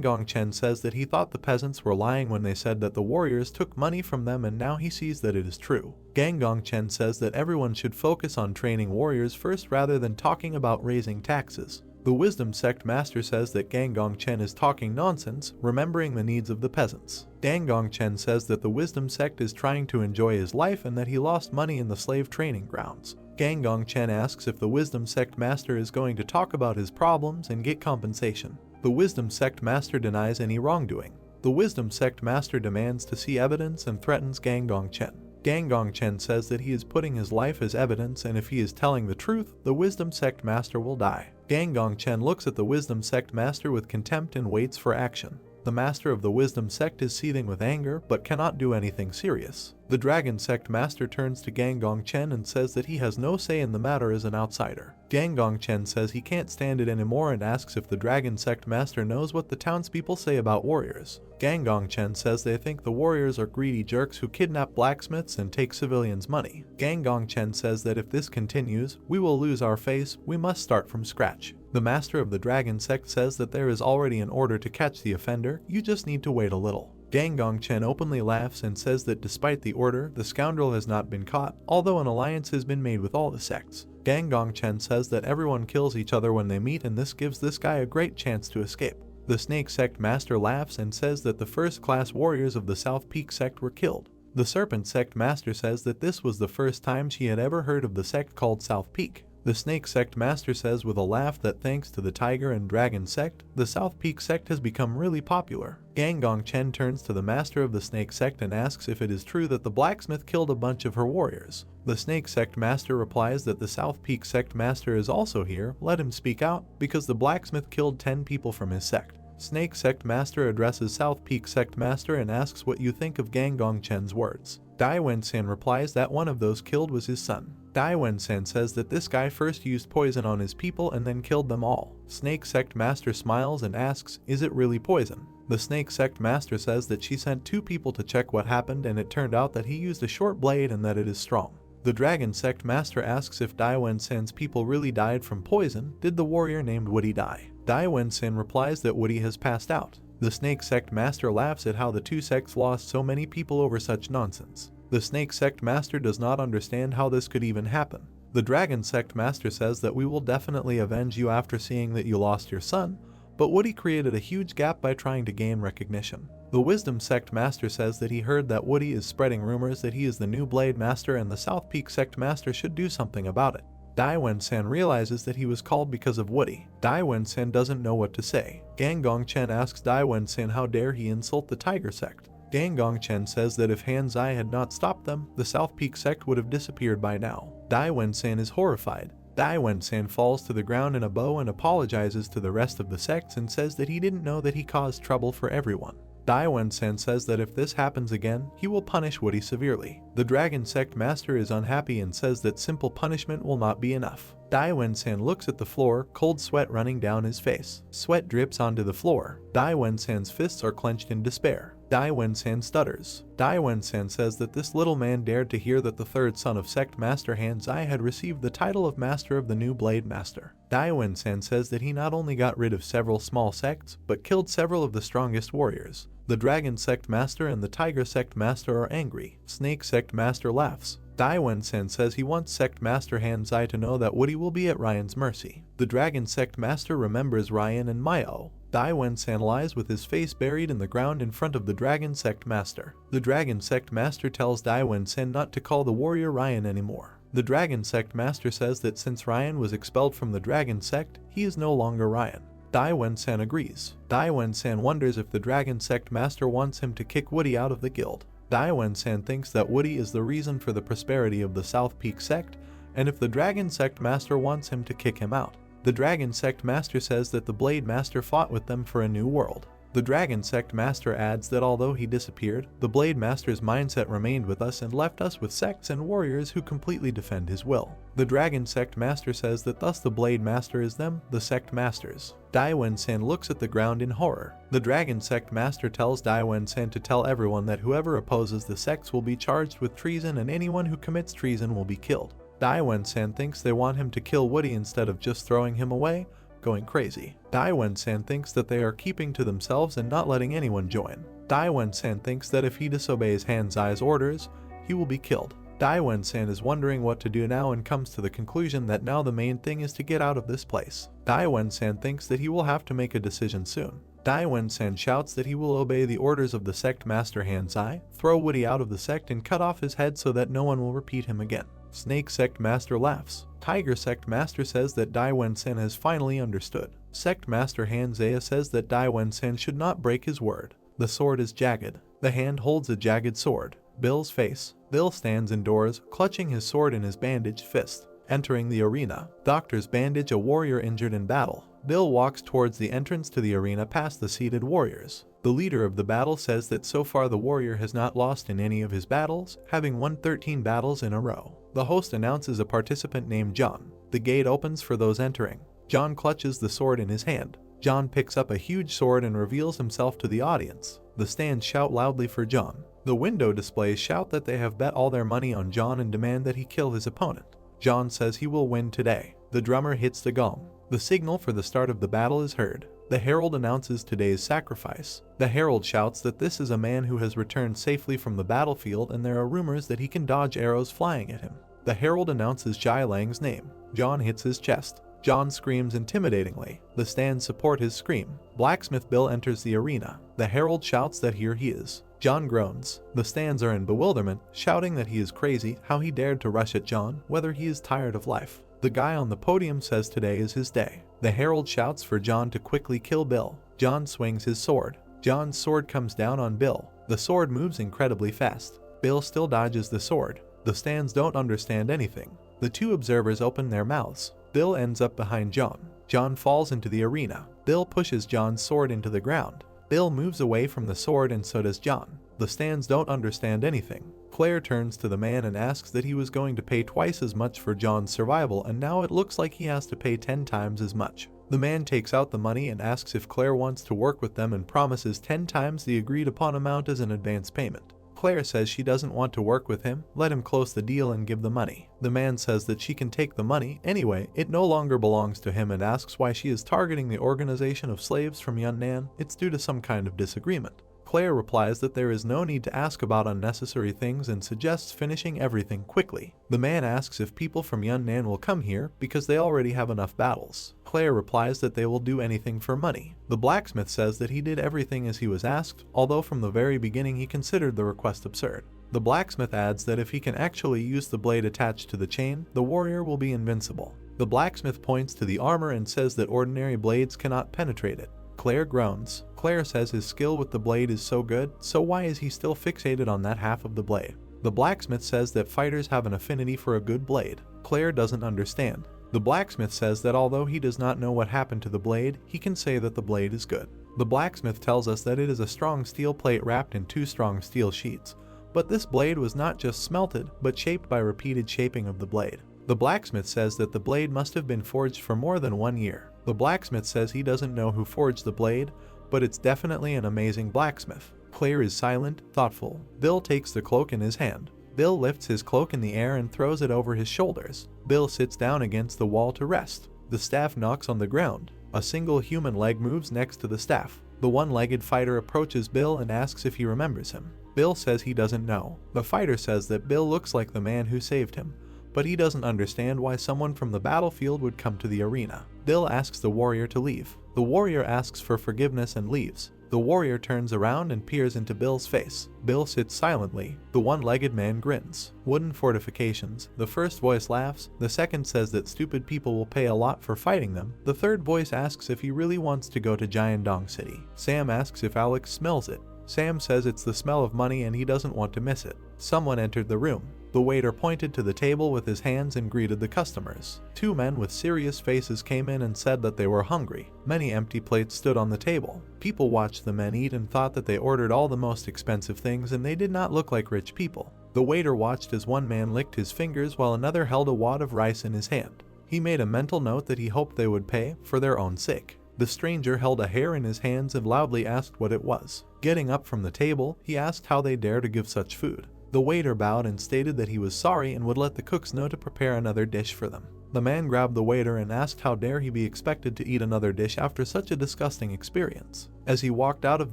Gongchen says that he thought the peasants were lying when they said that the warriors took money from them, and now he sees that it is true. Gang Gongchen says that everyone should focus on training warriors first rather than talking about raising taxes. The Wisdom Sect Master says that Gang Gongchen is talking nonsense, remembering the needs of the peasants. Gang Gongchen says that the Wisdom Sect is trying to enjoy his life and that he lost money in the slave training grounds. Gang Gongchen asks if the Wisdom Sect Master is going to talk about his problems and get compensation. The Wisdom Sect Master denies any wrongdoing. The Wisdom Sect Master demands to see evidence and threatens Gang Gongchen. Gang Gongchen says that he is putting his life as evidence, and if he is telling the truth, the Wisdom Sect Master will die. Gang Gongchen looks at the Wisdom Sect Master with contempt and waits for action. The Master of the Wisdom Sect is seething with anger but cannot do anything serious. The Dragon Sect Master turns to Gang Gongchen and says that he has no say in the matter as an outsider. Gang Gongchen says he can't stand it anymore and asks if the Dragon Sect Master knows what the townspeople say about warriors. Gang Gongchen says they think the warriors are greedy jerks who kidnap blacksmiths and take civilians' money. Gang Gongchen says that if this continues, we will lose our face. We must start from scratch. The Master of the Dragon Sect says that there is already an order to catch the offender, you just need to wait a little. Gang Gongchen openly laughs and says that despite the order, the scoundrel has not been caught, although an alliance has been made with all the sects. Gang Gongchen says that everyone kills each other when they meet, and this gives this guy a great chance to escape. The Snake Sect Master laughs and says that the first-class warriors of the South Peak Sect were killed. The Serpent Sect Master says that this was the first time she had ever heard of the sect called South Peak. The Snake Sect Master says with a laugh that thanks to the Tiger and Dragon Sect, the South Peak Sect has become really popular. Gang Gongchen turns to the Master of the Snake Sect and asks if it is true that the blacksmith killed a bunch of her warriors. The Snake Sect Master replies that the South Peak Sect Master is also here, let him speak out, because the blacksmith killed 10 people from his sect. Snake Sect Master addresses South Peak Sect Master and asks what you think of Gang Gongchen's words. Dai Wen-san replies that one of those killed was his son. Dai Wen-san says that this guy first used poison on his people and then killed them all. Snake Sect Master smiles and asks, is it really poison? The Snake Sect Master says that she sent 2 people to check what happened, and it turned out that he used a short blade and that it is strong. The Dragon Sect Master asks if Dai Wen-san's people really died from poison. Did the warrior named Woody die? Dai Wen-san replies that Woody has passed out. The Snake Sect Master laughs at how the 2 sects lost so many people over such nonsense. The Snake Sect Master does not understand how this could even happen. The Dragon Sect Master says that we will definitely avenge you after seeing that you lost your son, but Woody created a huge gap by trying to gain recognition. The Wisdom Sect Master says that he heard that Woody is spreading rumors that he is the new Blade Master and the South Peak Sect Master should do something about it. Dai Wen-san realizes that he was called because of Woody. Dai Wen-san doesn't know what to say. Gang Gongchen asks Dai Wen-san how dare he insult the Tiger Sect. Gang Gongchen says that if Han Zai had not stopped them, the South Peak Sect would have disappeared by now. Dai Wen-san is horrified. Dai Wen-san falls to the ground in a bow and apologizes to the rest of the sects and says that he didn't know that he caused trouble for everyone. Dai Wen-san says that if this happens again, he will punish Woody severely. The Dragon Sect Master is unhappy and says that simple punishment will not be enough. Dai Wen-san looks at the floor, cold sweat running down his face. Sweat drips onto the floor. Dai Wen-san's fists are clenched in despair. Dai Wen-san stutters. Dai Wen-san says that this little man dared to hear that the third son of Sect Master Han Zai had received the title of Master of the New Blade Master. Dai Wen-san says that he not only got rid of several small sects, but killed several of the strongest warriors. The Dragon Sect Master and the Tiger Sect Master are angry. Snake Sect Master laughs. Dai Wen-san says he wants Sect Master Han Zai to know that Woody will be at Ryan's mercy. The Dragon Sect Master remembers Ryan and Mayo. Dai Wen-san lies with his face buried in the ground in front of the Dragon Sect Master. The Dragon Sect Master tells Dai Wen-san not to call the warrior Ryan anymore. The Dragon Sect Master says that since Ryan was expelled from the Dragon Sect, he is no longer Ryan. Dai Wen-san agrees. Dai Wen-san wonders if the Dragon Sect Master wants him to kick Woody out of the guild. Dai Wen-san thinks that Woody is the reason for the prosperity of the South Peak Sect, and if the Dragon Sect Master wants him to kick him out. The Dragon Sect Master says that the Blade Master fought with them for a new world. The Dragon Sect Master adds that although he disappeared, the Blade Master's mindset remained with us and left us with sects and warriors who completely defend his will. The Dragon Sect Master says that thus the Blade Master is them, the Sect Masters. Dai Wen-san looks at the ground in horror. The Dragon Sect Master tells Dai Wen-san to tell everyone that whoever opposes the sects will be charged with treason and anyone who commits treason will be killed. Dai Wen-san thinks they want him to kill Woody instead of just throwing him away, going crazy. Dai Wen-san thinks that they are keeping to themselves and not letting anyone join. Dai Wen-san thinks that if he disobeys Hanzai's orders, he will be killed. Dai Wen-san is wondering what to do now and comes to the conclusion that now the main thing is to get out of this place. Dai Wen-san thinks that he will have to make a decision soon. Dai Wen-san shouts that he will obey the orders of the Sect Master Hanzai, throw Woody out of the sect and cut off his head so that no one will repeat him again. Snake Sect Master laughs. Tiger Sect Master says that Dai Wen-san has finally understood. Sect Master Hanzai says that Dai Wen-san should not break his word. The sword is jagged. The hand holds a jagged sword. Bill's face. Bill stands indoors, clutching his sword in his bandaged fist. Entering the arena. Doctors bandage a warrior injured in battle. Bill walks towards the entrance to the arena past the seated warriors. The leader of the battle says that so far the warrior has not lost in any of his battles, having won 13 battles in a row. The host announces a participant named John. The gate opens for those entering. John clutches the sword in his hand. John picks up a huge sword and reveals himself to the audience. The stands shout loudly for John. The window displays shout that they have bet all their money on John and demand that he kill his opponent. John says he will win today. The drummer hits the gong. The signal for the start of the battle is heard. The herald announces today's sacrifice. The herald shouts that this is a man who has returned safely from the battlefield and there are rumors that he can dodge arrows flying at him. The herald announces Jai Lang's name. John hits his chest. John screams intimidatingly. The stands support his scream. Blacksmith Bill enters the arena. The herald shouts that here he is. John groans. The stands are in bewilderment, shouting that he is crazy, how he dared to rush at John, whether he is tired of life. The guy on the podium says today is his day. The herald shouts for John to quickly kill Bill. John swings his sword. John's sword comes down on Bill. The sword moves incredibly fast. Bill still dodges the sword. The stands don't understand anything. The two observers open their mouths. Bill ends up behind John. John falls into the arena. Bill pushes John's sword into the ground. Bill moves away from the sword and so does John. The stands don't understand anything. Claire turns to the man and asks that he was going to pay twice as much for John's survival and now it looks like he has to pay 10 times as much. The man takes out the money and asks if Claire wants to work with them and promises 10 times the agreed upon amount as an advance payment. Claire says she doesn't want to work with him, let him close the deal and give the money. The man says that she can take the money, anyway, it no longer belongs to him and asks why she is targeting the organization of slaves from Yunnan. It's due to some kind of disagreement. Claire replies that there is no need to ask about unnecessary things and suggests finishing everything quickly. The man asks if people from Yunnan will come here because they already have enough battles. Claire replies that they will do anything for money. The blacksmith says that he did everything as he was asked, although from the very beginning he considered the request absurd. The blacksmith adds that if he can actually use the blade attached to the chain, the warrior will be invincible. The blacksmith points to the armor and says that ordinary blades cannot penetrate it. Claire groans. Claire says his skill with the blade is so good, so why is he still fixated on that half of the blade? The blacksmith says that fighters have an affinity for a good blade. Claire doesn't understand. The blacksmith says that although he does not know what happened to the blade, he can say that the blade is good. The blacksmith tells us that it is a strong steel plate wrapped in 2 strong steel sheets. But this blade was not just smelted, but shaped by repeated shaping of the blade. The blacksmith says that the blade must have been forged for more than 1 year. The blacksmith says he doesn't know who forged the blade, but it's definitely an amazing blacksmith. Claire is silent, thoughtful. Bill takes the cloak in his hand. Bill lifts his cloak in the air and throws it over his shoulders. Bill sits down against the wall to rest. The staff knocks on the ground. A single human leg moves next to the staff. The one-legged fighter approaches Bill and asks if he remembers him. Bill says he doesn't know. The fighter says that Bill looks like the man who saved him, but he doesn't understand why someone from the battlefield would come to the arena. Bill asks the warrior to leave. The warrior asks for forgiveness and leaves. The warrior turns around and peers into Bill's face. Bill sits silently. The one-legged man grins. Wooden fortifications. The first voice laughs. The second says that stupid people will pay a lot for fighting them. The third voice asks if he really wants to go to Jiandong City. Sam asks if Alex smells it. Sam says it's the smell of money and he doesn't want to miss it. Someone entered the room. The waiter pointed to the table with his hands and greeted the customers. Two men with serious faces came in and said that they were hungry. Many empty plates stood on the table. People watched the men eat and thought that they ordered all the most expensive things and they did not look like rich people. The waiter watched as one man licked his fingers while another held a wad of rice in his hand. He made a mental note that he hoped they would pay for their own sake. The stranger held a hair in his hands and loudly asked what it was. Getting up from the table, he asked how they dare to give such food. The waiter bowed and stated that he was sorry and would let the cooks know to prepare another dish for them. The man grabbed the waiter and asked how dare he be expected to eat another dish after such a disgusting experience. As he walked out of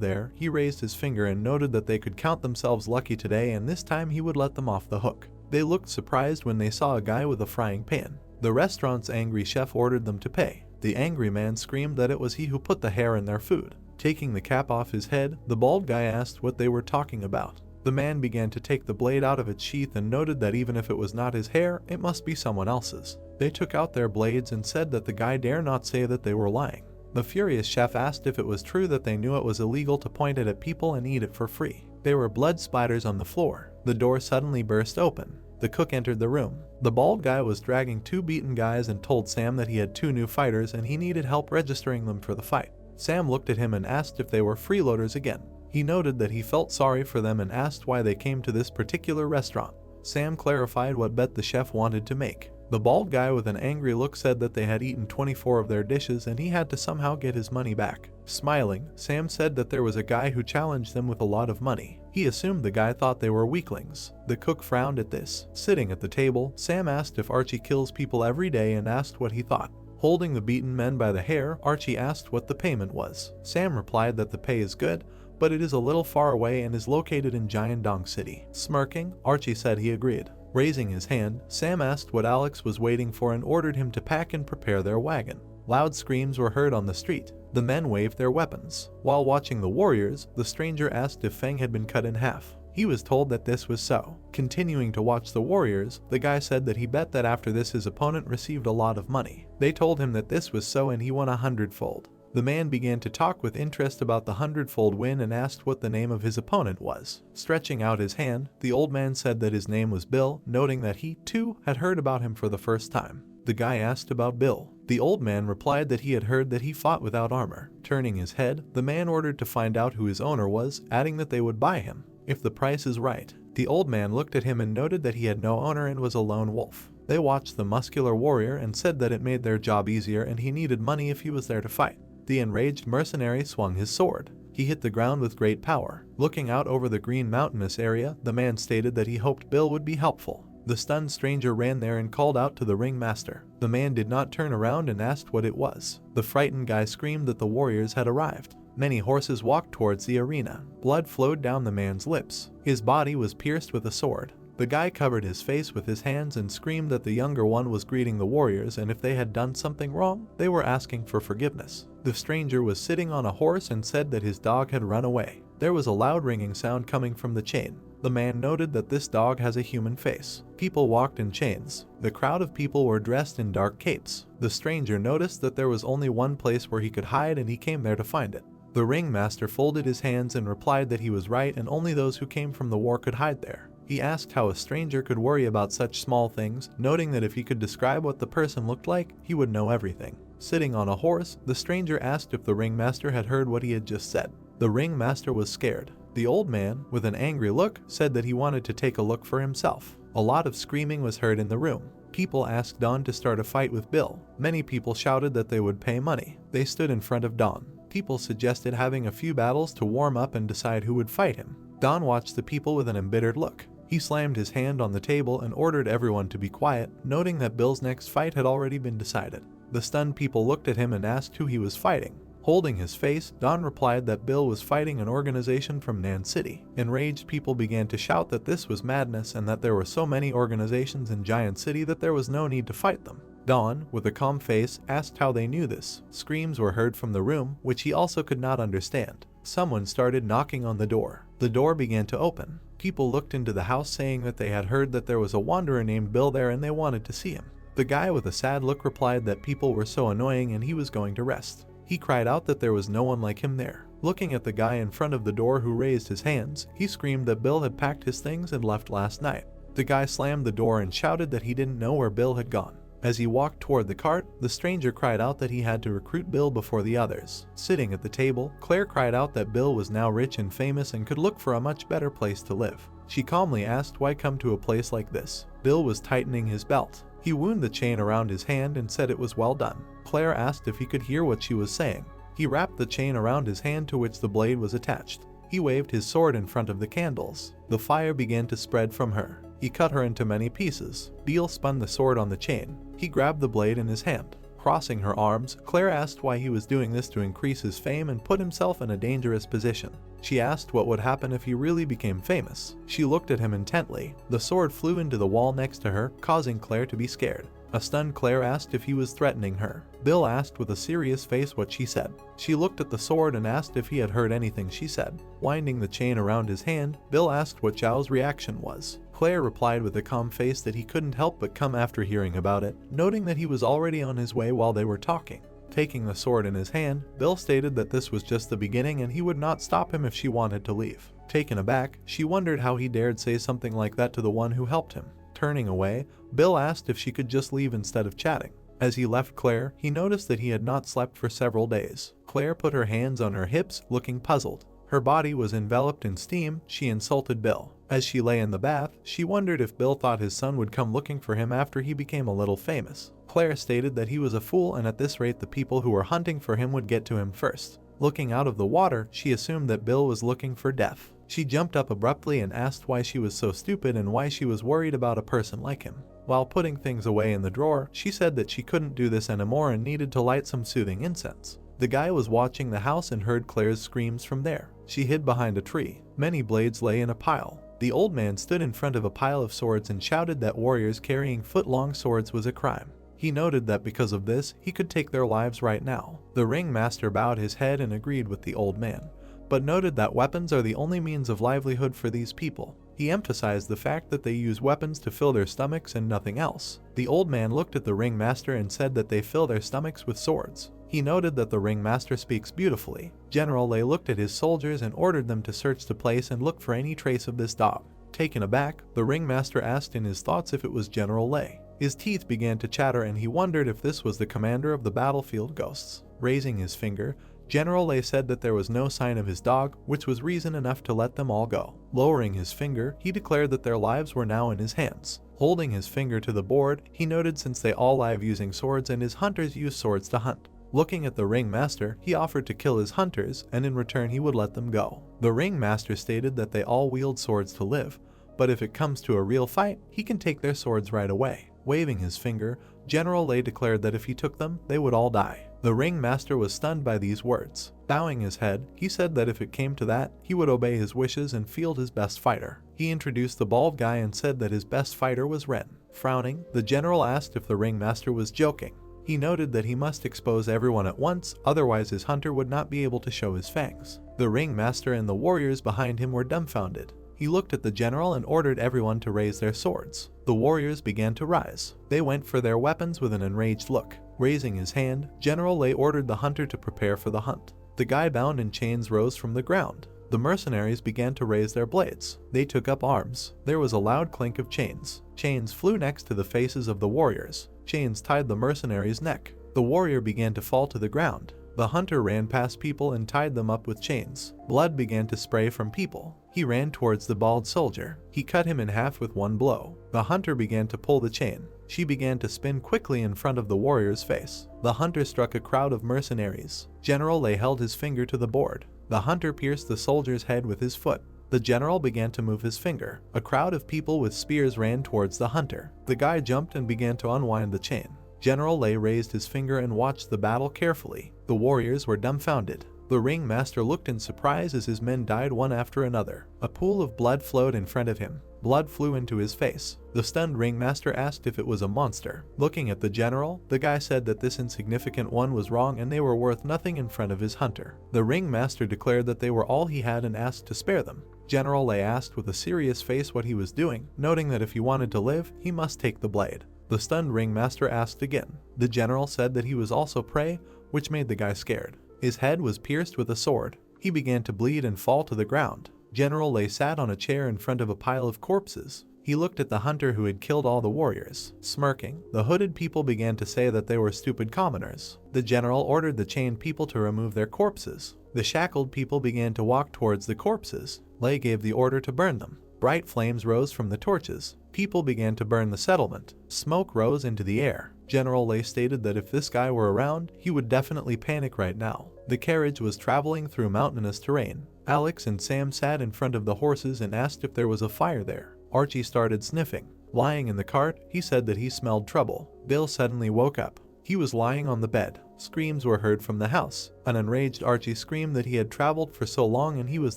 there, he raised his finger and noted that they could count themselves lucky today and this time he would let them off the hook. They looked surprised when they saw a guy with a frying pan. The restaurant's angry chef ordered them to pay. The angry man screamed that it was he who put the hair in their food. Taking the cap off his head, the bald guy asked what they were talking about. The man began to take the blade out of its sheath and noted that even if it was not his hair, it must be someone else's. They took out their blades and said that the guy dare not say that they were lying. The furious chef asked if it was true that they knew it was illegal to point it at people and eat it for free. There were blood splatters on the floor. The door suddenly burst open. The cook entered the room. The bald guy was dragging two beaten guys and told Sam that he had two new fighters and he needed help registering them for the fight. Sam looked at him and asked if they were freeloaders again. He noted that he felt sorry for them and asked why they came to this particular restaurant. Sam clarified what bet the chef wanted to make. The bald guy with an angry look said that they had eaten 24 of their dishes and he had to somehow get his money back. Smiling, Sam said that there was a guy who challenged them with a lot of money. He assumed the guy thought they were weaklings. The cook frowned at this. Sitting at the table, Sam asked if Archie kills people every day and asked what he thought. Holding the beaten men by the hair, Archie asked what the payment was. Sam replied that the pay is good, but it is a little far away and is located in Jiandong City. Smirking, Archie said he agreed. Raising his hand, Sam asked what Alex was waiting for and ordered him to pack and prepare their wagon. Loud screams were heard on the street. The men waved their weapons. While watching the warriors, the stranger asked if Feng had been cut in half. He was told that this was so. Continuing to watch the warriors, the guy said that he bet that after this his opponent received a lot of money. They told him that this was so and he won 100-fold. The man began to talk with interest about the 100-fold win and asked what the name of his opponent was. Stretching out his hand, the old man said that his name was Bill, noting that he, too, had heard about him for the first time. The guy asked about Bill. The old man replied that he had heard that he fought without armor. Turning his head, the man ordered to find out who his owner was, adding that they would buy him if the price is right. The old man looked at him and noted that he had no owner and was a lone wolf. They watched the muscular warrior and said that it made their job easier and he needed money if he was there to fight. The enraged mercenary swung his sword. He hit the ground with great power. Looking out over the green mountainous area, the man stated that he hoped Bill would be helpful. The stunned stranger ran there and called out to the ringmaster. The man did not turn around and asked what it was. The frightened guy screamed that the warriors had arrived. Many horses walked towards the arena. Blood flowed down the man's lips. His body was pierced with a sword. The guy covered his face with his hands and screamed that the younger one was greeting the warriors and if they had done something wrong, they were asking for forgiveness. The stranger was sitting on a horse and said that his dog had run away. There was a loud ringing sound coming from the chain. The man noted that this dog has a human face. People walked in chains. The crowd of people were dressed in dark capes. The stranger noticed that there was only one place where he could hide and he came there to find it. The ringmaster folded his hands and replied that he was right and only those who came from the war could hide there. He asked how a stranger could worry about such small things, noting that if he could describe what the person looked like, he would know everything. Sitting on a horse, the stranger asked if the ringmaster had heard what he had just said. The ringmaster was scared. The old man, with an angry look, said that he wanted to take a look for himself. A lot of screaming was heard in the room. People asked Don to start a fight with Bill. Many people shouted that they would pay money. They stood in front of Don. People suggested having a few battles to warm up and decide who would fight him. Don watched the people with an embittered look. He slammed his hand on the table and ordered everyone to be quiet, noting that Bill's next fight had already been decided. The stunned people looked at him and asked who he was fighting. Holding his face, Don replied that Bill was fighting an organization from Nan City. Enraged people began to shout that this was madness and that there were so many organizations in Giant City that there was no need to fight them. Don, with a calm face, asked how they knew this. Screams were heard from the room, which he also could not understand. Someone started knocking on the door. The door began to open. People looked into the house saying that they had heard that there was a wanderer named Bill there and they wanted to see him. The guy with a sad look replied that people were so annoying and he was going to rest. He cried out that there was no one like him there. Looking at the guy in front of the door who raised his hands, he screamed that Bill had packed his things and left last night. The guy slammed the door and shouted that he didn't know where Bill had gone. As he walked toward the cart, the stranger cried out that he had to recruit Bill before the others. Sitting at the table, Claire cried out that Bill was now rich and famous and could look for a much better place to live. She calmly asked why come to a place like this. Bill was tightening his belt. He wound the chain around his hand and said it was well done. Claire asked if he could hear what she was saying. He wrapped the chain around his hand to which the blade was attached. He waved his sword in front of the candles. The fire began to spread from her. He cut her into many pieces. Bill spun the sword on the chain. He grabbed the blade in his hand. Crossing her arms, Claire asked why he was doing this to increase his fame and put himself in a dangerous position. She asked what would happen if he really became famous. She looked at him intently. The sword flew into the wall next to her, causing Claire to be scared. A stunned Claire asked if he was threatening her. Bill asked with a serious face what she said. She looked at the sword and asked if he had heard anything she said. Winding the chain around his hand, Bill asked what Zhao's reaction was. Claire replied with a calm face that he couldn't help but come after hearing about it, noting that he was already on his way while they were talking. Taking the sword in his hand, Bill stated that this was just the beginning and he would not stop him if she wanted to leave. Taken aback, she wondered how he dared say something like that to the one who helped him. Turning away, Bill asked if she could just leave instead of chatting. As he left Claire, he noticed that he had not slept for several days. Claire put her hands on her hips, looking puzzled. Her body was enveloped in steam. She insulted Bill. As she lay in the bath, she wondered if Bill thought his son would come looking for him after he became a little famous. Claire stated that he was a fool and at this rate the people who were hunting for him would get to him first. Looking out of the water, she assumed that Bill was looking for death. She jumped up abruptly and asked why she was so stupid and why she was worried about a person like him. While putting things away in the drawer, she said that she couldn't do this anymore and needed to light some soothing incense. The guy was watching the house and heard Claire's screams from there. She hid behind a tree. Many blades lay in a pile. The old man stood in front of a pile of swords and shouted that warriors carrying foot-long swords was a crime. He noted that because of this, he could take their lives right now. The ringmaster bowed his head and agreed with the old man, but noted that weapons are the only means of livelihood for these people. He emphasized the fact that they use weapons to fill their stomachs and nothing else. The old man looked at the ringmaster and said that they fill their stomachs with swords. He noted that the ringmaster speaks beautifully. General Lei looked at his soldiers and ordered them to search the place and look for any trace of this dog. Taken aback, the ringmaster asked in his thoughts if it was General Lei. His teeth began to chatter and he wondered if this was the commander of the battlefield ghosts. Raising his finger, General Lei said that there was no sign of his dog, which was reason enough to let them all go. Lowering his finger, he declared that their lives were now in his hands. Holding his finger to the board, he noted since they all live using swords and his hunters use swords to hunt. Looking at the ringmaster, he offered to kill his hunters, and in return he would let them go. The ringmaster stated that they all wield swords to live, but if it comes to a real fight, he can take their swords right away. Waving his finger, General Lei declared that if he took them, they would all die. The ringmaster was stunned by these words. Bowing his head, he said that if it came to that, he would obey his wishes and field his best fighter. He introduced the bald guy and said that his best fighter was Ren. Frowning, the general asked if the ringmaster was joking. He noted that he must expose everyone at once, otherwise his hunter would not be able to show his fangs. The ringmaster and the warriors behind him were dumbfounded. He looked at the general and ordered everyone to raise their swords. The warriors began to rise. They went for their weapons with an enraged look. Raising his hand, General Lei ordered the hunter to prepare for the hunt. The guy bound in chains rose from the ground. The mercenaries began to raise their blades. They took up arms. There was a loud clink of chains. Chains flew next to the faces of the warriors. Chains tied the mercenary's neck. The warrior began to fall to the ground. The hunter ran past people and tied them up with chains. Blood began to spray from people. He ran towards the bald soldier. He cut him in half with one blow. The hunter began to pull the chain. She began to spin quickly in front of the warrior's face. The hunter struck a crowd of mercenaries. General Lei held his finger to the board. The hunter pierced the soldier's head with his foot. The general began to move his finger. A crowd of people with spears ran towards the hunter. The guy jumped and began to unwind the chain. General Lei raised his finger and watched the battle carefully. The warriors were dumbfounded. The ringmaster looked in surprise as his men died one after another. A pool of blood flowed in front of him. Blood flew into his face. The stunned ringmaster asked if it was a monster. Looking at the general, the guy said that this insignificant one was wrong and they were worth nothing in front of his hunter. The ringmaster declared that they were all he had and asked to spare them. General Lei asked with a serious face what he was doing, noting that if he wanted to live, he must take the blade. The stunned ringmaster asked again. The general said that he was also prey, which made the guy scared. His head was pierced with a sword. He began to bleed and fall to the ground. General Lei sat on a chair in front of a pile of corpses. He looked at the hunter who had killed all the warriors. Smirking, the hooded people began to say that they were stupid commoners. The general ordered the chained people to remove their corpses. The shackled people began to walk towards the corpses. Lei gave the order to burn them. Bright flames rose from the torches. People began to burn the settlement. Smoke rose into the air. General Lei stated that if this guy were around, he would definitely panic right now. The carriage was traveling through mountainous terrain. Alex and Sam sat in front of the horses and asked if there was a fire there. Archie started sniffing. Lying in the cart, he said that he smelled trouble. Bill suddenly woke up. He was lying on the bed. Screams were heard from the house. An enraged Archie screamed that he had traveled for so long and he was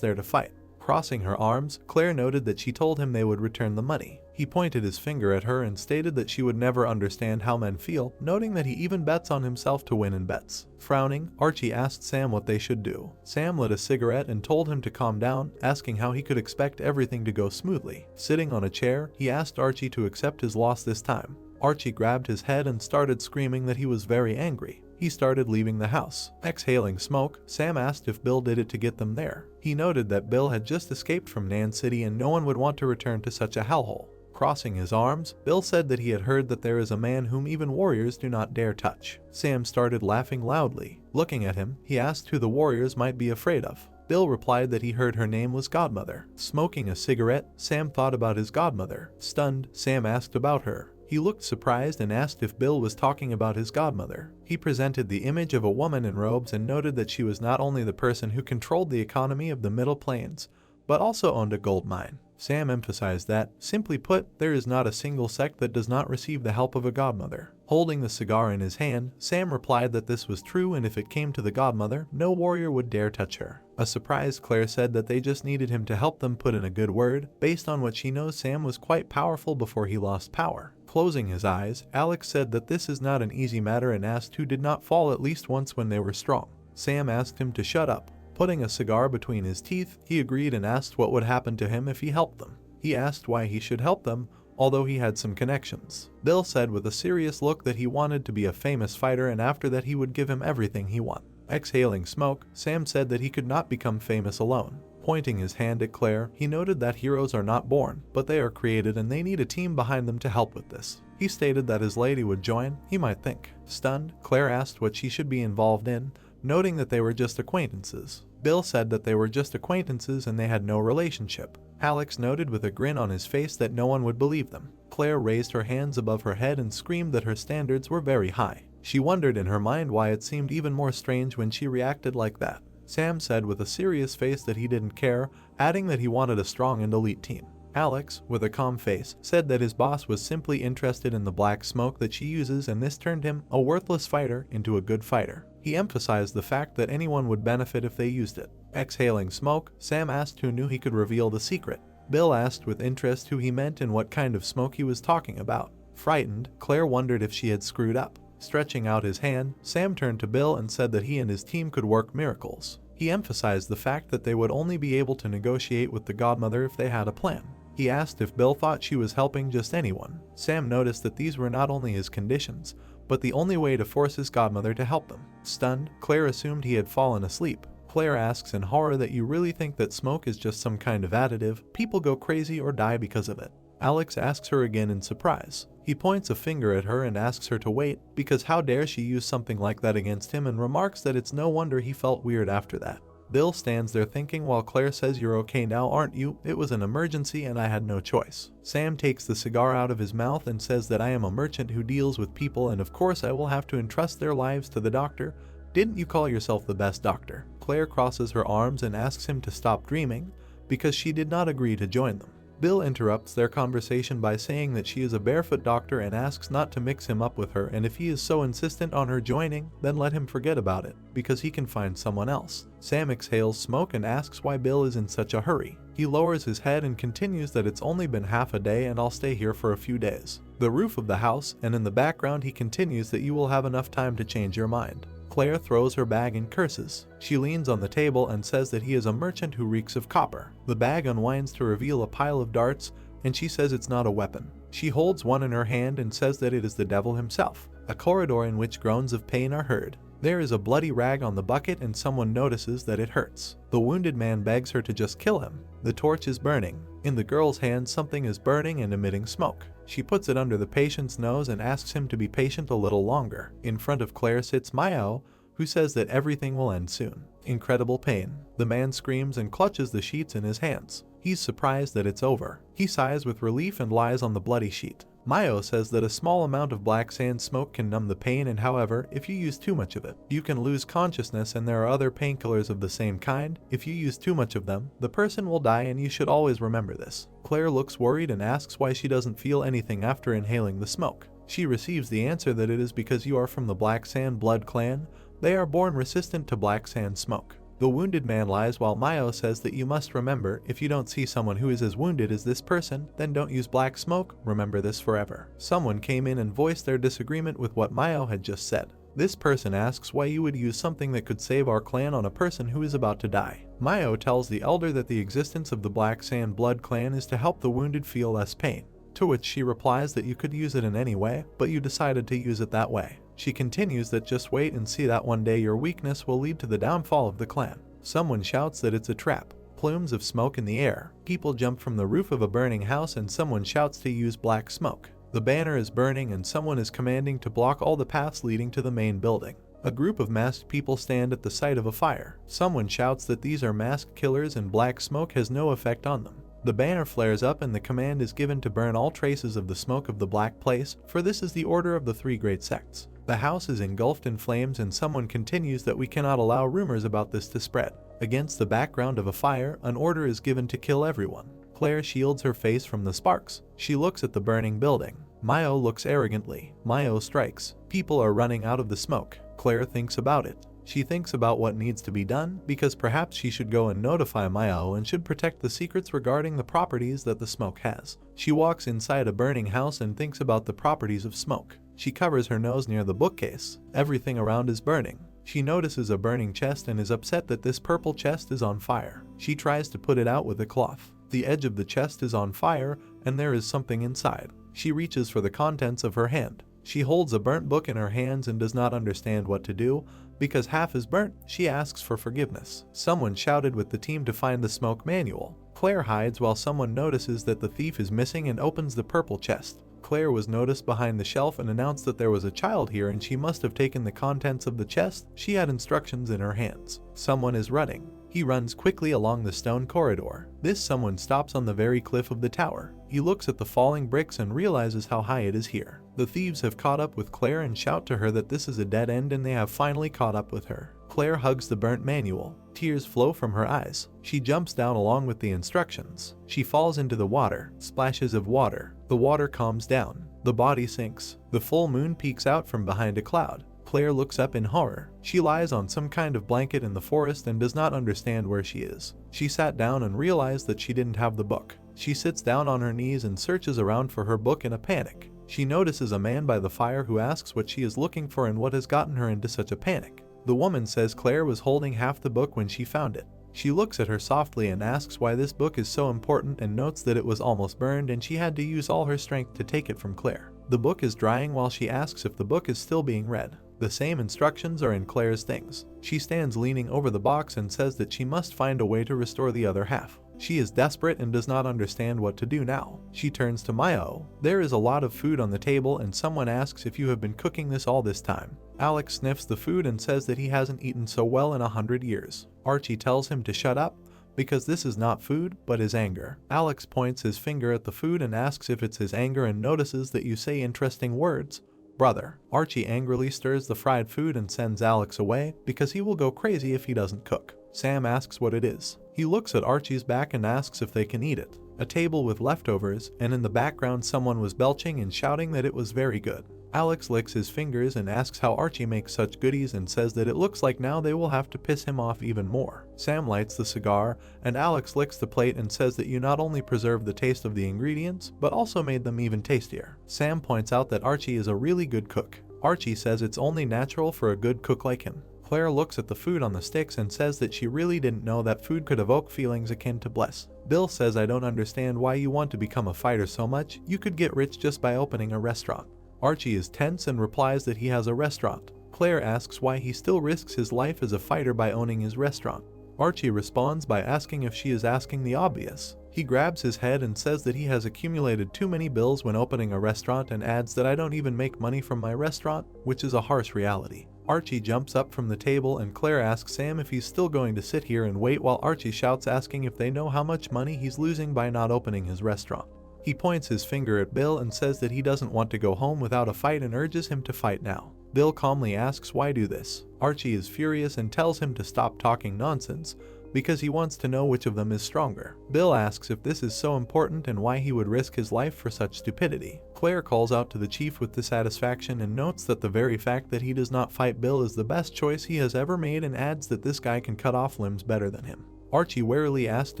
there to fight. Crossing her arms, Claire noted that she told him they would return the money. He pointed his finger at her and stated that she would never understand how men feel, noting that he even bets on himself to win in bets. Frowning, Archie asked Sam what they should do. Sam lit a cigarette and told him to calm down, asking how he could expect everything to go smoothly. Sitting on a chair, he asked Archie to accept his loss this time. Archie grabbed his head and started screaming that he was very angry. He started leaving the house. Exhaling smoke, Sam asked if Bill did it to get them there. He noted that Bill had just escaped from Nan City and no one would want to return to such a hellhole. Crossing his arms, Bill said that he had heard that there is a man whom even warriors do not dare touch. Sam started laughing loudly. Looking at him, he asked who the warriors might be afraid of. Bill replied that he heard her name was Godmother. Smoking a cigarette, Sam thought about his godmother. Stunned, Sam asked about her. He looked surprised and asked if Bill was talking about his godmother. He presented the image of a woman in robes and noted that she was not only the person who controlled the economy of the Middle Plains, but also owned a gold mine. Sam emphasized that, simply put, there is not a single sect that does not receive the help of a godmother. Holding the cigar in his hand, Sam replied that this was true and if it came to the godmother, no warrior would dare touch her. A surprised Claire said that they just needed him to help them put in a good word. Based on what she knows, Sam was quite powerful before he lost power. Closing his eyes, Alex said that this is not an easy matter and asked who did not fall at least once when they were strong. Sam asked him to shut up. Putting a cigar between his teeth, he agreed and asked what would happen to him if he helped them. He asked why he should help them, although he had some connections. Bill said with a serious look that he wanted to be a famous fighter and after that he would give him everything he wanted. Exhaling smoke, Sam said that he could not become famous alone. Pointing his hand at Claire, he noted that heroes are not born, but they are created and they need a team behind them to help with this. He stated that his lady would join, he might think. Stunned, Claire asked what she should be involved in, noting that they were just acquaintances. Bill said that they were just acquaintances and they had no relationship. Alex noted with a grin on his face that no one would believe them. Claire raised her hands above her head and screamed that her standards were very high. She wondered in her mind why it seemed even more strange when she reacted like that. Sam said with a serious face that he didn't care, adding that he wanted a strong and elite team. Alex, with a calm face, said that his boss was simply interested in the black smoke that she uses and this turned him, a worthless fighter, into a good fighter. He emphasized the fact that anyone would benefit if they used it. Exhaling smoke, Sam asked who knew he could reveal the secret. Bill asked with interest who he meant and what kind of smoke he was talking about. Frightened, Claire wondered if she had screwed up. Stretching out his hand, Sam turned to Bill and said that he and his team could work miracles. He emphasized the fact that they would only be able to negotiate with the godmother if they had a plan. He asked if Bill thought she was helping just anyone. Sam noticed that these were not only his conditions, but the only way to force his godmother to help them. Stunned, Claire assumed he had fallen asleep. Claire asks in horror that you really think that smoke is just some kind of additive, people go crazy or die because of it. Alex asks her again in surprise. He points a finger at her and asks her to wait, because how dare she use something like that against him and remarks that it's no wonder he felt weird after that. Bill stands there thinking while Claire says you're okay now aren't you, it was an emergency and I had no choice. Sam takes the cigar out of his mouth and says that I am a merchant who deals with people and of course I will have to entrust their lives to the doctor. Didn't you call yourself the best doctor? Claire crosses her arms and asks him to stop dreaming, because she did not agree to join them. Bill interrupts their conversation by saying that she is a barefoot doctor and asks not to mix him up with her and if he is so insistent on her joining, then let him forget about it, because he can find someone else. Sam exhales smoke and asks why Bill is in such a hurry. He lowers his head and continues that it's only been half a day and I'll stay here for a few days. The roof of the house, and in the background he continues that you will have enough time to change your mind. Claire throws her bag and curses. She leans on the table and says that he is a merchant who reeks of copper. The bag unwinds to reveal a pile of darts, and she says it's not a weapon. She holds one in her hand and says that it is the devil himself. A corridor in which groans of pain are heard. There is a bloody rag on the bucket and someone notices that it hurts. The wounded man begs her to just kill him. The torch is burning. In the girl's hand something is burning and emitting smoke. She puts it under the patient's nose and asks him to be patient a little longer. In front of Claire sits Myo, who says that everything will end soon. Incredible pain. The man screams and clutches the sheets in his hands. He's surprised that it's over. He sighs with relief and lies on the bloody sheet. Myo says that a small amount of black sand smoke can numb the pain, and however, if you use too much of it, you can lose consciousness, and there are other painkillers of the same kind. If you use too much of them, the person will die, and you should always remember this. Claire looks worried and asks why she doesn't feel anything after inhaling the smoke. She receives the answer that it is because you are from the Black Sand Blood Clan. They are born resistant to black sand smoke. The wounded man lies while Myo says that you must remember, if you don't see someone who is as wounded as this person, then don't use black smoke, remember this forever. Someone came in and voiced their disagreement with what Myo had just said. This person asks why you would use something that could save our clan on a person who is about to die. Myo tells the elder that the existence of the Black Sand Blood Clan is to help the wounded feel less pain. To which she replies that you could use it in any way, but you decided to use it that way. She continues that just wait and see that one day your weakness will lead to the downfall of the clan. Someone shouts that it's a trap. Plumes of smoke in the air. People jump from the roof of a burning house and someone shouts to use black smoke. The banner is burning and someone is commanding to block all the paths leading to the main building. A group of masked people stand at the site of a fire. Someone shouts that these are masked killers and black smoke has no effect on them. The banner flares up and the command is given to burn all traces of the smoke of the black place, for this is the order of the three great sects. The house is engulfed in flames and someone continues that we cannot allow rumors about this to spread. Against the background of a fire, an order is given to kill everyone. Claire shields her face from the sparks. She looks at the burning building. Myo looks arrogantly. Myo strikes. People are running out of the smoke. Claire thinks about it. She thinks about what needs to be done, because perhaps she should go and notify Myo and should protect the secrets regarding the properties that the smoke has. She walks inside a burning house and thinks about the properties of smoke. She covers her nose near the bookcase. Everything around is burning. She notices a burning chest and is upset that this purple chest is on fire. She tries to put it out with a cloth. The edge of the chest is on fire and there is something inside. She reaches for the contents of her hand. She holds a burnt book in her hands and does not understand what to do. Because half is burnt, she asks for forgiveness. Someone shouted with the team to find the smoke manual. Claire hides while someone notices that the thief is missing and opens the purple chest. Claire was noticed behind the shelf and announced that there was a child here and she must have taken the contents of the chest. She had instructions in her hands. Someone is running. He runs quickly along the stone corridor. This someone stops on the very cliff of the tower. He looks at the falling bricks and realizes how high it is here. The thieves have caught up with Claire and shout to her that this is a dead end and they have finally caught up with her. Claire hugs the burnt manual. Tears flow from her eyes. She jumps down along with the instructions. She falls into the water. Splashes of water. The water calms down. The body sinks. The full moon peeks out from behind a cloud. Claire looks up in horror. She lies on some kind of blanket in the forest and does not understand where she is. She sat down and realized that she didn't have the book. She sits down on her knees and searches around for her book in a panic. She notices a man by the fire who asks what she is looking for and what has gotten her into such a panic. The woman says Claire was holding half the book when she found it. She looks at her softly and asks why this book is so important and notes that it was almost burned and she had to use all her strength to take it from Claire. The book is drying while she asks if the book is still being read. The same instructions are in Claire's things. She stands leaning over the box and says that she must find a way to restore the other half. She is desperate and does not understand what to do now. She turns to Myo. There is a lot of food on the table and someone asks if you have been cooking this all this time. Alex sniffs the food and says that he hasn't eaten so well in 100 years. Archie tells him to shut up, because this is not food, but his anger. Alex points his finger at the food and asks if it's his anger and notices that you say interesting words. Brother. Archie angrily stirs the fried food and sends Alex away, because he will go crazy if he doesn't cook. Sam asks what it is. He looks at Archie's back and asks if they can eat it. A table with leftovers, and in the background someone was belching and shouting that it was very good. Alex licks his fingers and asks how Archie makes such goodies and says that it looks like now they will have to piss him off even more. Sam lights the cigar, and Alex licks the plate and says that you not only preserved the taste of the ingredients, but also made them even tastier. Sam points out that Archie is a really good cook. Archie says it's only natural for a good cook like him. Claire looks at the food on the sticks and says that she really didn't know that food could evoke feelings akin to bliss. Bill says I don't understand why you want to become a fighter so much. You could get rich just by opening a restaurant. Archie is tense and replies that he has a restaurant. Claire asks why he still risks his life as a fighter by owning his restaurant. Archie responds by asking if she is asking the obvious. He grabs his head and says that he has accumulated too many bills when opening a restaurant and adds that I don't even make money from my restaurant, which is a harsh reality. Archie jumps up from the table and Claire asks Sam if he's still going to sit here and wait while Archie shouts asking if they know how much money he's losing by not opening his restaurant. He points his finger at Bill and says that he doesn't want to go home without a fight and urges him to fight now. Bill calmly asks why do this. Archie is furious and tells him to stop talking nonsense because he wants to know which of them is stronger. Bill asks if this is so important and why he would risk his life for such stupidity. Claire calls out to the chief with dissatisfaction and notes that the very fact that he does not fight Bill is the best choice he has ever made and adds that this guy can cut off limbs better than him. Archie warily asked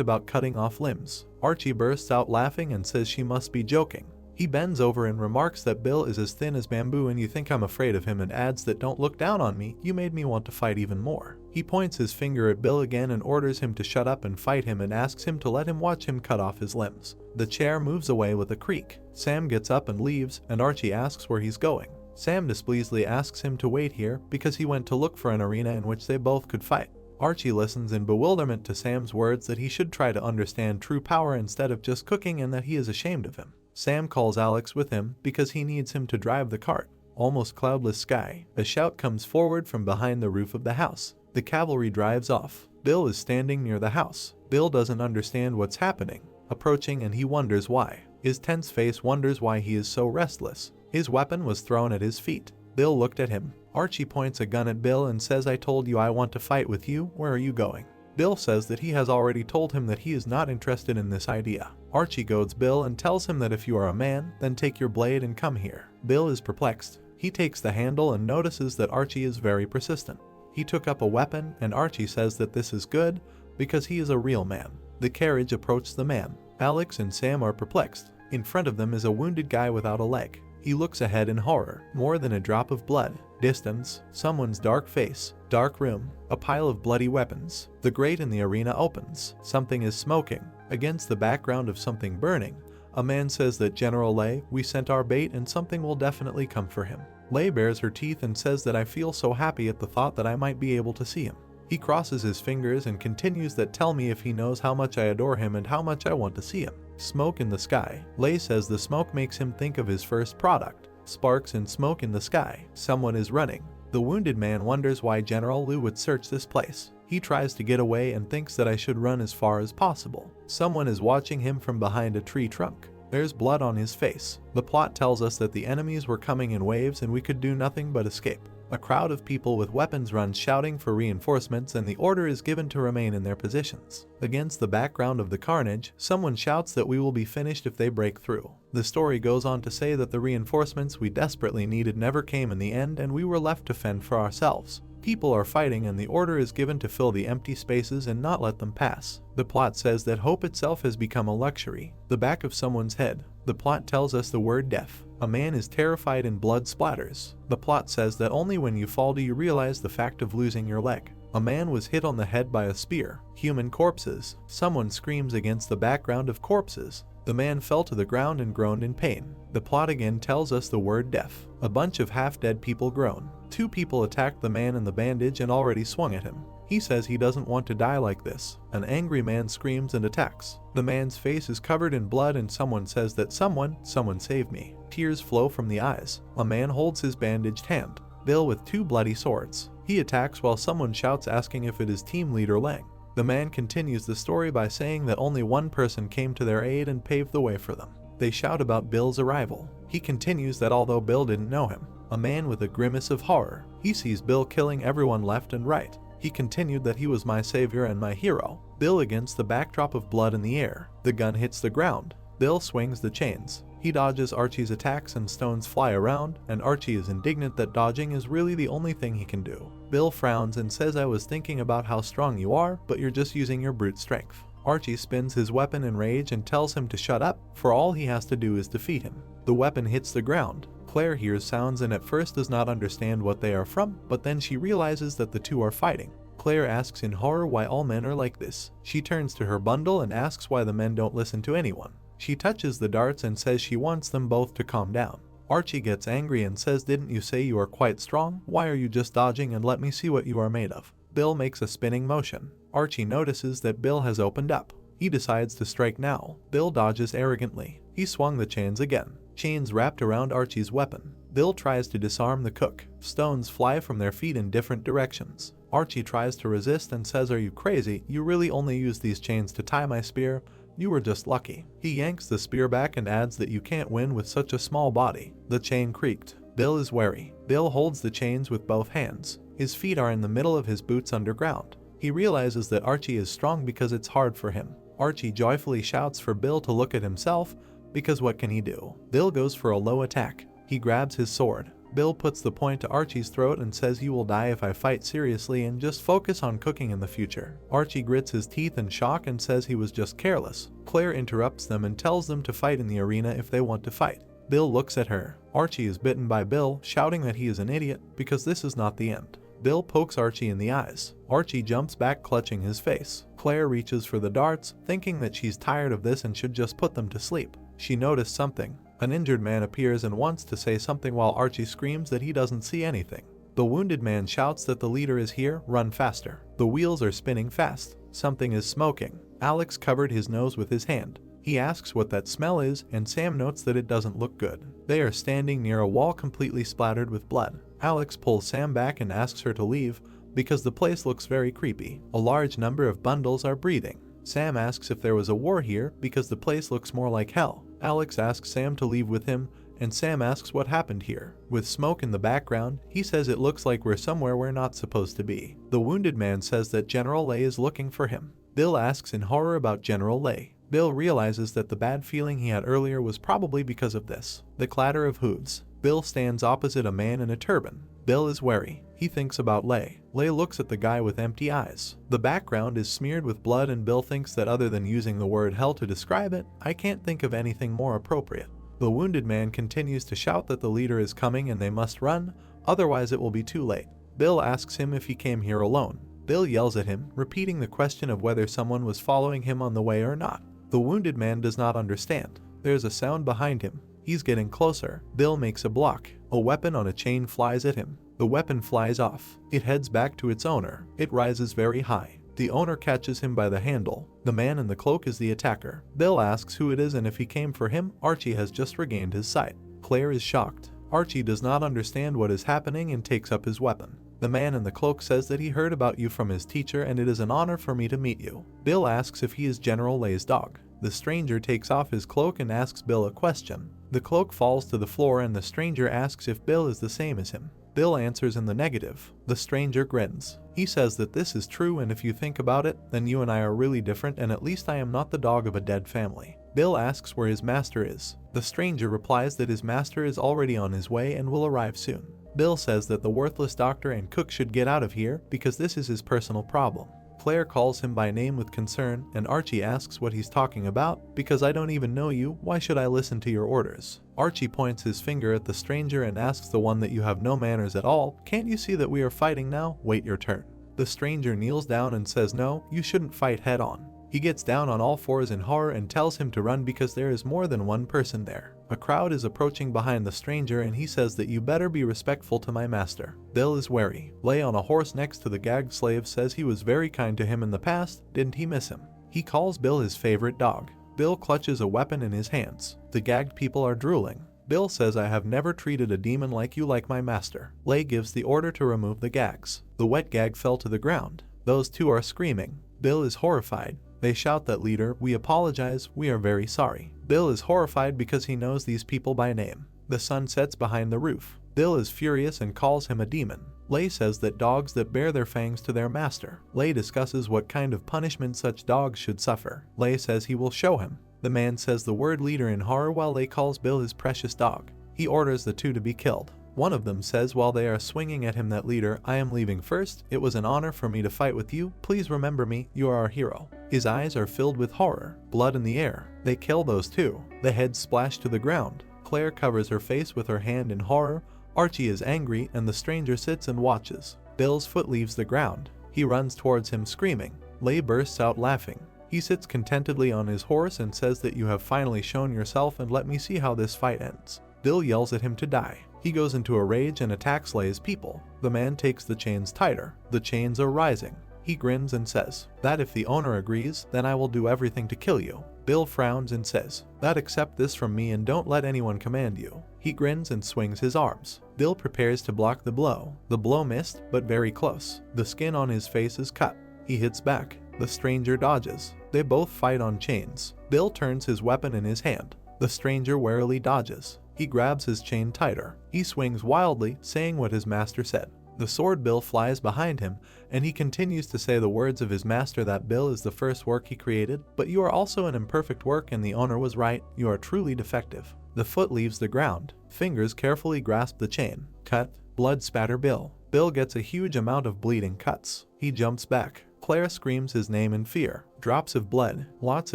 about cutting off limbs. Archie bursts out laughing and says she must be joking. He bends over and remarks that Bill is as thin as bamboo and you think I'm afraid of him and adds that don't look down on me, you made me want to fight even more. He points his finger at Bill again and orders him to shut up and fight him and asks him to let him watch him cut off his limbs. The chair moves away with a creak. Sam gets up and leaves and Archie asks where he's going. Sam displeasedly asks him to wait here because he went to look for an arena in which they both could fight. Archie listens in bewilderment to Sam's words that he should try to understand true power instead of just cooking and that he is ashamed of him. Sam calls Alex with him because he needs him to drive the cart. Almost cloudless sky. A shout comes forward from behind the roof of the house. The cavalry drives off. Bill is standing near the house. Bill doesn't understand what's happening. Approaching and he wonders why. His tense face wonders why he is so restless. His weapon was thrown at his feet. Bill looked at him. Archie points a gun at Bill and says I told you I want to fight with you, where are you going? Bill says that he has already told him that he is not interested in this idea. Archie goads Bill and tells him that if you are a man, then take your blade and come here. Bill is perplexed. He takes the handle and notices that Archie is very persistent. He took up a weapon and Archie says that this is good because he is a real man. The carriage approached the man. Alex and Sam are perplexed. In front of them is a wounded guy without a leg. He looks ahead in horror. More than a drop of blood. Distance. Someone's dark face. Dark room. A pile of bloody weapons. The grate in the arena opens. Something is smoking. Against the background of something burning, a man says that General Lei, we sent our bait and something will definitely come for him. Lei bares her teeth and says that I feel so happy at the thought that I might be able to see him. He crosses his fingers and continues that tell me if he knows how much I adore him and how much I want to see him. Smoke in the sky. Lei says the smoke makes him think of his first product. Sparks and smoke in the sky. Someone is running. The wounded man wonders why General Liu would search this place. He tries to get away and thinks that I should run as far as possible. Someone is watching him from behind a tree trunk. There's blood on his face. The plot tells us that the enemies were coming in waves and we could do nothing but escape. A crowd of people with weapons runs shouting for reinforcements and the order is given to remain in their positions. Against the background of the carnage, someone shouts that we will be finished if they break through. The story goes on to say that the reinforcements we desperately needed never came in the end and we were left to fend for ourselves. People are fighting and the order is given to fill the empty spaces and not let them pass. The plot says that hope itself has become a luxury. The back of someone's head. The plot tells us the word death. A man is terrified and blood splatters. The plot says that only when you fall do you realize the fact of losing your leg. A man was hit on the head by a spear. Human corpses. Someone screams against the background of corpses. The man fell to the ground and groaned in pain. The plot again tells us the word death. A bunch of half-dead people groan. 2 people attacked the man in the bandage and already swung at him. He says he doesn't want to die like this. An angry man screams and attacks. The man's face is covered in blood and someone says that someone save me. Tears flow from the eyes. A man holds his bandaged hand. Bill with 2 bloody swords. He attacks while someone shouts asking if it is team leader Lang. The man continues the story by saying that only one person came to their aid and paved the way for them. They shout about Bill's arrival. He continues that although Bill didn't know him, a man with a grimace of horror, he sees Bill killing everyone left and right. He continued that he was my savior and my hero. Bill against the backdrop of blood in the air. The gun hits the ground. Bill swings the chains. He dodges Archie's attacks and stones fly around, and Archie is indignant that dodging is really the only thing he can do. Bill frowns and says I was thinking about how strong you are, but you're just using your brute strength. Archie spins his weapon in rage and tells him to shut up, for all he has to do is defeat him. The weapon hits the ground. Claire hears sounds and at first does not understand what they are from, but then she realizes that the 2 are fighting. Claire asks in horror why all men are like this. She turns to her bundle and asks why the men don't listen to anyone. She touches the darts and says she wants them both to calm down. Archie gets angry and says, "Didn't you say you are quite strong? Why are you just dodging, and let me see what you are made of?" Bill makes a spinning motion. Archie notices that Bill has opened up. He decides to strike now. Bill dodges arrogantly. He swung the chains again. Chains wrapped around Archie's weapon. Bill tries to disarm the cook. Stones fly from their feet in different directions. Archie tries to resist and says, "Are you crazy? You really only used these chains to tie my spear? You were just lucky." He yanks the spear back and adds that you can't win with such a small body. The chain creaked. Bill is wary. Bill holds the chains with both hands. His feet are in the middle of his boots underground. He realizes that Archie is strong because it's hard for him. Archie joyfully shouts for Bill to look at himself, because what can he do? Bill goes for a low attack. He grabs his sword. Bill puts the point to Archie's throat and says, "You will die if I fight seriously and just focus on cooking in the future." Archie grits his teeth in shock and says he was just careless. Claire interrupts them and tells them to fight in the arena if they want to fight. Bill looks at her. Archie is bitten by Bill, shouting that he is an idiot because this is not the end. Bill pokes Archie in the eyes. Archie jumps back, clutching his face. Claire reaches for the darts, thinking that she's tired of this and should just put them to sleep. She noticed something. An injured man appears and wants to say something while Archie screams that he doesn't see anything. The wounded man shouts that the leader is here, run faster. The wheels are spinning fast. Something is smoking. Alex covered his nose with his hand. He asks what that smell is, and Sam notes that it doesn't look good. They are standing near a wall completely splattered with blood. Alex pulls Sam back and asks her to leave because the place looks very creepy. A large number of bundles are breathing. Sam asks if there was a war here because the place looks more like hell. Alex asks Sam to leave with him, and Sam asks what happened here. With smoke in the background, he says it looks like we're somewhere we're not supposed to be. The wounded man says that General Lay is looking for him. Bill asks in horror about General Lay. Bill realizes that the bad feeling he had earlier was probably because of this. The clatter of hooves. Bill stands opposite a man in a turban. Bill is wary. He thinks about Lay. Lay looks at the guy with empty eyes. The background is smeared with blood, and Bill thinks that other than using the word hell to describe it, I can't think of anything more appropriate. The wounded man continues to shout that the leader is coming and they must run, otherwise it will be too late. Bill asks him if he came here alone. Bill yells at him, repeating the question of whether someone was following him on the way or not. The wounded man does not understand. There's a sound behind him. He's getting closer. Bill makes a block. A weapon on a chain flies at him. The weapon flies off. It heads back to its owner. It rises very high. The owner catches him by the handle. The man in the cloak is the attacker. Bill asks who it is and if he came for him. Archie has just regained his sight. Claire is shocked. Archie does not understand what is happening and takes up his weapon. The man in the cloak says that he heard about you from his teacher and it is an honor for me to meet you. Bill asks if he is General Lay's dog. The stranger takes off his cloak and asks Bill a question. The cloak falls to the floor and the stranger asks if Bill is the same as him. Bill answers in the negative. The stranger grins. He says that this is true, and if you think about it, then you and I are really different, and at least I am not the dog of a dead family. Bill asks where his master is. The stranger replies that his master is already on his way and will arrive soon. Bill says that the worthless doctor and cook should get out of here because this is his personal problem. Claire calls him by name with concern, and Archie asks what he's talking about. "Because I don't even know you, why should I listen to your orders?" Archie points his finger at the stranger and asks the one that you have no manners at all. "Can't you see that we are fighting now? Wait your turn." The stranger kneels down and says no, you shouldn't fight head on. He gets down on all fours in horror and tells him to run because there is more than one person there. A crowd is approaching behind the stranger and he says that you better be respectful to my master. Bill is wary. Lay on a horse next to the gagged slave says he was very kind to him in the past, didn't he miss him? He calls Bill his favorite dog. Bill clutches a weapon in his hands. The gagged people are drooling. Bill says I have never treated a demon like you like my master. Lay gives the order to remove the gags. The wet gag fell to the ground. Those two are screaming. Bill is horrified. They shout that leader, we apologize, we are very sorry. Bill is horrified because he knows these people by name. The sun sets behind the roof. Bill is furious and calls him a demon. Lay says that dogs that bear their fangs to their master. Lay discusses what kind of punishment such dogs should suffer. Lay says he will show him. The man says the word leader in horror while Lay calls Bill his precious dog. He orders the two to be killed. One of them says while they are swinging at him that leader, I am leaving first. It was an honor for me to fight with you. Please remember me. You are our hero. His eyes are filled with horror. Blood in the air. They kill those two. The heads splash to the ground. Claire covers her face with her hand in horror. Archie is angry and the stranger sits and watches. Bill's foot leaves the ground. He runs towards him screaming. Lay bursts out laughing. He sits contentedly on his horse and says that you have finally shown yourself and let me see how this fight ends. Bill yells at him to die. He goes into a rage and attacks Lay's people. The man takes the chains tighter. The chains are rising. He grins and says that if the owner agrees, then I will do everything to kill you. Bill frowns and says that accept this from me and don't let anyone command you. He grins and swings his arms. Bill prepares to block the blow. The blow missed, but very close. The skin on his face is cut. He hits back. The stranger dodges. They both fight on chains. Bill turns his weapon in his hand. The stranger warily dodges. He grabs his chain tighter. He swings wildly, saying what his master said. The sword Bill flies behind him, and he continues to say the words of his master that Bill is the first work he created, but you are also an imperfect work and the owner was right, you are truly defective. The foot leaves the ground. Fingers carefully grasp the chain. Cut. Blood spatter Bill. Bill gets a huge amount of bleeding cuts. He jumps back. Claire screams his name in fear. Drops of blood. Lots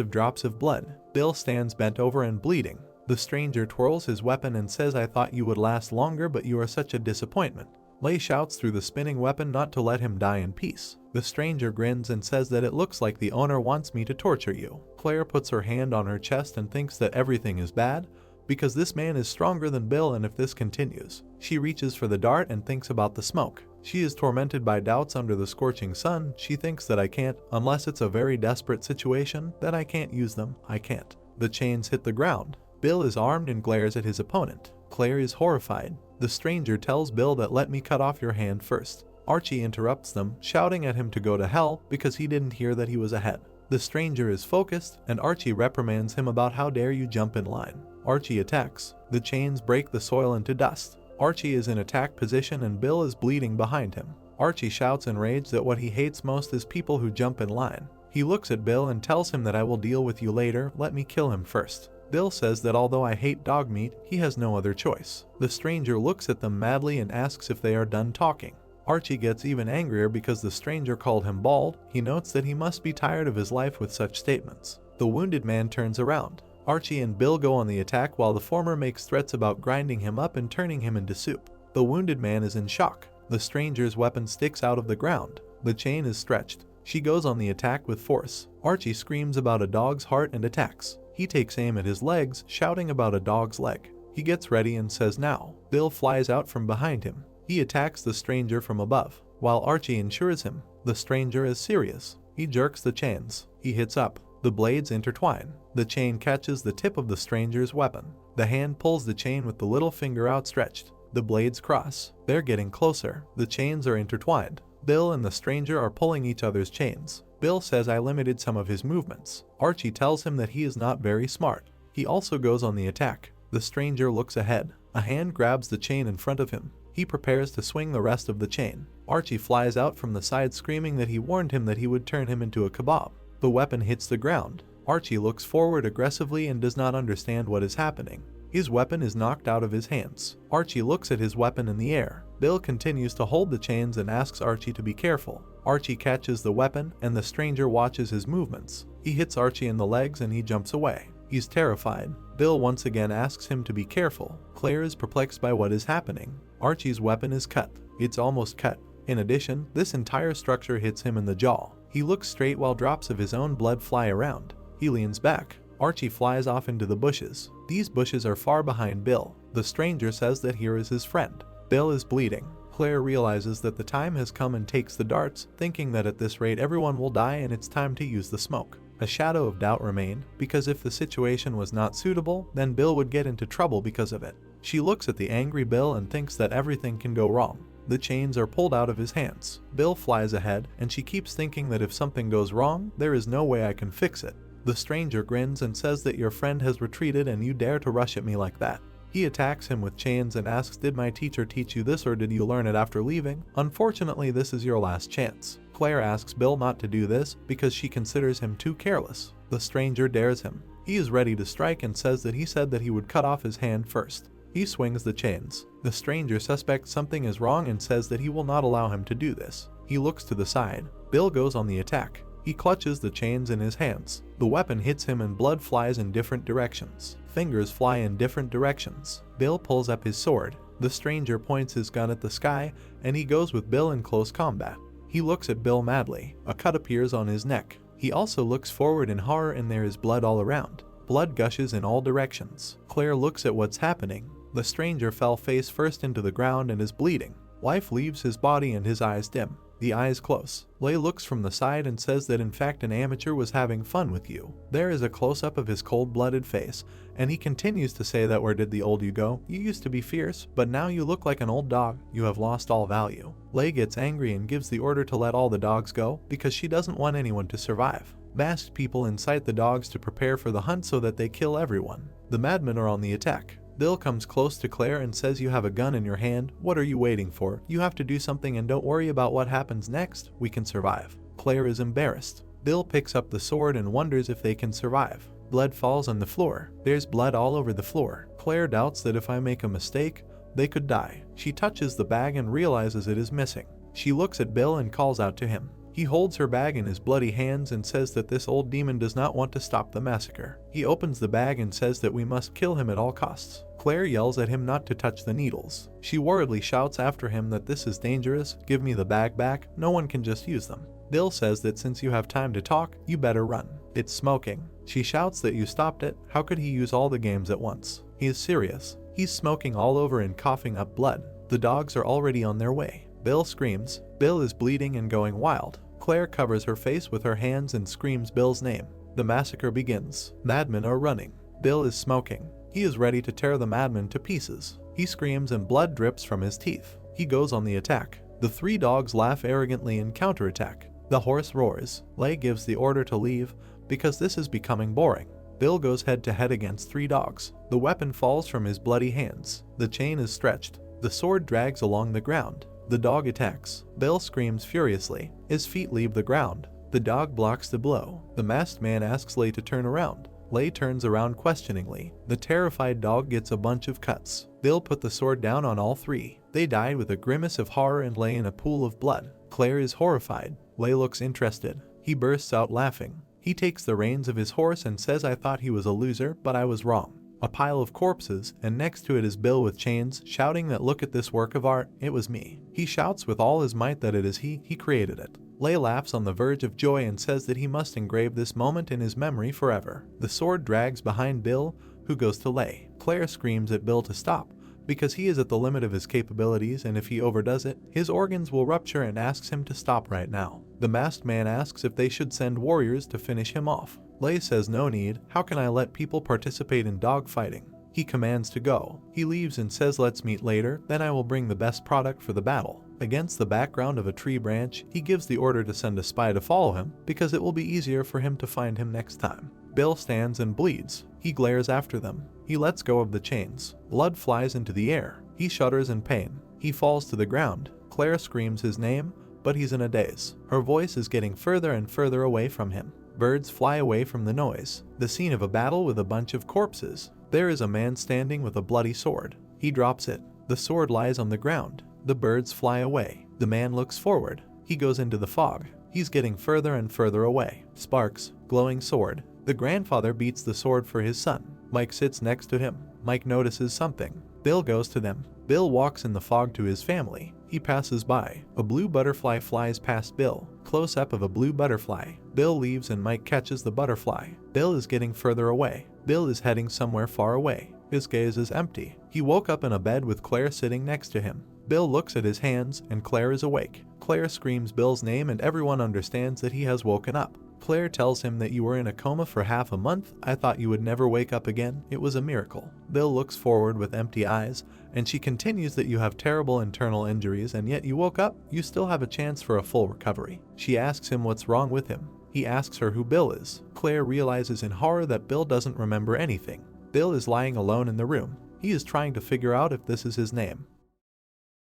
of drops of blood. Bill stands bent over and bleeding. The stranger twirls his weapon and says, I thought you would last longer, but you are such a disappointment. Lay shouts through the spinning weapon not to let him die in peace. The stranger grins and says that it looks like the owner wants me to torture you. Claire puts her hand on her chest and thinks that everything is bad, because this man is stronger than Bill and if this continues. She reaches for the dart and thinks about the smoke. She is tormented by doubts under the scorching sun. She thinks that I can't, unless it's a very desperate situation, that I can't use them. I can't. The chains hit the ground. Bill is armed and glares at his opponent. Claire is horrified. The stranger tells Bill that let me cut off your hand first. Archie interrupts them, shouting at him to go to hell because he didn't hear that he was ahead. The stranger is focused, and Archie reprimands him about how dare you jump in line. Archie attacks. The chains break the soil into dust. Archie is in attack position and Bill is bleeding behind him. Archie shouts in rage that what he hates most is people who jump in line. He looks at Bill and tells him that I will deal with you later, let me kill him first. Bill says that although I hate dog meat, he has no other choice. The stranger looks at them madly and asks if they are done talking. Archie gets even angrier because the stranger called him bald. He notes that he must be tired of his life with such statements. The wounded man turns around. Archie and Bill go on the attack while the former makes threats about grinding him up and turning him into soup. The wounded man is in shock. The stranger's weapon sticks out of the ground. The chain is stretched. She goes on the attack with force. Archie screams about a dog's heart and attacks. He takes aim at his legs, shouting about a dog's leg. He gets ready and says now. Bill flies out from behind him. He attacks the stranger from above, while Archie ensures him. The stranger is serious. He jerks the chains. He hits up. The blades intertwine. The chain catches the tip of the stranger's weapon. The hand pulls the chain with the little finger outstretched. The blades cross. They're getting closer. The chains are intertwined. Bill and the stranger are pulling each other's chains. Bill says I limited some of his movements. Archie tells him that he is not very smart. He also goes on the attack. The stranger looks ahead. A hand grabs the chain in front of him. He prepares to swing the rest of the chain. Archie flies out from the side screaming that he warned him that he would turn him into a kebab. The weapon hits the ground. Archie looks forward aggressively and does not understand what is happening. His weapon is knocked out of his hands. Archie looks at his weapon in the air. Bill continues to hold the chains and asks Archie to be careful. Archie catches the weapon and the stranger watches his movements. He hits Archie in the legs and he jumps away. He's terrified. Bill once again asks him to be careful. Claire is perplexed by what is happening. Archie's weapon is cut. It's almost cut. In addition, this entire structure hits him in the jaw. He looks straight while drops of his own blood fly around. He leans back. Archie flies off into the bushes. These bushes are far behind Bill. The stranger says that here is his friend. Bill is bleeding. Claire realizes that the time has come and takes the darts, thinking that at this rate everyone will die and it's time to use the smoke. A shadow of doubt remained, because if the situation was not suitable, then Bill would get into trouble because of it. She looks at the angry Bill and thinks that everything can go wrong. The chains are pulled out of his hands. Bill flies ahead, and she keeps thinking that if something goes wrong, there is no way I can fix it. The stranger grins and says that your friend has retreated and you dare to rush at me like that. He attacks him with chains and asks, did my teacher teach you this or did you learn it after leaving? Unfortunately, this is your last chance. Claire asks Bill not to do this because she considers him too careless. The stranger dares him. He is ready to strike and says that he said that he would cut off his hand first. He swings the chains. The stranger suspects something is wrong and says that he will not allow him to do this. He looks to the side. Bill goes on the attack. He clutches the chains in his hands. The weapon hits him and blood flies in different directions. Fingers fly in different directions. Bill pulls up his sword. The stranger points his gun at the sky and he goes with Bill in close combat. He looks at Bill madly. A cut appears on his neck. He also looks forward in horror and there is blood all around. Blood gushes in all directions. Claire looks at what's happening. The stranger fell face first into the ground and is bleeding. Life leaves his body and his eyes dim. The eyes close. Lei looks from the side and says that in fact an amateur was having fun with you. There is a close-up of his cold-blooded face, and he continues to say that where did the old you go? You used to be fierce, but now you look like an old dog. You have lost all value. Lei gets angry and gives the order to let all the dogs go because she doesn't want anyone to survive. Masked people incite the dogs to prepare for the hunt so that they kill everyone. The madmen are on the attack. Bill comes close to Claire and says, you have a gun in your hand, what are you waiting for? You have to do something and don't worry about what happens next, we can survive. Claire is embarrassed. Bill picks up the sword and wonders if they can survive. Blood falls on the floor. There's blood all over the floor. Claire doubts that if I make a mistake, they could die. She touches the bag and realizes it is missing. She looks at Bill and calls out to him. He holds her bag in his bloody hands and says that this old demon does not want to stop the massacre. He opens the bag and says that we must kill him at all costs. Claire yells at him not to touch the needles. She worriedly shouts after him that this is dangerous, give me the bag back, no one can just use them. Bill says that since you have time to talk, you better run. It's smoking. She shouts that you stopped it, how could he use all the games at once? He is serious. He's smoking all over and coughing up blood. The dogs are already on their way. Bill screams. Bill is bleeding and going wild. Claire covers her face with her hands and screams Bill's name. The massacre begins. Madmen are running. Bill is smoking. He is ready to tear the madmen to pieces. He screams and blood drips from his teeth. He goes on the attack. The three dogs laugh arrogantly and counterattack. The horse roars. Lei gives the order to leave because this is becoming boring. Bill goes head to head against three dogs. The weapon falls from his bloody hands. The chain is stretched. The sword drags along the ground. The dog attacks. Bill screams furiously. His feet leave the ground. The dog blocks the blow. The masked man asks Lei to turn around. Lei turns around questioningly. The terrified dog gets a bunch of cuts. Bill put the sword down on all three. They died with a grimace of horror and lay in a pool of blood. Claire is horrified. Lei looks interested. He bursts out laughing. He takes the reins of his horse and says, I thought he was a loser, but I was wrong. A pile of corpses, and next to it is Bill with chains, shouting that look at this work of art, it was me. He shouts with all his might that it is he created it. Lei laughs on the verge of joy and says that he must engrave this moment in his memory forever. The sword drags behind Bill, who goes to Lei. Claire screams at Bill to stop, because he is at the limit of his capabilities and if he overdoes it, his organs will rupture and asks him to stop right now. The masked man asks if they should send warriors to finish him off. Lei says no need, how can I let people participate in dog fighting? He commands to go. He leaves and says let's meet later, then I will bring the best product for the battle. Against the background of a tree branch, he gives the order to send a spy to follow him, because it will be easier for him to find him next time. Bill stands and bleeds. He glares after them. He lets go of the chains. Blood flies into the air. He shudders in pain. He falls to the ground. Claire screams his name, but he's in a daze. Her voice is getting further and further away from him. Birds fly away from the noise. The scene of a battle with a bunch of corpses. There is a man standing with a bloody sword. He drops it. The sword lies on the ground. The birds fly away. The man looks forward. He goes into the fog. He's getting further and further away. Sparks, glowing sword. The grandfather beats the sword for his son. Mike sits next to him. Mike notices something. Bill goes to them. Bill walks in the fog to his family. He passes by. A blue butterfly flies past Bill. Close up of a blue butterfly. Bill leaves and Mike catches the butterfly. Bill is getting further away. Bill is heading somewhere far away. His gaze is empty. He woke up in a bed with Claire sitting next to him. Bill looks at his hands and Claire is awake. Claire screams Bill's name and everyone understands that he has woken up. Claire tells him that you were in a coma for half a month. I thought you would never wake up again. It was a miracle. Bill looks forward with empty eyes, and she continues that you have terrible internal injuries and yet you woke up. You still have a chance for a full recovery. She asks him what's wrong with him. He asks her who Bill is. Claire realizes in horror that Bill doesn't remember anything. Bill is lying alone in the room. He is trying to figure out if this is his name.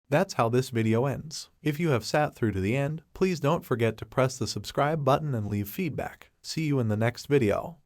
That's how this video ends. If you have sat through to the end, please don't forget to press the subscribe button and leave feedback. See you in the next video.